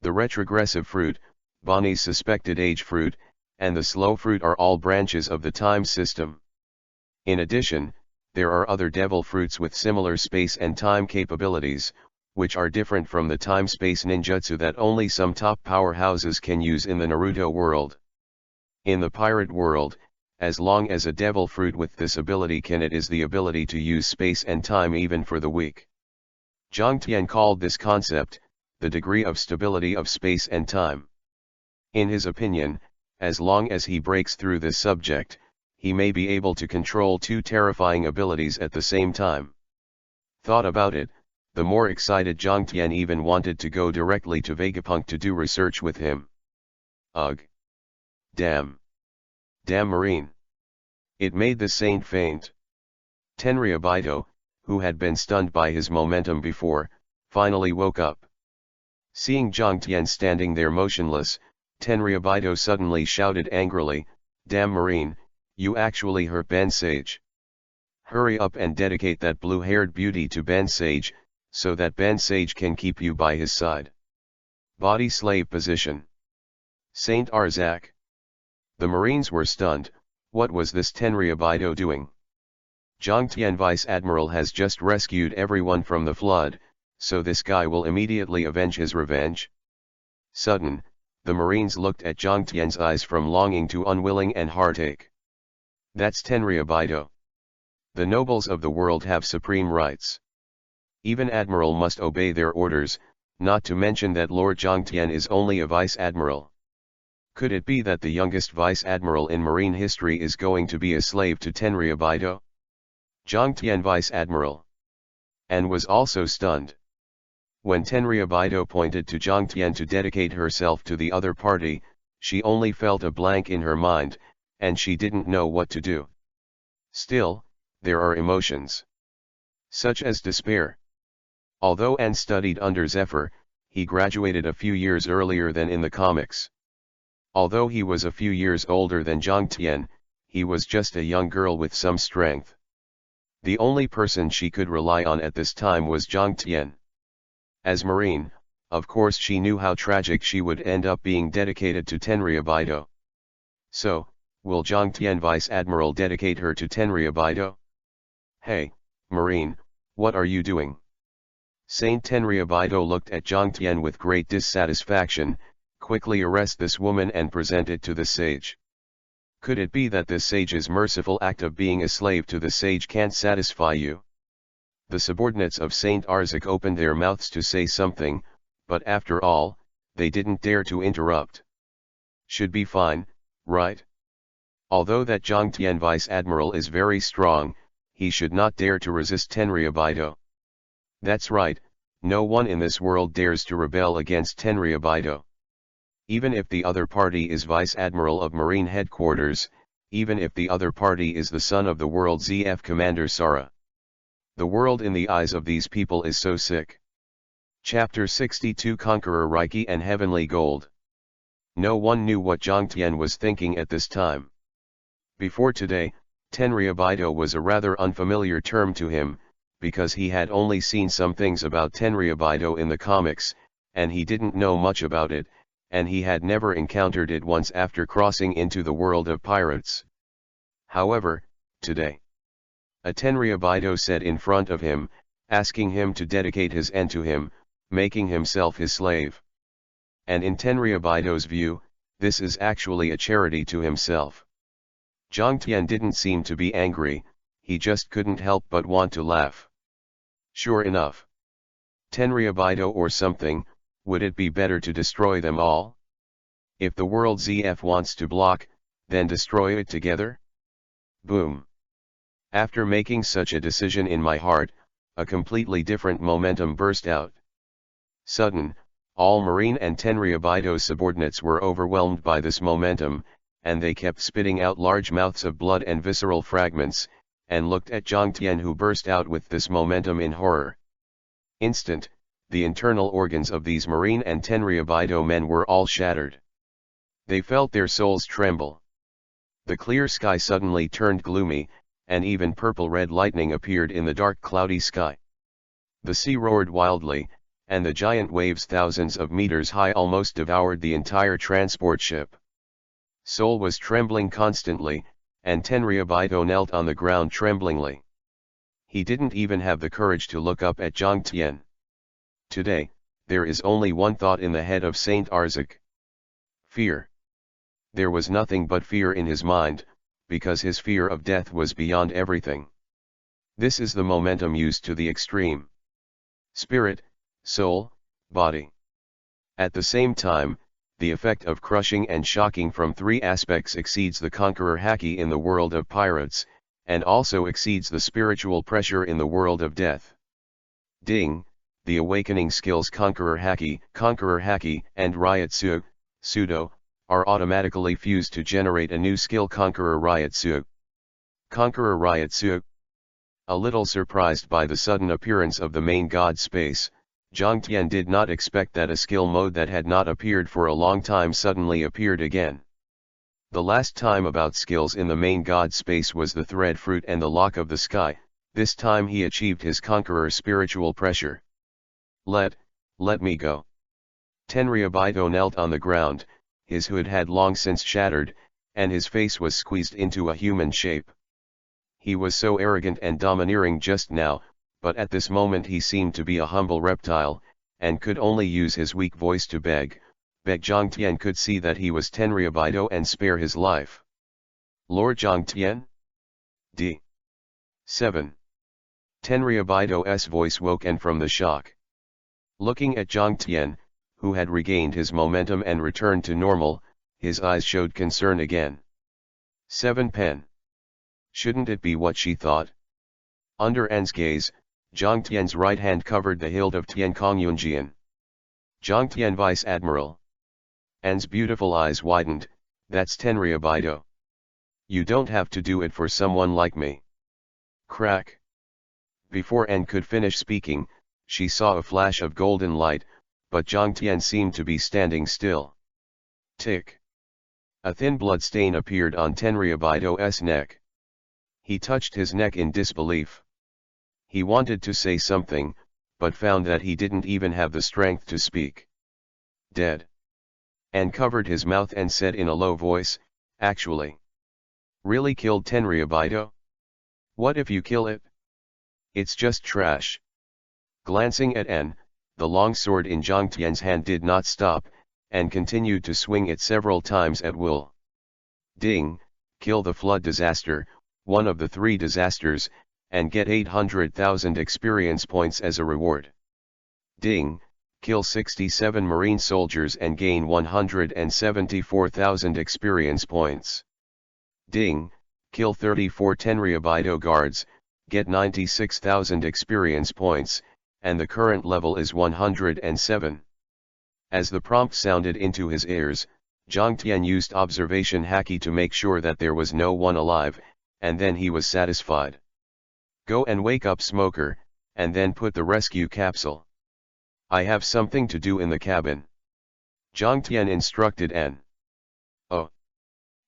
The retrogressive fruit, Bonnie's suspected age fruit, and the slow fruit are all branches of the time system. In addition, there are other devil fruits with similar space and time capabilities, which are different from the time-space ninjutsu that only some top powerhouses can use in the Naruto world. In the pirate world, as long as a devil fruit with this ability can, it is the ability to use space and time even for the weak. Zhang Tian called this concept, the degree of stability of space and time. In his opinion, as long as he breaks through this subject, he may be able to control two terrifying abilities at the same time. Thought about it, the more excited Zhang Tian even wanted to go directly to Vegapunk to do research with him. Ugh! Damn! Damn Marine! It made the saint faint. Tenryabito, who had been stunned by his momentum before, finally woke up. Seeing Zhang Tian standing there motionless, Tenryabito suddenly shouted angrily, "Damn Marine, you actually hurt Ben Sage. Hurry up and dedicate that blue-haired beauty to Ben Sage, so that Ben Sage can keep you by his side." Body slave position. Saint Arzak. The Marines were stunned. What was this Tenryabito doing? Zhang Tian Vice Admiral has just rescued everyone from the flood, so this guy will immediately avenge his revenge? Sudden, the Marines looked at Zhang Tian's eyes from longing to unwilling and heartache. That's Tenryabito. The nobles of the world have supreme rights. Even Admiral must obey their orders, not to mention that Lord Zhang Tian is only a Vice Admiral. Could it be that the youngest Vice Admiral in Marine history is going to be a slave to Tenryabito? Zhang Tian Vice Admiral. And was also stunned. When Tenryabito pointed to Zhang Tian to dedicate herself to the other party, she only felt a blank in her mind, and she didn't know what to do. Still, there are emotions. Such as despair. Although An studied under Zephyr, he graduated a few years earlier than in the comics. Although he was a few years older than Zhang Tian, he was just a young girl with some strength. The only person she could rely on at this time was Zhang Tian. As Marine, of course she knew how tragic she would end up being dedicated to Tenryabito. So, will Zhang Tian Vice Admiral dedicate her to Tenryabito? Hey, Marine, what are you doing? Saint Tenryabito looked at Zhang Tian with great dissatisfaction. Quickly arrest this woman and present it to the sage. Could it be that this sage's merciful act of being a slave to the sage can't satisfy you? The subordinates of Saint Arzak opened their mouths to say something, but after all, they didn't dare to interrupt. Should be fine, right? Although that Zhang Tian Vice Admiral is very strong, he should not dare to resist Tenryabito. That's right, no one in this world dares to rebel against Tenryabito. Even if the other party is Vice Admiral of Marine Headquarters, even if the other party is the son of the world ZF Commander Sara. The world in the eyes of these people is so sick. Chapter 62 Conqueror Reiki and Heavenly Gold. No one knew what Zhang Tian was thinking at this time. Before today, Tenryabito was a rather unfamiliar term to him, because he had only seen some things about Tenryabito in the comics, and he didn't know much about it, and he had never encountered it once after crossing into the world of pirates. However, today, a Tenryabito said in front of him, asking him to dedicate his end to him, making himself his slave. And in Tenryabito's view, this is actually a charity to himself. Zhang Tian didn't seem to be angry, he just couldn't help but want to laugh. Sure enough. Tenryabito or something, would it be better to destroy them all? If the world ZF wants to block, then destroy it together? Boom. After making such a decision in my heart, a completely different momentum burst out. Sudden, all Marine and Tenryabito subordinates were overwhelmed by this momentum, and they kept spitting out large mouths of blood and visceral fragments, and looked at Zhang Tian who burst out with this momentum in horror. Instant, the internal organs of these Marine and Tenryabito men were all shattered. They felt their souls tremble. The clear sky suddenly turned gloomy, and even purple-red lightning appeared in the dark cloudy sky. The sea roared wildly, and the giant waves thousands of meters high almost devoured the entire transport ship. Soul was trembling constantly, and Tenryabito knelt on the ground tremblingly. He didn't even have the courage to look up at Zhang Tian. Today, there is only one thought in the head of Saint Arzak. Fear. There was nothing but fear in his mind, because his fear of death was beyond everything. This is the momentum used to the extreme. spirit, soul, body. At the same time, the effect of crushing and shocking from three aspects exceeds the Conqueror Haki in the world of pirates, and also exceeds the spiritual pressure in the world of death. Ding, the awakening skills Conqueror Haki, and Riot Pseudo, are automatically fused to generate a new skill Conqueror Riot Pseudo. Conqueror Riot Pseudo. A little surprised by the sudden appearance of the main god space, Zhang Tian did not expect that a skill mode that had not appeared for a long time suddenly appeared again. The last time about skills in the main god space was the thread fruit and the lock of the sky. This time he achieved his Conqueror spiritual pressure. Let me go. Tenryabito knelt on the ground, his hood had long since shattered, and his face was squeezed into a human shape. He was so arrogant and domineering just now, but at this moment he seemed to be a humble reptile, and could only use his weak voice to beg. Zhang Tian could see that he was Tenryabito and spare his life. Lord Zhang Tian? D. 7. Tenryabito's voice woke and from the shock. Looking at Zhang Tian, who had regained his momentum and returned to normal, his eyes showed concern again. 7 pen. Shouldn't it be what she thought? Under N's gaze, Zhang Tian's right hand covered the hilt of Tian Kongyunjian. Zhang Tian Vice Admiral. N's beautiful eyes widened, that's Tenryabito. You don't have to do it for someone like me. Crack. Before N could finish speaking, she saw a flash of golden light, but Zhang Tian seemed to be standing still. Tick. A thin blood stain appeared on Tenryabito's neck. He touched his neck in disbelief. He wanted to say something, but found that he didn't even have the strength to speak. Dead. And covered his mouth and said in a low voice, actually. Really killed Tenryabito? What if you kill it? It's just trash. Glancing at N, the long sword in Zhang Tian's hand did not stop, and continued to swing it several times at will. Ding, kill the flood disaster, one of the 3 disasters, and get 800,000 experience points as a reward. Ding, kill 67 marine soldiers and gain 174,000 experience points. Ding, kill 34 Tenryabito guards, get 96,000 experience points, and the current level is 107. As the prompt sounded into his ears, Zhang Tian used observation Haki to make sure that there was no one alive, and then he was satisfied. Go and wake up Smoker, and then put the rescue capsule. I have something to do in the cabin. Zhang Tian instructed N. Oh.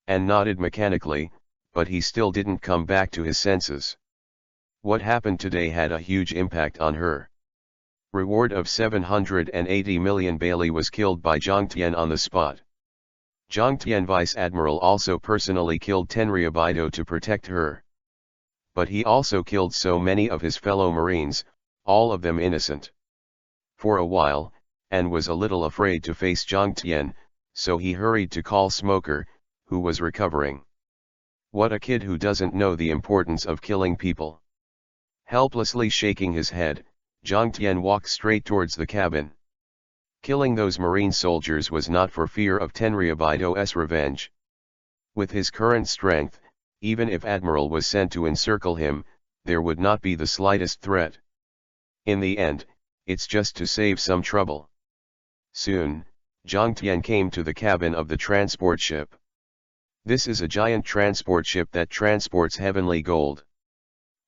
N nodded mechanically, but he still didn't come back to his senses. What happened today had a huge impact on her. Reward of 780 million Bailey was killed by Zhang Tian on the spot. Zhang Tian Vice Admiral also personally killed Tenryabito to protect her. But he also killed so many of his fellow Marines, all of them innocent. For a while, N was a little afraid to face Zhang Tian, so he hurried to call Smoker, who was recovering. What a kid who doesn't know the importance of killing people. Helplessly shaking his head, Zhang Tian walked straight towards the cabin. Killing those marine soldiers was not for fear of Tenryabito's revenge. With his current strength, even if Admiral was sent to encircle him, there would not be the slightest threat. In the end, it's just to save some trouble. Soon, Zhang Tian came to the cabin of the transport ship. This is a giant transport ship that transports heavenly gold.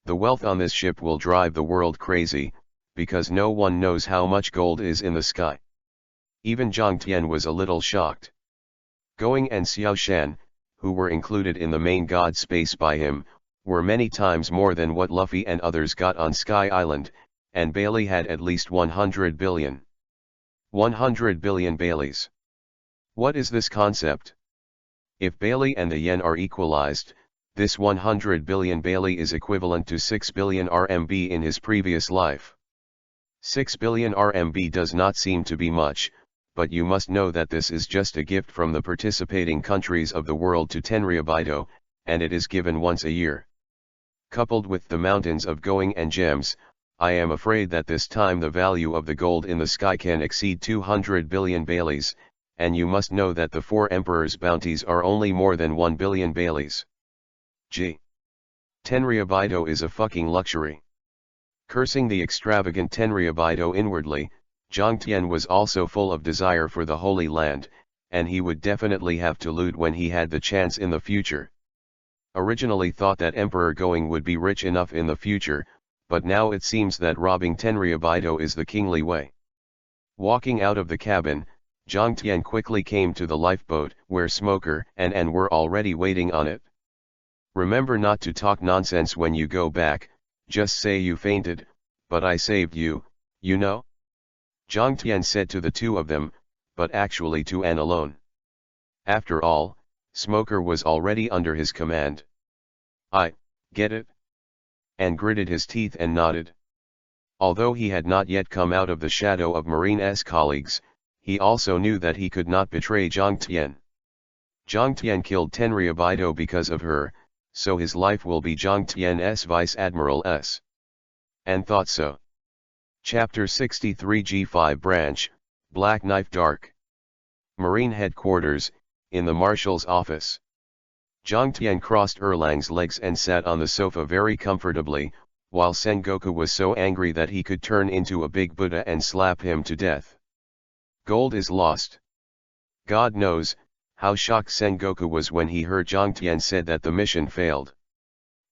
The wealth on this ship will drive the world crazy, because no one knows how much gold is in the sky. Even Zhang Tian was a little shocked. Going and Xiao Shan, who were included in the main god space by him, were many times more than what Luffy and others got on Sky Island, and Bailey had at least 100 billion. 100 billion Baileys. What is this concept? If Bailey and the yen are equalized, this 100 billion Bailey is equivalent to 6 billion RMB in his previous life. 6 billion RMB does not seem to be much, but you must know that this is just a gift from the participating countries of the world to Tenryabito, and it is given once a year. Coupled with the mountains of going and gems, I am afraid that this time the value of the gold in the sky can exceed 200 billion baileys, and you must know that the 4 emperors' bounties are only more than 1 billion baileys. Gee. Tenryabito is a fucking luxury. Cursing the extravagant Tenryabito inwardly, Jiang Tian was also full of desire for the Holy Land, and he would definitely have to loot when he had the chance in the future. Originally thought that Emperor Going would be rich enough in the future, but now it seems that robbing Tenryabito is the kingly way. Walking out of the cabin, Jiang Tian quickly came to the lifeboat where Smoker and An were already waiting on it. Remember not to talk nonsense when you go back, just say you fainted, but I saved you, you know? Jiang Tian said to the two of them, but actually to An alone. After all, Smoker was already under his command. I get it? An gritted his teeth and nodded. Although he had not yet come out of the shadow of Marine's colleagues, he also knew that he could not betray Jiang Tian. Jiang Tian killed Tenryabito because of her, so his life will be Jiang Tian's Vice Admiral's. And thought so. Chapter 63 G5 Branch, Black Knife Dark. Marine Headquarters, in the Marshal's office. Jiang Tian crossed Erlang's legs and sat on the sofa very comfortably, while Sengoku was so angry that he could turn into a big Buddha and slap him to death. Gold is lost. God knows how shocked Sengoku was when he heard Jiang Tian said that the mission failed.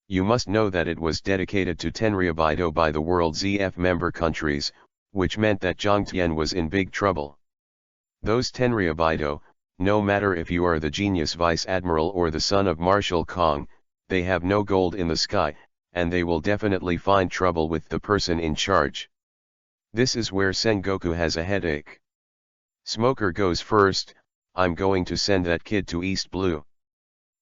You must know that it was dedicated to Tenryabito by the world's ZF member countries, which meant that Jiang Tian was in big trouble. Those Tenryabito, no matter if you are the genius vice admiral or the son of Marshal Kong, they have no gold in the sky, and they will definitely find trouble with the person in charge. This is where Sengoku has a headache. Smoker goes first. I'm going to send that kid to East Blue.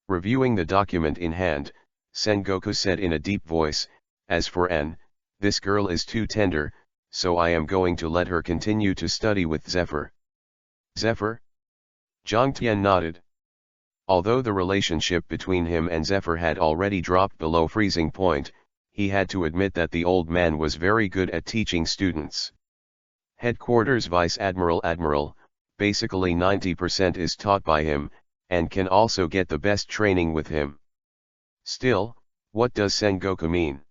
Reviewing the document in hand, Sengoku said in a deep voice, as for An, this girl is too tender, so I am going to let her continue to study with Zephyr. Zephyr? Jiang Tian nodded. Although the relationship between him and Zephyr had already dropped below freezing point, he had to admit that the old man was very good at teaching students. Headquarters Vice Admiral, basically 90% is taught by him, and can also get the best training with him. Still, what does Sengoku mean?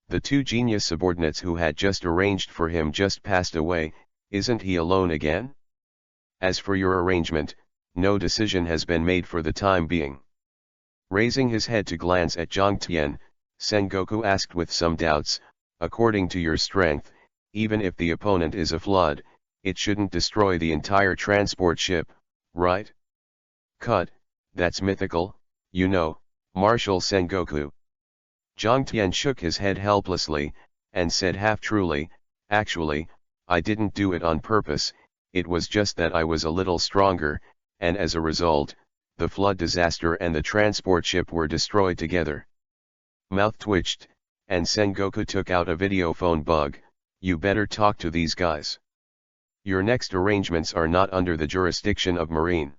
The 2 genius subordinates who had just arranged for him just passed away, isn't he alone again? As for your arrangement, no decision has been made for the time being. Raising his head to glance at Jiang Tian, Sengoku asked with some doubts, according to your strength, even if the opponent is a flood, it shouldn't destroy the entire transport ship, right? Cut, that's mythical, you know, Marshal Sengoku. Jiang Tian shook his head helplessly, and said half-truly, actually, I didn't do it on purpose, it was just that I was a little stronger, and as a result, the flood disaster and the transport ship were destroyed together. Mouth twitched, and Sengoku took out a video phone bug. You better talk to these guys. Your next arrangements are not under the jurisdiction of Marine.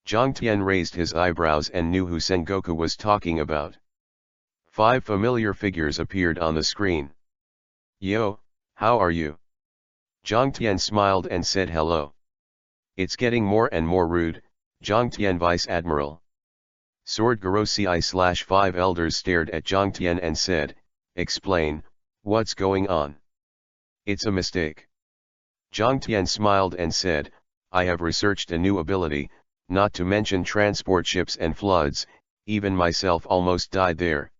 Jiang Tian raised his eyebrows and knew who Sengoku was talking about. 5 familiar figures appeared on the screen. Yo, how are you? Jiang Tian smiled and said hello. It's getting more and more rude, Jiang Tian Vice Admiral. Sword Garosei/5 elders stared at Jiang Tian and said, explain, what's going on? It's a mistake. Jiang Tian smiled and said, I have researched a new ability, not to mention transport ships and floods, even myself almost died there.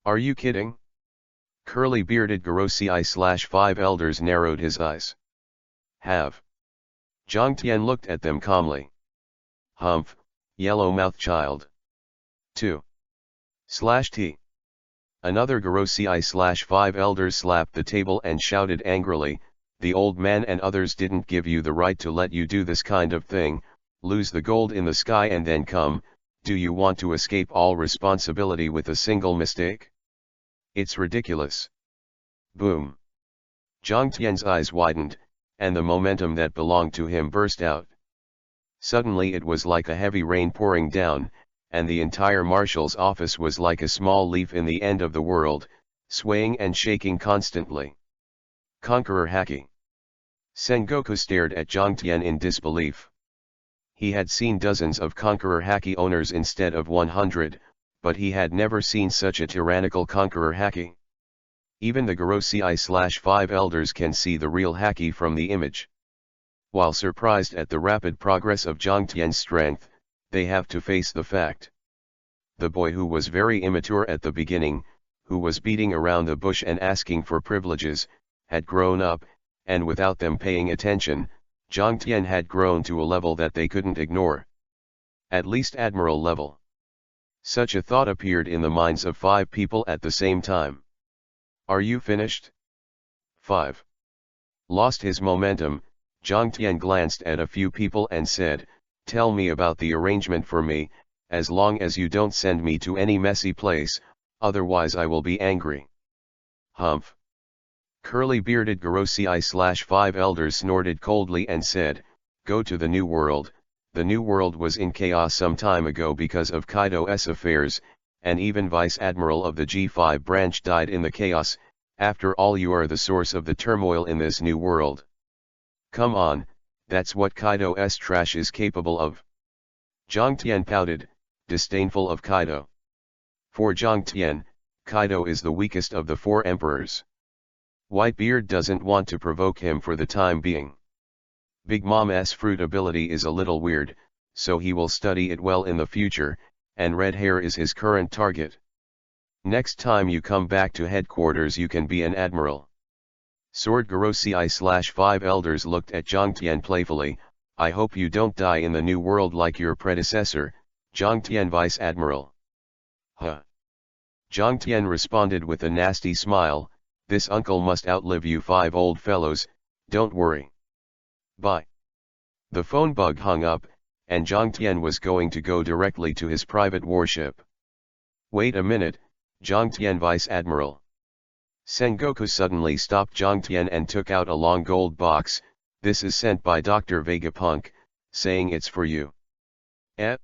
Are you kidding? Curly-bearded Garosei/5 elders narrowed his eyes. Have. Jiang Tian looked at them calmly. Humph, yellow-mouthed child. 2/T. Another Garosei/5 elders slapped the table and shouted angrily, the old man and others didn't give you the right to let you do this kind of thing, lose the gold in the sky and then come, do you want to escape all responsibility with a single mistake? It's ridiculous. Boom. Jiang Tian's eyes widened, and the momentum that belonged to him burst out. Suddenly it was like a heavy rain pouring down, and the entire marshal's office was like a small leaf in the end of the world, swaying and shaking constantly. Conqueror Haki. Sengoku stared at Jiangtian in disbelief. He had seen dozens of Conqueror Haki owners instead of 100, but he had never seen such a tyrannical Conqueror Haki. Even the Gorosei/5 elders can see the real Haki from the image. While surprised at the rapid progress of Jiangtian's strength, they have to face the fact. The boy who was very immature at the beginning, who was beating around the bush and asking for privileges, had grown up, and without them paying attention, Jiangtian had grown to a level that they couldn't ignore. At least admiral level. Such a thought appeared in the minds of 5 people at the same time. Are you finished? 5. Lost his momentum, Jiangtian glanced at a few people and said, "Tell me about the arrangement for me, as long as you don't send me to any messy place, otherwise I will be angry." Humph. Curly-bearded Gorosei/5 elders snorted coldly and said, "Go to the New World." The New World was in chaos some time ago because of Kaido's affairs, and even Vice Admiral of the G5 branch died in the chaos. After all, you are the source of the turmoil in this New World. Come on, that's what Kaido's trash is capable of. Jiangtian pouted, disdainful of Kaido. For Jiangtian, Kaido is the weakest of the 4 emperors. Whitebeard doesn't want to provoke him for the time being. Big Mom's fruit ability is a little weird, so he will study it well in the future, and red hair is his current target. Next time you come back to headquarters you can be an admiral. Sword Gorosei/5 elders looked at Jiangtian playfully. "I hope you don't die in the New World like your predecessor, Jiangtian Vice Admiral." Huh. Jiangtian responded with a nasty smile, "This uncle must outlive you 5 old fellows, don't worry. Bye." The phone bug hung up, and Jiangtian was going to go directly to his private warship. "Wait a minute, Jiangtian Vice Admiral." Sengoku suddenly stopped Jiangtian and took out a long gold box. "This is sent by Dr. Vegapunk, saying it's for you." Eh?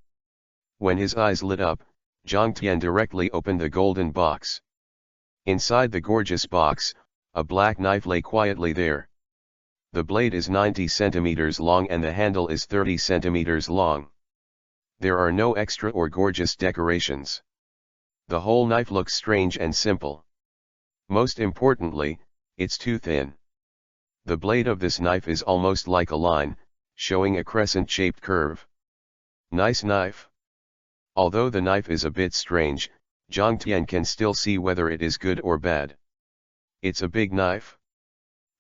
When his eyes lit up, Jiangtian directly opened the golden box. Inside the gorgeous box, a black knife lay quietly there. The blade is 90 centimeters long and the handle is 30 centimeters long. There are no extra or gorgeous decorations. The whole knife looks strange and simple. Most importantly, it's too thin. The blade of this knife is almost like a line, showing a crescent-shaped curve. Nice knife. Although the knife is a bit strange, Jiangtian can still see whether it is good or bad. It's a big knife.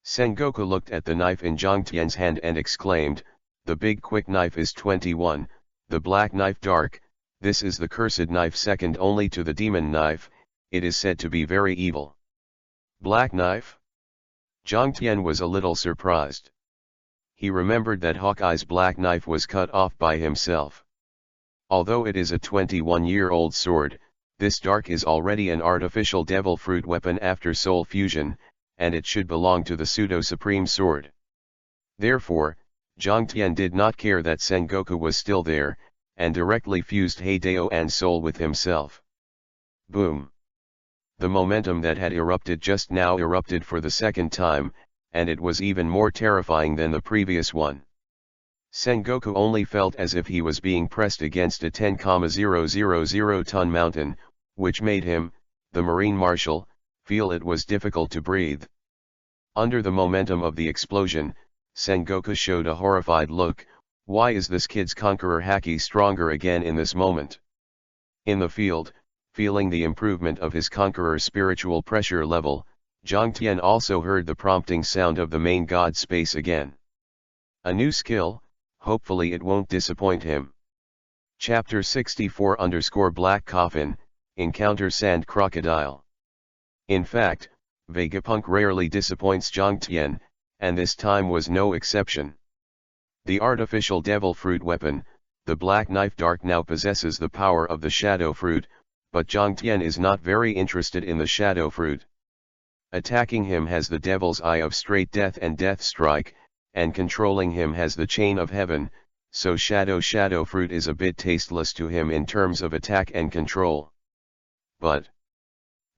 Sengoku looked at the knife in Jiangtian's hand and exclaimed, "The big quick knife is 21, the black knife dark, this is the cursed knife second only to the demon knife, it is said to be very evil." Black knife? Jiangtian was a little surprised. He remembered that Hawkeye's black knife was cut off by himself. Although it is a 21-year-old sword, this dark is already an artificial devil fruit weapon after soul fusion, and it should belong to the pseudo-supreme sword. Therefore, Jiangtian did not care that Sengoku was still there, and directly fused Hideo and soul with himself. Boom! The momentum that had erupted just now erupted for the second time, and it was even more terrifying than the previous one. Sengoku only felt as if he was being pressed against a 10,000-ton mountain, which made him, the Marine Marshal, feel it was difficult to breathe. Under the momentum of the explosion, Sengoku showed a horrified look. Why is this kid's Conqueror Haki stronger again in this moment? In the field, feeling the improvement of his Conqueror's spiritual pressure level, Jiangtian also heard the prompting sound of the main god space again. A new skill, hopefully it won't disappoint him. Chapter 64_Black Coffin, Encounter Sand Crocodile. In fact, Vegapunk rarely disappoints Jiangtian, and this time was no exception. The artificial devil fruit weapon, the black knife dark now possesses the power of the shadow fruit, but Jiangtian is not very interested in the shadow fruit. Attacking him has the devil's eye of straight death and death strike, and controlling him has the chain of heaven, so shadow fruit is a bit tasteless to him in terms of attack and control. But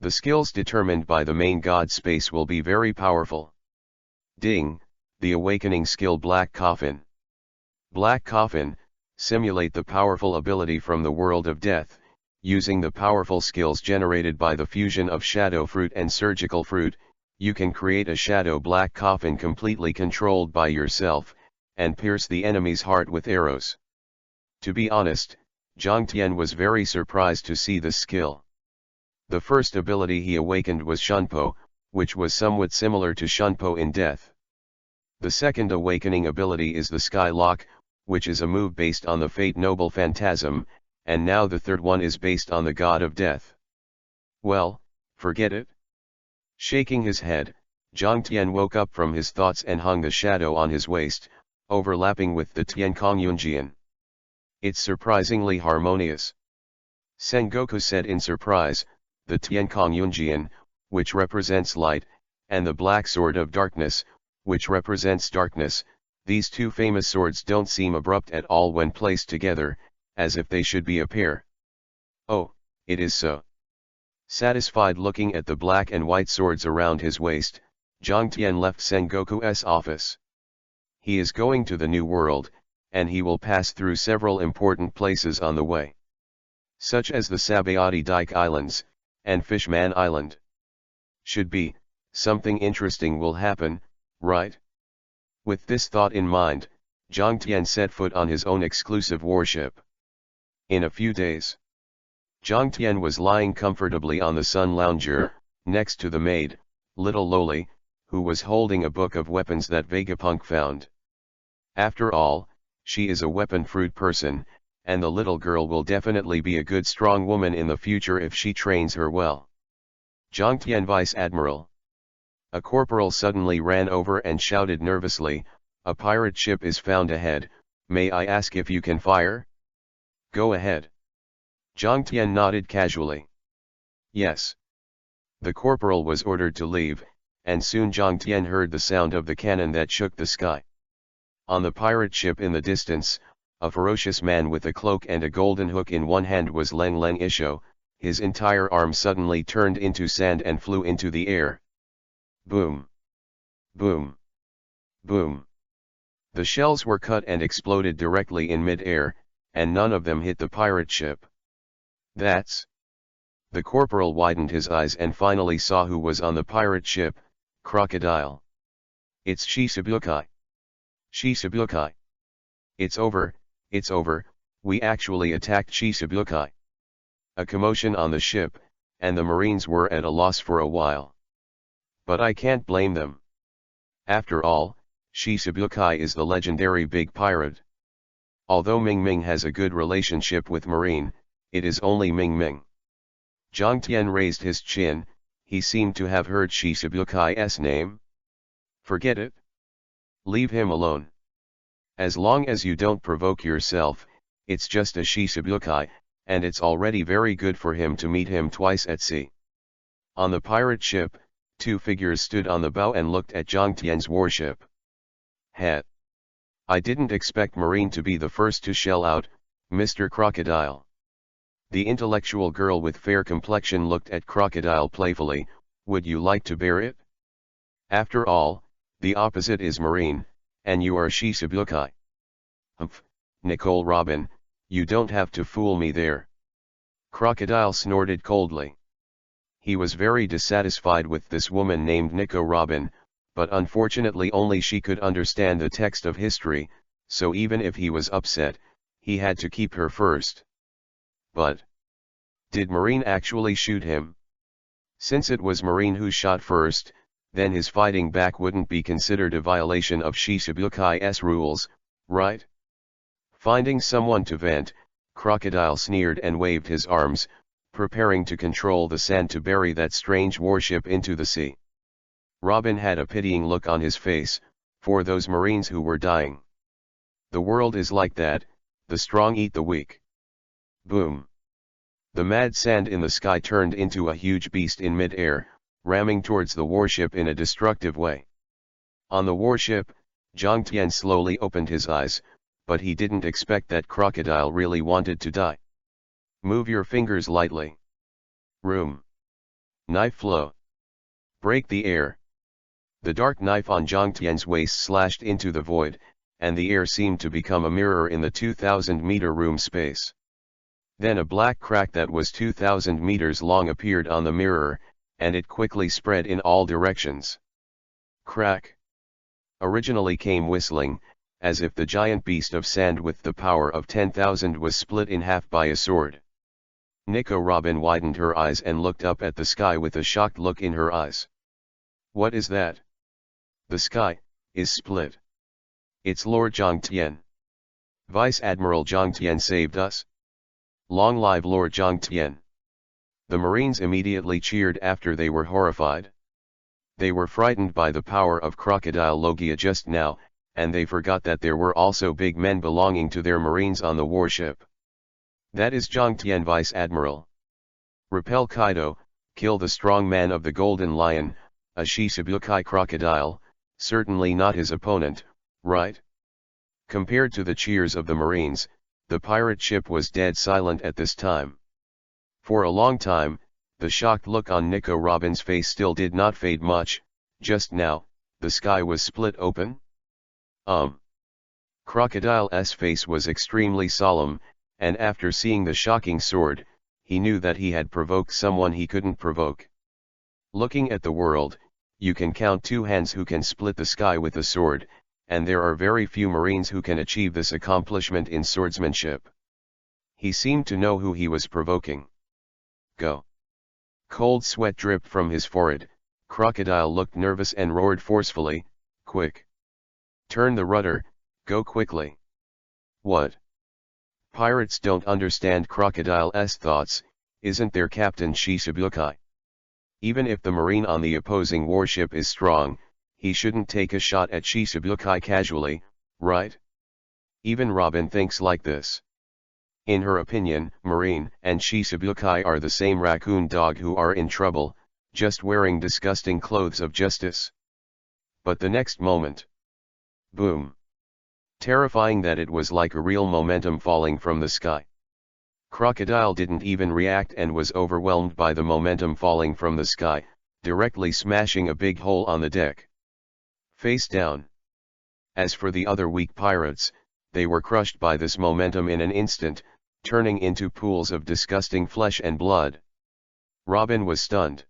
The skills determined by the main god space will be very powerful. Ding, the awakening skill Black Coffin. Black Coffin, simulate the powerful ability from the world of death, using the powerful skills generated by the fusion of Shadow Fruit and Surgical Fruit. You can create a shadow black coffin completely controlled by yourself, and pierce the enemy's heart with arrows. To be honest, Zhang Tian was very surprised to see this skill. The first ability he awakened was Shunpo, which was somewhat similar to Shunpo in death. The second awakening ability is the Sky Lock, which is a move based on the Fate Noble Phantasm, and now the third one is based on the God of Death. Well, forget it. Shaking his head, Zhang Tian woke up from his thoughts and hung the shadow on his waist, overlapping with the Tiankong Yunjian. It's surprisingly harmonious. Sengoku said in surprise, the Tiankong Yunjian, which represents light, and the Black Sword of Darkness, which represents darkness, these two famous swords don't seem abrupt at all when placed together, as if they should be a pair. Oh, it is so. Satisfied looking at the black and white swords around his waist, Zhang Tian left Sengoku's office. He is going to the New World, and he will pass through several important places on the way, such as the Sabayati Dike Islands, and Fishman Island. Should be, something interesting will happen, right? With this thought in mind, Zhang Tian set foot on his own exclusive warship. In a few days, Zhang Tian was lying comfortably on the sun lounger, next to the maid, little Loli, who was holding a book of weapons that Vegapunk found. After all, she is a weapon fruit person, and the little girl will definitely be a good strong woman in the future if she trains her well. Zhang Tian Vice Admiral. A corporal suddenly ran over and shouted nervously, "A pirate ship is found ahead, may I ask if you can fire?" "Go ahead." Zhang Tian nodded casually. "Yes." The corporal was ordered to leave, and soon Zhang Tian heard the sound of the cannon that shook the sky. On the pirate ship in the distance, a ferocious man with a cloak and a golden hook in one hand was Leng Leng Isho. His entire arm suddenly turned into sand and flew into the air. Boom! Boom! Boom! The shells were cut and exploded directly in mid-air, and none of them hit the pirate ship. "That's..." The corporal widened his eyes and finally saw who was on the pirate ship, Crocodile. "It's Shisabukai. Shisabukai. It's over, we actually attacked Shisabukai." A commotion on the ship, and the Marines were at a loss for a while. But I can't blame them. After all, Shisabukai is the legendary big pirate. Although Ming Ming has a good relationship with Marine, it is only Ming Ming. Zhang Tian raised his chin, he seemed to have heard Shisabukai's name. "Forget it. Leave him alone. As long as you don't provoke yourself, it's just a Shisabukai, and it's already very good for him to meet him twice at sea." On the pirate ship, two figures stood on the bow and looked at Zhang Tian's warship. "Het. I didn't expect Marine to be the first to shell out, Mr. Crocodile." The intellectual girl with fair complexion looked at Crocodile playfully. "Would you like to bear it? After all, the opposite is Marine, and you are Shisabukai." "Humph, Nicole Robin, you don't have to fool me there." Crocodile snorted coldly. He was very dissatisfied with this woman named Nico Robin, but unfortunately only she could understand the text of history, so even if he was upset, he had to keep her first. But did Marine actually shoot him? Since it was Marine who shot first, then his fighting back wouldn't be considered a violation of Shisabukai's rules, right? Finding someone to vent, Crocodile sneered and waved his arms, preparing to control the sand to bury that strange warship into the sea. Robin had a pitying look on his face, for those Marines who were dying. The world is like that, the strong eat the weak. Boom! The mad sand in the sky turned into a huge beast in mid-air, ramming towards the warship in a destructive way. On the warship, Zhang Tian slowly opened his eyes, but he didn't expect that Crocodile really wanted to die. "Move your fingers lightly." Room. Knife flow. Break the air. The dark knife on Zhang Tian's waist slashed into the void, and the air seemed to become a mirror in the 2,000-meter room space. Then a black crack that was 2,000 meters long appeared on the mirror, and it quickly spread in all directions. Crack. Originally came whistling, as if the giant beast of sand with the power of 10,000 was split in half by a sword. Nico Robin widened her eyes and looked up at the sky with a shocked look in her eyes. What is that? The sky is split. It's Lord Zhang Tian. Vice Admiral Zhang Tian saved us. Long live Lord Zhang Tian. The Marines immediately cheered after they were horrified. They were frightened by the power of Crocodile Logia just now, and they forgot that there were also big men belonging to their Marines on the warship. That is Zhang Tian, Vice Admiral. Repel Kaido, kill the strong man of the Golden Lion, a Shichibukai crocodile, certainly not his opponent, right? Compared to the cheers of the Marines, the pirate ship was dead silent at this time. For a long time, the shocked look on Nico Robin's face still did not fade much. Just now, the sky was split open? Crocodile's face was extremely solemn, and after seeing the shocking sword, he knew that he had provoked someone he couldn't provoke. Looking at the world, you can count two hands who can split the sky with a sword, and there are very few Marines who can achieve this accomplishment in swordsmanship. He seemed to know who he was provoking. Go. Cold sweat dripped from his forehead. Crocodile looked nervous and roared forcefully, quick. Turn the rudder, go quickly. What? Pirates don't understand Crocodile's thoughts, isn't their captain Shichibukai? Even if the Marine on the opposing warship is strong, he shouldn't take a shot at Shichibukai casually, right? Even Robin thinks like this. In her opinion, Marine and Shichibukai are the same raccoon dog who are in trouble, just wearing disgusting clothes of justice. But the next moment. Boom. Terrifying that it was like a real momentum falling from the sky. Crocodile didn't even react and was overwhelmed by the momentum falling from the sky, directly smashing a big hole on the deck. Face down. As for the other weak pirates, they were crushed by this momentum in an instant, turning into pools of disgusting flesh and blood. Robin was stunned.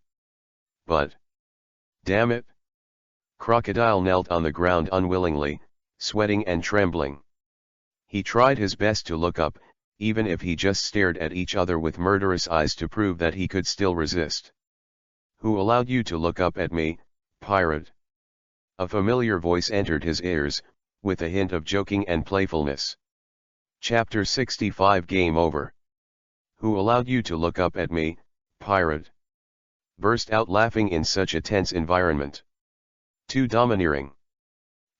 But, damn it! Crocodile knelt on the ground unwillingly, sweating and trembling. He tried his best to look up, even if he just stared at each other with murderous eyes to prove that he could still resist. Who allowed you to look up at me, pirate? A familiar voice entered his ears, with a hint of joking and playfulness. Chapter 65 Game Over. Who allowed you to look up at me, pirate? Burst out laughing in such a tense environment. Too domineering.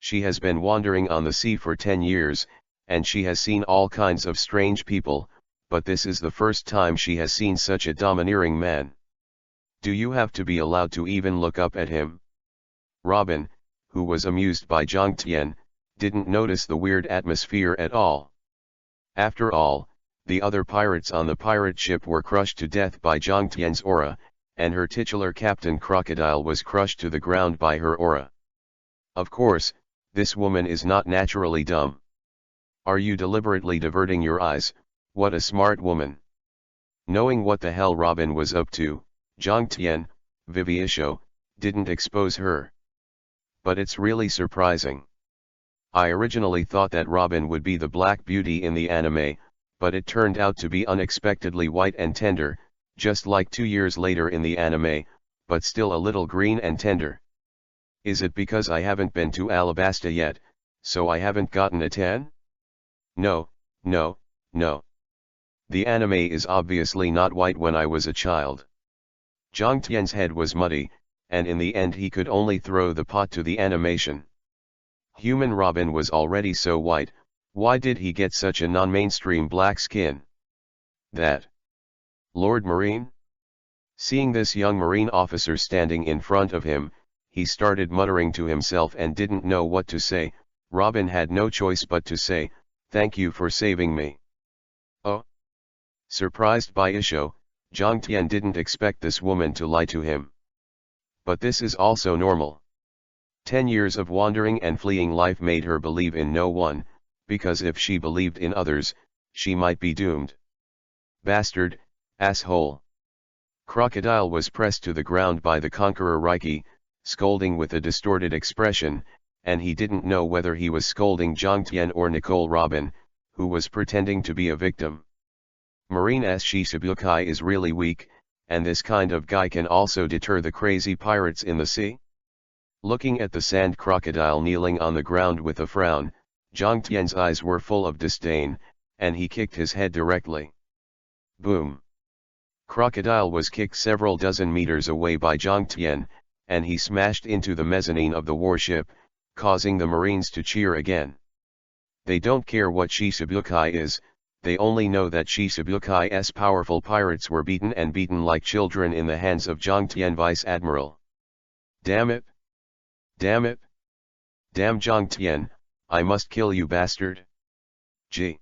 She has been wandering on the sea for 10 years, and she has seen all kinds of strange people, but this is the first time she has seen such a domineering man. Do you have to be allowed to even look up at him? Robin, who was amused by Zhang Tian, didn't notice the weird atmosphere at all. After all, the other pirates on the pirate ship were crushed to death by Zhang Tian's aura, and her titular captain Crocodile was crushed to the ground by her aura. Of course, this woman is not naturally dumb. Are you deliberately diverting your eyes? What a smart woman. Knowing what the hell Robin was up to, Zhang Tian, Viviisho, didn't expose her. But it's really surprising. I originally thought that Robin would be the Black Beauty in the anime, but it turned out to be unexpectedly white and tender, just like 2 years later in the anime, but still a little green and tender. Is it because I haven't been to Alabasta yet, so I haven't gotten a tan? No, no, no. The anime is obviously not white when I was a child. Zhang Tian's head was muddy, and in the end he could only throw the pot to the animation. Human Robin was already so white, why did he get such a non-mainstream black skin? That Lord Marine? Seeing this young Marine officer standing in front of him, he started muttering to himself and didn't know what to say. Robin had no choice but to say, "Thank you for saving me." Oh! Surprised by Isho, Jiang Tian didn't expect this woman to lie to him. But this is also normal. 10 years of wandering and fleeing life made her believe in no one, because if she believed in others, she might be doomed. Bastard, asshole. Crocodile was pressed to the ground by the Conqueror Riki, scolding with a distorted expression, and he didn't know whether he was scolding Jiang Tian or Nicole Robin, who was pretending to be a victim. Marine Shichibukai is really weak, and this kind of guy can also deter the crazy pirates in the sea. Looking at the sand crocodile kneeling on the ground with a frown, Jiang Tian's eyes were full of disdain, and he kicked his head directly. Boom! Crocodile was kicked several dozen meters away by Jiang Tian, and he smashed into the mezzanine of the warship, causing the Marines to cheer again. They don't care what Shichibukai is, they only know that Shichibukai's powerful pirates were beaten and beaten like children in the hands of Jiang Tian Vice Admiral. Damn it! Damn it! Damn Jiang Tian, I must kill you bastard! G.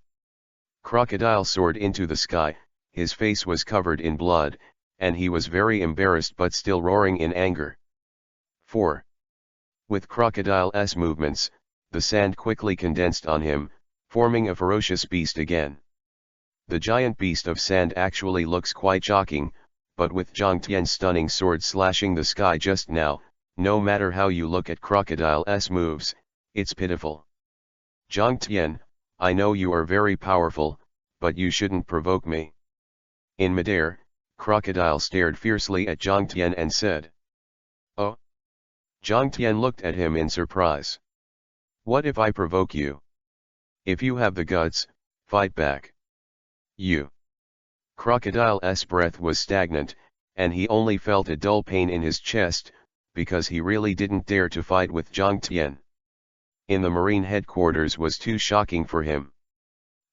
Crocodile soared into the sky, his face was covered in blood, and he was very embarrassed but still roaring in anger. 4. With Crocodile's movements, the sand quickly condensed on him, forming a ferocious beast again. The giant beast of sand actually looks quite shocking, but with Jiang Tian's stunning sword slashing the sky just now, no matter how you look at Crocodile's moves, it's pitiful. Jiang Tian, I know you are very powerful, but you shouldn't provoke me. In midair, Crocodile stared fiercely at Jiang Tian and said, "Oh?" Jiang Tian looked at him in surprise. "What if I provoke you? If you have the guts, fight back." You. Crocodile's breath was stagnant, and he only felt a dull pain in his chest, because he really didn't dare to fight with Jiang Tian. In the Marine headquarters was too shocking for him.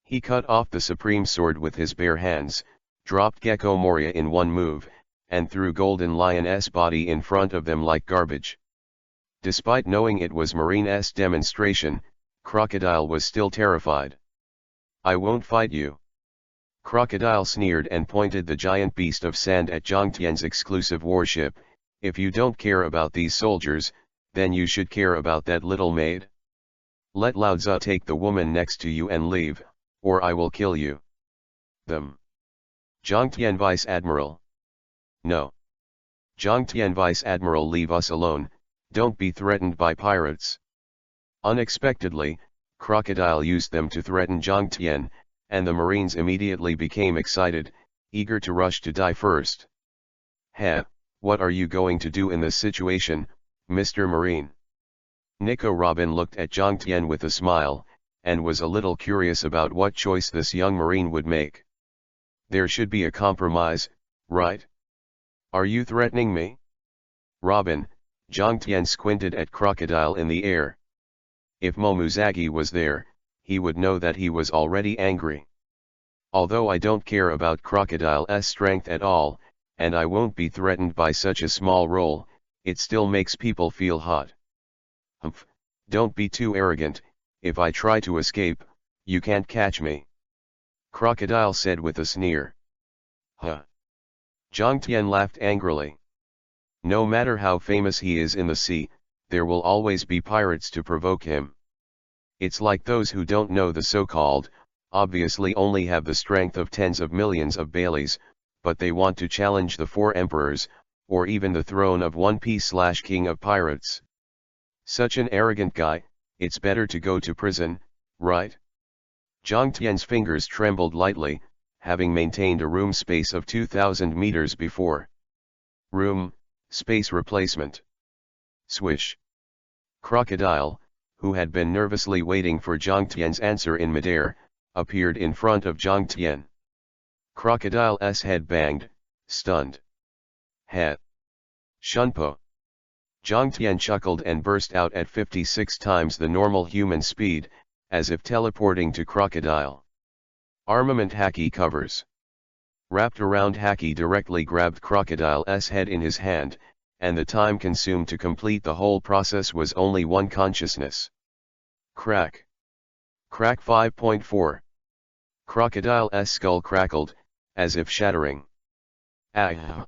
He cut off the supreme sword with his bare hands, dropped Gecko Moria in one move, and threw Golden Lion's body in front of them like garbage. Despite knowing it was Marine's demonstration, Crocodile was still terrified. "I won't fight you." Crocodile sneered and pointed the giant beast of sand at Jiang Tian's exclusive warship. "If you don't care about these soldiers, then you should care about that little maid. Let Lao Tzu take the woman next to you and leave, or I will kill you." Them. Jiang Tian Vice Admiral. No. Jiang Tian Vice Admiral, leave us alone, don't be threatened by pirates. Unexpectedly, Crocodile used them to threaten Jiang Tian, and the Marines immediately became excited, eager to rush to die first. "Heh, what are you going to do in this situation, Mr. Marine?" Nico Robin looked at Jiang Tian with a smile, and was a little curious about what choice this young Marine would make. "There should be a compromise, right? Are you threatening me?" "Robin," Jiang Tian squinted at Crocodile in the air. If Momuzagi was there, he would know that he was already angry. "Although I don't care about Crocodile's strength at all, and I won't be threatened by such a small role, it still makes people feel hot." "Humph, don't be too arrogant, if I try to escape, you can't catch me," Crocodile said with a sneer. "Huh." Jiang Tian laughed angrily. "No matter how famous he is in the sea, there will always be pirates to provoke him. It's like those who don't know the so-called, obviously only have the strength of tens of millions of Baileys, but they want to challenge the four emperors, or even the throne of One Piece/King of Pirates. Such an arrogant guy, it's better to go to prison, right?" Jiang Tian's fingers trembled lightly, having maintained a room space of 2,000 meters before. Room, space replacement. Swish. Crocodile, who had been nervously waiting for Jiang Tian's answer in midair, appeared in front of Jiang Tian. Crocodile's head banged, stunned. "Heh. Shunpo." Jiang Tian chuckled and burst out at 56 times the normal human speed, as if teleporting to Crocodile. Armament Haki covers. Wrapped around Haki directly grabbed Crocodile's head in his hand, and the time consumed to complete the whole process was only one consciousness. Crack. Crack 5.4. Crocodile's skull crackled, as if shattering. Ah!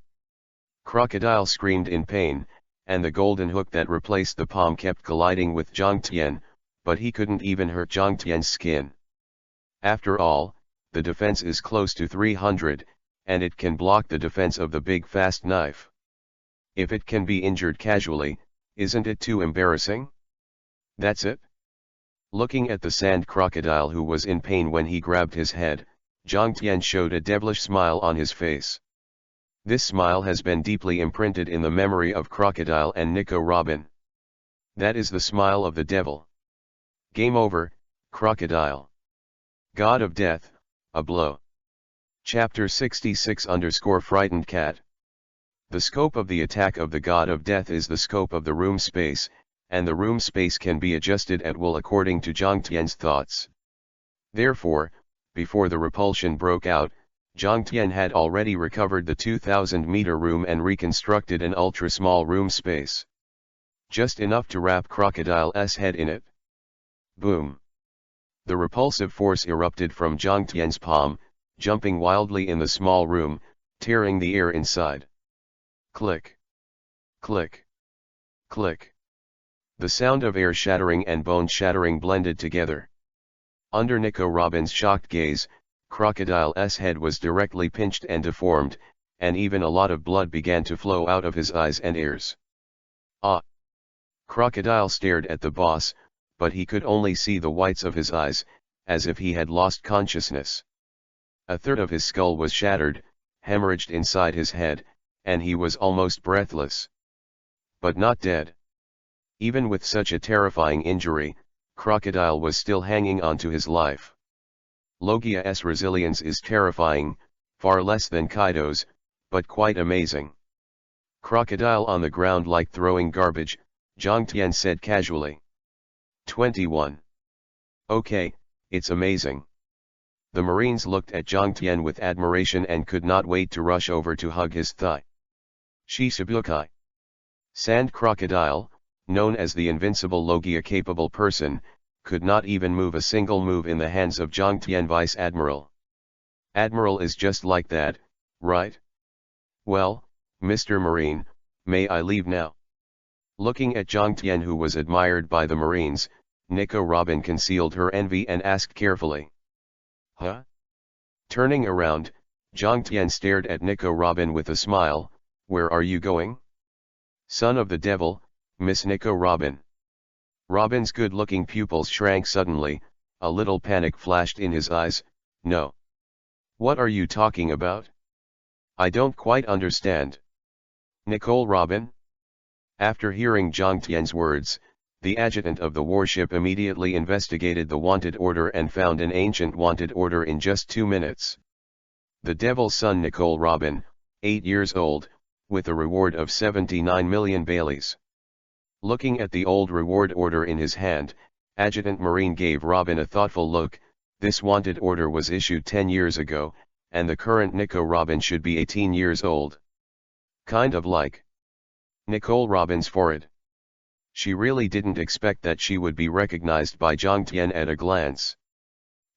Crocodile screamed in pain, and the golden hook that replaced the palm kept colliding with Jiang Tian, but he couldn't even hurt Jiang Tian's skin. After all, the defense is close to 300, and it can block the defense of the big fast knife. If it can be injured casually, isn't it too embarrassing? That's it. Looking at the sand crocodile who was in pain when he grabbed his head, Jiang Tian showed a devilish smile on his face. This smile has been deeply imprinted in the memory of Crocodile and Nico Robin. That is the smile of the devil. Game over, Crocodile. God of Death, a blow. Chapter 66_Frightened Cat. The scope of the attack of the God of Death is the scope of the room space, and the room space can be adjusted at will according to Jiang Tian's thoughts. Therefore, before the repulsion broke out, Jiang Tian had already recovered the 2,000-meter room and reconstructed an ultra-small room space. Just enough to wrap Crocodile's head in it. Boom! The repulsive force erupted from Jiang Tian's palm, jumping wildly in the small room, tearing the air inside. Click! Click! Click! The sound of air shattering and bone shattering blended together. Under Nico Robin's shocked gaze, Crocodile's head was directly pinched and deformed, and even a lot of blood began to flow out of his eyes and ears. Ah! Crocodile stared at the boss, but he could only see the whites of his eyes, as if he had lost consciousness. A third of his skull was shattered, hemorrhaged inside his head, and he was almost breathless. But not dead. Even with such a terrifying injury, Crocodile was still hanging on to his life. Logia's resilience is terrifying, far less than Kaido's, but quite amazing. Crocodile on the ground like throwing garbage, Jiang Tian said casually. 21. Okay, it's amazing. The Marines looked at Jiang Tian with admiration and could not wait to rush over to hug his thigh. Shishibukai. Sand Crocodile, known as the invincible Logia-capable person, could not even move a single move in the hands of Jiang Tian Vice Admiral. Admiral is just like that, right? Well, Mr. Marine, may I leave now? Looking at Jiang Tian, who was admired by the Marines, Nico Robin concealed her envy and asked carefully. Huh? Turning around, Jiang Tian stared at Nico Robin with a smile. Where are you going? Son of the devil, Miss Nico Robin. Robin's good-looking pupils shrank suddenly, a little panic flashed in his eyes. No. What are you talking about? I don't quite understand. Nicole Robin? After hearing Jiang Tian's words, the adjutant of the warship immediately investigated the wanted order and found an ancient wanted order in just 2 minutes. The devil's son Nicole Robin, 8 years old, with a reward of 79 million Baileys. Looking at the old reward order in his hand, Adjutant Marine gave Robin a thoughtful look. This wanted order was issued 10 years ago, and the current Nico Robin should be 18 years old. Kind of like Nicole Robin's forehead. She really didn't expect that she would be recognized by Jiang Tian at a glance.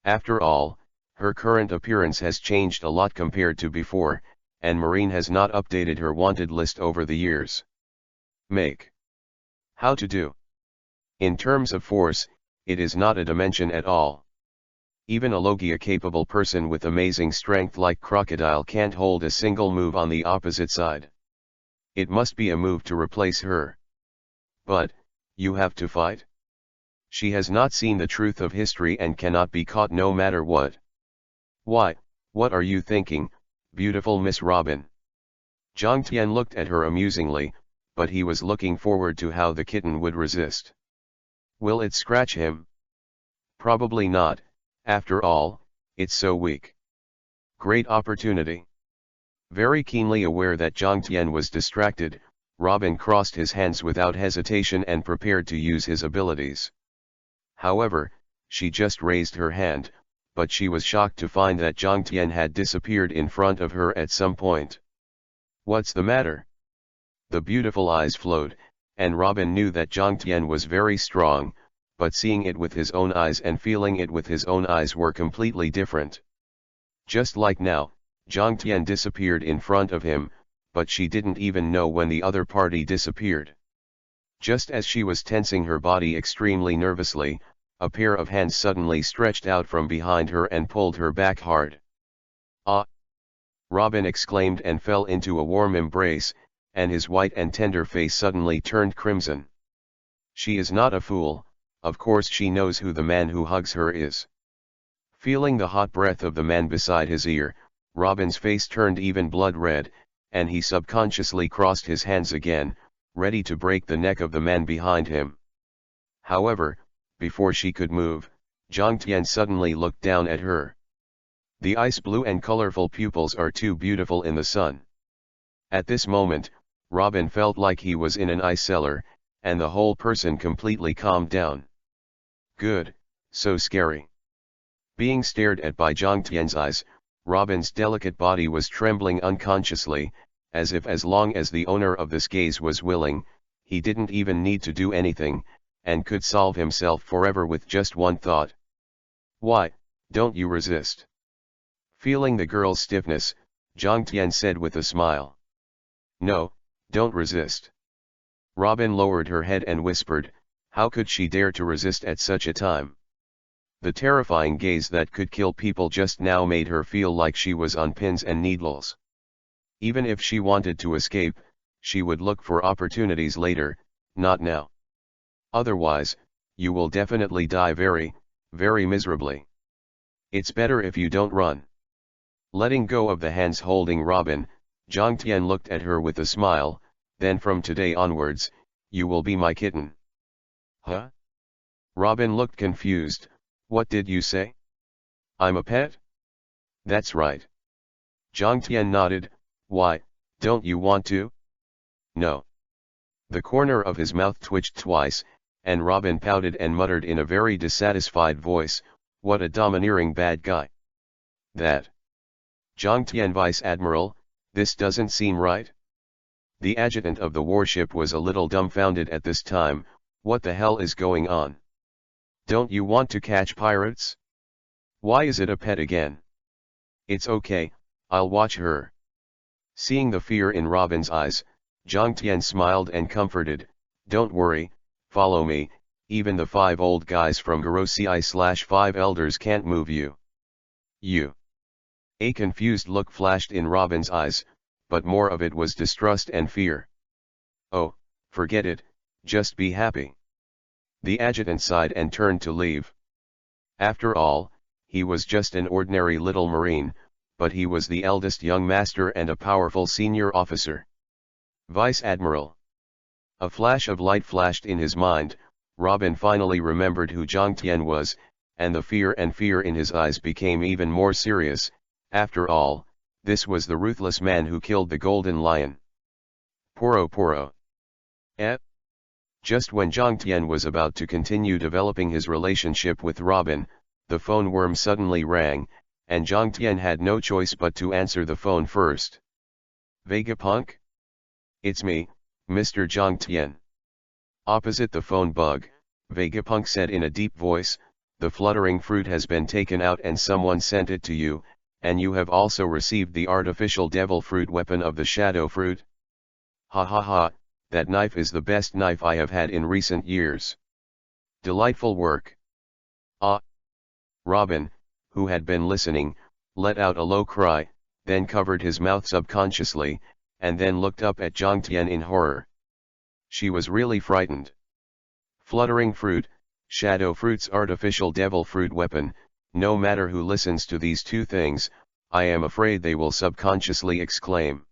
After all, her current appearance has changed a lot compared to before, and Marine has not updated her wanted list over the years. Make. How to do. In terms of force, it is not a dimension at all. Even a Logia-capable person with amazing strength like Crocodile can't hold a single move on the opposite side. It must be a move to replace her. But, you have to fight? She has not seen the truth of history and cannot be caught no matter what. Why, what are you thinking, beautiful Miss Robin? Jiang Tian looked at her amusingly, but he was looking forward to how the kitten would resist. Will it scratch him? Probably not, after all, it's so weak. Great opportunity. Very keenly aware that Jiang Tian was distracted, Robin crossed his hands without hesitation and prepared to use his abilities. However, she just raised her hand, but she was shocked to find that Jiang Tian had disappeared in front of her at some point. What's the matter? The beautiful eyes flowed, and Robin knew that Jiang Tian was very strong, but seeing it with his own eyes and feeling it with his own eyes were completely different. Just like now, Zhang Tian disappeared in front of him, but she didn't even know when the other party disappeared. Just as she was tensing her body extremely nervously, a pair of hands suddenly stretched out from behind her and pulled her back hard. "Ah!" Robin exclaimed and fell into a warm embrace, and his white and tender face suddenly turned crimson. She is not a fool, of course she knows who the man who hugs her is. Feeling the hot breath of the man beside his ear, Robin's face turned even blood red, and he subconsciously crossed his hands again, ready to break the neck of the man behind him. However, before she could move, Zhang Tian suddenly looked down at her. The ice blue and colorful pupils are too beautiful in the sun. At this moment, Robin felt like he was in an ice cellar, and the whole person completely calmed down. Good, so scary. Being stared at by Zhang Tian's eyes, Robin's delicate body was trembling unconsciously, as if as long as the owner of this gaze was willing, he didn't even need to do anything, and could solve himself forever with just one thought. "Why, don't you resist?" Feeling the girl's stiffness, Zhang Tian said with a smile. "No, don't resist." Robin lowered her head and whispered, how could she dare to resist at such a time? The terrifying gaze that could kill people just now made her feel like she was on pins and needles. Even if she wanted to escape, she would look for opportunities later, not now. Otherwise, you will definitely die very, very miserably. It's better if you don't run. Letting go of the hands holding Robin, Zhang Tian looked at her with a smile, then from today onwards, you will be my kitten. Huh? Robin looked confused. What did you say? I'm a pet? That's right. Zhang Tian nodded. Why, don't you want to? No. The corner of his mouth twitched twice, and Robin pouted and muttered in a very dissatisfied voice, what a domineering bad guy. That. Zhang Tian Vice Admiral, this doesn't seem right. The adjutant of the warship was a little dumbfounded at this time. What the hell is going on? Don't you want to catch pirates? Why is it a pet again? It's okay, I'll watch her. Seeing the fear in Robin's eyes, Zhang Tian smiled and comforted, don't worry, follow me, even the 5 old guys from Garosei/5 elders can't move you. You. A confused look flashed in Robin's eyes, but more of it was distrust and fear. Oh, forget it, just be happy. The adjutant sighed and turned to leave. After all, he was just an ordinary little marine, but he was the eldest young master and a powerful senior officer. Vice Admiral. A flash of light flashed in his mind. Robin finally remembered who Zhang Tian was, and the fear in his eyes became even more serious. After all, this was the ruthless man who killed the golden lion. Poro. Eh? Just when Zhang Tian was about to continue developing his relationship with Robin, the phone worm suddenly rang, and Zhang Tian had no choice but to answer the phone first. Vegapunk? It's me, Mr. Zhang Tian. Opposite the phone bug, Vegapunk said in a deep voice, the fluttering fruit has been taken out and someone sent it to you, and you have also received the artificial devil fruit weapon of the shadow fruit. Ha ha ha, that knife is the best knife I have had in recent years. Delightful work. Ah. Robin, who had been listening, let out a low cry, then covered his mouth subconsciously, and then looked up at Zhang Tian in horror. She was really frightened. Fluttering fruit, shadow fruit's artificial devil fruit weapon, no matter who listens to these two things, I am afraid they will subconsciously exclaim.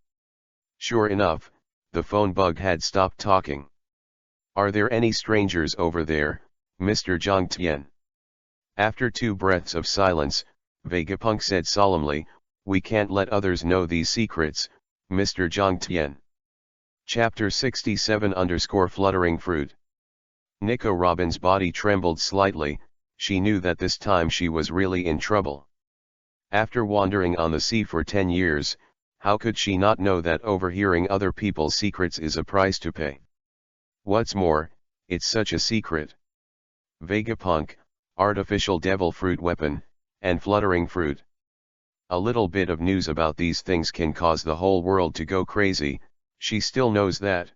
Sure enough, the phone bug had stopped talking. Are there any strangers over there, Mr. Zhang Tian? After 2 breaths of silence, Vegapunk said solemnly, we can't let others know these secrets, Mr. Zhang Tian. Chapter 67 Fluttering Fruit. Nico Robin's body trembled slightly. She knew that this time she was really in trouble. After wandering on the sea for 10 years, how could she not know that overhearing other people's secrets is a price to pay? What's more, it's such a secret. Vegapunk, artificial devil fruit weapon, and fluttering fruit. A little bit of news about these things can cause the whole world to go crazy, she still knows that.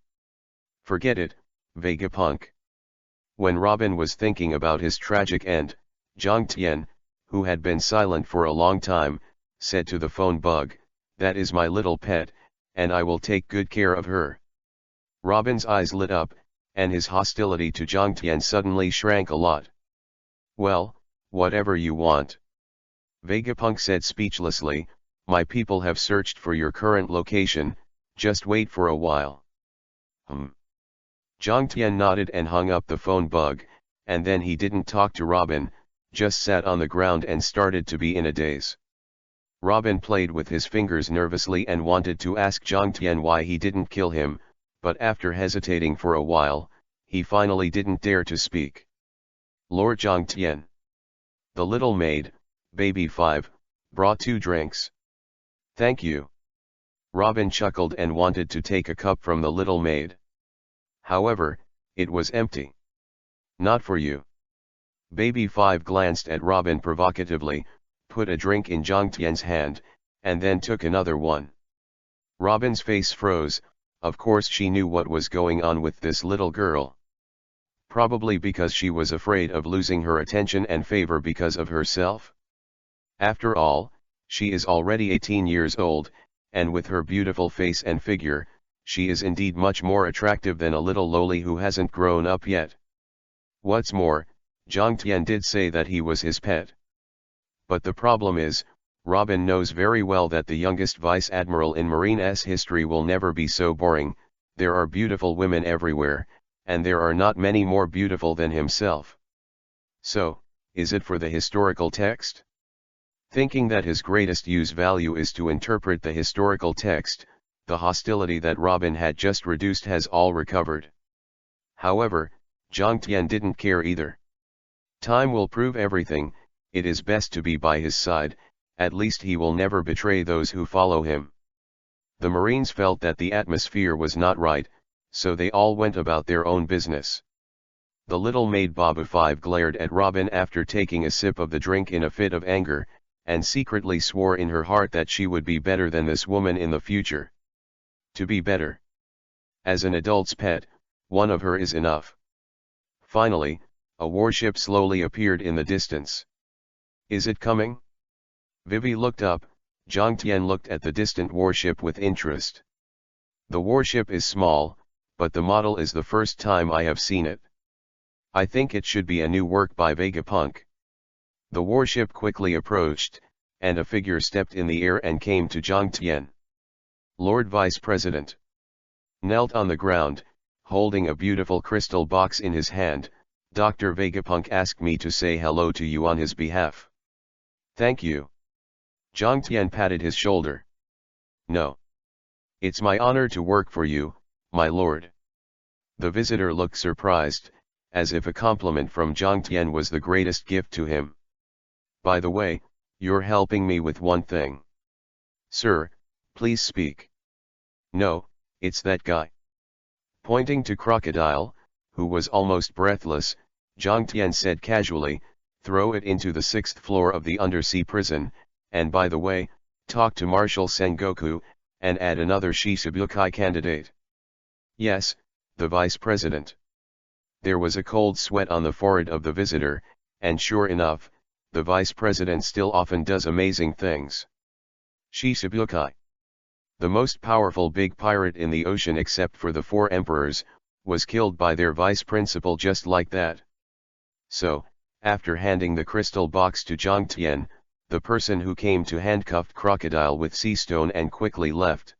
Forget it, Vegapunk. When Robin was thinking about his tragic end, Jiang Tian, who had been silent for a long time, said to the phone bug, "That is my little pet, and I will take good care of her." Robin's eyes lit up, and his hostility to Jiang Tian suddenly shrank a lot. "Well, whatever you want." Vegapunk said speechlessly, "My people have searched for your current location, just wait for a while." Jiang Tian nodded and hung up the phone bug, and then he didn't talk to Robin, just sat on the ground and started to be in a daze. Robin played with his fingers nervously and wanted to ask Jiang Tian why he didn't kill him, but after hesitating for a while, he finally didn't dare to speak. "Lord Jiang Tian." The little maid, baby 5, brought 2 drinks. "Thank you." Robin chuckled and wanted to take a cup from the little maid. However, it was empty. "Not for you." Baby 5 glanced at Robin provocatively, put a drink in Jiang Tian's hand, and then took another one. Robin's face froze. Of course she knew what was going on with this little girl. Probably because she was afraid of losing her attention and favor because of herself. After all, she is already 18 years old, and with her beautiful face and figure, she is indeed much more attractive than a little lowly who hasn't grown up yet. What's more, Jiang Tian did say that he was his pet. But the problem is, Robin knows very well that the youngest vice admiral in Marine's history will never be so boring. There are beautiful women everywhere, and there are not many more beautiful than himself. So, is it for the historical text? Thinking that his greatest use value is to interpret the historical text, the hostility that Robin had just reduced has all recovered. However, Jiang Tian didn't care either. Time will prove everything. It is best to be by his side, at least he will never betray those who follow him. The Marines felt that the atmosphere was not right, so they all went about their own business. The little maid Baba 5 glared at Robin after taking a sip of the drink in a fit of anger, and secretly swore in her heart that she would be better than this woman in the future. To be better. As an adult's pet, one of her is enough. Finally, a warship slowly appeared in the distance. "Is it coming?" Vivi looked up. Jiang Tian looked at the distant warship with interest. "The warship is small, but the model is the first time I have seen it. I think it should be a new work by Vegapunk." The warship quickly approached, and a figure stepped in the air and came to Jiang Tian. Lord Vice President. Knelt on the ground, holding a beautiful crystal box in his hand, Dr. Vegapunk asked me to say hello to you on his behalf. "Thank you." Jiang Tian patted his shoulder. "No. It's my honor to work for you, my lord." The visitor looked surprised, as if a compliment from Jiang Tian was the greatest gift to him. "By the way, you're helping me with one thing." "Sir, please speak." "No, it's that guy." Pointing to Crocodile, who was almost breathless, Jiang Tian said casually, "Throw it into the 6th floor of the undersea prison, and by the way, talk to Marshal Sengoku, and add another Shichibukai candidate." "Yes, the vice president." There was a cold sweat on the forehead of the visitor, and sure enough, the vice president still often does amazing things. Shichibukai, the most powerful big pirate in the ocean except for the 4 emperors, was killed by their vice principal just like that. So, after handing the crystal box to Jiang Tian, the person who came to handcuffed Crocodile with sea stone and quickly left.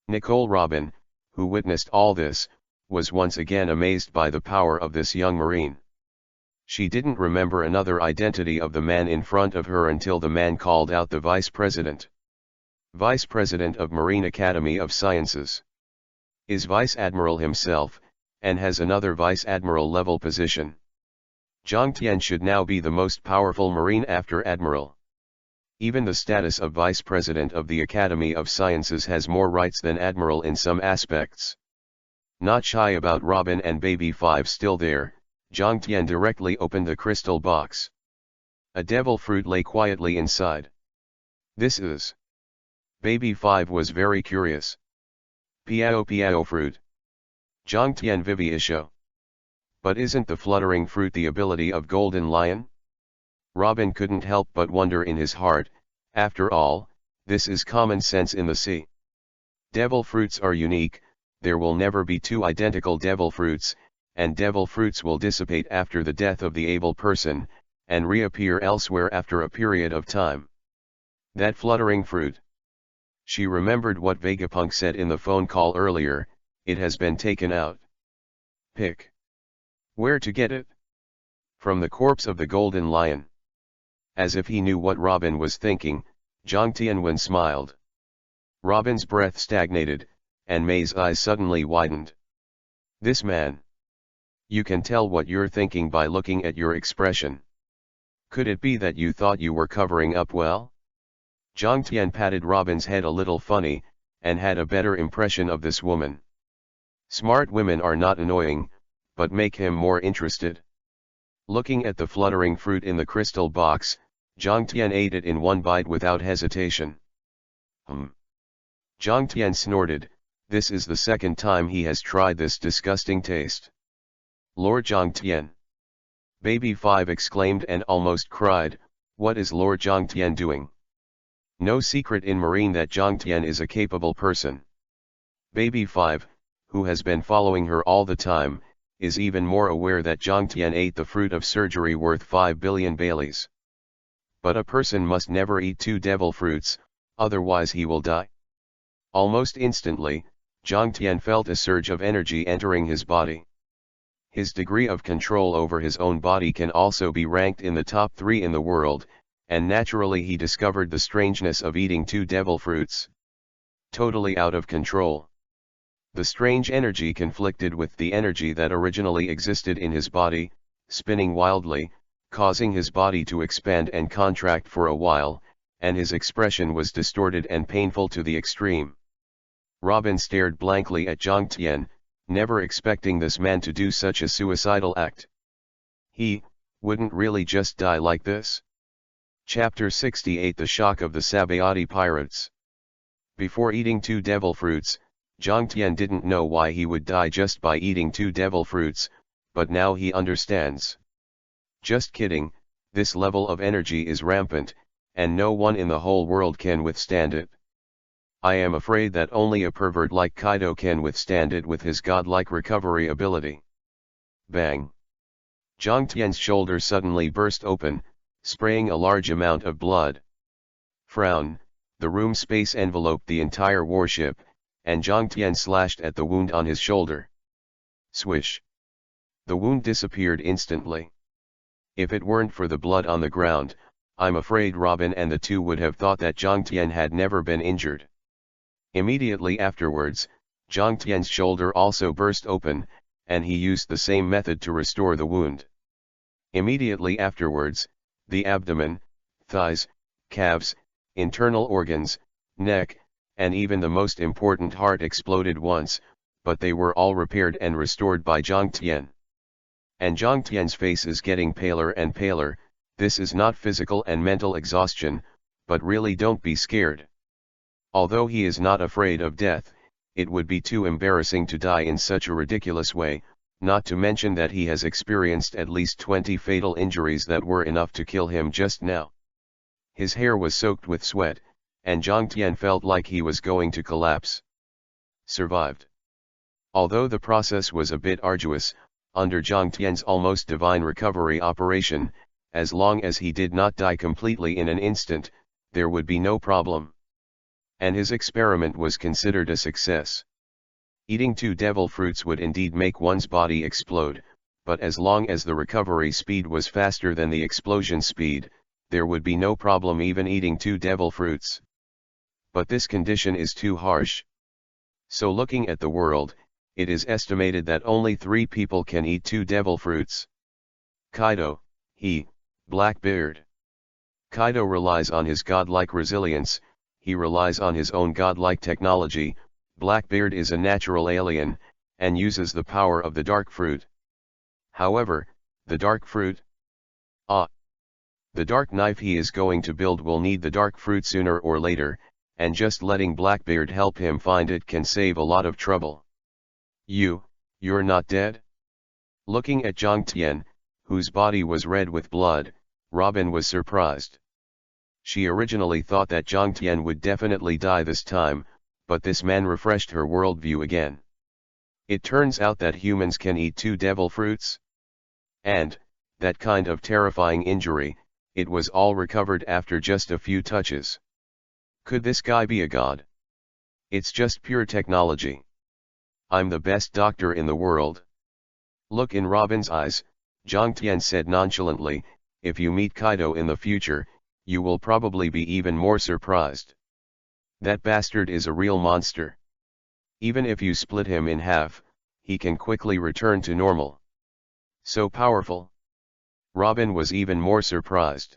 Nicole Robin, who witnessed all this, was once again amazed by the power of this young marine. She didn't remember another identity of the man in front of her until the man called out the vice president. Vice President of Marine Academy of Sciences. Is Vice Admiral himself, and has another Vice Admiral level position. Jiang Tian should now be the most powerful Marine after Admiral. Even the status of Vice President of the Academy of Sciences has more rights than Admiral in some aspects. Not shy about Robin and Baby 5 still there, Jiang Tian directly opened the crystal box. A devil fruit lay quietly inside. This is. Baby 5 was very curious. Piao piao fruit. Zhangtian vivi isho. But isn't the fluttering fruit the ability of Golden Lion? Robin couldn't help but wonder in his heart, after all, this is common sense in the sea. Devil fruits are unique, there will never be two identical devil fruits, and devil fruits will dissipate after the death of the able person, and reappear elsewhere after a period of time. That fluttering fruit. She remembered what Vegapunk said in the phone call earlier, it has been taken out. Pick. Where to get it? From the corpse of the Golden Lion. As if he knew what Robin was thinking, Zhang Tianwen smiled. Robin's breath stagnated, and May's eyes suddenly widened. This man. You can tell what you're thinking by looking at your expression. Could it be that you thought you were covering up well? Zhang Tian patted Robin's head a little funny, and had a better impression of this woman. Smart women are not annoying, but make him more interested. Looking at the fluttering fruit in the crystal box, Zhang Tian ate it in one bite without hesitation. Zhang Tian snorted, this is the second time he has tried this disgusting taste. Lord Zhang Tian. Baby 5 exclaimed and almost cried, what is Lord Zhang Tian doing? No secret in Marine that Zhang Tian is a capable person. Baby 5, who has been following her all the time, is even more aware that Zhang Tian ate the fruit of surgery worth 5 billion Baileys. But a person must never eat two devil fruits, otherwise he will die. Almost instantly, Zhang Tian felt a surge of energy entering his body. His degree of control over his own body can also be ranked in the top 3 in the world, and naturally he discovered the strangeness of eating two devil fruits. Totally out of control. The strange energy conflicted with the energy that originally existed in his body, spinning wildly, causing his body to expand and contract for a while, and his expression was distorted and painful to the extreme. Robin stared blankly at Zhang Tian, never expecting this man to do such a suicidal act. He wouldn't really just die like this? Chapter 68 The Shock of the Sabayati Pirates. Before eating two devil fruits, Zhang Tian didn't know why he would die just by eating two devil fruits, but now he understands. Just kidding, this level of energy is rampant, and no one in the whole world can withstand it. I am afraid that only a pervert like Kaido can withstand it with his godlike recovery ability. Bang! Zhang Tian's shoulder suddenly burst open, spraying a large amount of blood. Frown, the room space enveloped the entire warship, and Zhang Tian slashed at the wound on his shoulder. Swish! The wound disappeared instantly. If it weren't for the blood on the ground, I'm afraid Robin and the two would have thought that Zhang Tian had never been injured. Immediately afterwards, Zhang Tian's shoulder also burst open, and he used the same method to restore the wound. Immediately afterwards, the abdomen, thighs, calves, internal organs, neck, and even the most important heart exploded once, but they were all repaired and restored by Zhang Tian. And Zhang Tian's face is getting paler and paler. This is not physical and mental exhaustion, but really don't be scared. Although he is not afraid of death, it would be too embarrassing to die in such a ridiculous way, not to mention that he has experienced at least 20 fatal injuries that were enough to kill him just now. His hair was soaked with sweat, and Zhang Tian felt like he was going to collapse. Survived. Although the process was a bit arduous, under Zhang Tian's almost divine recovery operation, as long as he did not die completely in an instant, there would be no problem. And his experiment was considered a success. Eating two devil fruits would indeed make one's body explode, but as long as the recovery speed was faster than the explosion speed, there would be no problem even eating two devil fruits. But this condition is too harsh. So looking at the world, it is estimated that only 3 people can eat two devil fruits. Kaido, Blackbeard. Kaido relies on his godlike resilience, he relies on his own godlike technology. Blackbeard is a natural alien, and uses the power of the dark fruit. However, the dark fruit? The The dark knife he is going to build will need the dark fruit sooner or later, and just letting Blackbeard help him find it can save a lot of trouble. You're not dead? Looking at Zhang Tian, whose body was red with blood, Robin was surprised. She originally thought that Zhang Tian would definitely die this time, but this man refreshed her worldview again. It turns out that humans can eat 2 devil fruits? And, that kind of terrifying injury, it was all recovered after just a few touches. Could this guy be a god? It's just pure technology. I'm the best doctor in the world. Look in Robin's eyes, Zhang Tian said nonchalantly, if you meet Kaido in the future, you will probably be even more surprised. That bastard is a real monster. Even if you split him in half, he can quickly return to normal. So powerful. Robin was even more surprised.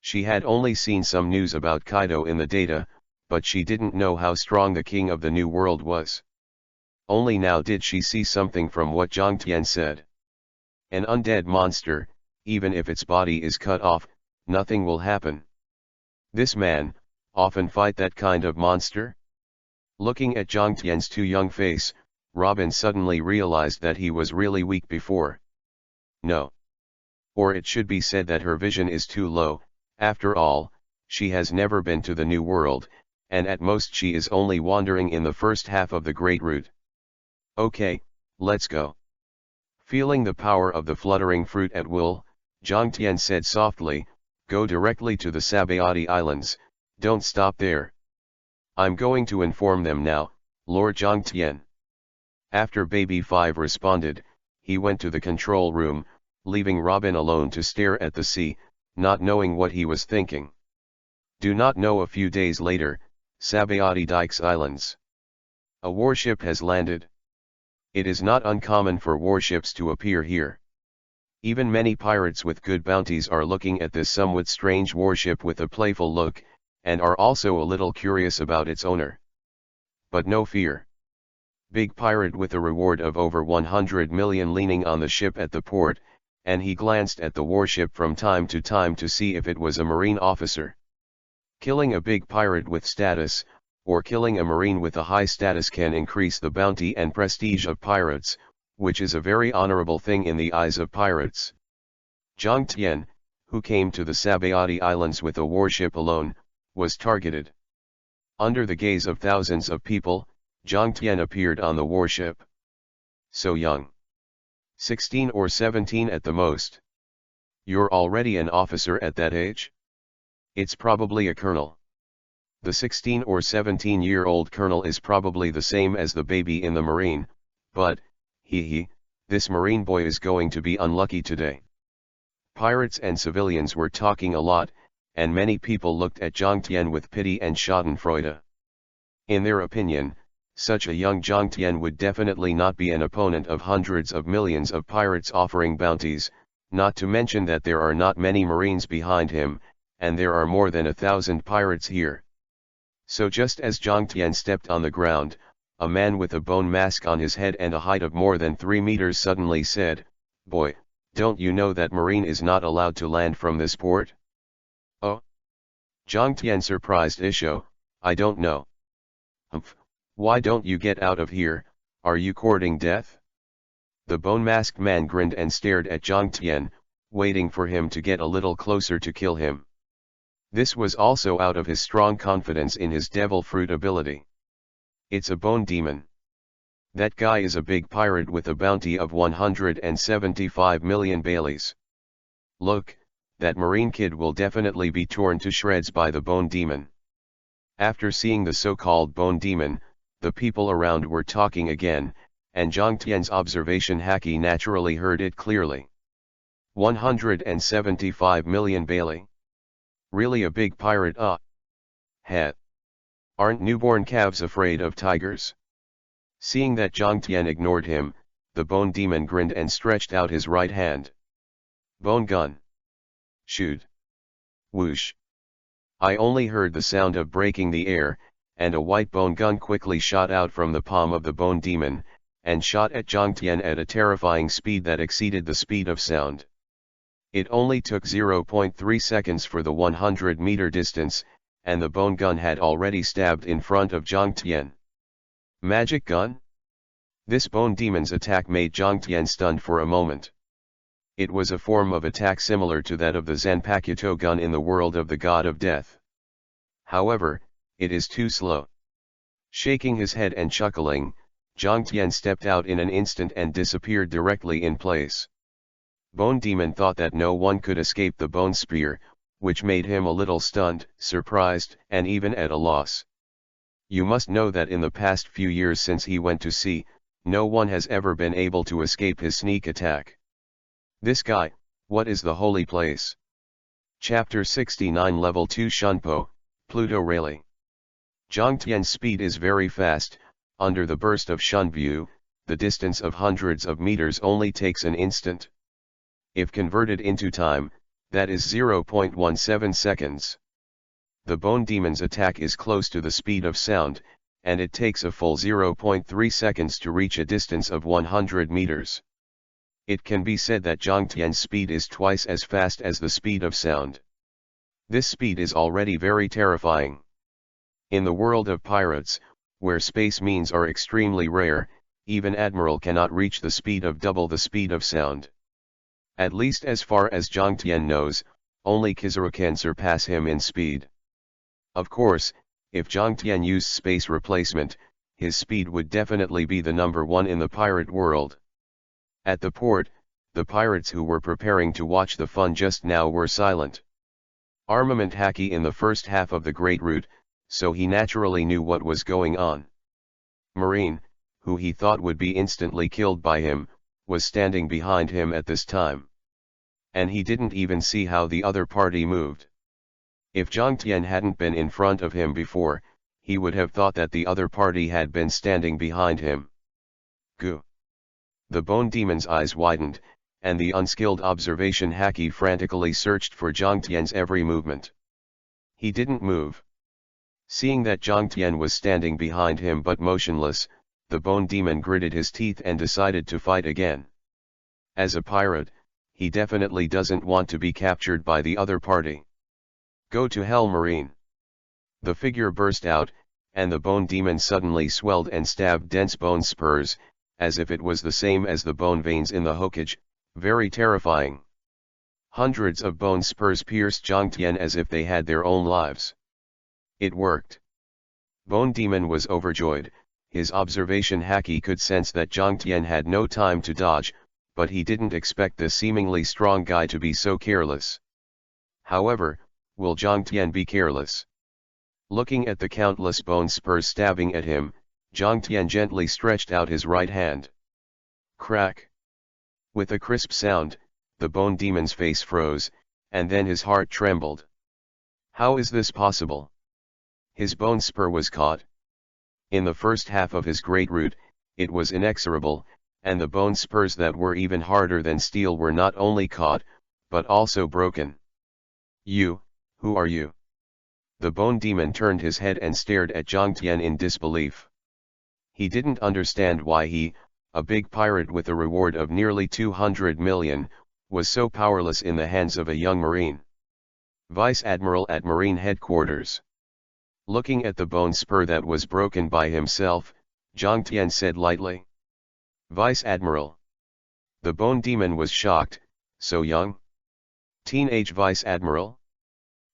She had only seen some news about Kaido in the data, but she didn't know how strong the king of the new world was. Only now did she see something from what Zhang Tian said. An undead monster, even if its body is cut off, nothing will happen. This man, often fight that kind of monster? Looking at Zhang Tian's too young face, Robin suddenly realized that he was really weak before. No. Or it should be said that her vision is too low. After all, she has never been to the New World, and at most she is only wandering in the first half of the Great Route. Okay, let's go. Feeling the power of the fluttering fruit at will, Zhang Tian said softly, go directly to the Sabayati Islands, don't stop there. I'm going to inform them now, Lord Zhang Tian. After Baby 5 responded, he went to the control room, leaving Robin alone to stare at the sea, not knowing what he was thinking. Do not know. A few days later, Sabayati Dikes Islands. A warship has landed. It is not uncommon for warships to appear here. Even many pirates with good bounties are looking at this somewhat strange warship with a playful look, and are also a little curious about its owner. But no fear. Big pirate with a reward of over 100 million leaning on the ship at the port, and he glanced at the warship from time to time to see if it was a marine officer. Killing a big pirate with status, or killing a marine with a high status can increase the bounty and prestige of pirates, which is a very honorable thing in the eyes of pirates. Zhang Tian, who came to the Sabayati Islands with a warship alone, was targeted. Under the gaze of thousands of people, Zhang Tian appeared on the warship. So young. 16 or 17 at the most. You're already an officer at that age? It's probably a colonel. The 16 or 17-year-old colonel is probably the same as the baby in the marine, but, this marine boy is going to be unlucky today. Pirates and civilians were talking a lot, and many people looked at Zhang Tian with pity and schadenfreude. In their opinion, such a young Zhang Tian would definitely not be an opponent of hundreds of millions of pirates offering bounties, not to mention that there are not many marines behind him, and there are more than 1,000 pirates here. So just as Zhang Tian stepped on the ground, a man with a bone mask on his head and a height of more than 3 meters suddenly said, "Boy, don't you know that marine is not allowed to land from this port?" "Oh?" Zhang Tian surprised Isho, "I don't know." "Humph, why don't you get out of here, are you courting death?" The bone-masked man grinned and stared at Zhang Tian, waiting for him to get a little closer to kill him. This was also out of his strong confidence in his devil fruit ability. It's a bone demon. That guy is a big pirate with a bounty of 175 million Baileys. Look, that marine kid will definitely be torn to shreds by the bone demon. After seeing the so-called bone demon, the people around were talking again, and Zhang Tian's observation Haki naturally heard it clearly. 175 million Bailey. Really a big pirate? Heh. Aren't newborn calves afraid of tigers? Seeing that Zhang Tian ignored him, the bone demon grinned and stretched out his right hand. Bone gun. Shoot. Whoosh. I only heard the sound of breaking the air, and a white bone gun quickly shot out from the palm of the bone demon, and shot at Zhang Tian at a terrifying speed that exceeded the speed of sound. It only took 0.3 seconds for the 100-meter distance, and the bone gun had already stabbed in front of Zhang Tian. Magic gun? This bone demon's attack made Zhang Tian stunned for a moment. It was a form of attack similar to that of the Zanpakuto gun in the world of the God of Death. However, it is too slow. Shaking his head and chuckling, Zhang Tian stepped out in an instant and disappeared directly in place. Bone Demon thought that no one could escape the bone spear, which made him a little stunned, surprised, and even at a loss. You must know that in the past few years since he went to sea, no one has ever been able to escape his sneak attack. This guy, what is the holy place? Chapter 69 Level 2 Shunpo, Pluto Rayleigh. Zhang Tian's speed is very fast. Under the burst of Shunbu, the distance of hundreds of meters only takes an instant. If converted into time, that is 0.17 seconds. The bone demon's attack is close to the speed of sound, and it takes a full 0.3 seconds to reach a distance of 100 meters. It can be said that Zhang Tian's speed is twice as fast as the speed of sound. This speed is already very terrifying. In the world of pirates, where space means are extremely rare, even Admiral cannot reach the speed of double the speed of sound. At least as far as Zhang Tian knows, only Kizaru can surpass him in speed. Of course, if Zhang Tian used space replacement, his speed would definitely be the number one in the pirate world. At the port, the pirates who were preparing to watch the fun just now were silent. Armament Haki in the first half of the Great Route, so he naturally knew what was going on. Marine, who he thought would be instantly killed by him, was standing behind him at this time. And he didn't even see how the other party moved. If Zhang Tian hadn't been in front of him before, he would have thought that the other party had been standing behind him. Goo! The bone demon's eyes widened, and the unskilled observation Haki frantically searched for Zhang Tian's every movement. He didn't move. Seeing that Zhang Tian was standing behind him but motionless, the bone demon gritted his teeth and decided to fight again. As a pirate, he definitely doesn't want to be captured by the other party. Go to hell, Marine! The figure burst out, and the bone demon suddenly swelled and stabbed dense bone spurs, as if it was the same as the bone veins in the Hokage, very terrifying. Hundreds of bone spurs pierced Zhang Tian as if they had their own lives. It worked. Bone Demon was overjoyed. His observation Haki could sense that Zhang Tian had no time to dodge, but he didn't expect the seemingly strong guy to be so careless. However, will Zhang Tian be careless? Looking at the countless bone spurs stabbing at him, Zhang Tian gently stretched out his right hand. Crack! With a crisp sound, the bone demon's face froze, and then his heart trembled. How is this possible? His bone spur was caught. In the first half of his Great Route, it was inexorable, and the bone spurs that were even harder than steel were not only caught, but also broken. You, who are you? The bone demon turned his head and stared at Zhang Tian in disbelief. He didn't understand why he, a big pirate with a reward of nearly 200 million, was so powerless in the hands of a young marine. Vice Admiral at Marine Headquarters. Looking at the bone spur that was broken by himself, Zhang Tian said lightly. Vice Admiral. The bone demon was shocked. So young? Teenage Vice Admiral?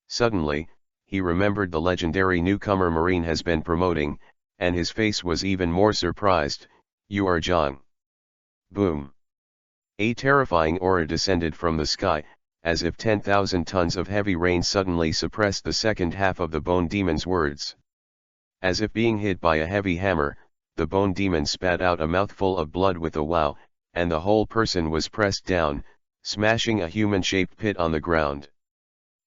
Suddenly, he remembered the legendary newcomer Marine has been promoting, and his face was even more surprised. You are Zhang. Boom. A terrifying aura descended from the sky, as if 10,000 tons of heavy rain suddenly suppressed the second half of the bone demon's words. As if being hit by a heavy hammer, the bone demon spat out a mouthful of blood with a wow, and the whole person was pressed down, smashing a human-shaped pit on the ground.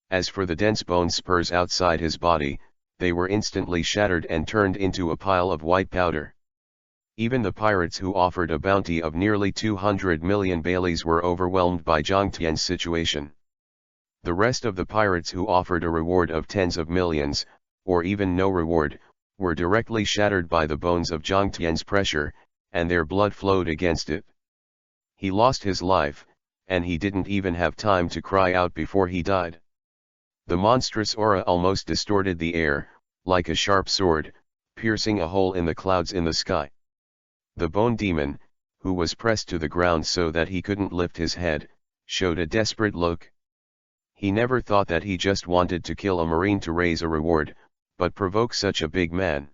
As for the dense bone spurs outside his body, they were instantly shattered and turned into a pile of white powder. Even the pirates who offered a bounty of nearly 200 million baileys were overwhelmed by Zhang Tian's situation. The rest of the pirates who offered a reward of tens of millions, or even no reward, were directly shattered by the bones of Zhang Tian's pressure, and their blood flowed against it. He lost his life, and he didn't even have time to cry out before he died. The monstrous aura almost distorted the air, like a sharp sword, piercing a hole in the clouds in the sky. The bone demon, who was pressed to the ground so that he couldn't lift his head, showed a desperate look. He never thought that he just wanted to kill a marine to raise a reward, but provoke such a big man.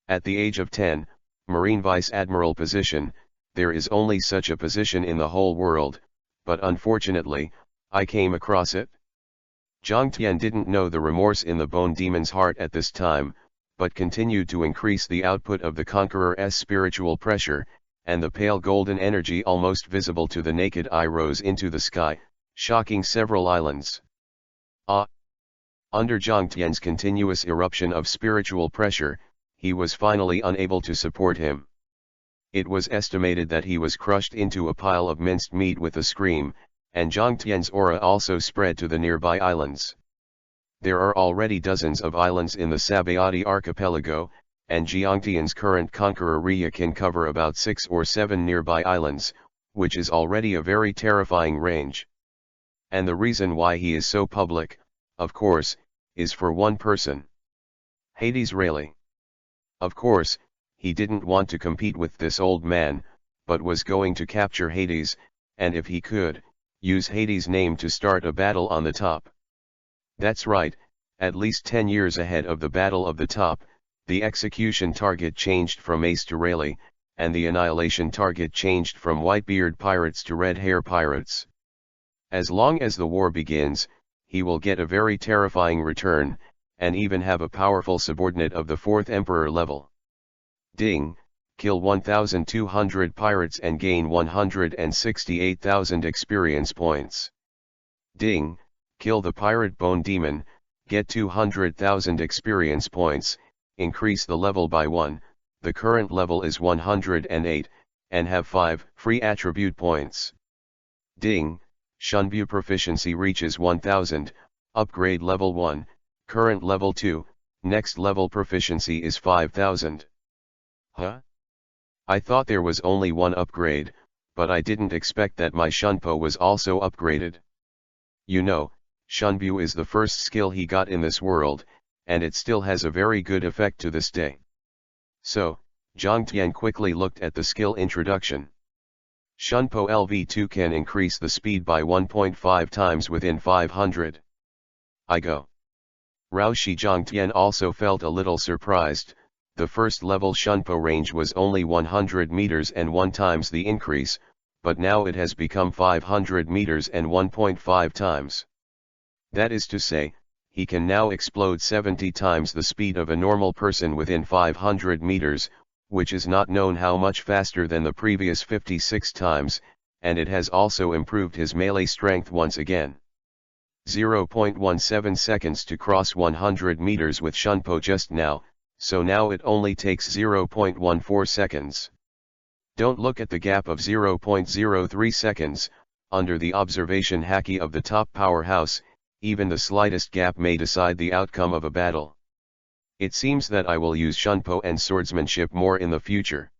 At the age of 10, Marine Vice Admiral position, there is only such a position in the whole world, but unfortunately, I came across it. Jiang Tian didn't know the remorse in the bone demon's heart at this time, but continued to increase the output of the Conqueror's spiritual pressure, and the pale golden energy almost visible to the naked eye rose into the sky, shocking several islands. Under Jiang Tian's continuous eruption of spiritual pressure, he was finally unable to support him. It was estimated that he was crushed into a pile of minced meat with a scream, and Jiang Tian's aura also spread to the nearby islands. There are already dozens of islands in the Sabayati archipelago, and Jiang Tian's current Conqueror Rhea can cover about 6 or 7 nearby islands, which is already a very terrifying range. And the reason why he is so public, of course, is for one person. Hades Rayleigh. Of course, he didn't want to compete with this old man, but was going to capture Hades, and if he could, use Hades' name to start a battle on the top. That's right, at least 10 years ahead of the Battle of the Top, the execution target changed from Ace to Rayleigh, and the annihilation target changed from Whitebeard pirates to Red Hair pirates. As long as the war begins, he will get a very terrifying return, and even have a powerful subordinate of the 4th Emperor level. Ding, kill 1,200 pirates and gain 168,000 experience points. Ding, kill the pirate bone demon, get 200,000 experience points, increase the level by 1, the current level is 108, and have 5 free attribute points. Ding, Shunbu proficiency reaches 1000, upgrade level 1, current level 2, next level proficiency is 5000. Huh? I thought there was only one upgrade, but I didn't expect that my Shunpo was also upgraded. You know, Shunbu is the first skill he got in this world, and it still has a very good effect to this day. So, Jiang Tian quickly looked at the skill introduction. Shunpo LV2 can increase the speed by 1.5 times within 500. I go. Raoshi Jiang Tian also felt a little surprised. The first level Shunpo range was only 100 meters and 1 times the increase, but now it has become 500 meters and 1.5 times. That is to say, he can now explode 70 times the speed of a normal person within 500 meters, which is not known how much faster than the previous 56 times, and it has also improved his melee strength once again. 0.17 seconds to cross 100 meters with Shunpo just now, so now it only takes 0.14 seconds. Don't look at the gap of 0.03 seconds, under the observation Haki of the top powerhouse, even the slightest gap may decide the outcome of a battle. It seems that I will use Shunpo and swordsmanship more in the future.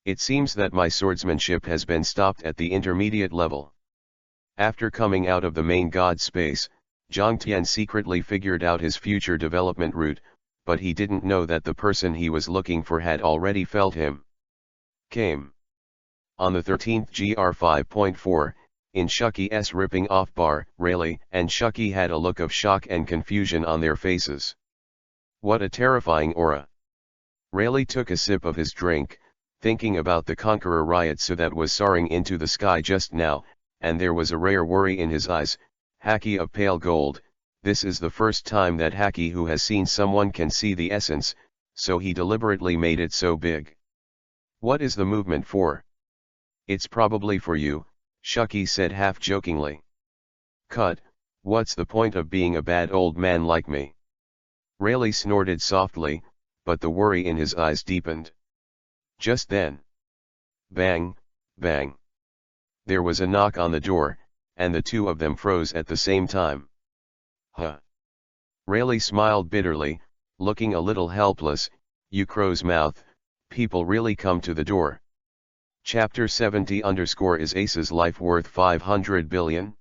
It seems that my swordsmanship has been stopped at the intermediate level. After coming out of the main god space, Jiang Tian secretly figured out his future development route, but he didn't know that the person he was looking for had already felt him. Came. On the 13th GR 5.4, in Shuki's ripping off bar, Rayleigh and Shuki had a look of shock and confusion on their faces. What a terrifying aura. Rayleigh took a sip of his drink, thinking about the Conqueror riot that was soaring into the sky just now, and there was a rare worry in his eyes. Haki of pale gold, this is the first time that Haki who has seen someone can see the essence, so he deliberately made it so big. What is the movement for? It's probably for you, Shuki said half-jokingly. Cut, what's the point of being a bad old man like me? Rayleigh snorted softly, but the worry in his eyes deepened. Just then. Bang, bang. There was a knock on the door, and the two of them froze at the same time. Huh. Rayleigh smiled bitterly, looking a little helpless. You crow's mouth, people really come to the door. Chapter 70 _ Is Ace's life worth 500 billion?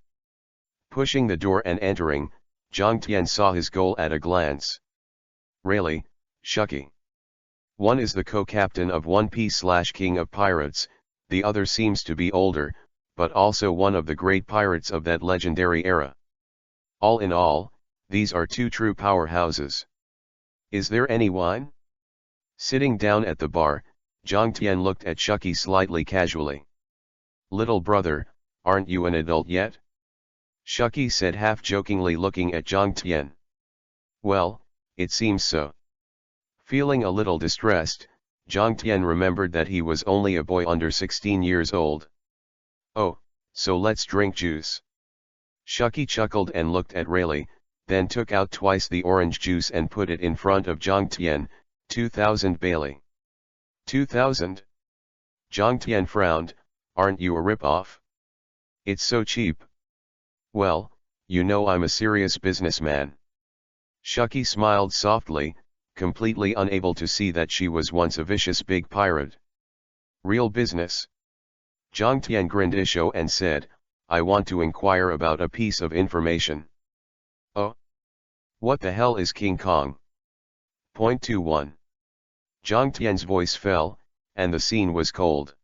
Pushing the door and entering, Zhang Tian saw his goal at a glance. Really, Shuki. One is the co-captain of One Piece/King of Pirates, the other seems to be older, but also one of the great pirates of that legendary era. All in all, these are two true powerhouses. Is there any wine? Sitting down at the bar, Zhang Tian looked at Shuki slightly casually. Little brother, aren't you an adult yet? Shuki said half-jokingly looking at Zhang Tian. Well, it seems so. Feeling a little distressed, Zhang Tian remembered that he was only a boy under 16 years old. Oh, so let's drink juice. Shuki chuckled and looked at Rayleigh, then took out twice the orange juice and put it in front of Zhang Tian. 2,000 Bailey. 2,000? Zhang Tian frowned, aren't you a rip-off? It's so cheap. Well, you know I'm a serious businessman. Shuki smiled softly, completely unable to see that she was once a vicious big pirate. Real business? Zhang Tian grinned Isho and said, I want to inquire about a piece of information. Oh? What the hell is King Kong? Point 21. Zhang Tian's voice fell, and the scene was cold.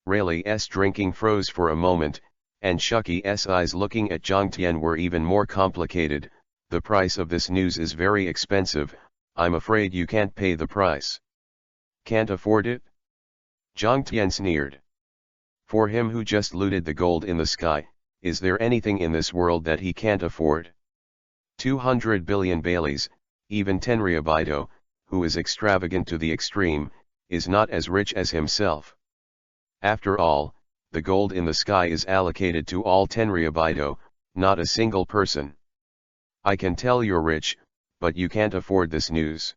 Rayleigh's drinking froze for a moment, and Shuki's eyes looking at Zhang Tian were even more complicated. The price of this news is very expensive, I'm afraid you can't pay the price. Can't afford it? Zhang Tian sneered. For him who just looted the gold in the sky, is there anything in this world that he can't afford? 200 billion Baileys, even Tenryabito, who is extravagant to the extreme, is not as rich as himself. After all, the gold in the sky is allocated to all Tenryabito, not a single person. I can tell you're rich, but you can't afford this news.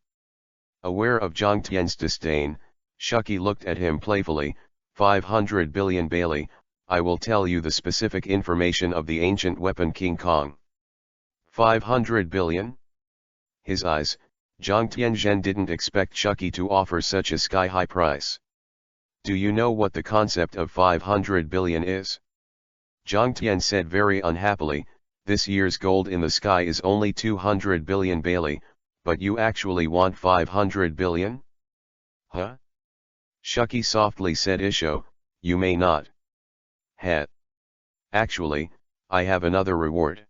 Aware of Zhang Tian's disdain, Shuki looked at him playfully. 500 billion Bailey, I will tell you the specific information of the ancient weapon King Kong. 500 billion? His eyes, Zhang Tianzhen didn't expect Shuki to offer such a sky-high price. Do you know what the concept of 500 billion is? Zhang Tian said very unhappily, this year's gold in the sky is only 200 billion Bailey, but you actually want 500 billion? Huh? Shuki softly said Isho, you may not. Heh. Actually, I have another reward.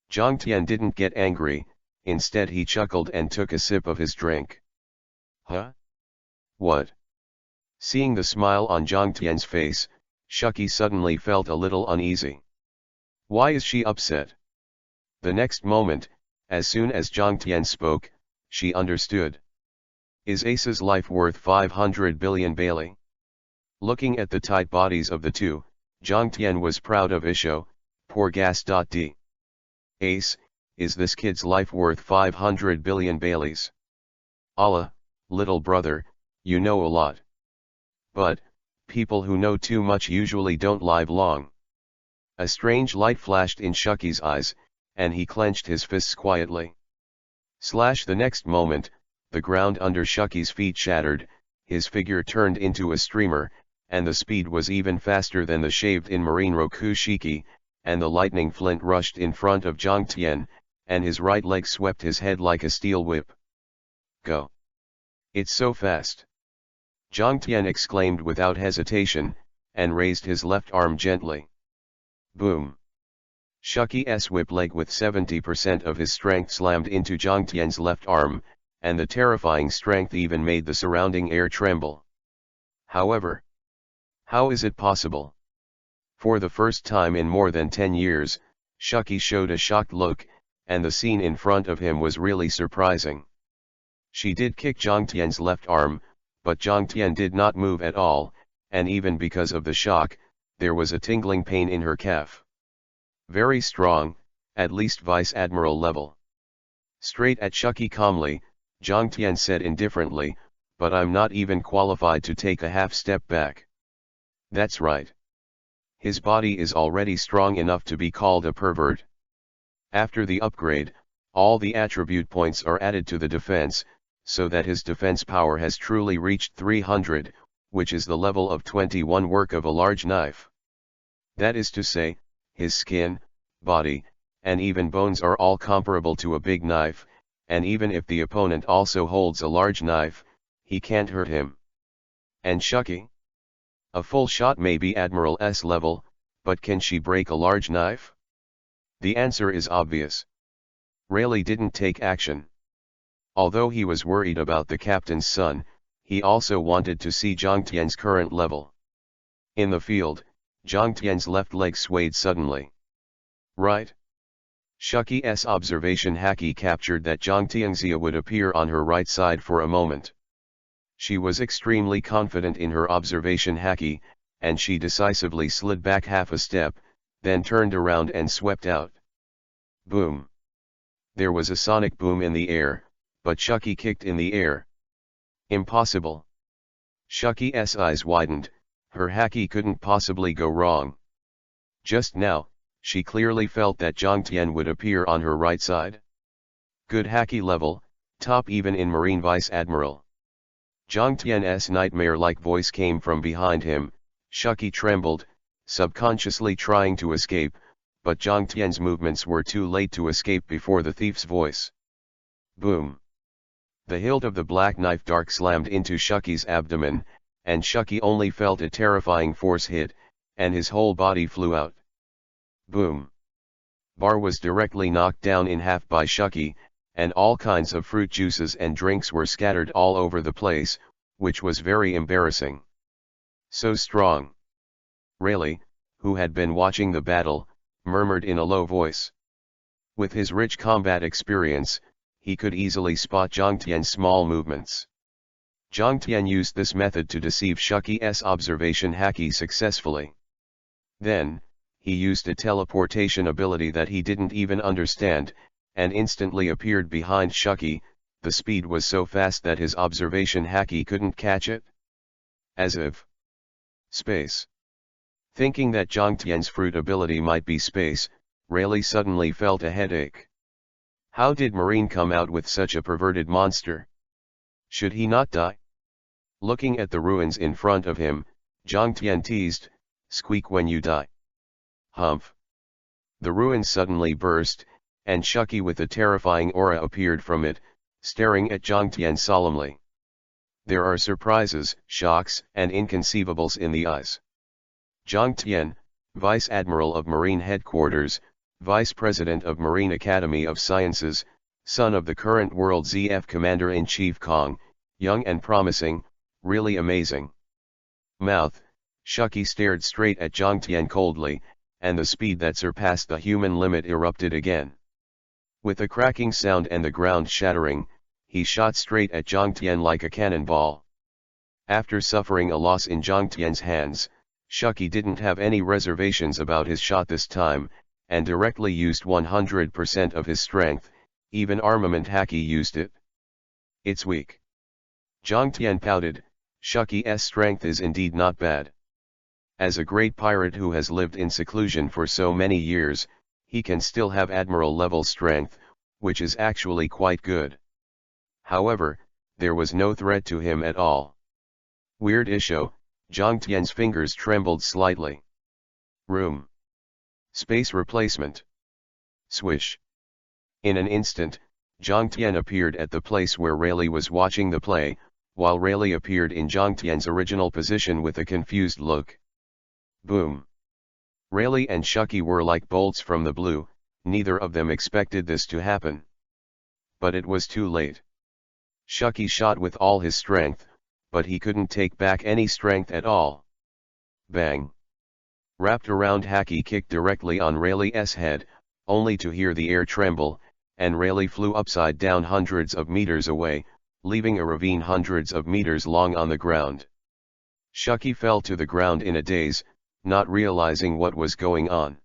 Zhang Tian didn't get angry, instead he chuckled and took a sip of his drink. Huh? What? Seeing the smile on Zhang Tian's face, Shuki suddenly felt a little uneasy. Why is she upset? The next moment, as soon as Zhang Tian spoke, she understood. Is Ace's life worth 500 billion Bailey? Looking at the tight bodies of the two, Zhang Tian was proud of Isho, poor gas.d. Ace, is this kid's life worth 500 billion Baileys? Allah, little brother, you know a lot. But, people who know too much usually don't live long. A strange light flashed in Shuki's eyes, and he clenched his fists quietly. The next moment, the ground under Shuki's feet shattered, his figure turned into a streamer, and the speed was even faster than the shaved-in marine Roku Shiki, and the lightning flint rushed in front of Zhang Tian, and his right leg swept his head like a steel whip. Go! It's so fast! Zhang Tian exclaimed without hesitation, and raised his left arm gently. Boom! Shuki's whip leg with 70% of his strength slammed into Zhang Tian's left arm, and the terrifying strength even made the surrounding air tremble. However, how is it possible? For the first time in more than 10 years, Shuki showed a shocked look, and the scene in front of him was really surprising. She did kick Zhang Tian's left arm, but Zhang Tian did not move at all, and even because of the shock, there was a tingling pain in her calf. Very strong, at least Vice Admiral level. Straight at Shuki calmly, Zhang Tian said indifferently, but I'm not even qualified to take a half step back. That's right. His body is already strong enough to be called a pervert. After the upgrade, all the attribute points are added to the defense, so that his defense power has truly reached 300, which is the level of 21 work of a large knife. That is to say, his skin, body, and even bones are all comparable to a big knife, and even if the opponent also holds a large knife, he can't hurt him. And Shuki? A full shot may be Admiral's level, but can she break a large knife? The answer is obvious. Rayleigh didn't take action. Although he was worried about the captain's son, he also wanted to see Zhang Tian's current level. In the field, Zhang Tian's left leg swayed suddenly. Right? Shuki's observation Haki captured that Zhang Tianxia would appear on her right side for a moment. She was extremely confident in her observation Haki, and she decisively slid back half a step, then turned around and swept out. Boom! There was a sonic boom in the air, but Shuki kicked in the air. Impossible! Shuki's eyes widened, her Haki couldn't possibly go wrong. Just now, she clearly felt that Zhang Tian would appear on her right side. Good Haki level, top even in Marine Vice Admiral. Zhang Tian's nightmare-like voice came from behind him. Shuki trembled, subconsciously trying to escape, but Zhang Tian's movements were too late to escape before the thief's voice. Boom! The hilt of the black knife dark slammed into Shuki's abdomen, and Shuki only felt a terrifying force hit, and his whole body flew out. Boom! Bar was directly knocked down in half by Shuki, and all kinds of fruit juices and drinks were scattered all over the place, which was very embarrassing. So strong! Rayleigh, who had been watching the battle, murmured in a low voice. With his rich combat experience, he could easily spot Zhang Tian's small movements. Zhang Tian used this method to deceive Shuki's observation Haki successfully. Then, he used a teleportation ability that he didn't even understand, and instantly appeared behind Shuki. The speed was so fast that his observation Haki couldn't catch it. As if space. Thinking that Zhang Tian's fruit ability might be space, Rayleigh suddenly felt a headache. How did Marine come out with such a perverted monster? Should he not die? Looking at the ruins in front of him, Zhang Tian teased, "Squeak when you die." Humph! The ruins suddenly burst, and Shuki with a terrifying aura appeared from it, staring at Zhang Tian solemnly. There are surprises, shocks, and inconceivables in the eyes. Zhang Tian, Vice Admiral of Marine Headquarters, Vice President of Marine Academy of Sciences, son of the current World ZF Commander-in-Chief Kong, young and promising, really amazing. Mouth, Shuki stared straight at Zhang Tian coldly, and the speed that surpassed the human limit erupted again. With a cracking sound and the ground shattering, he shot straight at Zhang Tian like a cannonball. After suffering a loss in Zhang Tian's hands, Shuki didn't have any reservations about his shot this time, and directly used 100% of his strength. Even armament Haki used it. It's weak. Zhang Tian pouted, Shuki's strength is indeed not bad. As a great pirate who has lived in seclusion for so many years, he can still have admiral-level strength, which is actually quite good. However, there was no threat to him at all. Weird issue, Zhang Tian's fingers trembled slightly. Room. Space replacement. Swish. In an instant, Zhang Tian appeared at the place where Rayleigh was watching the play, while Rayleigh appeared in Zhang Tian's original position with a confused look. Boom. Rayleigh and Shuki were like bolts from the blue, neither of them expected this to happen. But it was too late. Shuki shot with all his strength, but he couldn't take back any strength at all. Bang. Wrapped around Haki kicked directly on Rayleigh's head, only to hear the air tremble, and Rayleigh flew upside down hundreds of meters away, leaving a ravine hundreds of meters long on the ground. Shuki fell to the ground in a daze, not realizing what was going on.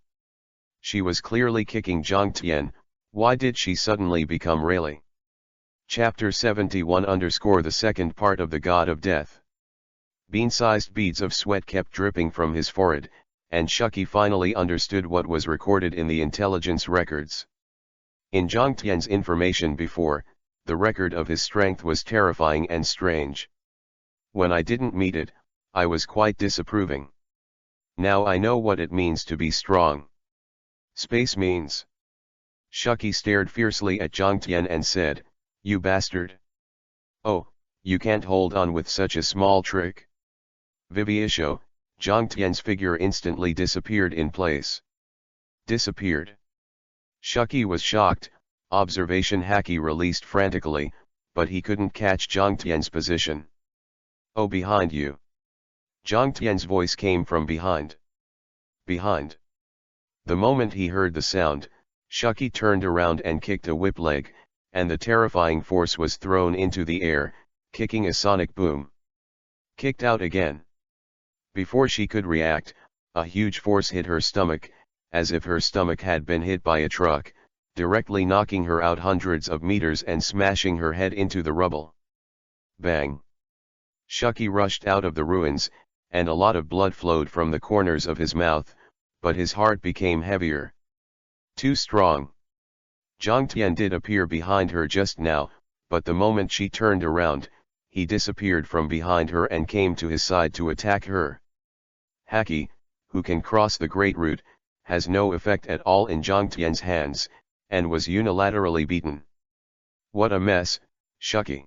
She was clearly kicking Zhang Tian. Why did she suddenly become Rayleigh? Chapter 71 The second part of The God of Death. Bean-sized beads of sweat kept dripping from his forehead, and Shuki finally understood what was recorded in the intelligence records. In Zhang Tian's information before, the record of his strength was terrifying and strange. When I didn't meet it, I was quite disapproving. Now I know what it means to be strong. Space means. Shuki stared fiercely at Jiang Tian and said, "You bastard. Oh, you can't hold on with such a small trick." Vivisho, Jiang Tian's figure instantly disappeared in place. Disappeared. Shuki was shocked. Observation Haki released frantically, but he couldn't catch Jiang Tian's position. "Oh, behind you." Jiang Tian's voice came from behind. Behind. The moment he heard the sound, Shuki turned around and kicked a whip leg, and the terrifying force was thrown into the air, kicking a sonic boom. Kicked out again. Before she could react, a huge force hit her stomach, as if her stomach had been hit by a truck, directly knocking her out hundreds of meters and smashing her head into the rubble. Bang! Shuki rushed out of the ruins, and a lot of blood flowed from the corners of his mouth, but his heart became heavier. Too strong. Jiang Tian did appear behind her just now, but the moment she turned around, he disappeared from behind her and came to his side to attack her. Haki, who can cross the Great Route, has no effect at all in Jiang Tian's hands, and was unilaterally beaten. What a mess, Shuki.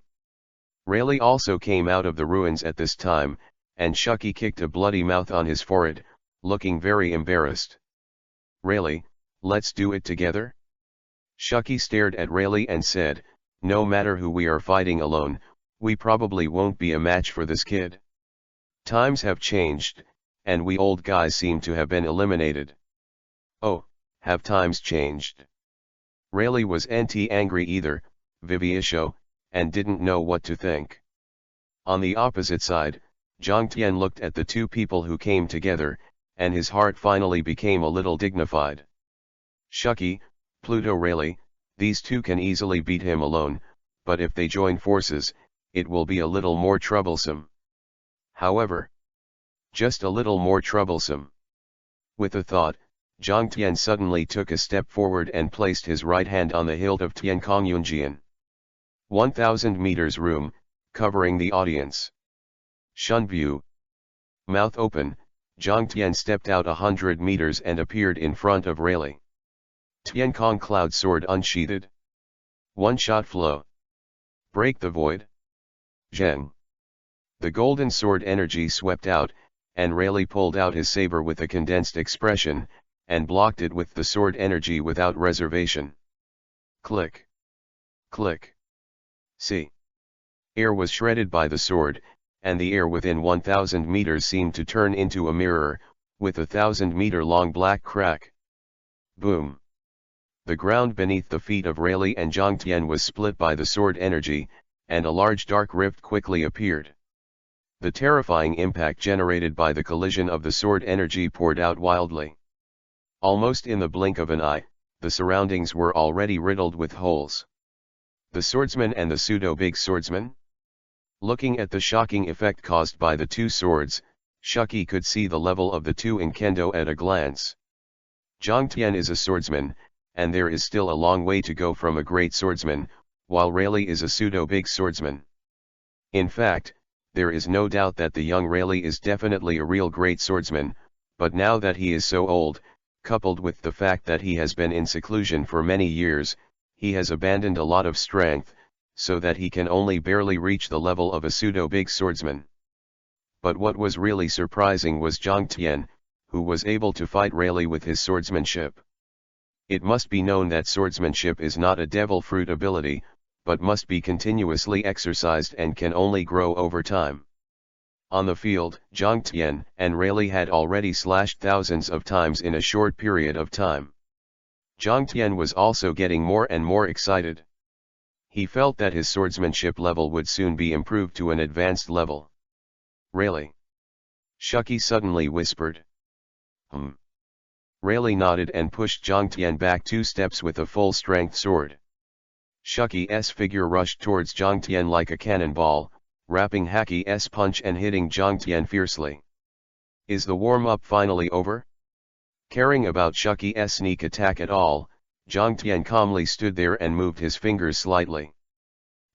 Rayleigh also came out of the ruins at this time, and Shuki kicked a bloody mouth on his forehead, looking very embarrassed. "Rayleigh, let's do it together?" Shuki stared at Rayleigh and said, "No matter who we are fighting alone, we probably won't be a match for this kid. Times have changed, and we old guys seem to have been eliminated." "Oh, have times changed?" Rayleigh wasn't angry either, Vivisho, and didn't know what to think. On the opposite side, Jiang Tian looked at the two people who came together, and his heart finally became a little dignified. Shuki, Pluto, Rayleigh, these two can easily beat him alone, but if they join forces, it will be a little more troublesome. However, just a little more troublesome. With a thought, Jiang Tian suddenly took a step forward and placed his right hand on the hilt of Tiankong Yunjian. 1,000 meters room, covering the audience. Shun view. Mouth open, Jiang Tian stepped out 100 meters and appeared in front of Rayleigh. Tiankong cloud sword unsheathed. One-shot flow. Break the void. Zheng. The golden sword energy swept out, and Rayleigh pulled out his saber with a condensed expression, and blocked it with the sword energy without reservation. Click. Click. See. Air was shredded by the sword, and the air within 1,000 meters seemed to turn into a mirror, with a 1,000-meter-long black crack. Boom. The ground beneath the feet of Rayleigh and Jiang Tian was split by the sword energy, and a large dark rift quickly appeared. The terrifying impact generated by the collision of the sword energy poured out wildly. Almost in the blink of an eye, the surroundings were already riddled with holes. The swordsman and the pseudo-big swordsman? Looking at the shocking effect caused by the two swords, Shuki could see the level of the two in kendo at a glance. Jiang Tian is a swordsman, and there is still a long way to go from a great swordsman, while Rayleigh is a pseudo-big swordsman. In fact, there is no doubt that the young Rayleigh is definitely a real great swordsman, but now that he is so old, coupled with the fact that he has been in seclusion for many years, he has abandoned a lot of strength, so that he can only barely reach the level of a pseudo-big swordsman. But what was really surprising was Jiang Tian, who was able to fight Rayleigh with his swordsmanship. It must be known that swordsmanship is not a devil fruit ability, but must be continuously exercised and can only grow over time. On the field, Jiang Tian and Rayleigh had already slashed thousands of times in a short period of time. Jiang Tian was also getting more and more excited. He felt that his swordsmanship level would soon be improved to an advanced level. "Rayleigh." Shuki suddenly whispered. Rayleigh nodded and pushed Jiang Tian back 2 steps with a full-strength sword. Shuki's figure rushed towards Jiang Tian like a cannonball, wrapping Haki's punch and hitting Jiang Tian fiercely. Is the warm-up finally over? Caring about Shuki's sneak attack at all, Jiang Tian calmly stood there and moved his fingers slightly.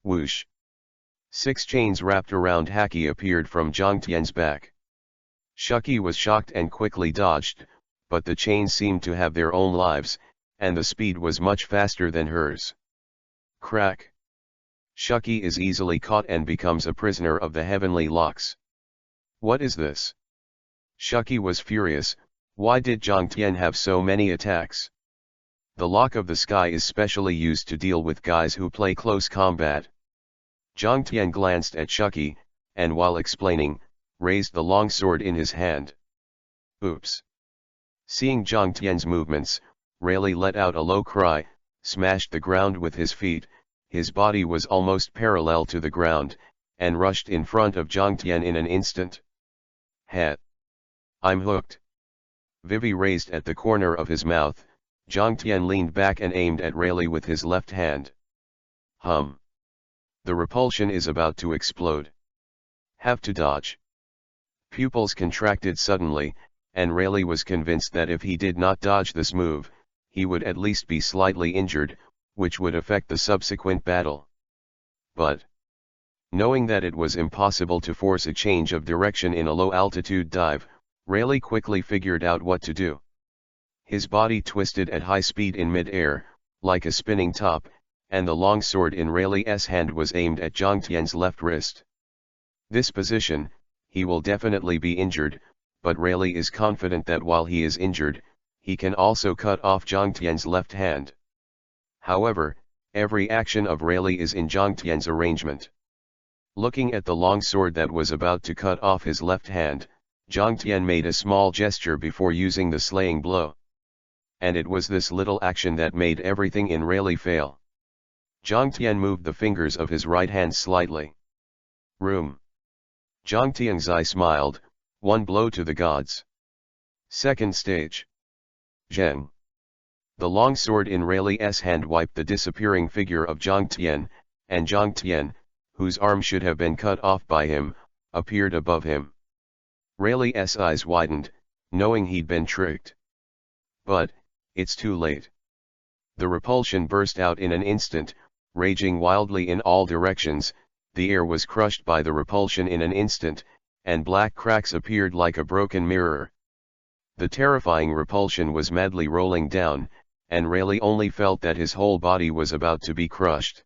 Whoosh! 6 chains wrapped around Haki appeared from Jiang Tian's back. Shuki was shocked and quickly dodged, but the chains seemed to have their own lives, and the speed was much faster than hers. Crack! Shuki is easily caught and becomes a prisoner of the heavenly locks. What is this? Shuki was furious. Why did Zhang Tian have so many attacks? The lock of the sky is specially used to deal with guys who play close combat. Zhang Tian glanced at Shuki, and while explaining, raised the long sword in his hand. Oops! Seeing Zhang Tian's movements, Rayleigh let out a low cry, smashed the ground with his feet. His body was almost parallel to the ground, and rushed in front of Zhang Tian in an instant. Het! I'm hooked! Vivi raised at the corner of his mouth. Zhang Tian leaned back and aimed at Rayleigh with his left hand. Hum! The repulsion is about to explode. Have to dodge. Pupils contracted suddenly, and Rayleigh was convinced that if he did not dodge this move, he would at least be slightly injured, which would affect the subsequent battle. But, knowing that it was impossible to force a change of direction in a low-altitude dive, Rayleigh quickly figured out what to do. His body twisted at high speed in mid-air, like a spinning top, and the long sword in Rayleigh's hand was aimed at Zhang Tian's left wrist. This position, he will definitely be injured, but Rayleigh is confident that while he is injured, he can also cut off Zhang Tian's left hand. However, every action of Rayleigh is in Zhang Tian's arrangement. Looking at the long sword that was about to cut off his left hand, Zhang Tian made a small gesture before using the slaying blow. And it was this little action that made everything in Rayleigh fail. Zhang Tian moved the fingers of his right hand slightly. Room. Zhang Tianzai smiled, one blow to the gods. Second stage. Zheng. The long sword in Rayleigh's hand wiped the disappearing figure of Zhang Tian, and Zhang Tian, whose arm should have been cut off by him, appeared above him. Rayleigh's eyes widened, knowing he'd been tricked. But, it's too late. The repulsion burst out in an instant, raging wildly in all directions. The air was crushed by the repulsion in an instant, and black cracks appeared like a broken mirror. The terrifying repulsion was madly rolling down, and Rayleigh only felt that his whole body was about to be crushed.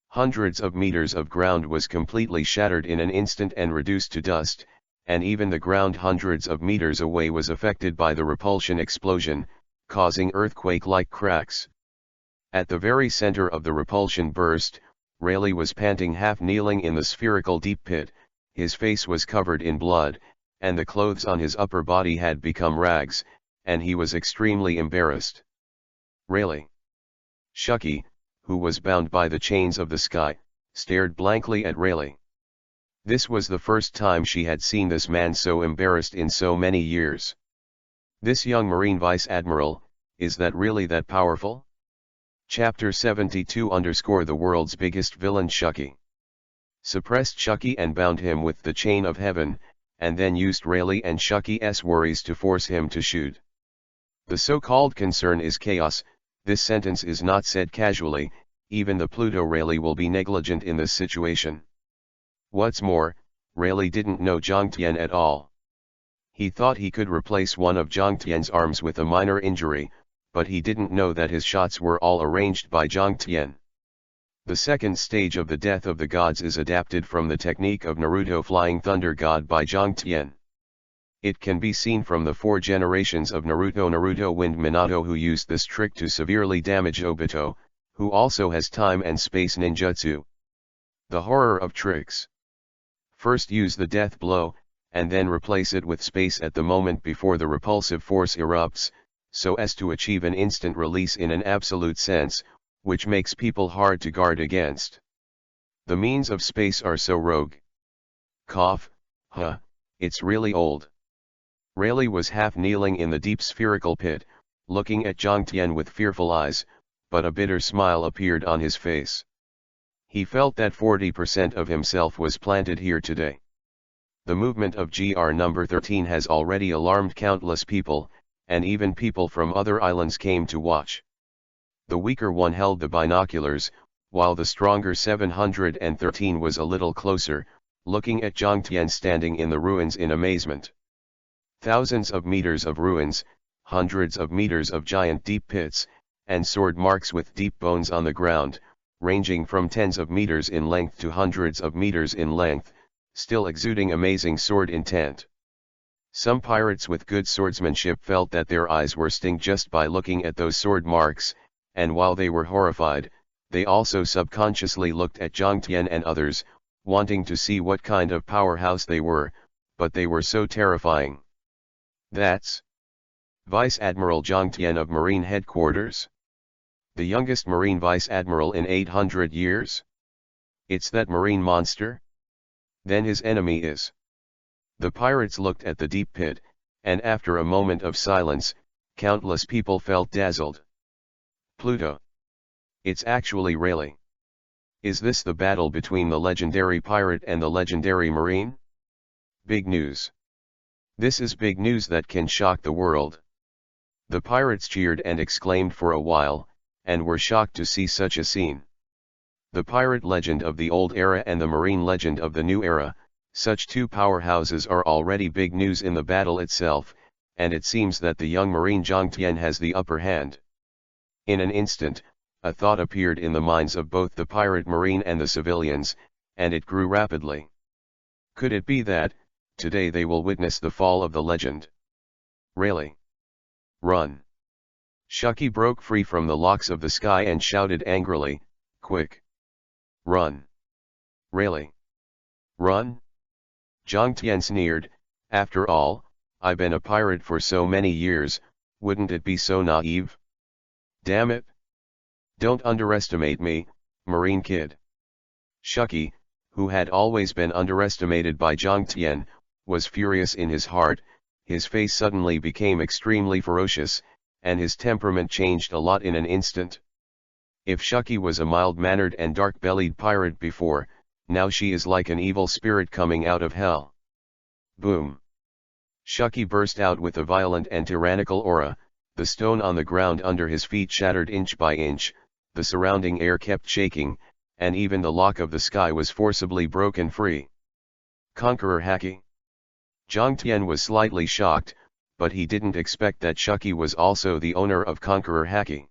Hundreds of meters of ground was completely shattered in an instant and reduced to dust, and even the ground hundreds of meters away was affected by the repulsion explosion, causing earthquake-like cracks. At the very center of the repulsion burst, Rayleigh was panting, half kneeling in the spherical deep pit. His face was covered in blood, and the clothes on his upper body had become rags, and he was extremely embarrassed. Rayleigh. Shuki, who was bound by the chains of the sky, stared blankly at Rayleigh. This was the first time she had seen this man so embarrassed in so many years. This young Marine Vice Admiral, is that really that powerful? Chapter 72 _ The world's biggest villain Shuki. Suppressed Shuki and bound him with the chain of heaven, and then used Rayleigh and Shuki's worries to force him to shoot. The so-called concern is chaos. This sentence is not said casually. Even the Pluto Rayleigh will be negligent in this situation. What's more, Rayleigh didn't know Zhang Tian at all. He thought he could replace one of Zhang Tian's arms with a minor injury, but he didn't know that his shots were all arranged by Zhang Tian. The second stage of the Death of the Gods is adapted from the technique of Naruto Flying Thunder God by Zhang Tian. It can be seen from the 4 generations of Naruto Wind Minato, who used this trick to severely damage Obito, who also has time and space ninjutsu. The horror of tricks. First use the death blow, and then replace it with space at the moment before the repulsive force erupts, so as to achieve an instant release in an absolute sense, which makes people hard to guard against. The means of space are so rogue. Cough, it's really old. Rayleigh was half kneeling in the deep spherical pit, looking at Zhang Tian with fearful eyes, but a bitter smile appeared on his face. He felt that 40% of himself was planted here today. The movement of GR number 13 has already alarmed countless people, and even people from other islands came to watch. The weaker one held the binoculars, while the stronger 713 was a little closer, looking at Zhang Tian standing in the ruins in amazement. Thousands of meters of ruins, hundreds of meters of giant deep pits, and sword marks with deep bones on the ground, ranging from tens of meters in length to hundreds of meters in length, still exuding amazing sword intent. Some pirates with good swordsmanship felt that their eyes were stinged just by looking at those sword marks, and while they were horrified, they also subconsciously looked at Zhang Tian and others, wanting to see what kind of powerhouse they were, but they were so terrifying. That's Vice Admiral Zhang Tian of Marine Headquarters? The youngest Marine Vice Admiral in 800 years? It's that marine monster? Then his enemy is. The pirates looked at the deep pit, and after a moment of silence, countless people felt dazzled. Pluto. It's actually Rayleigh. Is this the battle between the legendary pirate and the legendary marine? Big news. This is big news that can shock the world. The pirates cheered and exclaimed for a while, and were shocked to see such a scene. The pirate legend of the old era and the marine legend of the new era, such two powerhouses are already big news in the battle itself, and it seems that the young marine Zhang Tian has the upper hand. In an instant, a thought appeared in the minds of both the pirate marine and the civilians, and it grew rapidly. Could it be that, today they will witness the fall of the legend? Rayleigh. Run. Shuki broke free from the locks of the sky and shouted angrily, quick. Run. Rayleigh. Run? Zhang Tian sneered, after all, I've been a pirate for so many years, wouldn't it be so naive? Damn it. Don't underestimate me, Marine Kid. Shuki, who had always been underestimated by Zhang Tian, was furious in his heart, his face suddenly became extremely ferocious, and his temperament changed a lot in an instant. If Shuki was a mild-mannered and dark-bellied pirate before, now she is like an evil spirit coming out of hell. Boom. Shuki burst out with a violent and tyrannical aura, the stone on the ground under his feet shattered inch by inch, the surrounding air kept shaking, and even the lock of the sky was forcibly broken free. Conqueror Haki. Zhang Tian was slightly shocked, but he didn't expect that Shuki was also the owner of Conqueror Haki.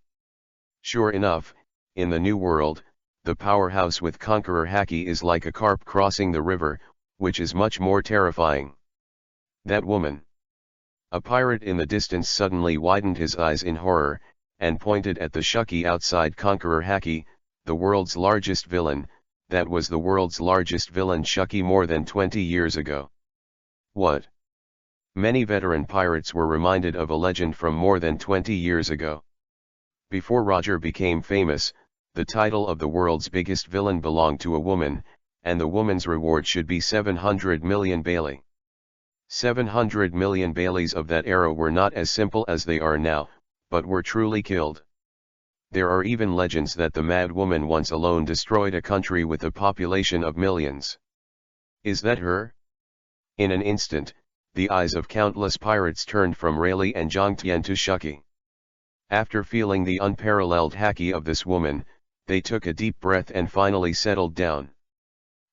Sure enough, in the new world, the powerhouse with Conqueror Haki is like a carp crossing the river, which is much more terrifying. That woman. A pirate in the distance suddenly widened his eyes in horror, and pointed at the Shuki outside Conqueror Haki, the world's largest villain. That was the world's largest villain Shuki more than 20 years ago. What? Many veteran pirates were reminded of a legend from more than 20 years ago. Before Roger became famous, the title of the world's biggest villain belonged to a woman, and the woman's reward should be 700 million Bailey. 700 million Baileys of that era were not as simple as they are now, but were truly killed. There are even legends that the mad woman once alone destroyed a country with a population of millions. Is that her? In an instant, the eyes of countless pirates turned from Rayleigh and Zhang Tian to Shuki. After feeling the unparalleled haki of this woman, they took a deep breath and finally settled down.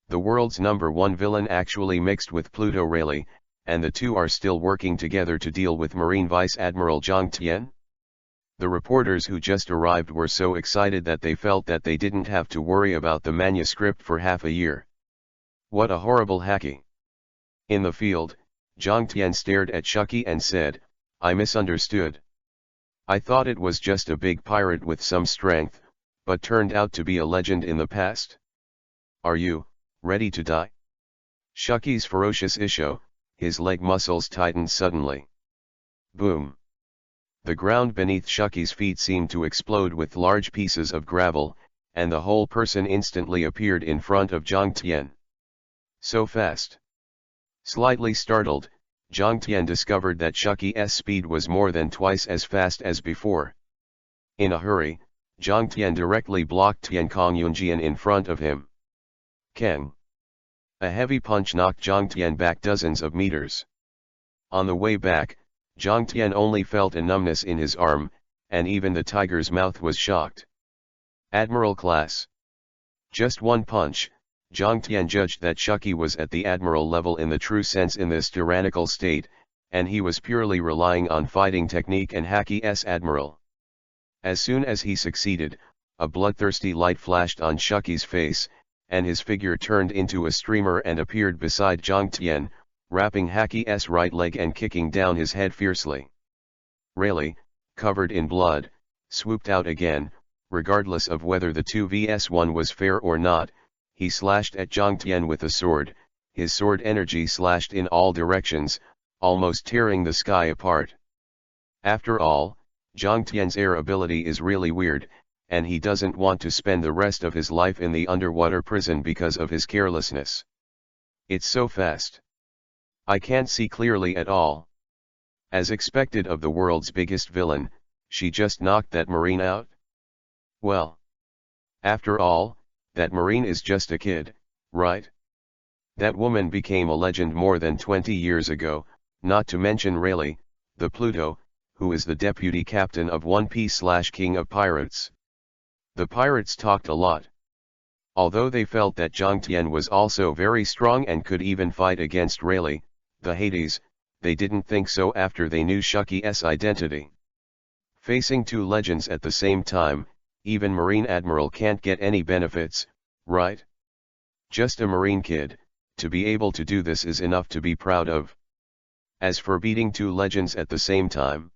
The world's #1 villain actually mixed with Pluto Rayleigh, and the two are still working together to deal with Marine Vice Admiral Zhang Tian? The reporters who just arrived were so excited that they felt that they didn't have to worry about the manuscript for half a year. What a horrible haki. In the field, Zhang Tian stared at Shuki and said, I misunderstood. I thought it was just a big pirate with some strength, but turned out to be a legend in the past. Are you ready to die? Shuki's ferocious issue, his leg muscles tightened suddenly. Boom. The ground beneath Shuki's feet seemed to explode with large pieces of gravel, and the whole person instantly appeared in front of Zhang Tian. So fast. Slightly startled, Zhang Tian discovered that Shuki's speed was more than twice as fast as before. In a hurry, Zhang Tian directly blocked Tiankong Yunjian in front of him. Keng. A heavy punch knocked Zhang Tian back dozens of meters. On the way back, Zhang Tian only felt a numbness in his arm, and even the tiger's mouth was shocked. Admiral class. Just one punch, Zhang Tian judged that Shuki was at the admiral level in the true sense in this tyrannical state, and he was purely relying on fighting technique and Haki's admiral. As soon as he succeeded, a bloodthirsty light flashed on Shuki's face, and his figure turned into a streamer and appeared beside Zhang Tian, wrapping Haki's right leg and kicking down his head fiercely. Rayleigh, covered in blood, swooped out again, regardless of whether the 2vs1 was fair or not. He slashed at Zhang Tian with a sword, his sword energy slashed in all directions, almost tearing the sky apart. After all, Zhang Tian's air ability is really weird, and he doesn't want to spend the rest of his life in the underwater prison because of his carelessness. It's so fast. I can't see clearly at all. As expected of the world's biggest villain, she just knocked that Marine out? Well. After all, that Marine is just a kid, right? That woman became a legend more than 20 years ago, not to mention Rayleigh, the Pluto, who is the deputy captain of One Piece/King of Pirates. The pirates talked a lot. Although they felt that Zhang Tian was also very strong and could even fight against Rayleigh, the Hades, they didn't think so after they knew Shuki's identity. Facing two legends at the same time, even Marine Admiral can't get any benefits, right? Just a Marine kid, to be able to do this is enough to be proud of. As for beating two legends at the same time,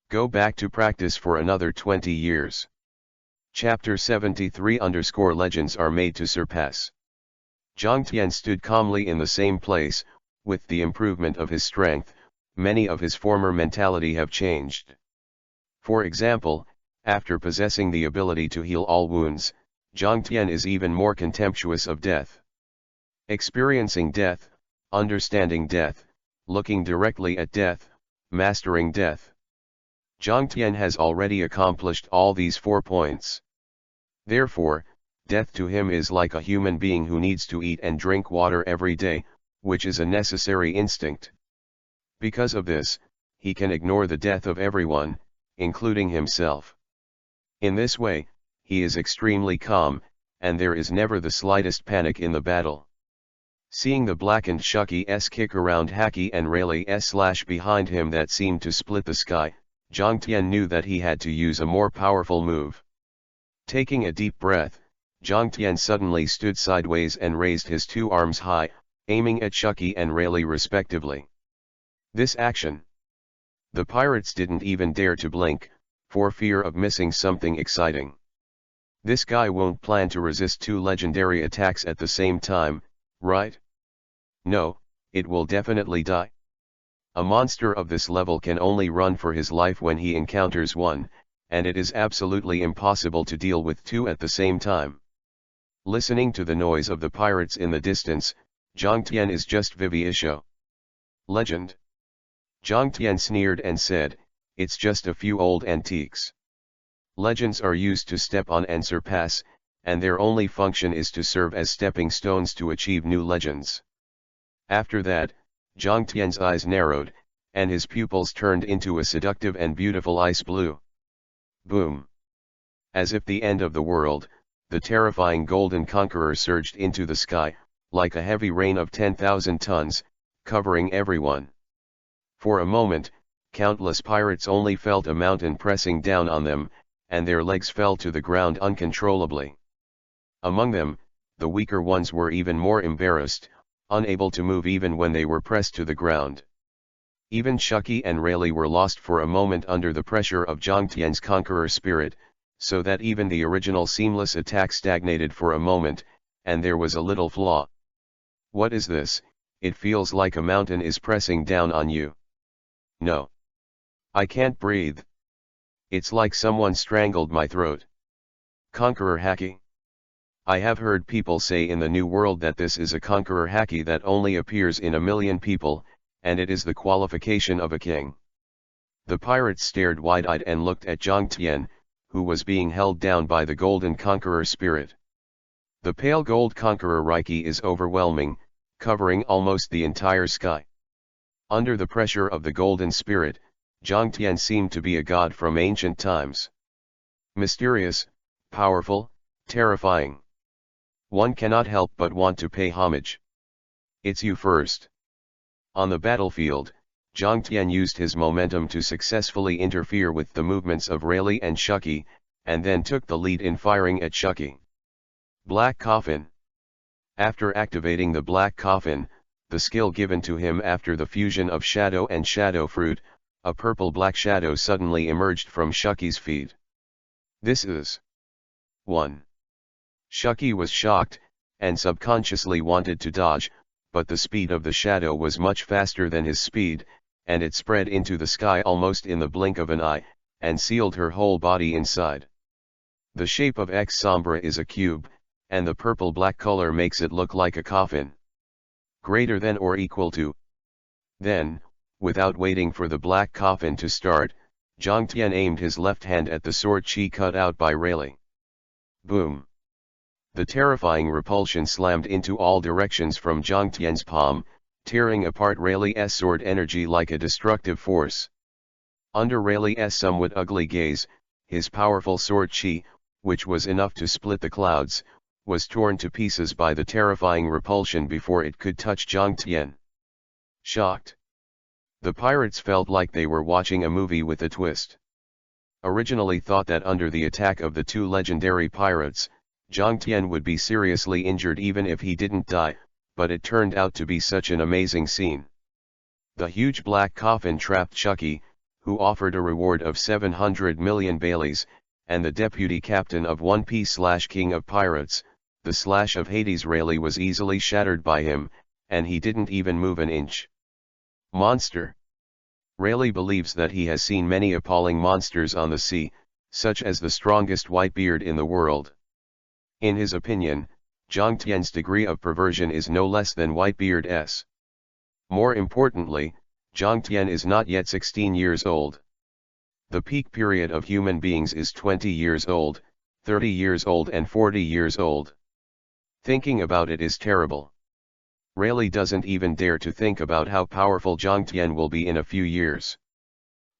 go back to practice for another 20 years. Chapter 73 Legends are made to surpass. Zhang Tian stood calmly in the same place. With the improvement of his strength, many of his former mentality have changed. For example, after possessing the ability to heal all wounds, Zhang Tian is even more contemptuous of death. Experiencing death, understanding death, looking directly at death, mastering death. Zhang Tian has already accomplished all these 4 points. Therefore, death to him is like a human being who needs to eat and drink water every day, which is a necessary instinct. Because of this, he can ignore the death of everyone, including himself. In this way, he is extremely calm, and there is never the slightest panic in the battle. Seeing the blackened Shuki's kick around Haki and Rayleigh's slash behind him that seemed to split the sky, Zhang Tian knew that he had to use a more powerful move. Taking a deep breath, Zhang Tian suddenly stood sideways and raised his 2 arms high, aiming at Shuki and Rayleigh respectively. This action. The pirates didn't even dare to blink, for fear of missing something exciting. This guy won't plan to resist 2 legendary attacks at the same time, right? No, it will definitely die. A monster of this level can only run for his life when he encounters one, and it is absolutely impossible to deal with 2 at the same time. Listening to the noise of the pirates in the distance, Zhang Tian is just Vivisho. Legend. Zhang Tian sneered and said, it's just a few old antiques. Legends are used to step on and surpass, and their only function is to serve as stepping stones to achieve new legends. After that, Zhang Tian's eyes narrowed, and his pupils turned into a seductive and beautiful ice blue. Boom! As if the end of the world, the terrifying golden conqueror surged into the sky, like a heavy rain of 10,000 tons, covering everyone. For a moment, countless pirates only felt a mountain pressing down on them, and their legs fell to the ground uncontrollably. Among them, the weaker ones were even more embarrassed, unable to move even when they were pressed to the ground. Even Shuki and Rayleigh were lost for a moment under the pressure of Zhang Tian's conqueror spirit, so that even the original seamless attack stagnated for a moment, and there was a little flaw. What is this? It feels like a mountain is pressing down on you. No. I can't breathe. It's like someone strangled my throat. Conqueror Haki. I have heard people say in the New World that this is a Conqueror Haki that only appears in 1,000,000 people, and it is the qualification of a king. The pirates stared wide-eyed and looked at Zhang Tian, who was being held down by the golden conqueror spirit. The pale gold conqueror Reiki is overwhelming, covering almost the entire sky. Under the pressure of the golden spirit, Zhang Tian seemed to be a god from ancient times. Mysterious, powerful, terrifying. One cannot help but want to pay homage. It's you first. On the battlefield, Zhang Tian used his momentum to successfully interfere with the movements of Rayleigh and Shuki, and then took the lead in firing at Shuki. Black Coffin. After activating the Black Coffin, the skill given to him after the fusion of Shadow and Shadow Fruit, a purple-black shadow suddenly emerged from Shuki's feet. This is 1. Shuki was shocked, and subconsciously wanted to dodge, but the speed of the shadow was much faster than his speed, and it spread into the sky almost in the blink of an eye, and sealed her whole body inside. The shape of X Sombra is a cube, and the purple-black color makes it look like a coffin. Greater than or equal to. Then, without waiting for the black coffin to start, Zhang Tian aimed his left hand at the sword chi cut out by Rayleigh. Boom! The terrifying repulsion slammed into all directions from Zhang Tian's palm, tearing apart Rayleigh's sword energy like a destructive force. Under Rayleigh's somewhat ugly gaze, his powerful sword chi, which was enough to split the clouds, was torn to pieces by the terrifying repulsion before it could touch Zhang Tian. Shocked. The pirates felt like they were watching a movie with a twist. Originally thought that under the attack of the two legendary pirates, Zhang Tian would be seriously injured even if he didn't die, but it turned out to be such an amazing scene. The huge black coffin trapped Shuki, who offered a reward of 700 million Baileys, and the deputy captain of One Piece/King of Pirates, the Slash of Hades Rayleigh was easily shattered by him, and he didn't even move an inch. Monster. Rayleigh believes that he has seen many appalling monsters on the sea, such as the strongest whitebeard in the world. In his opinion, Zhang Tian's degree of perversion is no less than Whitebeard's. More importantly, Zhang Tian is not yet 16 years old. The peak period of human beings is 20 years old, 30 years old and 40 years old. Thinking about it is terrible. Rayleigh doesn't even dare to think about how powerful Zhang Tian will be in a few years.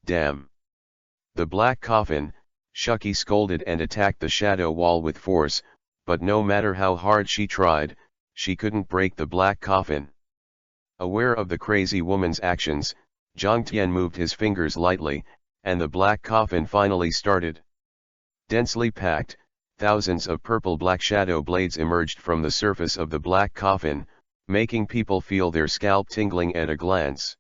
Damn. The black coffin, Shuki scolded and attacked the shadow wall with force, but no matter how hard she tried, she couldn't break the black coffin. Aware of the crazy woman's actions, Zhang Tian moved his fingers lightly, and the black coffin finally started. Densely packed, thousands of purple-black shadow blades emerged from the surface of the black coffin, making people feel their scalp tingling at a glance.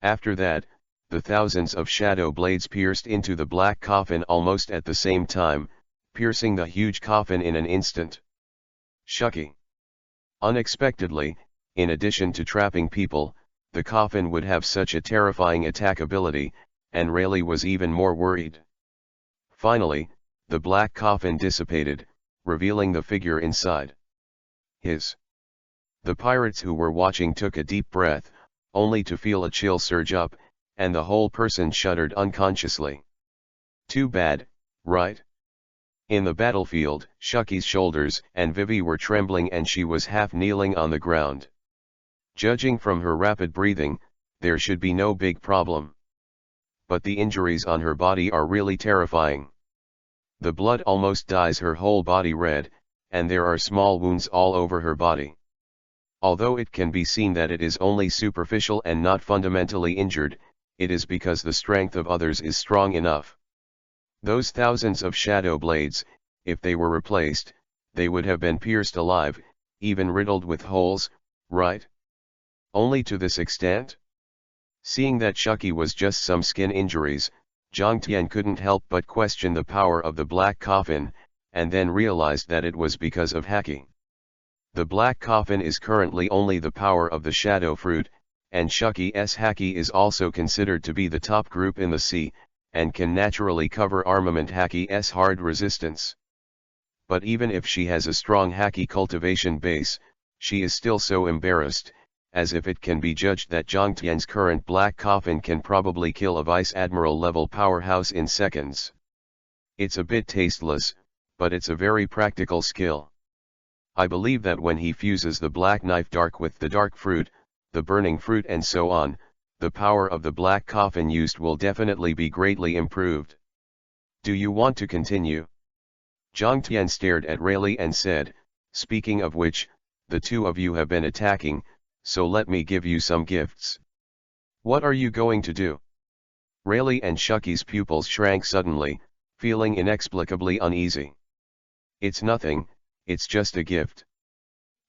After that, the thousands of shadow blades pierced into the black coffin almost at the same time, piercing the huge coffin in an instant. Shuki. Unexpectedly, in addition to trapping people, the coffin would have such a terrifying attack ability, and Rayleigh was even more worried. Finally, the black coffin dissipated, revealing the figure inside. The pirates who were watching took a deep breath, only to feel a chill surge up, and the whole person shuddered unconsciously. Too bad, right? In the battlefield, Shuki's shoulders and Vivi were trembling and she was half kneeling on the ground. Judging from her rapid breathing, there should be no big problem. But the injuries on her body are really terrifying. The blood almost dyes her whole body red, and there are small wounds all over her body. Although it can be seen that it is only superficial and not fundamentally injured, it is because the strength of others is strong enough. Those thousands of shadow blades, if they were replaced, they would have been pierced alive, even riddled with holes, right? Only to this extent? Seeing that Shuki was just some skin injuries, Zhang Tian couldn't help but question the power of the black coffin, and then realized that it was because of Haki. The black coffin is currently only the power of the shadow fruit, and Shuki's Haki is also considered to be the top group in the sea, and can naturally cover armament Haki's hard resistance. But even if she has a strong Haki cultivation base, she is still so embarrassed, as if it can be judged that Zhang Tian's current black coffin can probably kill a vice admiral level powerhouse in seconds. It's a bit tasteless, but it's a very practical skill. I believe that when he fuses the black knife dark with the dark fruit, the burning fruit and so on, the power of the black coffin used will definitely be greatly improved. Do you want to continue? Zhang Tian stared at Rayleigh and said, speaking of which, the two of you have been attacking, so let me give you some gifts. What are you going to do? Rayleigh and Shucky's pupils shrank suddenly, feeling inexplicably uneasy. It's nothing, it's just a gift.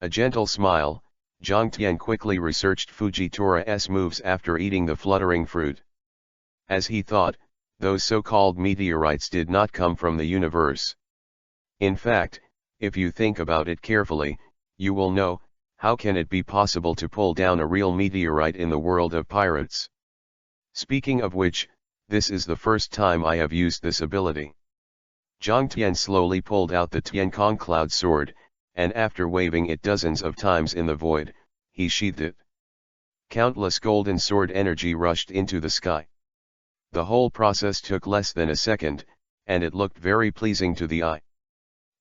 A gentle smile, Zhang Tian quickly researched Fujitori's moves after eating the fluttering fruit. As he thought, those so-called meteorites did not come from the universe. In fact, if you think about it carefully, you will know, how can it be possible to pull down a real meteorite in the world of pirates? Speaking of which, this is the first time I have used this ability. Zhang Tian slowly pulled out the Tiankong Cloud Sword, and after waving it dozens of times in the void, he sheathed it. Countless golden sword energy rushed into the sky. The whole process took less than a second, and it looked very pleasing to the eye.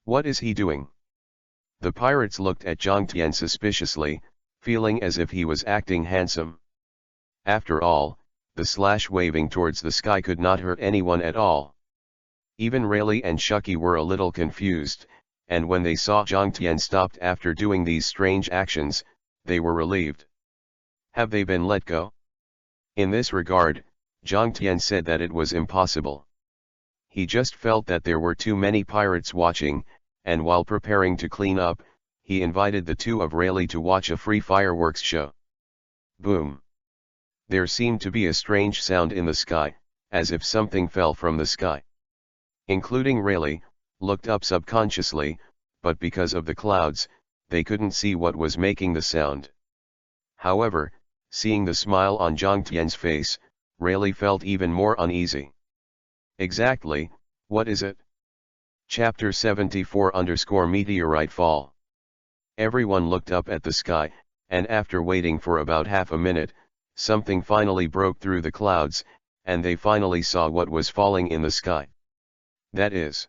What is he doing? The pirates looked at Zhang Tian suspiciously, feeling as if he was acting handsome. After all, the slash waving towards the sky could not hurt anyone at all. Even Rayleigh and Shucky were a little confused, and when they saw Zhang Tian stopped after doing these strange actions, they were relieved. Have they been let go? In this regard, Zhang Tian said that it was impossible. He just felt that there were too many pirates watching, and while preparing to clean up, he invited the two of Rayleigh to watch a free fireworks show. Boom! There seemed to be a strange sound in the sky, as if something fell from the sky. Including Rayleigh, looked up subconsciously, but because of the clouds, they couldn't see what was making the sound. However, seeing the smile on Zhang Tian's face, Rayleigh felt even more uneasy. Exactly, what is it? Chapter 74_Meteorite Fall. Everyone looked up at the sky, and after waiting for about half a minute, something finally broke through the clouds, and they finally saw what was falling in the sky. That is,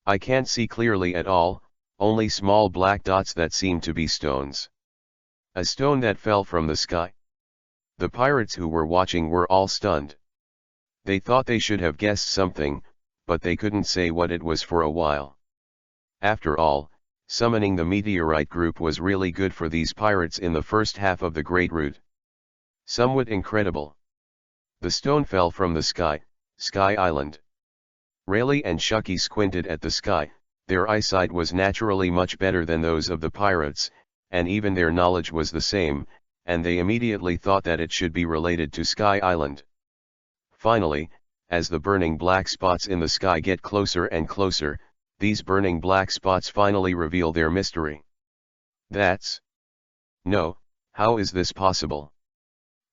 I can't see clearly at all, only small black dots that seem to be stones. A stone that fell from the sky. The pirates who were watching were all stunned. They thought they should have guessed something, but they couldn't say what it was for a while. After all, summoning the meteorite group was really good for these pirates in the first half of the Great Route. Somewhat incredible. The stone fell from the sky, Sky Island. Rayleigh and Shucky squinted at the sky. Their eyesight was naturally much better than those of the pirates, and even their knowledge was the same, and they immediately thought that it should be related to Sky Island. Finally, as the burning black spots in the sky get closer and closer, these burning black spots finally reveal their mystery. That's... No, how is this possible?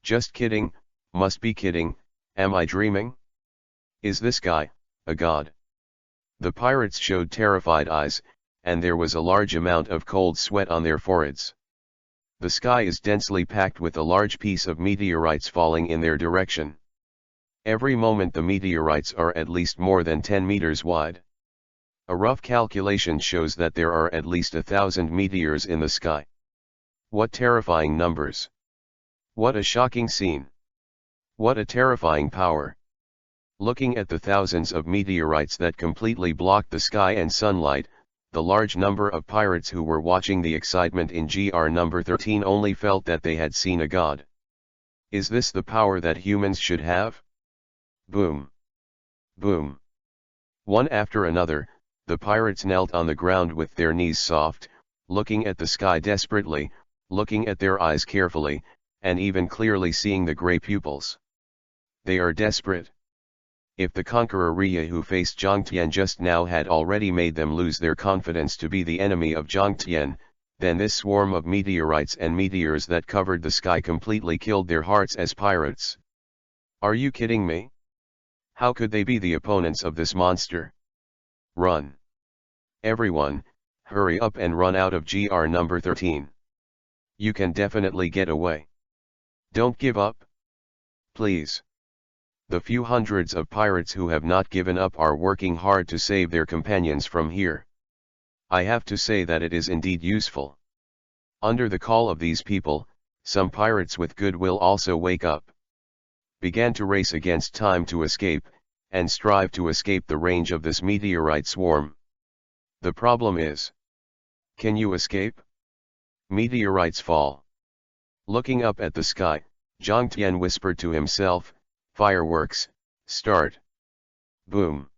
Just kidding, must be kidding, am I dreaming? Is this guy a god? The pirates showed terrified eyes, and there was a large amount of cold sweat on their foreheads. The sky is densely packed with a large piece of meteorites falling in their direction. Every moment the meteorites are at least more than 10 meters wide. A rough calculation shows that there are at least 1,000 meteors in the sky. What terrifying numbers! What a shocking scene! What a terrifying power! Looking at the thousands of meteorites that completely blocked the sky and sunlight, the large number of pirates who were watching the excitement in GR number 13 only felt that they had seen a god. Is this the power that humans should have? Boom! Boom! One after another, the pirates knelt on the ground with their knees soft, looking at the sky desperately, looking at their eyes carefully, and even clearly seeing the grey pupils. They are desperate. If the Conqueror Riot who faced Zhang Tian just now had already made them lose their confidence to be the enemy of Zhang Tian, then this swarm of meteorites and meteors that covered the sky completely killed their hearts as pirates. Are you kidding me? How could they be the opponents of this monster? Run! Everyone, hurry up and run out of GR number 13. You can definitely get away. Don't give up. Please. The few hundreds of pirates who have not given up are working hard to save their companions from here. I have to say that it is indeed useful. Under the call of these people, some pirates with goodwill also wake up. Began to race against time to escape, and strive to escape the range of this meteorite swarm. The problem is, can you escape? Meteorites fall. Looking up at the sky, Zhang Tian whispered to himself, "Fireworks, start." Boom.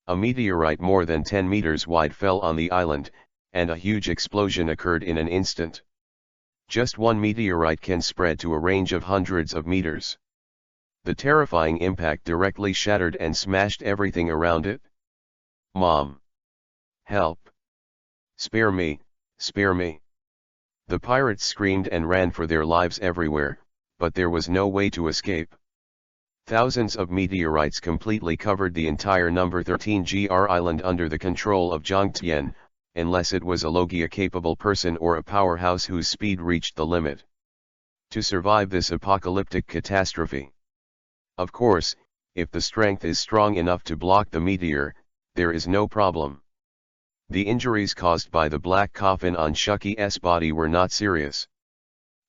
A meteorite more than 10 meters wide fell on the island, and a huge explosion occurred in an instant. Just one meteorite can spread to a range of hundreds of meters. The terrifying impact directly shattered and smashed everything around it. "Mom! Help! Spare me, spare me!" The pirates screamed and ran for their lives everywhere, but there was no way to escape. Thousands of meteorites completely covered the entire number 13 GR island under the control of Zhang Tian, unless it was a Logia-capable person or a powerhouse whose speed reached the limit to survive this apocalyptic catastrophe. Of course, if the strength is strong enough to block the meteor, there is no problem. The injuries caused by the black coffin on Shuki's body were not serious.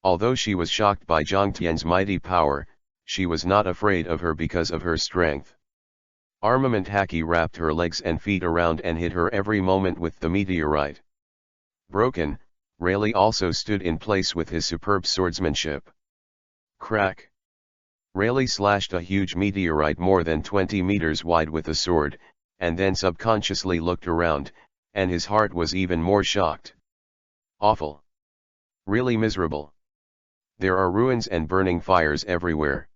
Although she was shocked by Zhang Tian's mighty power, she was not afraid of her because of her strength. Armament Haki wrapped her legs and feet around and hit her every moment with the meteorite. Broken, Rayleigh also stood in place with his superb swordsmanship. Crack! Rayleigh slashed a huge meteorite more than 20 meters wide with a sword, and then subconsciously looked around, and his heart was even more shocked. Awful. Really miserable. There are ruins and burning fires everywhere.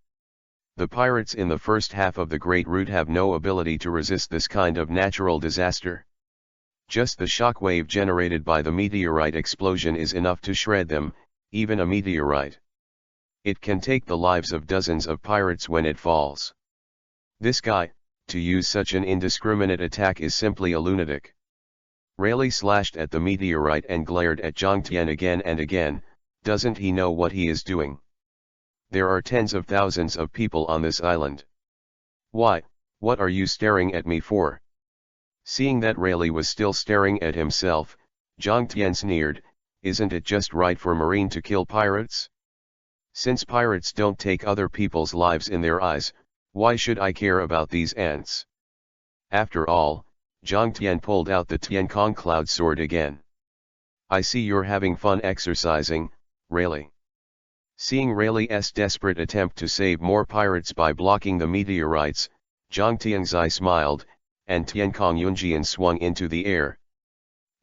The pirates in the first half of the Great Route have no ability to resist this kind of natural disaster. Just the shock wave generated by the meteorite explosion is enough to shred them, even a meteorite. It can take the lives of dozens of pirates when it falls. This guy, to use such an indiscriminate attack, is simply a lunatic. Rayleigh slashed at the meteorite and glared at Zhang Tian again and again. Doesn't he know what he is doing? There are tens of thousands of people on this island. Why, what are you staring at me for? Seeing that Rayleigh was still staring at himself, Zhang Tian sneered, "Isn't it just right for Marine to kill pirates? Since pirates don't take other people's lives in their eyes, why should I care about these ants?" After all, Zhang Tian pulled out the Tiankong cloud sword again. "I see you're having fun exercising, Rayleigh." Seeing Rayleigh's desperate attempt to save more pirates by blocking the meteorites, Zhang Tianzai smiled, and Tiankong Yunjian swung into the air.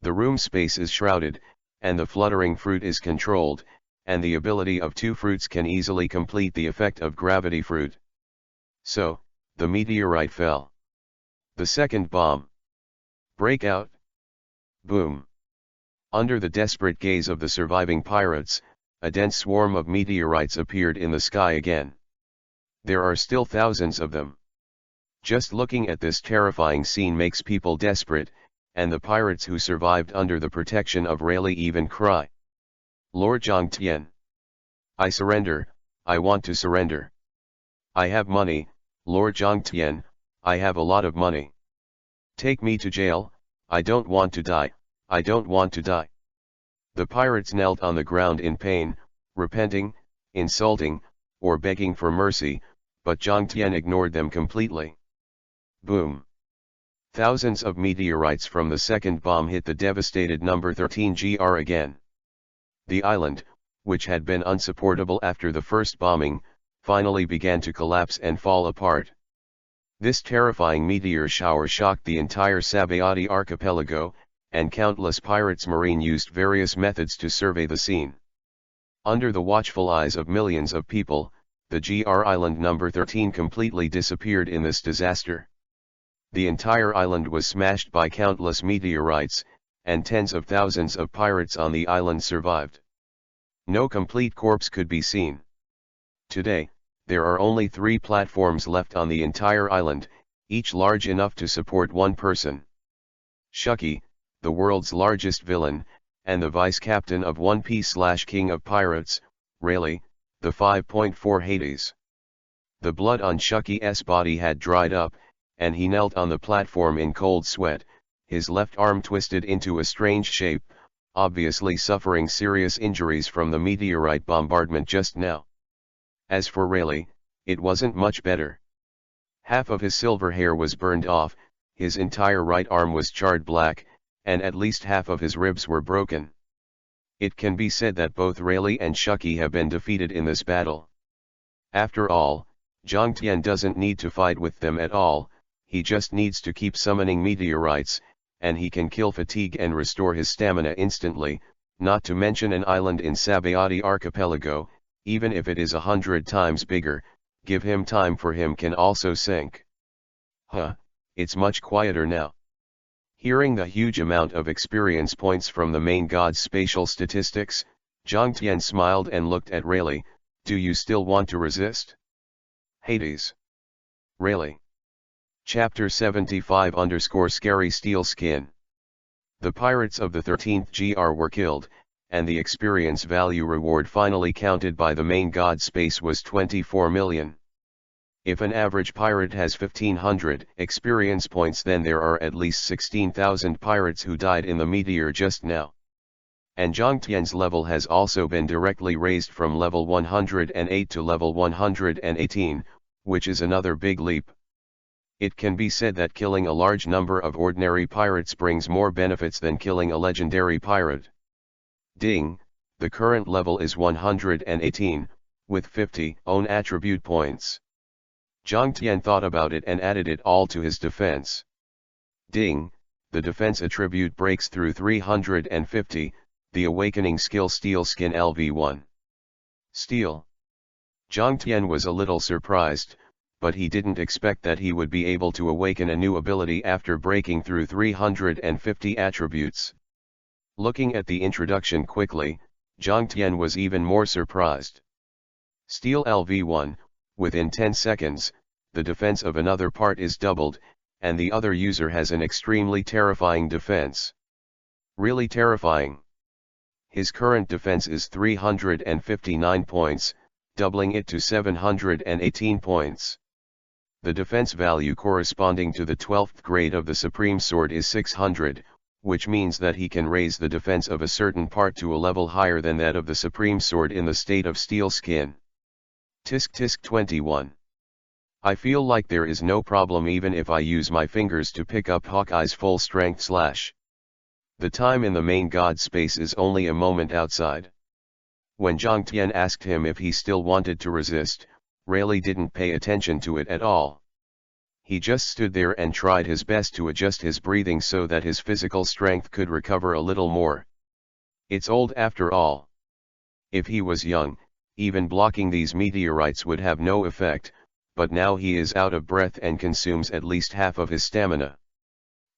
The room space is shrouded, and the fluttering fruit is controlled, and the ability of two fruits can easily complete the effect of gravity fruit. So, the meteorite fell. The second bomb. Breakout. Boom. Under the desperate gaze of the surviving pirates, a dense swarm of meteorites appeared in the sky again. There are still thousands of them. Just looking at this terrifying scene makes people desperate, and the pirates who survived under the protection of Rayleigh even cry. "Lord Zhang Tian. I surrender, I want to surrender. I have money, Lord Zhang Tian, I have a lot of money. Take me to jail, I don't want to die, I don't want to die." The pirates knelt on the ground in pain, repenting, insulting, or begging for mercy, but Zhang Tian ignored them completely. Boom. Thousands of meteorites from the second bomb hit the devastated number 13 GR again. The island, which had been unsupportable after the first bombing, finally began to collapse and fall apart. This terrifying meteor shower shocked the entire Sabayati archipelago, and countless pirates marine used various methods to survey the scene. Under the watchful eyes of millions of people, the GR island number 13 completely disappeared in this disaster. The entire island was smashed by countless meteorites, and tens of thousands of pirates on the island survived. No complete corpse could be seen. Today, there are only 3 platforms left on the entire island, each large enough to support one person. Shuki, the world's largest villain, and the vice-captain of One Piece/King of Pirates, Rayleigh, the 5.4 Hades. The blood on Shuki's body had dried up, and he knelt on the platform in cold sweat, his left arm twisted into a strange shape, obviously suffering serious injuries from the meteorite bombardment just now. As for Rayleigh, it wasn't much better. Half of his silver hair was burned off, his entire right arm was charred black, and at least half of his ribs were broken. It can be said that both Rayleigh and Shuki have been defeated in this battle. After all, Zhang Tian doesn't need to fight with them at all, he just needs to keep summoning meteorites, and he can kill fatigue and restore his stamina instantly, not to mention an island in Sabayati archipelago, even if it is 100 times bigger, give him time for him can also sink. Huh, it's much quieter now. Hearing the huge amount of experience points from the main god's spatial statistics, Zhang Tian smiled and looked at Rayleigh. Do you still want to resist? Hades. Rayleigh. Chapter 75 _Scary Steel Skin. The pirates of the 13th GR were killed, and the experience value reward finally counted by the main god space was 24 million. If an average pirate has 1500 experience points, then there are at least 16,000 pirates who died in the meteor just now. And Zhang Tian's level has also been directly raised from level 108 to level 118, which is another big leap. It can be said that killing a large number of ordinary pirates brings more benefits than killing a legendary pirate. Ding, the current level is 118, with 50 own attribute points. Zhang Tian thought about it and added it all to his defense. Ding, the defense attribute breaks through 350, the awakening skill Steel Skin LV1. Steel. Zhang Tian was a little surprised, but he didn't expect that he would be able to awaken a new ability after breaking through 350 attributes. Looking at the introduction quickly, Zhang Tian was even more surprised. Steel LV1, within 10 seconds, the defense of another part is doubled, and the other user has an extremely terrifying defense. Really terrifying. His current defense is 359 points, doubling it to 718 points. The defense value corresponding to the 12th grade of the Supreme Sword is 600, which means that he can raise the defense of a certain part to a level higher than that of the Supreme Sword in the state of Steel Skin. Tisk tisk 21. I feel like there is no problem even if I use my fingers to pick up Hawkeye's full strength slash. The time in the main god space is only a moment outside. When Zhang Tian asked him if he still wanted to resist, Rayleigh didn't pay attention to it at all. He just stood there and tried his best to adjust his breathing so that his physical strength could recover a little more. It's old after all. If he was young, even blocking these meteorites would have no effect, but now he is out of breath and consumes at least half of his stamina.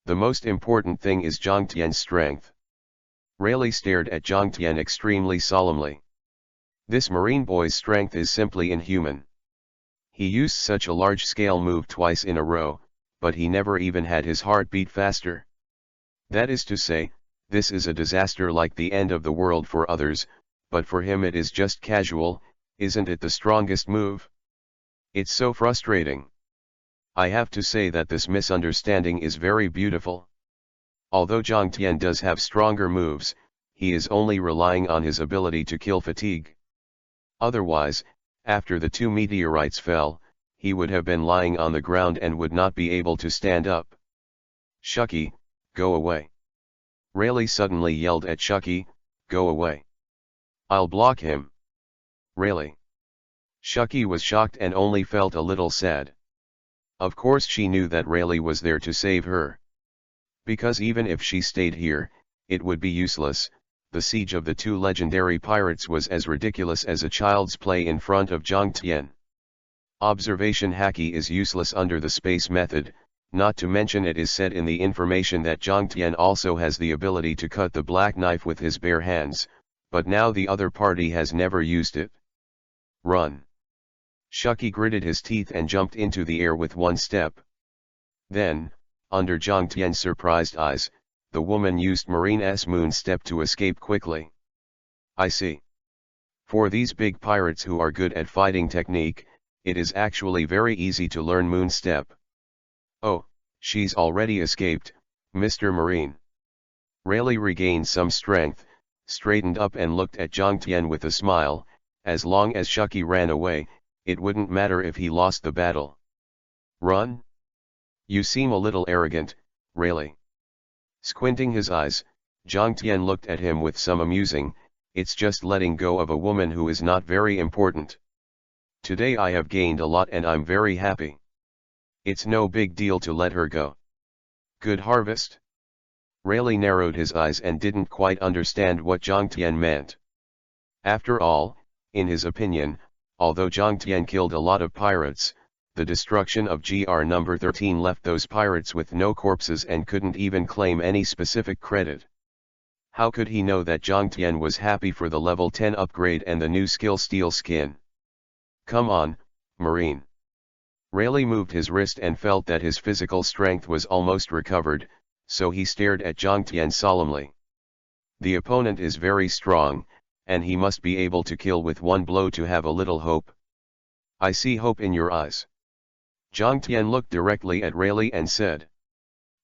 The most important thing is Zhang Tian's strength. Rayleigh stared at Zhang Tian extremely solemnly. This marine boy's strength is simply inhuman. He used such a large-scale move twice in a row, but he never even had his heart beat faster. That is to say, this is a disaster like the end of the world for others, but for him it is just casual. Isn't it the strongest move? It's so frustrating. I have to say that this misunderstanding is very beautiful. Although Zhang Tian does have stronger moves, he is only relying on his ability to kill fatigue. Otherwise, after the two meteorites fell, he would have been lying on the ground and would not be able to stand up. Shucky, go away. Rayleigh suddenly yelled at Shucky, go away. I'll block him. Rayleigh. Shucky was shocked and only felt a little sad. Of course she knew that Rayleigh was there to save her. Because even if she stayed here, it would be useless. The siege of the two legendary pirates was as ridiculous as a child's play in front of Zhang Tian. Observation Haki is useless under the space method, not to mention it is said in the information that Zhang Tian also has the ability to cut the black knife with his bare hands, but now the other party has never used it. Run. Shucky gritted his teeth and jumped into the air with one step. Then, under Zhang Tian's surprised eyes, the woman used Marine's moon step to escape quickly. I see. For these big pirates who are good at fighting technique, it is actually very easy to learn moon step. Oh, she's already escaped, Mr. Marine. Rayleigh regained some strength, straightened up and looked at Zhang Tian with a smile. As long as Shucky ran away, it wouldn't matter if he lost the battle. Run? You seem a little arrogant, Rayleigh. Squinting his eyes, Zhang Tian looked at him with some amusing, it's just letting go of a woman who is not very important. Today I have gained a lot and I'm very happy. It's no big deal to let her go. Good harvest? Rayleigh narrowed his eyes and didn't quite understand what Jiang Tian meant. After all, in his opinion, although Jiang Tian killed a lot of pirates, the destruction of GR number 13 left those pirates with no corpses and couldn't even claim any specific credit. How could he know that Jiang Tian was happy for the level 10 upgrade and the new skill steel skin? Come on, Marine. Rayleigh moved his wrist and felt that his physical strength was almost recovered, so he stared at Jiang Tian solemnly. The opponent is very strong, and he must be able to kill with one blow to have a little hope. I see hope in your eyes. Jiang Tian looked directly at Rayleigh and said.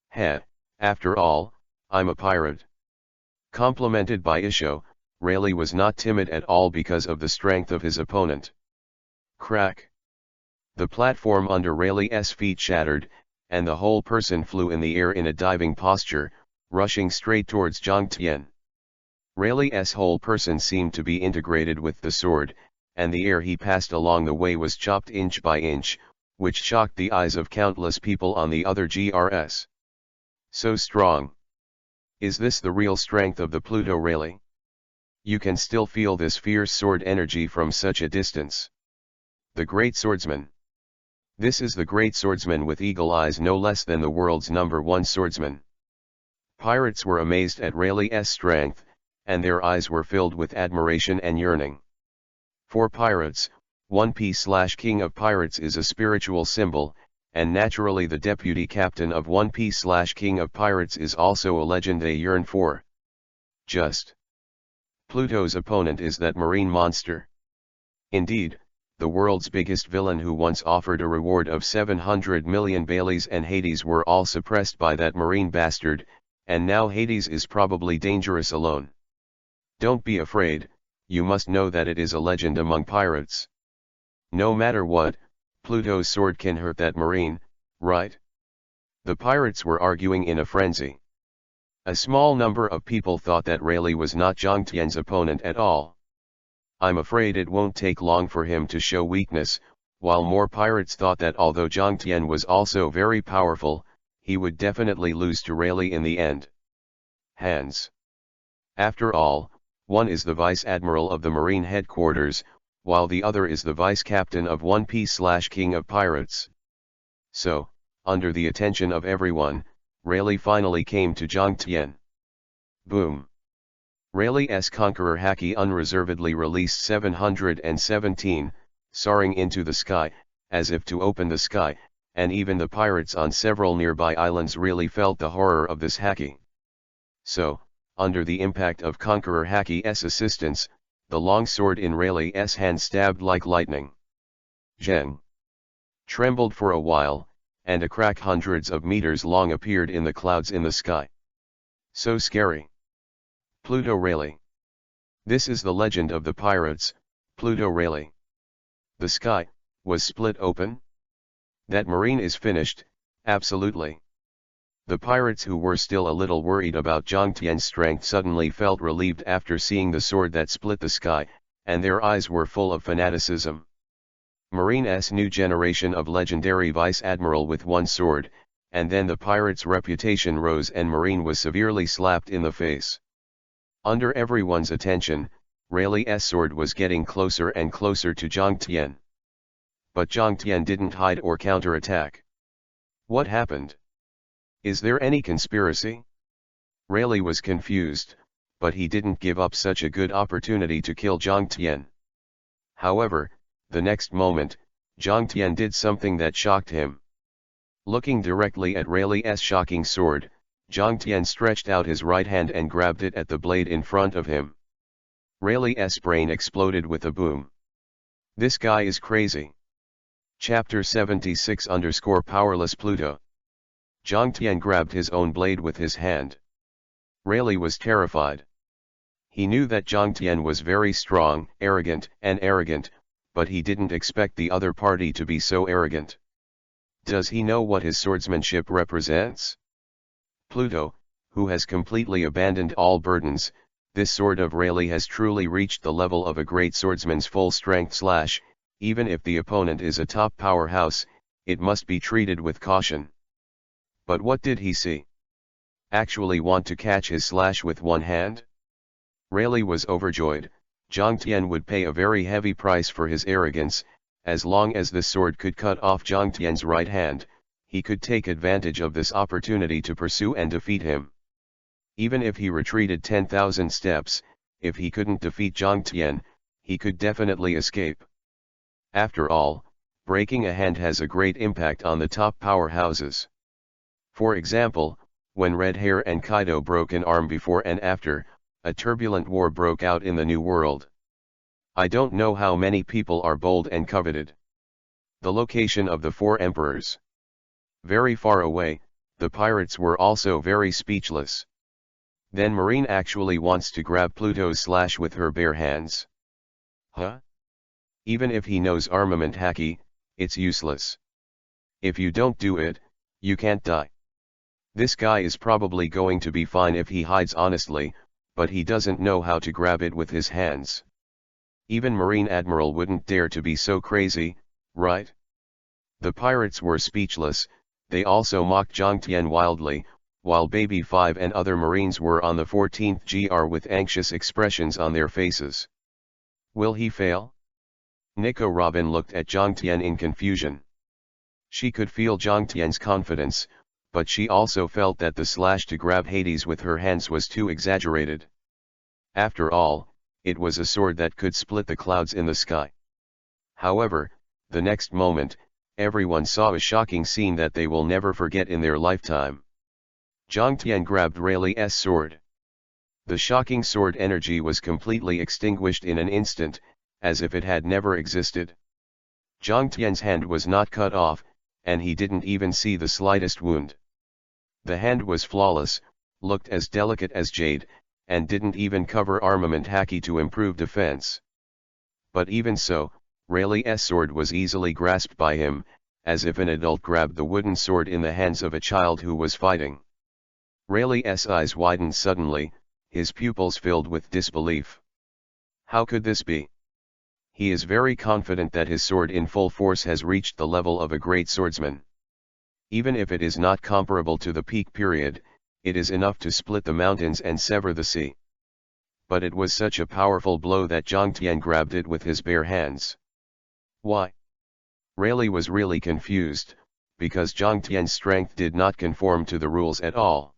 Heh, after all, I'm a pirate. Complimented by Isho, Rayleigh was not timid at all because of the strength of his opponent. Crack. The platform under Rayleigh's feet shattered, and the whole person flew in the air in a diving posture, rushing straight towards Jiang Tian. Rayleigh's whole person seemed to be integrated with the sword, and the air he passed along the way was chopped inch by inch, which shocked the eyes of countless people on the other GRs. So strong. Is this the real strength of the Pluto Rayleigh? You can still feel this fierce sword energy from such a distance. The Great Swordsman. This is the Great Swordsman with eagle eyes, no less than the world's #1 swordsman. Pirates were amazed at Rayleigh's strength, and their eyes were filled with admiration and yearning. For pirates, One Piece/King of Pirates is a spiritual symbol, and naturally the deputy captain of One Piece/King of Pirates is also a legend they yearn for. Just. Pluto's opponent is that marine monster. Indeed, the world's biggest villain who once offered a reward of 700 million Baileys and Hades were all suppressed by that marine bastard, and now Hades is probably dangerous alone. Don't be afraid, you must know that it is a legend among pirates. No matter what, Pluto's sword can hurt that marine, right? The pirates were arguing in a frenzy. A small number of people thought that Rayleigh was not Jiang Tian's opponent at all. I'm afraid it won't take long for him to show weakness, while more pirates thought that although Jiang Tian was also very powerful, he would definitely lose to Rayleigh in the end. Hands. After all, one is the Vice Admiral of the Marine Headquarters, while the other is the Vice Captain of One Piece/King of Pirates. So, under the attention of everyone, Rayleigh finally came to Jiang Tian. Boom. Rayleigh's Conqueror Haki unreservedly released 717, soaring into the sky, as if to open the sky, and even the pirates on several nearby islands really felt the horror of this Haki. So, under the impact of Conqueror Haki's assistance, the long sword in Rayleigh's hand stabbed like lightning. Zheng. Trembled for a while, and a crack hundreds of meters long appeared in the clouds in the sky. So scary. Pluto Rayleigh. This is the legend of the pirates, Pluto Rayleigh. The sky was split open? That marine is finished, absolutely. The pirates who were still a little worried about Jiang Tian's strength suddenly felt relieved after seeing the sword that split the sky, and their eyes were full of fanaticism. Marine's new generation of legendary vice admiral with one sword, and then the pirate's reputation rose and Marine was severely slapped in the face. Under everyone's attention, Rayleigh's sword was getting closer and closer to Jiang Tian. But Jiang Tian didn't hide or counterattack. What happened? Is there any conspiracy? Rayleigh was confused, but he didn't give up such a good opportunity to kill Jiang Tian. However, the next moment, Jiang Tian did something that shocked him. Looking directly at Rayleigh's shocking sword, Jiang Tian stretched out his right hand and grabbed it at the blade in front of him. Rayleigh's brain exploded with a boom. This guy is crazy. Chapter 76 _ Powerless Pluto. Jiang Tian grabbed his own blade with his hand. Rayleigh was terrified. He knew that Jiang Tian was very strong, arrogant, but he didn't expect the other party to be so arrogant. Does he know what his swordsmanship represents? Pluto, who has completely abandoned all burdens, this sword of Rayleigh has truly reached the level of a great swordsman's full strength / Even if the opponent is a top powerhouse, it must be treated with caution. But what did he see? Actually want to catch his slash with one hand? Rayleigh was overjoyed. Jiang Tian would pay a very heavy price for his arrogance. As long as the sword could cut off Jiang Tian's right hand, he could take advantage of this opportunity to pursue and defeat him. Even if he retreated 10,000 steps, if he couldn't defeat Jiang Tian, he could definitely escape. After all, breaking a hand has a great impact on the top powerhouses. For example, when Red Hair and Kaido broke an arm before and after, a turbulent war broke out in the New World. I don't know how many people are bold and coveted. The location of the four emperors. Very far away, the pirates were also very speechless. Then Marine actually wants to grab Pluto's slash with her bare hands. Huh? Even if he knows armament Haki, it's useless. If you don't do it, you can't die. This guy is probably going to be fine if he hides honestly, but he doesn't know how to grab it with his hands. Even Marine Admiral wouldn't dare to be so crazy, right? The pirates were speechless. They also mocked Jiang Tian wildly, while Baby 5 and other Marines were on the 14th GR with anxious expressions on their faces. Will he fail? Nico Robin looked at Jiang Tian in confusion. She could feel Jiang Tian's confidence, but she also felt that the slash to grab Hades with her hands was too exaggerated. After all, it was a sword that could split the clouds in the sky. However, the next moment, everyone saw a shocking scene that they will never forget in their lifetime. Jiang Tian grabbed Rayleigh's sword. The shocking sword energy was completely extinguished in an instant, as if it had never existed. Jiang Tian's hand was not cut off, and he didn't even see the slightest wound. The hand was flawless, looked as delicate as jade, and didn't even cover armament Haki to improve defense. But even so, Rayleigh's sword was easily grasped by him, as if an adult grabbed the wooden sword in the hands of a child who was fighting. Rayleigh's eyes widened suddenly, his pupils filled with disbelief. How could this be? He is very confident that his sword in full force has reached the level of a great swordsman. Even if it is not comparable to the peak period, it is enough to split the mountains and sever the sea. But it was such a powerful blow that Jiang Tian grabbed it with his bare hands. Why? Rayleigh was really confused, because Jiang Tian's strength did not conform to the rules at all.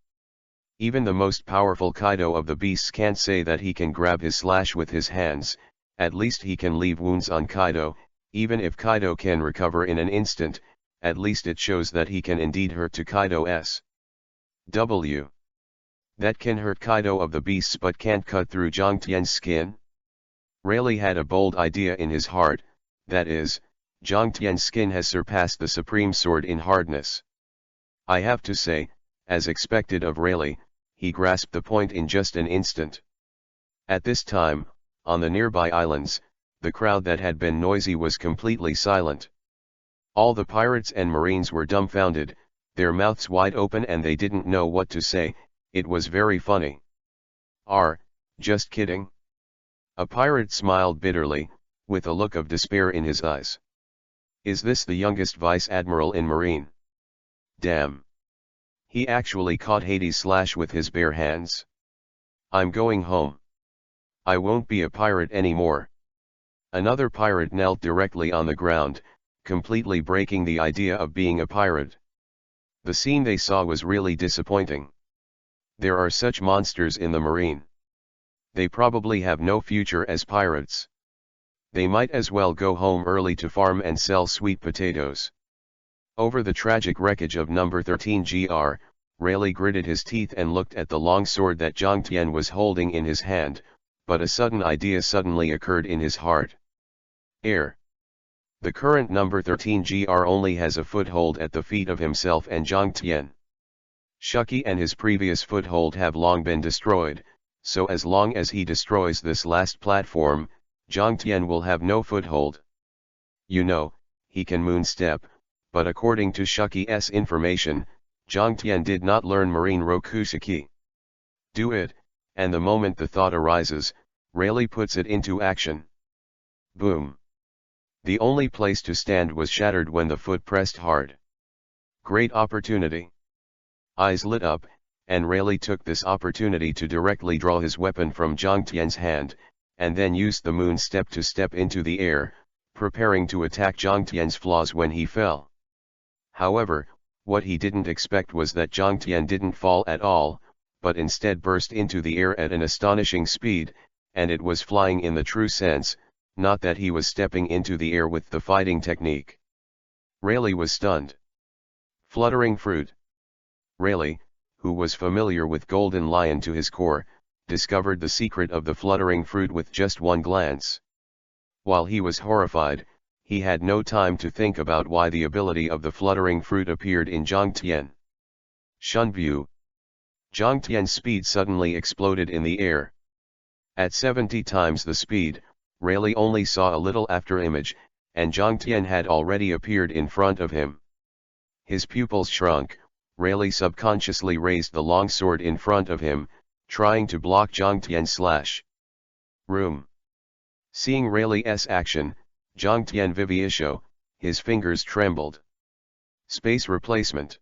Even the most powerful Kaido of the beasts can't say that he can grab his slash with his hands. At least he can leave wounds on Kaido. Even if Kaido can recover in an instant, at least it shows that he can indeed hurt to Kaido's W. That can hurt Kaido of the beasts but can't cut through Jiang Tian's skin? Rayleigh had a bold idea in his heart, that is, Jiang Tian's skin has surpassed the supreme sword in hardness. I have to say, as expected of Rayleigh, he grasped the point in just an instant. At this time, on the nearby islands, the crowd that had been noisy was completely silent. All the pirates and marines were dumbfounded, their mouths wide open and they didn't know what to say. It was very funny. Just kidding. A pirate smiled bitterly, with a look of despair in his eyes. Is this the youngest vice admiral in Marine? Damn. He actually caught Hades' slash with his bare hands. I'm going home. I won't be a pirate anymore. Another pirate knelt directly on the ground, completely breaking the idea of being a pirate. The scene they saw was really disappointing. There are such monsters in the Marine. They probably have no future as pirates. They might as well go home early to farm and sell sweet potatoes. Over the tragic wreckage of number 13 GR, Rayleigh gritted his teeth and looked at the long sword that Jiang Tian was holding in his hand, but a sudden idea suddenly occurred in his heart. The current number 13 GR only has a foothold at the feet of himself and Jiang Tian. Shuki and his previous foothold have long been destroyed, so as long as he destroys this last platform, Jiang Tian will have no foothold. You know, he can moonstep, but according to Shuki's information, Jiang Tian did not learn Marine Rokusaki. Do it, and the moment the thought arises, Rayleigh puts it into action. Boom. The only place to stand was shattered when the foot pressed hard. Great opportunity. Eyes lit up, and Rayleigh took this opportunity to directly draw his weapon from Zhang Tian's hand, and then used the moon step to step into the air, preparing to attack Zhang Tian's flaws when he fell. However, what he didn't expect was that Zhang Tian didn't fall at all, but instead burst into the air at an astonishing speed, and it was flying in the true sense, not that he was stepping into the air with the fighting technique. Rayleigh was stunned. Fluttering fruit. Rayleigh, who was familiar with Golden Lion to his core, discovered the secret of the fluttering fruit with just one glance. While he was horrified, he had no time to think about why the ability of the fluttering fruit appeared in Zhang Tian. Shunbu. Zhang Tian's speed suddenly exploded in the air. At 70 times the speed, Rayleigh only saw a little afterimage, and Zhang Tian had already appeared in front of him. His pupils shrunk. Rayleigh subconsciously raised the long sword in front of him, trying to block Zhang Tian's slash. Room. Seeing Rayleigh's action, Zhang Tian vivisio, his fingers trembled. Space replacement.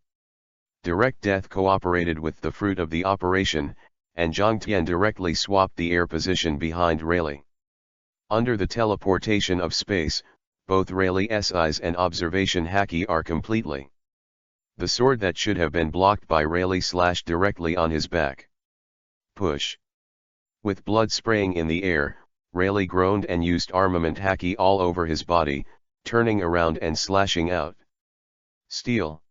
Direct death cooperated with the fruit of the operation, and Zhang Tian directly swapped the air position behind Rayleigh. Under the teleportation of space, both Rayleigh's eyes and observation Haki are completely. The sword that should have been blocked by Rayleigh slashed directly on his back. Push. With blood spraying in the air, Rayleigh groaned and used armament Haki all over his body, turning around and slashing out. Steal.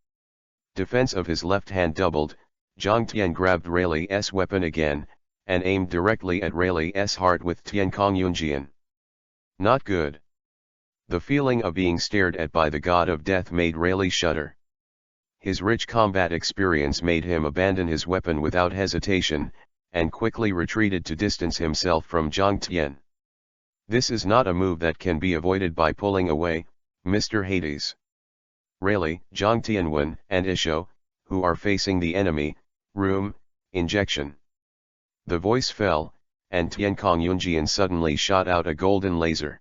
Defense of his left hand doubled. Zhang Tian grabbed Rayleigh's weapon again, and aimed directly at Rayleigh's heart with Tiankong Yunjian. Not good. The feeling of being stared at by the god of death made Rayleigh shudder. His rich combat experience made him abandon his weapon without hesitation, and quickly retreated to distance himself from Zhang Tian. This is not a move that can be avoided by pulling away, Mr. Hades. Rayleigh, Zhang Tianwen, and Isho, who are facing the enemy, room, injection. The voice fell, and Tiankong Yunjian suddenly shot out a golden laser.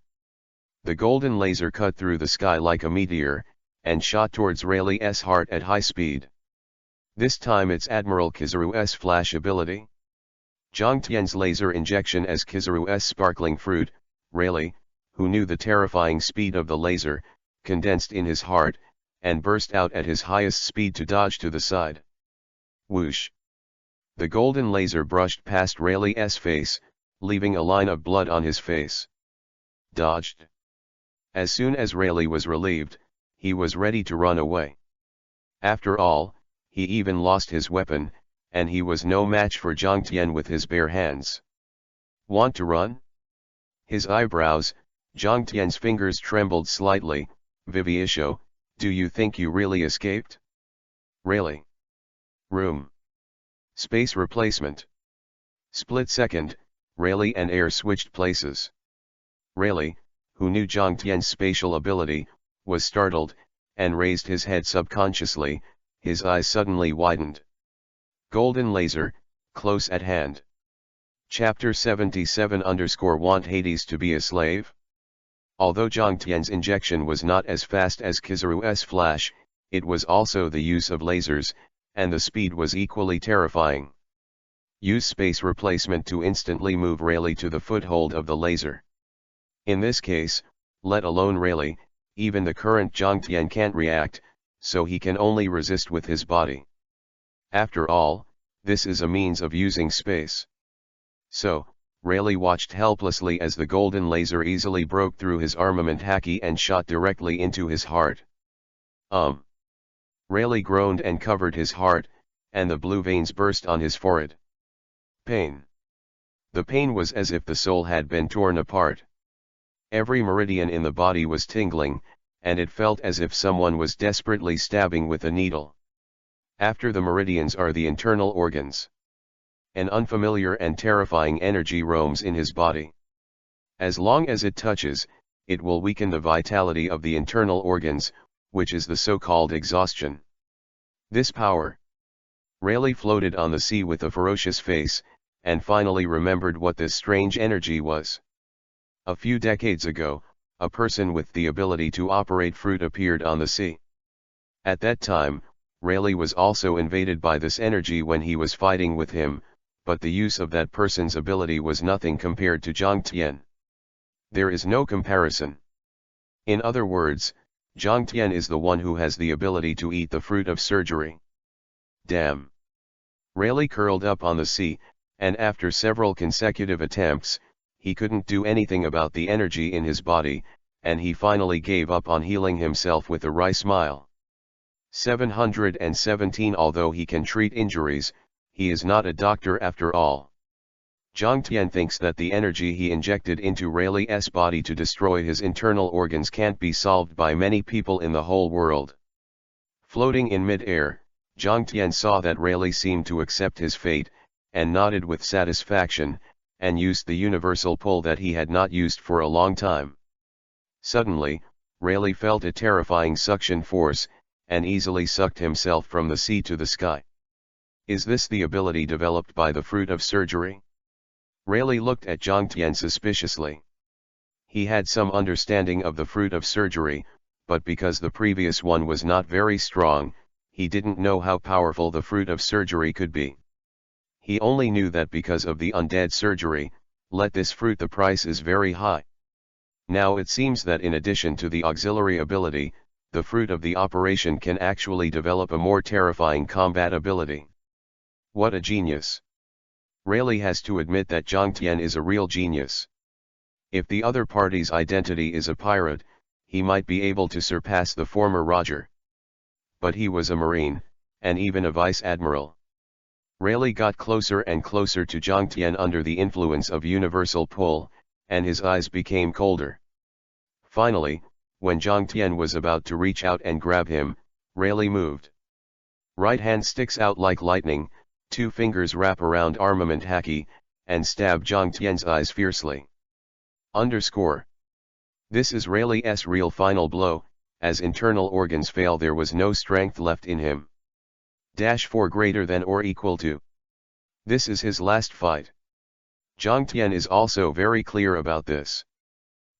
The golden laser cut through the sky like a meteor, and shot towards Rayleigh's heart at high speed. This time it's Admiral Kizaru's flash ability. Zhang Tian's laser injection as Kizaru's sparkling fruit, Rayleigh, who knew the terrifying speed of the laser, condensed in his heart, and burst out at his highest speed to dodge to the side. Whoosh! The golden laser brushed past Rayleigh's face, leaving a line of blood on his face. Dodged. As soon as Rayleigh was relieved, he was ready to run away. After all, he even lost his weapon, and he was no match for Zhang Tian with his bare hands. Want to run? His eyebrows, Zhang Tian's fingers trembled slightly. Vivisio, do you think you really escaped? Rayleigh. Room. Space replacement. Split second, Rayleigh and air switched places. Rayleigh, who knew Zhang Tian's spatial ability, was startled, and raised his head subconsciously. His eyes suddenly widened. Golden laser, close at hand. Chapter 77 Want Hades to be a slave? Although Zhang Tian's injection was not as fast as Kizaru's flash, it was also the use of lasers, and the speed was equally terrifying. Use space replacement to instantly move Rayleigh to the foothold of the laser. In this case, let alone Rayleigh, even the current Zhang Tian can't react, so he can only resist with his body. After all, this is a means of using space. So, Rayleigh watched helplessly as the golden laser easily broke through his armament Haki and shot directly into his heart. Rayleigh groaned and covered his heart, and the blue veins burst on his forehead. Pain. The pain was as if the soul had been torn apart. Every meridian in the body was tingling, and it felt as if someone was desperately stabbing with a needle. After the meridians are the internal organs. An unfamiliar and terrifying energy roams in his body. As long as it touches, it will weaken the vitality of the internal organs, which is the so-called exhaustion. This power. Rayleigh floated on the sea with a ferocious face, and finally remembered what this strange energy was. A few decades ago, a person with the ability to operate fruit appeared on the sea. At that time, Rayleigh was also invaded by this energy when he was fighting with him, but the use of that person's ability was nothing compared to Zhang Tian. There is no comparison. In other words, Zhang Tian is the one who has the ability to eat the fruit of surgery. Damn. Rayleigh curled up on the sea, and after several consecutive attempts, he couldn't do anything about the energy in his body, and he finally gave up on healing himself with a wry smile. 717 Although he can treat injuries, he is not a doctor after all. Zhang Tian thinks that the energy he injected into Rayleigh's body to destroy his internal organs can't be solved by many people in the whole world. Floating in mid-air, Zhang Tian saw that Rayleigh seemed to accept his fate, and nodded with satisfaction, and used the universal pull that he had not used for a long time. Suddenly, Rayleigh felt a terrifying suction force, and easily sucked himself from the sea to the sky. Is this the ability developed by the fruit of surgery? Rayleigh looked at Zhang Tian suspiciously. He had some understanding of the fruit of surgery, but because the previous one was not very strong, he didn't know how powerful the fruit of surgery could be. He only knew that because of the undead surgery, let this fruit the price is very high. Now it seems that in addition to the auxiliary ability, the fruit of the operation can actually develop a more terrifying combat ability. What a genius! Rayleigh has to admit that Zhang Tian is a real genius. If the other party's identity is a pirate, he might be able to surpass the former Roger. But he was a marine, and even a vice admiral. Rayleigh got closer and closer to Zhang Tian under the influence of universal pull, and his eyes became colder. Finally, when Zhang Tian was about to reach out and grab him, Rayleigh moved. Right hand sticks out like lightning, 2 fingers wrap around armament Haki, and stab Zhang Tian's eyes fiercely. This is Rayleigh's real final blow. As internal organs fail, there was no strength left in him. -4 greater than or equal to. This is his last fight. Zhang Tian is also very clear about this.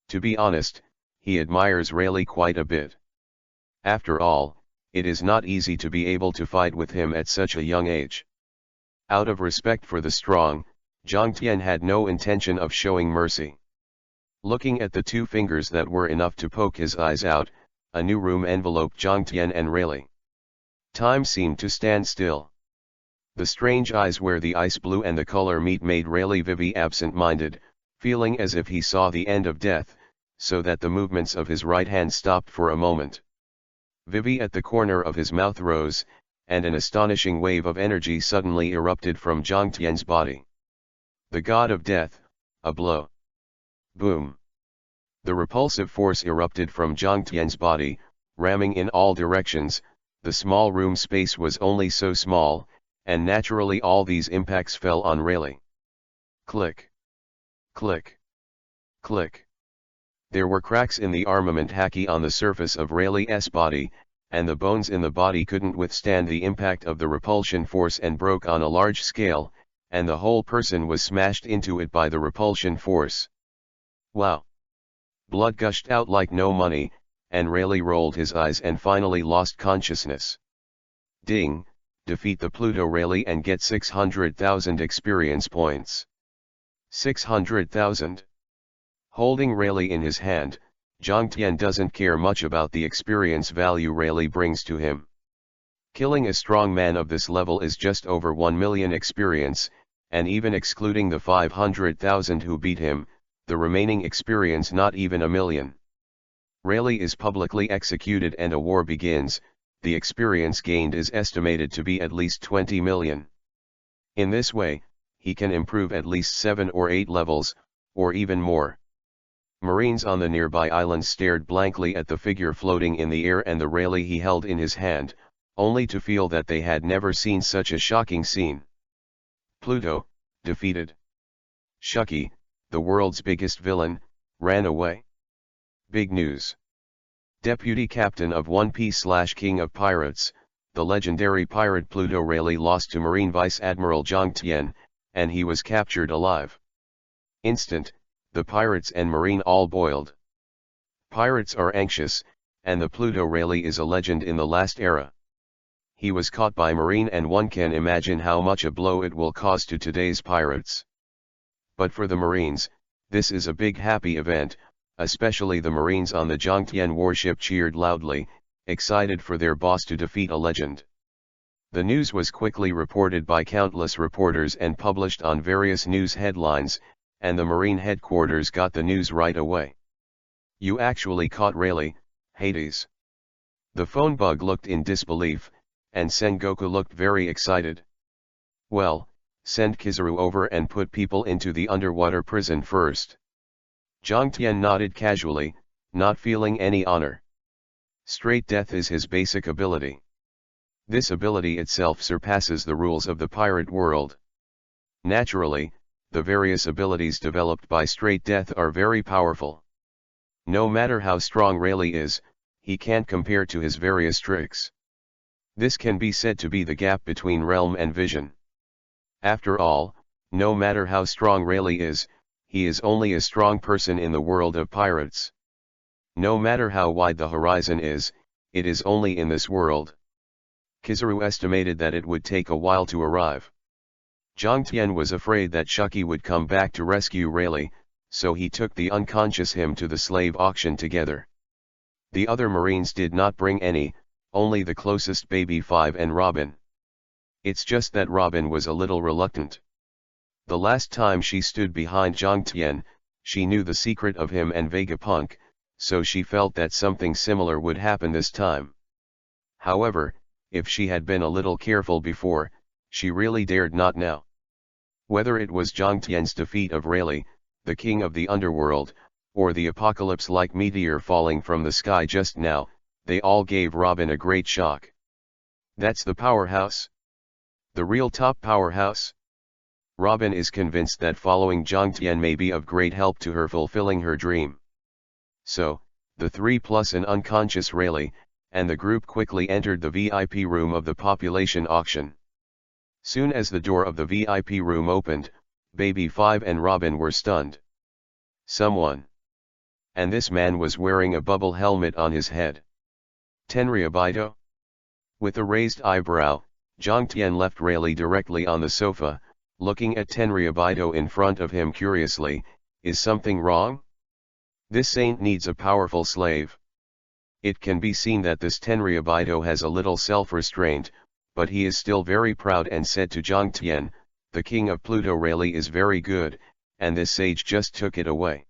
To be honest, he admires Rayleigh quite a bit. After all, it is not easy to be able to fight with him at such a young age. Out of respect for the strong, Zhang Tian had no intention of showing mercy. Looking at the 2 fingers that were enough to poke his eyes out, a new room enveloped Zhang Tian and Rayleigh. Time seemed to stand still. The strange eyes where the ice blue and the color meet made Rayleigh very absent-minded, feeling as if he saw the end of death, so that the movements of his right hand stopped for a moment. Vivi at the corner of his mouth rose, and an astonishing wave of energy suddenly erupted from Zhang Tian's body. The god of death, a blow. Boom. The repulsive force erupted from Zhang Tian's body, ramming in all directions. The small room space was only so small, and naturally all these impacts fell on Rayleigh. Click. Click. Click. There were cracks in the armament Haki on the surface of Rayleigh's body, and the bones in the body couldn't withstand the impact of the repulsion force and broke on a large scale, and the whole person was smashed into it by the repulsion force. Wow! Blood gushed out like no money, and Rayleigh rolled his eyes and finally lost consciousness. Ding! Defeat the Pluto Rayleigh and get 600,000 experience points. 600,000. Holding Rayleigh in his hand, Zhang Tian doesn't care much about the experience value Rayleigh brings to him. Killing a strong man of this level is just over 1 million experience, and even excluding the 500,000 who beat him, the remaining experience not even 1 million. Rayleigh is publicly executed and a war begins. The experience gained is estimated to be at least 20 million. In this way, he can improve at least 7 or 8 levels, or even more. Marines on the nearby island stared blankly at the figure floating in the air and the Rayleigh he held in his hand, only to feel that they had never seen such a shocking scene. Pluto, defeated. Shucky, the world's biggest villain, ran away. Big news. Deputy Captain of One Piece/King of Pirates, the legendary pirate Pluto Rayleigh lost to Marine Vice Admiral Zhang Tian, and he was captured alive. Instant, the pirates and Marine all boiled. Pirates are anxious, and the Pluto really is a legend in the last era. He was caught by Marine, and one can imagine how much a blow it will cause to today's pirates. But for the Marines, this is a big happy event, especially the Marines on the Zhangtian warship cheered loudly, excited for their boss to defeat a legend. The news was quickly reported by countless reporters and published on various news headlines, and the Marine headquarters got the news right away. "You actually caught Rayleigh, Hades." The phone bug looked in disbelief, and Sengoku looked very excited. "Well, send Kizaru over and put people into the underwater prison first." Zhangtian nodded casually, not feeling any honor. Straight death is his basic ability. This ability itself surpasses the rules of the pirate world. Naturally, the various abilities developed by Straight Death are very powerful. No matter how strong Rayleigh is, he can't compare to his various tricks. This can be said to be the gap between realm and vision. After all, no matter how strong Rayleigh is, he is only a strong person in the world of pirates. No matter how wide the horizon is, it is only in this world. Kizaru estimated that it would take a while to arrive. Zhangtian was afraid that Shuki would come back to rescue Rayleigh, so he took the unconscious him to the slave auction together. The other Marines did not bring any, only the closest Baby 5 and Robin. It's just that Robin was a little reluctant. The last time she stood behind Zhangtian, she knew the secret of him and Vegapunk, so she felt that something similar would happen this time. However, if she had been a little careful before, she really dared not now. Whether it was Zhangtian's defeat of Rayleigh, the king of the underworld, or the apocalypse-like meteor falling from the sky just now, they all gave Robin a great shock. That's the powerhouse? The real top powerhouse? Robin is convinced that following Zhangtian may be of great help to her fulfilling her dream. So, the three plus an unconscious Rayleigh, and the group quickly entered the VIP room of the population auction. Soon as the door of the VIP room opened, Baby 5 and Robin were stunned. Someone. And this man was wearing a bubble helmet on his head. Tenryabito? With a raised eyebrow, Zhangtian left Rayleigh directly on the sofa, looking at Tenryabito in front of him curiously. Is something wrong? This saint needs a powerful slave. It can be seen that this Tenryabito has a little self-restraint, but he is still very proud and said to Zhangtian, "The king of Pluto Rayleigh is very good, and this sage just took it away."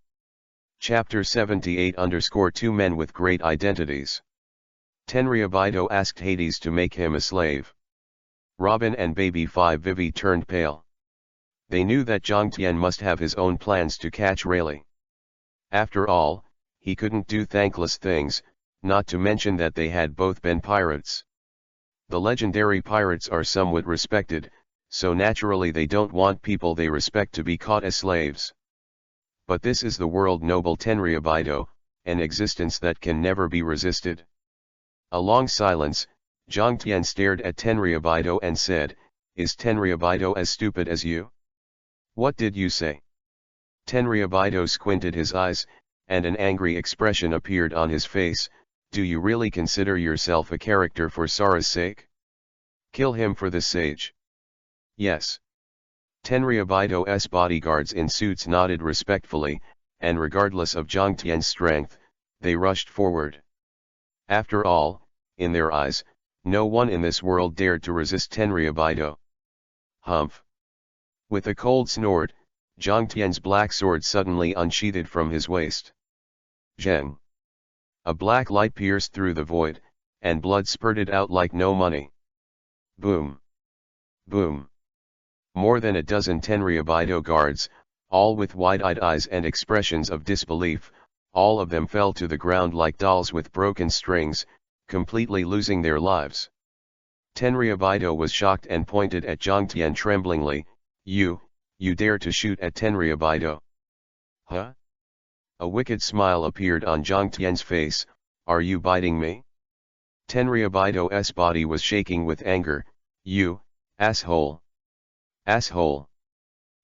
Chapter 78_2 Men with Great Identities. Tenryabito asked Hades to make him a slave. Robin and Baby 5 Vivi turned pale. They knew that Zhangtian must have his own plans to catch Rayleigh. After all, he couldn't do thankless things, not to mention that they had both been pirates. The legendary pirates are somewhat respected, so naturally they don't want people they respect to be caught as slaves. But this is the world noble Tenryabito, an existence that can never be resisted. A long silence. Zhangtian stared at Tenryabito and said, "Is Tenryabito as stupid as you?" "What did you say?" Tenryabito squinted his eyes, and an angry expression appeared on his face. "Do you really consider yourself a character for Sara's sake? Kill him for this sage." "Yes." Tenryabito's bodyguards in suits nodded respectfully, and regardless of Zhangtian's strength, they rushed forward. After all, in their eyes, no one in this world dared to resist Tenryabito. Humph! With a cold snort, Zhangtian's black sword suddenly unsheathed from his waist. Zheng! A black light pierced through the void, and blood spurted out like no money. Boom! Boom! More than a dozen Tenryabito guards, all with wide-eyed eyes and expressions of disbelief, all of them fell to the ground like dolls with broken strings, completely losing their lives. Tenryabito was shocked and pointed at Zhangtian tremblingly. You dare to shoot at Tenryabito? Huh? A wicked smile appeared on Zhangtian's face. Are you biting me? Tenryabito's body was shaking with anger. You, asshole! Asshole!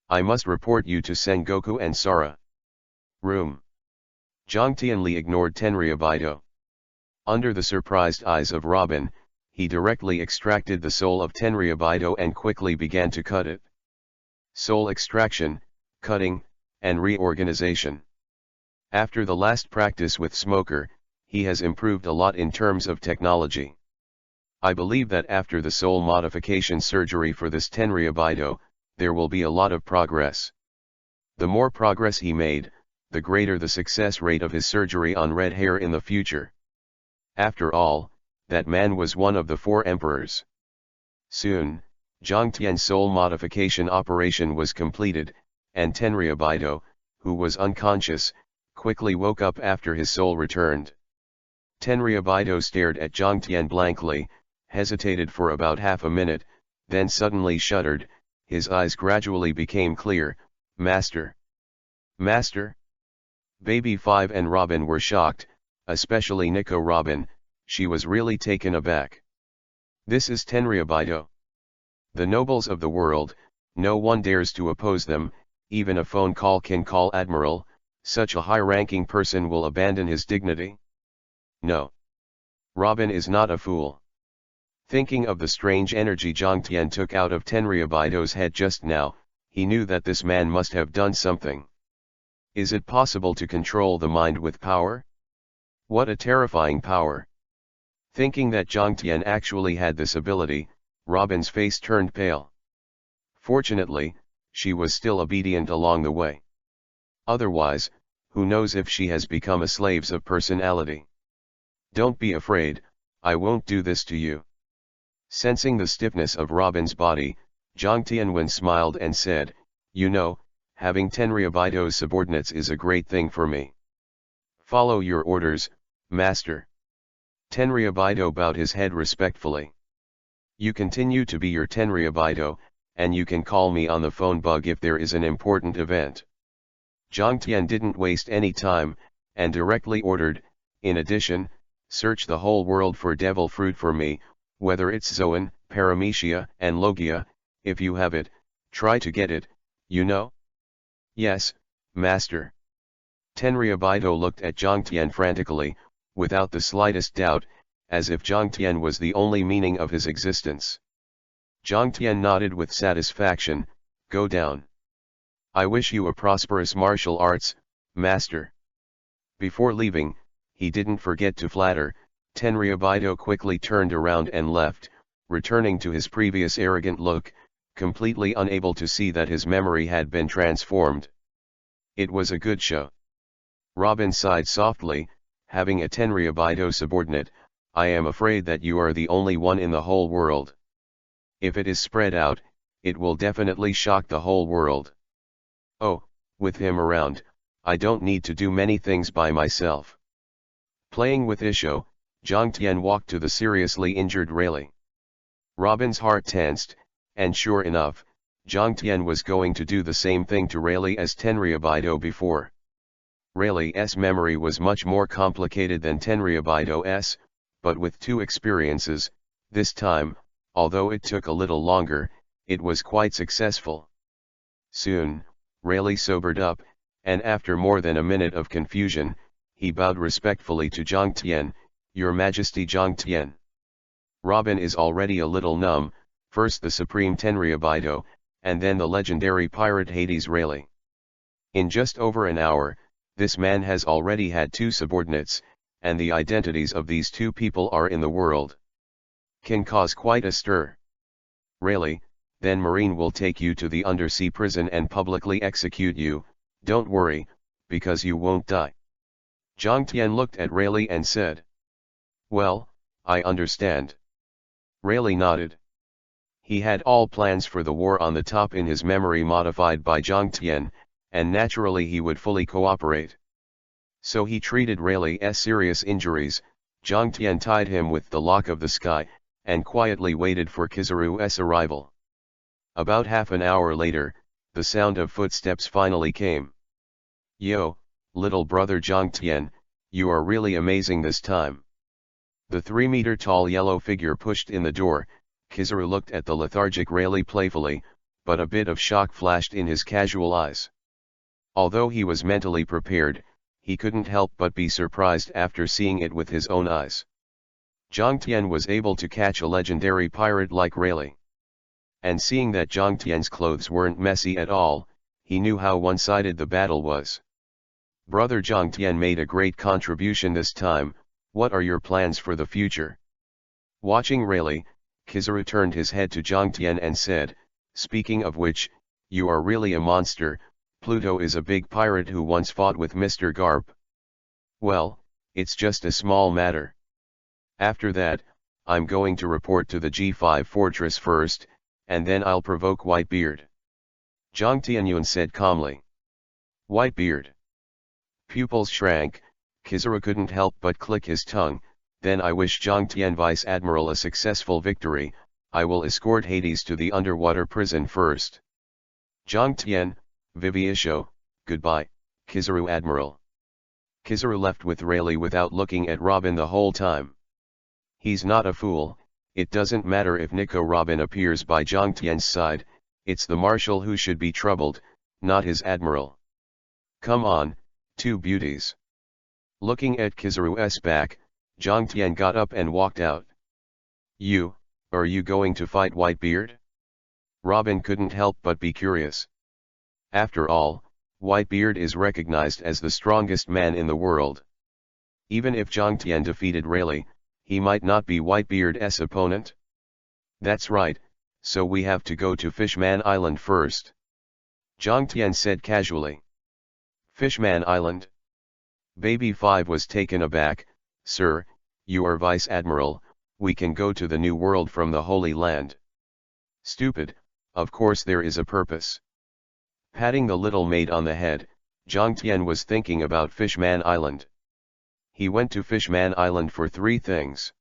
I must report you to Sengoku and Sara. Room. Zhang Tianli ignored Tenryabito. Under the surprised eyes of Robin, he directly extracted the soul of Tenryabito and quickly began to cut it. Soul extraction, cutting, and reorganization. After the last practice with Smoker, he has improved a lot in terms of technology. I believe that after the soul modification surgery for this Tenryabito, there will be a lot of progress. The more progress he made, the greater the success rate of his surgery on red hair in the future. After all, that man was one of the 4 emperors. Soon, Zhang Tian's soul modification operation was completed, and Tenryabito, who was unconscious, quickly woke up after his soul returned. Tenryabito stared at Zhang Tian blankly, hesitated for about half a minute, then suddenly shuddered. His eyes gradually became clear. Master! Master! Baby 5 and Robin were shocked, especially Nico Robin. She was really taken aback. This is Tenryabito. The nobles of the world, no one dares to oppose them. Even a phone call can call Admiral. Such a high-ranking person will abandon his dignity? No. Robin is not a fool. Thinking of the strange energy Zhang Tian took out of Tenryabito's head just now, he knew that this man must have done something. Is it possible to control the mind with power? What a terrifying power! Thinking that Zhang Tian actually had this ability, Robin's face turned pale. Fortunately, she was still obedient along the way. Otherwise, who knows if she has become a slave of personality. Don't be afraid, I won't do this to you. Sensing the stiffness of Robin's body, Zhang Tianwen smiled and said, you know, having Tenryabito's subordinates is a great thing for me. Follow your orders, master. Tenryabito bowed his head respectfully. You continue to be your Tenryabito, and you can call me on the phone bug if there is an important event. Zhang Tian didn't waste any time, and directly ordered, in addition, search the whole world for devil fruit for me, whether it's Zoan, Paramecia, and Logia. If you have it, try to get it, you know? Yes, master. Tenryabito looked at Zhang Tian frantically, without the slightest doubt, as if Zhang Tian was the only meaning of his existence. Zhang Tian nodded with satisfaction. Go down. I wish you a prosperous martial arts, master. Before leaving, he didn't forget to flatter. Tenryabito quickly turned around and left, returning to his previous arrogant look, completely unable to see that his memory had been transformed. It was a good show. Robin sighed softly, having a Tenryabito subordinate. I am afraid that you are the only one in the whole world. If it is spread out, it will definitely shock the whole world. Oh, with him around, I don't need to do many things by myself. Playing with Isho, Zhang Tian walked to the seriously injured Rayleigh. Robin's heart tensed, and sure enough, Zhang Tian was going to do the same thing to Rayleigh as Tenryabito before. Rayleigh's memory was much more complicated than Tenryabito's, but with 2 experiences, this time, although it took a little longer, it was quite successful. Soon, Rayleigh sobered up, and after more than a minute of confusion, he bowed respectfully to Zhang Tian. Your Majesty Zhang Tian. Robin is already a little numb, first the supreme Tenryabito, and then the legendary pirate Hades Rayleigh. In just over an hour, this man has already had 2 subordinates, and the identities of these 2 people are in the world. Can cause quite a stir. Rayleigh, then Marine will take you to the undersea prison and publicly execute you. Don't worry, because you won't die. Zhang Tian looked at Rayleigh and said. Well, I understand. Rayleigh nodded. He had all plans for the war on the top in his memory modified by Zhang Tian, and naturally he would fully cooperate. So he treated Rayleigh's serious injuries. Zhang Tian tied him with the lock of the sky, and quietly waited for Kizaru's arrival. About half an hour later, the sound of footsteps finally came. Yo, little brother Zhang Tian, you are really amazing this time. The 3-meter-tall yellow figure pushed in the door. Kizaru looked at the lethargic Rayleigh playfully, but a bit of shock flashed in his casual eyes. Although he was mentally prepared, he couldn't help but be surprised after seeing it with his own eyes. Zhang Tian was able to catch a legendary pirate like Rayleigh. And seeing that Zhang Tian's clothes weren't messy at all, he knew how one-sided the battle was. Brother Zhang Tian made a great contribution this time. What are your plans for the future? Watching Rayleigh, Kizaru turned his head to Zhang Tian and said, speaking of which, you are really a monster. Pluto is a big pirate who once fought with Mr. Garp. Well, it's just a small matter. After that, I'm going to report to the G5 fortress first, and then I'll provoke Whitebeard. Zhang Tianyun said calmly. Whitebeard. Pupils shrank, Kizaru couldn't help but click his tongue. Then I wish Zhang Tian Vice Admiral a successful victory. I will escort Hades to the underwater prison first. Zhang Tian, Viviisho, goodbye, Kizaru Admiral. Kizaru left with Rayleigh without looking at Robin the whole time. He's not a fool. It doesn't matter if Nico Robin appears by Zhang Tian's side, it's the marshal who should be troubled, not his admiral. Come on, two beauties. Looking at Kizaru's back, Zhang Tian got up and walked out. Are you going to fight Whitebeard? Robin couldn't help but be curious. After all, Whitebeard is recognized as the strongest man in the world. Even if Zhang Tian defeated Rayleigh, he might not be Whitebeard's opponent. That's right, so we have to go to Fishman Island first. Zhang Tian said casually. Fishman Island? Baby 5 was taken aback. Sir, you are Vice Admiral, we can go to the New World from the Holy Land. Stupid, of course there is a purpose. Patting the little maid on the head, Zhang Tian was thinking about Fishman Island. He went to Fishman Island for 3 things.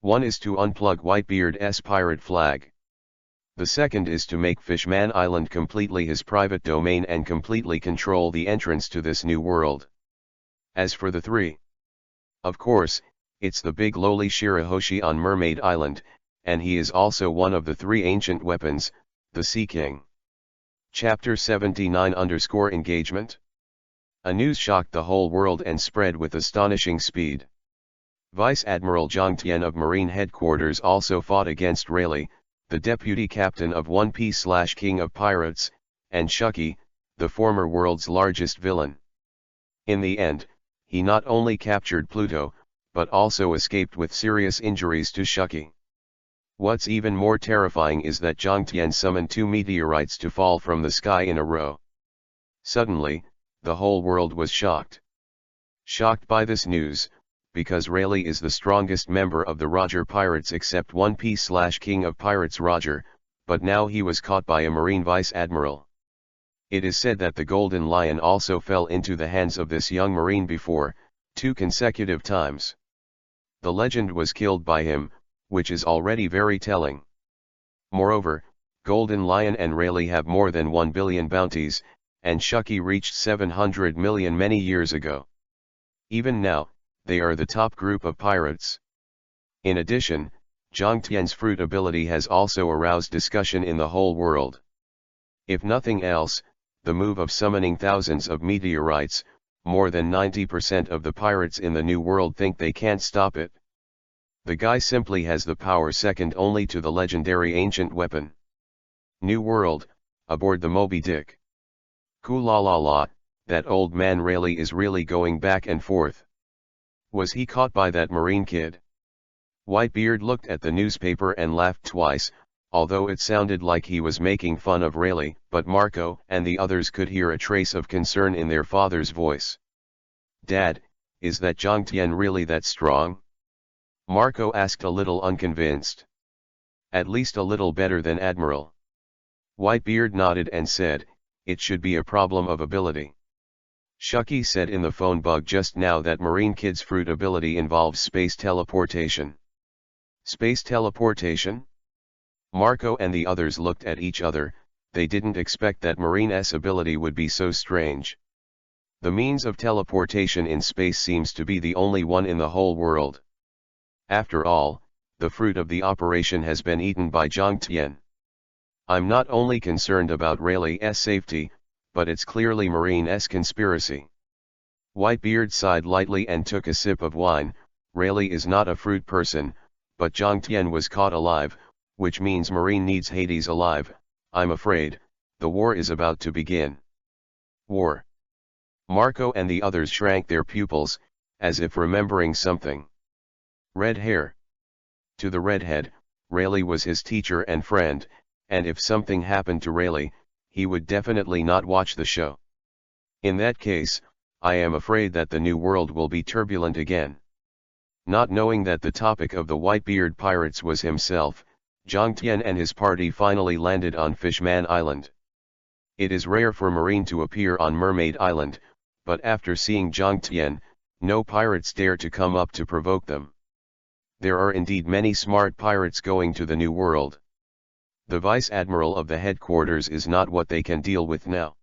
One is to unplug Whitebeard's pirate flag. The second is to make Fishman Island completely his private domain and completely control the entrance to this new world. As for the 3, of course, it's the big lowly Shirahoshi on Mermaid Island, and he is also one of the 3 ancient weapons, the Sea King. Chapter 79_engagement. A news shocked the whole world and spread with astonishing speed. Vice Admiral Zhang Tian of Marine Headquarters also fought against Rayleigh, the deputy captain of One Piece/King of Pirates, and Shuki, the former world's largest villain. In the end, he not only captured Pluto, but also escaped with serious injuries to Shuki. What's even more terrifying is that Zhang Tian summoned 2 meteorites to fall from the sky in a row. Suddenly, the whole world was shocked. Shocked by this news, because Rayleigh is the strongest member of the Roger Pirates except One Piece/King of Pirates Roger, but now he was caught by a Marine Vice Admiral. It is said that the Golden Lion also fell into the hands of this young Marine before, 2 consecutive times. The legend was killed by him, which is already very telling. Moreover, Golden Lion and Rayleigh have more than 1 billion bounties, and Shuki reached 700 million many years ago. Even now, they are the top group of pirates. In addition, Zhang Tian's fruit ability has also aroused discussion in the whole world. If nothing else, the move of summoning thousands of meteorites, more than 90% of the pirates in the New World think they can't stop it. The guy simply has the power second only to the legendary ancient weapon. New World, aboard the Moby Dick. Koo-la-la-la, that old man Rayleigh is really going back and forth. Was he caught by that Marine kid? Whitebeard looked at the newspaper and laughed twice, although it sounded like he was making fun of Rayleigh, but Marco and the others could hear a trace of concern in their father's voice. Dad, is that Zhang Tian really that strong? Marco asked a little unconvinced. At least a little better than Admiral. Whitebeard nodded and said, it should be a problem of ability. Shuki said in the phone bug just now that Marine Kid's fruit ability involves space teleportation. Space teleportation? Marco and the others looked at each other. They didn't expect that Marine's ability would be so strange. The means of teleportation in space seems to be the only one in the whole world. After all, the fruit of the operation has been eaten by Zhang Tian. I'm not only concerned about Rayleigh's safety, but it's clearly Marine's conspiracy. Whitebeard sighed lightly and took a sip of wine. Rayleigh is not a fruit person, but Jiang Tian was caught alive, which means Marine needs Hades alive. I'm afraid, the war is about to begin. War. Marco and the others shrank their pupils, as if remembering something. Red hair. To the redhead, Rayleigh was his teacher and friend, and if something happened to Rayleigh, he would definitely not watch the show. In that case, I am afraid that the new world will be turbulent again. Not knowing that the topic of the Whitebeard pirates was himself, Jiang Tian and his party finally landed on Fishman Island. It is rare for Marine to appear on Mermaid Island, but after seeing Jiang Tian, no pirates dare to come up to provoke them. There are indeed many smart pirates going to the new world. The vice admiral of the headquarters is not what they can deal with now.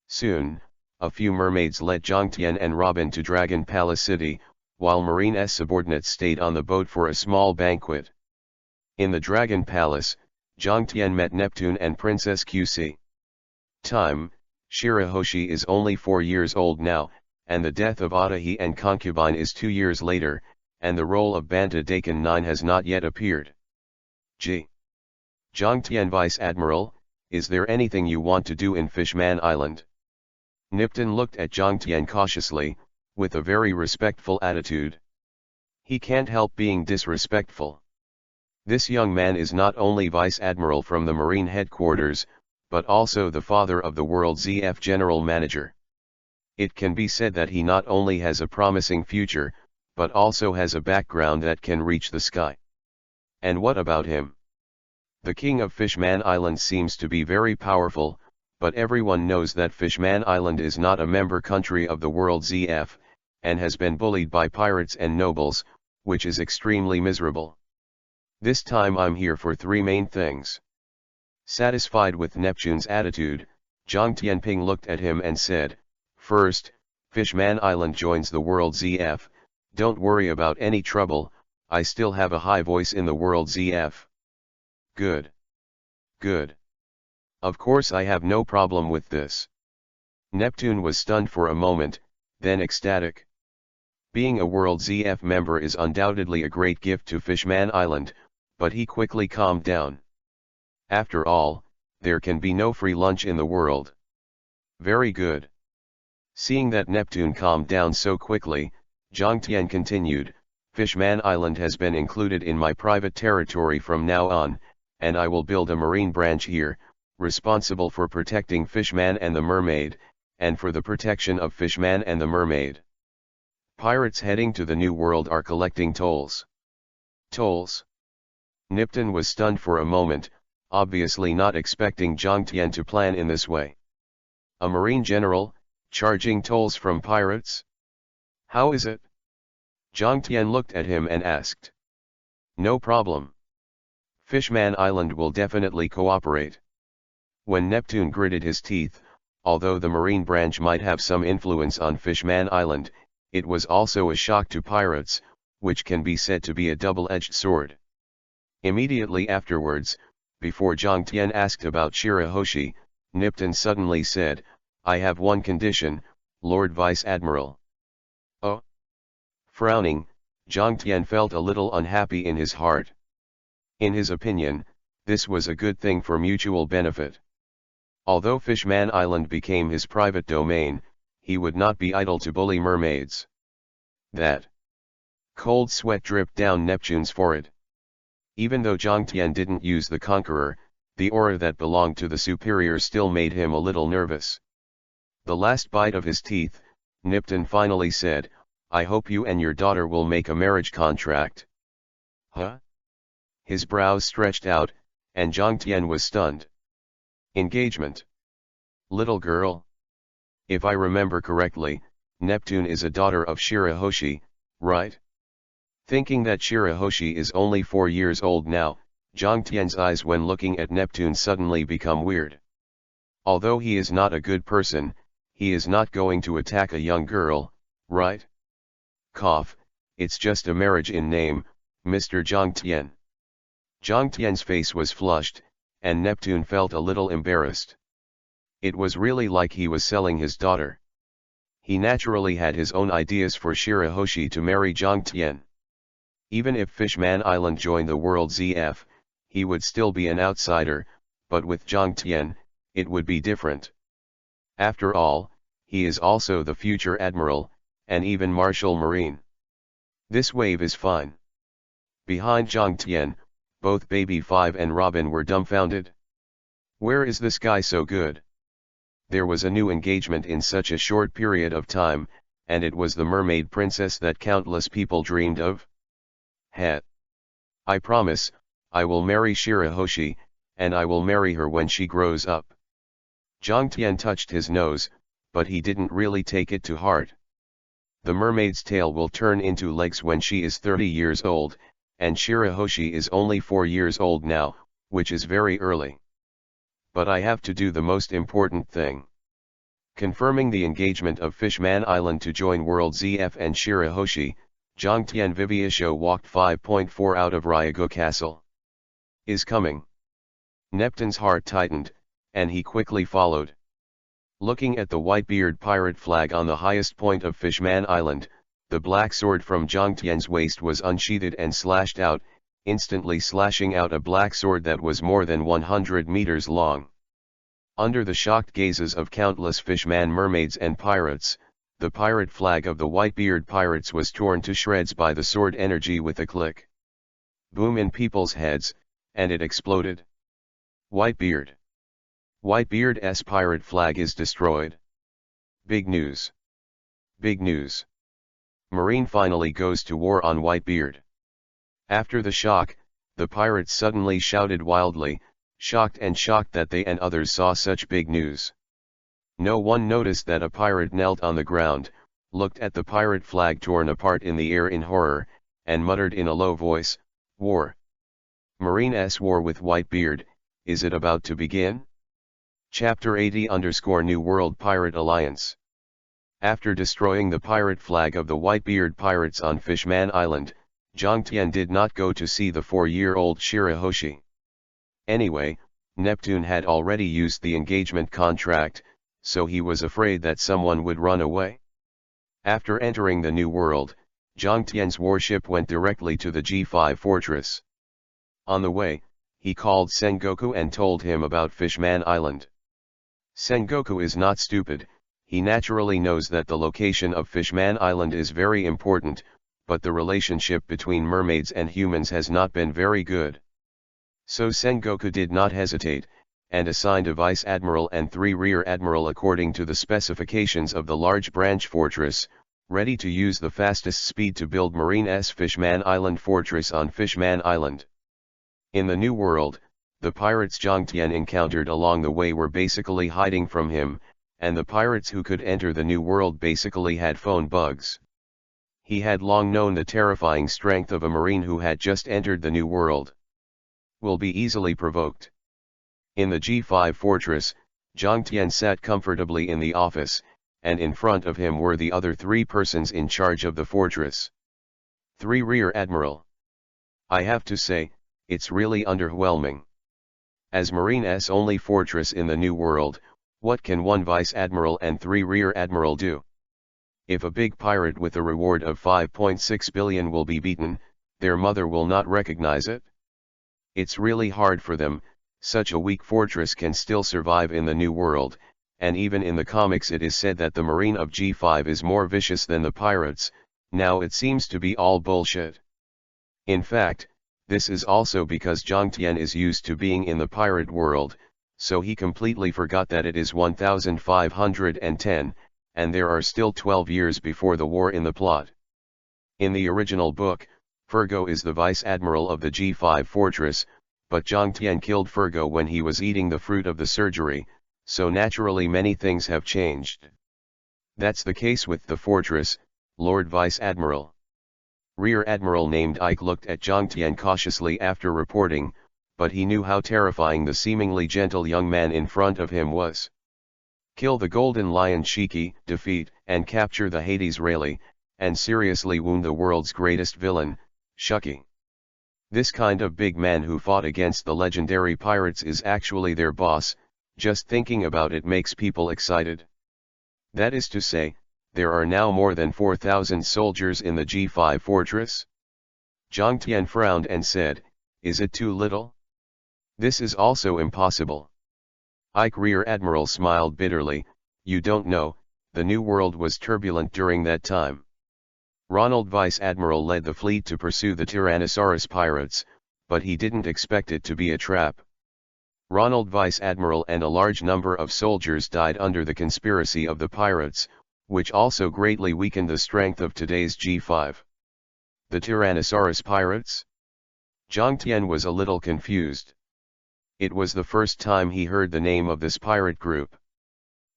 Soon, a few mermaids led Jiang Tian and Robin to Dragon Palace City, while Marine's subordinates stayed on the boat for a small banquet. In the Dragon Palace, Jiang Tian met Neptune and Princess QC. Time, Shirahoshi is only 4 years old now, and the death of Adahi and concubine is 2 years later, and the role of Banta Daikon 9 has not yet appeared. G. Jiang Tian Vice Admiral, is there anything you want to do in Fishman Island? Neptune looked at Jiang Tian cautiously, with a very respectful attitude. He can't help being disrespectful. This young man is not only Vice Admiral from the Marine headquarters, but also the father of the World ZF General Manager. It can be said that he not only has a promising future, but also has a background that can reach the sky. And what about him? The king of Fishman Island seems to be very powerful, but everyone knows that Fishman Island is not a member country of the World ZF, and has been bullied by pirates and nobles, which is extremely miserable. This time I'm here for 3 main things. Satisfied with Neptune's attitude, Jiang Tianping looked at him and said, First, Fishman Island joins the World ZF, don't worry about any trouble, I still have a high voice in the World ZF. Good. Good. Of course I have no problem with this. Neptune was stunned for a moment, then ecstatic. Being a World ZF member is undoubtedly a great gift to Fishman Island, but he quickly calmed down. After all, there can be no free lunch in the world. Very good. Seeing that Neptune calmed down so quickly, Jiang Tian continued, Fishman Island has been included in my private territory from now on, and I will build a marine branch here, responsible for protecting Fishman and the mermaid, and for the protection of Fishman and the mermaid. Pirates heading to the New World are collecting tolls. Tolls? Neptune was stunned for a moment, obviously not expecting Jiang Tian to plan in this way. A marine general, charging tolls from pirates? How is it? Jiang Tian looked at him and asked. No problem. Fishman Island will definitely cooperate. When Neptune gritted his teeth, although the marine branch might have some influence on Fishman Island, it was also a shock to pirates, which can be said to be a double-edged sword. Immediately afterwards, before Jiang Tian asked about Shirahoshi, Neptune suddenly said, I have one condition, Lord Vice Admiral. Oh? Frowning, Jiang Tian felt a little unhappy in his heart. In his opinion, this was a good thing for mutual benefit. Although Fishman Island became his private domain, he would not be idle to bully mermaids. That cold sweat dripped down Neptune's forehead. Even though Jiang Tian didn't use the Conqueror, the aura that belonged to the superior still made him a little nervous. The last bite of his teeth, Neptune finally said, I hope you and your daughter will make a marriage contract. Huh? His brows stretched out, and Jiang Tian was stunned. Engagement. Little girl. If I remember correctly, Neptune is a daughter of Shirahoshi, right? Thinking that Shirahoshi is only 4 years old now, Jiang Tian's eyes when looking at Neptune suddenly become weird. Although he is not a good person, he is not going to attack a young girl, right? Cough, it's just a marriage in name, Mr. Jiang Tian. Jiang Tian's face was flushed, and Neptune felt a little embarrassed. It was really like he was selling his daughter. he naturally had his own ideas for Shirahoshi to marry Zhang Tian. Even if Fishman Island joined the world ZF, he would still be an outsider, but with Zhang Tian, it would be different. After all, he is also the future admiral, and even Marshal Marine. This wave is fine. Behind Zhang Tian, both Baby 5 and Robin were dumbfounded. Where is this guy so good? There was a new engagement in such a short period of time, and it was the mermaid princess that countless people dreamed of. I promise, I will marry Shirahoshi, and I will marry her when she grows up. Zhang Tian touched his nose, but he didn't really take it to heart. The mermaid's tail will turn into legs when she is 30 years old, and Shirahoshi is only 4 years old now, which is very early. But I have to do the most important thing. Confirming the engagement of Fishman Island to join World ZF and Shirahoshi, Zhang Tian Viviesho walked 5.4 out of Ryago Castle. Is coming. Neptune's heart tightened, and he quickly followed. Looking at the white-beard pirate flag on the highest point of Fishman Island, the black sword from Zhang Tian's waist was unsheathed and slashed out, instantly slashing out a black sword that was more than 100 meters long. Under the shocked gazes of countless fishman mermaids and pirates, the pirate flag of the Whitebeard pirates was torn to shreds by the sword energy with a click. Boom in people's heads, and it exploded. Whitebeard. Whitebeard's pirate flag is destroyed. Big news. Big news. Marine finally goes to war on Whitebeard. After the shock, the pirates suddenly shouted wildly, shocked that they and others saw such big news. No one noticed that a pirate knelt on the ground, looked at the pirate flag torn apart in the air in horror, and muttered in a low voice, "War. Marine's war with Whitebeard, is it about to begin?" Chapter-80 New World Pirate Alliance. After destroying the pirate flag of the Whitebeard pirates on Fishman Island, Zhang Tian did not go to see the 4-year-old Shirahoshi. Anyway, Neptune had already used the engagement contract, so he was afraid that someone would run away. After entering the New World, Zhang Tian's warship went directly to the G5 fortress. On the way, he called Sengoku and told him about Fishman Island. Sengoku is not stupid, he naturally knows that the location of Fishman Island is very important, but the relationship between mermaids and humans has not been very good. So Sengoku did not hesitate, and assigned a vice admiral and 3 rear admiral according to the specifications of the large branch fortress, ready to use the fastest speed to build Marine's Fishman Island fortress on Fishman Island. In the New World, the pirates Zhang Tian encountered along the way were basically hiding from him, and the pirates who could enter the New World basically had phone bugs. He had long known the terrifying strength of a marine who had just entered the New World. Will be easily provoked. In the G5 fortress, Zhang Tian sat comfortably in the office, and in front of him were the other 3 persons in charge of the fortress. 3 Rear Admiral. I have to say, it's really underwhelming. As Marine's only fortress in the New World, what can 1 Vice Admiral and 3 Rear Admiral do? If a big pirate with a reward of 5.6 billion will be beaten, their mother will not recognize it. It's really hard for them, such a weak fortress can still survive in the New World, and even in the comics it is said that the Marine of G5 is more vicious than the pirates. Now it seems to be all bullshit. In fact, this is also because Zhang Tian is used to being in the pirate world, so he completely forgot that it is 1510, and there are still 12 years before the war in the plot. In the original book, Fergo is the vice admiral of the G5 fortress, but Zhang Tian killed Fergo when he was eating the fruit of the surgery, so naturally many things have changed. That's the case with the fortress, Lord Vice Admiral. Rear Admiral named Ike looked at Zhang Tian cautiously after reporting, but he knew how terrifying the seemingly gentle young man in front of him was. Kill the Golden Lion Shiki, defeat and capture the Hades Rayleigh, and seriously wound the world's greatest villain, Shuki. This kind of big man who fought against the legendary pirates is actually their boss. Just thinking about it makes people excited. That is to say, there are now more than 4,000 soldiers in the G5 fortress? Zhang Tian frowned and said, is it too little? This is also impossible. Ike Rear Admiral smiled bitterly, you don't know, the New World was turbulent during that time. Ronald Vice Admiral led the fleet to pursue the Tyrannosaurus pirates, but he didn't expect it to be a trap. Ronald Vice Admiral and a large number of soldiers died under the conspiracy of the pirates, which also greatly weakened the strength of today's G5. The Tyrannosaurus pirates? Zhang Tian was a little confused. It was the first time he heard the name of this pirate group.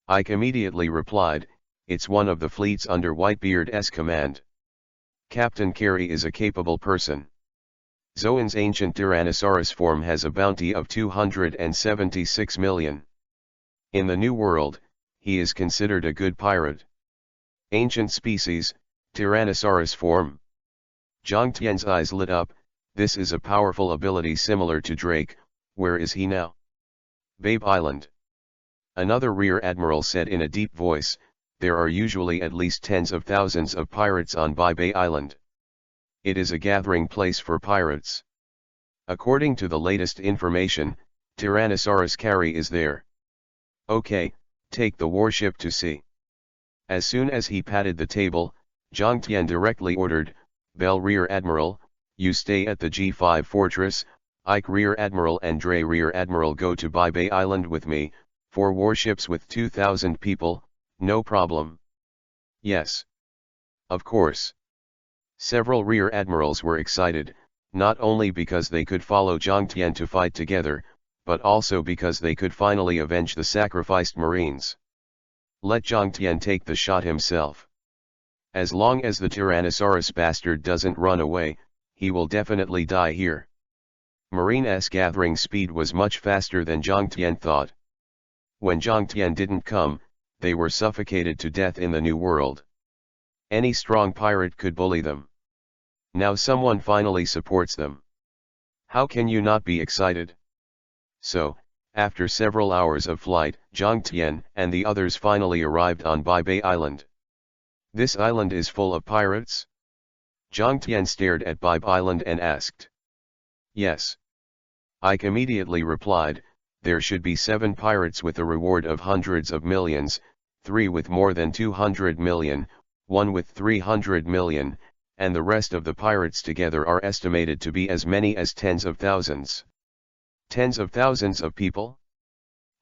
Ike immediately replied, it's one of the fleets under Whitebeard's command. Captain Carey is a capable person. Zoan's ancient Tyrannosaurus form has a bounty of 276 million. In the New World, he is considered a good pirate. Ancient species, Tyrannosaurus form. Zhang Tian's eyes lit up, this is a powerful ability similar to Drake, where is he now? Babe Island. Another Rear Admiral said in a deep voice, there are usually at least tens of thousands of pirates on Babe Island. It is a gathering place for pirates. According to the latest information, Tyrannosaurus Carey is there. Okay, take the warship to sea. As soon as he patted the table, Zhang Tian directly ordered, Bell Rear Admiral, you stay at the G5 fortress, Ike Rear Admiral and Dre Rear Admiral go to Babe Island with me, 4 warships with 2,000 people, no problem. Yes. Of course. Several Rear Admirals were excited, not only because they could follow Zhang Tian to fight together, but also because they could finally avenge the sacrificed Marines. Let Zhang Tian take the shot himself. As long as the Tyrannosaurus bastard doesn't run away, he will definitely die here. Marine's gathering speed was much faster than Zhang Tian thought. When Zhang Tian didn't come, they were suffocated to death in the New World. Any strong pirate could bully them. Now someone finally supports them. How can you not be excited? So, after several hours of flight, Zhang Tian and the others finally arrived on Babe Island. This island is full of pirates? Zhang Tian stared at Babe Island and asked. Yes. Ike immediately replied, there should be 7 pirates with a reward of hundreds of millions, 3 with more than 200 million, 1 with 300 million, and the rest of the pirates together are estimated to be as many as tens of thousands. Tens of thousands of people?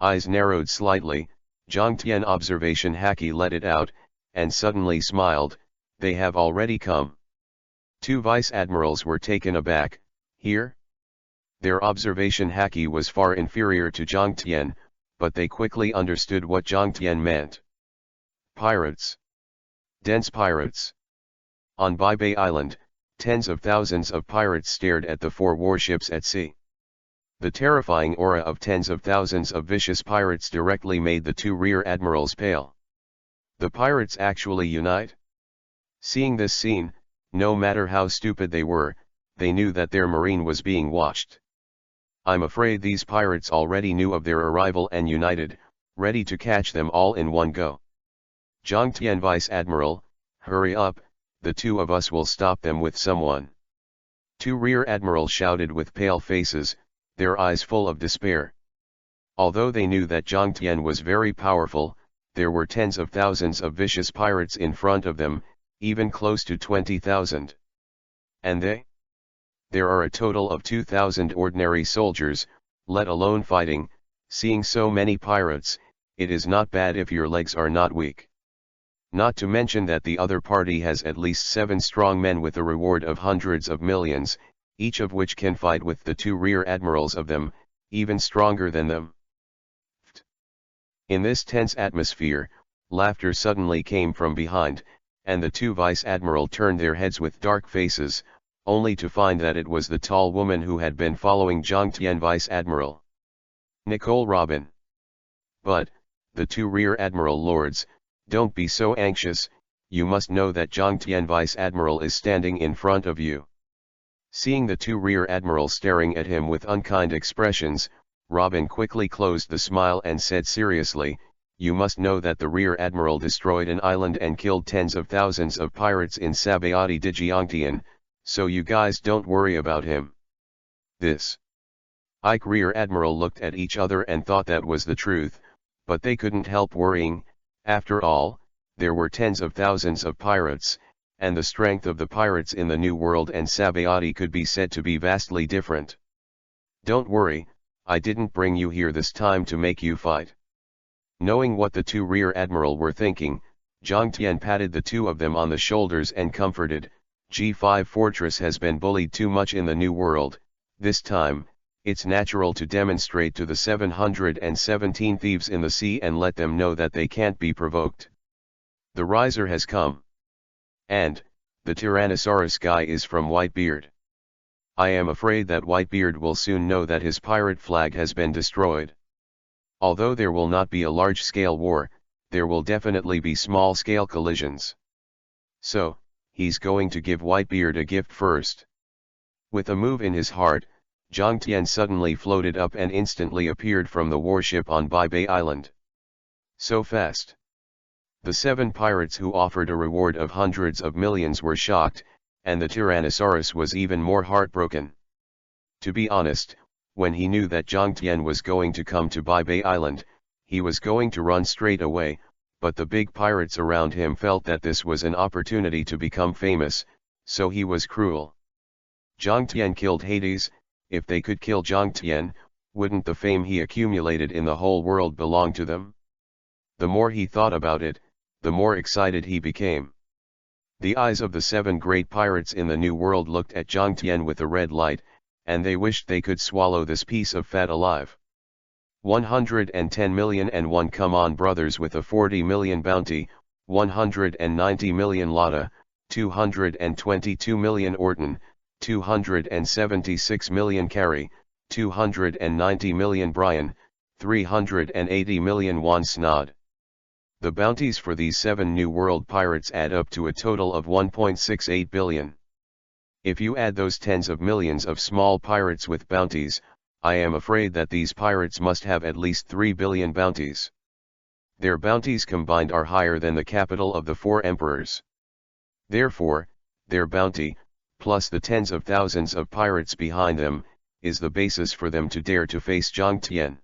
Eyes narrowed slightly, Zhang Tian observation Haki let it out, and suddenly smiled, they have already come. 2 vice admirals were taken aback, here? Their observation Haki was far inferior to Zhang Tian, but they quickly understood what Zhang Tian meant. Pirates. Dense pirates. On Babe Island, tens of thousands of pirates stared at the 4 warships at sea. The terrifying aura of tens of thousands of vicious pirates directly made the 2 rear admirals pale. The pirates actually unite? Seeing this scene, no matter how stupid they were, they knew that their marine was being watched. I'm afraid these pirates already knew of their arrival and united, ready to catch them all in one go. Zhang Tian Vice Admiral, hurry up, the 2 of us will stop them with someone. 2 rear admirals shouted with pale faces, their eyes full of despair. Although they knew that Zhang Tian was very powerful, there were tens of thousands of vicious pirates in front of them, even close to 20,000. And they? There are a total of 2,000 ordinary soldiers, let alone fighting. Seeing so many pirates, it is not bad if your legs are not weak. Not to mention that the other party has at least 7 strong men with a reward of hundreds of millions, each of which can fight with the 2 rear admirals of them, even stronger than them. In this tense atmosphere, laughter suddenly came from behind, and the 2 vice admiral turned their heads with dark faces, only to find that it was the tall woman who had been following Zhang Tian Vice Admiral. Nicole Robin. But, the 2 rear admiral lords, don't be so anxious, you must know that Zhang Tian Vice Admiral is standing in front of you. Seeing the 2 rear admirals staring at him with unkind expressions, Robin quickly closed the smile and said seriously, you must know that the Rear Admiral destroyed an island and killed tens of thousands of pirates in Sabayati Digiongtian, so you guys don't worry about him. This. Ike Rear Admiral looked at each other and thought that was the truth, but they couldn't help worrying. After all, there were tens of thousands of pirates, and the strength of the pirates in the New World and Sabayati could be said to be vastly different. Don't worry, I didn't bring you here this time to make you fight. Knowing what the two Rear Admiral were thinking, Zhang Tian patted the two of them on the shoulders and comforted, G5 Fortress has been bullied too much in the New World. This time, it's natural to demonstrate to the 717 thieves in the sea and let them know that they can't be provoked. The riser has come. And, the Tyrannosaurus guy is from Whitebeard. I am afraid that Whitebeard will soon know that his pirate flag has been destroyed. Although there will not be a large-scale war, there will definitely be small-scale collisions. So, he's going to give Whitebeard a gift first. With a move in his heart, Zhang Tian suddenly floated up and instantly appeared from the warship on Bai Bei Island. So fast. The 7 pirates who offered a reward of hundreds of millions were shocked, and the Tyrannosaurus was even more heartbroken. To be honest, when he knew that Zhang Tian was going to come to Bai Bei Island, he was going to run straight away, but the big pirates around him felt that this was an opportunity to become famous, so he was cruel. Zhang Tian killed Hades. If they could kill Zhang Tian, wouldn't the fame he accumulated in the whole world belong to them? The more he thought about it, the more excited he became. The eyes of the 7 great pirates in the New World looked at Zhang Tian with a red light, and they wished they could swallow this piece of fat alive. 110 million and one come on brothers with a 40 million bounty, 190 million Lotta, 222 million Orton, 276 million Carey, 290 million Brian, 380 million Juan Snod. The bounties for these 7 New World pirates add up to a total of 1.68 billion. If you add those tens of millions of small pirates with bounties, I am afraid that these pirates must have at least 3 billion bounties. Their bounties combined are higher than the capital of the 4 emperors. Therefore, their bounty, plus the tens of thousands of pirates behind them, is the basis for them to dare to face Zhang Tian.